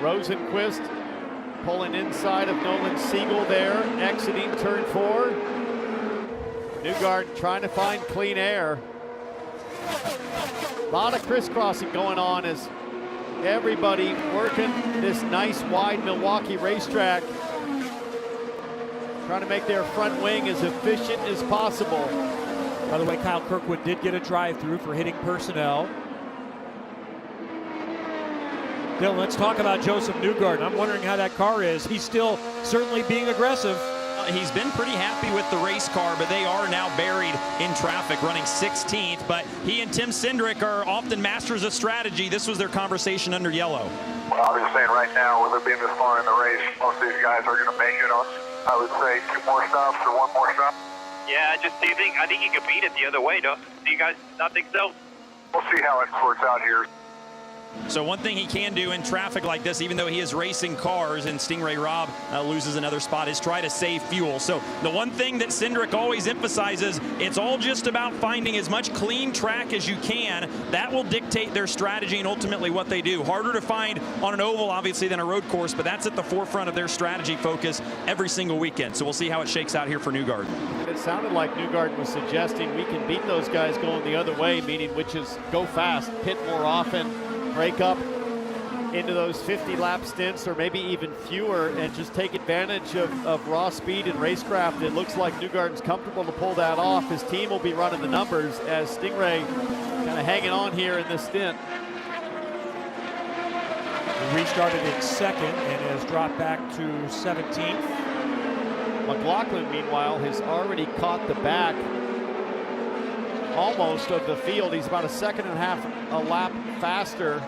Rosenquist pulling inside of Nolan Siegel there, exiting turn 4. Newgarden trying to find clean air. A lot of crisscrossing going on as everybody working this nice wide Milwaukee racetrack, trying to make their front wing as efficient as possible. By the way, Kyle Kirkwood did get a drive-through for hitting personnel. Dylan, let's talk about Josef Newgarden. I'm wondering how that car is. He's still certainly being aggressive. He's been pretty happy with the race car, but they are now buried in traffic, running 16th. But he and Tim Cindric are often masters of strategy. This was their conversation under yellow. Well, I'm just saying right now, with it being this far in the race, most of these guys are going to make it on, I would say, 2 more stops or 1 more stop. Yeah, I think you could beat it the other way, do you guys not think so? We'll see how it sorts out here. So one thing he can do in traffic like this, even though he is racing cars and Stingray Robb loses another spot, is try to save fuel. So the one thing that Cindric always emphasizes, it's all just about finding as much clean track as you can. That will dictate their strategy and ultimately what they do. Harder to find on an oval, obviously, than a road course, but that's at the forefront of their strategy focus every single weekend. So we'll see how it shakes out here for Newgarden. It sounded like Newgarden was suggesting we can beat those guys going the other way, meaning which is go fast, pit more often, break up into those 50-lap stints or maybe even fewer and just take advantage of raw speed and racecraft. It looks like Newgarden's comfortable to pull that off. His team will be running the numbers as Stingray kind of hanging on here in this stint. restarted in second and has dropped back to 17th. McLaughlin, meanwhile, has already caught the back almost of the field. He's about a second and a half a lap faster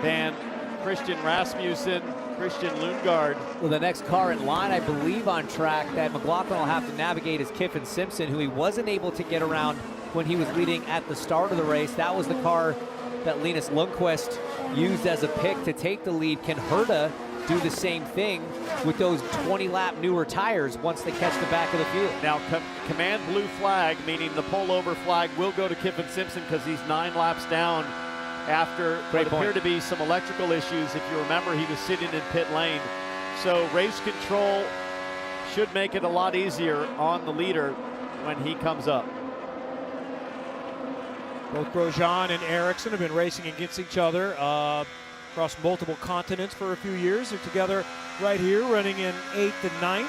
than Christian Rasmussen, Christian Lundgaard. Well, the next car in line, I believe, on track that McLaughlin will have to navigate is Kiffin Simpson, who he wasn't able to get around when he was leading at the start of the race. That was the car that Linus Lundqvist used as a pick to take the lead. Can Herta do the same thing with those 20-lap newer tires once they catch the back of the field? Now, command blue flag, meaning the pull-over flag, will go to Kiffin Simpson because he's 9 laps down after what appeared to be some electrical issues. If you remember, he was sitting in pit lane. So race control should make it a lot easier on the leader when he comes up. Both Grosjean and Ericsson have been racing against each other across multiple continents for a few years. They're together right here, running in 8th and 9th.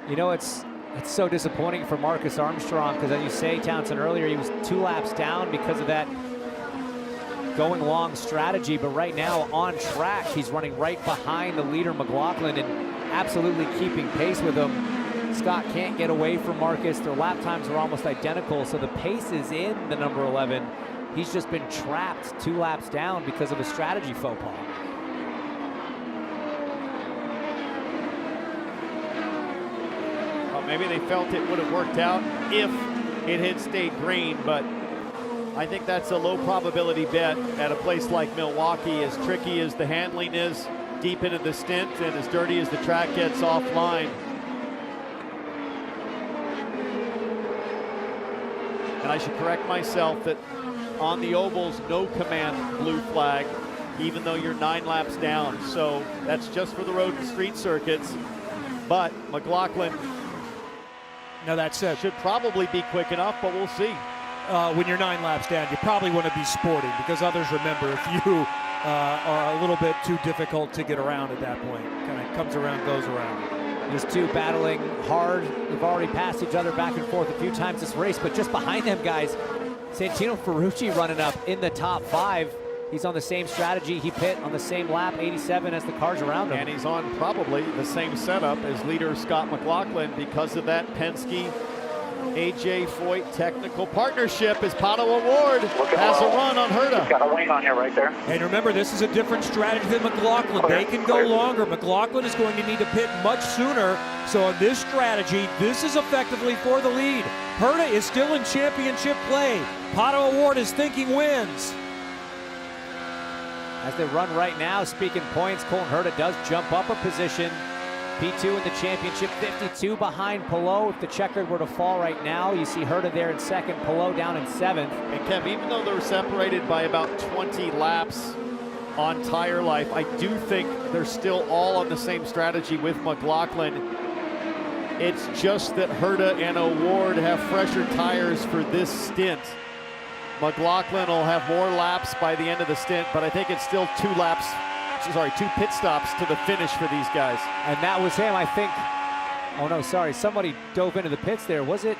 You know, it's so disappointing for Marcus Armstrong because, as you say, Townsend, earlier, he was 2 laps down because of that going long strategy. But right now, on track, he's running right behind the leader, McLaughlin, and absolutely keeping pace with him. Scott can't get away from Marcus. Their lap times are almost identical, so the pace is in the number 11. He's just been trapped 2 laps down because of a strategy faux pas. Well, maybe they felt it would have worked out if it had stayed green, but I think that's a low probability bet at a place like Milwaukee. As tricky as the handling is deep into the stint and as dirty as the track gets offline. And I should correct myself that on the ovals, no command blue flag, even though you're 9 laps down. So that's just for the road and street circuits. But McLaughlin, now that said, should probably be quick enough, but we'll see. When you're 9 laps down, you probably want to be sporting because others remember if you are a little bit too difficult to get around at that point. Kind of comes around, goes around. These two battling hard. They've already passed each other back and forth a few times this race, but just behind them, guys, Santino Ferrucci running up in the top 5. He's on the same strategy. He pit on the same lap, 87, as the cars around him. And he's on probably the same setup as leader Scott McLaughlin because of that Penske AJ Foyt technical partnership. As Pato Award has a run on Herta. Got a wing on here right there. And remember, this is a different strategy than McLaughlin. They can go longer. McLaughlin is going to need to pit much sooner. So on this strategy, this is effectively for the lead. Herta is still in championship play. Pato Award is thinking wins. As they run right now, speaking points, Colton Herta does jump up a position. P2 in the championship, 52 behind Palou. If the checkered were to fall right now, you see Herta there in second, Palou down in 7th. And Kev, even though they're separated by about 20 laps on tire life, I do think they're still all on the same strategy with McLaughlin. It's just that Herta and Award have fresher tires for this stint. McLaughlin will have more laps by the end of the stint, but I think it's still 2 pit stops to the finish for these guys. And that was him, I think. Oh no, sorry, somebody dove into the pits there. Was it?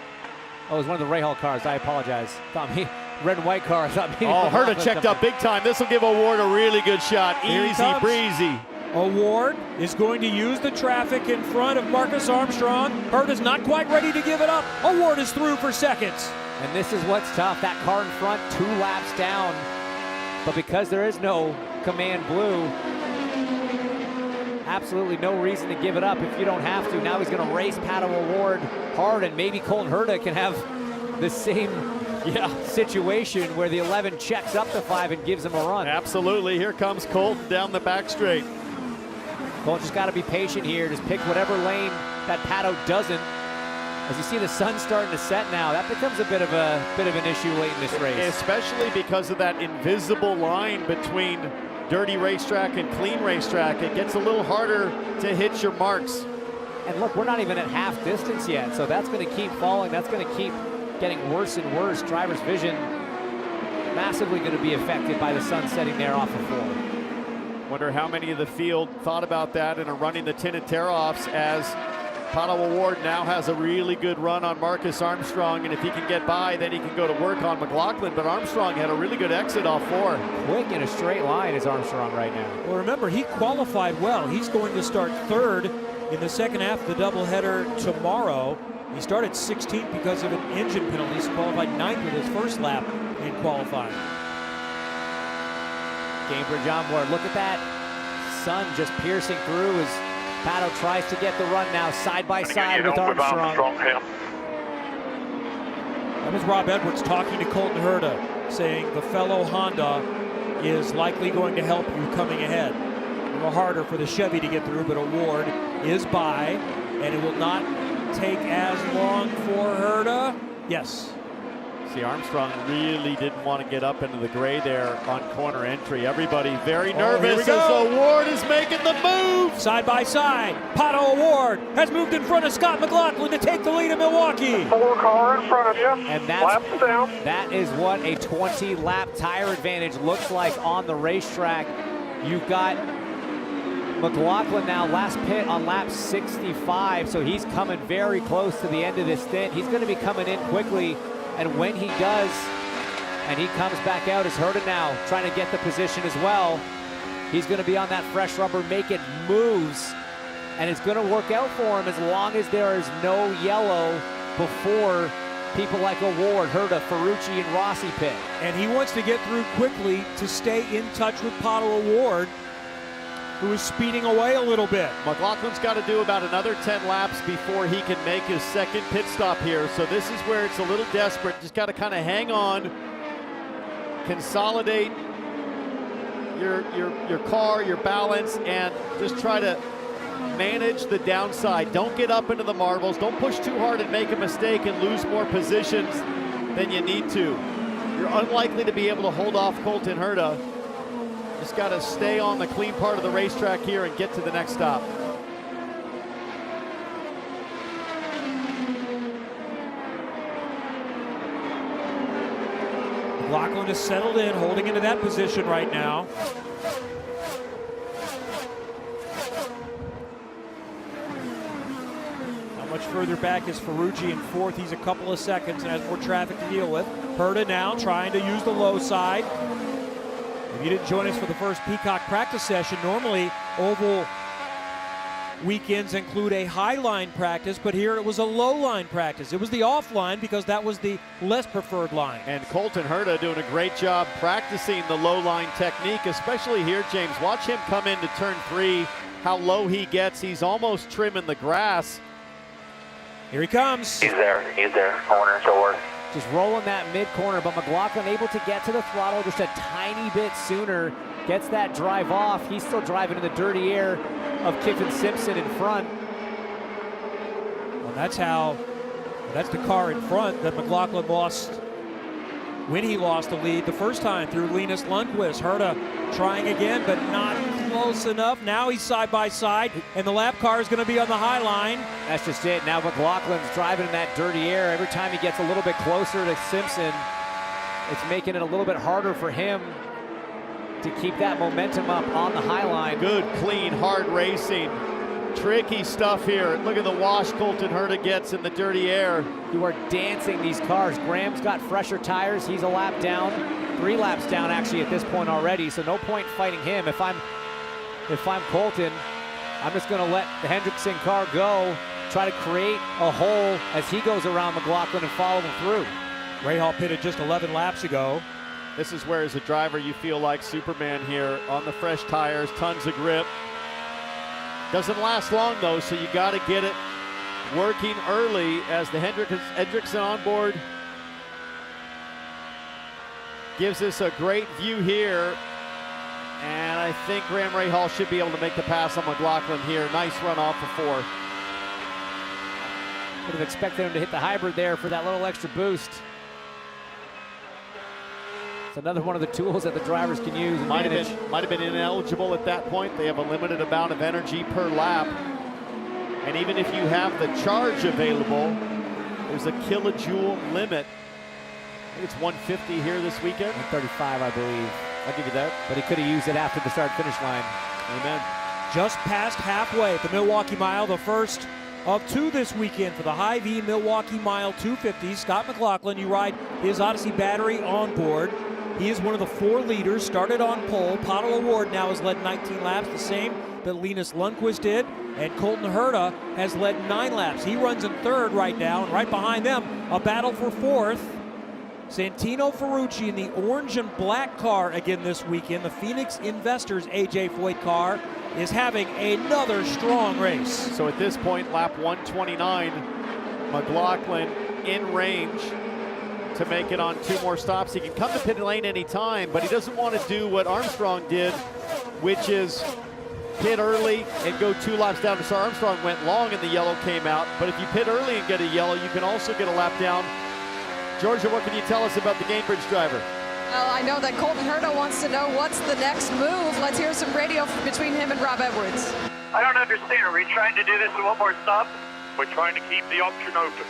Oh, it was one of the Rahal cars. I apologize. Thought me, red and white car. I thought maybe. Oh, Herta checked up big time. This will give Award a really good shot. Easy breezy. Award is going to use the traffic in front of Marcus Armstrong. Herta's not quite ready to give it up. Award is through for seconds. And this is what's tough. That car in front, 2 laps down. But because there is no command blue, absolutely no reason to give it up if you don't have to. Now he's going to race Pato Award hard, and maybe Colton Herta can have the same situation where the 11 checks up the 5 and gives him a run. Absolutely. Here comes Colton down the back straight. Colton just got to be patient here. Just pick whatever lane that Pato doesn't. As you see the sun starting to set now, that becomes a bit of an issue late in this race. Especially because of that invisible line between dirty racetrack and clean racetrack. It gets a little harder to hit your marks. And look, we're not even at half distance yet, so that's going to keep falling. That's going to keep getting worse and worse. Driver's vision massively going to be affected by the sun setting there off of 4. Wonder how many of the field thought about that and are running the tinted tear-offs as Pato O'Ward now has a really good run on Marcus Armstrong, and if he can get by, then he can go to work on McLaughlin, but Armstrong had a really good exit off 4. Quick in a straight line is Armstrong right now. Well, remember, he qualified well. He's going to start 3rd in the second half of the doubleheader tomorrow. He started 16th because of an engine penalty. He's qualified 9th with his first lap in qualifying. Cambridge on board. Look at that sun just piercing through as Pato tries to get the run now side by side with Armstrong. That was Rob Edwards talking to Colton Herta, saying the fellow Honda is likely going to help you coming ahead. A little harder for the Chevy to get through, but O'Ward is by, and it will not take as long for Herta. Yes. See, Armstrong really didn't want to get up into the gray there on corner entry. Everybody very nervous as O'Ward is making the move. Side by side, Pato O'Ward has moved in front of Scott McLaughlin to take the lead in Milwaukee. 4 car in front of you. And laps down. That is what a 20-lap tire advantage looks like on the racetrack. You've got McLaughlin now last pit on lap 65, so he's coming very close to the end of this stint. He's going to be coming in quickly. And when he does, and he comes back out as Herta now, trying to get the position as well, he's going to be on that fresh rubber, making moves, and it's going to work out for him as long as there is no yellow before people like O'Ward, Herta, Ferrucci, and Rossi pit. And he wants to get through quickly to stay in touch with Pato O'Ward, who is speeding away a little bit. McLaughlin's got to do about another 10 laps before he can make his second pit stop here. So this is where it's a little desperate. Just got to kind of hang on, consolidate your car, your balance, and just try to manage the downside. Don't get up into the marbles. Don't push too hard and make a mistake and lose more positions than you need to. You're unlikely to be able to hold off Colton Herta. Just got to stay on the clean part of the racetrack here and get to the next stop. McLaughlin is settled in, holding into that position right now. How much further back is Ferrucci in 4th? He's a couple of seconds and has more traffic to deal with. Herta now trying to use the low side. If you didn't join us for the first Peacock practice session, normally oval weekends include a high line practice, but here it was a low line practice. It was the off line because that was the less preferred line. And Colton Herta doing a great job practicing the low line technique, especially here, James. Watch him come into turn 3, how low he gets. He's almost trimming the grass. Here he comes. He's there, corner forward. Just rolling that mid-corner, but McLaughlin able to get to the throttle just a tiny bit sooner. Gets that drive off. He's still driving in the dirty air of Kiffin Simpson in front. Well, that's the car in front that McLaughlin lost when he lost the lead the first time through Linus Lundqvist. Herta trying again, but not close enough. Now he's side by side, and the lap car is going to be on the high line. That's just it. Now McLaughlin's driving in that dirty air. Every time he gets a little bit closer to Simpson, it's making it a little bit harder for him to keep that momentum up on the high line. Good, clean, hard racing. Tricky stuff here. Look at the wash Colton Herta gets in the dirty air. You are dancing these cars. Graham's got fresher tires. He's a lap down, 3 laps down actually at this point already. So no point fighting him. If I'm Colton, I'm just going to let the Hendrickson car go, try to create a hole as he goes around McLaughlin and follow him through. Rahal pitted just 11 laps ago. This is where, as a driver, you feel like Superman here on the fresh tires, tons of grip. Doesn't last long, though, so you got to get it working early as the Hendrickson on board gives us a great view here. And I think Graham Rahal should be able to make the pass on McLaughlin here. Nice run off of 4. Would have expected him to hit the hybrid there for that little extra boost. It's another one of the tools that the drivers can use and manage. Might have been ineligible at that point. They have a limited amount of energy per lap. And even if you have the charge available, there's a kilojoule limit. I think it's 150 here this weekend. 135, I believe. I'll give you that. But he could have used it after the start-finish line. Amen. Just past halfway at the Milwaukee Mile, the first of 2 this weekend for the Hy-Vee Milwaukee Mile 250. Scott McLaughlin, you ride his Odyssey battery on board. He is one of the 4 leaders, started on pole. Palou Award now has led 19 laps, the same that Linus Lundqvist did. And Colton Herta has led 9 laps. He runs in 3rd right now, and right behind them, a battle for 4th. Santino Ferrucci in the orange and black car again this weekend. The Phoenix Investors AJ Foyt car is having another strong race. So at this point, lap 129, McLaughlin in range to make it on 2 more stops. He can come to pit lane anytime, but he doesn't want to do what Armstrong did, which is pit early and go 2 laps down. So Armstrong went long and the yellow came out, but if you pit early and get a yellow, you can also get a lap down. Georgia, what can you tell us about the Gainbridge driver? Well, I know that Colton Herta wants to know what's the next move. Let's hear some radio between him and Rob Edwards. I don't understand. Are we trying to do this in 1 more stop? We're trying to keep the option open.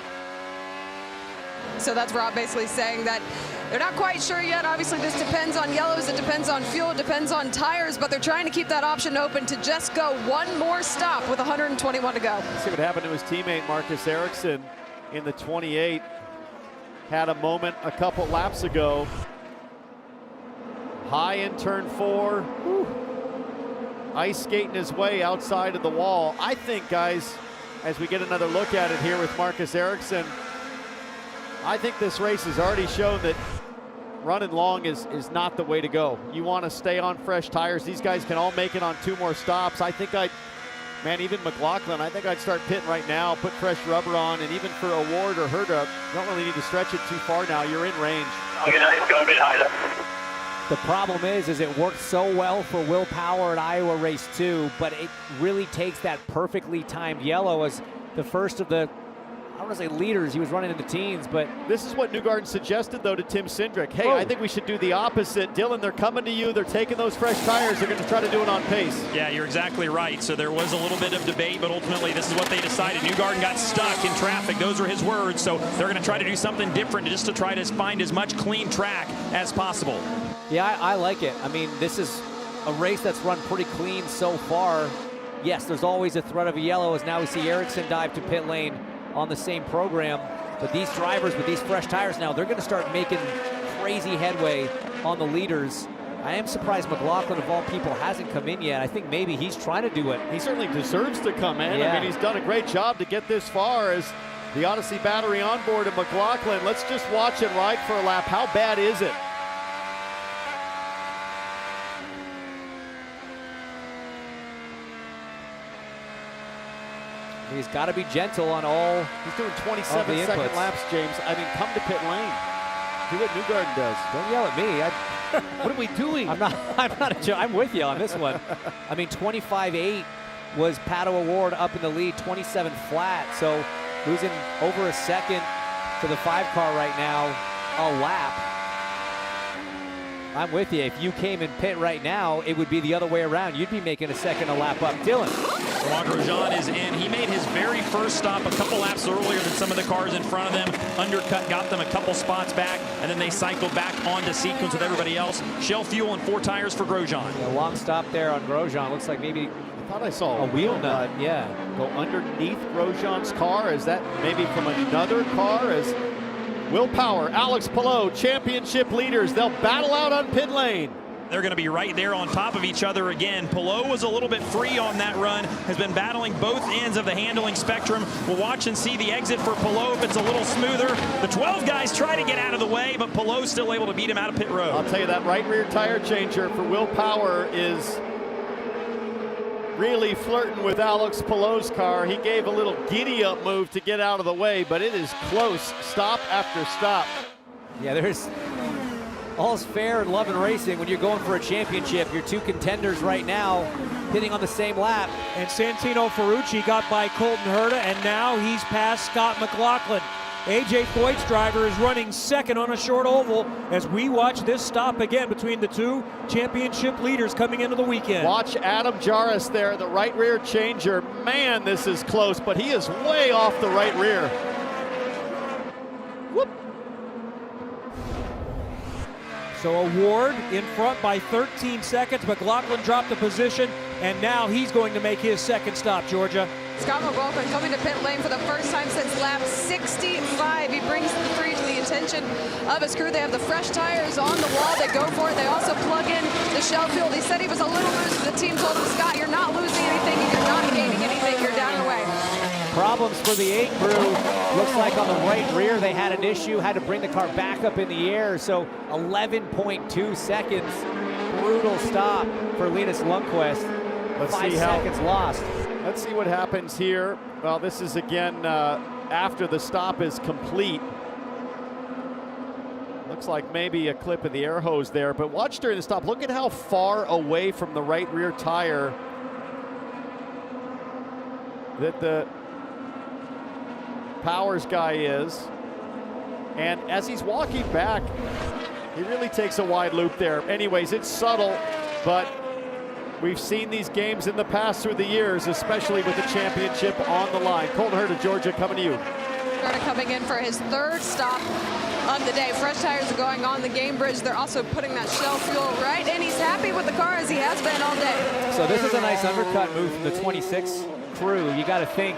So that's Rob basically saying that they're not quite sure yet. Obviously, this depends on yellows, it depends on fuel, it depends on tires, but they're trying to keep that option open to just go 1 more stop with 121 to go. Let's see what happened to his teammate Marcus Ericsson in the 28. Had a moment a couple laps ago. High in turn 4. Whew. Ice skating his way outside of the wall. I think, guys, as we get another look at it here with Marcus Ericsson, I think this race has already shown that running long is not the way to go. You want to stay on fresh tires. These guys can all make it on 2 more stops. I think even McLaughlin, I think I'd start pitting right now, put fresh rubber on, and even for Award or Herta, you don't really need to stretch it too far now. You're in range. Okay, now it's going a bit higher. The problem is it worked so well for Will Power at Iowa race 2, but it really takes that perfectly timed yellow as the first of the, I don't want to say leaders, he was running in the teens, but this is what Newgarden suggested, though, to Tim Cindric. Hey, I think we should do the opposite. Dylan, they're coming to you. They're taking those fresh tires. They're going to try to do it on pace. Yeah, you're exactly right. So there was a little bit of debate, but ultimately this is what they decided. Newgarden got stuck in traffic. Those were his words. So they're going to try to do something different just to try to find as much clean track as possible. yeah, I like it. I mean, this is a race that's run pretty clean so far. Yes, there's always a threat of a yellow, as now we see Ericsson dive to pit lane on the same program, but these drivers with these fresh tires now, they're going to start making crazy headway on the leaders. I am surprised McLaughlin, of all people, hasn't come in yet. I think maybe he's trying to do it. He certainly deserves to come in. Yeah. I mean, he's done a great job to get this far as the Odyssey battery on board. And McLaughlin, let's just watch it ride for a lap. How bad is it? He's got to be gentle on all. He's doing 27-second laps, James. I mean, come to pit lane. Do what Newgarden does. Don't yell at me. What are we doing? I'm with you on this one. I mean, 25.8 was Pato Award up in the lead, 27 flat. So losing over a second to the 5 car right now, a lap. I'm with you. If you came in pit right now, it would be the other way around. You'd be making a second a lap up. Dylan. Grosjean is in. He made his very first stop a couple laps earlier than some of the cars in front of them. Undercut, got them a couple spots back, and then they cycled back onto sequence with everybody else. Shell fuel and 4 tires for Grosjean. A long stop there on Grosjean. Looks like maybe I thought I saw a wheel nut. Yeah. Go underneath Grosjean's car. Is that maybe from another car? As Will Power, Alex Palou, championship leaders. They'll battle out on pit lane. They're going to be right there on top of each other again. Palou was a little bit free on that run, has been battling both ends of the handling spectrum. We'll watch and see the exit for Palou if it's a little smoother. The 12 guys try to get out of the way, but Palou's still able to beat him out of pit road. I'll tell you, that right rear tire changer for Will Power is really flirting with Alex Palou's car. He gave a little giddy-up move to get out of the way, but it is close, stop after stop. Yeah, there's all's fair in love and racing when you're going for a championship. Your 2 contenders right now hitting on the same lap. And Santino Ferrucci got by Colton Herta, and now he's past Scott McLaughlin. AJ Foyt's driver is running second on a short oval as we watch this stop again between the 2 championship leaders coming into the weekend. Watch Adam Jarvis there, the right rear changer. Man, this is close, but he is way off the right rear. Whoop. So Award in front by 13 seconds. McLaughlin dropped the position, and now he's going to make his second stop, Georgia. Scott McLaughlin coming to pit lane for the first time since lap 65. He brings the three to the attention of his crew. They have the fresh tires on the wall. They go for it. They also plug in the shell fuel. He said he was a little loose. The team told him, Scott, you're not losing anything. You're not gaining anything. You're down and away. Problems for the 8 crew. Looks like on the right rear they had an issue, had to bring the car back up in the air. So 11.2 seconds. Brutal stop for Linus Lundqvist. Let's 5 see how, seconds lost. Let's see what happens here. Well, this is again after the stop is complete. Looks like maybe a clip of the air hose there, but watch during the stop. Look at how far away from the right rear tire that the Powers guy is. And as he's walking back, he really takes a wide loop there. Anyways, it's subtle, but we've seen these games in the past through the years, especially with the championship on the line. Colton Hurd of Georgia coming to you. Newgarden coming in for his third stop of the day. Fresh tires are going on the game bridge. They're also putting that shell fuel right, and he's happy with the car as he has been all day. So this is a nice undercut move from the 26 crew. You got to think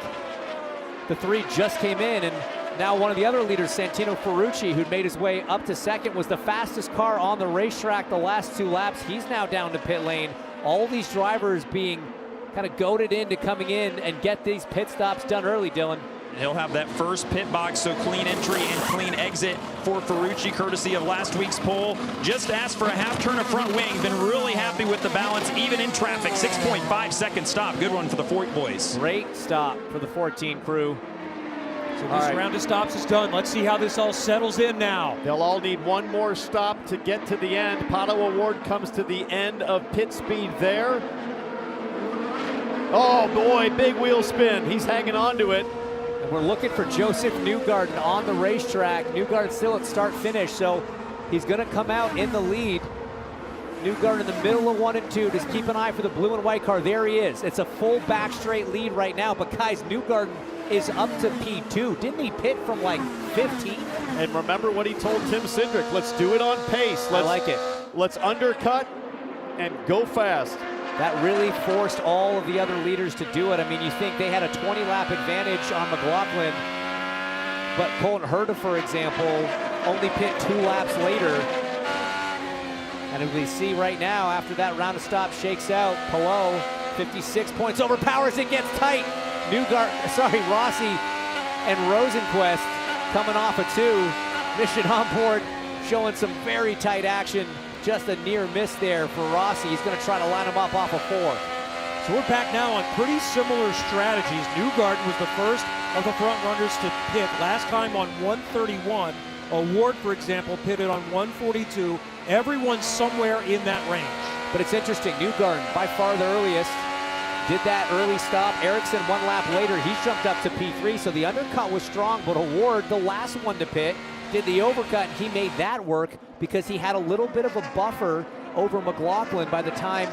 the 3 just came in, and now one of the other leaders, Santino Ferrucci, who'd made his way up to second, was the fastest car on the racetrack the last 2 laps. He's now down to pit lane. All these drivers being kind of goaded into coming in and get these pit stops done early, Dylan. He'll have that first pit box, so clean entry and clean exit for Ferrucci, courtesy of last week's pole. Just asked for a half turn of front wing. Been really happy with the balance, even in traffic. 6.5 second stop. Good one for the Foyt boys. Great stop for the 14 crew. So this round of stops is done. Let's see how this all settles in now. They'll all need one more stop to get to the end. Pato Award comes to the end of pit speed there. Oh boy, big wheel spin. He's hanging on to it. And we're looking for Josef Newgarden on the racetrack. Newgarden still at start-finish, so he's going to come out in the lead. Newgarden in the middle of 1 and 2. Just keep an eye for the blue and white car. There he is. It's a full back straight lead right now, but guys, Newgarden is up to P2. Didn't he pit from like 15? And remember what he told Tim Cindric, let's do it on pace. I like it. Let's undercut and go fast. That really forced all of the other leaders to do it. I mean, you think they had a 20-lap advantage on McLaughlin, but Colton Herta, for example, only pit 2 laps later. And as we see right now, after that round of stops shakes out, Palou, 56 points over Powers. It gets tight. Rossi and Rosenquist coming off a 2. Mission on board showing some very tight action. Just a near miss there for Rossi. He's going to try to line him up off a 4. So we're back now on pretty similar strategies. Newgarden was the first of the front runners to pit last time on 131. Award, for example, pitted on 142. Everyone's somewhere in that range. But it's interesting, Newgarden by far the earliest. Did that early stop. Ericsson 1 lap later, he jumped up to P3, so the undercut was strong, but Award, the last one to pit, did the overcut, and he made that work because he had a little bit of a buffer over McLaughlin by the time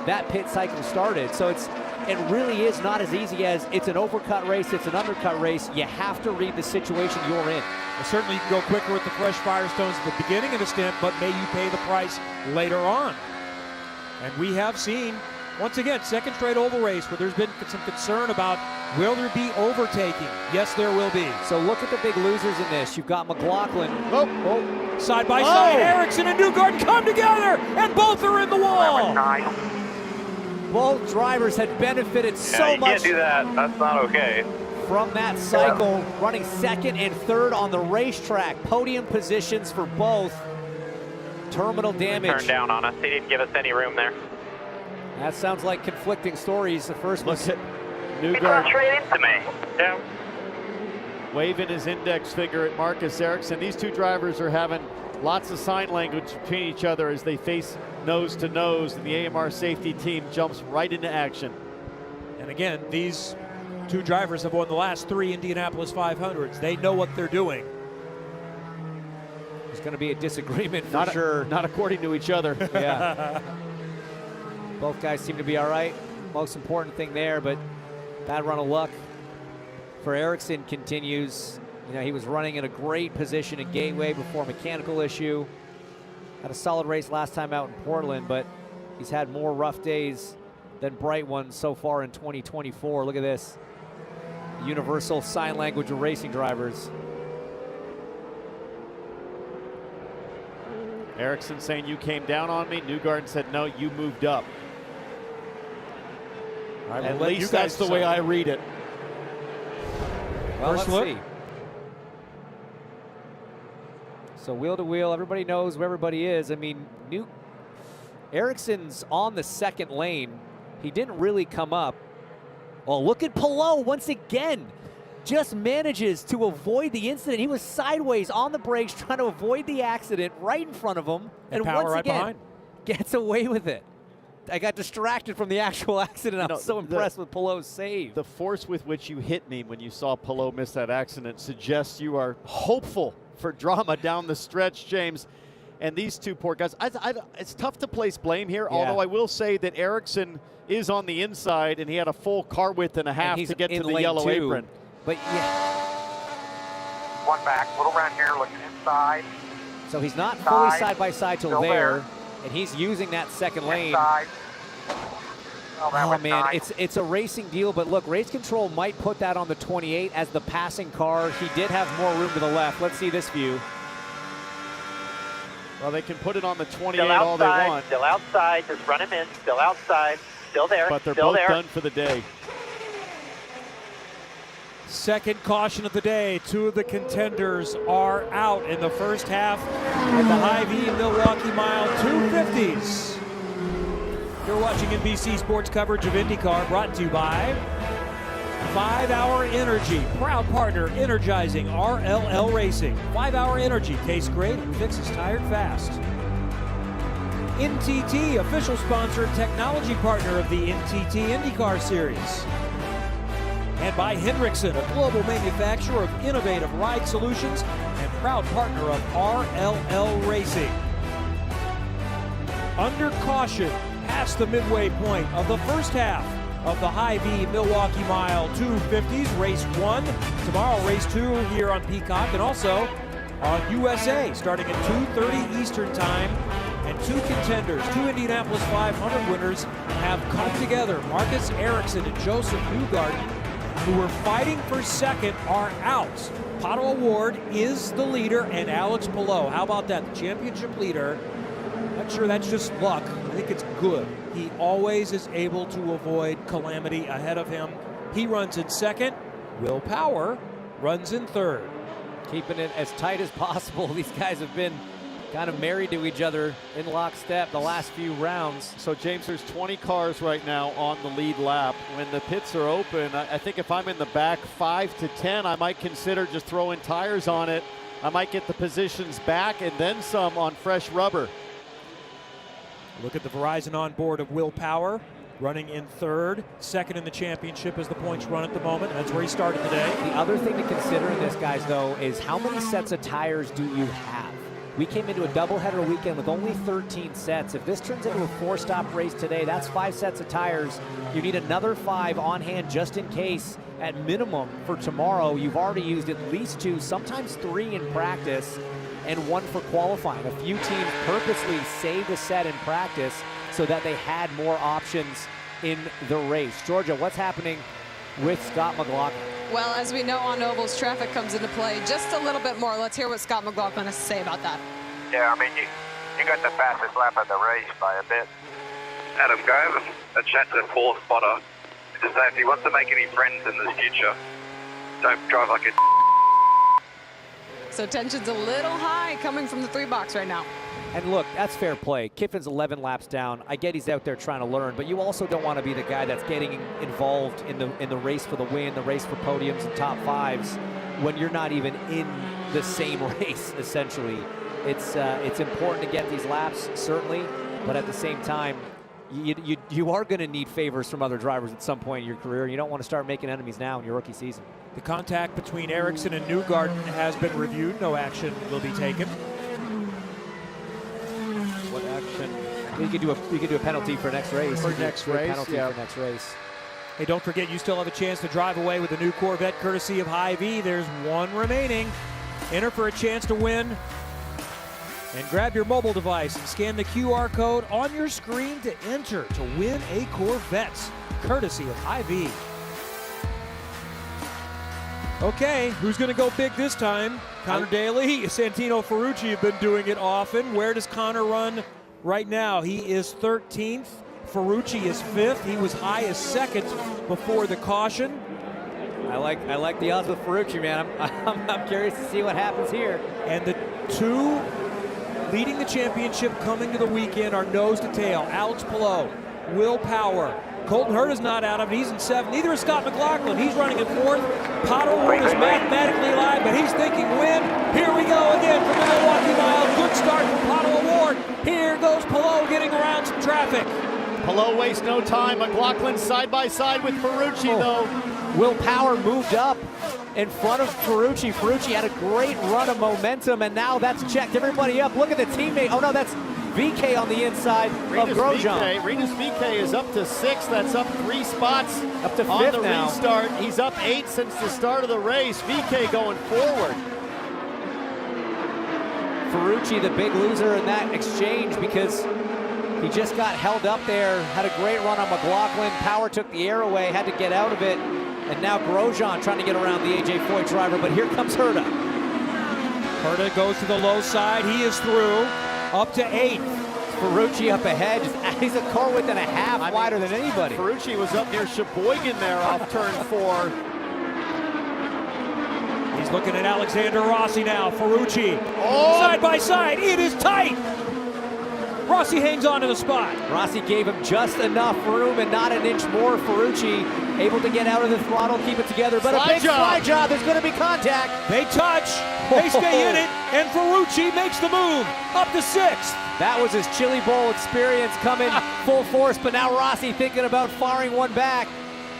that pit cycle started. So it really is not as easy as it's an overcut race, it's an undercut race. You have to read the situation you're in. Well, certainly you can go quicker with the fresh Firestones at the beginning of the stint, but may you pay the price later on. And we have seen, once again, second straight oval race where there's been some concern about will there be overtaking? Yes, there will be. So look at the big losers in this. You've got McLaughlin. Side by side, Ericsson and Newgarden come together, and both are in the wall. Both drivers had benefited so much. You can't do that. That's not okay. From that cycle, running second and third on the racetrack. Podium positions for both. Terminal damage. Turn down on us. He didn't give us any room there. That sounds like conflicting stories. The first one. Newgarden straight into me. Yeah. Waving his index finger at Marcus Ericsson. These two drivers are having lots of sign language between each other as they face nose to nose, and the AMR safety team jumps right into action. And again, these two drivers have won the last 3 Indianapolis 500s. They know what they're doing. There's going to be a disagreement for sure. Not according to each other. Yeah. Both guys seem to be all right. Most important thing there, but bad run of luck for Ericsson continues. You know, he was running in a great position at Gateway before a mechanical issue. Had a solid race last time out in Portland, but he's had more rough days than bright ones so far in 2024. Look at this. universal sign language of racing drivers. Ericsson saying you came down on me. Newgarden said no, you moved up. At least that's the way I read it. Well, let's see. So wheel to wheel, everybody knows where everybody is. I mean, Ericsson's on the second lane. He didn't really come up. Well, look at Palou once again. Just manages to avoid the incident. He was sideways on the brakes trying to avoid the accident right in front of him. And once right again, behind. Gets away with it. I got distracted from the actual accident. I'm so impressed with Palou's save. The force with which you hit me when you saw Palou miss that accident suggests you are hopeful for drama down the stretch, James. And these two poor guys, it's tough to place blame here, although I will say that Ericsson is on the inside and he had a full car width and a half to get to the yellow apron. But yeah. One back, little round here, looking inside. So he's not fully side by side till there, and he's using that second lane. Inside. Oh man, it's a racing deal, but look, race control might put that on the 28 as the passing car. He did have more room to the left. Let's see this view. Well, they can put it on the 28 all they want. Still outside, just run him in, still outside, still there, but they're both done for the day. Second caution of the day. Two of the contenders are out in the first half of the Hy-Vee Milwaukee Mile 250s. You're watching NBC Sports coverage of IndyCar, brought to you by 5 Hour Energy, proud partner energizing RLL Racing. 5 Hour Energy tastes great and fixes tired fast. NTT, official sponsor and technology partner of the NTT INDYCAR Series. And by Hendrickson, a global manufacturer of innovative ride solutions and proud partner of RLL Racing. Under caution, past the midway point of the first half of the Hy-Vee Milwaukee Mile 250s, race 1. Tomorrow, race 2 here on Peacock and also on USA, starting at 2:30 Eastern Time. And two contenders, two Indianapolis 500 winners, have come together. Marcus Ericsson and Josef Newgarden, who were fighting for second, are out. Pato Award is the leader, and Alex Palou. How about that? The championship leader. Not sure that's just luck. I think it's good. He always is able to avoid calamity ahead of him. He runs in second. Will Power runs in third. Keeping it as tight as possible. These guys have been kind of married to each other in lockstep the last few rounds. So, James, there's 20 cars right now on the lead lap. When the pits are open, I think if I'm in the back 5 to 10, I might consider just throwing tires on it. I might get the positions back and then some on fresh rubber. Look at the Verizon on board of Will Power, running in third. Second in the championship as the points run at the moment. That's where he started today. The other thing to consider in this, guys, though, is how many sets of tires do you have? We came into a doubleheader weekend with only 13 sets. If this turns into a 4-stop race today, that's 5 sets of tires. You need another 5 on hand just in case. At minimum for tomorrow, you've already used at least 2, sometimes 3 in practice, and 1 for qualifying. A few teams purposely saved a set in practice so that they had more options in the race. Georgia, what's happening with Scott McLaughlin? Well, as we know on ovals, traffic comes into play just a little bit more. Let's hear what Scott McLaughlin has to say about that. Yeah, I mean, you got the fastest lap of the race by a bit. Adam, go have a chat to the 4th spotter to say if he wants to make any friends in the future, don't drive like a So tension's a little high coming from the 3 box right now. And look, that's fair play. Kiffin's 11 laps down. I get he's out there trying to learn, but you also don't want to be the guy that's getting involved in the race for the win, the race for podiums and top 5s, when you're not even in the same race, essentially. It's important to get these laps, certainly, but at the same time, you are going to need favors from other drivers at some point in your career. You don't want to start making enemies now in your rookie season. The contact between Ericsson and Newgarden has been reviewed. No action will be taken. What action? You could do a penalty for next race. For next race, penalty for next race. Hey, don't forget you still have a chance to drive away with a new Corvette courtesy of Hy-Vee. There's 1 remaining. Enter for a chance to win. And grab your mobile device and scan the QR code on your screen to enter to win a Corvette, courtesy of Hy-Vee. Okay, who's going to go big this time? Connor Daly, Santino Ferrucci have been doing it often. Where does Connor run right now? He is 13th. Ferrucci is 5th. He was high as 2nd before the caution. I like the odds with Ferrucci, man. I'm curious to see what happens here. And the two leading the championship coming to the weekend are nose to tail. Alex Palou, Will Power. Colton Hurd is not out of it. He's in 7th. Neither is Scott McLaughlin. He's running in 4th. Pato O'Ward is mathematically live, but he's thinking win. Here we go again from the Milwaukee Mile. Good start from Pato O'Ward. Here goes Palou getting around some traffic. Palou wastes no time. McLaughlin side by side with Ferrucci, though. Will Power moved up in front of Ferrucci. Ferrucci had a great run of momentum, and now that's checked everybody up. Look at the teammate. Oh, no, that's VK on the inside of Grosjean. Rinus VK is up to 6th. That's up 3 spots. Up to 5th on the now. Restart. He's up 8 since the start of the race. VK going forward. Ferrucci, the big loser in that exchange because he just got held up there. Had a great run on McLaughlin. Power took the air away, had to get out of it. And now Grosjean trying to get around the AJ Foyt driver, but here comes Herta. Herta goes to the low side. He is through. Up to 8th. Ferrucci up ahead. He's a car width and a half wider than anybody. Ferrucci was up near Sheboygan there off turn 4. He's looking at Alexander Rossi now. Ferrucci side by side. It is tight. Rossi hangs on to the spot. Rossi gave him just enough room and not an inch more. Ferrucci able to get out of the throttle, keep it together, but a big slide job. There's going to be contact. They touch. They stay in it, and Ferrucci makes the move up to 6th. That was his Chili Bowl experience coming full force, but now Rossi thinking about firing one back.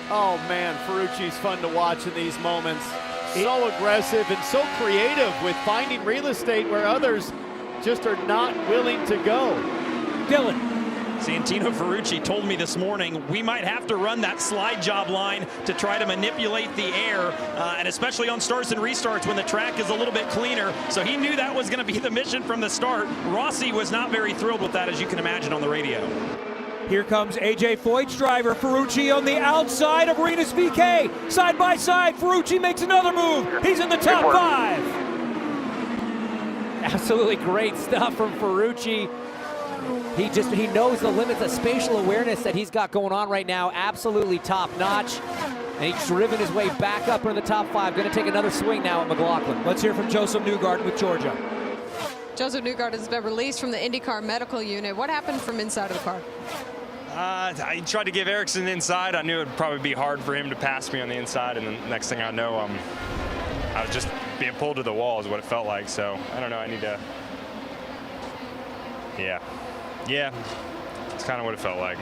Oh man, Ferrucci's fun to watch in these moments. So aggressive and so creative with finding real estate where others just are not willing to go. Dylan. Santino Ferrucci told me this morning we might have to run that slide job line to try to manipulate the air, and especially on starts and restarts when the track is a little bit cleaner. So he knew that was going to be the mission from the start. Rossi was not very thrilled with that, as you can imagine, on the radio. Here comes AJ Foyt's driver, Ferrucci on the outside of Rinus VK. Side by side, Ferrucci makes another move. He's in the top 5. Absolutely great stuff from Ferrucci. He knows the limits of spatial awareness that he's got going on right now. Absolutely top notch. And he's driven his way back up into the top 5. Going to take another swing now at McLaughlin. Let's hear from Josef Newgarden with Georgia. Josef Newgarden has been released from the IndyCar medical unit. What happened from inside of the car? I tried to give Ericsson inside. I knew it would probably be hard for him to pass me on the inside, and the next thing I know, I was just being pulled to the wall is what it felt like. So I don't know. I need to. Yeah, it's kind of what it felt like.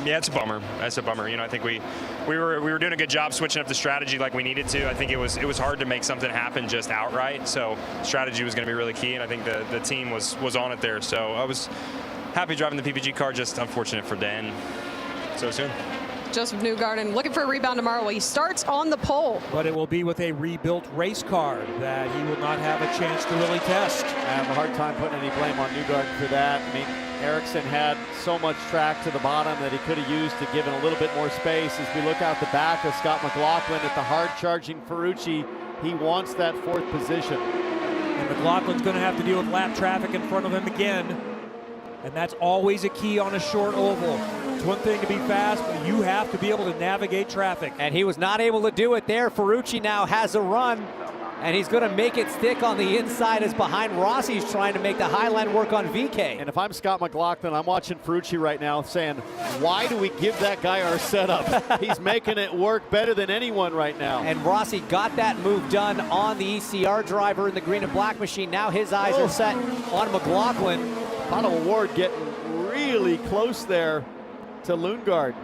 Yeah, it's a bummer. That's a bummer. You know, I think we were doing a good job switching up the strategy like we needed to. I think it was hard to make something happen just outright. So strategy was going to be really key, and I think the team was on it there. So I was happy driving the PPG car. Just unfortunate for Dan so soon. Josef Newgarden looking for a rebound tomorrow. He starts on the pole. But it will be with a rebuilt race car that he will not have a chance to really test. I have a hard time putting any blame on Newgarden for that. I mean, Ericsson had so much track to the bottom that he could have used to give him a little bit more space. As we look out the back of Scott McLaughlin at the hard-charging Ferrucci, he wants that 4th position. And McLaughlin's going to have to deal with lap traffic in front of him again. And that's always a key on a short oval. It's one thing to be fast, but you have to be able to navigate traffic. And he was not able to do it there. Ferrucci now has a run, and he's going to make it stick on the inside as behind Rossi's trying to make the high line work on VK. And if I'm Scott McLaughlin, I'm watching Ferrucci right now saying, why do we give that guy our setup? He's making it work better than anyone right now. And Rossi got that move done on the ECR driver in the green and black machine. Now his eyes are set on McLaughlin. Pato O'Ward getting really close there to Lundgaard.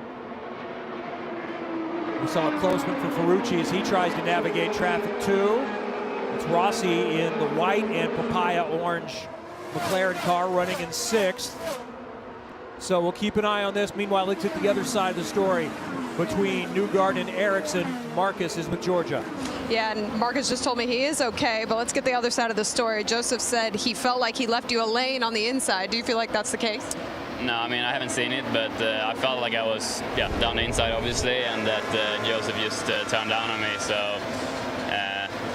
We saw a close one from Ferrucci as he tries to navigate traffic too. It's Rossi in the white and papaya orange McLaren car running in 6th. So we'll keep an eye on this. Meanwhile, let's hit the other side of the story between Newgarden and Ericsson. Marcus is with Georgia. Yeah, and Marcus just told me he is okay, but let's get the other side of the story. Josef said he felt like he left you a lane on the inside. Do you feel like that's the case? No, I mean, I haven't seen it, but I felt like I was down the inside, obviously, and that Josef just turned down on me. So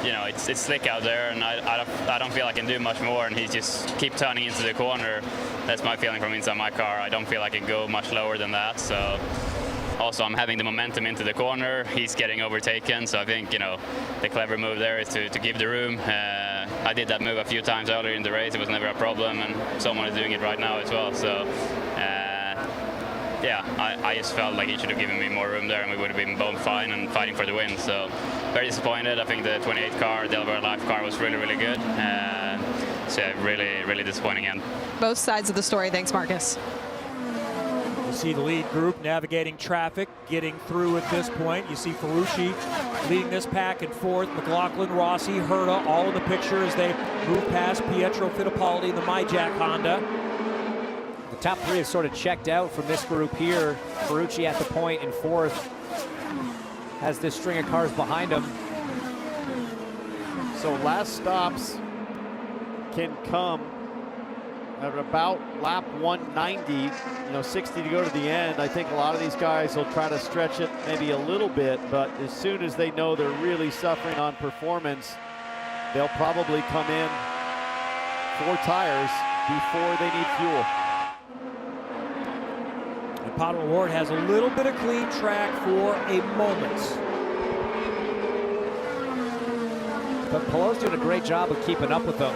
you know, it's slick out there, and I don't feel I can do much more, and he just keep turning into the corner. That's my feeling from inside my car. I don't feel I can go much lower than that. So also I'm having the momentum into the corner. He's getting overtaken, so I think, you know, the clever move there is to give the room. I did that move a few times earlier in the race. It was never a problem, and someone is doing it right now as well. So yeah, I just felt like he should have given me more room there, and we would have been both fine and fighting for the win. So very disappointed. I think the 28 car, Delaware Life car, was really, really good. So yeah, really, really disappointing end. Both sides of the story. Thanks, Marcus. You see the lead group navigating traffic, getting through at this point. You see Ferrucci leading this pack and forth. McLaughlin, Rossi, Herta, all in the picture as they move past Pietro Fittipaldi in the MyJack Honda. The top three is sort of checked out from this group here. Ferrucci at the point in fourth. Has this string of cars behind him. So last stops can come at about lap 190, you know, 60 to go to the end. I think a lot of these guys will try to stretch it maybe a little bit, but as soon as they know they're really suffering on performance, they'll probably come in 4 tires before they need fuel. And Pato O'Ward has a little bit of clean track for a moment. But Palou's doing a great job of keeping up with them.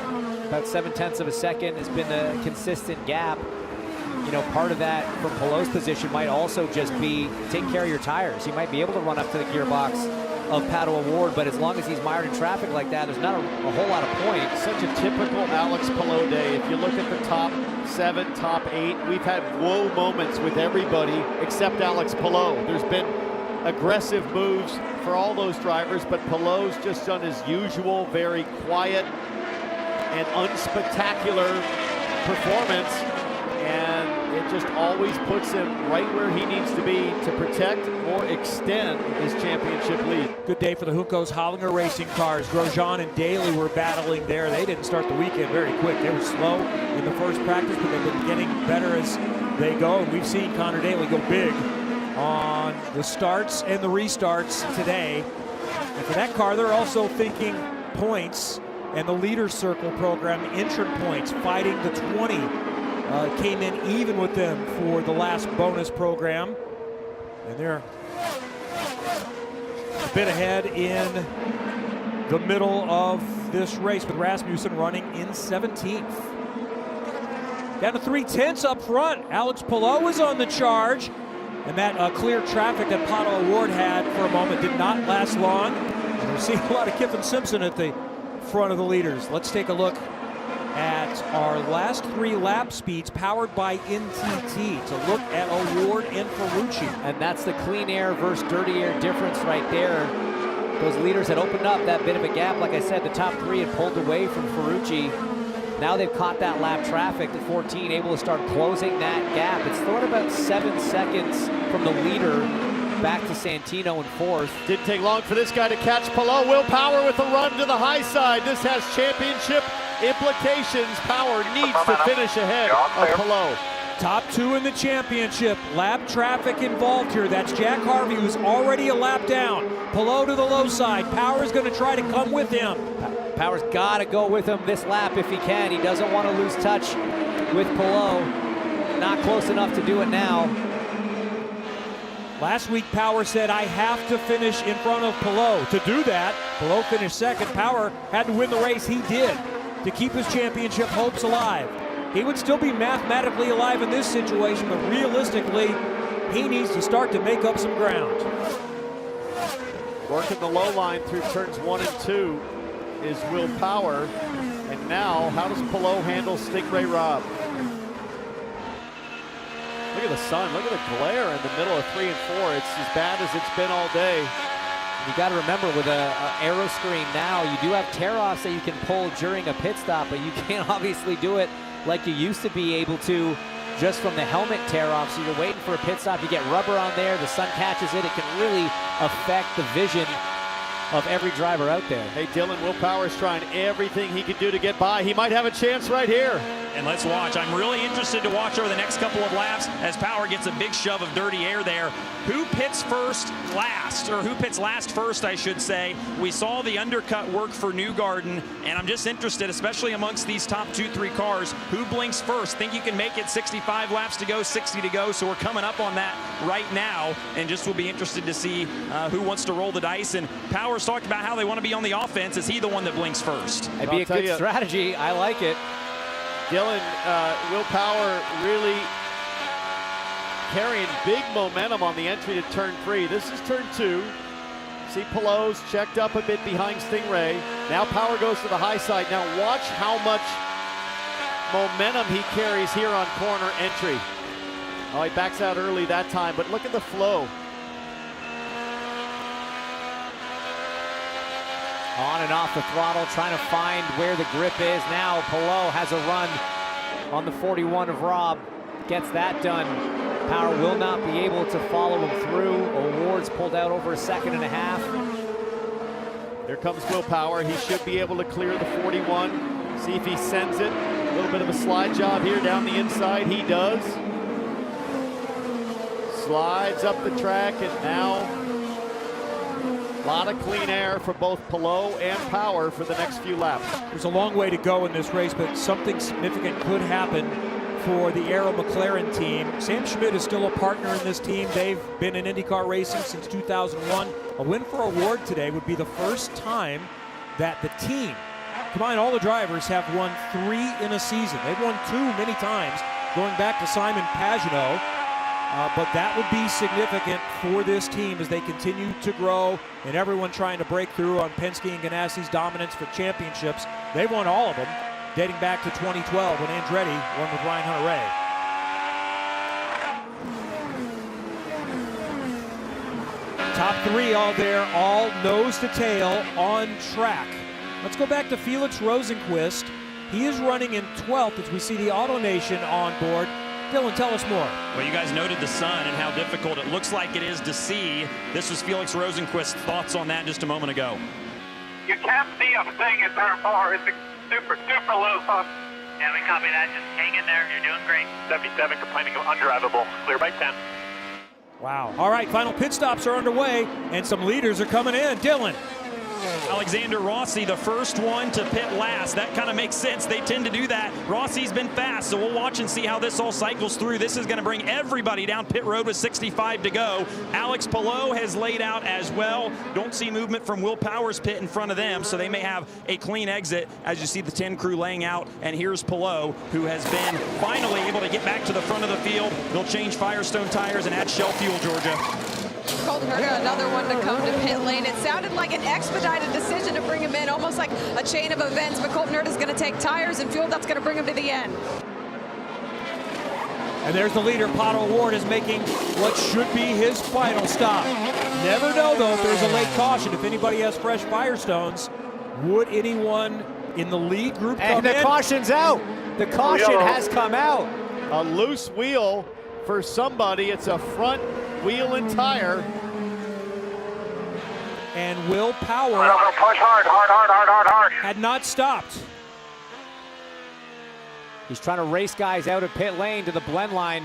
About 7/10 of a second has been a consistent gap. You know, part of that from Palou's position might also just be take care of your tires. He might be able to run up to the gearbox of Pato O'Ward, but as long as he's mired in traffic like that, there's not a whole lot of points. Such a typical Alex Palou day. If you look at the top 7, top 8, we've had whoa moments with everybody except Alex Palou. There's been aggressive moves for all those drivers, but Palou's just done his usual, very quiet and unspectacular performance, and it just always puts him right where he needs to be to protect or extend his championship lead. Good day for the Juncos Hollinger racing cars. Grosjean and Daly were battling there. They didn't start the weekend very quick. They were slow in the first practice, but they've been getting better as they go. And we've seen Connor Daly go big on the starts and the restarts today. And for that car, they're also thinking points and the Leaders Circle program, entrant points, fighting the 20. Came in even with them for the last bonus program. And they're a bit ahead in the middle of this race with Rasmussen running in 17th. Down to 3/10 up front. Alex Palou is on the charge. And that clear traffic that Pato O'Ward had for a moment did not last long. And we're seeing a lot of Kiffin Simpson at the front of the leaders. Let's take a look at our last 3 lap speeds powered by NTT to look at O'Ward and Ferrucci. And that's the clean air versus dirty air difference right there. Those leaders had opened up that bit of a gap. Like I said, the top 3 had pulled away from Ferrucci. Now they've caught that lap traffic at 14, able to start closing that gap. It's thrown about 7 seconds from the leader back to Santino in 4th. Didn't take long for this guy to catch Palou. Will Power with a run to the high side. This has championship implications. Power needs to finish ahead of Palou. Top 2 in the championship. Lap traffic involved here. That's Jack Harvey, who's already a lap down. Palou to the low side. Power's going to try to come with him. Power's got to go with him this lap if he can. He doesn't want to lose touch with Palou. Not close enough to do it now. Last week, Power said, I have to finish in front of Palou. To do that, Palou finished second. Power had to win the race. He did to keep his championship hopes alive. He would still be mathematically alive in this situation, but realistically, he needs to start to make up some ground. Working the low line through turns 1 and 2 is Will Power. And now, how does Palou handle Stingray Robb? Look at the sun, look at the glare in the middle of 3 and 4. It's as bad as it's been all day. You got to remember with a aero screen now, you do have tear-offs that you can pull during a pit stop, but you can't obviously do it like you used to be able to just from the helmet tear-off. So you're waiting for a pit stop, you get rubber on there, the sun catches it, it can really affect the vision of every driver out there. Hey, Dylan, Will Power's trying everything he can do to get by. He might have a chance right here. And let's watch. I'm really interested to watch over the next couple of laps as Power gets a big shove of dirty air there. Who pits first last, or who pits last first, I should say. We saw the undercut work for Newgarden, and I'm just interested, especially amongst these top 2-3 cars, who blinks first. Think you can make it 65 laps to go, 60 to go, so we're coming up on that right now, and just will be interested to see who wants to roll the dice. And Power's talked about how they want to be on the offense. Is he the one that blinks first? It'd be a good strategy. I like it. Dylan, Will Power really carrying big momentum on the entry to turn 3. This is turn 2. See Palou's checked up a bit behind Stingray. Now Power goes to the high side. Now watch how much momentum he carries here on corner entry. Oh, he backs out early that time, but look at the flow. On and off the throttle, trying to find where the grip is. Now Palou has a run on the 41 of Rob. Gets that done. Power will not be able to follow him through. O'Ward's pulled out over a second and a half. There comes Will Power. He should be able to clear the 41. See if he sends it. A little bit of a slide job here down the inside. He does. Slides up the track, and now a lot of clean air for both Palou and Power for the next few laps. There's a long way to go in this race, but something significant could happen for the Arrow McLaren team. Sam Schmidt is still a partner in this team. They've been in IndyCar racing since 2001. A win for O'Ward today would be the first time that the team, combined all the drivers, have won 3 in a season. They've won 2 many times, going back to Simon Pagenaud. But that would be significant for this team as they continue to grow and everyone trying to break through on Penske and Ganassi's dominance for championships. They've won all of them, dating back to 2012 when Andretti won with Ryan Hunter-Reay. Top 3 all there, all nose to tail on track. Let's go back to Felix Rosenqvist. He is running in 12th as we see the Auto Nation on board. Dylan, tell us more. Well, you guys noted the sun and how difficult it looks like it is to see. This was Felix Rosenqvist's thoughts on that just a moment ago. You can't see a thing in turn 4. It's super low sun. Yeah, we copy that. Just hang in there. You're doing great. 77 complaining of undrivable. Clear by 10. Wow. All right, final pit stops are underway, and some leaders are coming in. Dylan. Alexander Rossi, the first one to pit last. That kind of makes sense. They tend to do that. Rossi's been fast, so we'll watch and see how this all cycles through. This is going to bring everybody down pit road with 65 to go. Alex Palou has laid out as well. Don't see movement from Will Power's pit in front of them, so they may have a clean exit as you see the 10 crew laying out. And here's Palou, who has been finally able to get back to the front of the field. They'll change Firestone tires and add Shell fuel, Georgia. Colton Herta, another one to come to pit lane. It sounded like an expedited decision to bring him in, almost like a chain of events, but Colton Herta is going to take tires and fuel. That's going to bring him to the end. And there's the leader. Pato O'Ward is making what should be his final stop. Never know, though, if there's a late caution. If anybody has fresh Firestones, would anyone in the lead group come in? And the caution's out. The caution has come out. A loose wheel for somebody. It's a front wheel and tire. And Will Power push hard. Had not stopped. He's trying to race guys out of pit lane to the blend line.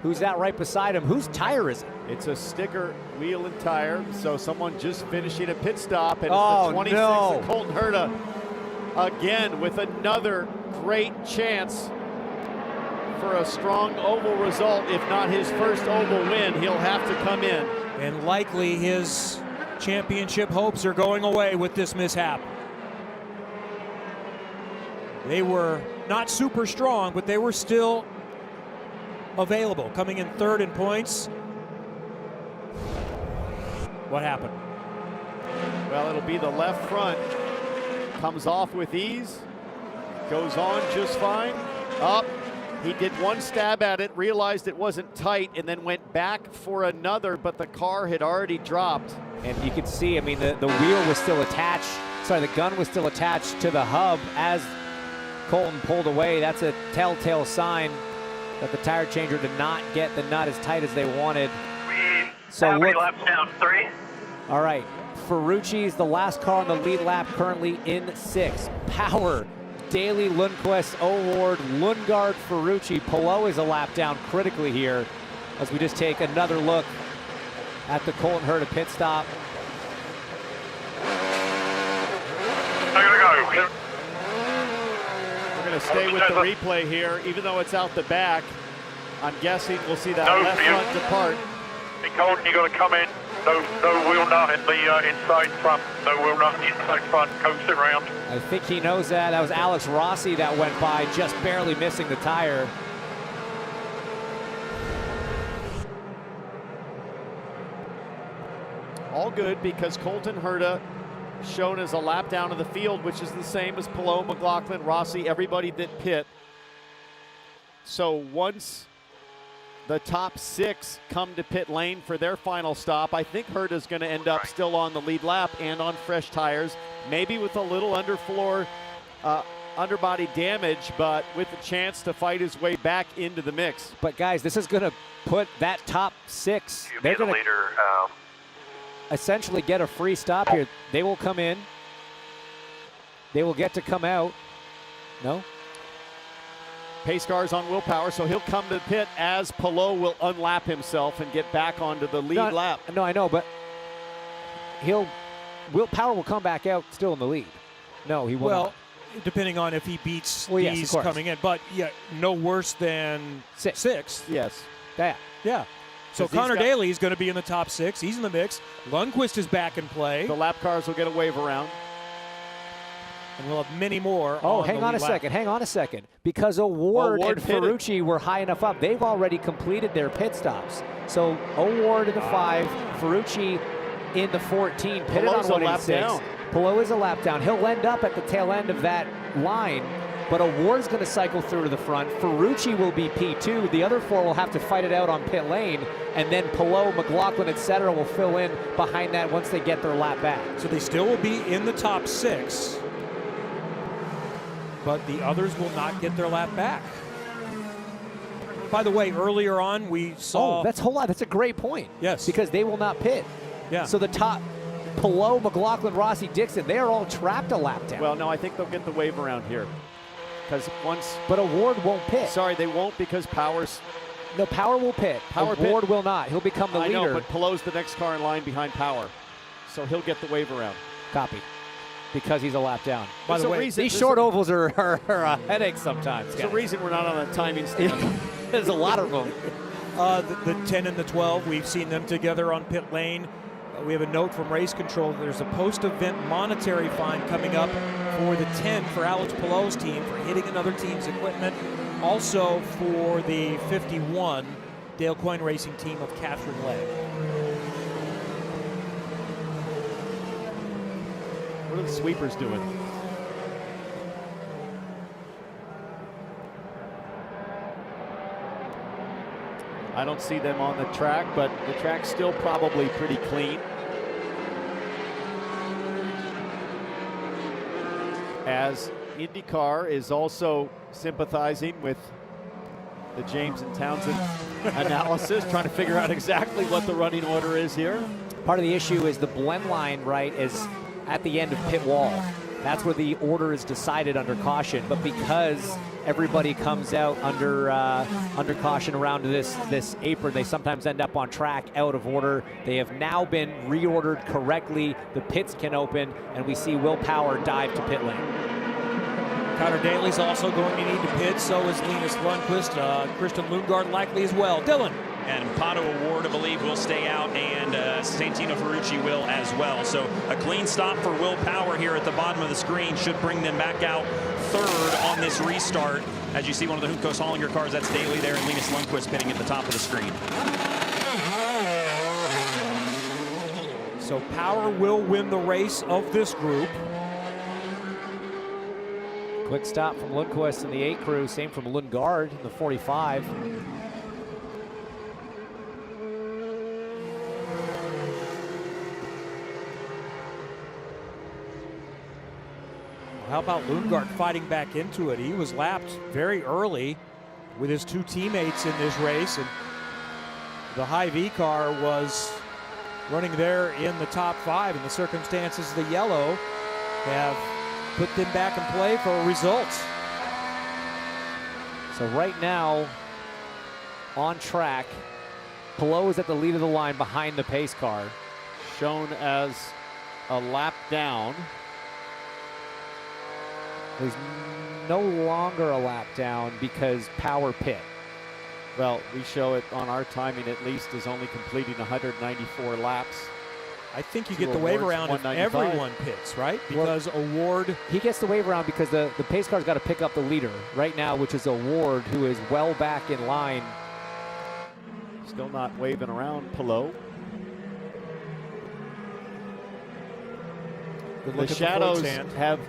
Who's that right beside him? Whose tire is it? It's a sticker wheel and tire. So someone just finishing a pit stop, and it's oh, the 26 no. of Colton Herta again with another great chance for a strong oval result. If not his first oval win, he'll have to come in. And likely his championship hopes are going away with this mishap. They were not super strong, but they were still available. Coming in third in points. What happened? Well, it'll be the left front. Comes off with ease. Goes on just fine. Up. He did one stab at it, realized it wasn't tight, and then went back for another, but the car had already dropped. And you can see, I mean, the wheel was still attached. Sorry, the gun was still attached to the hub as Colton pulled away. That's a telltale sign that the tire changer did not get the nut as tight as they wanted. So 3 laps down, 3. All right, Ferrucci's the last car on the lead lap, currently in 6th. Power, Daly, Lundqvist, O'Ward, Lundgaard, Ferrucci. Palou is a lap down critically here as we just take another look at the Colton Herta pit stop. We're going to stay with the replay here, even though it's out the back. I'm guessing we'll see that left front depart. Hey, Colton, you got to come in. No wheel nut in the inside front. No wheel nut inside front. Coast it around. I think he knows that. That was Alex Rossi that went by, just barely missing the tire. All good because Colton Herta shown as a lap down of the field, which is the same as Palou, McLaughlin, Rossi, everybody that pit. So once the top 6 come to pit lane for their final stop, I think Herta's going to end up still on the lead lap and on fresh tires, maybe with a little underfloor underbody damage, but with a chance to fight his way back into the mix. But guys, this is going to put that top 6. They're going to essentially get a free stop here. They will come in. They will get to come out. No? Pace car's on Will Power, so he'll come to the pit as Palou will unlap himself and get back onto the lead lap. No, I know, but Will Power will come back out still in the lead. No, he will not. Depending on if he beats these coming in. But, yeah, no worse than 6th. Yes. Yeah. So Connor Daly is going to be in the top 6. He's in the mix. Lundqvist is back in play. The lap cars will get a wave around. And we'll have many more. Oh, hang on a second. Because O'Ward and Ferrucci were high enough up, they've already completed their pit stops. So O'Ward in the 5, Ferrucci in the 14, pitted on 186. Palou is a lap down. He'll end up at the tail end of that line, but O'Ward's going to cycle through to the front. Ferrucci will be P2. The other 4 will have to fight it out on pit lane, and then Palou, McLaughlin, etc. will fill in behind that once they get their lap back. So they still will be in the top 6. But the others will not get their lap back. By the way, earlier on we saw... Oh, that's a great point. Yes. Because they will not pit. Yeah. So the top, Palou, McLaughlin, Rossi, Dixon, they are all trapped a lap down. Well, no, I think they'll get the wave around here. Because once... But O'Ward won't pit. Sorry, they won't because Power's... No, Power will pit. O'Ward will not. He'll become the leader. I know, but Palou's the next car in line behind Power. So he'll get the wave around. Copy. Because he's a lap down. By the way, these short ovals are a headache sometimes. There's a reason we're not on a timing stand. There's a lot of them. The 10 and the 12, we've seen them together on pit lane. We have a note from race control. There's a post-event monetary fine coming up for the 10 for Alex Palou's team for hitting another team's equipment. Also for the 51 Dale Coyne Racing team of Catherine Legg. What are the sweepers doing? I don't see them on the track, but the track's still probably pretty clean. As IndyCar is also sympathizing with the James and Townsend analysis, trying to figure out exactly what the running order is here. Part of the issue is the blend line, right, is at the end of pit wall. That's where the order is decided under caution. But because everybody comes out under caution around this apron, they sometimes end up on track out of order. They have now been reordered correctly. The pits can open, and we see Will Power dive to pit lane. Connor Daly's also going to need to pit. So is Linus Lundqvist. Christian Lundgaard likely as well. Dylan. And Pato O'Ward, I believe, will stay out, and Santino Ferrucci will as well. So a clean stop for Will Power here at the bottom of the screen should bring them back out third on this restart. As you see one of the Juncos Hollinger cars, that's Daly there, and Linus Lundqvist pitting at the top of the screen. So Power will win the race of this group. Quick stop from Lundqvist in the 8 crew, same from Lundgaard in the 45. How about Lundgaard fighting back into it? He was lapped very early with his 2 teammates in this race, and the Hy-Vee car was running there in the top 5, and the circumstances of the yellow have put them back in play for results. So right now, on track, Palou is at the lead of the line behind the pace car. Shown as a lap down. He's no longer a lap down because power pit. Well, we show it on our timing at least as only completing 194 laps. I think you get the wave around if everyone pits, right? Because Award... He gets the wave around because the pace car's got to pick up the leader right now, which is Award, who is well back in line. Still not waving around Palou. The shadows have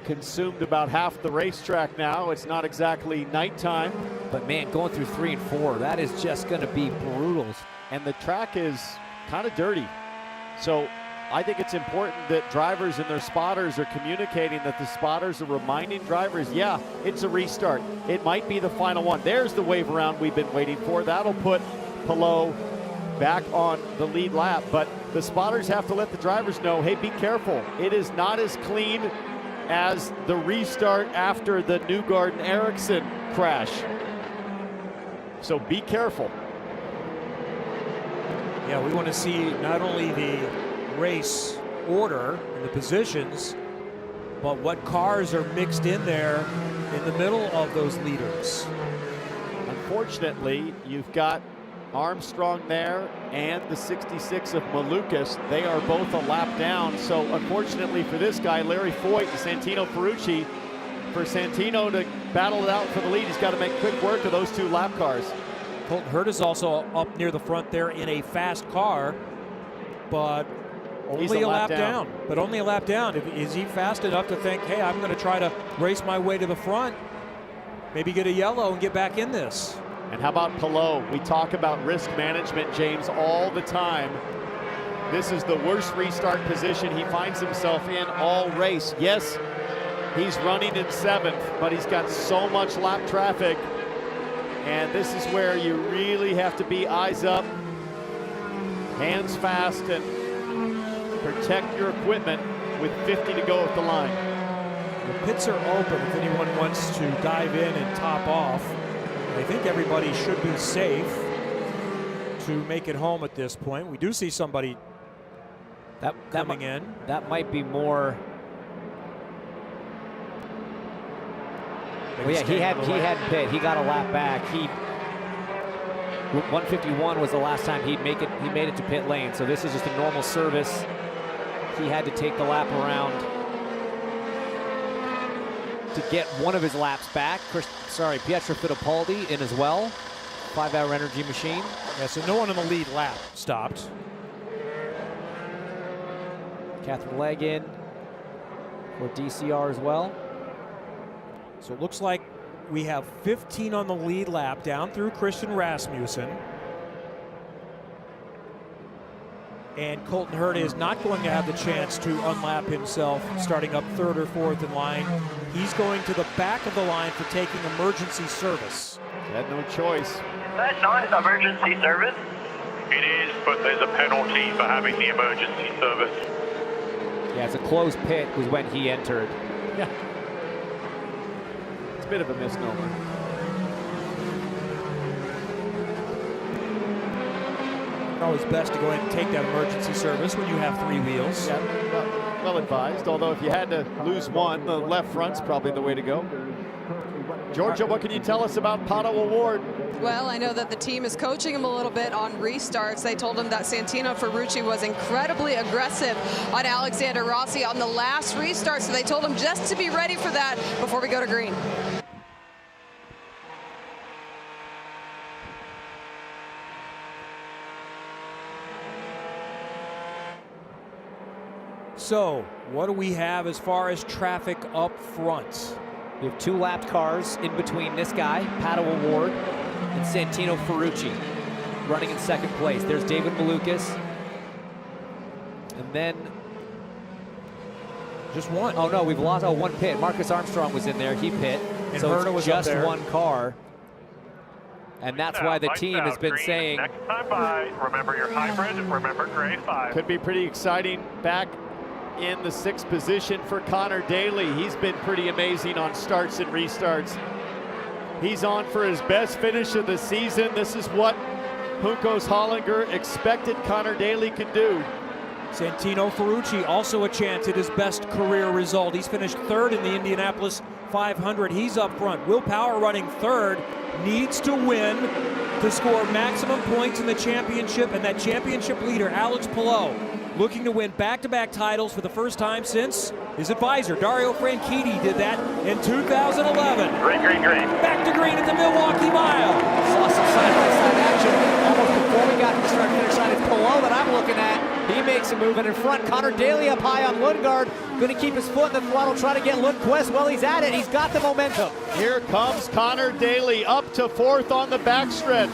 consumed about half the racetrack now. It's not exactly nighttime. But man, going through 3 and 4, that is just going to be brutal. And the track is kind of dirty. So I think it's important that drivers and their spotters are communicating, that the spotters are reminding drivers, yeah, it's a restart. It might be the final one. There's the wave around we've been waiting for. That'll put Palou back on the lead lap. But the spotters have to let the drivers know, hey, be careful. It is not as clean as the restart after the Newgarden-Ericsson crash. So be careful. Yeah, we want to see not only the race order and the positions, but what cars are mixed in there in the middle of those leaders. Unfortunately, you've got Armstrong there and the 66 of Malukas. They are both a lap down. So unfortunately for this guy, Larry Foyt and Santino Ferrucci, for Santino to battle it out for the lead, he's got to make quick work of those 2 lap cars. Colton Hurt is also up near the front there in a fast car, but only a lap down. But only a lap down. Is he fast enough to think, hey, I'm going to try to race my way to the front, maybe get a yellow and get back in this? And how about Palou? We talk about risk management, James, all the time. This is the worst restart position he finds himself in all race. Yes, he's running in 7th, but he's got so much lap traffic. And this is where you really have to be eyes up, hands fast, and protect your equipment with 50 to go at the line. The pits are open if anyone wants to dive in and top off. I think everybody should be safe to make it home at this point. We do see somebody coming in. That might be more. Well, yeah, he had pit. He got a lap back. 151 was the last time he made it to pit lane. So this is just a normal service. He had to take the lap around to get one of his laps back. Pietro Fittipaldi in as well. 5-hour energy machine. Yeah, so no one in the lead lap stopped. Catherine Legg in for DCR as well. So it looks like we have 15 on the lead lap down through Christian Rasmussen. And Colton Hurt is not going to have the chance to unlap himself starting up 3rd or 4th in line. He's going to the back of the line for taking emergency service. He had no choice. Is that not emergency service? It is, but there's a penalty for having the emergency service. Yeah, it's a closed pit was when he entered. Yeah. It's a bit of a misnomer. Always best to go ahead and take that emergency service when you have 3 wheels. Yeah, well advised, although if you had to lose one, the left front's probably the way to go. Georgia, what can you tell us about Pato Award? Well, I know that the team is coaching him a little bit on restarts. They told him that Santino Ferrucci was incredibly aggressive on Alexander Rossi on the last restart, so they told him just to be ready for that before we go to green. So, what do we have as far as traffic up front? We have 2 lapped cars in between this guy, Pato Award, and Santino Ferrucci, running in 2nd place. There's David Malukas. And then... just one. Oh, no, we've lost 1 pit. Marcus Armstrong was in there. He pit. And so Verna it's was just up there. 1 car. And that's why the team has been saying, Next time by, remember your hybrid, remember grade 5. Could be pretty exciting back in the 6th position for Connor Daly. He's been pretty amazing on starts and restarts. He's on for his best finish of the season. This is what Juncos Hollinger expected Connor Daly could do. Santino Ferrucci also a chance at his best career result. He's finished 3rd in the Indianapolis 500. He's up front. Will Power running 3rd, needs to win to score maximum points in the championship, and that championship leader, Alex Palou, looking to win back-to-back titles for the first time since his advisor, Dario Franchitti, did that in 2011. Green, green, green. Back to green at the Milwaukee Mile. Saw some side-by-side action almost before we got to the start-finish line. It's Palou that I'm looking at. He makes a move, and in front, Connor Daly up high on Lundgaard. Going to keep his foot in the throttle, try to get Lundqvist. Well, he's at it. He's got the momentum. Here comes Connor Daly up to 4th on the backstretch.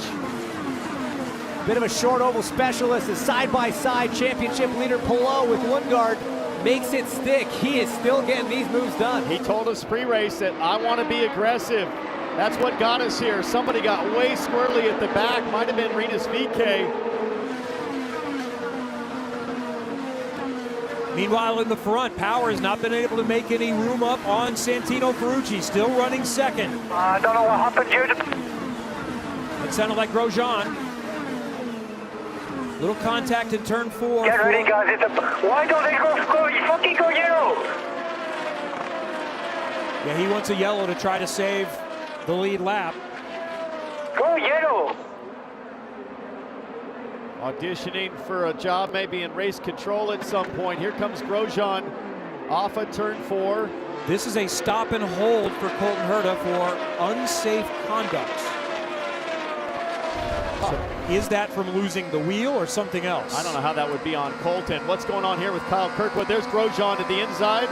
Bit of a short oval specialist. The side-by-side championship leader Palou with Lundgaard makes it stick. He is still getting these moves done. He told us pre-race that I want to be aggressive. That's what got us here. Somebody got way squirrely at the back. Might have been Rinus VK. Meanwhile, in the front, Power has not been able to make any room up on Santino Ferrucci, still running 2nd. I don't know what happened here. It sounded like Grosjean. Little contact in turn 4. Get ready, guys. Why don't they go fucking go yellow? Yeah, he wants a yellow to try to save the lead lap. Go yellow. Auditioning for a job maybe in race control at some point. Here comes Grosjean off of turn 4. This is a stop and hold for Colton Herta for unsafe conduct. So is that from losing the wheel or something else? I don't know how that would be on Colton. What's going on here with Kyle Kirkwood? There's Grosjean at the inside.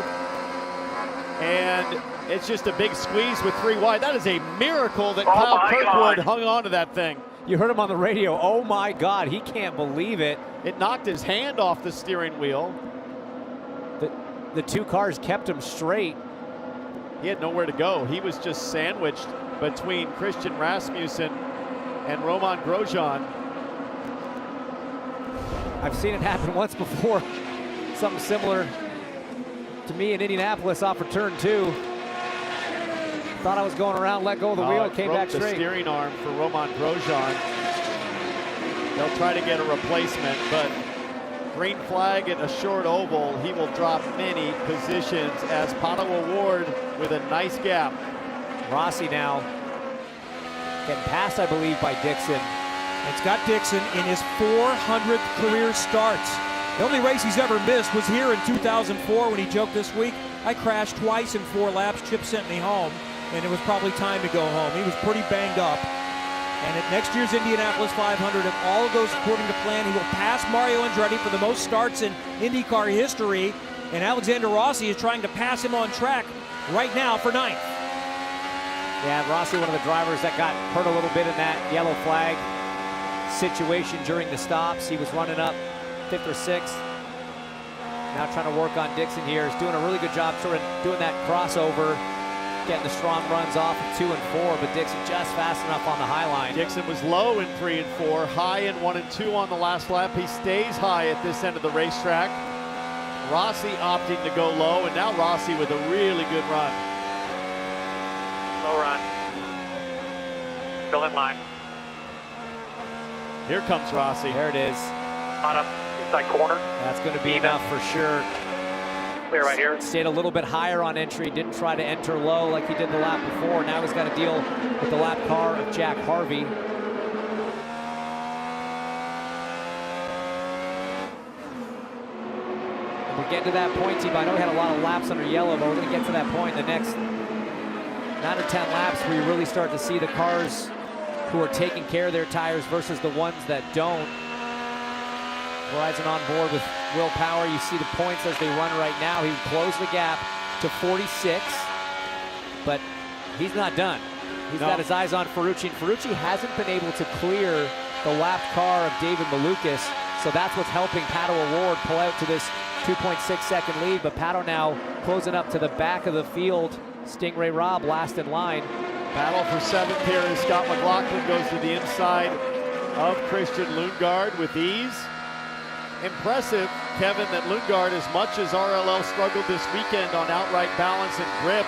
And it's just a big squeeze with 3 wide. That is a miracle that Kyle Kirkwood hung on to that thing. You heard him on the radio. Oh my God, he can't believe it. It knocked his hand off the steering wheel. The 2 cars kept him straight. He had nowhere to go. He was just sandwiched between Christian Rasmussen and Roman Grosjean. I've seen it happen once before. Something similar to me in Indianapolis off of turn 2. Thought I was going around, let go of the wheel, came back straight. The steering arm for Roman Grosjean. They'll try to get a replacement, but green flag at a short oval. He will drop many positions as Pato O'Ward with a nice gap. Rossi now getting passed, I believe, by Dixon. And Scott Dixon in his 400th career starts. The only race he's ever missed was here in 2004 when he joked this week, I crashed twice in 4 laps, Chip sent me home, and it was probably time to go home. He was pretty banged up. And at next year's Indianapolis 500, if all goes according to plan, he will pass Mario Andretti for the most starts in IndyCar history. And Alexander Rossi is trying to pass him on track right now for 9th. Yeah, Rossi, one of the drivers that got hurt a little bit in that yellow flag situation during the stops. He was running up 5th or 6th. Now trying to work on Dixon here. He's doing a really good job sort of doing that crossover, getting the strong runs off of 2 and 4, but Dixon just fast enough on the high line. Dixon was low in 3 and 4, high in 1 and 2 on the last lap. He stays high at this end of the racetrack. Rossi opting to go low, and now Rossi with a really good run. Low run. Still in line. Here comes Rossi. There it is. On up inside corner. That's going to be enough for sure. Clear right here. Stayed a little bit higher on entry, didn't try to enter low like he did the lap before. Now he's got to deal with the lap car of Jack Harvey. And we're getting to that point, team. I know we had a lot of laps under yellow, but we're going to get to that point in the next 9 or 10 laps where you really start to see the cars who are taking care of their tires versus the ones that don't. Verizon on board with Will Power. You see the points as they run right now. He closed the gap to 46, but he's not done. He's got his eyes on Ferrucci, and Ferrucci hasn't been able to clear the lapped car of David Malukas, so that's what's helping Pato O'Ward pull out to this 2.6-second lead, but Pato now closing up to the back of the field. Stingray Robb last in line. Battle for 7th here as Scott McLaughlin goes to the inside of Christian Lundgaard with ease. Impressive, Kevin, that Lundgaard, as much as RLL struggled this weekend on outright balance and grip,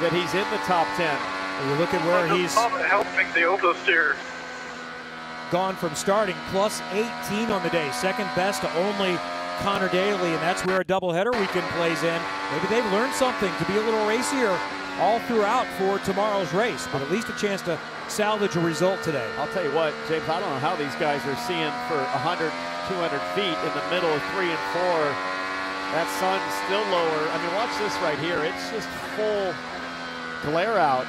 that he's in the top 10. And you look at where he's helping the oversteer. Gone from starting plus 18 on the day, second best to only Connor Daly, and that's where a doubleheader weekend plays in. Maybe they've learned something to be a little racier all throughout for tomorrow's race, but at least a chance to salvage a result today. I'll tell you what, James, I don't know how these guys are seeing for 100, 200 feet in the middle of 3 and 4. That sun's still lower. I mean, watch this right here. It's just full glare out.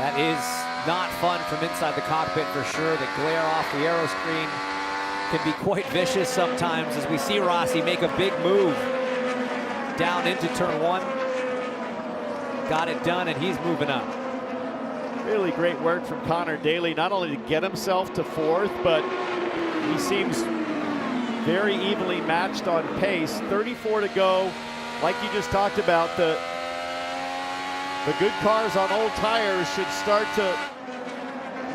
That is not fun from inside the cockpit for sure. The glare off the aero screen can be quite vicious sometimes, as we see Rossi make a big move down into turn 1. Got it done, and he's moving up. Really great work from Connor Daly, not only to get himself to 4th, but he seems very evenly matched on pace. 34 to go. Like you just talked about, the good cars on old tires should start to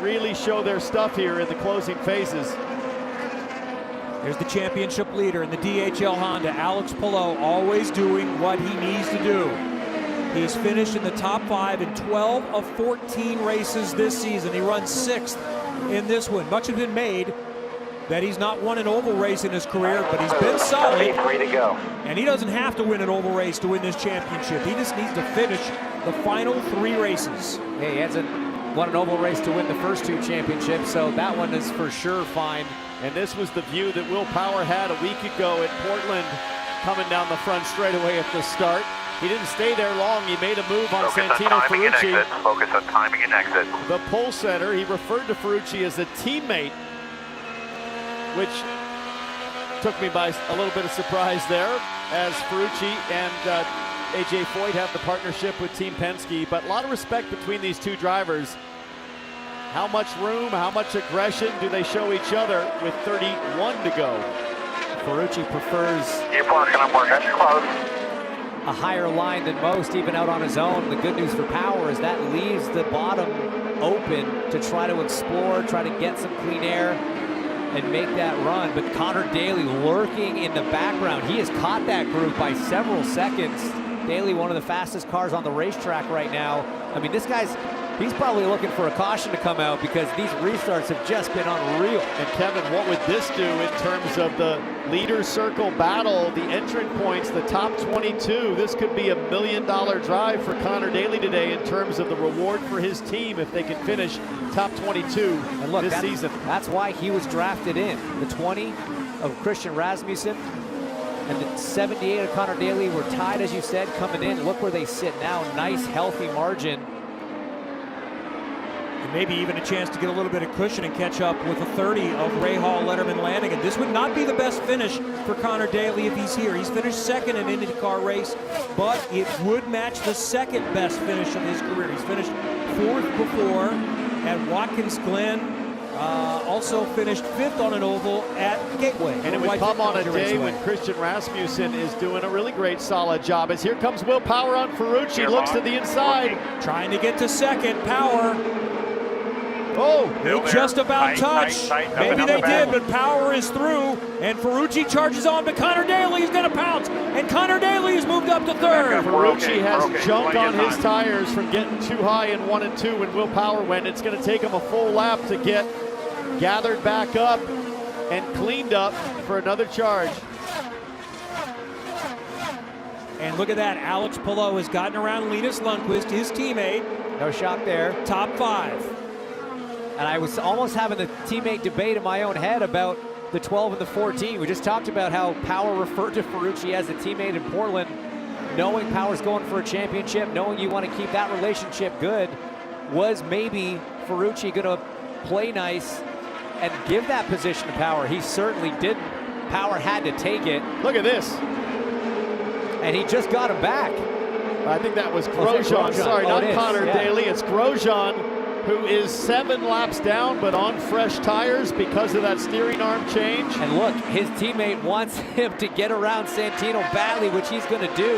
really show their stuff here in the closing phases. Here's the championship leader in the DHL Honda, Alex Palou, always doing what he needs to do. He's finished in the top 5 in 12 of 14 races this season. He runs 6th in this one. Much has been made that he's not won an oval race in his career, but he's been solid. 3 to go. And he doesn't have to win an oval race to win this championship. He just needs to finish the final 3 races. Hey, he hasn't won an oval race to win the first 2 championships, so that one is for sure fine. And this was the view that Will Power had a week ago at Portland, coming down the front straightaway at the start. He didn't stay there long. He made a move on Santino Ferrucci. Focus on timing and exit. The pole setter, he referred to Ferrucci as a teammate, which took me by a little bit of surprise there, as Ferrucci and AJ Foyt have the partnership with Team Penske, but a lot of respect between these two drivers. How much room, how much aggression do they show each other with 31 to go? Ferrucci prefers You're parking, I'm working close. a higher line than most, even out on his own. The good news for Power is that leaves the bottom open to try to explore, try to get some clean air and make that run. But Connor Daly lurking in the background. He has caught that group by several seconds. Daly, one of the fastest cars on the racetrack right now. I mean, this guy's, he's probably looking for a caution to come out because these restarts have just been unreal. And Kevin, what would this do in terms of the leader circle battle, the entrant points, the top 22? This could be $1 million drive for Connor Daly today in terms of the reward for his team if they can finish top 22 and look, this season. That's why he was drafted in. The 20 of Christian Rasmussen and the 78 of Connor Daly were tied, as you said, coming in. Look where they sit now. Nice, healthy margin. And maybe even a chance to get a little bit of cushion and catch up with a 30 of Ray Hall, Letterman, Lanigan. This would not be the best finish for Connor Daly if he's here. He's finished 2nd in an IndyCar race, but it would match the 2nd best finish of his career. He's finished 4th before at Watkins Glen. Also finished 5th on an oval at Gateway. And it would come on a day when Christian Rasmussen is doing a really great, solid job. As here comes Will Power on Ferrucci, looks to the inside. Trying to get to 2nd, Power. Oh, they just about touched. Maybe they did, but Power is through, and Ferrucci charges on, but Connor Daly is going to pounce, and Connor Daly has moved up to 3rd. Ferrucci has jumped on his tires from getting too high in 1 and 2 when Will Power went. It's going to take him a full lap to get gathered back up and cleaned up for another charge. And look at that, Alex Palou has gotten around Linus Lundqvist, his teammate. No shock there. Top 5. And I was almost having the teammate debate in my own head about the 12 and the 14. We just talked about how Power referred to Ferrucci as a teammate in Portland. Knowing Power's going for a championship, knowing you want to keep that relationship good, was maybe Ferrucci going to play nice and give that position to Power? He certainly didn't. Power had to take it. Look at this. And he just got him back. I think that was Grosjean. Sorry, not Connor Daly. It's Grosjean, who is 7 laps down, but on fresh tires because of that steering arm change. And look, his teammate wants him to get around Santino badly, which he's going to do.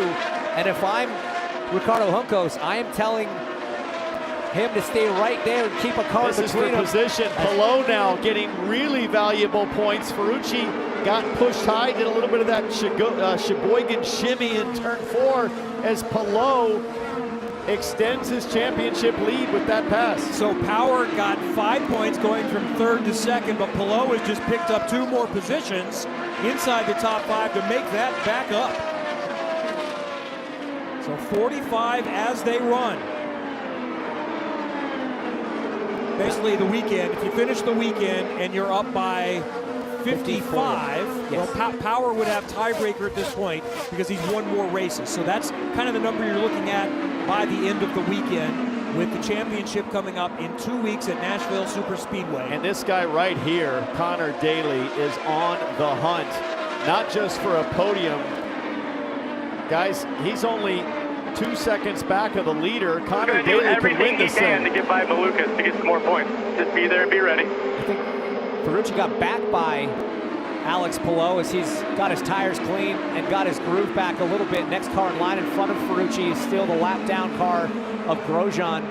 And if I'm Ricardo Juncos, I am telling him to stay right there and keep a car this between is them. for position. Palou now getting really valuable points. Ferrucci got pushed high, did a little bit of that Sheboygan shimmy in turn 4 as Palou extends his championship lead with that pass. So Power got 5 points going from 3rd to 2nd, but Palou has just picked up 2 more positions inside the top 5 to make that back up. So 45 as they run. Basically the weekend, if you finish the weekend and you're up by 55, yes. Well, Power would have tiebreaker at this point because he's won more races. So that's kind of the number you're looking at by the end of the weekend, with the championship coming up in 2 weeks at Nashville Superspeedway. And this guy right here, Connor Daly, is on the hunt, not just for a podium. Guys, he's only 2 seconds back of the leader. Connor Daly could win this thing. To get by Malukas to get some more points. Just be there and be ready. I think Ferrucci got back by Alex Palou as he's got his tires clean and got his groove back a little bit. Next car in line in front of Ferrucci is still the lap down car of Grosjean.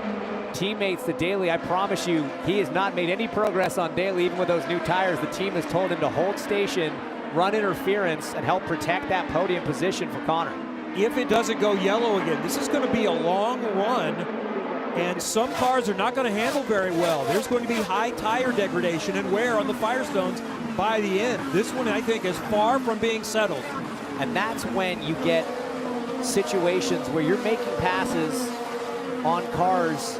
Teammates to Daly, I promise you, he has not made any progress on Daly, even with those new tires. The team has told him to hold station, run interference, and help protect that podium position for Connor. If it doesn't go yellow again, this is going to be a long run, and some cars are not going to handle very well. There's going to be high tire degradation and wear on the Firestones by the end. This one, I think, is far from being settled. And that's when you get situations where you're making passes on cars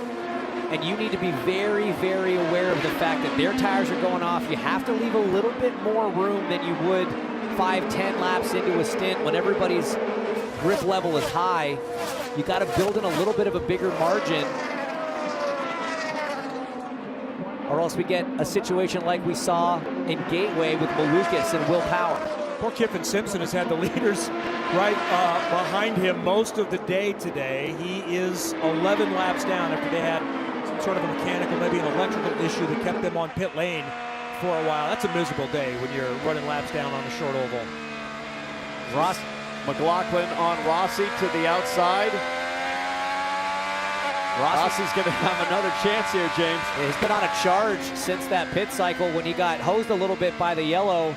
and you need to be very, very aware of the fact that their tires are going off. You have to leave a little bit more room than you would 5-10 laps into a stint when everybody's grip level is high. You got to build in a little bit of a bigger margin, or else we get a situation like we saw in Gateway with Malukas and Will Power. Poor Kiffin Simpson has had the leaders right behind him most of the day today. He is 11 laps down after they had some sort of a mechanical, maybe an electrical issue that kept them on pit lane for a while. That's a miserable day when you're running laps down on a short oval. McLaughlin on Rossi to the outside. Rossi's going to have another chance here, James. He's been on a charge since that pit cycle when he got hosed a little bit by the yellow,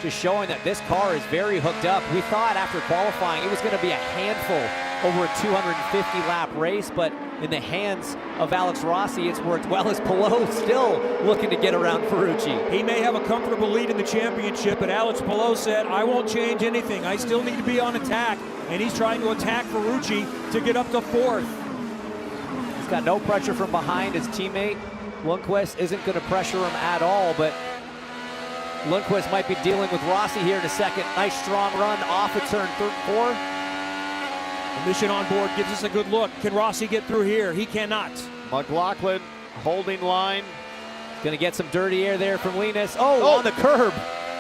just showing that this car is very hooked up. We thought after qualifying it was going to be a handful over a 250-lap race, but in the hands of Alex Rossi, it's worked well, as Palou still looking to get around Ferrucci. He may have a comfortable lead in the championship, but Alex Palou said, I won't change anything. I still need to be on attack, and he's trying to attack Ferrucci to get up to 4th. He's got no pressure from behind. His teammate, Lundqvist, isn't going to pressure him at all, but Lundqvist might be dealing with Rossi here in a second. Nice strong run off of turn 4. The mission on board gives us a good look. Can Rossi get through here? He cannot. McLaughlin holding line. Going to get some dirty air there from Linus. Oh, on the curb.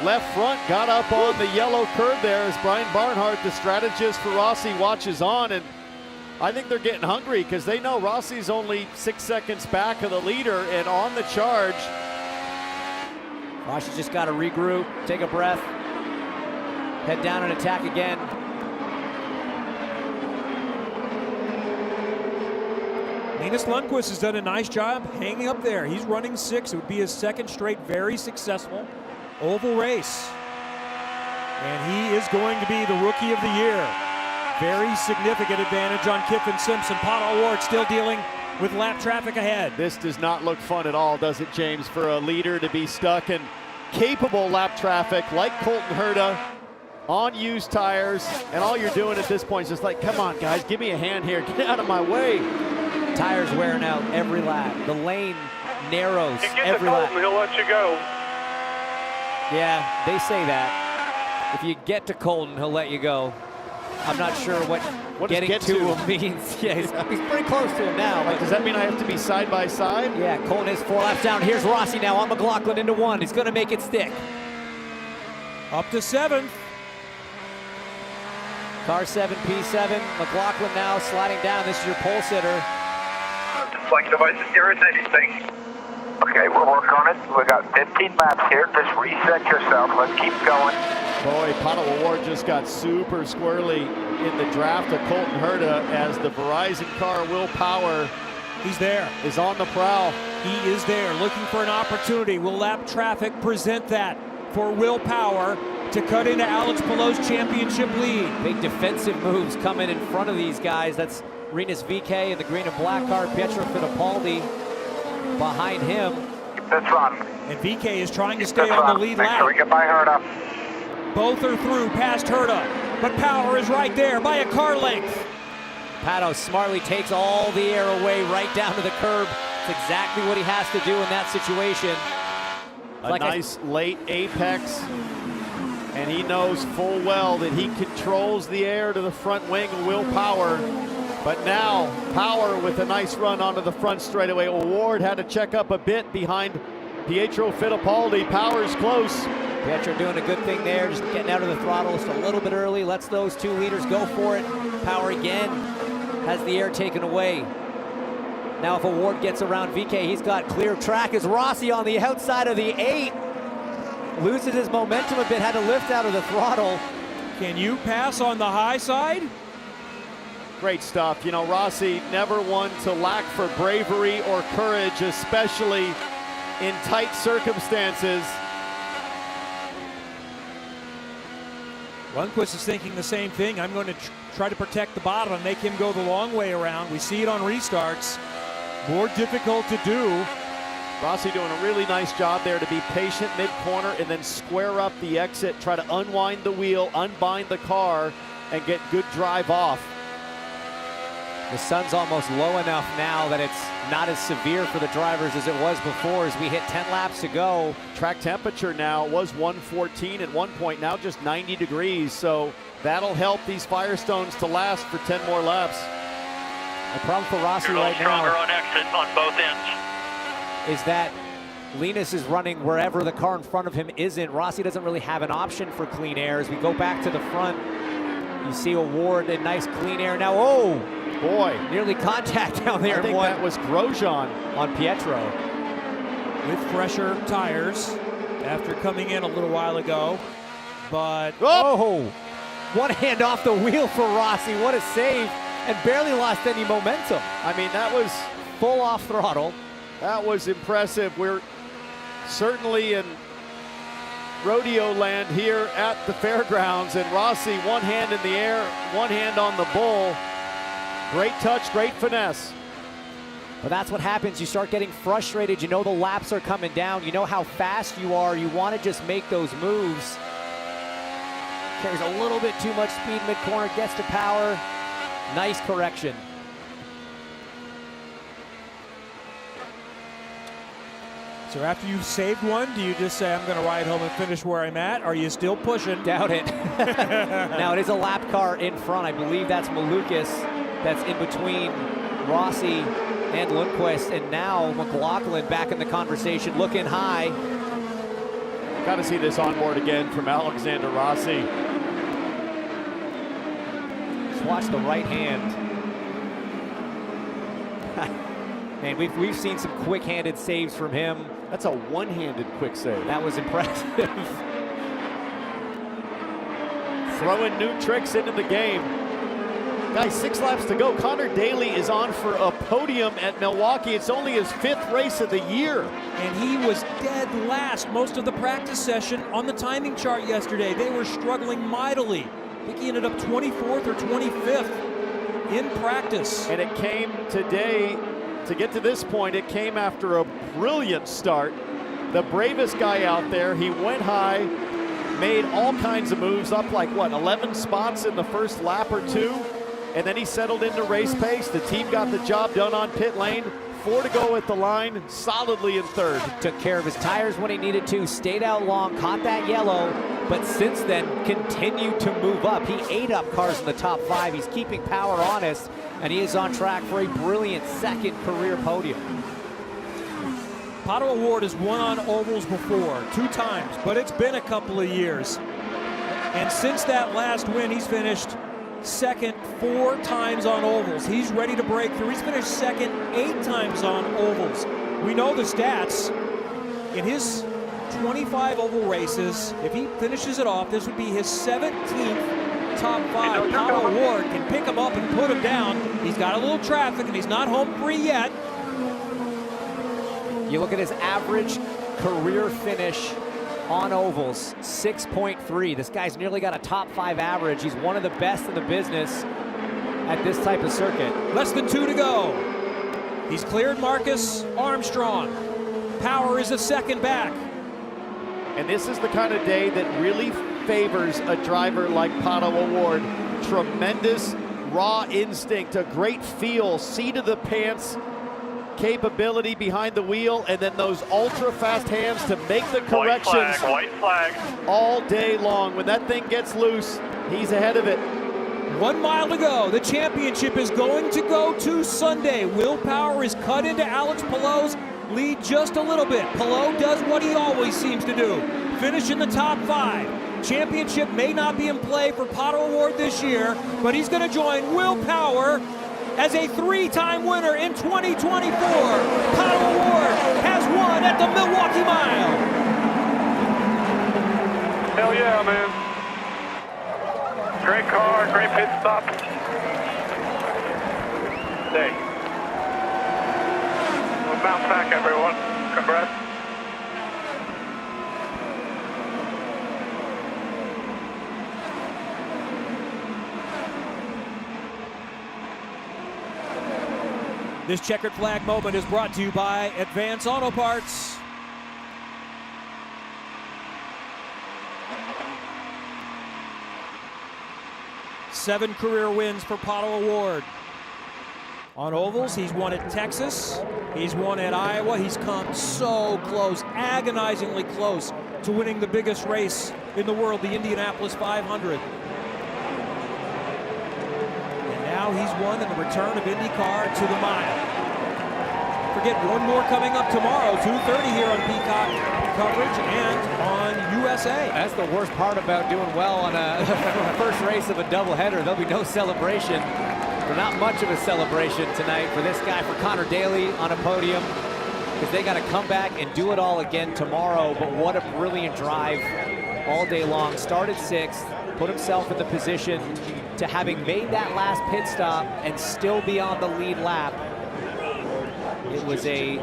Left front got up on the yellow curb there as Brian Barnhart, the strategist for Rossi, watches on. And I think they're getting hungry because they know Rossi's only 6 seconds back of the leader and on the charge. Rossi's just got to regroup, take a breath, head down and attack again. Linus Lundqvist has done a nice job hanging up there. He's running 6. It would be his 2nd straight very successful oval race. And he is going to be the Rookie of the Year. Very significant advantage on Kiffin Simpson. Pato O'Ward still dealing with lap traffic ahead. This does not look fun at all, does it, James, for a leader to be stuck in capable lap traffic like Colton Herta on used tires, and all you're doing at this point is just like, come on, guys, give me a hand here. Get out of my way. Tires wearing out every lap. The lane narrows every lap. He'll let you go. Yeah, they say that. If you get to Colton, he'll let you go. I'm not sure what getting to him means. Yeah, he's pretty close to him now. Like, does that mean I have to be side by side? Yeah, Colton is 4 laps down. Here's Rossi now on McLaughlin into 1. He's going to make it stick. Up to 7th. Car 7, P7. McLaughlin now sliding down. This is your pole sitter. Flex device is irritating thing. Okay, we'll work on it. We got 15 laps here. Just reset yourself. Let's keep going. Boy, Pato O'Ward just got super squirrely in the draft of Colton Herta as the Verizon car Will Power. He's there. Is on the prowl. He is there looking for an opportunity. Will lap traffic present that for Will Power to cut into Alex Palou's championship lead? Big defensive moves coming in front of these guys. That's Rinus VeeKay in the green and black car. Pietro Fittipaldi behind him. That's run. And VeeKay is trying to stay on the lead lap. Make sure we get by Herta. Both are through past Herta, but Power is right there by a car length. Pato smartly takes all the air away right down to the curb. It's exactly what he has to do in that situation. A nice late apex, and he knows full well that he controls the air to the front wing of Will Power. But now, Power with a nice run onto the front straightaway. Ward had to check up a bit behind Pietro Fittipaldi. Power's close. Pietro doing a good thing there, just getting out of the throttle just a little bit early, lets those 2 leaders go for it. Power again has the air taken away. Now if Ward gets around VeeKay, he's got clear track as Rossi on the outside of the 8. Loses his momentum a bit, had to lift out of the throttle. Can you pass on the high side? Great stuff. You know, Rossi never one to lack for bravery or courage, especially in tight circumstances. Lundqvist is thinking the same thing. I'm going to try to protect the bottom and make him go the long way around. We see it on restarts. More difficult to do. Rossi doing a really nice job there to be patient mid-corner and then square up the exit, try to unwind the wheel, unbind the car, and get good drive off. The sun's almost low enough now that it's not as severe for the drivers as it was before as we hit 10 laps to go. Track temperature now was 114 at one point, now just 90 degrees, so that'll help these Firestones to last for 10 more laps. The problem for Rossi You're a little right stronger now on exit on both ends. is that Linus is running wherever the car in front of him isn't. Rossi doesn't really have an option for clean air. As we go back to the front, you see Ward in nice clean air. Now, oh, boy, nearly contact down there. I think that was Grosjean on Pietro. With fresher tires after coming in a little while ago, but oh, one hand off the wheel for Rossi. What a save, and barely lost any momentum. I mean, that was full off throttle. That was impressive. We're certainly in rodeo land here at the fairgrounds, and Rossi, one hand in the air, one hand on the bull. Great touch, great finesse. But that's what happens. You start getting frustrated. You know the laps are coming down. You know how fast you are. You want to just make those moves. Carries a little bit too much speed mid-corner, gets to power. Nice correction. So after you've saved one, do you just say, I'm going to ride home and finish where I'm at? Are you still pushing? Doubt it. Now it is a lap car in front. I believe that's Malukas that's in between Rossi and Lundqvist. And now McLaughlin back in the conversation, looking high. Got to see this onboard again from Alexander Rossi. Just watch the right hand. Man, we've seen some quick-handed saves from him. That's a one-handed quick save. That was impressive. Throwing new tricks into the game. Guys, 6 laps to go. Connor Daly is on for a podium at Milwaukee. It's only his 5th race of the year. And he was dead last most of the practice session on the timing chart yesterday. They were struggling mightily. I think he ended up 24th or 25th in practice. And it came today. To get to this point, it came after a brilliant start. The bravest guy out there. He went high, made all kinds of moves, up like, what, 11 spots in the first lap or 2? And then he settled into race pace. The team got the job done on pit lane. 4 to go at the line, solidly in 3rd. Took care of his tires when he needed to, stayed out long, caught that yellow, but since then continued to move up. He ate up cars in the top 5. He's keeping power honest, and he is on track for a brilliant 2nd career podium. Pato O'Ward has won on ovals before, 2 times, but it's been a couple of years. And since that last win, he's finished 2nd 4 times on ovals. He's ready to break through. He's finished 2nd 8 times on ovals. We know the stats. In his 25 oval races, if he finishes it off, this would be his 17th top 5. Pato O'Ward can pick him up and put him down. He's got a little traffic and he's not home free yet. You look at his average career finish on ovals, 6.3. This guy's nearly got a top 5 average. He's one of the best in the business at this type of circuit. Less than 2 to go. He's cleared Marcus Armstrong. Power is a second back. And this is the kind of day that really favors a driver like Pato O'Ward. Tremendous raw instinct, a great feel, seat of the pants capability behind the wheel, and then those ultra fast hands to make the corrections. White flag. All day long. When that thing gets loose, he's ahead of it. 1 mile to go. The championship is going to go to Sunday. Will Power is cut into Alex Palou's lead just a little bit. Palou does what he always seems to do. Finish in the top 5. Championship may not be in play for Pato O'Ward this year, but he's going to join Will Power as a 3-time winner in 2024. Pato O'Ward has won at the Milwaukee Mile. Hell yeah, man. Great car, great pit stop. Hey. We'll bounce back, everyone. Congrats. This checkered flag moment is brought to you by Advance Auto Parts. Seven career wins for Pato O'Ward. On ovals, he's won at Texas, he's won at Iowa. He's come so close, agonizingly close to winning the biggest race in the world, the Indianapolis 500. Now he's won in the return of IndyCar to the mile. Forget one more coming up tomorrow, 2:30 here on Peacock coverage and on USA. That's the worst part about doing well on a first race of a doubleheader. There'll be no celebration, or not much of a celebration tonight for this guy, for Connor Daly on a podium, because they got to come back and do it all again tomorrow. But what a brilliant drive all day long. Started 6th, put himself in the position to, having made that last pit stop and still be on the lead lap. It was a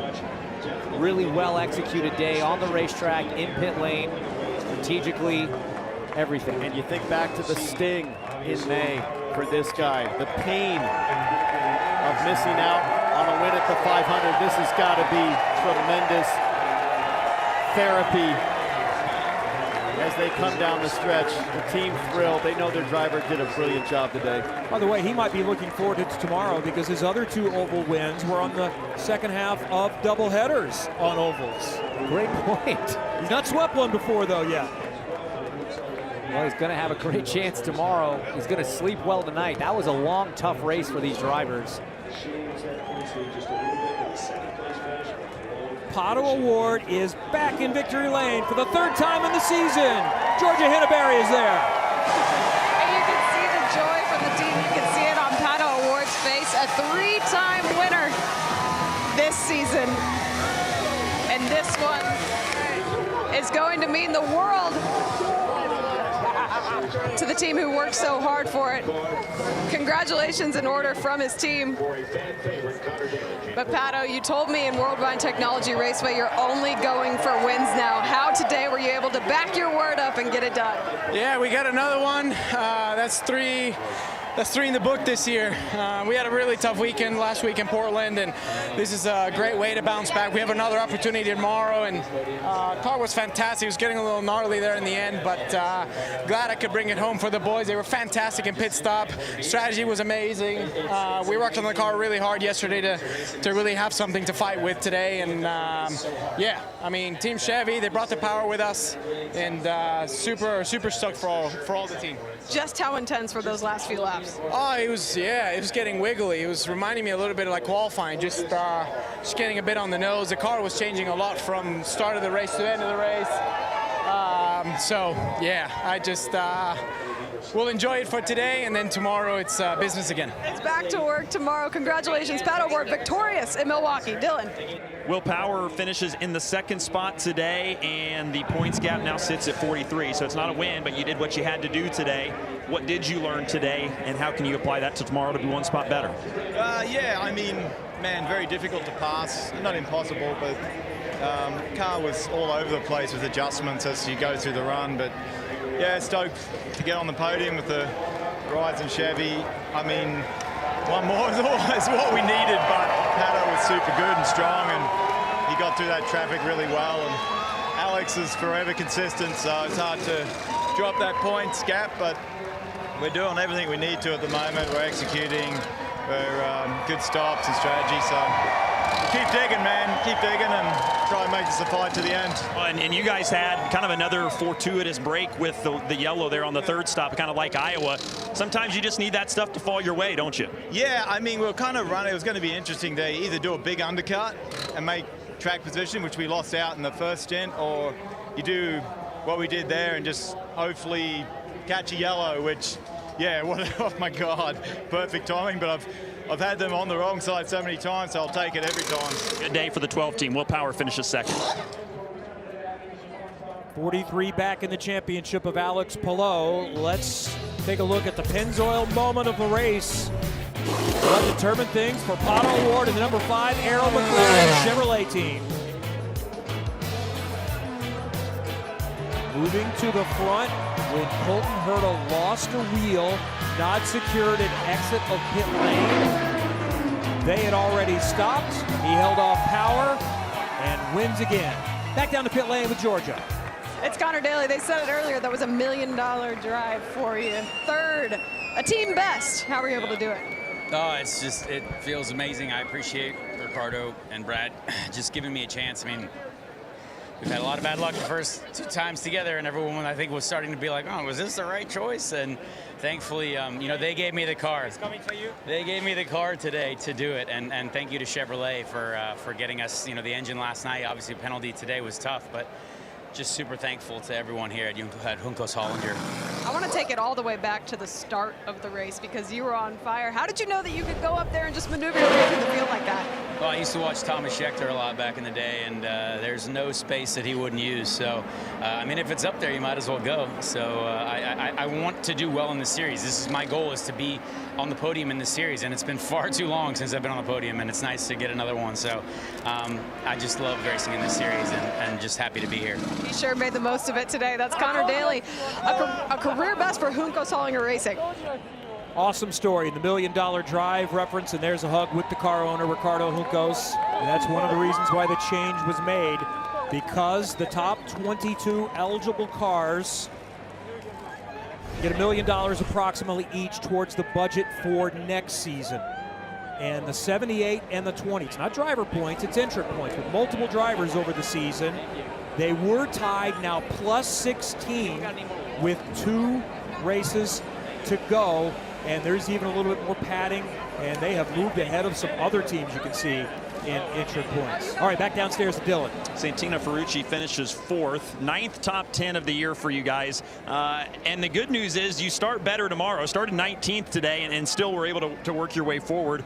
really well executed day on the racetrack, in pit lane, strategically, everything. And you think back to the sting in May for this guy, the pain of missing out on a win at the 500. This has got to be tremendous therapy as they come down the stretch. The team thrilled. They know their driver did a brilliant job today. By the way, he might be looking forward to tomorrow because his other 2 oval wins were on the second half of doubleheaders on ovals. Great point. He's not swept one before, though, yet. Well, he's going to have a great chance tomorrow. He's going to sleep well tonight. That was a long, tough race for these drivers. Pato O'Ward is back in victory lane for the 3rd time in the season. Georgia Hinneberry is there. And you can see the joy from the team. You can see it on Pato O'Ward's face. A 3-time winner this season. And this one is going to mean the world to the team who worked so hard for it. Congratulations in order from his team. But Pato, you told me in Worldwide Technology Raceway you're only going for wins now. How today were you able to back your word up and get it done? Yeah, we got another one. That's three in the book this year. We had a really tough weekend last week in Portland, and this is a great way to bounce back. We have another opportunity tomorrow, and car was fantastic. It was getting a little gnarly there in the end, but glad I could bring it home for the boys. They were fantastic in pit stop. Strategy was amazing. We worked on the car really hard yesterday to really have something to fight with today, and yeah, I mean, Team Chevy, they brought the power with us, and super stoked for all the team. Just how intense were those last few laps? Oh, it was getting wiggly. It was reminding me a little bit of like qualifying, just getting a bit on the nose. The car was changing a lot from start of the race to end of the race. So yeah, I just we'll enjoy it for today, and then tomorrow it's business again. It's back to work tomorrow. Congratulations, paddleboard victorious in Milwaukee. Dylan. Will Power finishes in the second spot today, and the points gap now sits at 43. So it's not a win, but you did what you had to do today. What did you learn today, and how can you apply that to tomorrow to be one spot better? Yeah, I mean, man, very difficult to pass. Not impossible, but car was all over the place with adjustments as you go through the run. But yeah, stoked to get on the podium with the rides and Chevy. I mean, one more is always what we needed, but Pato was super good and strong, and he got through that traffic really well. And Alex is forever consistent, so it's hard to drop that points gap, but we're doing everything we need to at the moment. We're executing, we're good stops and strategy, so keep digging, man. Keep digging and try and make this a fight to the end. And you guys had kind of another fortuitous break with the yellow there on the third stop, kind of like Iowa. Sometimes you just need that stuff to fall your way, don't you? Yeah, I mean, we're kind of running. It was going to be interesting to either do a big undercut and make track position, which we lost out in the first stint, or you do what we did there and just hopefully catch a yellow, which, yeah, oh my God, perfect timing, but I've had them on the wrong side so many times, so I'll take it every time. Good day for the 12 team. Will Power finishes second. 43 back in the championship of Alex Palou. Let's take a look at the Pennzoil moment of the race. What determined things for Pato Ward and the number 5 Arrow McLaren Chevrolet team. Moving to the front when Colton Herta lost a wheel, not secured an exit of pit lane. They had already stopped. He held off power and wins again. Back down to pit lane with Georgia. It's Connor Daly. They said it earlier. That was $1 million drive for you. Third, a team best. How were you able to do it? Oh, it's just, it feels amazing. I appreciate Ricardo and Brad just giving me a chance. I mean, we've had a lot of bad luck the first 2 times together, and everyone, I think, was starting to be like, oh, was this the right choice? And thankfully, you know, they gave me the car. They gave me the car today to do it, and thank you to Chevrolet for getting us, you know, the engine last night. Obviously, penalty today was tough, but just super thankful to everyone here at Juncos Hollinger. I want to take it all the way back to the start of the race because you were on fire. How did you know that you could go up there and just maneuver your way through the field like that? Well, I used to watch Thomas Schechter a lot back in the day, and there's no space that he wouldn't use. So, I mean, if it's up there, you might as well go. So I want to do well in the series. This is my goal, is to be on the podium in the series, and it's been far too long since I've been on the podium, and it's nice to get another one. So I just love racing in this series and just happy to be here. He sure made the most of it today. That's Connor Daly, a career best for Juncos Hollinger Racing. Awesome story. The $1 million drive reference, and there's a hug with the car owner, Ricardo Juncos. And that's one of the reasons why the change was made, because the top 22 eligible cars get $1 million approximately each towards the budget for next season. And the 78 and the 20, it's not driver points, it's entrant points. With multiple drivers over the season, they were tied, now plus 16 with 2 races to go. And there's even a little bit more padding, and they have moved ahead of some other teams you can see in entrant points. All right, back downstairs to Dylan. Santina Ferrucci finishes 4th, 9th top 10 of the year for you guys. And the good news is you start better tomorrow. Started 19th today and still were able to work your way forward.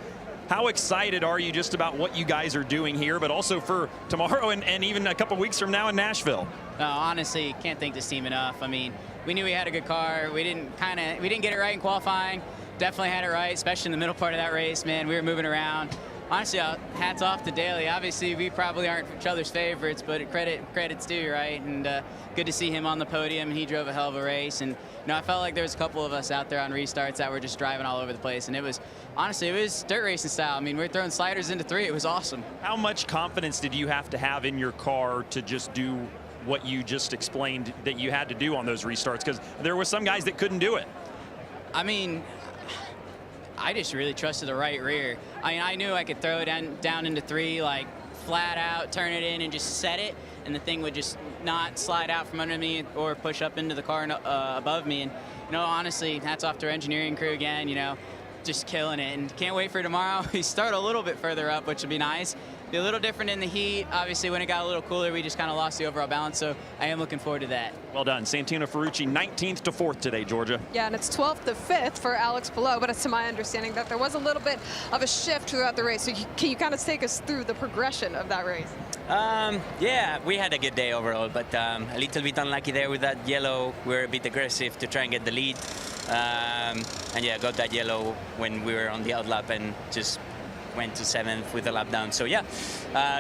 How excited are you just about what you guys are doing here, but also for tomorrow and even a couple weeks from now in Nashville? No, honestly, can't thank this team enough. I mean, we knew we had a good car. We didn't get it right in qualifying. Definitely had it right, especially in the middle part of that race, man. We were moving around. Honestly, hats off to Daly. Obviously, we probably aren't each other's favorites, but credit's due, right? And good to see him on the podium. He drove a hell of a race. And, you know, I felt like there was a couple of us out there on restarts that were just driving all over the place. And it was, honestly, it was dirt racing style. I mean, we were throwing sliders into 3. It was awesome. How much confidence did you have to have in your car to just do what you just explained that you had to do on those restarts? Because there were some guys that couldn't do it. I mean, I just really trusted the right rear. I mean, I knew I could throw it down into 3, like flat out, turn it in, and just set it, and the thing would just not slide out from under me or push up into the car above me. And, you know, honestly, hats off to our engineering crew again, you know, just killing it. And can't wait for tomorrow. We start a little bit further up, which would be nice. Be a little different in the heat. Obviously, when it got a little cooler, we just kind of lost the overall balance. So I am looking forward to that. Well done. Santino Ferrucci, 19th to 4th today, Georgia. Yeah, and it's 12th to 5th for Alex Palou, but it's to my understanding that there was a little bit of a shift throughout the race. So can you kind of take us through the progression of that race? Yeah, we had a good day overall, but a little bit unlucky there with that yellow. We were a bit aggressive to try and get the lead. And yeah, got that yellow when we were on the outlap and just went to 7th with a lap down. So yeah,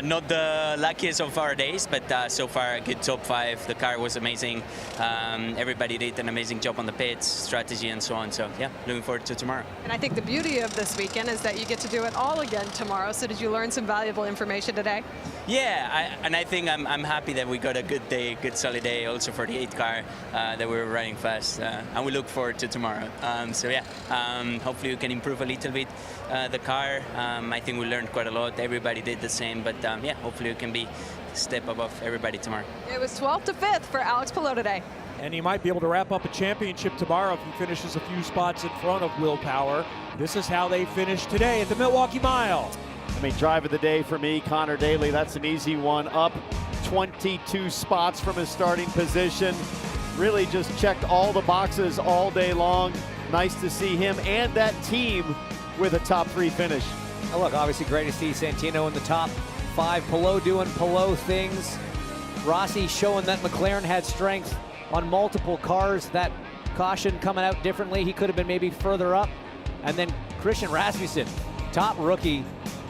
not the luckiest of our days, but so far a good top 5. The car was amazing. Everybody did an amazing job on the pits, strategy and so on. So yeah, looking forward to tomorrow. And I think the beauty of this weekend is that you get to do it all again tomorrow. So did you learn some valuable information today? Yeah, and I think I'm happy that we got a good day, good solid day also for the 8 car, that we were running fast. And we look forward to tomorrow. So yeah, hopefully we can improve a little bit the car. I think we learned quite a lot. Everybody did the same, but yeah, hopefully we can be a step above everybody tomorrow. It was 12th to 5th for Alex Palou today. And he might be able to wrap up a championship tomorrow if he finishes a few spots in front of Will Power. This is how they finished today at the Milwaukee Mile. I mean, drive of the day for me, Connor Daly. That's an easy one. Up 22 spots from his starting position. Really just checked all the boxes all day long. Nice to see him and that team with a top 3 finish. Oh, look, obviously great to see Santino in the top 5. Palou doing Palou things. Rossi showing that McLaren had strength on multiple cars. That caution coming out differently. He could have been maybe further up. And then Christian Rasmussen, top rookie.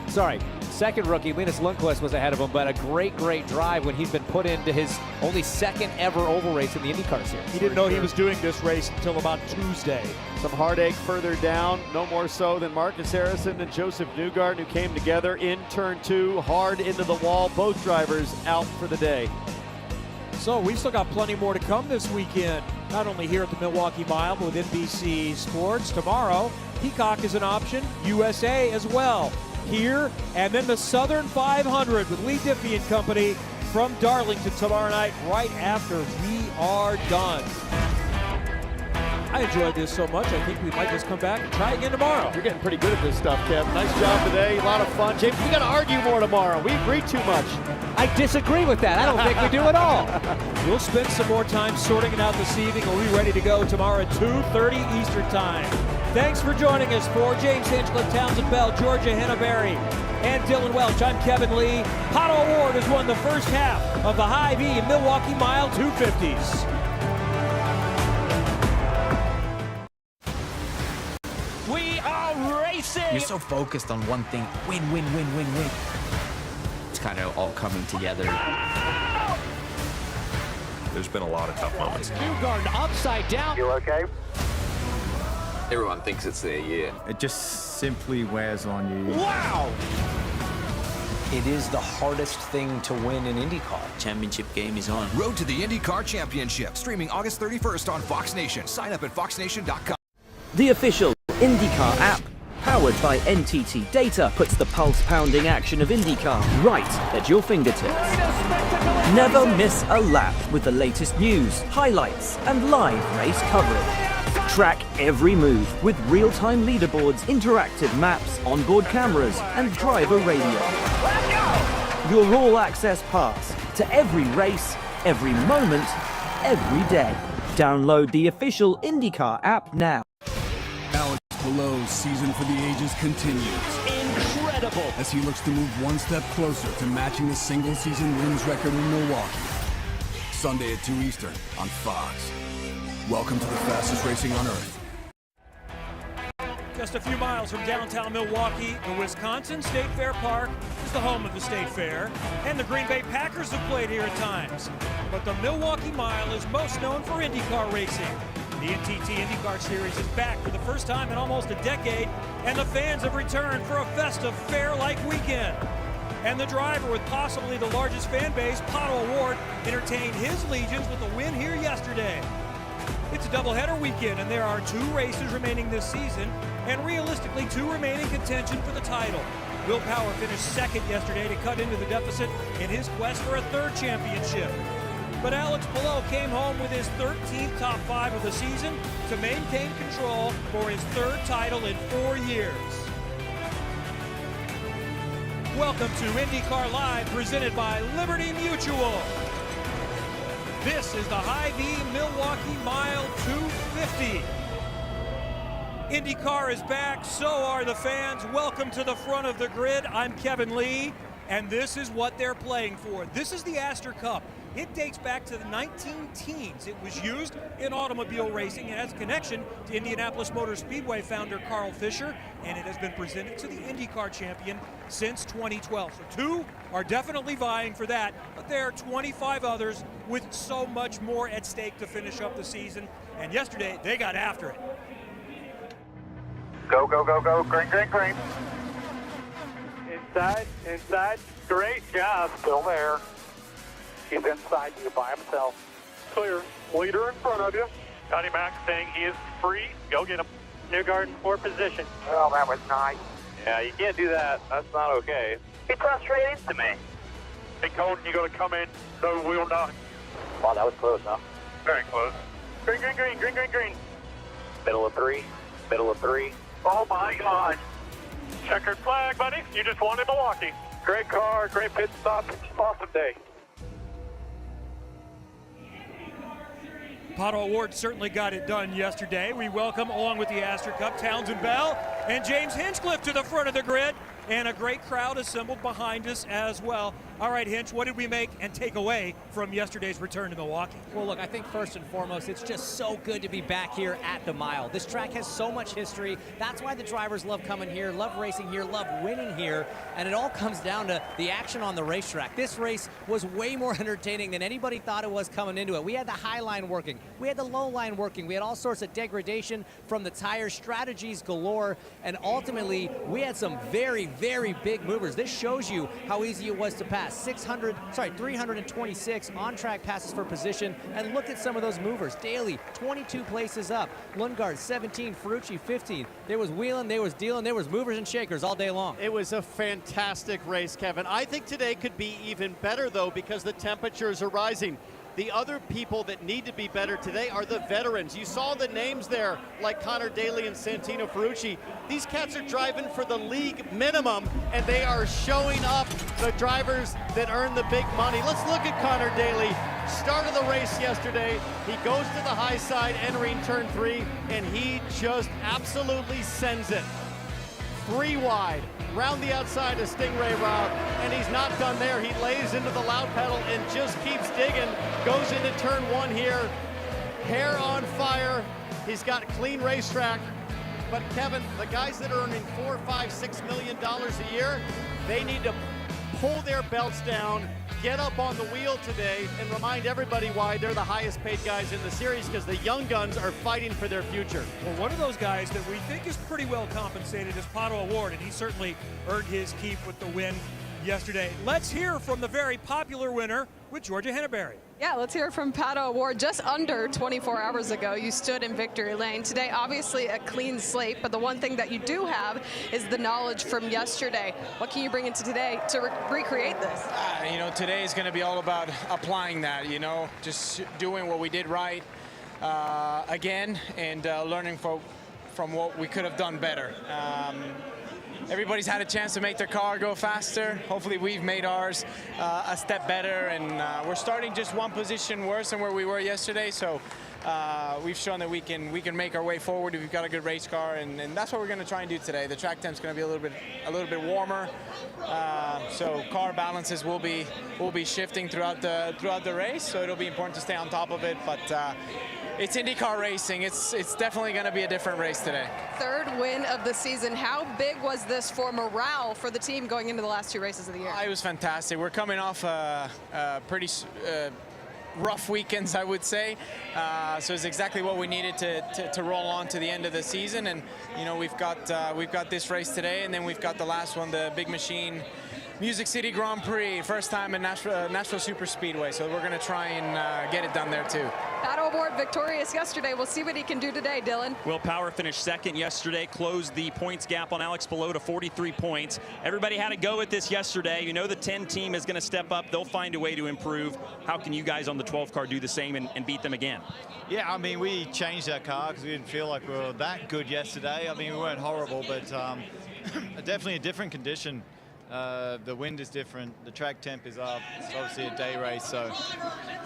Sorry, second rookie. Linus Lundqvist was ahead of him, but a great drive when he's been put into his only 2nd ever oval race in the IndyCar Series. He didn't know he was doing this race until about Tuesday. Some heartache further down, no more so than Marcus Harrison and Josef Newgarden, who came together in turn 2, hard into the wall. Both drivers out for the day. So we've still got plenty more to come this weekend, not only here at the Milwaukee Mile, but with NBC Sports. Tomorrow, Peacock is an option, USA as well. Here, and then the Southern 500 with Lee Diffie and company from Darlington tomorrow night, right after we are done. I enjoyed this so much, I think we might just come back and try again tomorrow. You're getting pretty good at this stuff, Kev. Nice job today, a lot of fun. James, we got to argue more tomorrow. We agree too much. I disagree with that. I don't think we do at all. We'll spend some more time sorting it out this evening. We'll be ready to go tomorrow at 2:30 Eastern Time. Thanks for joining us for James Hinchcliffe, Townsend Bell, Georgia Henneberry, and Dylan Welch. I'm Kevin Lee. Pato O'Ward has won the first half of the Hy-Vee Milwaukee Mile 250s. We are racing! You're so focused on one thing. Win. It's kind of all coming together. There's been a lot of tough moments. Newgarden upside down. You okay? Everyone thinks it's their year. It just simply wears on you. Wow! It is the hardest thing to win in IndyCar. Championship game is on. Road to the IndyCar Championship, streaming August 31st on Fox Nation. Sign up at foxnation.com. The official IndyCar app, powered by NTT Data, puts the pulse-pounding action of IndyCar right at your fingertips. Never miss a lap with the latest news, highlights, and live race coverage. Track every move with real-time leaderboards, interactive maps, onboard cameras, and driver radio. Your all-access pass to every race, every moment, every day. Download the official IndyCar app now. Alex Palou's season for the ages continues. Incredible! As he looks to move one step closer to matching the single-season wins record in Milwaukee. Sunday at 2 Eastern on Fox. Welcome to the fastest racing on Earth. Just a few miles from downtown Milwaukee, the Wisconsin State Fair Park is the home of the State Fair, and the Green Bay Packers have played here at times. But the Milwaukee Mile is most known for IndyCar racing. The NTT INDYCAR Series is back for the first time in almost a decade, and the fans have returned for a festive fair-like weekend. And the driver with possibly the largest fan base, Pato O'Ward, entertained his legions with a win here yesterday. It's a doubleheader weekend, and there are 2 races remaining this season, and realistically 2 remain in contention for the title. Will Power finished second yesterday to cut into the deficit in his quest for a 3rd championship. But Alex Palou came home with his 13th top 5 of the season to maintain control for his 3rd title in 4 years. Welcome to IndyCar Live, presented by Liberty Mutual. This is the Hy-Vee Milwaukee Mile 250. IndyCar is back, so are the fans. Welcome to the front of the grid. I'm Kevin Lee, and this is what they're playing for. This is the Astor Cup. It dates back to the 19 teens. It was used in automobile racing. It has a connection to Indianapolis Motor Speedway founder Carl Fisher, and it has been presented to the IndyCar champion since 2012. So two are definitely vying for that, but there are 25 others with so much more at stake to finish up the season. And yesterday, they got after it. Go, go, go, go. Green, green, green. Inside, inside. Great job. Still there. He's inside you by himself. Clear. Leader in front of you. Scotty Mack saying he is free. Go get him. Newgarden for position. Oh, that was nice. Yeah, you can't do that. That's not okay. He pressed straight into me. Hey, Colton, you got to come in. No wheel knock. Wow, that was close, huh? Very close. Green, green, green, green, green, green. Middle of three. Middle of three. Oh, my God. Checkered flag, buddy. You just won in Milwaukee. Great car, great pit stop. Awesome day. Pato O'Ward certainly got it done yesterday. We welcome, along with the Astor Cup, Townsend Bell and James Hinchcliffe to the front of the grid, and a great crowd assembled behind us as well. All right, Hinch, what did we make and take away from yesterday's return to Milwaukee? Well, look, I think first and foremost, it's just so good to be back here at the mile. This track has so much history. That's why the drivers love coming here, love racing here, love winning here, and it all comes down to the action on the racetrack. This race was way more entertaining than anybody thought it was coming into it. We had the high line working. We had the low line working. We had all sorts of degradation from the tires, strategies galore, and ultimately, we had some very, very big movers. This shows you how easy it was to pass. 326 on-track passes for position, and look at some of those movers. Daly, 22 places up. Lundgaard, 17. Ferrucci, 15. There was wheeling, there was dealing, there was movers and shakers all day long. It was a fantastic race, Kevin. I think today could be even better, though, because the temperatures are rising. The other people that need to be better today are the veterans. You saw the names there, like Connor Daly and Santino Ferrucci. These cats are driving for the league minimum, and they are showing up the drivers that earn the big money. Let's look at Connor Daly. Start of the race yesterday. He goes to the high side, entering turn 3, and he just absolutely sends it. 3 wide, round the outside of Stingray route, and he's not done there. He lays into the loud pedal and just keeps digging. Goes into turn 1 here. Hair on fire. He's got clean racetrack. But Kevin, the guys that are earning $4, $5, $6 million a year, they need to pull their belts down, get up on the wheel today, and remind everybody why they're the highest paid guys in the series, because the young guns are fighting for their future. Well, one of those guys that we think is pretty well compensated is Pato O'Ward, and he certainly earned his keep with the win yesterday. Let's hear from the very popular winner with Georgia Henneberry. Yeah, let's hear from Pato O'Ward. Just under 24 hours ago, you stood in victory lane. Today, obviously a clean slate, but the one thing that you do have is the knowledge from yesterday. What can you bring into today to recreate this? You know, today is going to be all about applying that, you know, just doing what we did right again, and learning from what we could have done better. Everybody's had a chance to make their car go faster. Hopefully we've made ours a step better, and we're starting just one position worse than where we were yesterday, so we've shown that we can make our way forward if we've got a good race car, and that's what we're going to try and do today. The track temp's going to be a little bit warmer, so car balances will be shifting throughout the race, so it'll be important to stay on top of it, but it's IndyCar racing. It's definitely going to be a different race today. Third win of the season. How big was this for morale for the team going into the last 2 races of the year? It was fantastic. We're coming off pretty rough weekends, I would say. So it's exactly what we needed to roll on to the end of the season. And you know, we've got this race today, and then we've got the last one, the Big Machine Music City Grand Prix, first time in Nashville Superspeedway. So we're going to try and get it done there too. Pato O'Ward victorious yesterday. We'll see what he can do today, Dylan. Will Power finished second yesterday, closed the points gap on Alex Palou to 43 points. Everybody had a go at this yesterday. You know the 10 team is going to step up. They'll find a way to improve. How can you guys on the 12 car do the same and beat them again? Yeah, I mean, we changed our car because we didn't feel like we were that good yesterday. I mean, we weren't horrible, but definitely a different condition. The wind is different. The track temp is up. It's obviously a day race, so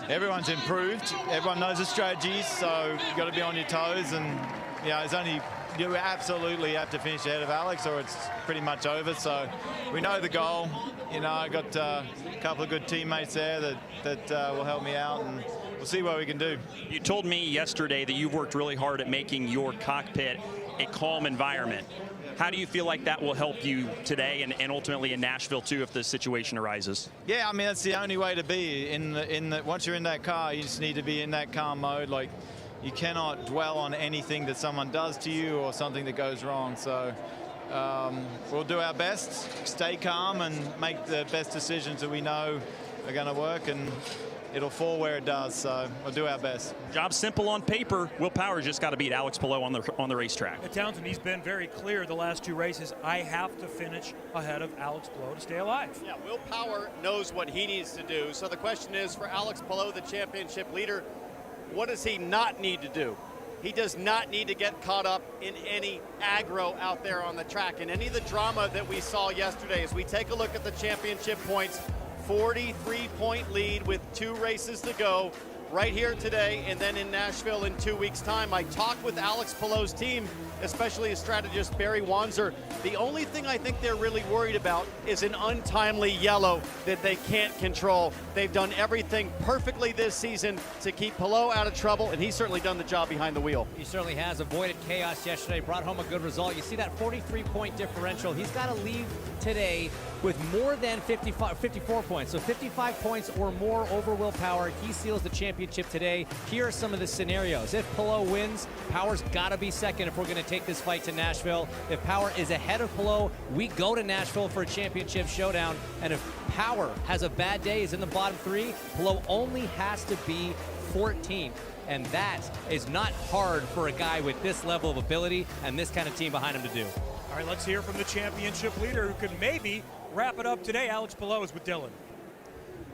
everyone's improved. Everyone knows the strategies, so you've got to be on your toes. And yeah, it's only you absolutely have to finish ahead of Alex, or it's pretty much over. So we know the goal. You know, I got a couple of good teammates there that will help me out, and we'll see what we can do. You told me yesterday that you've worked really hard at making your cockpit a calm environment. How do you feel like that will help you today and ultimately in Nashville too if the situation arises? Yeah, I mean, that's the only way to be. Once you're in that car, you just need to be in that calm mode. Like, you cannot dwell on anything that someone does to you or something that goes wrong. So we'll do our best, stay calm, and make the best decisions that we know are going to work, and it'll fall where it does. So we'll do our best. Job simple on paper. Will Power's just got to beat Alex Palou on the racetrack. Townsend, he's been very clear the last 2 races. I have to finish ahead of Alex Palou to stay alive. Yeah, Will Power knows what he needs to do. So the question is, for Alex Palou, the championship leader, what does he not need to do? He does not need to get caught up in any aggro out there on the track. And any of the drama that we saw yesterday, as we take a look at the championship points, 43-point lead with 2 races to go right here today and then in Nashville in 2 weeks' time. I talked with Alex Palou's team, especially his strategist Barry Wanzer. The only thing I think they're really worried about is an untimely yellow that they can't control. They've done everything perfectly this season to keep Palou out of trouble, and he's certainly done the job behind the wheel. He certainly has avoided chaos yesterday, brought home a good result. You see that 43-point differential. He's got to leave today with more than 54 points. So 55 points or more over Will Power. He seals the championship today. Here are some of the scenarios. If Palou wins, Power's got to be second if we're going to take this fight to Nashville. If Power is ahead of Palou, we go to Nashville for a championship showdown. And if Power has a bad day, is in the bottom 3, Palou only has to be 14th. And that is not hard for a guy with this level of ability and this kind of team behind him to do. All right, let's hear from the championship leader who could maybe wrap it up today. Alex Palou is with Dylan.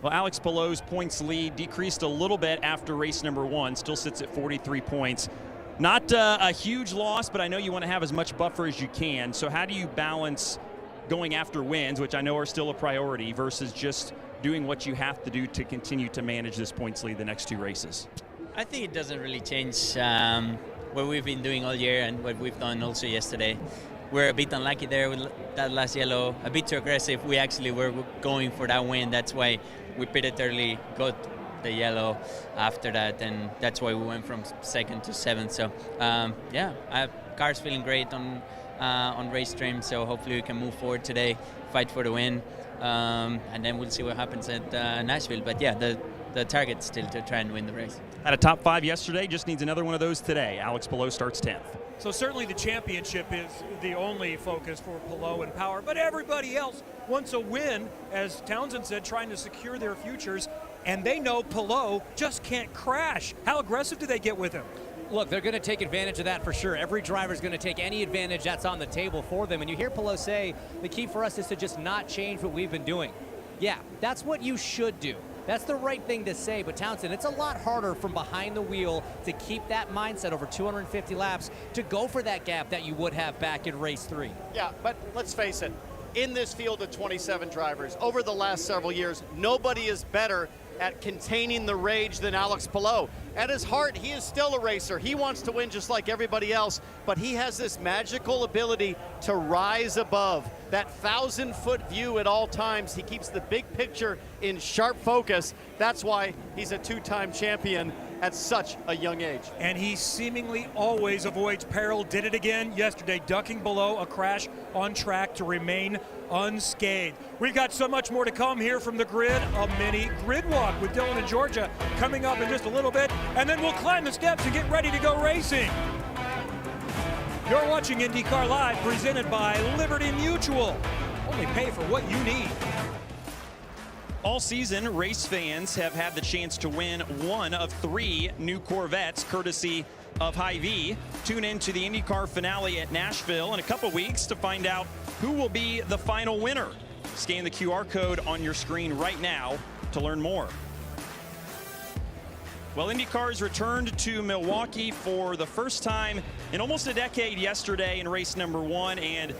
Well, Alex Palou's points lead decreased a little bit after race number 1. Still sits at 43 points. Not a huge loss, but I know you want to have as much buffer as you can. So how do you balance going after wins, which I know are still a priority, versus just doing what you have to do to continue to manage this points lead the next 2 races? I think it doesn't really change what we've been doing all year and what we've done also yesterday. We're a bit unlucky there with that last yellow, a bit too aggressive. We actually were going for that win. That's why we pitted early, got the yellow after that, and that's why we went from 2nd to 7th. So yeah, car's feeling great on race trim, so hopefully we can move forward today, fight for the win, and then we'll see what happens at Nashville. But yeah, the target's still to try and win the race. Had a top 5 yesterday, just needs another one of those today. Alex Palou starts 10th. So certainly the championship is the only focus for Palou and Power, but everybody else wants a win, as Townsend said, trying to secure their futures, and they know Palou just can't crash. How aggressive do they get with him? Look, they're going to take advantage of that for sure. Every driver's going to take any advantage that's on the table for them. And you hear Palou say, the key for us is to just not change what we've been doing. Yeah, that's what you should do. That's the right thing to say, but Townsend, it's a lot harder from behind the wheel to keep that mindset over 250 laps to go for that gap that you would have back in race 3. Yeah, but let's face it, in this field of 27 drivers, over the last several years, nobody is better at containing the rage than Alex Palou. At his heart, he is still a racer. He wants to win just like everybody else, but he has this magical ability to rise above that 1,000-foot view at all times. He keeps the big picture in sharp focus. That's why he's a 2-time champion at such a young age. And he seemingly always avoids peril. Did it again yesterday, ducking below a crash on track to remain unscathed. We've got so much more to come here from the grid. A mini grid walk with Dylan and Georgia coming up in just a little bit, and then we'll climb the steps and get ready to go racing. You're watching IndyCar Live, presented by Liberty Mutual. Only pay for what you need. All season, race fans have had the chance to win one of 3 new Corvettes, courtesy of Hy-Vee. Tune in to the IndyCar finale at Nashville in a couple weeks to find out who will be the final winner. Scan the QR code on your screen right now to learn more. Well, IndyCars returned to Milwaukee for the first time in almost a decade yesterday in race number 1, and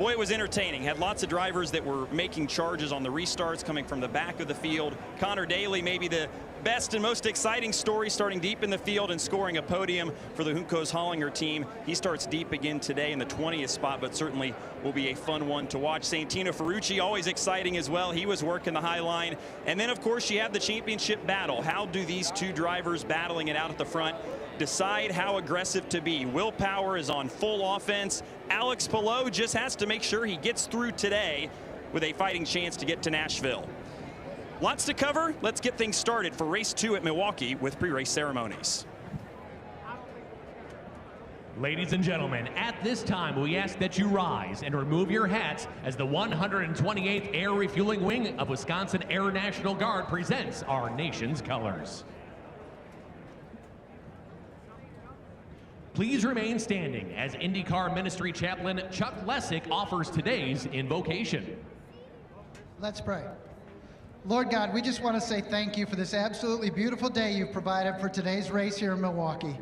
boy, it was entertaining. Had lots of drivers that were making charges on the restarts coming from the back of the field. Connor Daly, maybe the best and most exciting story, starting deep in the field and scoring a podium for the Juncos Hollinger team. He starts deep again today in the 20th spot, but certainly will be a fun one to watch. Santino Ferrucci, always exciting as well. He was working the high line. And then, of course, you have the championship battle. How do these two drivers battling it out at the front decide how aggressive to be? Will Power is on full offense. Alex Palou just has to make sure he gets through today with a fighting chance to get to Nashville. Lots to cover. Let's get things started for race 2 at Milwaukee with pre-race ceremonies. Ladies and gentlemen, at this time we ask that you rise and remove your hats as the 128th Air Refueling Wing of Wisconsin Air National Guard presents our nation's colors. Please remain standing as IndyCar Ministry Chaplain Chuck Lessick offers today's invocation. Let's pray. Lord God, we just want to say thank you for this absolutely beautiful day you've provided for today's race here in Milwaukee.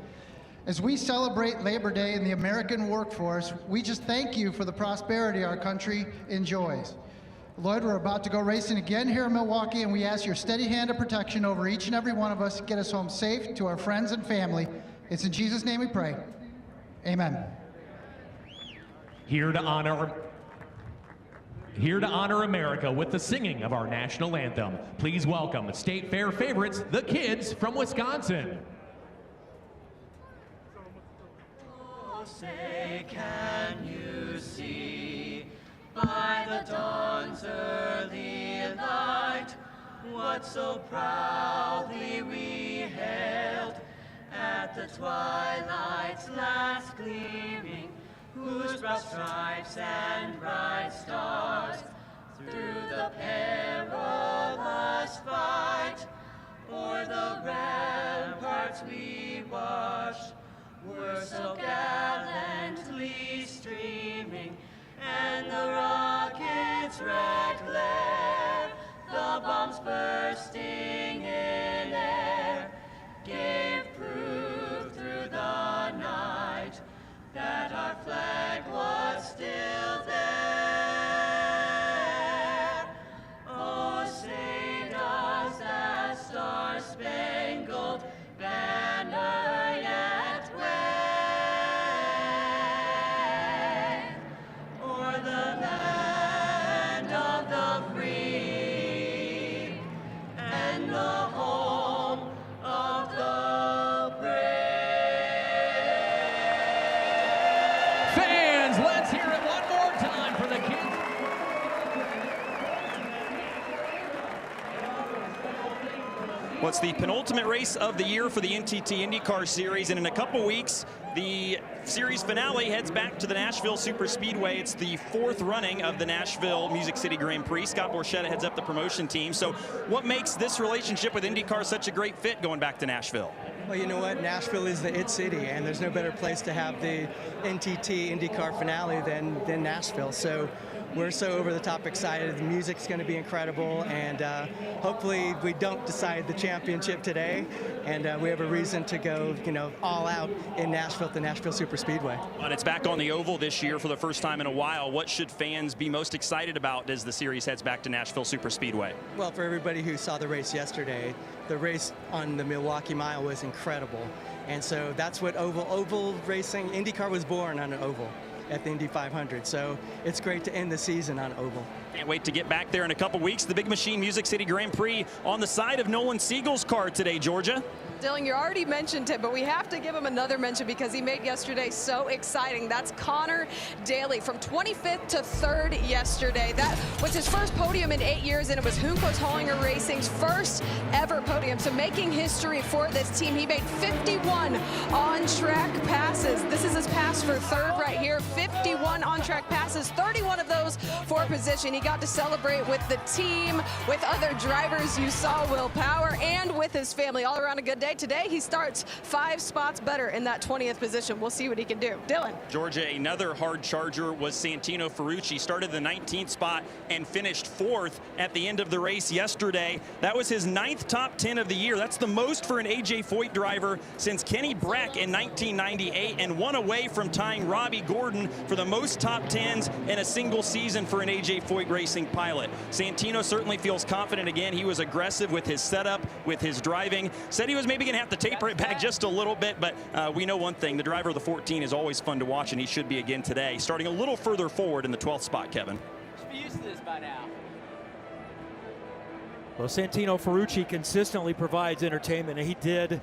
As we celebrate Labor Day and the American workforce, we just thank you for the prosperity our country enjoys. Lord, we're about to go racing again here in Milwaukee, and we ask your steady hand of protection over each and every one of us to get us home safe to our friends and family. It's in Jesus' name we pray. Amen. Here to honor America with the singing of our national anthem. Please welcome State Fair favorites, the kids from Wisconsin. Oh, say, can you see by the dawn's early light what so proudly we hailed at the twilight's last gleaming, whose broad stripes and bright stars through the perilous fight o'er the ramparts we watched were so gallantly streaming, and the rockets' red glare, the bombs bursting in air, gave proof through the night that our flag was still there. Oh, say does that star-spangled banner yet wave o'er the land of the free and the home of the brave? Let's hear it one more time for the kids. Well, it's the penultimate race of the year for the NTT INDYCAR Series, and in a couple weeks, the series finale heads back to the Nashville Superspeedway. It's the 4th running of the Nashville Music City Grand Prix. Scott Borchetta heads up the promotion team. So what makes this relationship with IndyCar such a great fit going back to Nashville? Well, you know what? Nashville is the it city, and there's no better place to have the NTT INDYCAR finale than Nashville. So we're so over-the-top excited. The music's going to be incredible, and hopefully we don't decide the championship today, and we have a reason to go, all out in Nashville at the Nashville Superspeedway. But it's back on the oval this year for the first time in a while. What should fans be most excited about as the series heads back to Nashville Superspeedway? Well, for everybody who saw the race yesterday, the race on the Milwaukee Mile was incredible, and so that's what oval racing. IndyCar was born on an oval at the Indy 500, so it's great to end the season on oval. Can't wait to get back there in a couple weeks. The Big Machine Music City Grand Prix on the side of Nolan Siegel's car today, Georgia. Dylan, you already mentioned him, but we have to give him another mention because he made yesterday so exciting. That's Connor Daly from 25th to 3rd yesterday. That was his first podium in 8 years, and it was Juncos Hollinger Racing's first ever podium. So making history for this team, he made 51 on-track passes. This is his pass for 3rd right here. 51 on-track passes, 31 of those for position. He got to celebrate with the team, with other drivers. You saw Will Power, and with his family. All around a good day. Today he starts 5 spots better in that 20th position. We'll see what he can do. Dylan. Georgia, another hard charger was Santino Ferrucci. Started the 19th spot and finished 4th at the end of the race yesterday. That was his 9th top 10 of the year. That's the most for an AJ Foyt driver since Kenny Brack in 1998, and one away from tying Robbie Gordon for the most top 10s in a single season for an AJ Foyt Racing pilot. Santino certainly feels confident again. He was aggressive with his setup, with his driving. Said he was maybe going to have to taper it back just a little bit, but we know one thing. The driver of the 14 is always fun to watch, and he should be again today, starting a little further forward in the 12th spot, Kevin. Should be used to this by now. Well, Santino Ferrucci consistently provides entertainment, and he did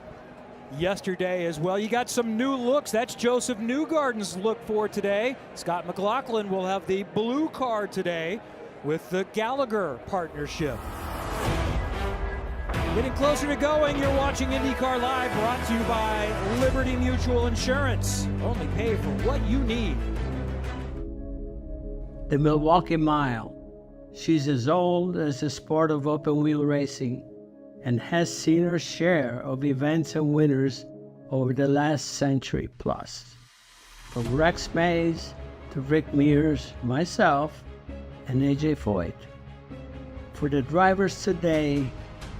yesterday as well. You got some new looks. That's Josef Newgarden's look for today. Scott McLaughlin will have the blue car today with the Gallagher partnership. Getting closer to going, you're watching IndyCar Live, brought to you by Liberty Mutual Insurance. Only pay for what you need. The Milwaukee Mile. She's as old as the sport of open-wheel racing and has seen her share of events and winners over the last century plus. From Rex Mays to Rick Mears, myself, and AJ Foyt. For the drivers today,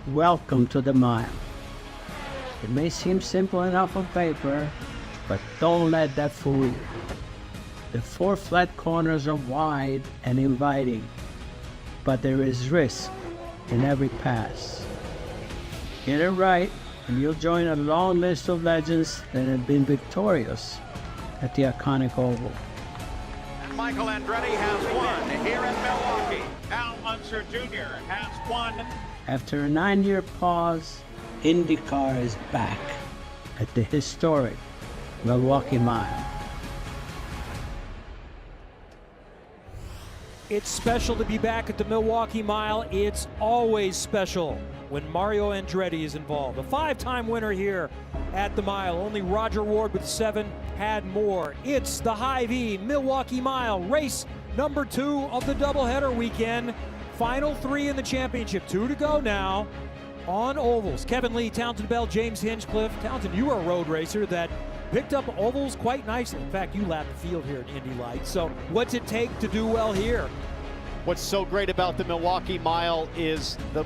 welcome to the mile. It may seem simple enough on paper, but don't let that fool you. The 4 flat corners are wide and inviting, but there is risk in every pass. Get it right, and you'll join a long list of legends that have been victorious at the iconic Oval. And Michael Andretti has won here in Milwaukee. Al Unser Jr. has won. After a 9-year pause, IndyCar is back at the historic Milwaukee Mile. It's special to be back at the Milwaukee Mile. It's always special when Mario Andretti is involved. A 5-time winner here at the mile. Only Roger Ward with 7 had more. It's the Hy-Vee Milwaukee Mile, race number 2 of the doubleheader weekend. Final 3 in the championship. 2 to go now on ovals. Kevin Lee, Townsend Bell, James Hinchcliffe. Townsend, you are a road racer that picked up ovals quite nicely. In fact, you lapped the field here at Indy Lite. So what's it take to do well here? What's so great about the Milwaukee Mile is the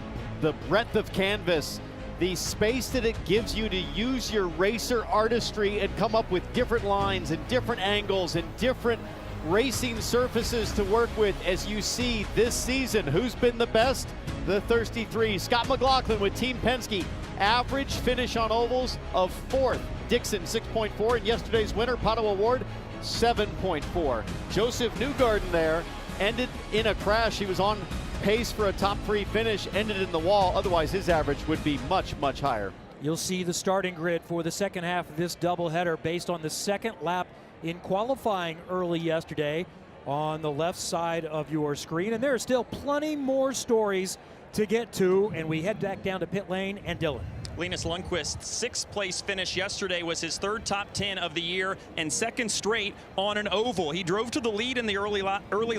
breadth of canvas, the space that it gives you to use your racer artistry and come up with different lines and different angles and different racing surfaces to work with. As you see this season, who's been the best? The Thirsty Three. Scott McLaughlin with Team Penske. Average finish on ovals of 4th. Dixon 6.4, and yesterday's winner, Pato Award, 7.4. Josef Newgarden there ended in a crash. He was on pace for a top 3 finish, ended in the wall. Otherwise, his average would be much, much higher. You'll see the starting grid for the second half of this doubleheader based on the second lap in qualifying early yesterday on the left side of your screen. And there are still plenty more stories to get to, and we head back down to pit lane and Dylan. Linus Lundqvist's 6th place finish yesterday was his 3rd top 10 of the year and 2nd straight on an oval. He drove to the lead in the early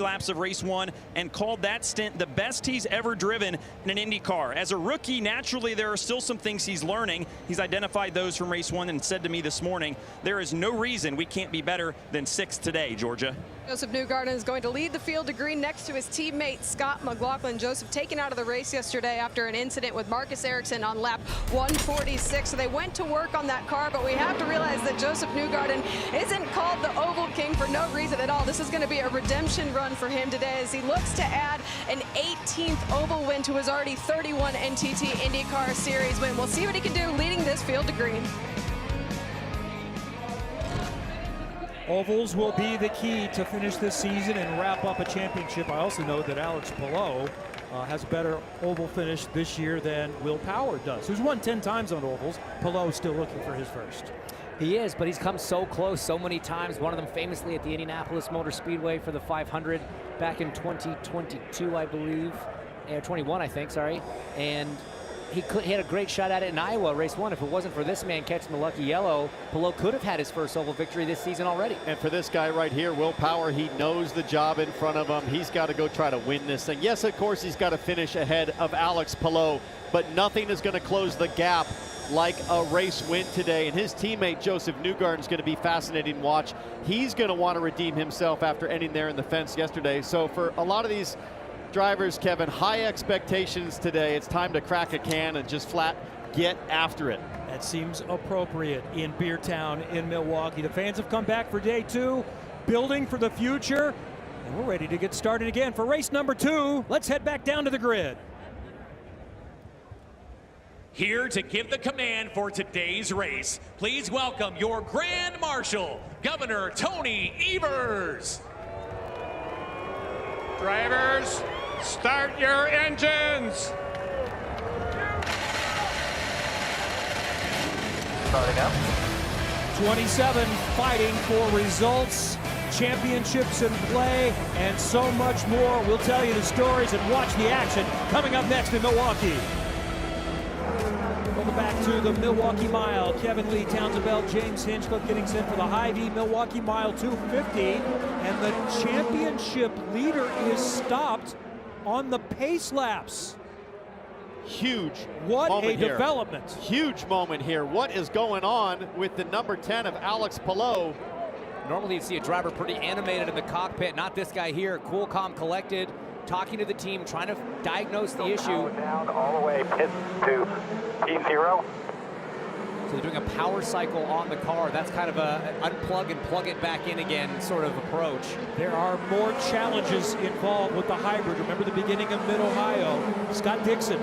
laps of race 1 and called that stint the best he's ever driven in an Indy car. As a rookie, naturally, there are still some things he's learning. He's identified those from race 1 and said to me this morning, there is no reason we can't be better than 6th today, Georgia. Josef Newgarden is going to lead the field to green next to his teammate Scott McLaughlin. Josef taken out of the race yesterday after an incident with Marcus Ericsson on lap 146. So they went to work on that car, but we have to realize that Josef Newgarden isn't called the Oval King for no reason at all. This is going to be a redemption run for him today as he looks to add an 18th Oval win to his already 31 NTT INDYCAR Series win. We'll see what he can do leading this field to green. Ovals will be the key to finish this season and wrap up a championship. I also know that Alex Palou has a better oval finish this year than Will Power does, who's won 10 times on ovals. Palou still looking for his first. He is, but he's come so close so many times. One of them famously at the Indianapolis Motor Speedway for the 500 back in 2022, I believe. 21, I think, sorry. And he had a great shot at it in Iowa, race 1. If it wasn't for this man catching the lucky yellow, Palou could have had his first oval victory this season already. And for this guy right here, Will Power, he knows the job in front of him. He's got to go try to win this thing. Yes, of course, he's got to finish ahead of Alex Palou, but nothing is going to close the gap like a race win today. And his teammate, Josef Newgarden, is going to be fascinating to watch. He's going to want to redeem himself after ending there in the fence yesterday. So for a lot of these drivers, Kevin, high expectations today. It's time to crack a can and just flat get after it. That seems appropriate in Beer Town in Milwaukee. The fans have come back for day 2. building for the future, and we're ready to get started again for race number 2. Let's head back down to the grid. Here to give the command for today's race, please welcome your Grand Marshal, Governor Tony Evers. Drivers, start your engines. Starting up. 27 fighting for results, championships in play, and so much more. We'll tell you the stories and watch the action coming up next in Milwaukee. Welcome back to the Milwaukee Mile. Kevin Lee, Townsend Bell, James Hinchcliffe getting set for the Hy-Vee Milwaukee Mile 250. And the championship leader is stopped on the pace laps. Huge What moment a here. development. Huge moment here. What is going on with the number 10 of Alex Palou? Normally you'd see a driver pretty animated in the cockpit. Not this guy here. Cool, calm, collected, talking to the team, trying to diagnose the issue. Down all the way, pit to P0. So they're doing a power cycle on the car. That's kind of a unplug and plug it back in again sort of approach. There are more challenges involved with the hybrid. Remember the beginning of Mid-Ohio. Scott Dixon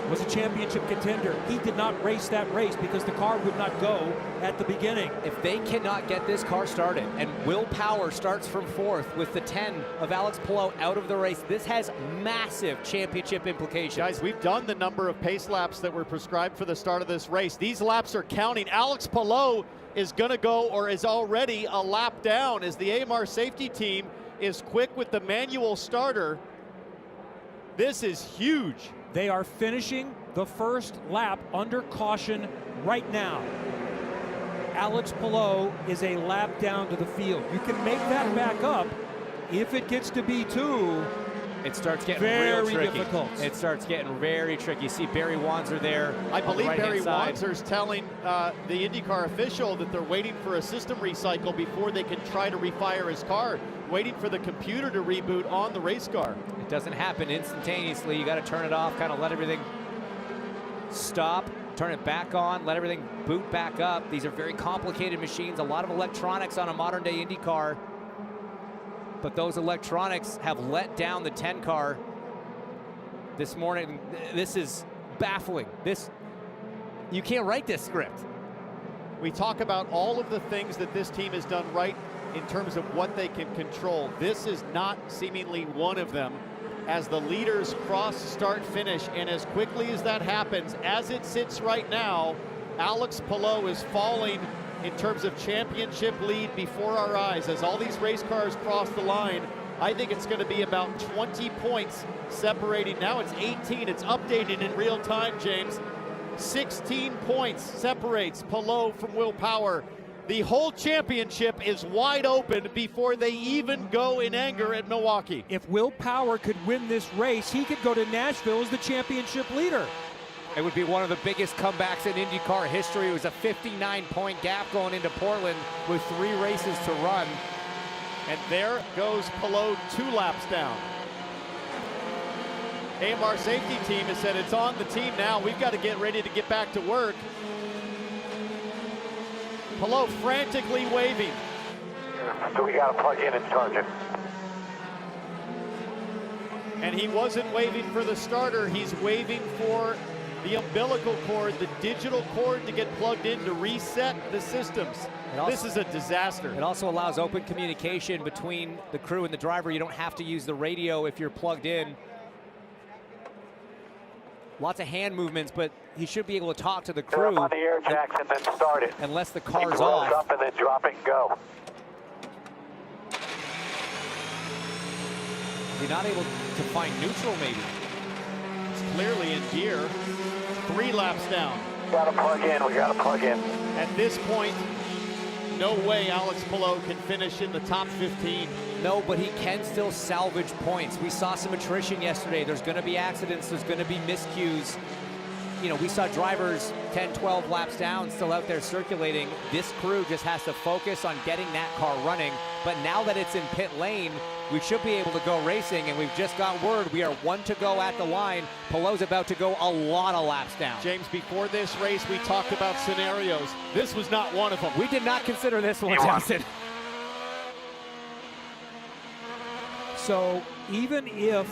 was a championship contender. He did not race that race because the car would not go at the beginning. If they cannot get this car started, and Will Power starts from 4th with the 10 of Alex Palou out of the race, this has massive championship implications. Guys, we've done the number of pace laps that were prescribed for the start of this race. These laps are counting. Alex Palou is going to go, or is already, a lap down as the AMR safety team is quick with the manual starter. This is huge. They are finishing the first lap under caution right now. Alex Palou is a lap down to the field. You can make that back up if it gets to B2. It starts getting very real tricky. difficult. It starts getting very tricky. See Barry Wanzer there. I believe Barry side. Wanzer's telling the IndyCar official that they're waiting for a system recycle before they can try to refire his car, waiting for the computer to reboot on the race car. It doesn't happen instantaneously. You got to turn it off, kind of let everything stop, turn it back on, let everything boot back up. These are very complicated machines, a lot of electronics on a modern day Indy car. But those electronics have let down the 10 car this morning. This is baffling. You can't write this script. We talk about all of the things that this team has done right in terms of what they can control. This is not seemingly one of them. As the leaders cross start finish, and as quickly as that happens, as it sits right now, Alex Palou is falling in terms of championship lead before our eyes. As all these race cars cross the line, I think it's going to be about 20 points separating. Now it's 18. It's updated in real time, James. 16 points separates Palou from Will Power. The whole championship is wide open before they even go in anger at Milwaukee. If Will Power could win this race, he could go to Nashville as the championship leader. It would be one of the biggest comebacks in IndyCar history. It was a 59-point gap going into Portland with 3 races to run. And there goes Palou 2 laps down. AMR safety team has said it's on the team now. We've got to get ready to get back to work. Palou frantically waving. So we got to plug in and charge it. And he wasn't waving for the starter. He's waving for the umbilical cord, the digital cord to get plugged in to reset the systems. This is a disaster. It also allows open communication between the crew and the driver. You don't have to use the radio if you're plugged in. Lots of hand movements, but he should be able to talk to the crew. Get up on the air jacks and then start it. Unless the Keep car's it off. up and then drop it and go. Is he not able to find neutral maybe? It's clearly in gear. 3 laps down. Got to plug in. We got to plug in. At this point, no way Alex Palou can finish in the top 15. No, but he can still salvage points. We saw some attrition yesterday. There's going to be accidents. There's going to be miscues. You know, we saw drivers 10, 12 laps down still out there circulating. This crew just has to focus on getting that car running. But now that it's in pit lane, we should be able to go racing, and we've just got word we are 1 to go at the line. Palou's about to go a lot of laps down. James, before this race, we talked about scenarios. This was not one of them. We did not consider this one, Johnson. So even if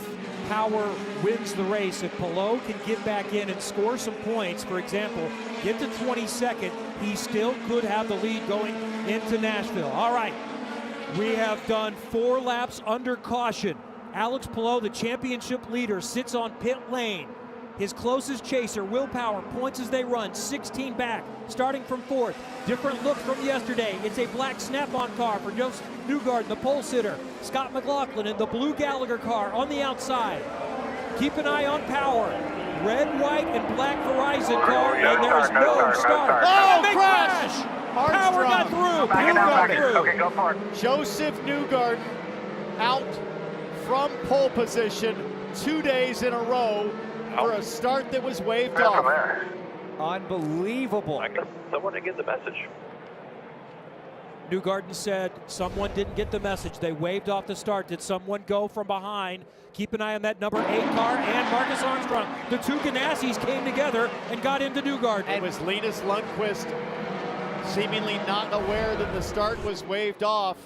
Power wins the race, if Palou can get back in and score some points, for example, get to 22nd, he still could have the lead going into Nashville. All right, we have done 4 laps under caution. Alex Palou, the championship leader, sits on pit lane. His closest chaser, Will Power, points as they run, 16 back, starting from 4th. Different look from yesterday. It's a black snap-on car for Josef Newgarden, the pole sitter. Scott McLaughlin in the blue Gallagher car on the outside. Keep an eye on Power. Red, white, and black Verizon car, and there's no start. Oh, Big crash! Power got through. Back got it. through. Okay, go for it. Josef Newgarden out from pole position 2 days in a row for a start that was waved off. Unbelievable. I guess someone didn't get the message. Newgarden said someone didn't get the message. They waved off the start. Did someone go from behind? Keep an eye on that number 8 car and Marcus Armstrong. The two Ganassis came together and got into Newgarden. It was Linus Lundqvist seemingly not aware that the start was waved off.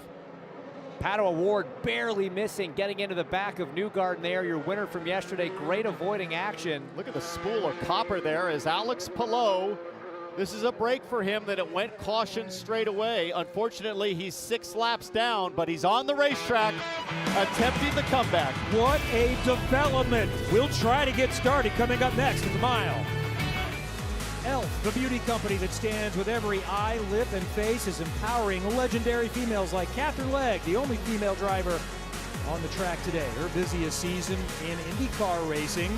Pato O'Ward barely missing, getting into the back of Newgarden there. Your winner from yesterday, great avoiding action. Look at the spool of copper there as Alex Palou. This is a break for him that it went caution straight away. Unfortunately, he's 6 laps down, but he's on the racetrack attempting the comeback. What a development. We'll try to get started coming up next at the mile. Elf, the beauty company that stands with every eye, lip, and face, is empowering legendary females like Catherine Legg, the only female driver on the track today. Her busiest season in IndyCar racing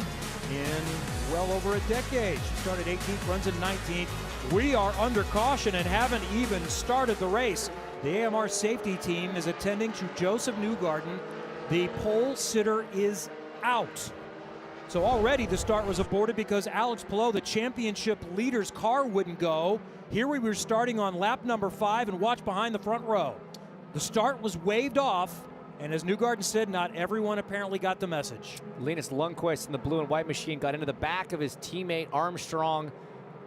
in well over a decade. She started 18th, runs in 19th. We are under caution and haven't even started the race. The AMR safety team is attending to Josef Newgarden. The pole sitter is out. So already the start was aborted because Alex Palou, the championship leader's car, wouldn't go. Here we were starting on lap number 5, and watch behind the front row. The start was waved off, and as Newgarden said, not everyone apparently got the message. Linus Lundqvist in the blue and white machine got into the back of his teammate Armstrong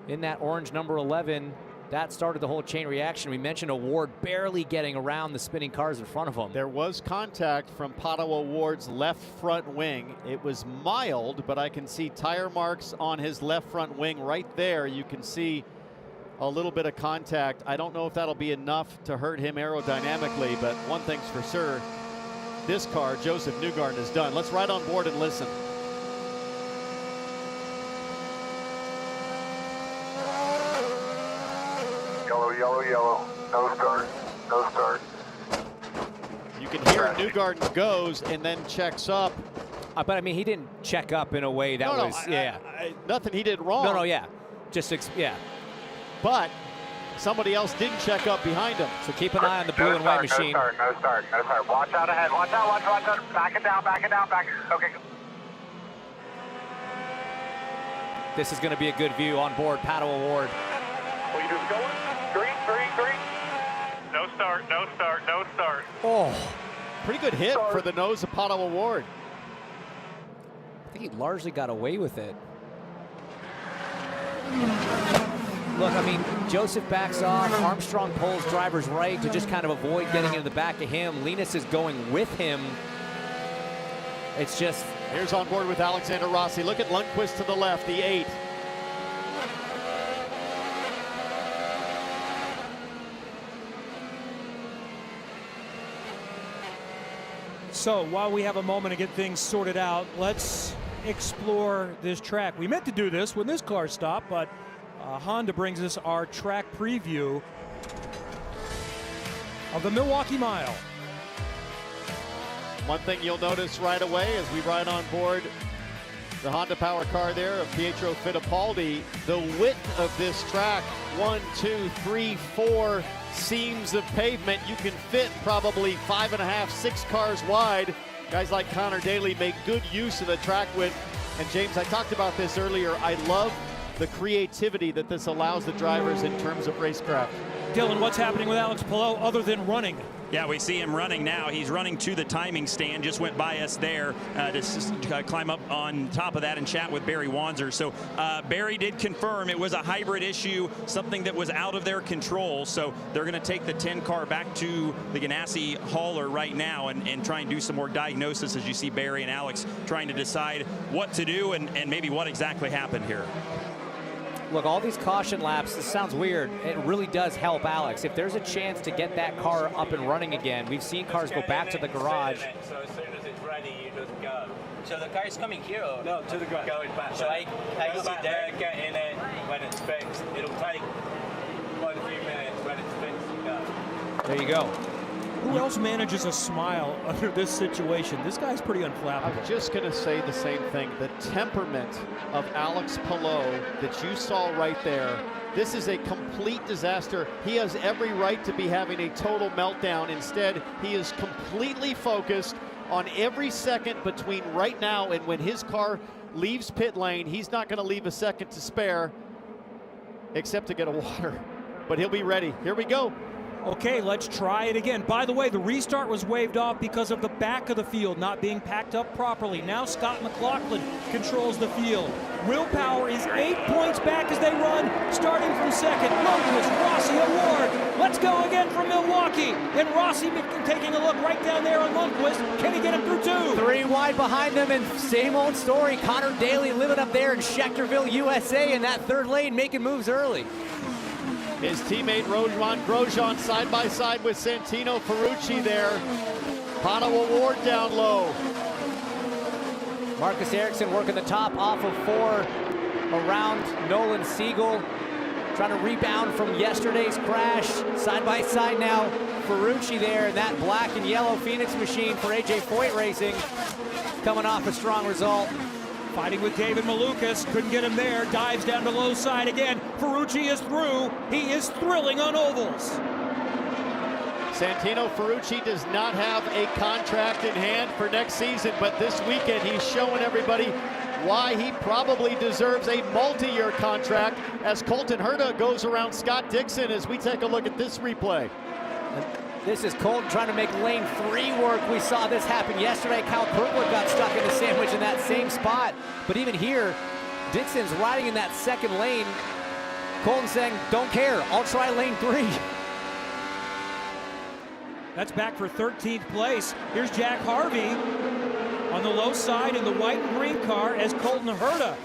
in that orange number 11. That started the whole chain reaction. We mentioned O'Ward barely getting around the spinning cars in front of him. There was contact from Pato O'Ward's left front wing. It was mild, but I can see tire marks on his left front wing right there. You can see a little bit of contact. I don't know if that'll be enough to hurt him aerodynamically, but one thing's for sure, this car, Josef Newgarden, is done. Let's ride on board and listen. Yellow, yellow, yellow. No start. No start. You can hear Newgarden goes and then checks up. But I mean, he didn't check up in a way that was, yeah. Nothing he did wrong. No, yeah. Just, yeah. But somebody else didn't check up behind him. So keep an eye on the blue and white machine. No start. Watch out ahead. Watch out. Back it down. Okay. This is going to be a good view on board Pato O'Ward. What are you doing? Going? Green. No start. Oh. Pretty good hit for the nose of Pato O'Ward. I think he largely got away with it. Look, I mean, Josef backs off. Armstrong pulls driver's right to just kind of avoid getting into the back of him. Linus is going with him. It's just... Here's on board with Alexander Rossi. Look at Lundqvist to the left, the 8. So while we have a moment to get things sorted out, let's explore this track. We meant to do this when this car stopped, but Honda brings us our track preview of the Milwaukee Mile. One thing you'll notice right away as we ride on board the Honda Power car there of Pietro Fittipaldi, the width of this track, 1, 2, 3, 4 seams of pavement. You can fit probably 5.5, 6 cars wide. Guys like Connor Daly make good use of the track width. And James, I talked about this earlier. I love the creativity that this allows the drivers in terms of racecraft. Dylan, what's happening with Alex Palou other than running? Yeah, we see him running now. He's running to the timing stand, just went by us there to climb up on top of that and chat with Barry Wanzer. So Barry did confirm it was a hybrid issue, something that was out of their control. So they're going to take the 10 car back to the Ganassi hauler right now and try and do some more diagnosis, as you see Barry and Alex trying to decide what to do and maybe what exactly happened here. Look, all these caution laps, this sounds weird, it really does help Alex. If there's a chance to get that car up and running again, we've seen cars go back to the garage. So as soon as it's ready, you just go. So the car is coming here? Or no, to the garage. Going back. So I sit there, get in it, when it's fixed. It'll take quite a few minutes. When it's fixed, you go. There you go. Who else manages a smile under this situation? This guy's pretty unflappable. I'm just going to say the same thing. The temperament of Alex Palou that you saw right there, this is a complete disaster. He has every right to be having a total meltdown. Instead, he is completely focused on every second between right now and when his car leaves pit lane. He's not going to leave a second to spare except to get a water, but he'll be ready. Here we go. Okay, let's try it again. By the way, the restart was waved off because of the back of the field not being packed up properly. Now Scott McLaughlin controls the field. Willpower is 8 points back as they run, starting from second. Lundqvist, Rossi, Award. Let's go again from Milwaukee. And Rossi taking a look right down there on Lundqvist. Can he get him through two? 3 wide behind them, and same old story. Connor Daly living up there in Schechterville, USA, in that third lane, making moves early. His teammate Roman Grosjean side by side with Santino Ferrucci there. Pato Award down low. Marcus Ericsson working the top off of 4 around Nolan Siegel. Trying to rebound from yesterday's crash. Side by side now, Ferrucci there in that black and yellow Phoenix machine for AJ Foyt Racing. Coming off a strong result. Fighting with David Malukas, couldn't get him there, dives down to low side again. Ferrucci is through, he is thrilling on ovals. Santino Ferrucci does not have a contract in hand for next season, but this weekend he's showing everybody why he probably deserves a multi-year contract as Colton Herta goes around Scott Dixon as we take a look at this replay. This is Colton trying to make lane 3 work. We saw this happen yesterday. Kyle Kirkwood got stuck in the sandwich in that same spot. But even here, Dixon's riding in that second lane. Colton saying, don't care, I'll try lane 3. That's back for 13th place. Here's Jack Harvey on the low side in the white and green car as Colton Herta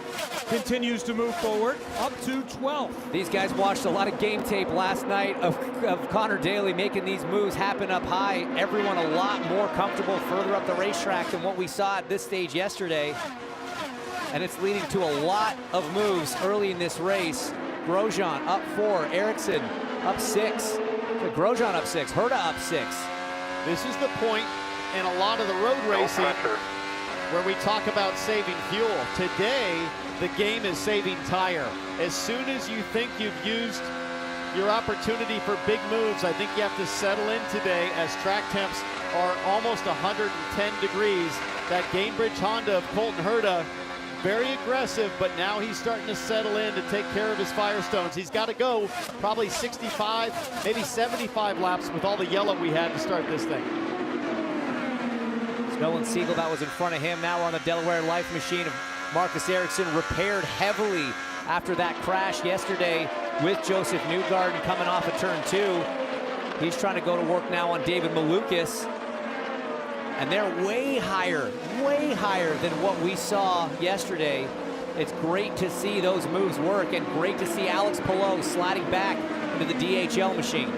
continues to move forward up to 12th. These guys watched a lot of game tape last night of Connor Daly making these moves happen up high. Everyone a lot more comfortable further up the racetrack than what we saw at this stage yesterday. And it's leading to a lot of moves early in this race. Grosjean up 4, Ericsson up 6, Grosjean up 6, Herta up 6. This is the point in a lot of the road racing where we talk about saving fuel. Today, the game is saving tire. As soon as you think you've used your opportunity for big moves, I think you have to settle in today as track temps are almost 110 degrees. That Gainbridge Honda of Colton Herta, very aggressive, but now he's starting to settle in to take care of his Firestones. He's got to go probably 65, maybe 75 laps with all the yellow we had to start this thing. Nolan Siegel, that was in front of him. Now we're on the Delaware Life machine of Marcus Ericsson, repaired heavily after that crash yesterday with Josef Newgarden coming off of turn 2. He's trying to go to work now on David Malukas. And they're way higher than what we saw yesterday. It's great to see those moves work and great to see Alex Palou sliding back into the DHL machine.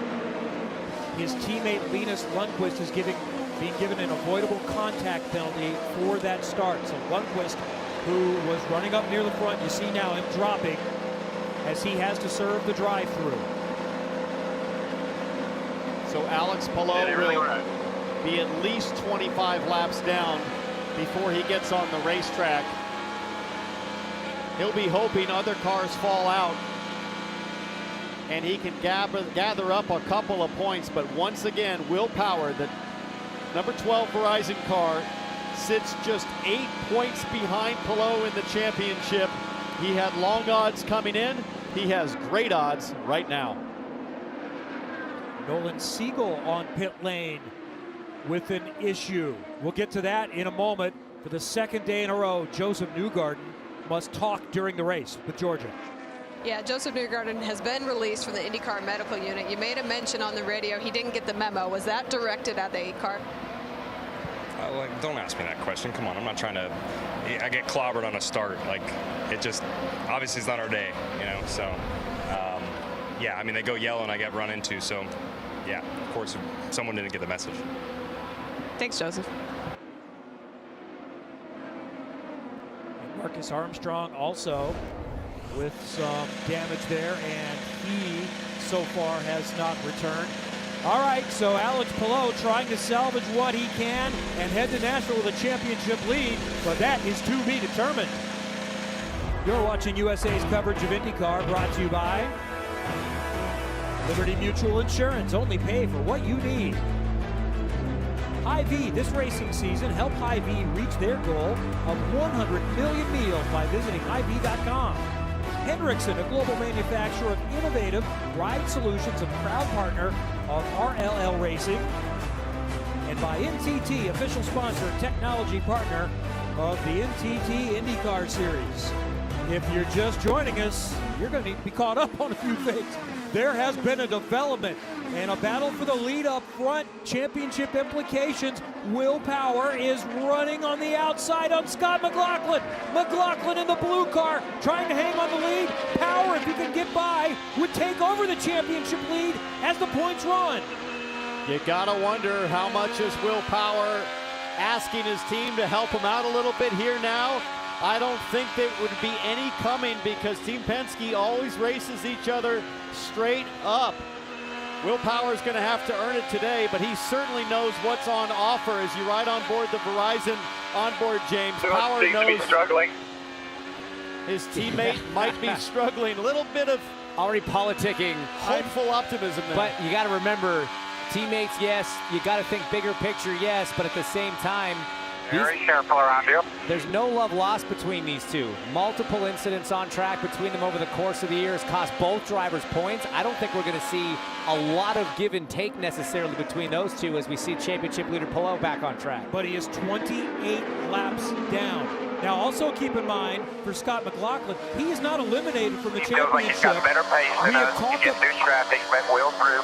His teammate Linus Lundqvist is being given an avoidable contact penalty for that start. So Lundqvist, who was running up near the front, you see now him dropping as he has to serve the drive-through. So Alex Palou will be at least 25 laps down before he gets on the racetrack. He'll be hoping other cars fall out and he can gather up a couple of points, but once again, Will Power, the number 12 Verizon car, sits just 8 points behind Palou in the championship. He had long odds coming in. He has great odds right now. Nolan Siegel on pit lane with an issue. We'll get to that in a moment. For the second day in a row, Josef Newgarden must talk during the race with Georgia. Yeah, Josef Newgarden has been released from the IndyCar medical unit. You made a mention on the radio he didn't get the memo. Was that directed at the car? Don't ask me that question. Come on, I'm not trying to. I get clobbered on a start. Like, it just obviously it's not our day, you know. So, yeah, I mean they go yellow and I get run into. So, yeah, of course, someone didn't get the message. Thanks, Joseph. Marcus Armstrong also with some damage there, and he so far has not returned. All right, so Alex Palou trying to salvage what he can and head to Nashville with a championship lead, but that is to be determined. You're watching USA's coverage of IndyCar, brought to you by Liberty Mutual Insurance. Only pay for what you need. Hy-Vee, this racing season, help Hy-Vee reach their goal of 100 million meals by visiting Hy-Vee.com. Hendrickson, a global manufacturer of innovative ride solutions and proud partner of RLL Racing. And by NTT, official sponsor and technology partner of the NTT INDYCAR Series. If you're just joining us, you're going to need to be caught up on a few things. There has been a development and a battle for the lead up front. Championship implications. Will Power is running on the outside on Scott McLaughlin. McLaughlin in the blue car trying to hang on the lead. Power, if he can get by, would take over the championship lead as the points run. You gotta wonder how much is Will Power asking his team to help him out a little bit here now. I don't think there would be any coming because Team Penske always races each other straight up. Will Power is going to have to earn it today, but he certainly knows what's on offer as you ride on board the Verizon onboard, James. Power knows struggling. His teammate might be struggling. A little bit of already politicking. Hopeful optimism there. But you got to remember, teammates, yes. You got to think bigger picture, yes. But at the same time, very careful around you. There's no love lost between these two. Multiple incidents on track between them over the course of the year has cost both drivers points. I don't think we're going to see a lot of give and take necessarily between those two as we see championship leader Palou back on track. But he is 28 laps down. Now also keep in mind, for Scott McLaughlin, he is not eliminated from the championship. Feels like he's got better pace than us. He gets through traffic, let Will through.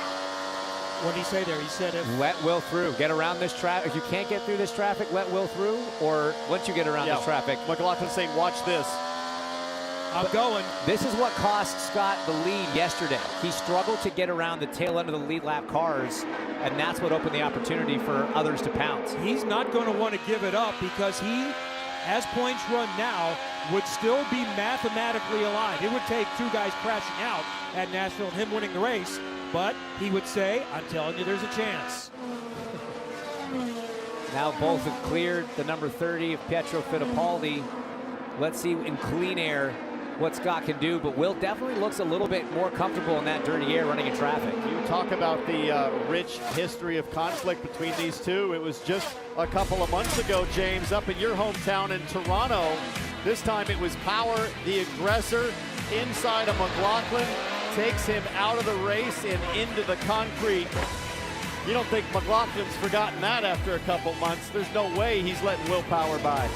What did he say there? He said if... Let Will through. Get around this traffic. If you can't get through this traffic, let Will through. Or once you get around this traffic. McLaughlin saying, watch this. I'm going. This is what cost Scott the lead yesterday. He struggled to get around the tail end of the lead lap cars, and that's what opened the opportunity for others to pounce. He's not going to want to give it up because he, as points run now, would still be mathematically alive. It would take two guys crashing out at Nashville and him winning the race. But he would say, I'm telling you, there's a chance. Now both have cleared the number 30 of Pietro Fittipaldi. Let's see in clean air what Scott can do, but Will definitely looks a little bit more comfortable in that dirty air running in traffic. You talk about the rich history of conflict between these two. It was just a couple of months ago, James, up in your hometown in Toronto. This time it was Power, the aggressor, inside of McLaughlin. Takes him out of the race and into the concrete. You don't think McLaughlin's forgotten that after a couple months? There's no way he's letting Will Power by.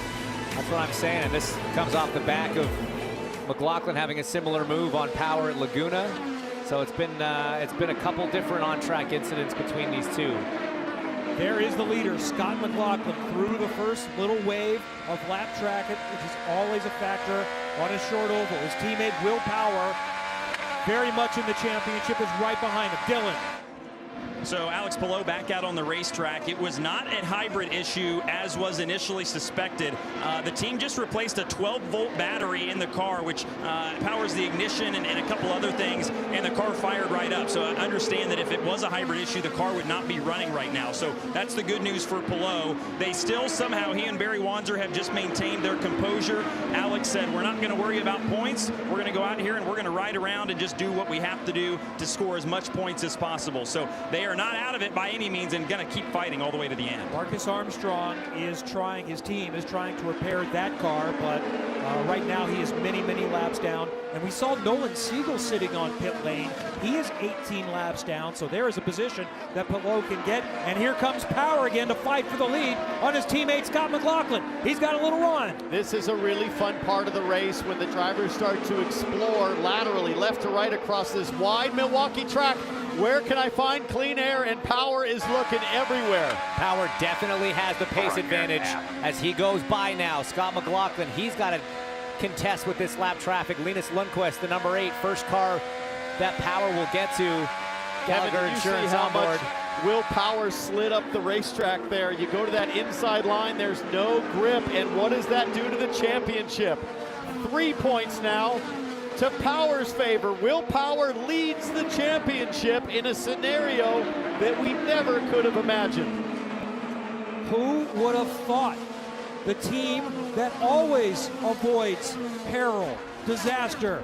That's what I'm saying, and this comes off the back of McLaughlin having a similar move on Power at Laguna. So it's been a couple different on-track incidents between these two. There is the leader, Scott McLaughlin, through the first little wave of lap track, which is always a factor on a short oval. His teammate Will Power, very much in the championship, is right behind him. Dylan. So Alex Palou back out on the racetrack. It was not a hybrid issue as was initially suspected. The team just replaced a 12-volt battery in the car, which powers the ignition and a couple other things, and the car fired right up. So I understand that if it was a hybrid issue, the car would not be running right now. So that's the good news for Palou. They still somehow, he and Barry Wanzer have just maintained their composure. Alex said, we're not going to worry about points. We're going to go out here and we're going to ride around and just do what we have to do to score as much points as possible. So they are not out of it by any means and going to keep fighting all the way to the end. Marcus Armstrong is trying, his team is trying to repair that car, but right now he is many laps down. And we saw Nolan Siegel sitting on pit lane. He is 18 laps down, so there is a position that Palou can get. And here comes Power again to fight for the lead on his teammate Scott McLaughlin. He's got a little run. This is a really fun part of the race when the drivers start to explore laterally, left to right across this wide Milwaukee track. Where can I find clean air? And Power is looking everywhere. Power definitely has the pace advantage as he goes by now. Scott McLaughlin, he's got to contest with this lap traffic. Linus Lundqvist, the number 8, first car that Power will get to. Gallagher Insurance on board. Will Power slid up the racetrack there. You go to that inside line, there's no grip. And what does that do to the championship? 3 points now to Power's favor. Will Power leads the championship in a scenario that we never could have imagined. Who would have thought? The team that always avoids peril, disaster,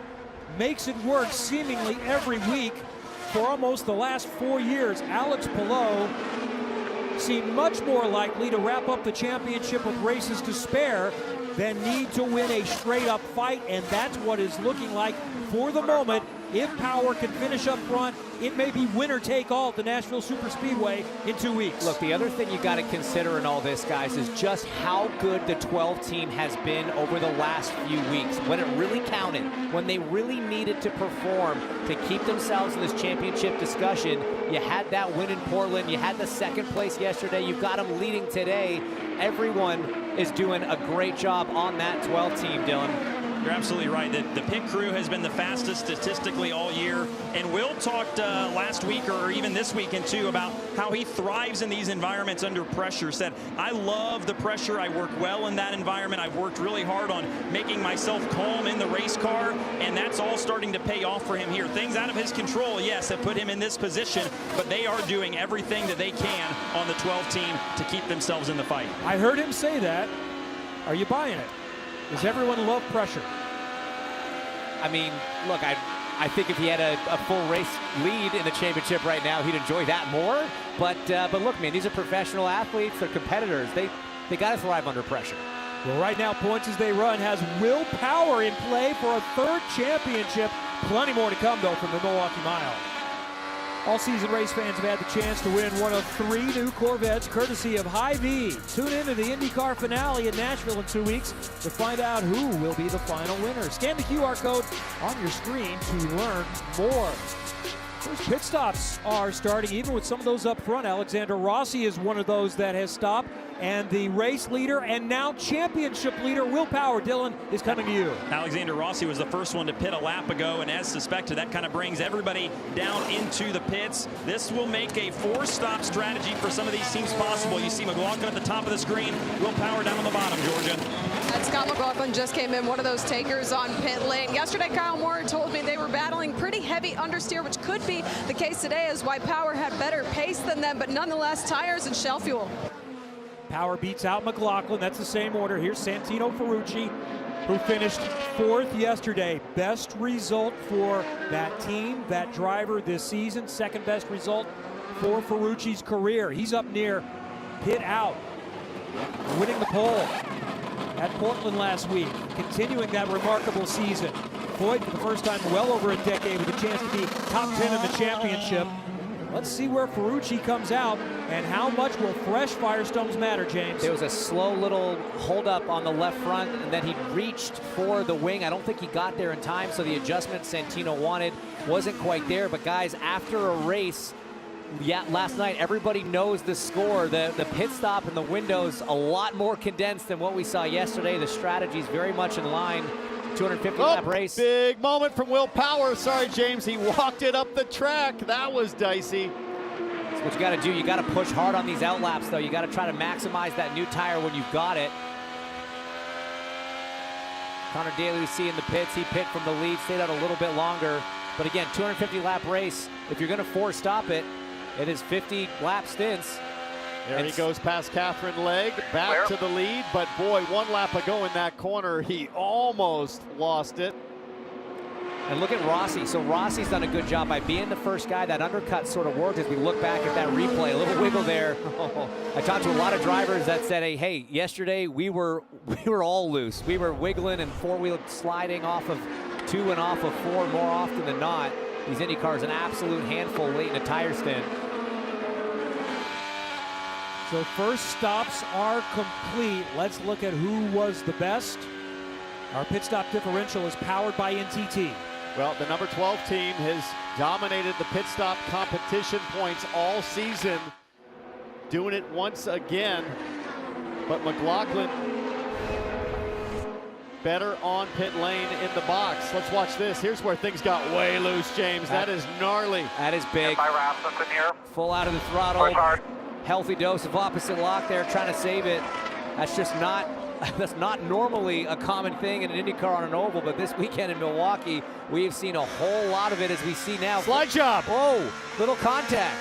makes it work seemingly every week for almost the last 4 years. Alex Palou seemed much more likely to wrap up the championship with races to spare than need to win a straight-up fight, and that's what is looking like for the moment. If Power can finish up front, it may be winner take all at the Nashville Superspeedway in 2 weeks. Look, the other thing you got to consider in all this, guys, is just how good the 12 team has been over the last few weeks. When it really counted, when they really needed to perform to keep themselves in this championship discussion, you had that win in Portland, you had the second place yesterday, you've got them leading today. Everyone is doing a great job on that 12 team, Dylan. You're absolutely right. The pit crew has been the fastest statistically all year. And Will talked last week or even this weekend too about how he thrives in these environments under pressure. Said, I love the pressure. I work well in that environment. I've worked really hard on making myself calm in the race car. And that's all starting to pay off for him here. Things out of his control, yes, have put him in this position. But they are doing everything that they can on the 12 team to keep themselves in the fight. I heard him say that. Are you buying it? Does everyone love pressure? I mean, look, I think if he had a full race lead in the championship right now, he'd enjoy that more. But look, man, these are professional athletes. They're competitors. They got to thrive under pressure. Well, right now, Points As They Run has Will Power in play for a 3rd championship. Plenty more to come, though, from the Milwaukee Mile. All-season race fans have had the chance to win one of 3 new Corvettes, courtesy of Hy-Vee. Tune in to the IndyCar finale in Nashville in 2 weeks to find out who will be the final winner. Scan the QR code on your screen to learn more. First pit stops are starting, even with some of those up front. Alexander Rossi is one of those that has stopped. And the race leader and now championship leader, Will Power, Dylan, is coming to you. Alexander Rossi was the first one to pit a lap ago, and as suspected, that kind of brings everybody down into the pits. This will make a 4-stop strategy for some of these teams possible. You see McLaughlin at the top of the screen, Will Power down on the bottom, Georgia. And Scott McLaughlin just came in, one of those takers on pit lane. Yesterday, Kyle Moore told me they were battling pretty heavy understeer, which could be the case today, as why Power had better pace than them, but nonetheless, tires and shell fuel. Power beats out McLaughlin. That's the same order. Here's Santino Ferrucci, who finished 4th yesterday. Best result for that team, that driver this season. 2nd best result for Ferrucci's career. He's up near pit out, winning the pole at Portland last week, continuing that remarkable season. Foyt, for the first time in well over a decade, with a chance to be top 10 in the championship. Let's see where Ferrucci comes out, and how much will fresh Firestones matter, James? There was a slow little holdup on the left front, and then he reached for the wing. I don't think he got there in time, so the adjustment Santino wanted wasn't quite there. But guys, after a race, last night, everybody knows the score. The pit stop and the windows a lot more condensed than what we saw yesterday. The strategy's very much in line. 250 lap race. Big moment from Will Power. Sorry, James, he walked it up the track. That was dicey. That's what you got to do. You got to push hard on these out laps, though. You got to try to maximize that new tire when you've got it. Connor Daly, we see in the pits. He pit from the lead, stayed out a little bit longer. But again, 250 lap race. If you're going to 4-stop it, it is 50 lap stints. There he goes past Catherine Legg, back to the lead, but boy, 1 lap ago in that corner, he almost lost it. And look at Rossi. So Rossi's done a good job by being the first guy. That undercut sort of worked as we look back at that replay. A little wiggle there. I talked to a lot of drivers that said, hey, yesterday we were all loose. We were wiggling and 4-wheel sliding off of 2 and off of 4 more often than not. These Indy cars an absolute handful late in a tire stint. So first stops are complete. Let's look at who was the best. Our pit stop differential is powered by NTT. Well, the number 12 team has dominated the pit stop competition points all season, doing it once again. But McLaughlin better on pit lane in the box. Let's watch this. Here's where things got way loose, James. That is gnarly. That is big. Full out of the throttle. Healthy dose of opposite lock there, trying to save it. That's not normally a common thing in an Indy car on an oval, but this weekend in Milwaukee, we have seen a whole lot of it as we see now. Slide job. Whoa, little contact.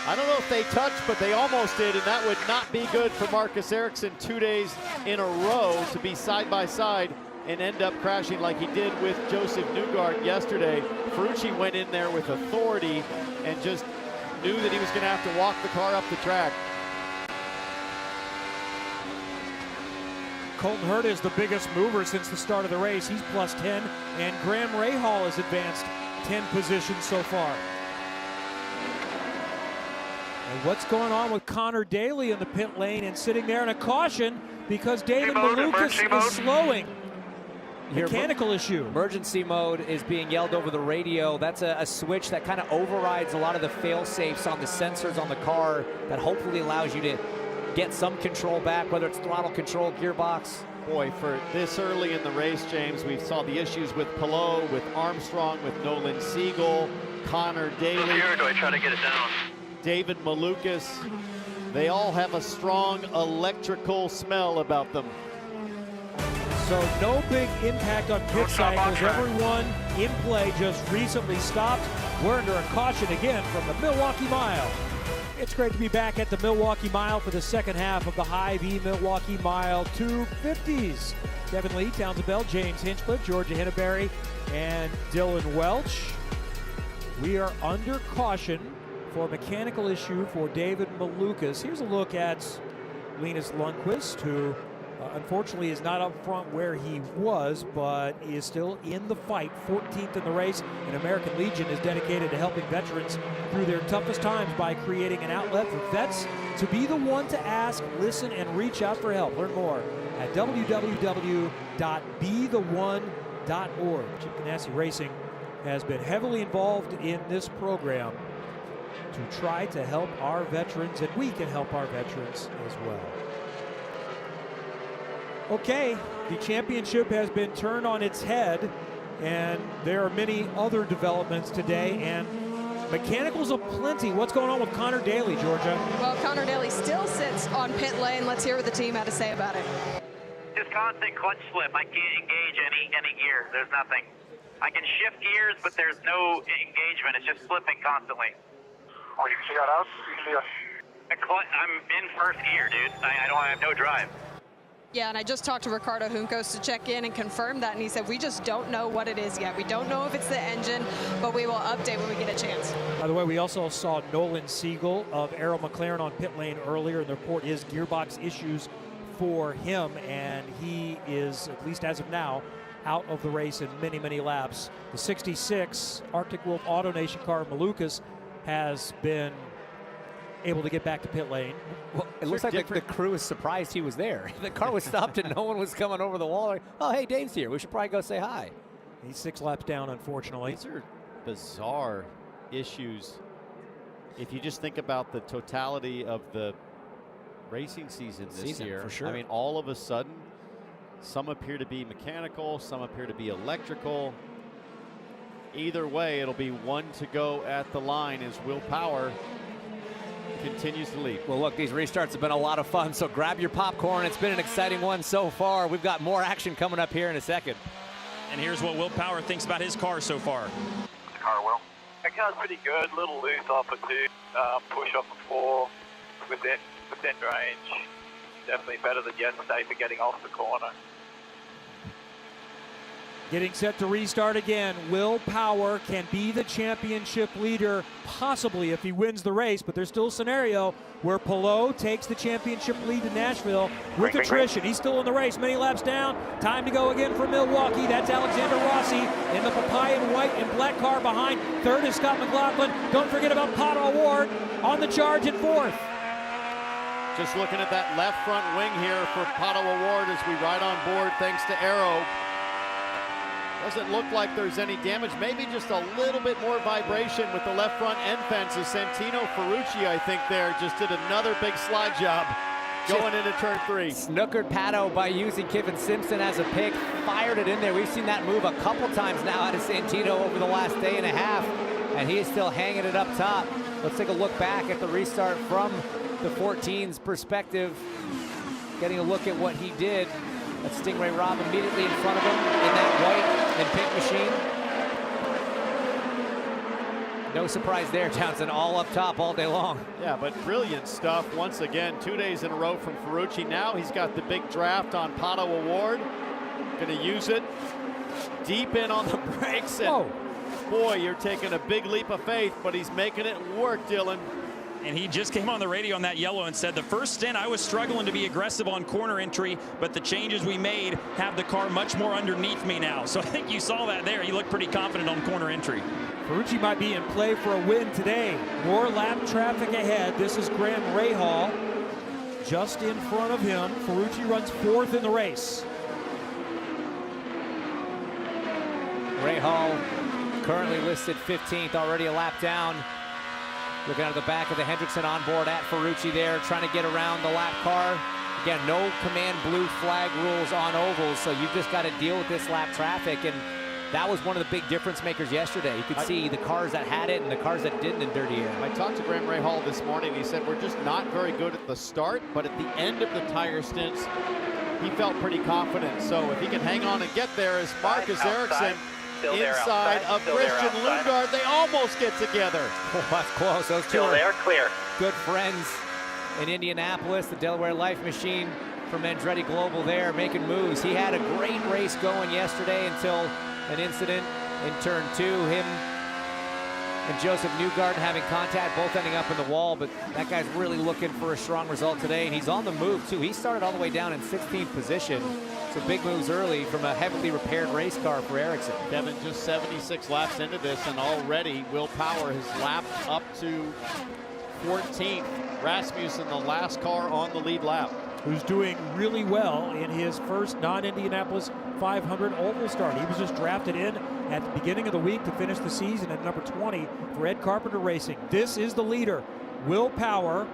I don't know if they touched, but they almost did, and that would not be good for Marcus Ericsson 2 days in a row to be side by side and end up crashing like he did with Josef Newgarden yesterday. Ferrucci went in there with authority and just knew that he was going to have to walk the car up the track. Colton Hurd is the biggest mover since the start of the race. He's plus 10, and Graham Rahal has advanced 10 positions so far. And what's going on with Connor Daly in the pit lane and sitting there in a caution because David Malukas is slowing. Mechanical issue. Emergency mode is being yelled over the radio. That's a switch that kind of overrides a lot of the fail-safes on the sensors on the car that hopefully allows you to get some control back, whether it's throttle control, gearbox. Boy, for this early in the race, James, we saw the issues with Palou, with Armstrong, with Nolan Siegel, Connor Daly. Here, do I try to get it down? David Malukas. They all have a strong electrical smell about them. So no big impact on pit cycles. Everyone in play just recently stopped. We're under a caution again from the Milwaukee Mile. It's great to be back at the Milwaukee Mile for the second half of the Hy-Vee Milwaukee Mile 250s. Kevin Lee, Townsend Bell, James Hinchcliffe, Georgia Hinneberry, and Dylan Welch. We are under caution for a mechanical issue for David Malukas. Here's a look at Linus Lundqvist, who unfortunately is not up front where he was, but is still in the fight, 14th in the race. And American Legion is dedicated to helping veterans through their toughest times by creating an outlet for vets to be the one to ask, listen, and reach out for help. Learn more at www.betheone.org. Chip Ganassi Racing has been heavily involved in this program to try to help our veterans, and we can help our veterans as well. Okay, the championship has been turned on its head, and there are many other developments today, and mechanicals aplenty. What's going on with Connor Daly, Georgia? Well, Connor Daly still sits on pit lane. Let's hear what the team had to say about it. Just constant clutch slip. I can't engage any gear. There's nothing. I can shift gears, but there's no engagement. It's just slipping constantly. Oh, you see that out? I'm in first gear, dude. I have no drive. Yeah, and I just talked to Ricardo Juncos to check in and confirm that, and he said we just don't know what it is yet. We don't know if it's the engine, but we will update when we get a chance. By the way, we also saw Nolan Siegel of Arrow McLaren on pit lane earlier, and the report is gearbox issues for him, and he is, at least as of now, out of the race in many, many laps. The 66 Arctic Wolf Auto Nation car, Malukas, has been able to get back to pit lane. Well, it looks like the crew is surprised he was there. The car was stopped and no one was coming over the wall. Like, oh, hey, Dave's here. We should probably go say hi. He's 6 laps down, unfortunately. These are bizarre issues. If you just think about the totality of the racing season this year, for sure. I mean, all of a sudden, some appear to be mechanical, some appear to be electrical. Either way, it'll be one to go at the line as Will Power continues to lead. Well, look, these restarts have been a lot of fun, so grab your popcorn. It's been an exciting one so far. We've got more action coming up here in a second. And here's what Will Power thinks about his car so far. The car, Will? That car's pretty good. Little loose off a 2, push off a 4 within range. Definitely better than yesterday for getting off the corner. Getting set to restart again. Will Power can be the championship leader, possibly if he wins the race, but there's still a scenario where Palou takes the championship lead to Nashville with attrition. He's still in the race, many laps down. Time to go again for Milwaukee. That's Alexander Rossi in the papaya and white and black car behind. Third is Scott McLaughlin. Don't forget about Pato O'Ward on the charge in fourth. Just looking at that left front wing here for Pato O'Ward as we ride on board thanks to Aero. Doesn't look like there's any damage, maybe just a little bit more vibration with the left front end fence as Santino Ferrucci, I think there, just did another big slide job going into turn 3. Snookered Pato by using Kevin Simpson as a pick, fired it in there. We've seen that move a couple times now out of Santino over the last day and a half, and he is still hanging it up top. Let's take a look back at the restart from the 14's perspective, getting a look at what he did. That's Stingray Rob immediately in front of him in that white and pink machine. No surprise there, Townsend, all up top all day long. Yeah, but brilliant stuff once again. 2 days in a row from Ferrucci. Now he's got the big draft on Pato O'Ward. Going to use it deep in on the brakes. And boy, you're taking a big leap of faith, but he's making it work, Dylan. And he just came on the radio on that yellow and said, the first stint I was struggling to be aggressive on corner entry, but the changes we made have the car much more underneath me now. So I think you saw that there. He looked pretty confident on corner entry. Ferrucci might be in play for a win today. More lap traffic ahead. This is Graham Rahal just in front of him. Ferrucci runs fourth in the race. Rahal currently listed 15th, already a lap down. Looking out of the back of the Hendrickson on board at Ferrucci there, trying to get around the lap car. Again, no command blue flag rules on ovals, so you've just got to deal with this lap traffic, and that was one of the big difference makers yesterday. You could see the cars that had it and the cars that didn't in dirty air. I talked to Graham Rahal this morning. He said we're just not very good at the start, but at the end of the tire stints, he felt pretty confident. So if he can hang on and get there as Marcus Ericsson inside of Christian Lundgaard, they almost get together. Oh, that's close. Those two are clear. Good friends in Indianapolis. The Delaware Life Machine from Andretti Global there making moves. He had a great race going yesterday until an incident in turn 2. Him and Josef Newgarden having contact, both ending up in the wall, but that guy's really looking for a strong result today, and he's on the move too. He started all the way down in 16th position, so big moves early from a heavily repaired race car for Ericsson. Kevin, just 76 laps into this, and already Will Power has lapped up to 14th. Rasmussen, the last car on the lead lap. Who's doing really well in his first non-Indianapolis 500 oval start. He was just drafted in at the beginning of the week to finish the season at number 20 for Ed Carpenter Racing. This is the leader, Will Power,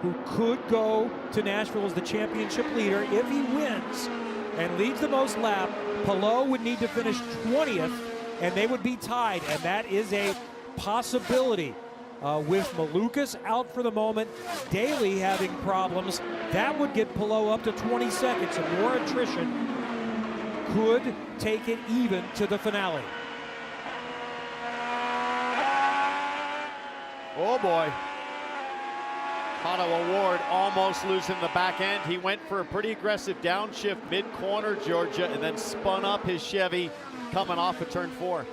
who could go to Nashville as the championship leader if he wins and leads the most lap. Palou would need to finish 20th, and they would be tied, and that is a possibility. With Malukas out for the moment, Daly having problems, that would get Palou up to 22nd, so more attrition could take it even to the finale. Oh boy. Pato O'Ward almost losing the back end. He went for a pretty aggressive downshift mid-corner, Georgia, and then spun up his Chevy coming off of turn 4.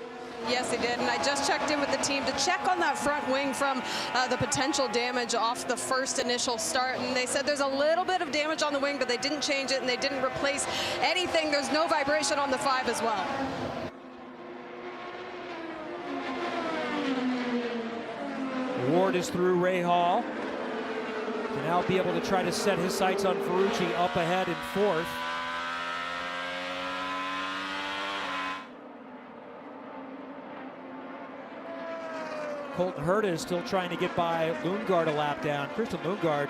Yes, he did, and I just checked in with the team to check on that front wing from the potential damage off the first initial start, and they said there's a little bit of damage on the wing, but they didn't change it and they didn't replace anything. There's no vibration on the 5 as well. Ward is through Rahal. To now be able to try to set his sights on Ferrucci up ahead in 4th. Colton Herta is still trying to get by Lundgaard a lap down. Christian Lundgaard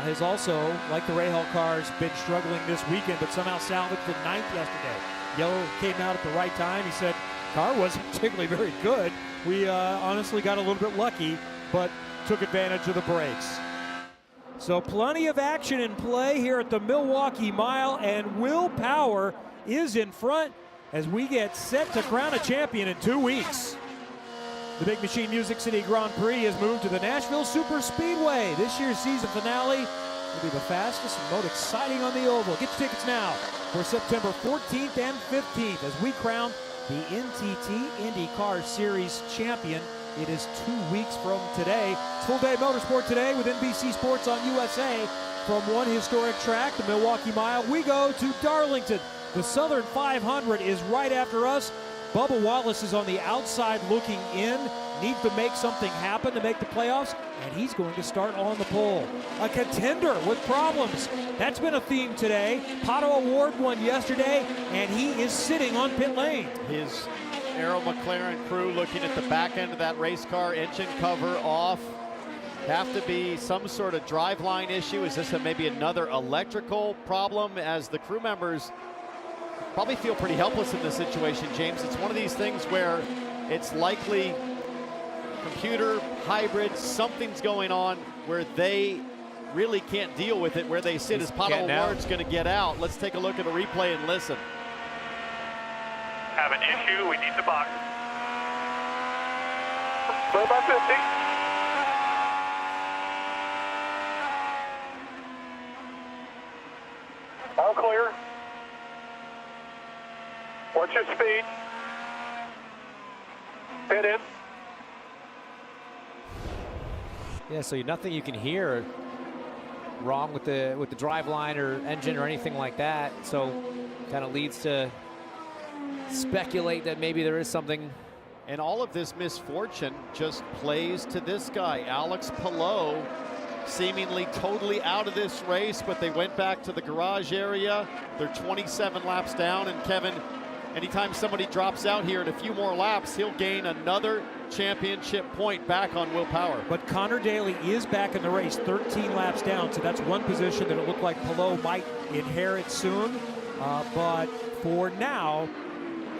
has also, like the Rahal cars, been struggling this weekend, but somehow salvaged the 9th yesterday. Yellow came out at the right time. He said, car wasn't particularly very good. We honestly got a little bit lucky, but took advantage of the brakes. So plenty of action in play here at the Milwaukee Mile, and Will Power is in front as we get set to crown a champion in 2 weeks. The Big Machine Music City Grand Prix has moved to the Nashville Superspeedway. This year's season finale It'll be the fastest and most exciting on the oval. Get your tickets now for September 14th and 15th as we crown the NTT IndyCar Series champion. It is 2 weeks from today. It's full day motorsport today with NBC Sports on USA. From one historic track, the Milwaukee Mile, we go to Darlington. The Southern 500 is right after us. Bubba Wallace is on the outside looking in, needs to make something happen to make the playoffs, and he's going to start on the pole. A contender with problems. That's been a theme today. Pato Award won yesterday, and he is sitting on pit lane. His Aero McLaren crew looking at the back end of that race car, engine cover off. Have to be some sort of driveline issue. Is this maybe another electrical problem, as the crew members probably feel pretty helpless in this situation, James? It's one of these things where it's likely computer, hybrid, something's going on where they really can't deal with it where they sit. As Pato Award's going to get out. Let's take a look at a replay and listen. Have an issue, we need the box. Slow about 50. All clear. What's your speed? Pit in. Yeah, so nothing you can hear wrong with the drive line or engine or anything like that. So kind of leads to speculate that maybe there is something. And all of this misfortune just plays to this guy, Alex Palou, seemingly totally out of this race, but they went back to the garage area. They're 27 laps down, and Kevin, anytime somebody drops out here in a few more laps, he'll gain another championship point back on Will Power. But Connor Daly is back in the race, 13 laps down, so that's one position that it looked like Palou might inherit soon. But for now,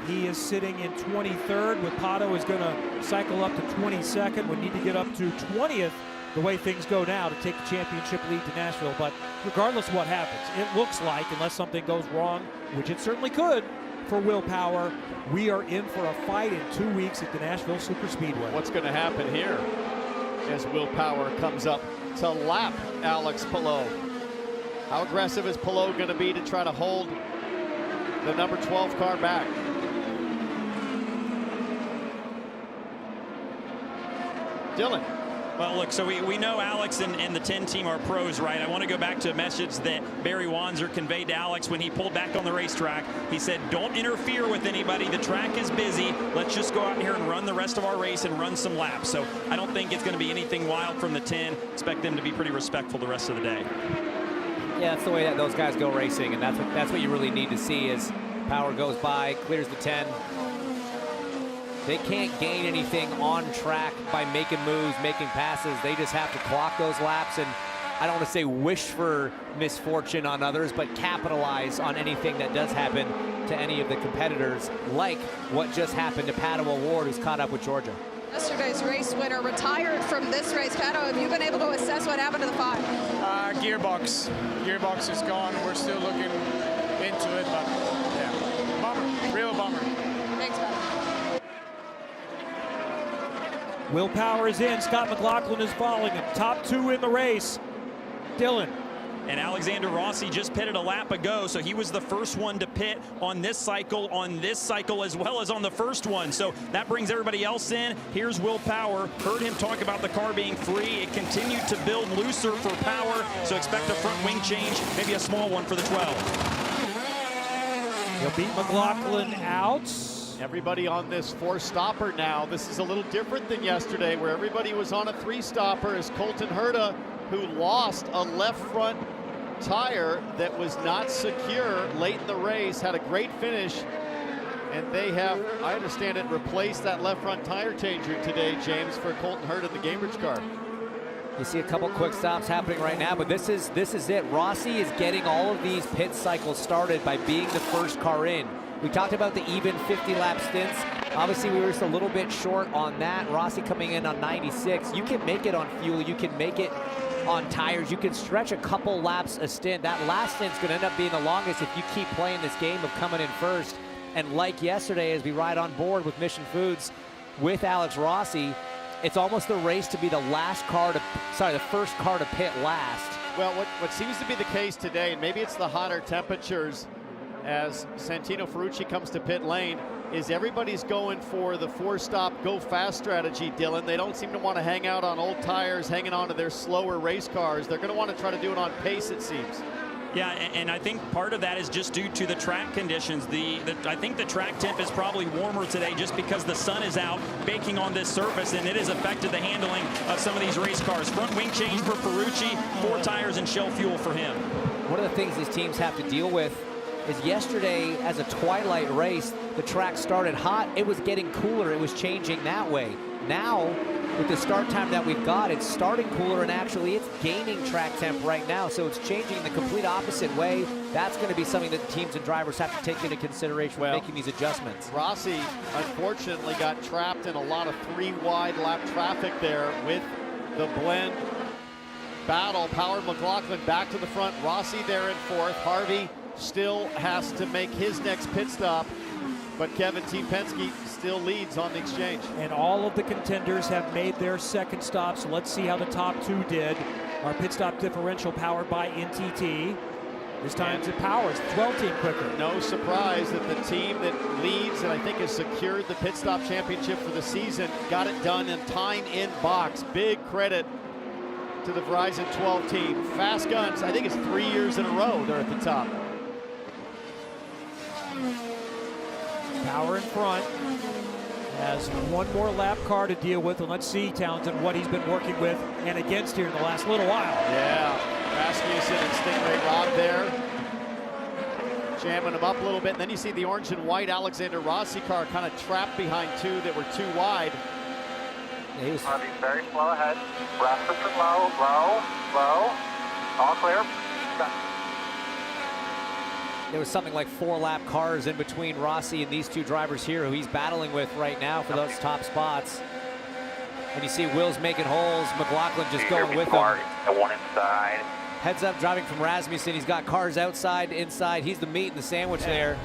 he is sitting in 23rd, with Pato is going to cycle up to 22nd. We need to get up to 20th the way things go now to take the championship lead to Nashville. But regardless of what happens, it looks like, unless something goes wrong, which it certainly could for Will Power, we are in for a fight in 2 weeks at the Nashville Superspeedway. What's going to happen here as Will Power comes up to lap Alex Palou? How aggressive is Palou going to be to try to hold the number 12 car back? Dylan. Well, look, so we know Alex and the 10 team are pros, right? I want to go back to a message that Barry Wanzer conveyed to Alex when he pulled back on the racetrack. He said, don't interfere with anybody. The track is busy. Let's just go out here and run the rest of our race and run some laps. So I don't think it's going to be anything wild from the 10. Expect them to be pretty respectful the rest of the day. Yeah, that's the way that those guys go racing, and that's what you really need to see as Power goes by, clears the 10. They can't gain anything on track by making moves, making passes. They just have to clock those laps, and I don't want to say wish for misfortune on others, but capitalize on anything that does happen to any of the competitors, like what just happened to Pato Award, who's caught up with Georgia. Yesterday's race winner retired from this race. Pato, have you been able to assess what happened to the 5? Gearbox. Gearbox is gone. We're still looking into it, but yeah, bummer, real bummer. Thanks, Pato. Will Power is in. Scott McLaughlin is following him. Top 2 in the race. Dylan. And Alexander Rossi just pitted a lap ago, so he was the first one to pit on this cycle, as well as on the first one. So that brings everybody else in. Here's Will Power. Heard him talk about the car being free. It continued to build looser for Power, so expect a front wing change, maybe a small one for the 12. He'll beat McLaughlin out. Everybody on this 4-stopper now. This is a little different than yesterday, where everybody was on a 3-stopper, as Colton Herta, who lost a left front tire that was not secure late in the race, had a great finish, and they have, I understand it, replaced that left front tire changer today, James, for Colton Herta in the Cambridge car. You see a couple quick stops happening right now, but this is it. Rossi is getting all of these pit cycles started by being the first car in. We talked about the even 50-lap stints. Obviously, we were just a little bit short on that. Rossi coming in on 96. You can make it on fuel. You can make it on tires. You can stretch a couple laps a stint. That last stint's going to end up being the longest if you keep playing this game of coming in first. And like yesterday, as we ride on board with Mission Foods with Alex Rossi, it's almost the race to be the first car to pit last. Well, what seems to be the case today, and maybe it's the hotter temperatures as Santino Ferrucci comes to pit lane, is everybody's going for the four-stop, go-fast strategy, Dylan. They don't seem to want to hang out on old tires, hanging on to their slower race cars. They're going to want to try to do it on pace, it seems. Yeah, and I think part of that is just due to the track conditions. I think the track temp is probably warmer today just because the sun is out baking on this surface, and it has affected the handling of some of these race cars. Front wing change for Ferrucci, 4 tires and shell fuel for him. One of the things these teams have to deal with is yesterday, as a twilight race, the track started hot. It was getting cooler. It was changing that way. Now, with the start time that we've got, it's starting cooler, and actually it's gaining track temp right now, so it's changing the complete opposite way. That's going to be something that teams and drivers have to take into consideration when making these adjustments. Rossi, unfortunately, got trapped in a lot of 3-wide lap traffic there with the blend battle. Power McLaughlin back to the front. Rossi there in 4th. Harvey still has to make his next pit stop, but Kevin T. Penske still leads on the exchange. And all of the contenders have made their second stop, so let's see how the top 2 did. Our pit stop differential powered by NTT. This time it powers 12 quicker. No surprise that the team that leads and I think has secured the pit stop championship for the season got it done in time in box. Big credit to the Verizon 12 team. Fast Guns, I think it's 3 years in a row they're at the top. Power in front, has one more lap car to deal with, and let's see, Townsend, what he's been working with and against here in the last little while. Yeah, Rasmussen and Stingray Rob there, jamming him up a little bit, and then you see the orange and white Alexander Rossi car kind of trapped behind 2 that were too wide. Harvey very slow ahead. Rasmussen low, low, low. All clear. There was something like 4 lap cars in between Rossi and these 2 drivers here who he's battling with right now for those top spots. And you see Will's making holes, McLaughlin just going with him. The one inside. Heads up driving from Rasmussen. He's got cars outside, inside. He's the meat in the sandwich there.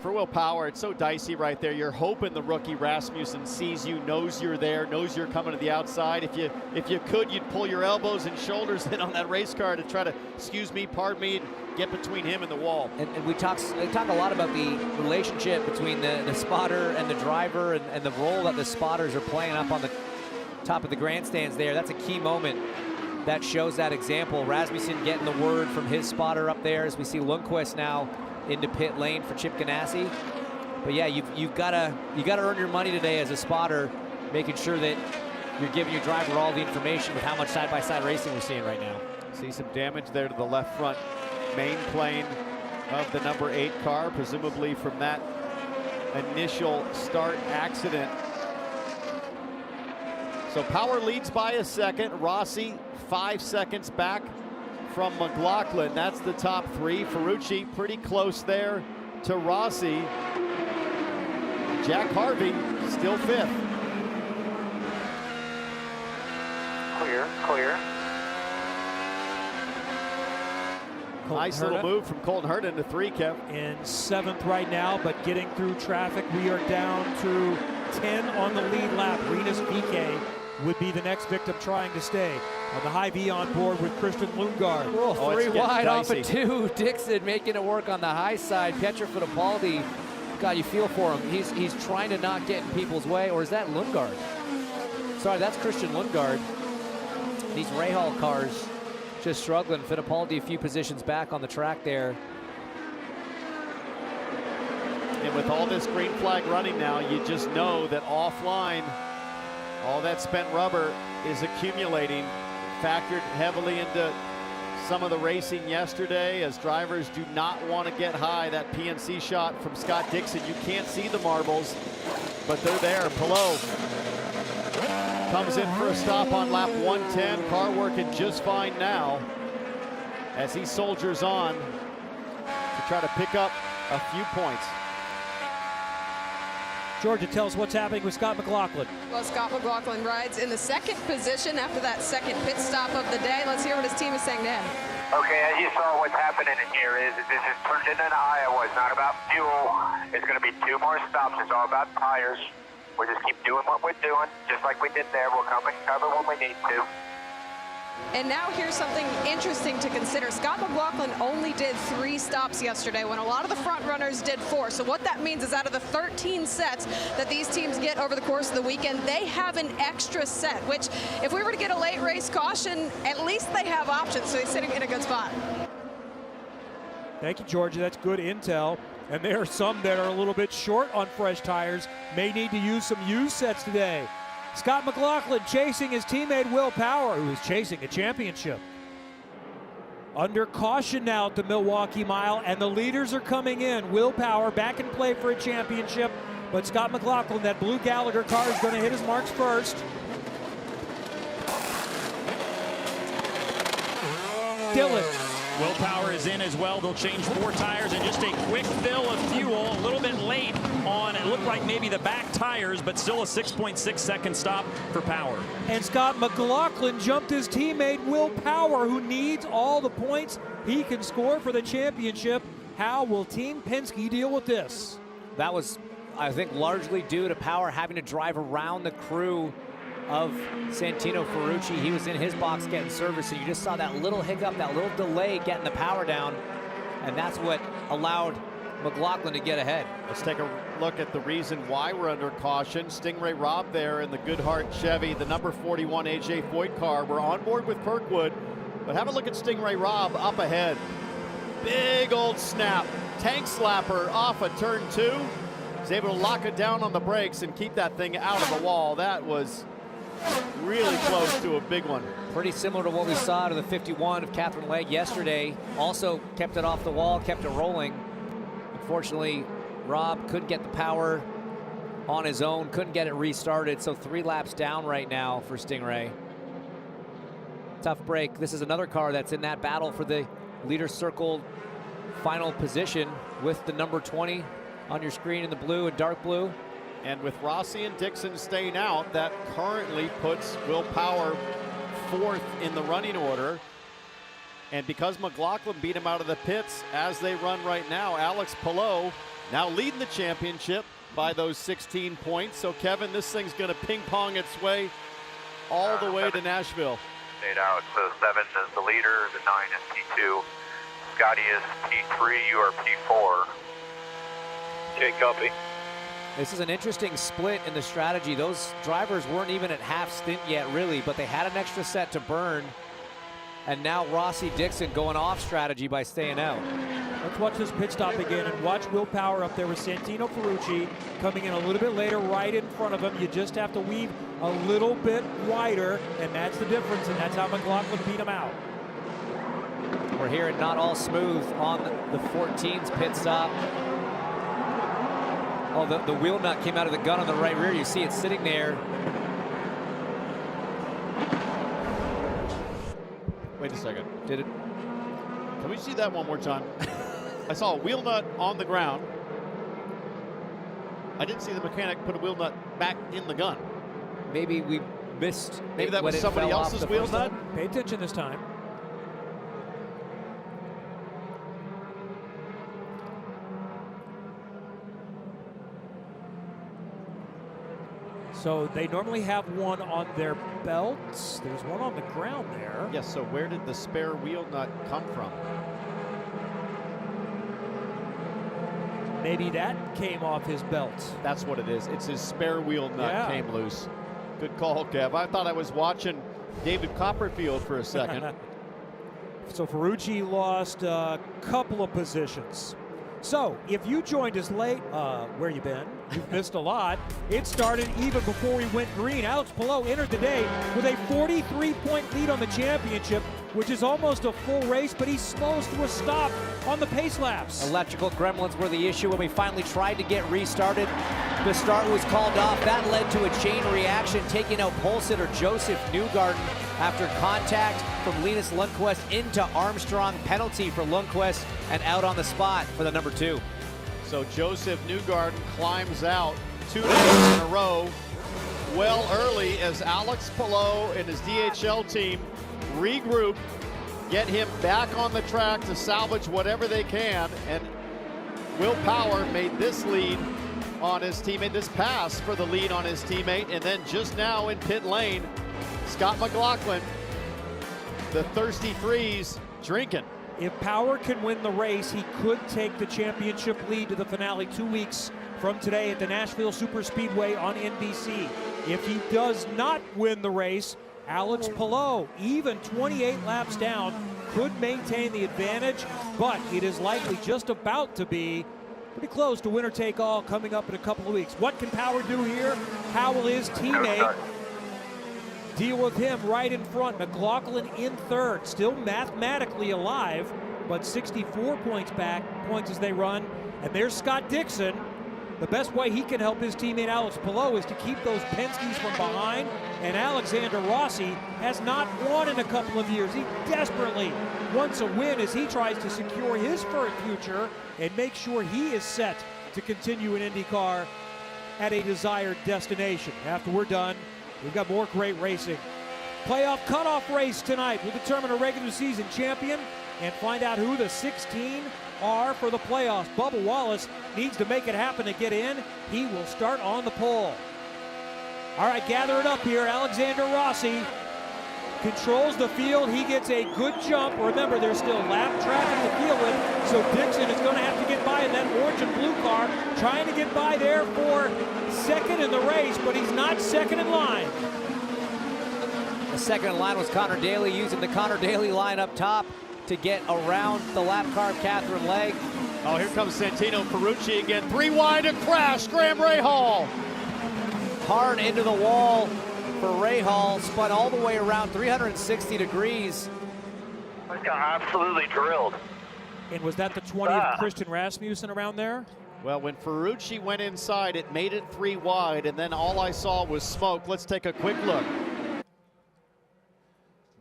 For Will Power, it's so dicey right there. You're hoping the rookie Rasmussen sees you, knows you're there, knows you're coming to the outside. If you could, you'd pull your elbows and shoulders in on that race car to try to, excuse me, pardon me, get between him and the wall. And we talk a lot about the relationship between the spotter and the driver and the role that the spotters are playing up on the top of the grandstands there. That's a key moment that shows that example. Rasmussen getting the word from his spotter up there as we see Lundqvist now into pit lane for Chip Ganassi. But yeah, you've got to earn your money today as a spotter, making sure that you're giving your driver all the information with how much side-by-side racing we're seeing right now. See some damage there to the left front main plane of the number 8 car, presumably from that initial start accident. So Power leads by a second. Rossi 5 seconds back from McLaughlin. That's the top 3. Ferrucci pretty close there to Rossi. Jack Harvey still 5th. Clear, clear. Nice little move from Colton Herta into 3, Kev. In 7th right now, but getting through traffic. We are down to 10 on the lead lap. Rinus VK would be the next victim trying to stay. On the Hy-Vee on board with Christian Lundgaard. Oh, 3 wide off of 2. Dixon making it work on the high side. Pietro Fittipaldi, God, you feel for him. He's trying to not get in people's way. Or is that Lundgaard? Sorry, that's Christian Lundgaard. These Rahal cars just struggling. Fittipaldi a few positions back on the track there. And with all this green flag running now, you just know that offline, all that spent rubber is accumulating. Factored heavily into some of the racing yesterday as drivers do not want to get high. That PNC shot from Scott Dixon, you can't see the marbles, but they're there. Palou comes in for a stop on lap 110. Car working just fine now as he soldiers on to try to pick up a few points. Georgia, tell us what's happening with Scott McLaughlin. Well, Scott McLaughlin rides in the 2nd position after that 2nd pit stop of the day. Let's hear what his team is saying to him. Okay, as you saw, what's happening in here is this is turned into Iowa. It's not about fuel. It's going to be 2 more stops. It's all about tires. We'll just keep doing what we're doing, just like we did there. We'll come and cover when we need to. And now here's something interesting to consider. Scott McLaughlin only did 3 stops yesterday when a lot of the front runners did 4. So what that means is out of the 13 sets that these teams get over the course of the weekend, they have an extra set, which if we were to get a late race caution, at least they have options. So he's sitting in a good spot. Thank you, Georgia. That's good intel. And there are some that are a little bit short on fresh tires, may need to use some used sets today. Scott McLaughlin chasing his teammate Will Power, who is chasing a championship. Under caution now at the Milwaukee Mile, and the leaders are coming in. Will Power back in play for a championship, but Scott McLaughlin, that blue Gallagher car, is going to hit his marks first. Dylan. Will Power is in as well. They'll change 4 tires and just a quick fill of fuel. A little bit late on, it looked like maybe the back tires, but still a 6.6 second stop for Power. And Scott McLaughlin jumped his teammate Will Power, who needs all the points he can score for the championship. How will Team Penske deal with this? That was, I think, largely due to Power having to drive around the crew of Santino Ferrucci. He was in his box getting service, and you just saw that little hiccup, that little delay getting the power down, and that's what allowed McLaughlin to get ahead. Let's take a look at the reason why we're under caution. Stingray Robb there in the Goodhart Chevy, the number 41 AJ Foyt car. We're on board with Kirkwood, but have a look at Stingray Robb up ahead. Big old snap, tank slapper off of turn 2. He's able to lock it down on the brakes and keep that thing out of the wall. That was really close to a big one. Pretty similar to what we saw out of the 51 of Catherine Legge yesterday. Also kept it off the wall, kept it rolling. Unfortunately, Rob couldn't get the power on his own, couldn't get it restarted, so 3 laps down right now for Stingray. Tough break. This is another car that's in that battle for the leader circle final position with the number 20 on your screen in the blue and dark blue. And with Rossi and Dixon staying out, that currently puts Will Power 4th in the running order. And because McLaughlin beat him out of the pits as they run right now, Alex Palou now leading the championship by those 16 points. So Kevin, this thing's going to ping pong its way all the way to Nashville. Stayed out, so 7 is the leader, the 9 is P2. Scotty is P3, you are P4. Okay, copy. This is an interesting split in the strategy. Those drivers weren't even at half stint yet, really, but they had an extra set to burn. And now Rossi Dixon going off strategy by staying out. Let's watch this pit stop again and watch Will Power up there with Santino Ferrucci coming in a little bit later right in front of him. You just have to weave a little bit wider, and that's the difference, and that's how McLaughlin beat him out. We're hearing not all smooth on the 14's pit stop. Oh, the wheel nut came out of the gun on the right rear. You see it sitting there. Wait a second. Did it? Can we see that one more time? I saw a wheel nut on the ground. I didn't see the mechanic put a wheel nut back in the gun. Maybe we missed. Maybe that was somebody else's wheel nut. Pay attention this time. So they normally have one on their belts. There's one on the ground there. Yes, so where did the spare wheel nut come from? Maybe that came off his belt. That's what it is. It's his spare wheel nut came loose. Good call, Kev. I thought I was watching David Copperfield for a second. So Ferrucci lost a couple of positions. So, if you joined us late, where you been? You've missed a lot. It started even before we went green. Alex Palou entered the day with a 43-point lead on the championship, which is almost a full race, but he slows to a stop on the pace laps. Electrical gremlins were the issue when we finally tried to get restarted. The start was called off. That led to a chain reaction, taking out pole sitter Josef Newgarden after contact from Linus Lundqvist into Armstrong. Penalty for Lundqvist and out on the spot for the number 2. So Josef Newgarden climbs out 2 days in a row well early as Alex Palou and his DHL team regroup, get him back on the track to salvage whatever they can. And Will Power made this lead on his teammate, this pass for the lead on his teammate. And then just now in pit lane, Scott McLaughlin the thirsty threes drinking. If Power can win the race, he could take the championship lead to the finale 2 weeks from today at the Nashville Superspeedway on NBC. If he does not win the race, Alex Palou, even 28 laps down, could maintain the advantage, but it is likely just about to be pretty close to winner take all coming up in a couple of weeks. What can Power do here? How will his teammate deal with him right in front? McLaughlin in third, still mathematically alive, but 64 points back, points as they run. And there's Scott Dixon. The best way he can help his teammate Alex Palou is to keep those Penske's from behind. And Alexander Rossi has not won in a couple of years. He desperately wants a win as he tries to secure his future and make sure he is set to continue in IndyCar at a desired destination. After we're done, we've got more great racing. Playoff cutoff race tonight will determine a regular season champion and find out who the 16 are for the playoffs. Bubba Wallace needs to make it happen to get in. He will start on the pole. All right, gather it up here. Alexander Rossi controls the field. He gets a good jump. Remember, there's still lap traffic to deal with, so Dixon is going to have to get by in that orange and blue car, trying to get by there for second in the race, but he's not second in line. The second in line was Connor Daly, using the Connor Daly line up top to get around the lap car of Catherine Legg. Oh, here comes Santino Ferrucci again. 3 wide, a crash. Graham Rahal. Hard into the wall for Rahal, spun all the way around 360 degrees. This got absolutely drilled. And was that the 20 of Christian Rasmussen around there? Well, when Ferrucci went inside, it made it 3 wide, and then all I saw was smoke. Let's take a quick look.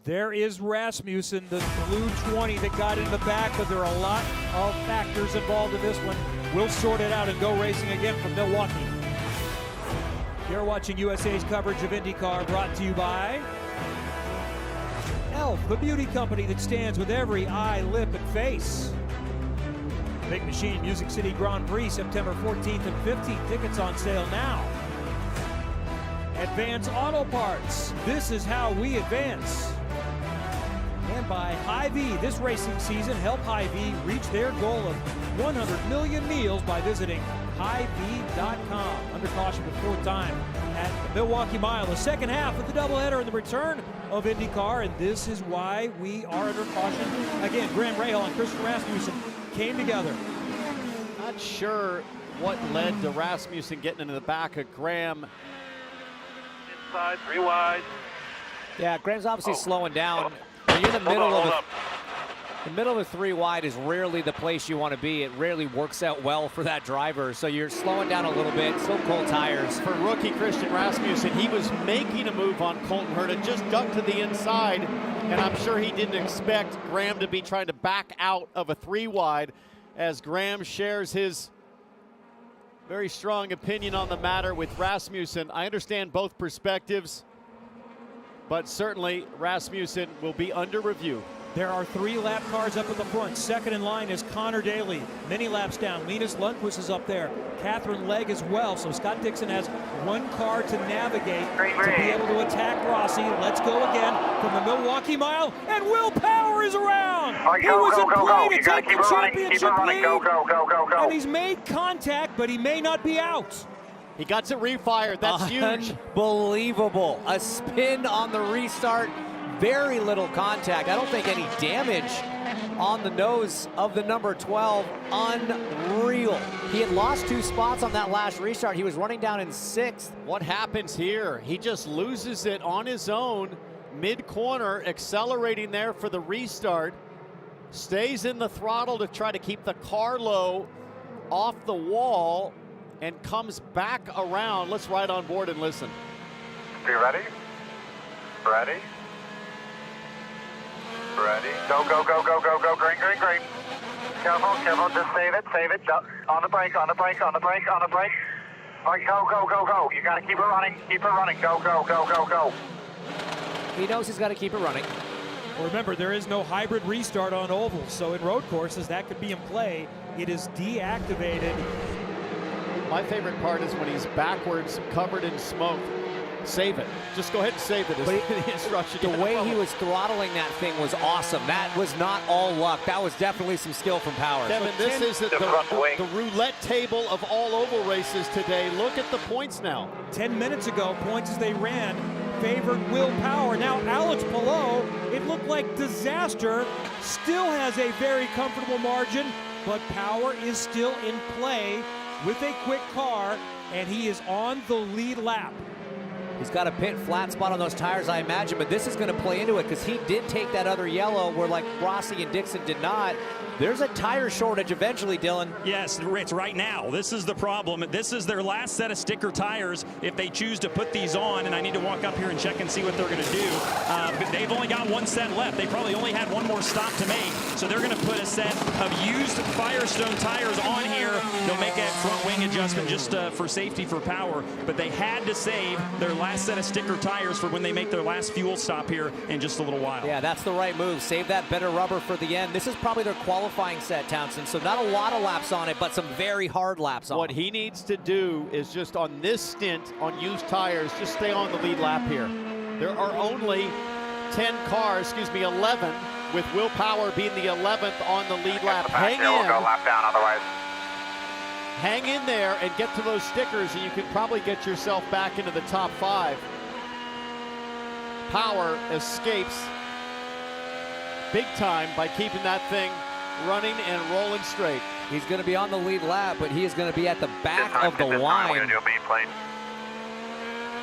There is Rasmussen, the blue 20 that got in the back, but there are a lot of factors involved in this one. We'll sort it out and go racing again from Milwaukee. You're watching USA's coverage of IndyCar, brought to you by Elf, the beauty company that stands with every eye, lip, and face. Big Machine Music City Grand Prix, September 14th and 15th. Tickets on sale now. Advance Auto Parts. This is how we advance. And by Hy-Vee. This racing season, help Hy-Vee reach their goal of 100 million meals by visiting Hy-Vee.com. Under caution before time at the Milwaukee Mile. The second half of the doubleheader and the return of IndyCar, and this is why we are under caution. Again, Graham Rahal and Christian Rasmussen came together. Not sure what led to Rasmussen getting into the back of Graham. Inside, 3 wide. Yeah, Graham's obviously slowing down. When you're in the middle of a 3 wide is rarely the place you want to be. It rarely works out well for that driver. So you're slowing down a little bit, still cold tires. For rookie Christian Rasmussen, he was making a move on Colton Herta, just ducked to the inside, and I'm sure he didn't expect Graham to be trying to back out of a 3 wide as Graham shares his very strong opinion on the matter with Rasmussen. I understand both perspectives, but certainly Rasmussen will be under review. There are 3 lap cars up at the front. Second in line is Connor Daly. Many laps down. Linus Lundqvist is up there. Catherine Legg as well. So Scott Dixon has 1 car to navigate to be able to attack Rossi. Let's go again from the Milwaukee Mile. And Will Power is around. He was in play to take the championship lead. And he's made contact, but he may not be out. He got it refired. That's huge. Unbelievable. A spin on the restart. Very little contact. I don't think any damage on the nose of the number 12. Unreal. He had lost 2 spots on that last restart. He was running down in 6th. What happens here? He just loses it on his own, mid-corner, accelerating there for the restart. Stays in the throttle to try to keep the car low off the wall and comes back around. Let's ride on board and listen. Are you ready? Ready? Ready? Go, go, go, go, go, go. Green, green, green. Careful, careful. Just save it, save it. On the brake, on the brake, on the brake, on the brake. All right, go, go, go, go. You got to keep it running. Keep it running. Go, go, go, go, go. He knows he's got to keep it running. Remember, there is no hybrid restart on ovals, so in road courses that could be in play. It is deactivated my favorite part is when he's backwards, covered in smoke. Save it. Just go ahead and save it. The instruction. The way he was throttling that thing was awesome. That was not all luck. That was definitely some skill from Power. Kevin, this is the roulette table of all oval races today. Look at the points now. 10 minutes ago, points as they ran favored Will Power. Now Alex Palou, it looked like disaster, still has a very comfortable margin, but Power is still in play with a quick car, and he is on the lead lap. He's got a pit flat spot on those tires, I imagine, but this is going to play into it because he did take that other yellow where like Rossi and Dixon did not. There's a tire shortage eventually, Dylan. Yes, it's right now. This is the problem. This is their last set of sticker tires if they choose to put these on, and I need to walk up here and check and see what they're going to do. But they've only got one set left. They probably only had one more stop to make, so they're going to put a set of used Firestone tires on here. They'll make a front wing adjustment just for safety for Power, but they had to save their last set of sticker tires for when they make their last fuel stop here in just a little while. Yeah, that's the right move. Save that better rubber for the end. This is probably their qualifying set, Townsend, so not a lot of laps on it, but some very hard laps on it. What he needs to do is just on this stint on used tires, just stay on the lead lap here. There are only 11, with Will Power being the 11th on the lead lap. Hang in. We'll go lap down otherwise. Hang in there and get to those stickers, and you can probably get yourself back into the top 5. Power escapes big time by keeping that thing running and rolling straight. He's going to be on the lead lap, but he is going to be at the back of the line.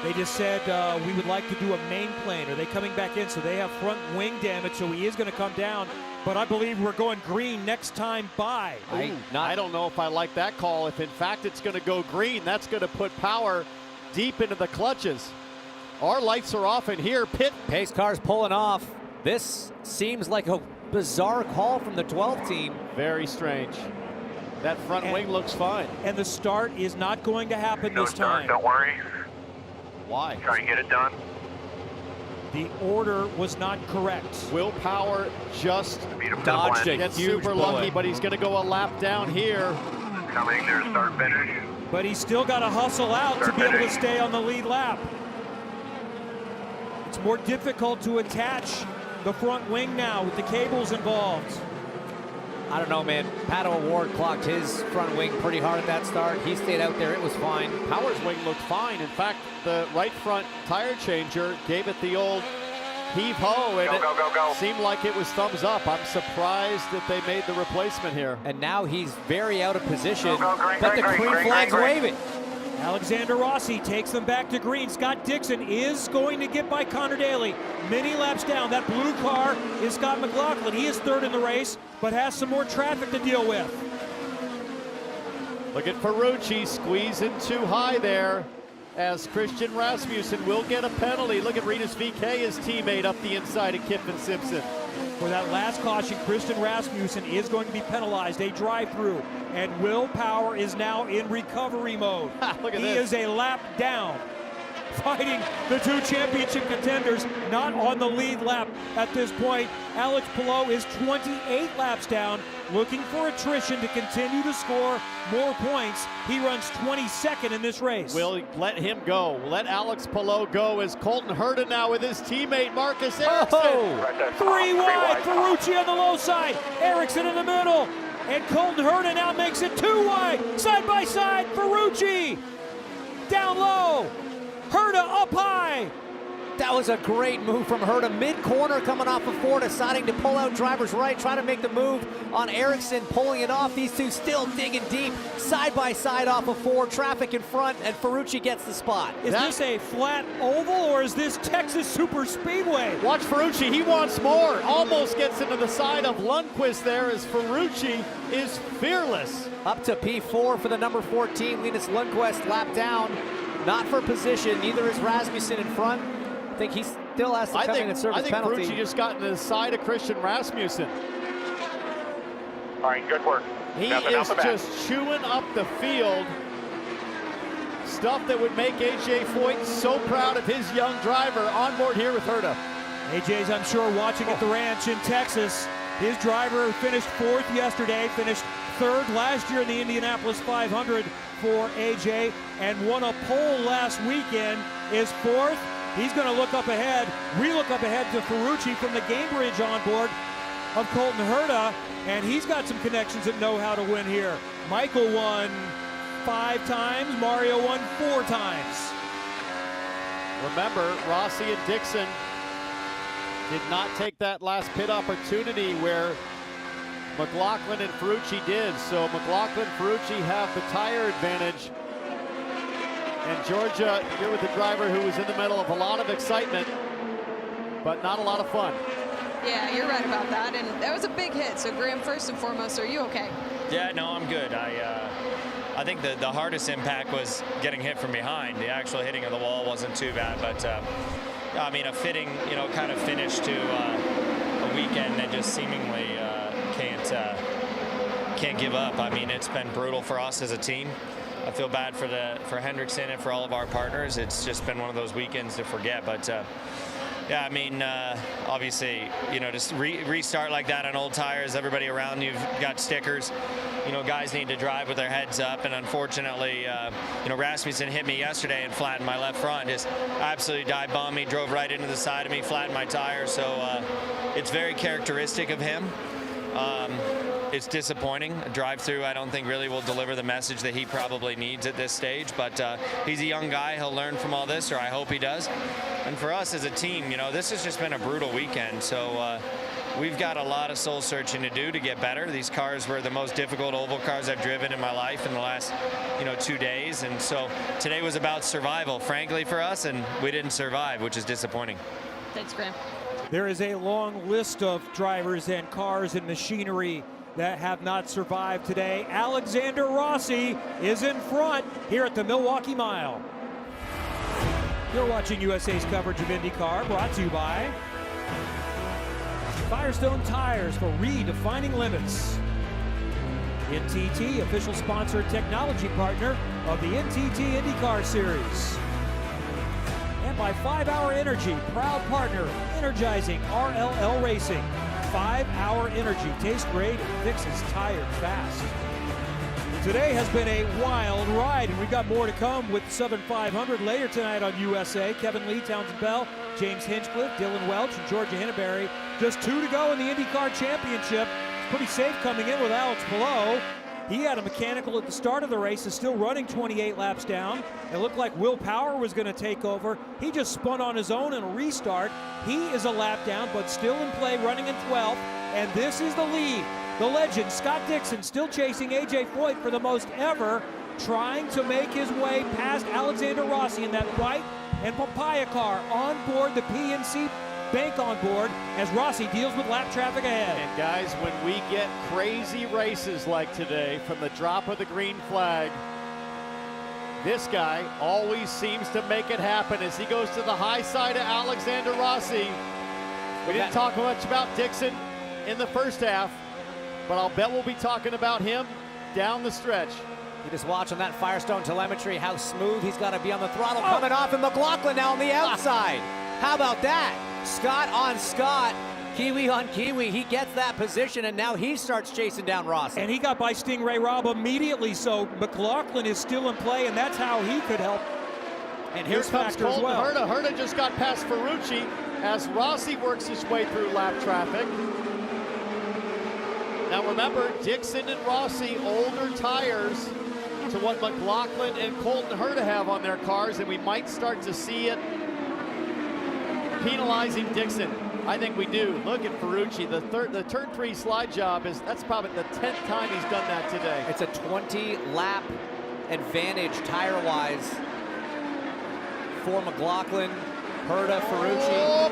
They just said we would like to do a main plane. Are they coming back in? So they have front wing damage, so he is going to come down. But I believe we're going green next time by. I don't know if I like that call. If in fact it's going to go green, that's going to put Power deep into the clutches. Our lights are off in here. Pit pace car's pulling off. This seems like a bizarre call from the 12 team. Very strange. That front wing looks fine. And the start is not going to happen this time. Don't worry. Why? Try and get it done. The order was not correct. Will Power just dodged it. Gets super lucky, but he's going to go a lap down here. Coming there, start finish. But he's still got to hustle out to be able to stay on the lead lap. It's more difficult to attach the front wing now with the cables involved. I don't know, man. Pato O'Ward clocked his front wing pretty hard at that start. He stayed out there. It was fine. Power's wing looked fine. In fact, the right front tire changer gave it the old heave-ho, and it seemed like it was thumbs up. I'm surprised that they made the replacement here. And now he's very out of position, but the green flag's waving. Alexander Rossi takes them back to green. Scott Dixon is going to get by Connor Daly. Many laps down. That blue car is Scott McLaughlin. He is third in the race, but has some more traffic to deal with. Look at Ferrucci squeezing too high there, as Christian Rasmussen will get a penalty. Look at Rinus VK, his teammate, up the inside of Kiffin Simpson. For that last caution, Christian Rasmussen is going to be penalized, a drive-through, and Will Power is now in recovery mode. Look at he this. is a lap down, fighting the two championship contenders, not on the lead lap at this point. Alex Palou is 28 laps down, looking for attrition to continue to score more points. He runs 22nd in this race. We'll let him go. Let Alex Palou go as Colton Herta now with his teammate Marcus Ericsson. Oh, 3 wide, Ferrucci on the low side, Ericsson in the middle, and Colton Herta now makes it 2 wide, side by side, Ferrucci down low, Herta up high. That was a great move from Herta. Mid-corner coming off of 4, deciding to pull out driver's right, trying to make the move on Ericsson, pulling it off. These two still digging deep, side by side off of 4, traffic in front, and Ferrucci gets the spot. Is this a flat oval, or is this Texas Super Speedway? Watch Ferrucci, he wants more. Almost gets into the side of Lundqvist there as Ferrucci is fearless. Up to P4 for the number 14, Linus Lundqvist lap down. Not for position, neither is Rasmussen in front. I think he still has to come in and serve his penalty. I think Ferrucci just got into the side of Christian Rasmussen. All right, good work. He is just chewing up the field. Stuff that would make AJ Foyt so proud of his young driver on board here with Herta. AJ's, I'm sure, watching at the ranch in Texas. His driver finished 4th yesterday, finished third last year in the Indianapolis 500 for AJ and won a pole last weekend, is fourth. He's going to look up ahead. We look up ahead to Ferrucci from the Gamebridge on board of Colton Herta, and he's got some connections that know how to win here. Michael won 5 times, Mario won 4 times. Remember, Rossi and Dixon did not take that last pit opportunity where McLaughlin and Ferrucci did. So McLaughlin and Ferrucci have the tire advantage. And Georgia, you're with the driver who was in the middle of a lot of excitement, but not a lot of fun. Yeah, you're right about that. And that was a big hit. So Graham, first and foremost, are you okay? Yeah, no, I'm good. I think the hardest impact was getting hit from behind. The actual hitting of the wall wasn't too bad, but I mean, a fitting, kind of finish to a weekend that just seemingly can't give up. I mean, it's been brutal for us as a team. I feel bad for Hendrickson and for all of our partners. It's just been one of those weekends to forget, but yeah, I mean, obviously, just restart like that on old tires. Everybody around you've got stickers. Guys need to drive with their heads up, and unfortunately, Rasmussen hit me yesterday and flattened my left front. Just absolutely dive bombed me, drove right into the side of me, flattened my tire. So it's very characteristic of him. It's disappointing. A drive-through, I don't think really will deliver the message that he probably needs at this stage, but he's a young guy. He'll learn from all this, or I hope he does. And for us as a team, this has just been a brutal weekend. So we've got a lot of soul searching to do to get better. These cars were the most difficult oval cars I've driven in my life in the last, 2 days. And so today was about survival, frankly, for us, and we didn't survive, which is disappointing. Thanks, Graham. There is a long list of drivers and cars and machinery that have not survived today. Alexander Rossi is in front here at the Milwaukee Mile. You're watching USA's coverage of IndyCar, brought to you by Firestone Tires for redefining limits. NTT, official sponsor and technology partner of the NTT INDYCAR Series. And by 5 Hour Energy, proud partner energizing RLL Racing. 5 Hour Energy, tastes great and fixes tires fast. Today has been a wild ride, and we've got more to come with the Southern 500 later tonight on USA. Kevin Lee, Townsend Bell, James Hinchcliffe, Dylan Welch, and Georgia Hinneberry. Just 2 to go in the IndyCar Championship. Pretty safe coming in with Alex Palou. He had a mechanical at the start of the race, is still running 28 laps down. It looked like Will Power was going to take over. He just spun on his own in a restart. He is a lap down, but still in play, running in 12th. And this is the lead. The legend, Scott Dixon, still chasing AJ Foyt for the most ever, trying to make his way past Alexander Rossi in that white and papaya car on board the PNC Bank on board as Rossi deals with lap traffic ahead. And guys, when we get crazy races like today from the drop of the green flag, this guy always seems to make it happen as he goes to the high side of Alexander Rossi. We didn't talk much about Dixon in the first half, but I'll bet we'll be talking about him down the stretch. You just watch on that Firestone telemetry how smooth he's got to be on the throttle coming off, and McLaughlin now on the outside. How about that? Scott on Scott, Kiwi on Kiwi. He gets that position, and now he starts chasing down Rossi. And he got by Stingray Robb immediately, so McLaughlin is still in play, and that's how he could help. And here comes Colton Herta. Herta just got past Ferrucci as Rossi works his way through lap traffic. Now remember, Dixon and Rossi, older tires to what McLaughlin and Colton Herta have on their cars, and we might start to see it penalizing Dixon. I think we do. Look at Ferrucci. The turn 3 slide job that's probably the 10th time he's done that today. It's a 20 lap advantage tire-wise for McLaughlin, Herta, Ferrucci. Oh,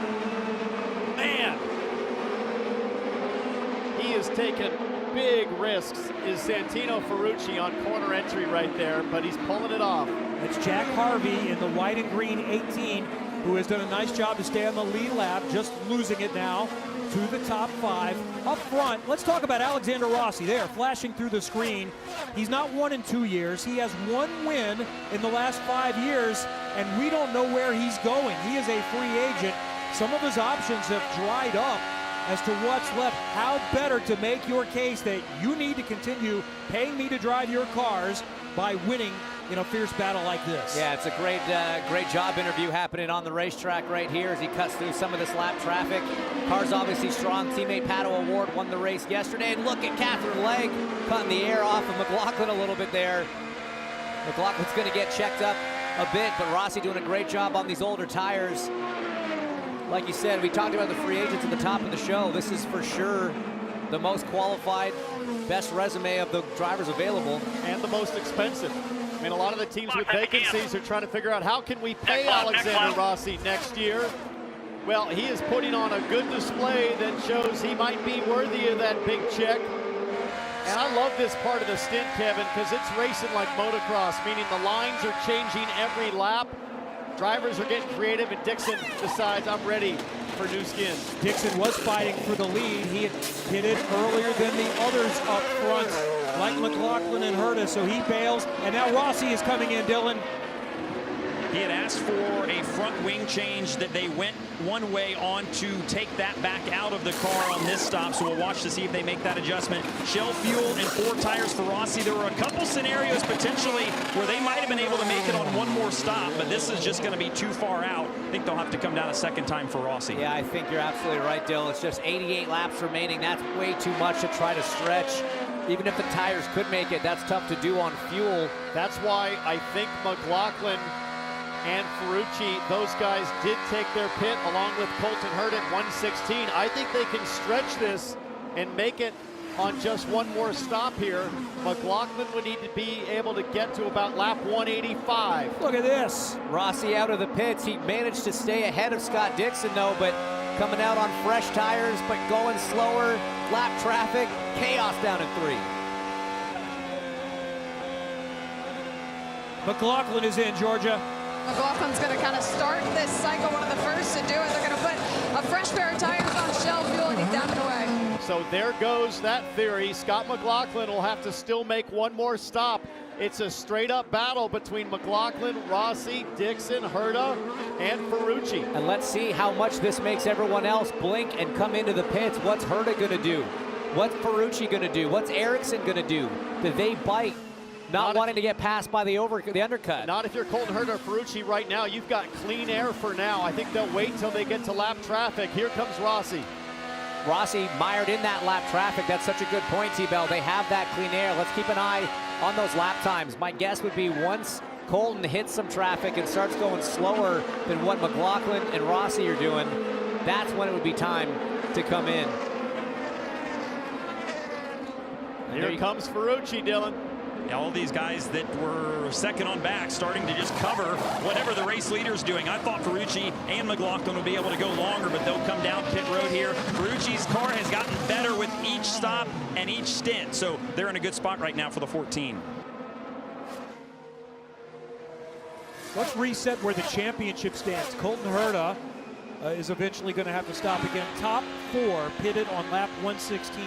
man. He is taking big risks, is Santino Ferrucci on corner entry right there, but he's pulling it off. It's Jack Harvey in the white and green 18, who has done a nice job to stay on the lead lap, just losing it now to the top 5. Up front, let's talk about Alexander Rossi there, flashing through the screen. He's not won in 2 years. He has 1 win in the last 5 years, and we don't know where he's going. He is a free agent. Some of his options have dried up, as to what's left. How better to make your case that you need to continue paying me to drive your cars by winning in a fierce battle like this. Yeah, it's a great job interview happening on the racetrack right here as he cuts through some of this lap traffic. Car's obviously strong. Teammate Pato Award won the race yesterday. And look at Catherine Legg cutting the air off of McLaughlin a little bit there. McLaughlin's going to get checked up a bit, but Rossi doing a great job on these older tires. Like you said, we talked about the free agents at the top of the show. This is for sure the most qualified, best resume of the drivers available. And the most expensive. I mean, a lot of the teams with vacancies are trying to figure out how can we pay Alexander Rossi next year. Well, he is putting on a good display that shows he might be worthy of that big check. And I love this part of the stint, Kevin, because it's racing like motocross, meaning the lines are changing every lap. Drivers are getting creative, and Dixon decides, I'm ready for new skins. Dixon was fighting for the lead. He had hit it earlier than the others up front, like McLaughlin and Herta, so he bails. And now Rossi is coming in, Dylan. He had asked for a front wing change that they went one way on to take that back out of the car on this stop, so we'll watch to see if they make that adjustment. Shell fuel and 4 tires for Rossi. There were a couple scenarios potentially where they might have been able to make it on one more stop, but this is just going to be too far out. I think they'll have to come down a second time for Rossi. Yeah, I think you're absolutely right, Dill. It's just 88 laps remaining. That's way too much to try to stretch. Even if the tires could make it, that's tough to do on fuel. That's why I think McLaughlin and Ferrucci, those guys did take their pit along with Colton Hurt at 116. I think they can stretch this and make it on just one more stop here. McLaughlin would need to be able to get to about lap 185. Look at this. Rossi out of the pits. He managed to stay ahead of Scott Dixon though, but coming out on fresh tires, but going slower. Lap traffic, chaos down in 3. McLaughlin is in, Georgia. McLaughlin's going to kind of start this cycle, one of the first to do it. They're going to put a fresh pair of tires on shell fuel, and he's down and away. So there goes that theory. Scott McLaughlin will have to still make one more stop. It's a straight-up battle between McLaughlin, Rossi, Dixon, Herta, and Ferrucci. And let's see how much this makes everyone else blink and come into the pits. What's Herta going to do? What's Ferrucci going to do? What's Ericsson going to do? Do they bite? Not wanting to get passed by the undercut. Not if you're Colton Hurt or Ferrucci right now. You've got clean air for now. I think they'll wait till they get to lap traffic. Here comes Rossi. Rossi mired in that lap traffic. That's such a good point, T-Bell. They have that clean air. Let's keep an eye on those lap times. My guess would be once Colton hits some traffic and starts going slower than what McLaughlin and Rossi are doing, that's when it would be time to come in. Here comes Ferrucci, Dylan. Yeah, all these guys that were second on back starting to just cover whatever the race leader's doing. I thought Ferrucci and McLaughlin would be able to go longer, but they'll come down pit road here. Ferrucci's car has gotten better with each stop and each stint, so they're in a good spot right now for the 14. Let's reset where the championship stands. Colton Herta is eventually going to have to stop again. Top 4 pitted on lap 116.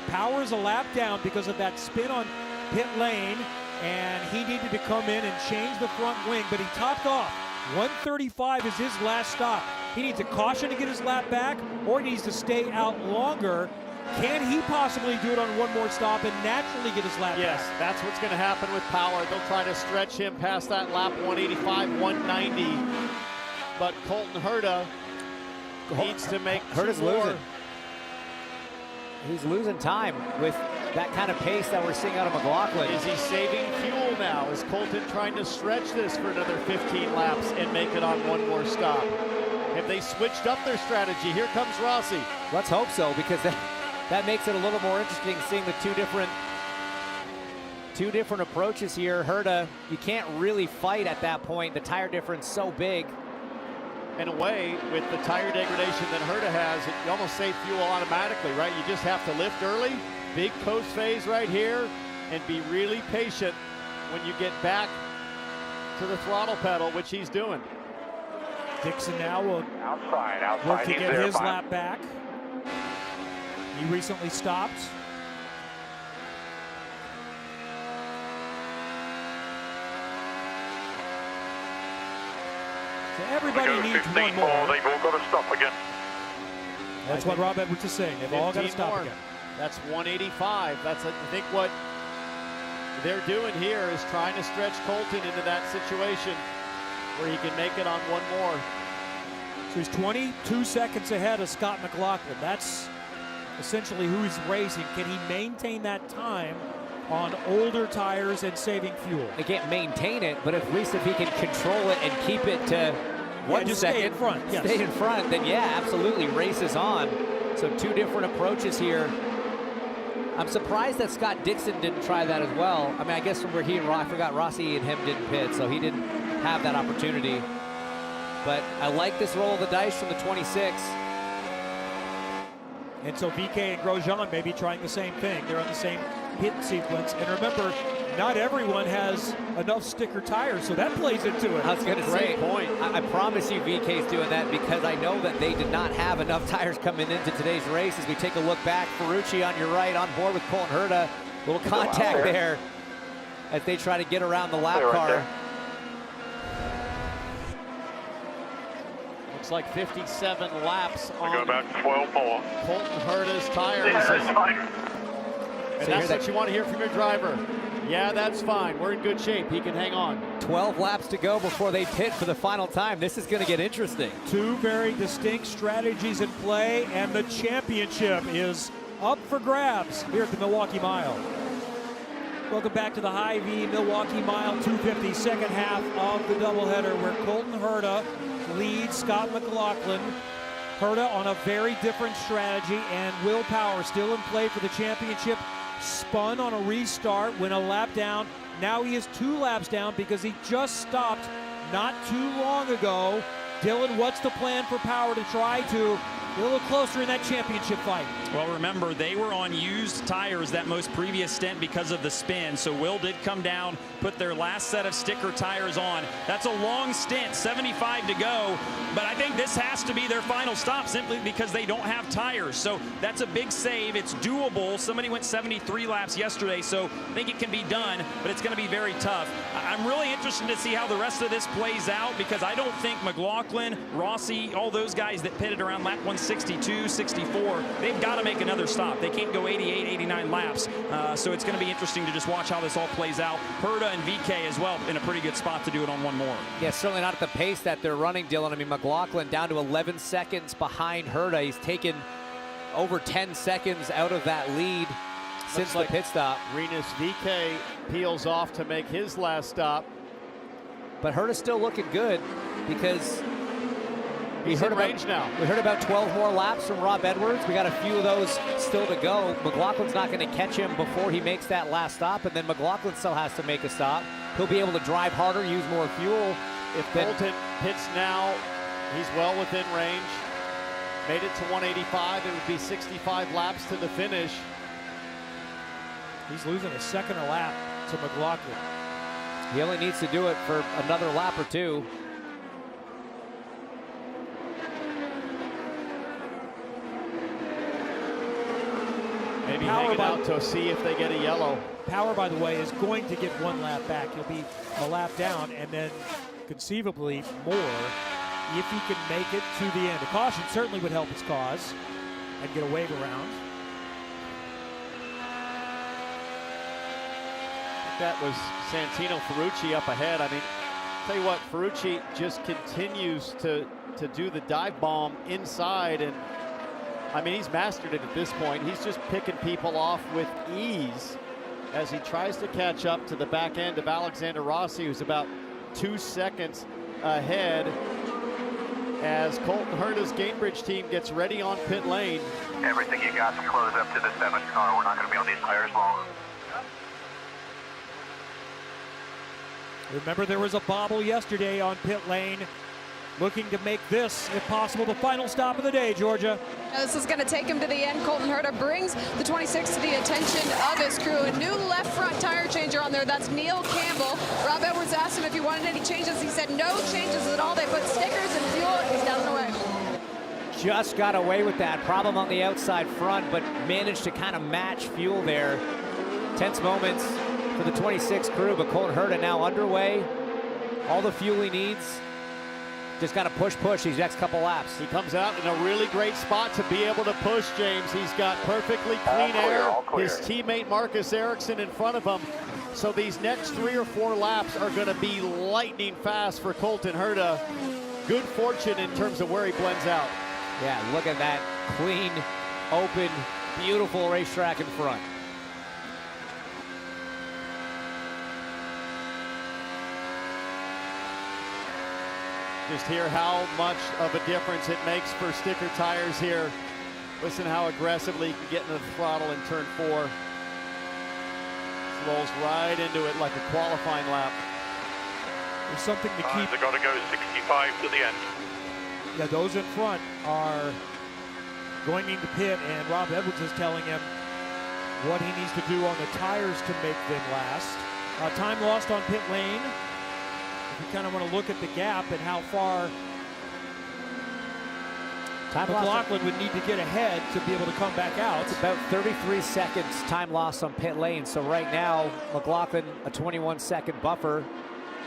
Power is a lap down because of that spin on pit lane, and he needed to come in and change the front wing, but he topped off. 135 is his last stop. He needs a caution to get his lap back, or he needs to stay out longer. Can he possibly do it on one more stop and naturally get his lap back? Yes, that's what's going to happen with Power. They'll try to stretch him past that lap 185, 190. But Colton Herta needs to make Herta's losing. He's losing time with that kind of pace that we're seeing out of McLaughlin. Is he saving fuel now? Is Colton trying to stretch this for another 15 laps and make it on one more stop? Have they switched up their strategy? Here comes Rossi. Let's hope so, because that makes it a little more interesting seeing the two different approaches here. Herta, you can't really fight at that point. The tire difference so big. In a way, with the tire degradation that Herta has, you almost save fuel automatically, right? You just have to lift early, big coast phase right here, and be really patient when you get back to the throttle pedal, which he's doing. Dixon now will work to get his lap back. He recently stopped. So everybody needs one more. They've all got to stop again. That's what Rob Edwards is saying. They've all got to stop again. That's 185. That's, I think, what they're doing here is trying to stretch Colton into that situation where he can make it on one more. So he's 22 seconds ahead of Scott McLaughlin. That's essentially who he's racing. Can he maintain that time on older tires and saving fuel? They can't maintain it, but if he can control it and keep it to 1 just second, stay in front. Yes. Stay in front, then yeah, absolutely, races on. So 2 different approaches here. I'm surprised that Scott Dixon didn't try that as well. I mean, I guess where I forgot Rossi and him didn't pit, so he didn't have that opportunity. But I like this roll of the dice from the 26. And so VK and Grosjean may be trying the same thing. They're on the same hit sequence. And remember, not everyone has enough sticker tires, so that plays into it. I was going to say, point. I promise you VK's doing that because I know that they did not have enough tires coming into today's race. As we take a look back, Ferrucci on your right, on board with Colton Herta. Little contact there as they try to get around the lap car. Looks like 57 laps on about 12 more. Colton Herta's tires. And that's what you want to hear from your driver. Yeah, that's fine. We're in good shape. He can hang on. 12 laps to go before they pit for the final time. This is going to get interesting. 2 very distinct strategies in play, and the championship is up for grabs here at the Milwaukee Mile. Welcome back to the Hy-Vee Milwaukee Mile 250, second half of the doubleheader, where Colton Herta leads Scott McLaughlin. Herta on a very different strategy, and willpower still in play for the championship. Spun on a restart, went a lap down. Now he is 2 laps down because he just stopped not too long ago. Dylan, what's the plan for Power to try to get a little closer in that championship fight? Well, remember, they were on used tires that most previous stint because of the spin. So Will did come down, put their last set of sticker tires on. That's a long stint, 75 to go. But I think this has to be their final stop simply because they don't have tires. So that's a big save. It's doable. Somebody went 73 laps yesterday, so I think it can be done, but it's going to be very tough. I'm really interested to see how the rest of this plays out because I don't think McLaughlin, Rossi, all those guys that pitted around lap 162, 64, they've got to make another stop. They can't go 88, 89 laps. So it's going to be interesting to just watch how this all plays out. Herta and VK as well in a pretty good spot to do it on one more. Yeah, certainly not at the pace that they're running, Dylan. I mean, McLaughlin down to 11 seconds behind Herta. He's taken over 10 seconds out of that lead since the pit stop. Rinus VK peels off to make his last stop. But Herta's still looking good because he's in range now. We heard about 12 more laps from Rob Edwards. We got a few of those still to go. McLaughlin's not going to catch him before he makes that last stop, and then McLaughlin still has to make a stop. He'll be able to drive harder, use more fuel. If Colton hits now, he's well within range. Made it to 185. It would be 65 laps to the finish. He's losing a second a lap to McLaughlin. He only needs to do it for another lap or 2. Maybe hang it out to see if they get a yellow. Power, by the way, is going to get 1 lap back. He'll be a lap down and then conceivably more if he can make it to the end. A caution certainly would help his cause and get a wave around. That was Santino Ferrucci up ahead. I mean, tell you what, Ferrucci just continues to do the dive bomb inside, and I mean, he's mastered it at this point. He's just picking people off with ease as he tries to catch up to the back end of Alexander Rossi, who's about 2 seconds ahead as Colton Herta's Gainbridge team gets ready on pit lane. Everything you got to close up to the 7th car. We're not going to be on these tires long. Remember, there was a bobble yesterday on pit lane. Looking to make this, if possible, the final stop of the day, Georgia. This is going to take him to the end. Colton Herta brings the 26 to the attention of his crew. A new left front tire changer on there. That's Neil Campbell. Rob Edwards asked him if he wanted any changes. He said no changes at all. They put stickers and fuel. He's down the way. Just got away with that. Problem on the outside front, but managed to kind of match fuel there. Tense moments for the 26 crew, but Colton Herta now underway. All the fuel he needs. Just got to push these next couple laps. He comes out in a really great spot to be able to push, James. He's got perfectly clean air. His teammate Marcus Ericsson in front of him. So these next 3 or 4 laps are going to be lightning fast for Colton Herta. Good fortune in terms of where he blends out. Yeah, look at that clean, open, beautiful racetrack in front. Just hear how much of a difference it makes for sticker tires here. Listen how aggressively you can get into the throttle in turn 4. Rolls right into it like a qualifying lap. There's something to keep. They've got to go 65 to the end. Yeah, those in front are going into pit, and Rob Edwards is telling him what he needs to do on the tires to make them last. Time lost on pit lane. If you kind of want to look at the gap and how far McLaughlin would need to get ahead to be able to come back out. It's about 33 seconds time lost on pit lane. So right now, McLaughlin, a 21-second buffer.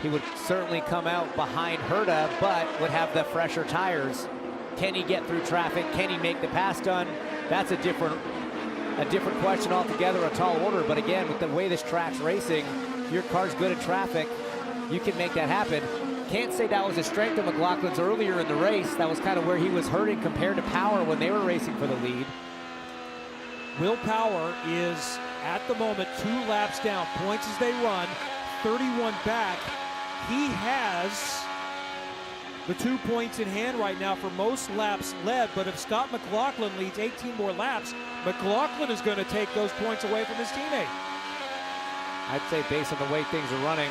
He would certainly come out behind Herta, but would have the fresher tires. Can he get through traffic? Can he make the pass done? That's a different question altogether, a tall order. But again, with the way this track's racing, if your car's good in traffic, you can make that happen. Can't say that was a strength of McLaughlin's earlier in the race. That was kind of where he was hurting compared to Power when they were racing for the lead. Will Power is, at the moment, 2 laps down. Points as they run, 31 back. He has the 2 points in hand right now for most laps led, but if Scott McLaughlin leads 18 more laps, McLaughlin is going to take those points away from his teammate. I'd say based on the way things are running,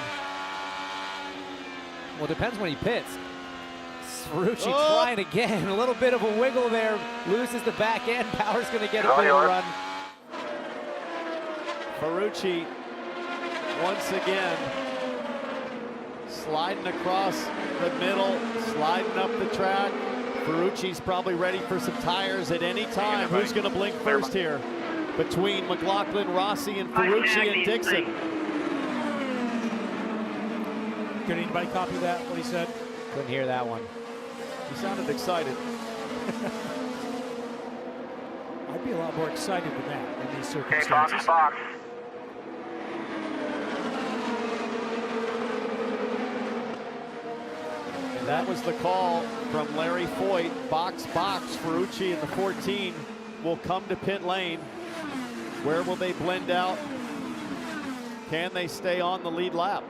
well, it depends when he pits. Ferrucci trying again, a little bit of a wiggle there, loses the back end. Power's going to get a bit of a run. Ferrucci once again sliding across the middle, sliding up the track. Ferrucci's probably ready for some tires at any time. Who's going to blink first here between McLaughlin, Rossi, and Ferrucci and Dixon? Could anybody copy that, what he said? Couldn't hear that one. He sounded excited. I'd be a lot more excited than that in these circumstances. Okay, box. And that was the call from Larry Foyt. Box. Ferrucci in the 14 will come to pit lane. Where will they blend out? Can they stay on the lead lap?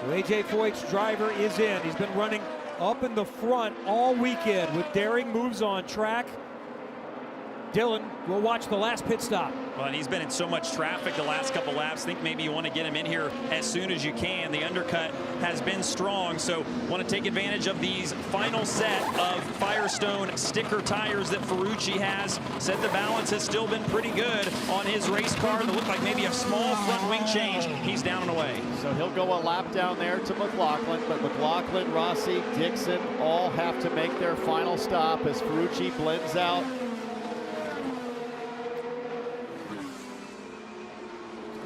So AJ Foyt's driver is in. He's been running up in the front all weekend with daring moves on track. Dylan, we'll watch the last pit stop. Well, and he's been in so much traffic the last couple laps. Think maybe you want to get him in here as soon as you can. The undercut has been strong, so want to take advantage of these final set of Firestone sticker tires that Ferrucci has. Said the balance has still been pretty good on his race car. That looked like maybe a small front wing change. He's down and away. So he'll go a lap down there to McLaughlin, but McLaughlin, Rossi, Dixon all have to make their final stop as Ferrucci blends out.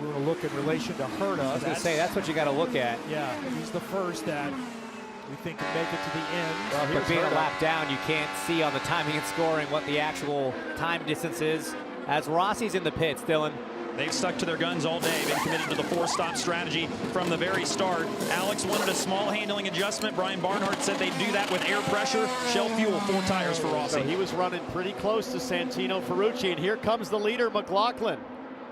We're going to look in relation to Herta. I was going to say, that's what you got to look at. Yeah, he's the first that we think can make it to the end. Well, but being a lap down, you can't see on the timing and scoring what the actual time distance is. As Rossi's in the pits, Dylan. They've stuck to their guns all day, been committed to the 4-stop strategy from the very start. Alex wanted a small handling adjustment. Brian Barnhart said they'd do that with air pressure. Shell fuel, 4 tires for Rossi. So he was running pretty close to Santino Ferrucci, and here comes the leader, McLaughlin.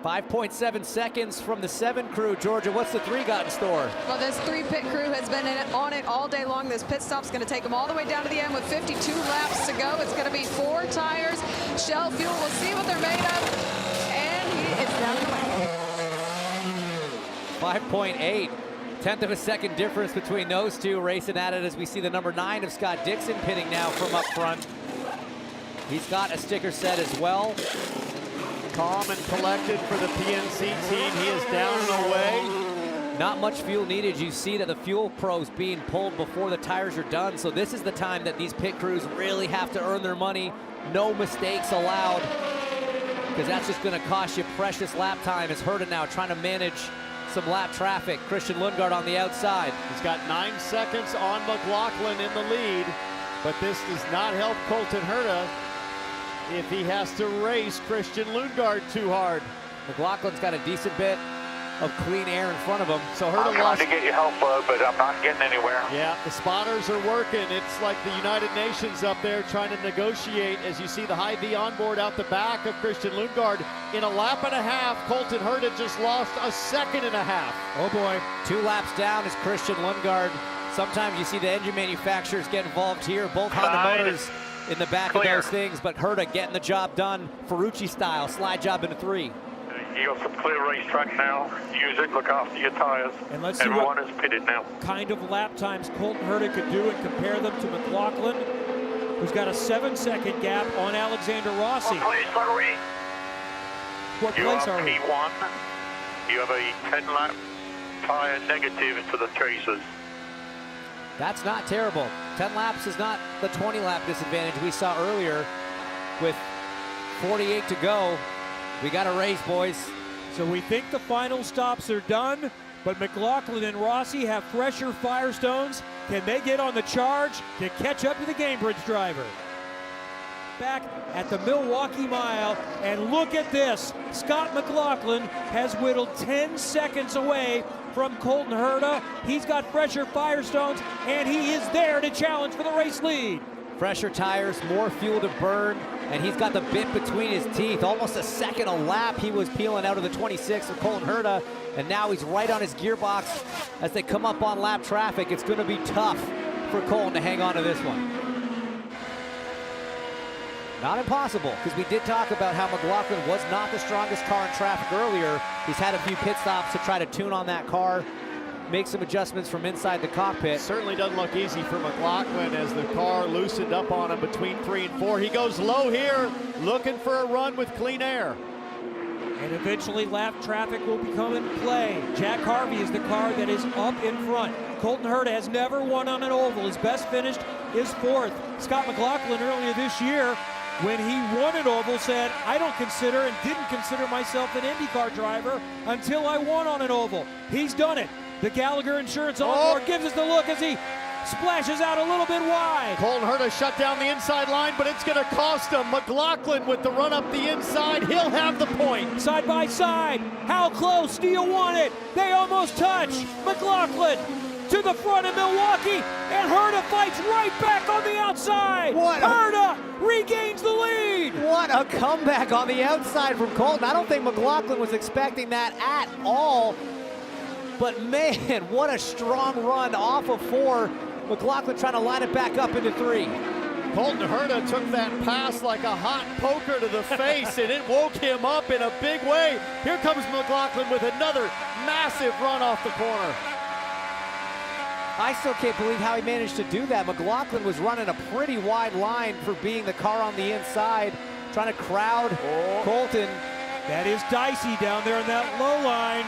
5.7 seconds from the 7 crew. Georgia, what's the 3 got in store? Well, this 3 pit crew has been on it all day long. This pit stop's going to take them all the way down to the end with 52 laps to go. It's going to be 4 tires, shell fuel. We'll see what they're made of. And it's down the way. 5.8. 1/10 of a second difference between those two racing at it as we see the number 9 of Scott Dixon pitting now from up front. He's got a sticker set as well. Calm and collected for the PNC team. He is down and away. Not much fuel needed. You see that the fuel pro's being pulled before the tires are done. So this is the time that these pit crews really have to earn their money. No mistakes allowed, because that's just going to cost you precious lap time. As Herta now trying to manage some lap traffic. Christian Lundgaard on the outside. He's got 9 seconds on McLaughlin in the lead, but this does not help Colton Herta if he has to race Christian Lundgaard too hard. McLaughlin's got a decent bit of clean air in front of him. So Herta I'm trying to get you help, bud, but I'm not getting anywhere. Yeah, the spotters are working. It's like the United Nations up there trying to negotiate as you see the Hy-Vee onboard out the back of Christian Lundgaard. In a lap and a half, Colton Herta just lost a second and a half. Oh boy, 2 laps down is Christian Lundgaard. Sometimes you see the engine manufacturers get involved here, both Honda Motors in the back of those things, but Herta getting the job done, Ferrucci style, slide job into 3. You got some clear racetrack now. Use it, look after your tires. And let's see Everyone what is pitted now. kind of lap times Colton Herta could do and compare them to McLaughlin, who's got a 7-second gap on Alexander Rossi. What place are we? What place are we? P1. You have a 10-lap tire negative to the chasers. That's not terrible. 10 laps is not the 20-lap disadvantage we saw earlier. With 48 to go, we got a race, boys. So we think the final stops are done, but McLaughlin and Rossi have fresher Firestones. Can they get on the charge to catch up to the Gamebridge driver? Back at the Milwaukee Mile, and look at this. Scott McLaughlin has whittled 10 seconds away from Colton Herta. He's got fresher Firestones, and he is there to challenge for the race lead. Fresher tires, more fuel to burn, and he's got the bit between his teeth. Almost a second a lap he was peeling out of the 26 of Colton Herta, and now he's right on his gearbox as they come up on lap traffic. It's going to be tough for Colton to hang on to this one. Not impossible, because we did talk about how McLaughlin was not the strongest car in traffic earlier. He's had a few pit stops to try to tune on that car, make some adjustments from inside the cockpit. Certainly doesn't look easy for McLaughlin as the car loosened up on him between 3 and 4. He goes low here, looking for a run with clean air. And eventually lap traffic will become in play. Jack Harvey is the car that is up in front. Colton Herta has never won on an oval. His best finished is 4th. Scott McLaughlin earlier this year, when he won an oval, said, I don't consider and didn't consider myself an IndyCar driver until I won on an oval. He's done it. The Gallagher Insurance onboard gives us the look as he splashes out a little bit wide. Colton Herta shut down the inside line, but it's going to cost him. McLaughlin with the run up the inside. He'll have the point. Side by side. How close do you want it? They almost touch. McLaughlin to the front of Milwaukee, and Herta fights right back on the outside. Herta regains the lead. What a comeback on the outside from Colton. I don't think McLaughlin was expecting that at all. But man, what a strong run off of 4. McLaughlin trying to line it back up into 3. Colton Herta took that pass like a hot poker to the face, and it woke him up in a big way. Here comes McLaughlin with another massive run off the corner. I still can't believe how he managed to do that. McLaughlin was running a pretty wide line for being the car on the inside, trying to crowd Colton. That is dicey down there in that low line.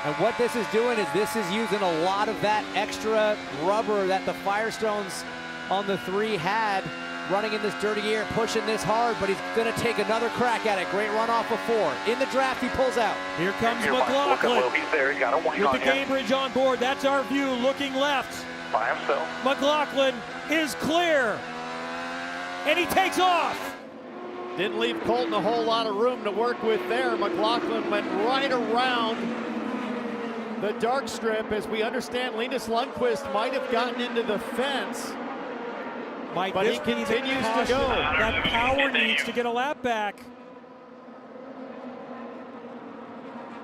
And what this is doing is this is using a lot of that extra rubber that the Firestones on the 3 had, running in this dirty air, pushing this hard, but he's going to take another crack at it. Great run off of 4. In the draft, he pulls out. Here comes McLaughlin He's there. He's got a wing with on the you. Gamebridge on board. That's our view, looking left. By himself. McLaughlin is clear, and he takes off. Didn't leave Colton a whole lot of room to work with there. McLaughlin went right around the dark strip. As we understand, Linus Lundqvist might have gotten into the fence, but he continues to go. That power needs to get a lap back.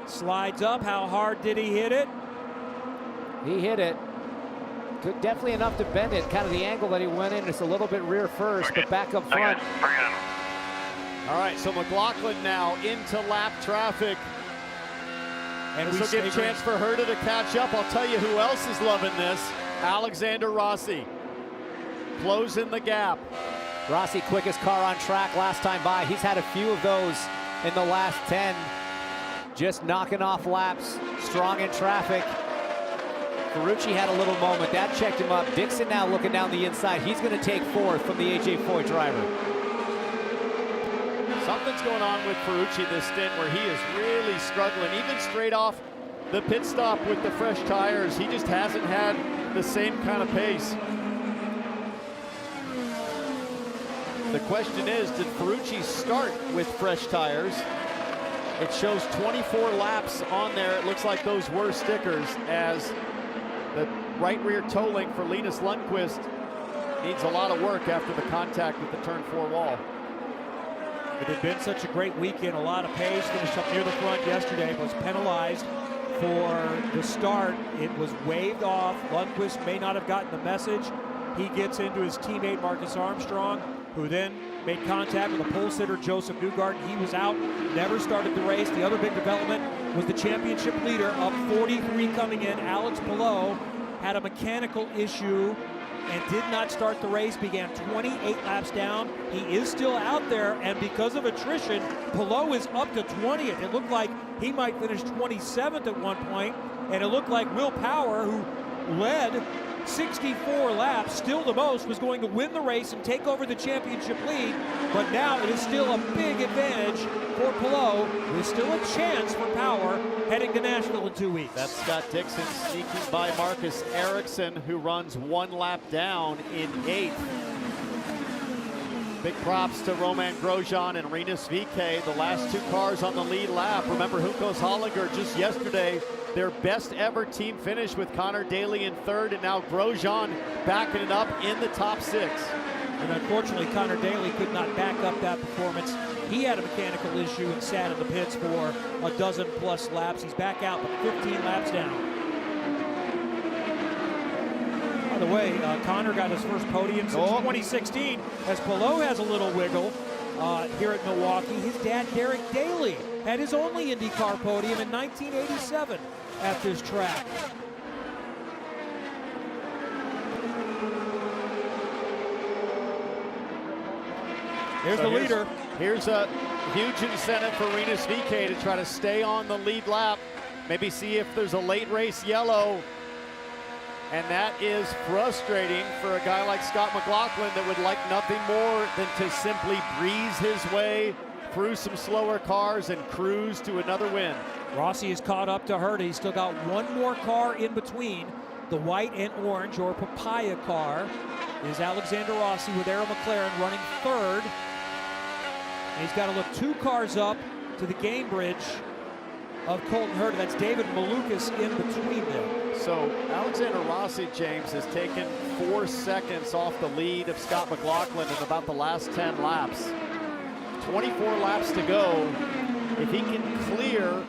Slides up. How hard did he hit it? He hit it. Good, definitely enough to bend it. Kind of the angle that he went in. It's a little bit rear first, but back up front. All right, so McLaughlin now into lap traffic. And this will give a chance for Herta to catch up. I'll tell you who else is loving this. Alexander Rossi closing the gap. Rossi, quickest car on track last time by. He's had a few of those in the last 10. Just knocking off laps, strong in traffic. Ferrucci had a little moment. That checked him up. Dixon now looking down the inside. He's going to take 4th from the AJ Foyt driver. Something's going on with Ferrucci this stint where he is really struggling. Even straight off the pit stop with the fresh tires. He just hasn't had the same kind of pace. The question is, did Ferrucci start with fresh tires? It shows 24 laps on there. It looks like those were stickers, as the right rear toe link for Linus Lundqvist needs a lot of work after the contact with the turn 4 wall. It had been such a great weekend, a lot of pace, finished up near the front yesterday, was penalized for the start. It was waved off. Lundqvist may not have gotten the message. He gets into his teammate Marcus Armstrong, who then made contact with the pole sitter Josef Newgarden. He was out, never started the race. The other big development was the championship leader, up 43 coming in. Alex Palou had a mechanical issue and did not start the race, began 28 laps down. He is still out there, and because of attrition, Palou is up to 20th. It looked like he might finish 27th at one point, and it looked like Will Power, who led 64 laps, still the most, was going to win the race and take over the championship lead, but now it is still a big advantage for Palou. There's still a chance for Power heading to Nashville in 2 weeks. That's Scott Dixon sneaking by Marcus Ericsson, who runs 1 lap down in 8th. Big props to Roman Grosjean and Rinus VeeKay, the last 2 cars on the lead lap. Remember, Hunkos Hollinger just yesterday, their best ever team finish with Connor Daly in 3rd, and now Grosjean backing it up in the top 6. And unfortunately, Connor Daly could not back up that performance. He had a mechanical issue and sat in the pits for a dozen plus laps. He's back out, but 15 laps down. By the way, Connor got his first podium since 2016, as Palou has a little wiggle here at Milwaukee. His dad, Derek Daly, had his only IndyCar podium in 1987 at this track. Here's the leader. Here's a huge incentive for Rinus VeeKay to try to stay on the lead lap. Maybe see if there's a late race yellow. And that is frustrating for a guy like Scott McLaughlin that would like nothing more than to simply breeze his way through some slower cars and cruise to another win. Rossi is caught up to Herta. He's still got one more car in between. The white and orange, or papaya car, is Alexander Rossi with Arrow McLaren running 3rd. And he's got to look 2 cars up to the game bridge of Colton Herta. That's David Malukas in between them. So Alexander Rossi, James, has taken 4 seconds off the lead of Scott McLaughlin in about the last 10 laps. 24 laps to go. If he can clear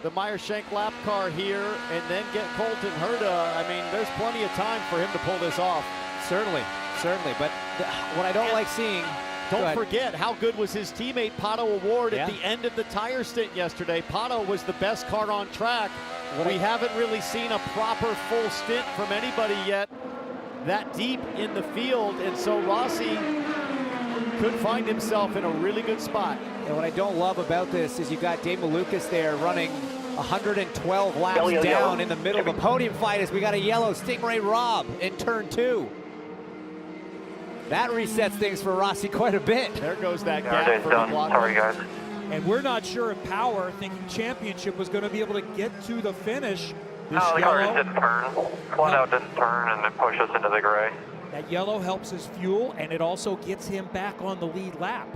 the Meyer-Shank lap car here and then get Colton Herta, I mean, there's plenty of time for him to pull this off. Certainly, certainly. But what I don't like seeing... Don't forget how good was his teammate Pato O'Ward at the end of the tire stint yesterday. Pato was the best car on track. We haven't really seen a proper full stint from anybody yet that deep in the field, and so Rossi could find himself in a really good spot. And what I don't love about this is you got Dave Malukas there running 112 laps down in the middle of a podium fight as we got a yellow Stingray Rob in turn 2. That resets things for Rossi quite a bit. There goes that gap for McLaughlin. Sorry, guys. And we're not sure if Power, thinking championship, was going to be able to get to the finish. This No, the car just didn't turn. Flat out didn't turn, and it pushed us into the gray. That yellow helps his fuel, and it also gets him back on the lead lap.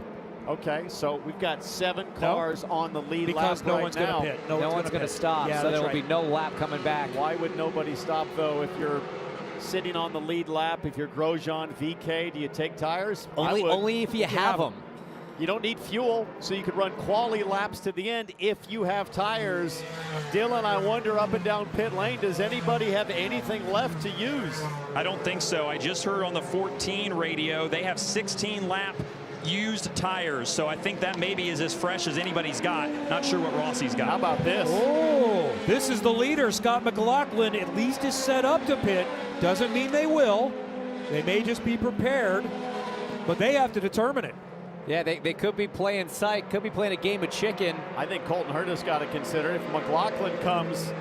Okay, so we've got 7 cars on the lead because lap no right one's now. going to pit. No one's going to stop, yeah, so there will right. be no lap coming back. Why would nobody stop, though, if you're sitting on the lead lap? If you're Grosjean, VeeKay, do you take tires? Only if you have them. You don't need fuel, so you could run quality laps to the end if you have tires. Dylan, I wonder up and down pit lane, does anybody have anything left to use? I don't think so. I just heard on the 14 radio they have 16 lap used tires, so I think that maybe is as fresh as anybody's got. Not sure what Rossi's got. How about this? Oh, this is the leader. Scott McLaughlin at least is set up to pit. Doesn't mean they will. They may just be prepared, but they have to determine it. Yeah, they could be playing psych, could be playing a game of chicken. I think Colton Herta's got to consider if McLaughlin comes.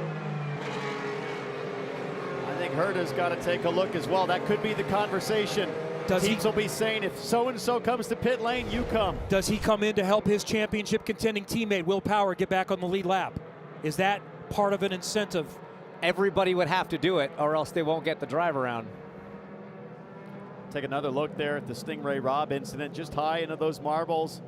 I think Herta's got to take a look as well. That could be the conversation. Teams will be saying, if so-and-so comes to pit lane, you come. Does he come in to help his championship contending teammate, Will Power, get back on the lead lap? Is that part of an incentive. Everybody would have to do it, or else they won't get the drive around. Take another look there at the Stingray Rob incident, just high into those marbles.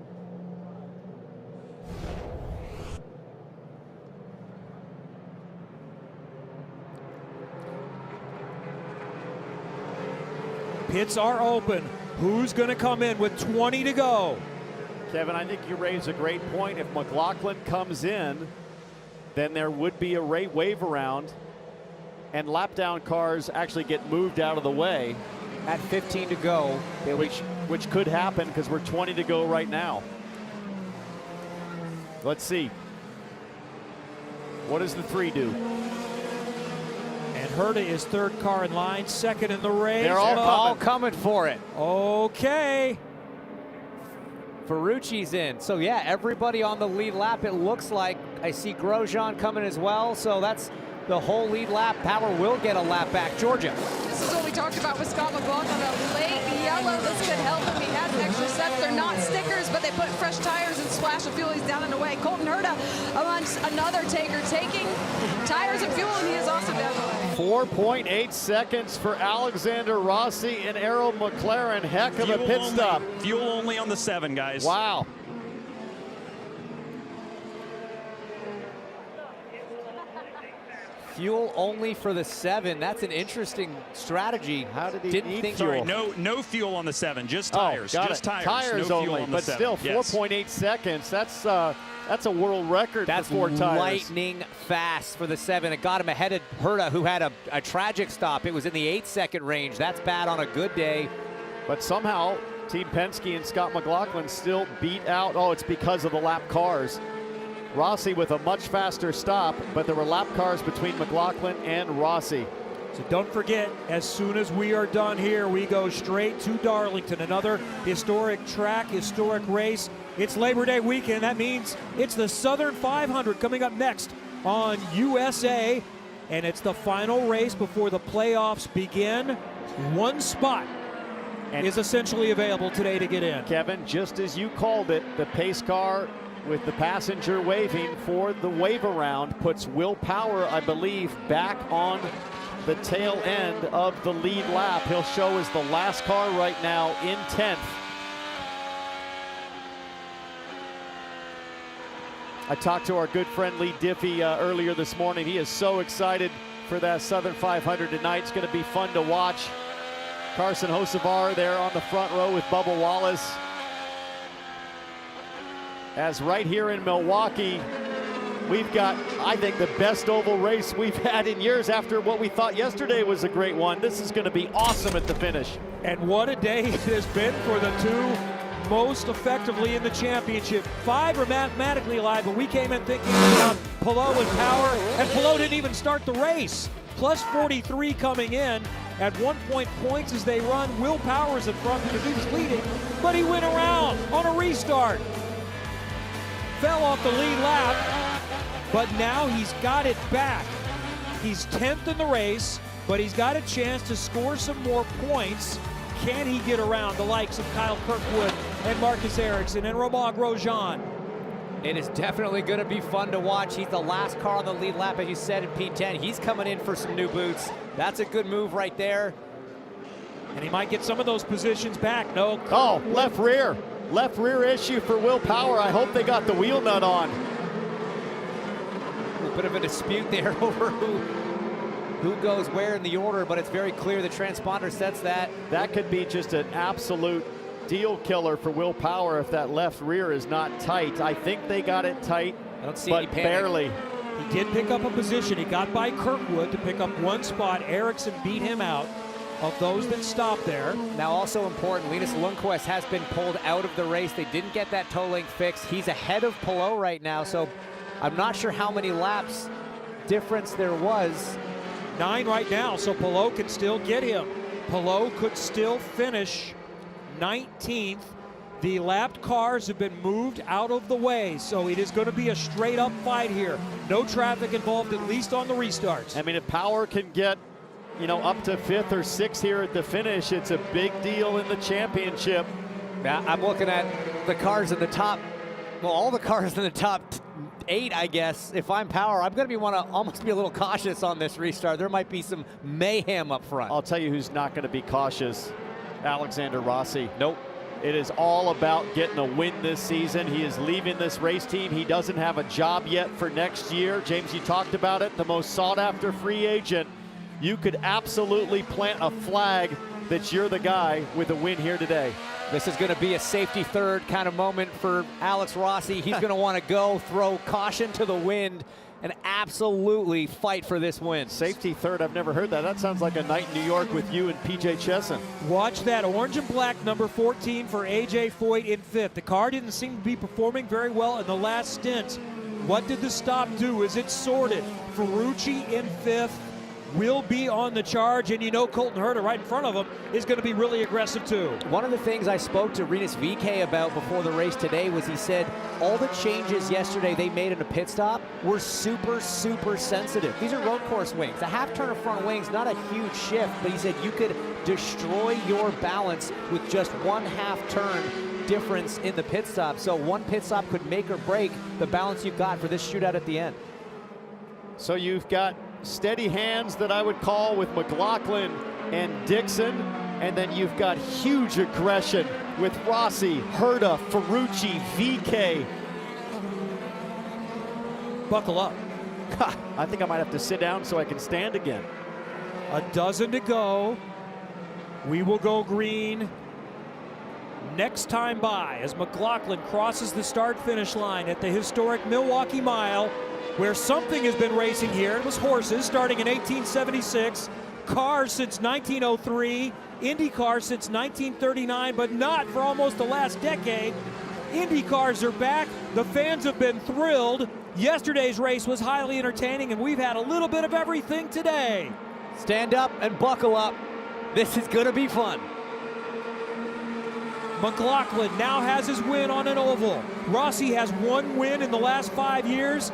Pits are open. Who's going to come in with 20 to go? Kevin, I think you raise a great point. If McLaughlin comes in, then there would be a wave around, and lap down cars actually get moved out of the way. At 15 to go. Which could happen because we're 20 to go right now. Let's see. What does the 3 do? And Herta is third car in line, second in the race. They're all coming for it. Okay. Ferrucci's in. So yeah, everybody on the lead lap, it looks like. I see Grosjean coming as well. So that's the whole lead lap. Power will get a lap back. Georgia. This is what we talked about with Scott McLaughlin, a late yellow. This could help him. He has extra sets. They're not stickers, but they put fresh tires and splash of fuel. He's down and away. Colton Herta amongst another taker, taking tires and fuel, and he is also down the way. 4.8 seconds for Alexander Rossi and Arrow McLaren. Heck of a pit stop. Fuel only on the 7, guys. Wow. Fuel only for the 7. That's an interesting strategy. How did he Didn't think fuel? Sorry, no fuel on the 7, just tires. Just tires. Tires no only, fuel on but the 7. still Yes. 4.8 seconds. That's a world record That's for 4 tires. lightning fast for the 7. It got him ahead of Herta, who had a tragic stop. It was in the 8-second range. That's bad on a good day. But somehow, Team Penske and Scott McLaughlin still beat out. Oh, it's because of the lap cars. Rossi with a much faster stop, but there were lap cars between McLaughlin and Rossi. So don't forget, as soon as we are done here, we go straight to Darlington. Another historic track, historic race. It's Labor Day weekend. That means it's the Southern 500 coming up next on USA. And it's the final race before the playoffs begin. One spot is essentially available today to get in. Kevin, just as you called it, the pace car with the passenger waving for the wave around puts Will Power, I believe, back on the tail end of the lead lap. He'll show as the last car right now in 10th. I talked to our good friend Lee Diffie earlier this morning. He is so excited for that Southern 500 tonight. It's going to be fun to watch. Carson Hocevar there on the front row with Bubba Wallace. As right here in Milwaukee, we've got, I think, the best oval race we've had in years after what we thought yesterday was a great one. This is going to be awesome at the finish. And what a day it has been for the two most effectively in the championship. 5 are mathematically alive, but we came in thinking about Palou and Power, and Palou didn't even start the race. Plus 43 coming in. At one point, points as they run. Will Power's in front because he was leading, but he went around on a restart. Fell off the lead lap, but now he's got it back. He's 10th in the race, but he's got a chance to score some more points. Can he get around the likes of Kyle Kirkwood and Marcus Ericsson and Romain Grosjean? It is definitely going to be fun to watch. He's the last car on the lead lap, as you said, in P10. He's coming in for some new boots. That's a good move right there. And he might get some of those positions back. No. Oh, left rear. Left rear issue for Will Power. I hope they got the wheel nut on. A bit of a dispute there over who goes where in the order, but it's very clear the transponder sets that. That could be just an absolute deal killer for Will Power if that left rear is not tight. I think they got it tight, I don't see but any panic. barely. He did pick up a position. He got by Kirkwood to pick up one spot. Ericsson beat him out of those that stopped there. Now also important, Linus Lundqvist has been pulled out of the race. They didn't get that toe link fixed. He's ahead of Palou right now, so I'm not sure how many laps difference there was. 9 right now, so Palou can still get him. Palou could still finish 19th. The lapped cars have been moved out of the way, so it is going to be a straight up fight here. No traffic involved, at least on the restarts. I mean, if Power can get, up to 5th or 6th here at the finish, it's a big deal in the championship. Yeah, I'm looking at the cars in the top, well, all the cars in the top 8, I guess. If I'm Power, I'm going to want to almost be a little cautious on this restart. There might be some mayhem up front. I'll tell you who's not going to be cautious. Alexander Rossi. Nope. It is all about getting a win this season. He is leaving this race team. He doesn't have a job yet for next year. James, you talked about it, the most sought-after free agent. You could absolutely plant a flag that you're the guy with a win here today. This is going to be a safety third kind of moment for Alex Rossi. He's going to want to go throw caution to the wind and absolutely fight for this win. Safety third, I've never heard that. That sounds like a night in New York with you and PJ Chesson. Watch that orange and black number 14 for AJ Foyt in 5th. The car didn't seem to be performing very well in the last stint. What did the stop do? Is it sorted? Ferrucci in 5th will be on the charge, and you know Colton Herta right in front of him is going to be really aggressive too. One of the things I spoke to Rinus VK about before the race today was he said all the changes yesterday they made in a pit stop were super sensitive. These are road course wings. A half turn of front wings, not a huge shift, but he said you could destroy your balance with just 1/2 turn difference in the pit stop. So one pit stop could make or break the balance you've got for this shootout at the end. So you've got steady hands that I would call with McLaughlin and Dixon, and then you've got huge aggression with Rossi, Herta, Ferrucci, VK. Buckle up. I think I might have to sit down so I can stand again. A dozen to go. We will go green next time by as McLaughlin crosses the start-finish line at the historic Milwaukee Mile, where something has been racing here. It was horses starting in 1876, cars since 1903, IndyCar since 1939, but not for almost the last decade. Indy cars are back. The fans have been thrilled. Yesterday's race was highly entertaining, and we've had a little bit of everything today. Stand up and buckle up. This is going to be fun. McLaughlin now has his win on an oval. Rossi has 1 win in the last 5 years,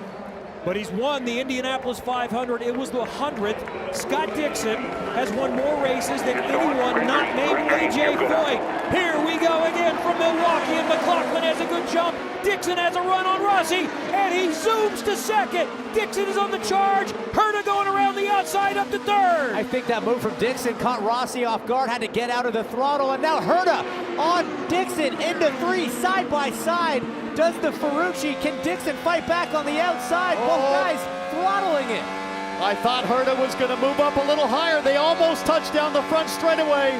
but he's won the Indianapolis 500. It was the 100th. Scott Dixon has won more races than anyone not named AJ Foyt. Here we go again from Milwaukee, and McLaughlin has a good jump. Dixon has a run on Rossi, and he zooms to second. Dixon is on the charge. Herta going around the outside up to 3rd. I think that move from Dixon caught Rossi off guard, had to get out of the throttle, and now Herta on Dixon into 3 side by side. Does the Ferrucci? Can Dixon fight back on the outside? Both guys throttling it. I thought Herta was going to move up a little higher. They almost touched down the front straightaway.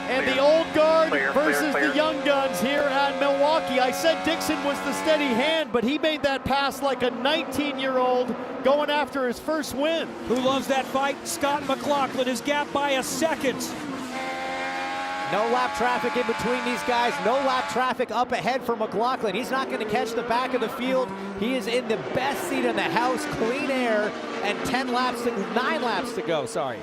And the old guard versus the young guns here at Milwaukee. I said Dixon was the steady hand, but he made that pass like a 19-year-old going after his first win. Who loves that fight? Scott McLaughlin is gapped by a second. No lap traffic in between these guys. No lap traffic up ahead for McLaughlin. He's not going to catch the back of the field. He is in the best seat in the house, clean air, and 9 laps to go, sorry.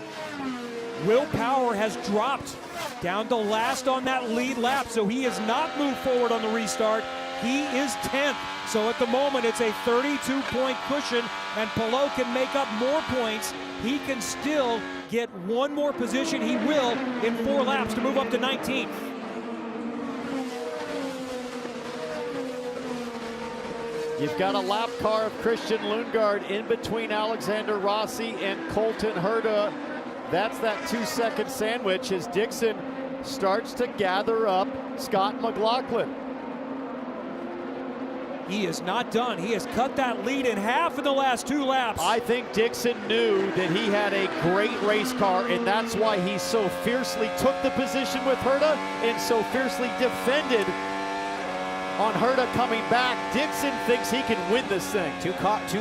Will Power has dropped down to last on that lead lap, so he has not moved forward on the restart. He is 10th. So at the moment, it's a 32-point cushion, and Palou can make up more points. He can still get 1 more position. He will in 4 laps to move up to 19th. You've got a lap car of Christian Lundgaard in between Alexander Rossi and Colton Herta. That's that 2-second sandwich as Dixon starts to gather up Scott McLaughlin. He is not done. He has cut that lead in half in the last 2 laps. I think Dixon knew that he had a great race car, and that's why he so fiercely took the position with Herta and so fiercely defended on Herta coming back. Dixon thinks he can win this thing. 2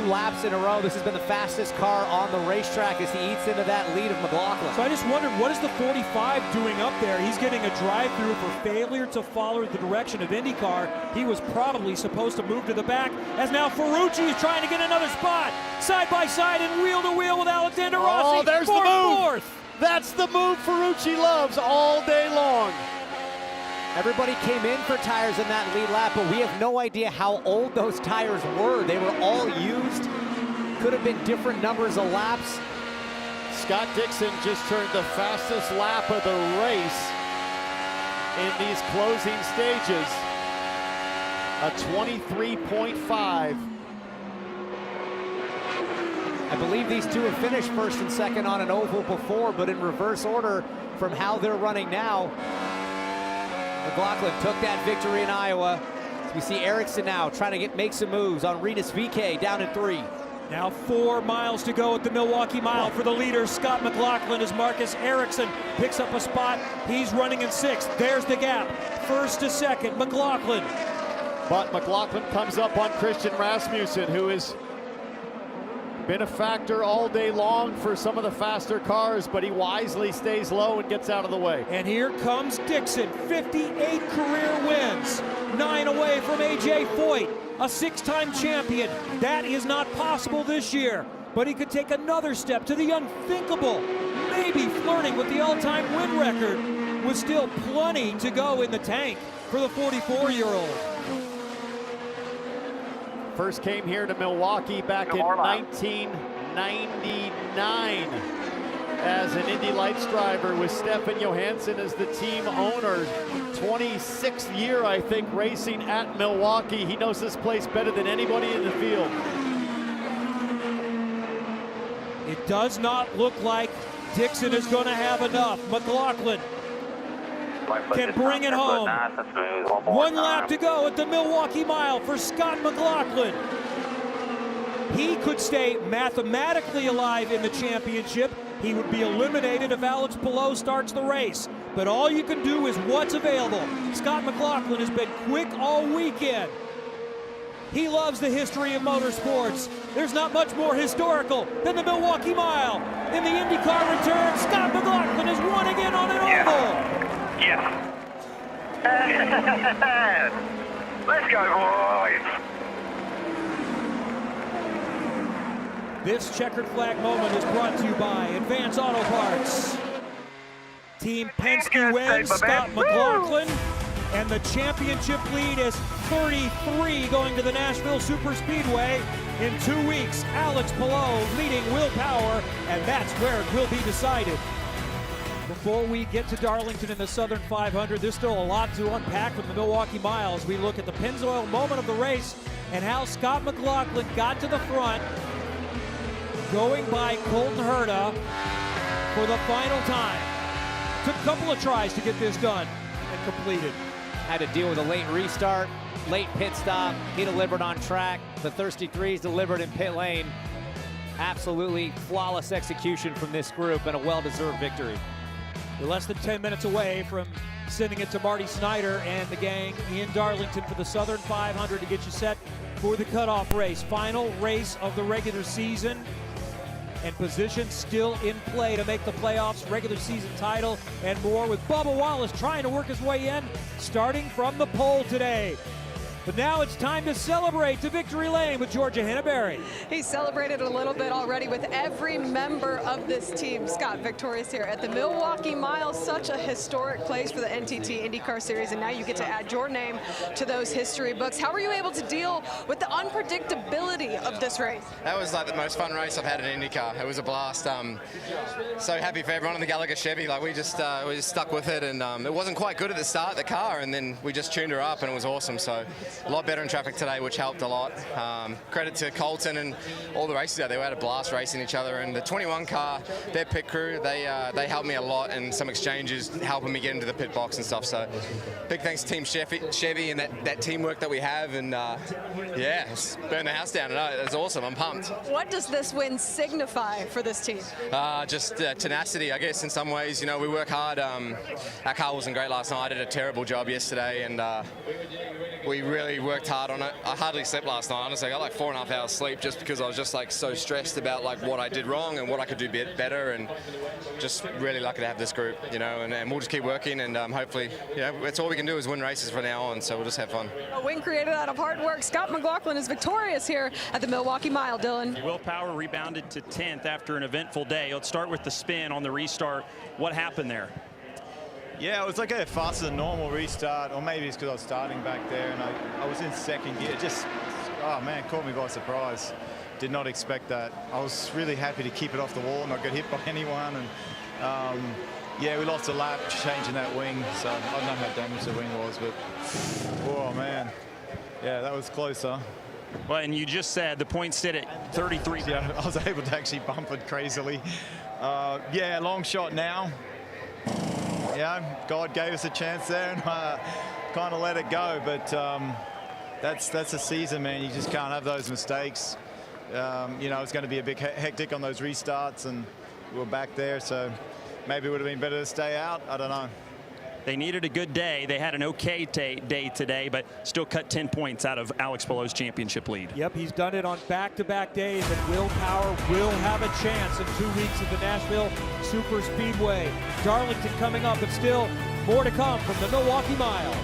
laps in a row. This has been the fastest car on the racetrack as he eats into that lead of McLaughlin. So I just wondered, what is the 45 doing up there? He's getting a drive-through for failure to follow the direction of IndyCar. He was probably supposed to move to the back, as now Ferrucci is trying to get another spot. Side by side and wheel to wheel with Alexander Rossi. Oh, there's the move. That's the move Ferrucci loves all day long. Everybody came in for tires in that lead lap, but we have no idea how old those tires were. They were all used. Could have been different numbers of laps. Scott Dixon just turned the fastest lap of the race in these closing stages. A 23.5 I believe these two have finished first and second on an oval before, but in reverse order from how they're running now. McLaughlin took that victory in Iowa. We see Ericsson now trying to make some moves on Rinus VK down in 3. Now 4 miles to go at the Milwaukee Mile for the leader, Scott McLaughlin, as Marcus Ericsson picks up a spot. He's running in 6th. There's the gap. First to second, McLaughlin. But McLaughlin comes up on Christian Rasmussen, who has been a factor all day long for some of the faster cars, but he wisely stays low and gets out of the way. And here comes Dixon, 58 career wins, 9 away from AJ Foyt, a 6-time champion. That is not possible this year, but he could take another step to the unthinkable, maybe flirting with the all-time win record, with still plenty to go in the tank for the 44-year-old. First came here to Milwaukee back in 1999 as an Indy Lights driver with Stefan Johansson as the team owner. 26th year, I think, racing at Milwaukee. He knows this place better than anybody in the field. It does not look like Dixon is going to have enough. McLaughlin can bring it home. 1 lap to go at the Milwaukee Mile for Scott McLaughlin. He could stay mathematically alive in the championship. He would be eliminated if Alex Palou starts the race. But all you can do is what's available. Scott McLaughlin has been quick all weekend. He loves the history of motorsports. There's not much more historical than the Milwaukee Mile. In the IndyCar return, Scott McLaughlin has won again on an oval. Yes. Let's go, boys. This checkered flag moment is brought to you by Advance Auto Parts. Team Penske wins, Scott McLaughlin, and the championship lead is 33 going to the Nashville Superspeedway. In 2 weeks, Alex Palou leading Will Power, and that's where it will be decided. Before we get to Darlington in the Southern 500, there's still a lot to unpack from the Milwaukee Mile as we look at the Pennzoil moment of the race and how Scott McLaughlin got to the front, going by Colton Herta for the final time. Took a couple of tries to get this done and completed. Had to deal with a late restart, late pit stop. He delivered on track. The Thirsty Threes delivered in pit lane. Absolutely flawless execution from this group and a well-deserved victory. We're less than 10 minutes away from sending it to Marty Snyder and the gang in Darlington for the Southern 500 to get you set for the cutoff race. Final race of the regular season, and position still in play to make the playoffs, regular season title, and more, with Bubba Wallace trying to work his way in, starting from the pole today. But now it's time to celebrate to victory lane with Georgia Henneberry. He celebrated a little bit already with every member of this team. Scott, victorious here at the Milwaukee Mile, such a historic place for the NTT IndyCar Series, and now you get to add your name to those history books. How were you able to deal with the unpredictability of this race? That was like the most fun race I've had in IndyCar. It was a blast. So happy for everyone in the Gallagher Chevy. Like we just stuck with it, and it wasn't quite good at the start, the car, and then we just tuned her up, and it was awesome. So a lot better in traffic today, which helped a lot. Credit to Colton and all the races out there. We had a blast racing each other, and the 21 car, their pit crew, they helped me a lot in some exchanges, helping me get into the pit box and stuff. So big thanks to Team Chevy and that teamwork that we have, and yeah, burn the house down tonight. It's awesome. I'm pumped. What does this win signify for this team? Just tenacity, I guess, in some ways. You know, we work hard. Our car wasn't great last night. I did a terrible job yesterday, and we really worked hard on it. I hardly slept last night. Honestly, I got like 4.5 hours sleep just because I was just like so stressed about like what I did wrong and what I could do better, and just really lucky to have this group, you know, and we'll just keep working, and hopefully, yeah, that's all we can do is win races from now on, so we'll just have fun. A win created out of hard work. Scott McLaughlin is victorious here at the Milwaukee Mile, Dylan. Will Power rebounded to 10th after an eventful day. Let's start with the spin on the restart. What happened there? Yeah, it was like a faster than normal restart, or maybe it's because I was starting back there and I was in second gear. Just, oh man, caught me by surprise. Did not expect that. I was really happy to keep it off the wall and not get hit by anyone. And yeah, we lost a lap changing that wing, so I don't know how damaged the wing was, but oh man, yeah, that was closer. Well, and you just said the point stood at 33. Yeah, I was able to actually bump it crazily. Yeah, long shot now. Yeah, God gave us a chance there, and kind of let it go. But that's a season, man. You just can't have those mistakes. You know, it's going to be a big hectic on those restarts, and we're back there. So maybe it would have been better to stay out. I don't know. They needed a good day. They had an okay day today, but still cut 10 points out of Alex Palou's championship lead. Yep, he's done it on back-to-back days, and willpower will have a chance in 2 weeks at the Nashville Superspeedway. Darlington coming up, but still more to come from the Milwaukee Mile.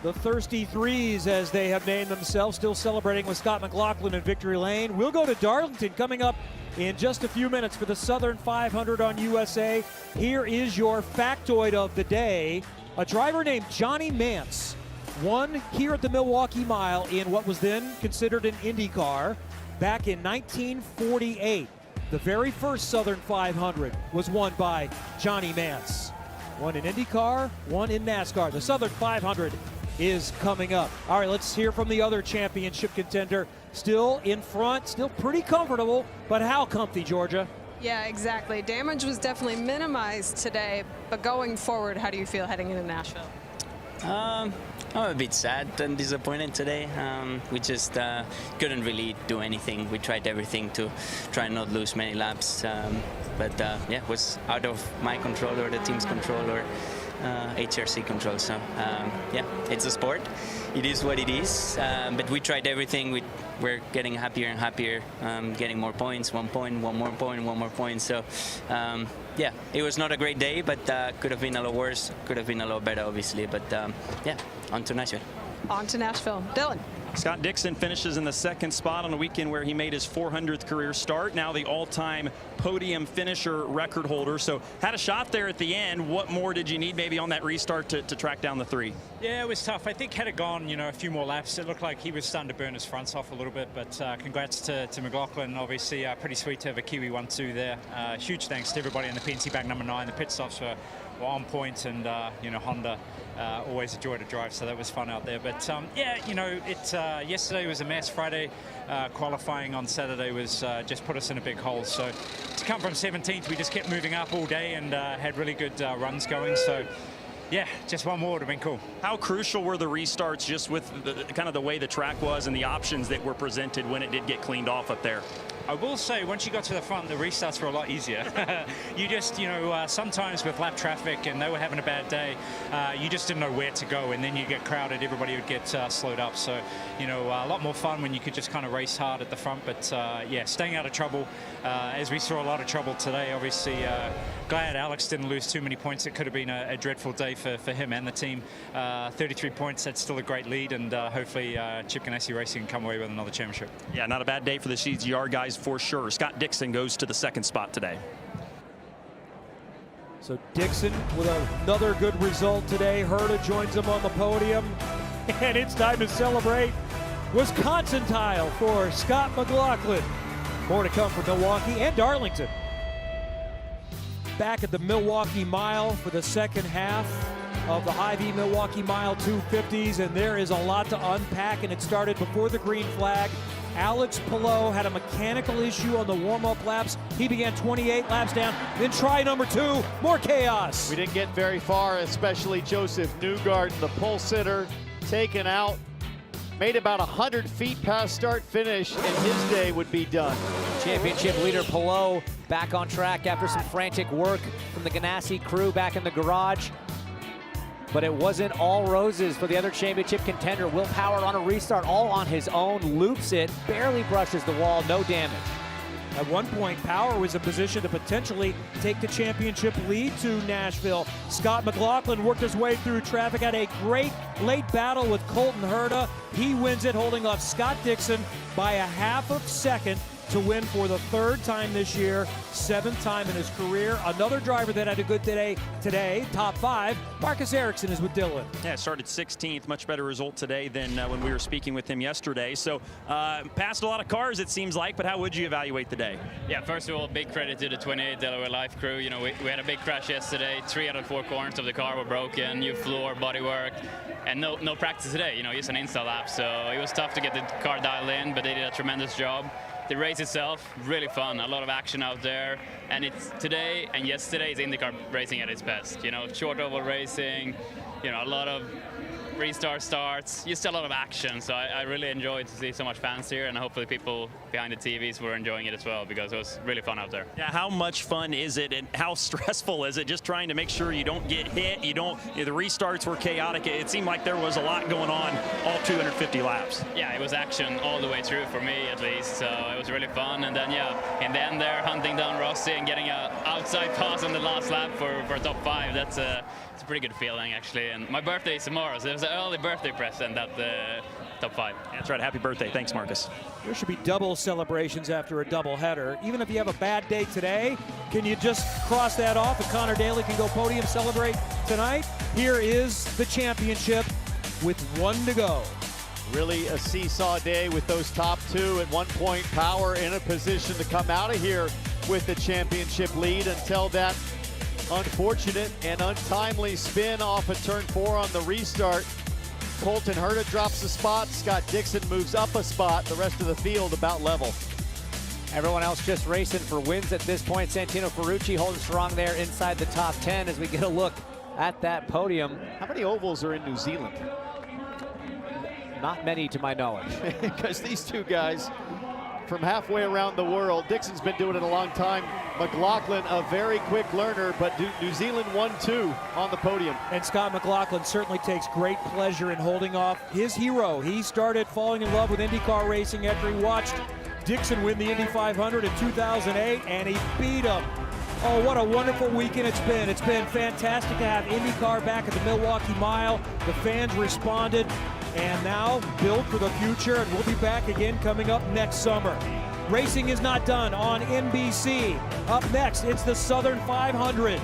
The Thirsty Threes, as they have named themselves, still celebrating with Scott McLaughlin in victory lane. We'll go to Darlington coming up in just a few minutes for the Southern 500 on USA. Here is your factoid of the day. A driver named Johnny Mance won here at the Milwaukee Mile in what was then considered an IndyCar back in 1948. The very first Southern 500 was won by Johnny Mance. One in IndyCar, one in NASCAR. The Southern 500 is coming up. All right, let's hear from the other championship contender. Still in front, still pretty comfortable, but how comfy, Georgia? Yeah, exactly. Damage was definitely minimized today, but going forward, how do you feel heading into Nashville? I'm a bit sad and disappointed today. We just couldn't really do anything. We tried everything to try and not lose many laps, but yeah, it was out of my control or the team's control or HRC control. So yeah, it's a sport. It is what it is. But we tried everything. We're getting happier and happier, getting more points, 1 point, one more point, one more point. So yeah, it was not a great day, but could have been a lot worse, could have been a lot better, obviously. But yeah, on to Nashville. On to Nashville. Dylan. Scott Dixon finishes in the second spot on a weekend where he made his 400th career start. Now the all-time podium finisher record holder. So had a shot there at the end. What more did you need maybe on that restart to track down the 3? Yeah, it was tough. I think had it gone, you know, a few more laps, it looked like he was starting to burn his fronts off a little bit. But congrats to McLaughlin. Obviously, pretty sweet to have a Kiwi 1-2 there. Huge thanks to everybody in the PNC bag number 9. The pit stops were on point, and you know, Honda always a joy to drive, so that was fun out there. But yeah, you know, yesterday was a mess. Friday qualifying on Saturday was just put us in a big hole. So to come from 17th, we just kept moving up all day and had really good runs going. So yeah, just one more would have been cool. How crucial were the restarts just with kind of the way the track was and the options that were presented when it did get cleaned off up there? I will say, once you got to the front, the restarts were a lot easier. You just, you know, sometimes with lap traffic and they were having a bad day, you just didn't know where to go, and then you get crowded, everybody would get slowed up. So, you know, a lot more fun when you could just kind of race hard at the front. But yeah, staying out of trouble, as we saw a lot of trouble today. Obviously, glad Alex didn't lose too many points. It could have been a dreadful day for him and the team. 33 points, that's still a great lead, and hopefully Chip Ganassi Racing can come away with another championship. Yeah, not a bad day for the CGR guys for sure. Scott Dixon goes to the second spot today. So Dixon with another good result today. Herta joins him on the podium, and it's time to celebrate Wisconsin tile for Scott McLaughlin. More to come from Milwaukee and Darlington. Back at the Milwaukee Mile for the second half of the Hy-Vee Milwaukee Mile 250s, and there is a lot to unpack, and it started before the green flag. Alex Palou had a mechanical issue on the warm-up laps. He began 28 laps down, then try number 2, more chaos. We didn't get very far, especially Josef Newgarden, the pole sitter, taken out. Made about 100 feet past start finish, and his day would be done. Championship leader Palou back on track after some frantic work from the Ganassi crew back in the garage. But it wasn't all roses for the other championship contender. Will Power on a restart, all on his own, loops it, barely brushes the wall, no damage. At one point, Power was in position to potentially take the championship lead to Nashville. Scott McLaughlin worked his way through traffic, had a great late battle with Colton Herta. He wins it, holding off Scott Dixon by a half of second. to win for the 3rd time this year, 7th time in his career. Another driver that had a good day today, top 5, Marcus Ericsson is with Dylan. Yeah, started 16th, much better result today than when we were speaking with him yesterday. So passed a lot of cars, it seems like, but how would you evaluate the day? Yeah, first of all, big credit to the 28 Delaware Life crew. You know, we had a big crash yesterday. 3 out of 4 corners of the car were broken, new floor, bodywork, and no practice today. You know, just an install lap. So it was tough to get the car dialed in, but they did a tremendous job. The race itself, really fun, a lot of action out there, and it's today and yesterday is IndyCar racing at its best. You know, short oval racing, you know, a lot of restart starts, just a lot of action. So I really enjoyed to see so much fans here, and hopefully people behind the TVs were enjoying it as well, because it was really fun out there. Yeah, how much fun is it, and how stressful is it just trying to make sure you don't get hit, the restarts were chaotic. It seemed like there was a lot going on all 250 laps. Yeah, it was action all the way through for me at least, so it was really fun. And then yeah, in the end there, hunting down Rossi and getting an outside pass on the last lap for top 5, it's a pretty good feeling actually. And my birthday is tomorrow, so it was an early birthday present at the top 5. That's right, happy birthday. Thanks, Marcus. There should be double celebrations after a double header. Even if you have a bad day today, can you just cross that off and Connor Daly can go podium celebrate tonight? Here is the championship with 1 to go. Really a seesaw day with those top 2 at one point. Power in a position to come out of here with the championship lead until that unfortunate and untimely spin off of turn 4 on the restart. Colton Herta drops a spot. Scott Dixon moves up a spot. The rest of the field about level. Everyone else just racing for wins at this point. Santino Ferrucci holding strong there inside the top 10 as we get a look at that podium. How many ovals are in New Zealand? Not many to my knowledge. Because these two guys from halfway around the world. Dixon's been doing it a long time. McLaughlin, a very quick learner, but New Zealand 1-2 on the podium. And Scott McLaughlin certainly takes great pleasure in holding off his hero. He started falling in love with IndyCar racing after he watched Dixon win the Indy 500 in 2008, and he beat him. Oh, what a wonderful weekend it's been. It's been fantastic to have IndyCar back at the Milwaukee Mile. The fans responded, and now build for the future, and we'll be back again coming up next summer. Racing is not done on NBC. Up next, it's the Southern 500.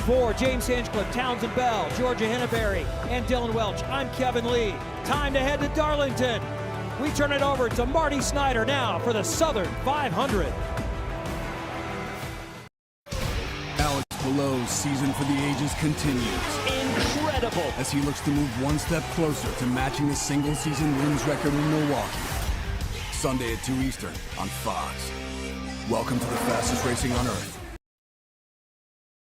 For James Hinchcliffe, Townsend Bell, Georgia Henneberry, and Dylan Welch, I'm Kevin Lee. Time to head to Darlington. We turn it over to Marty Snyder now for the Southern 500. Alex Palou's season for the ages continues. Incredible! As he looks to move one step closer to matching the single-season wins record in Milwaukee. Sunday at 2 Eastern on Fox. Welcome to the fastest racing on Earth.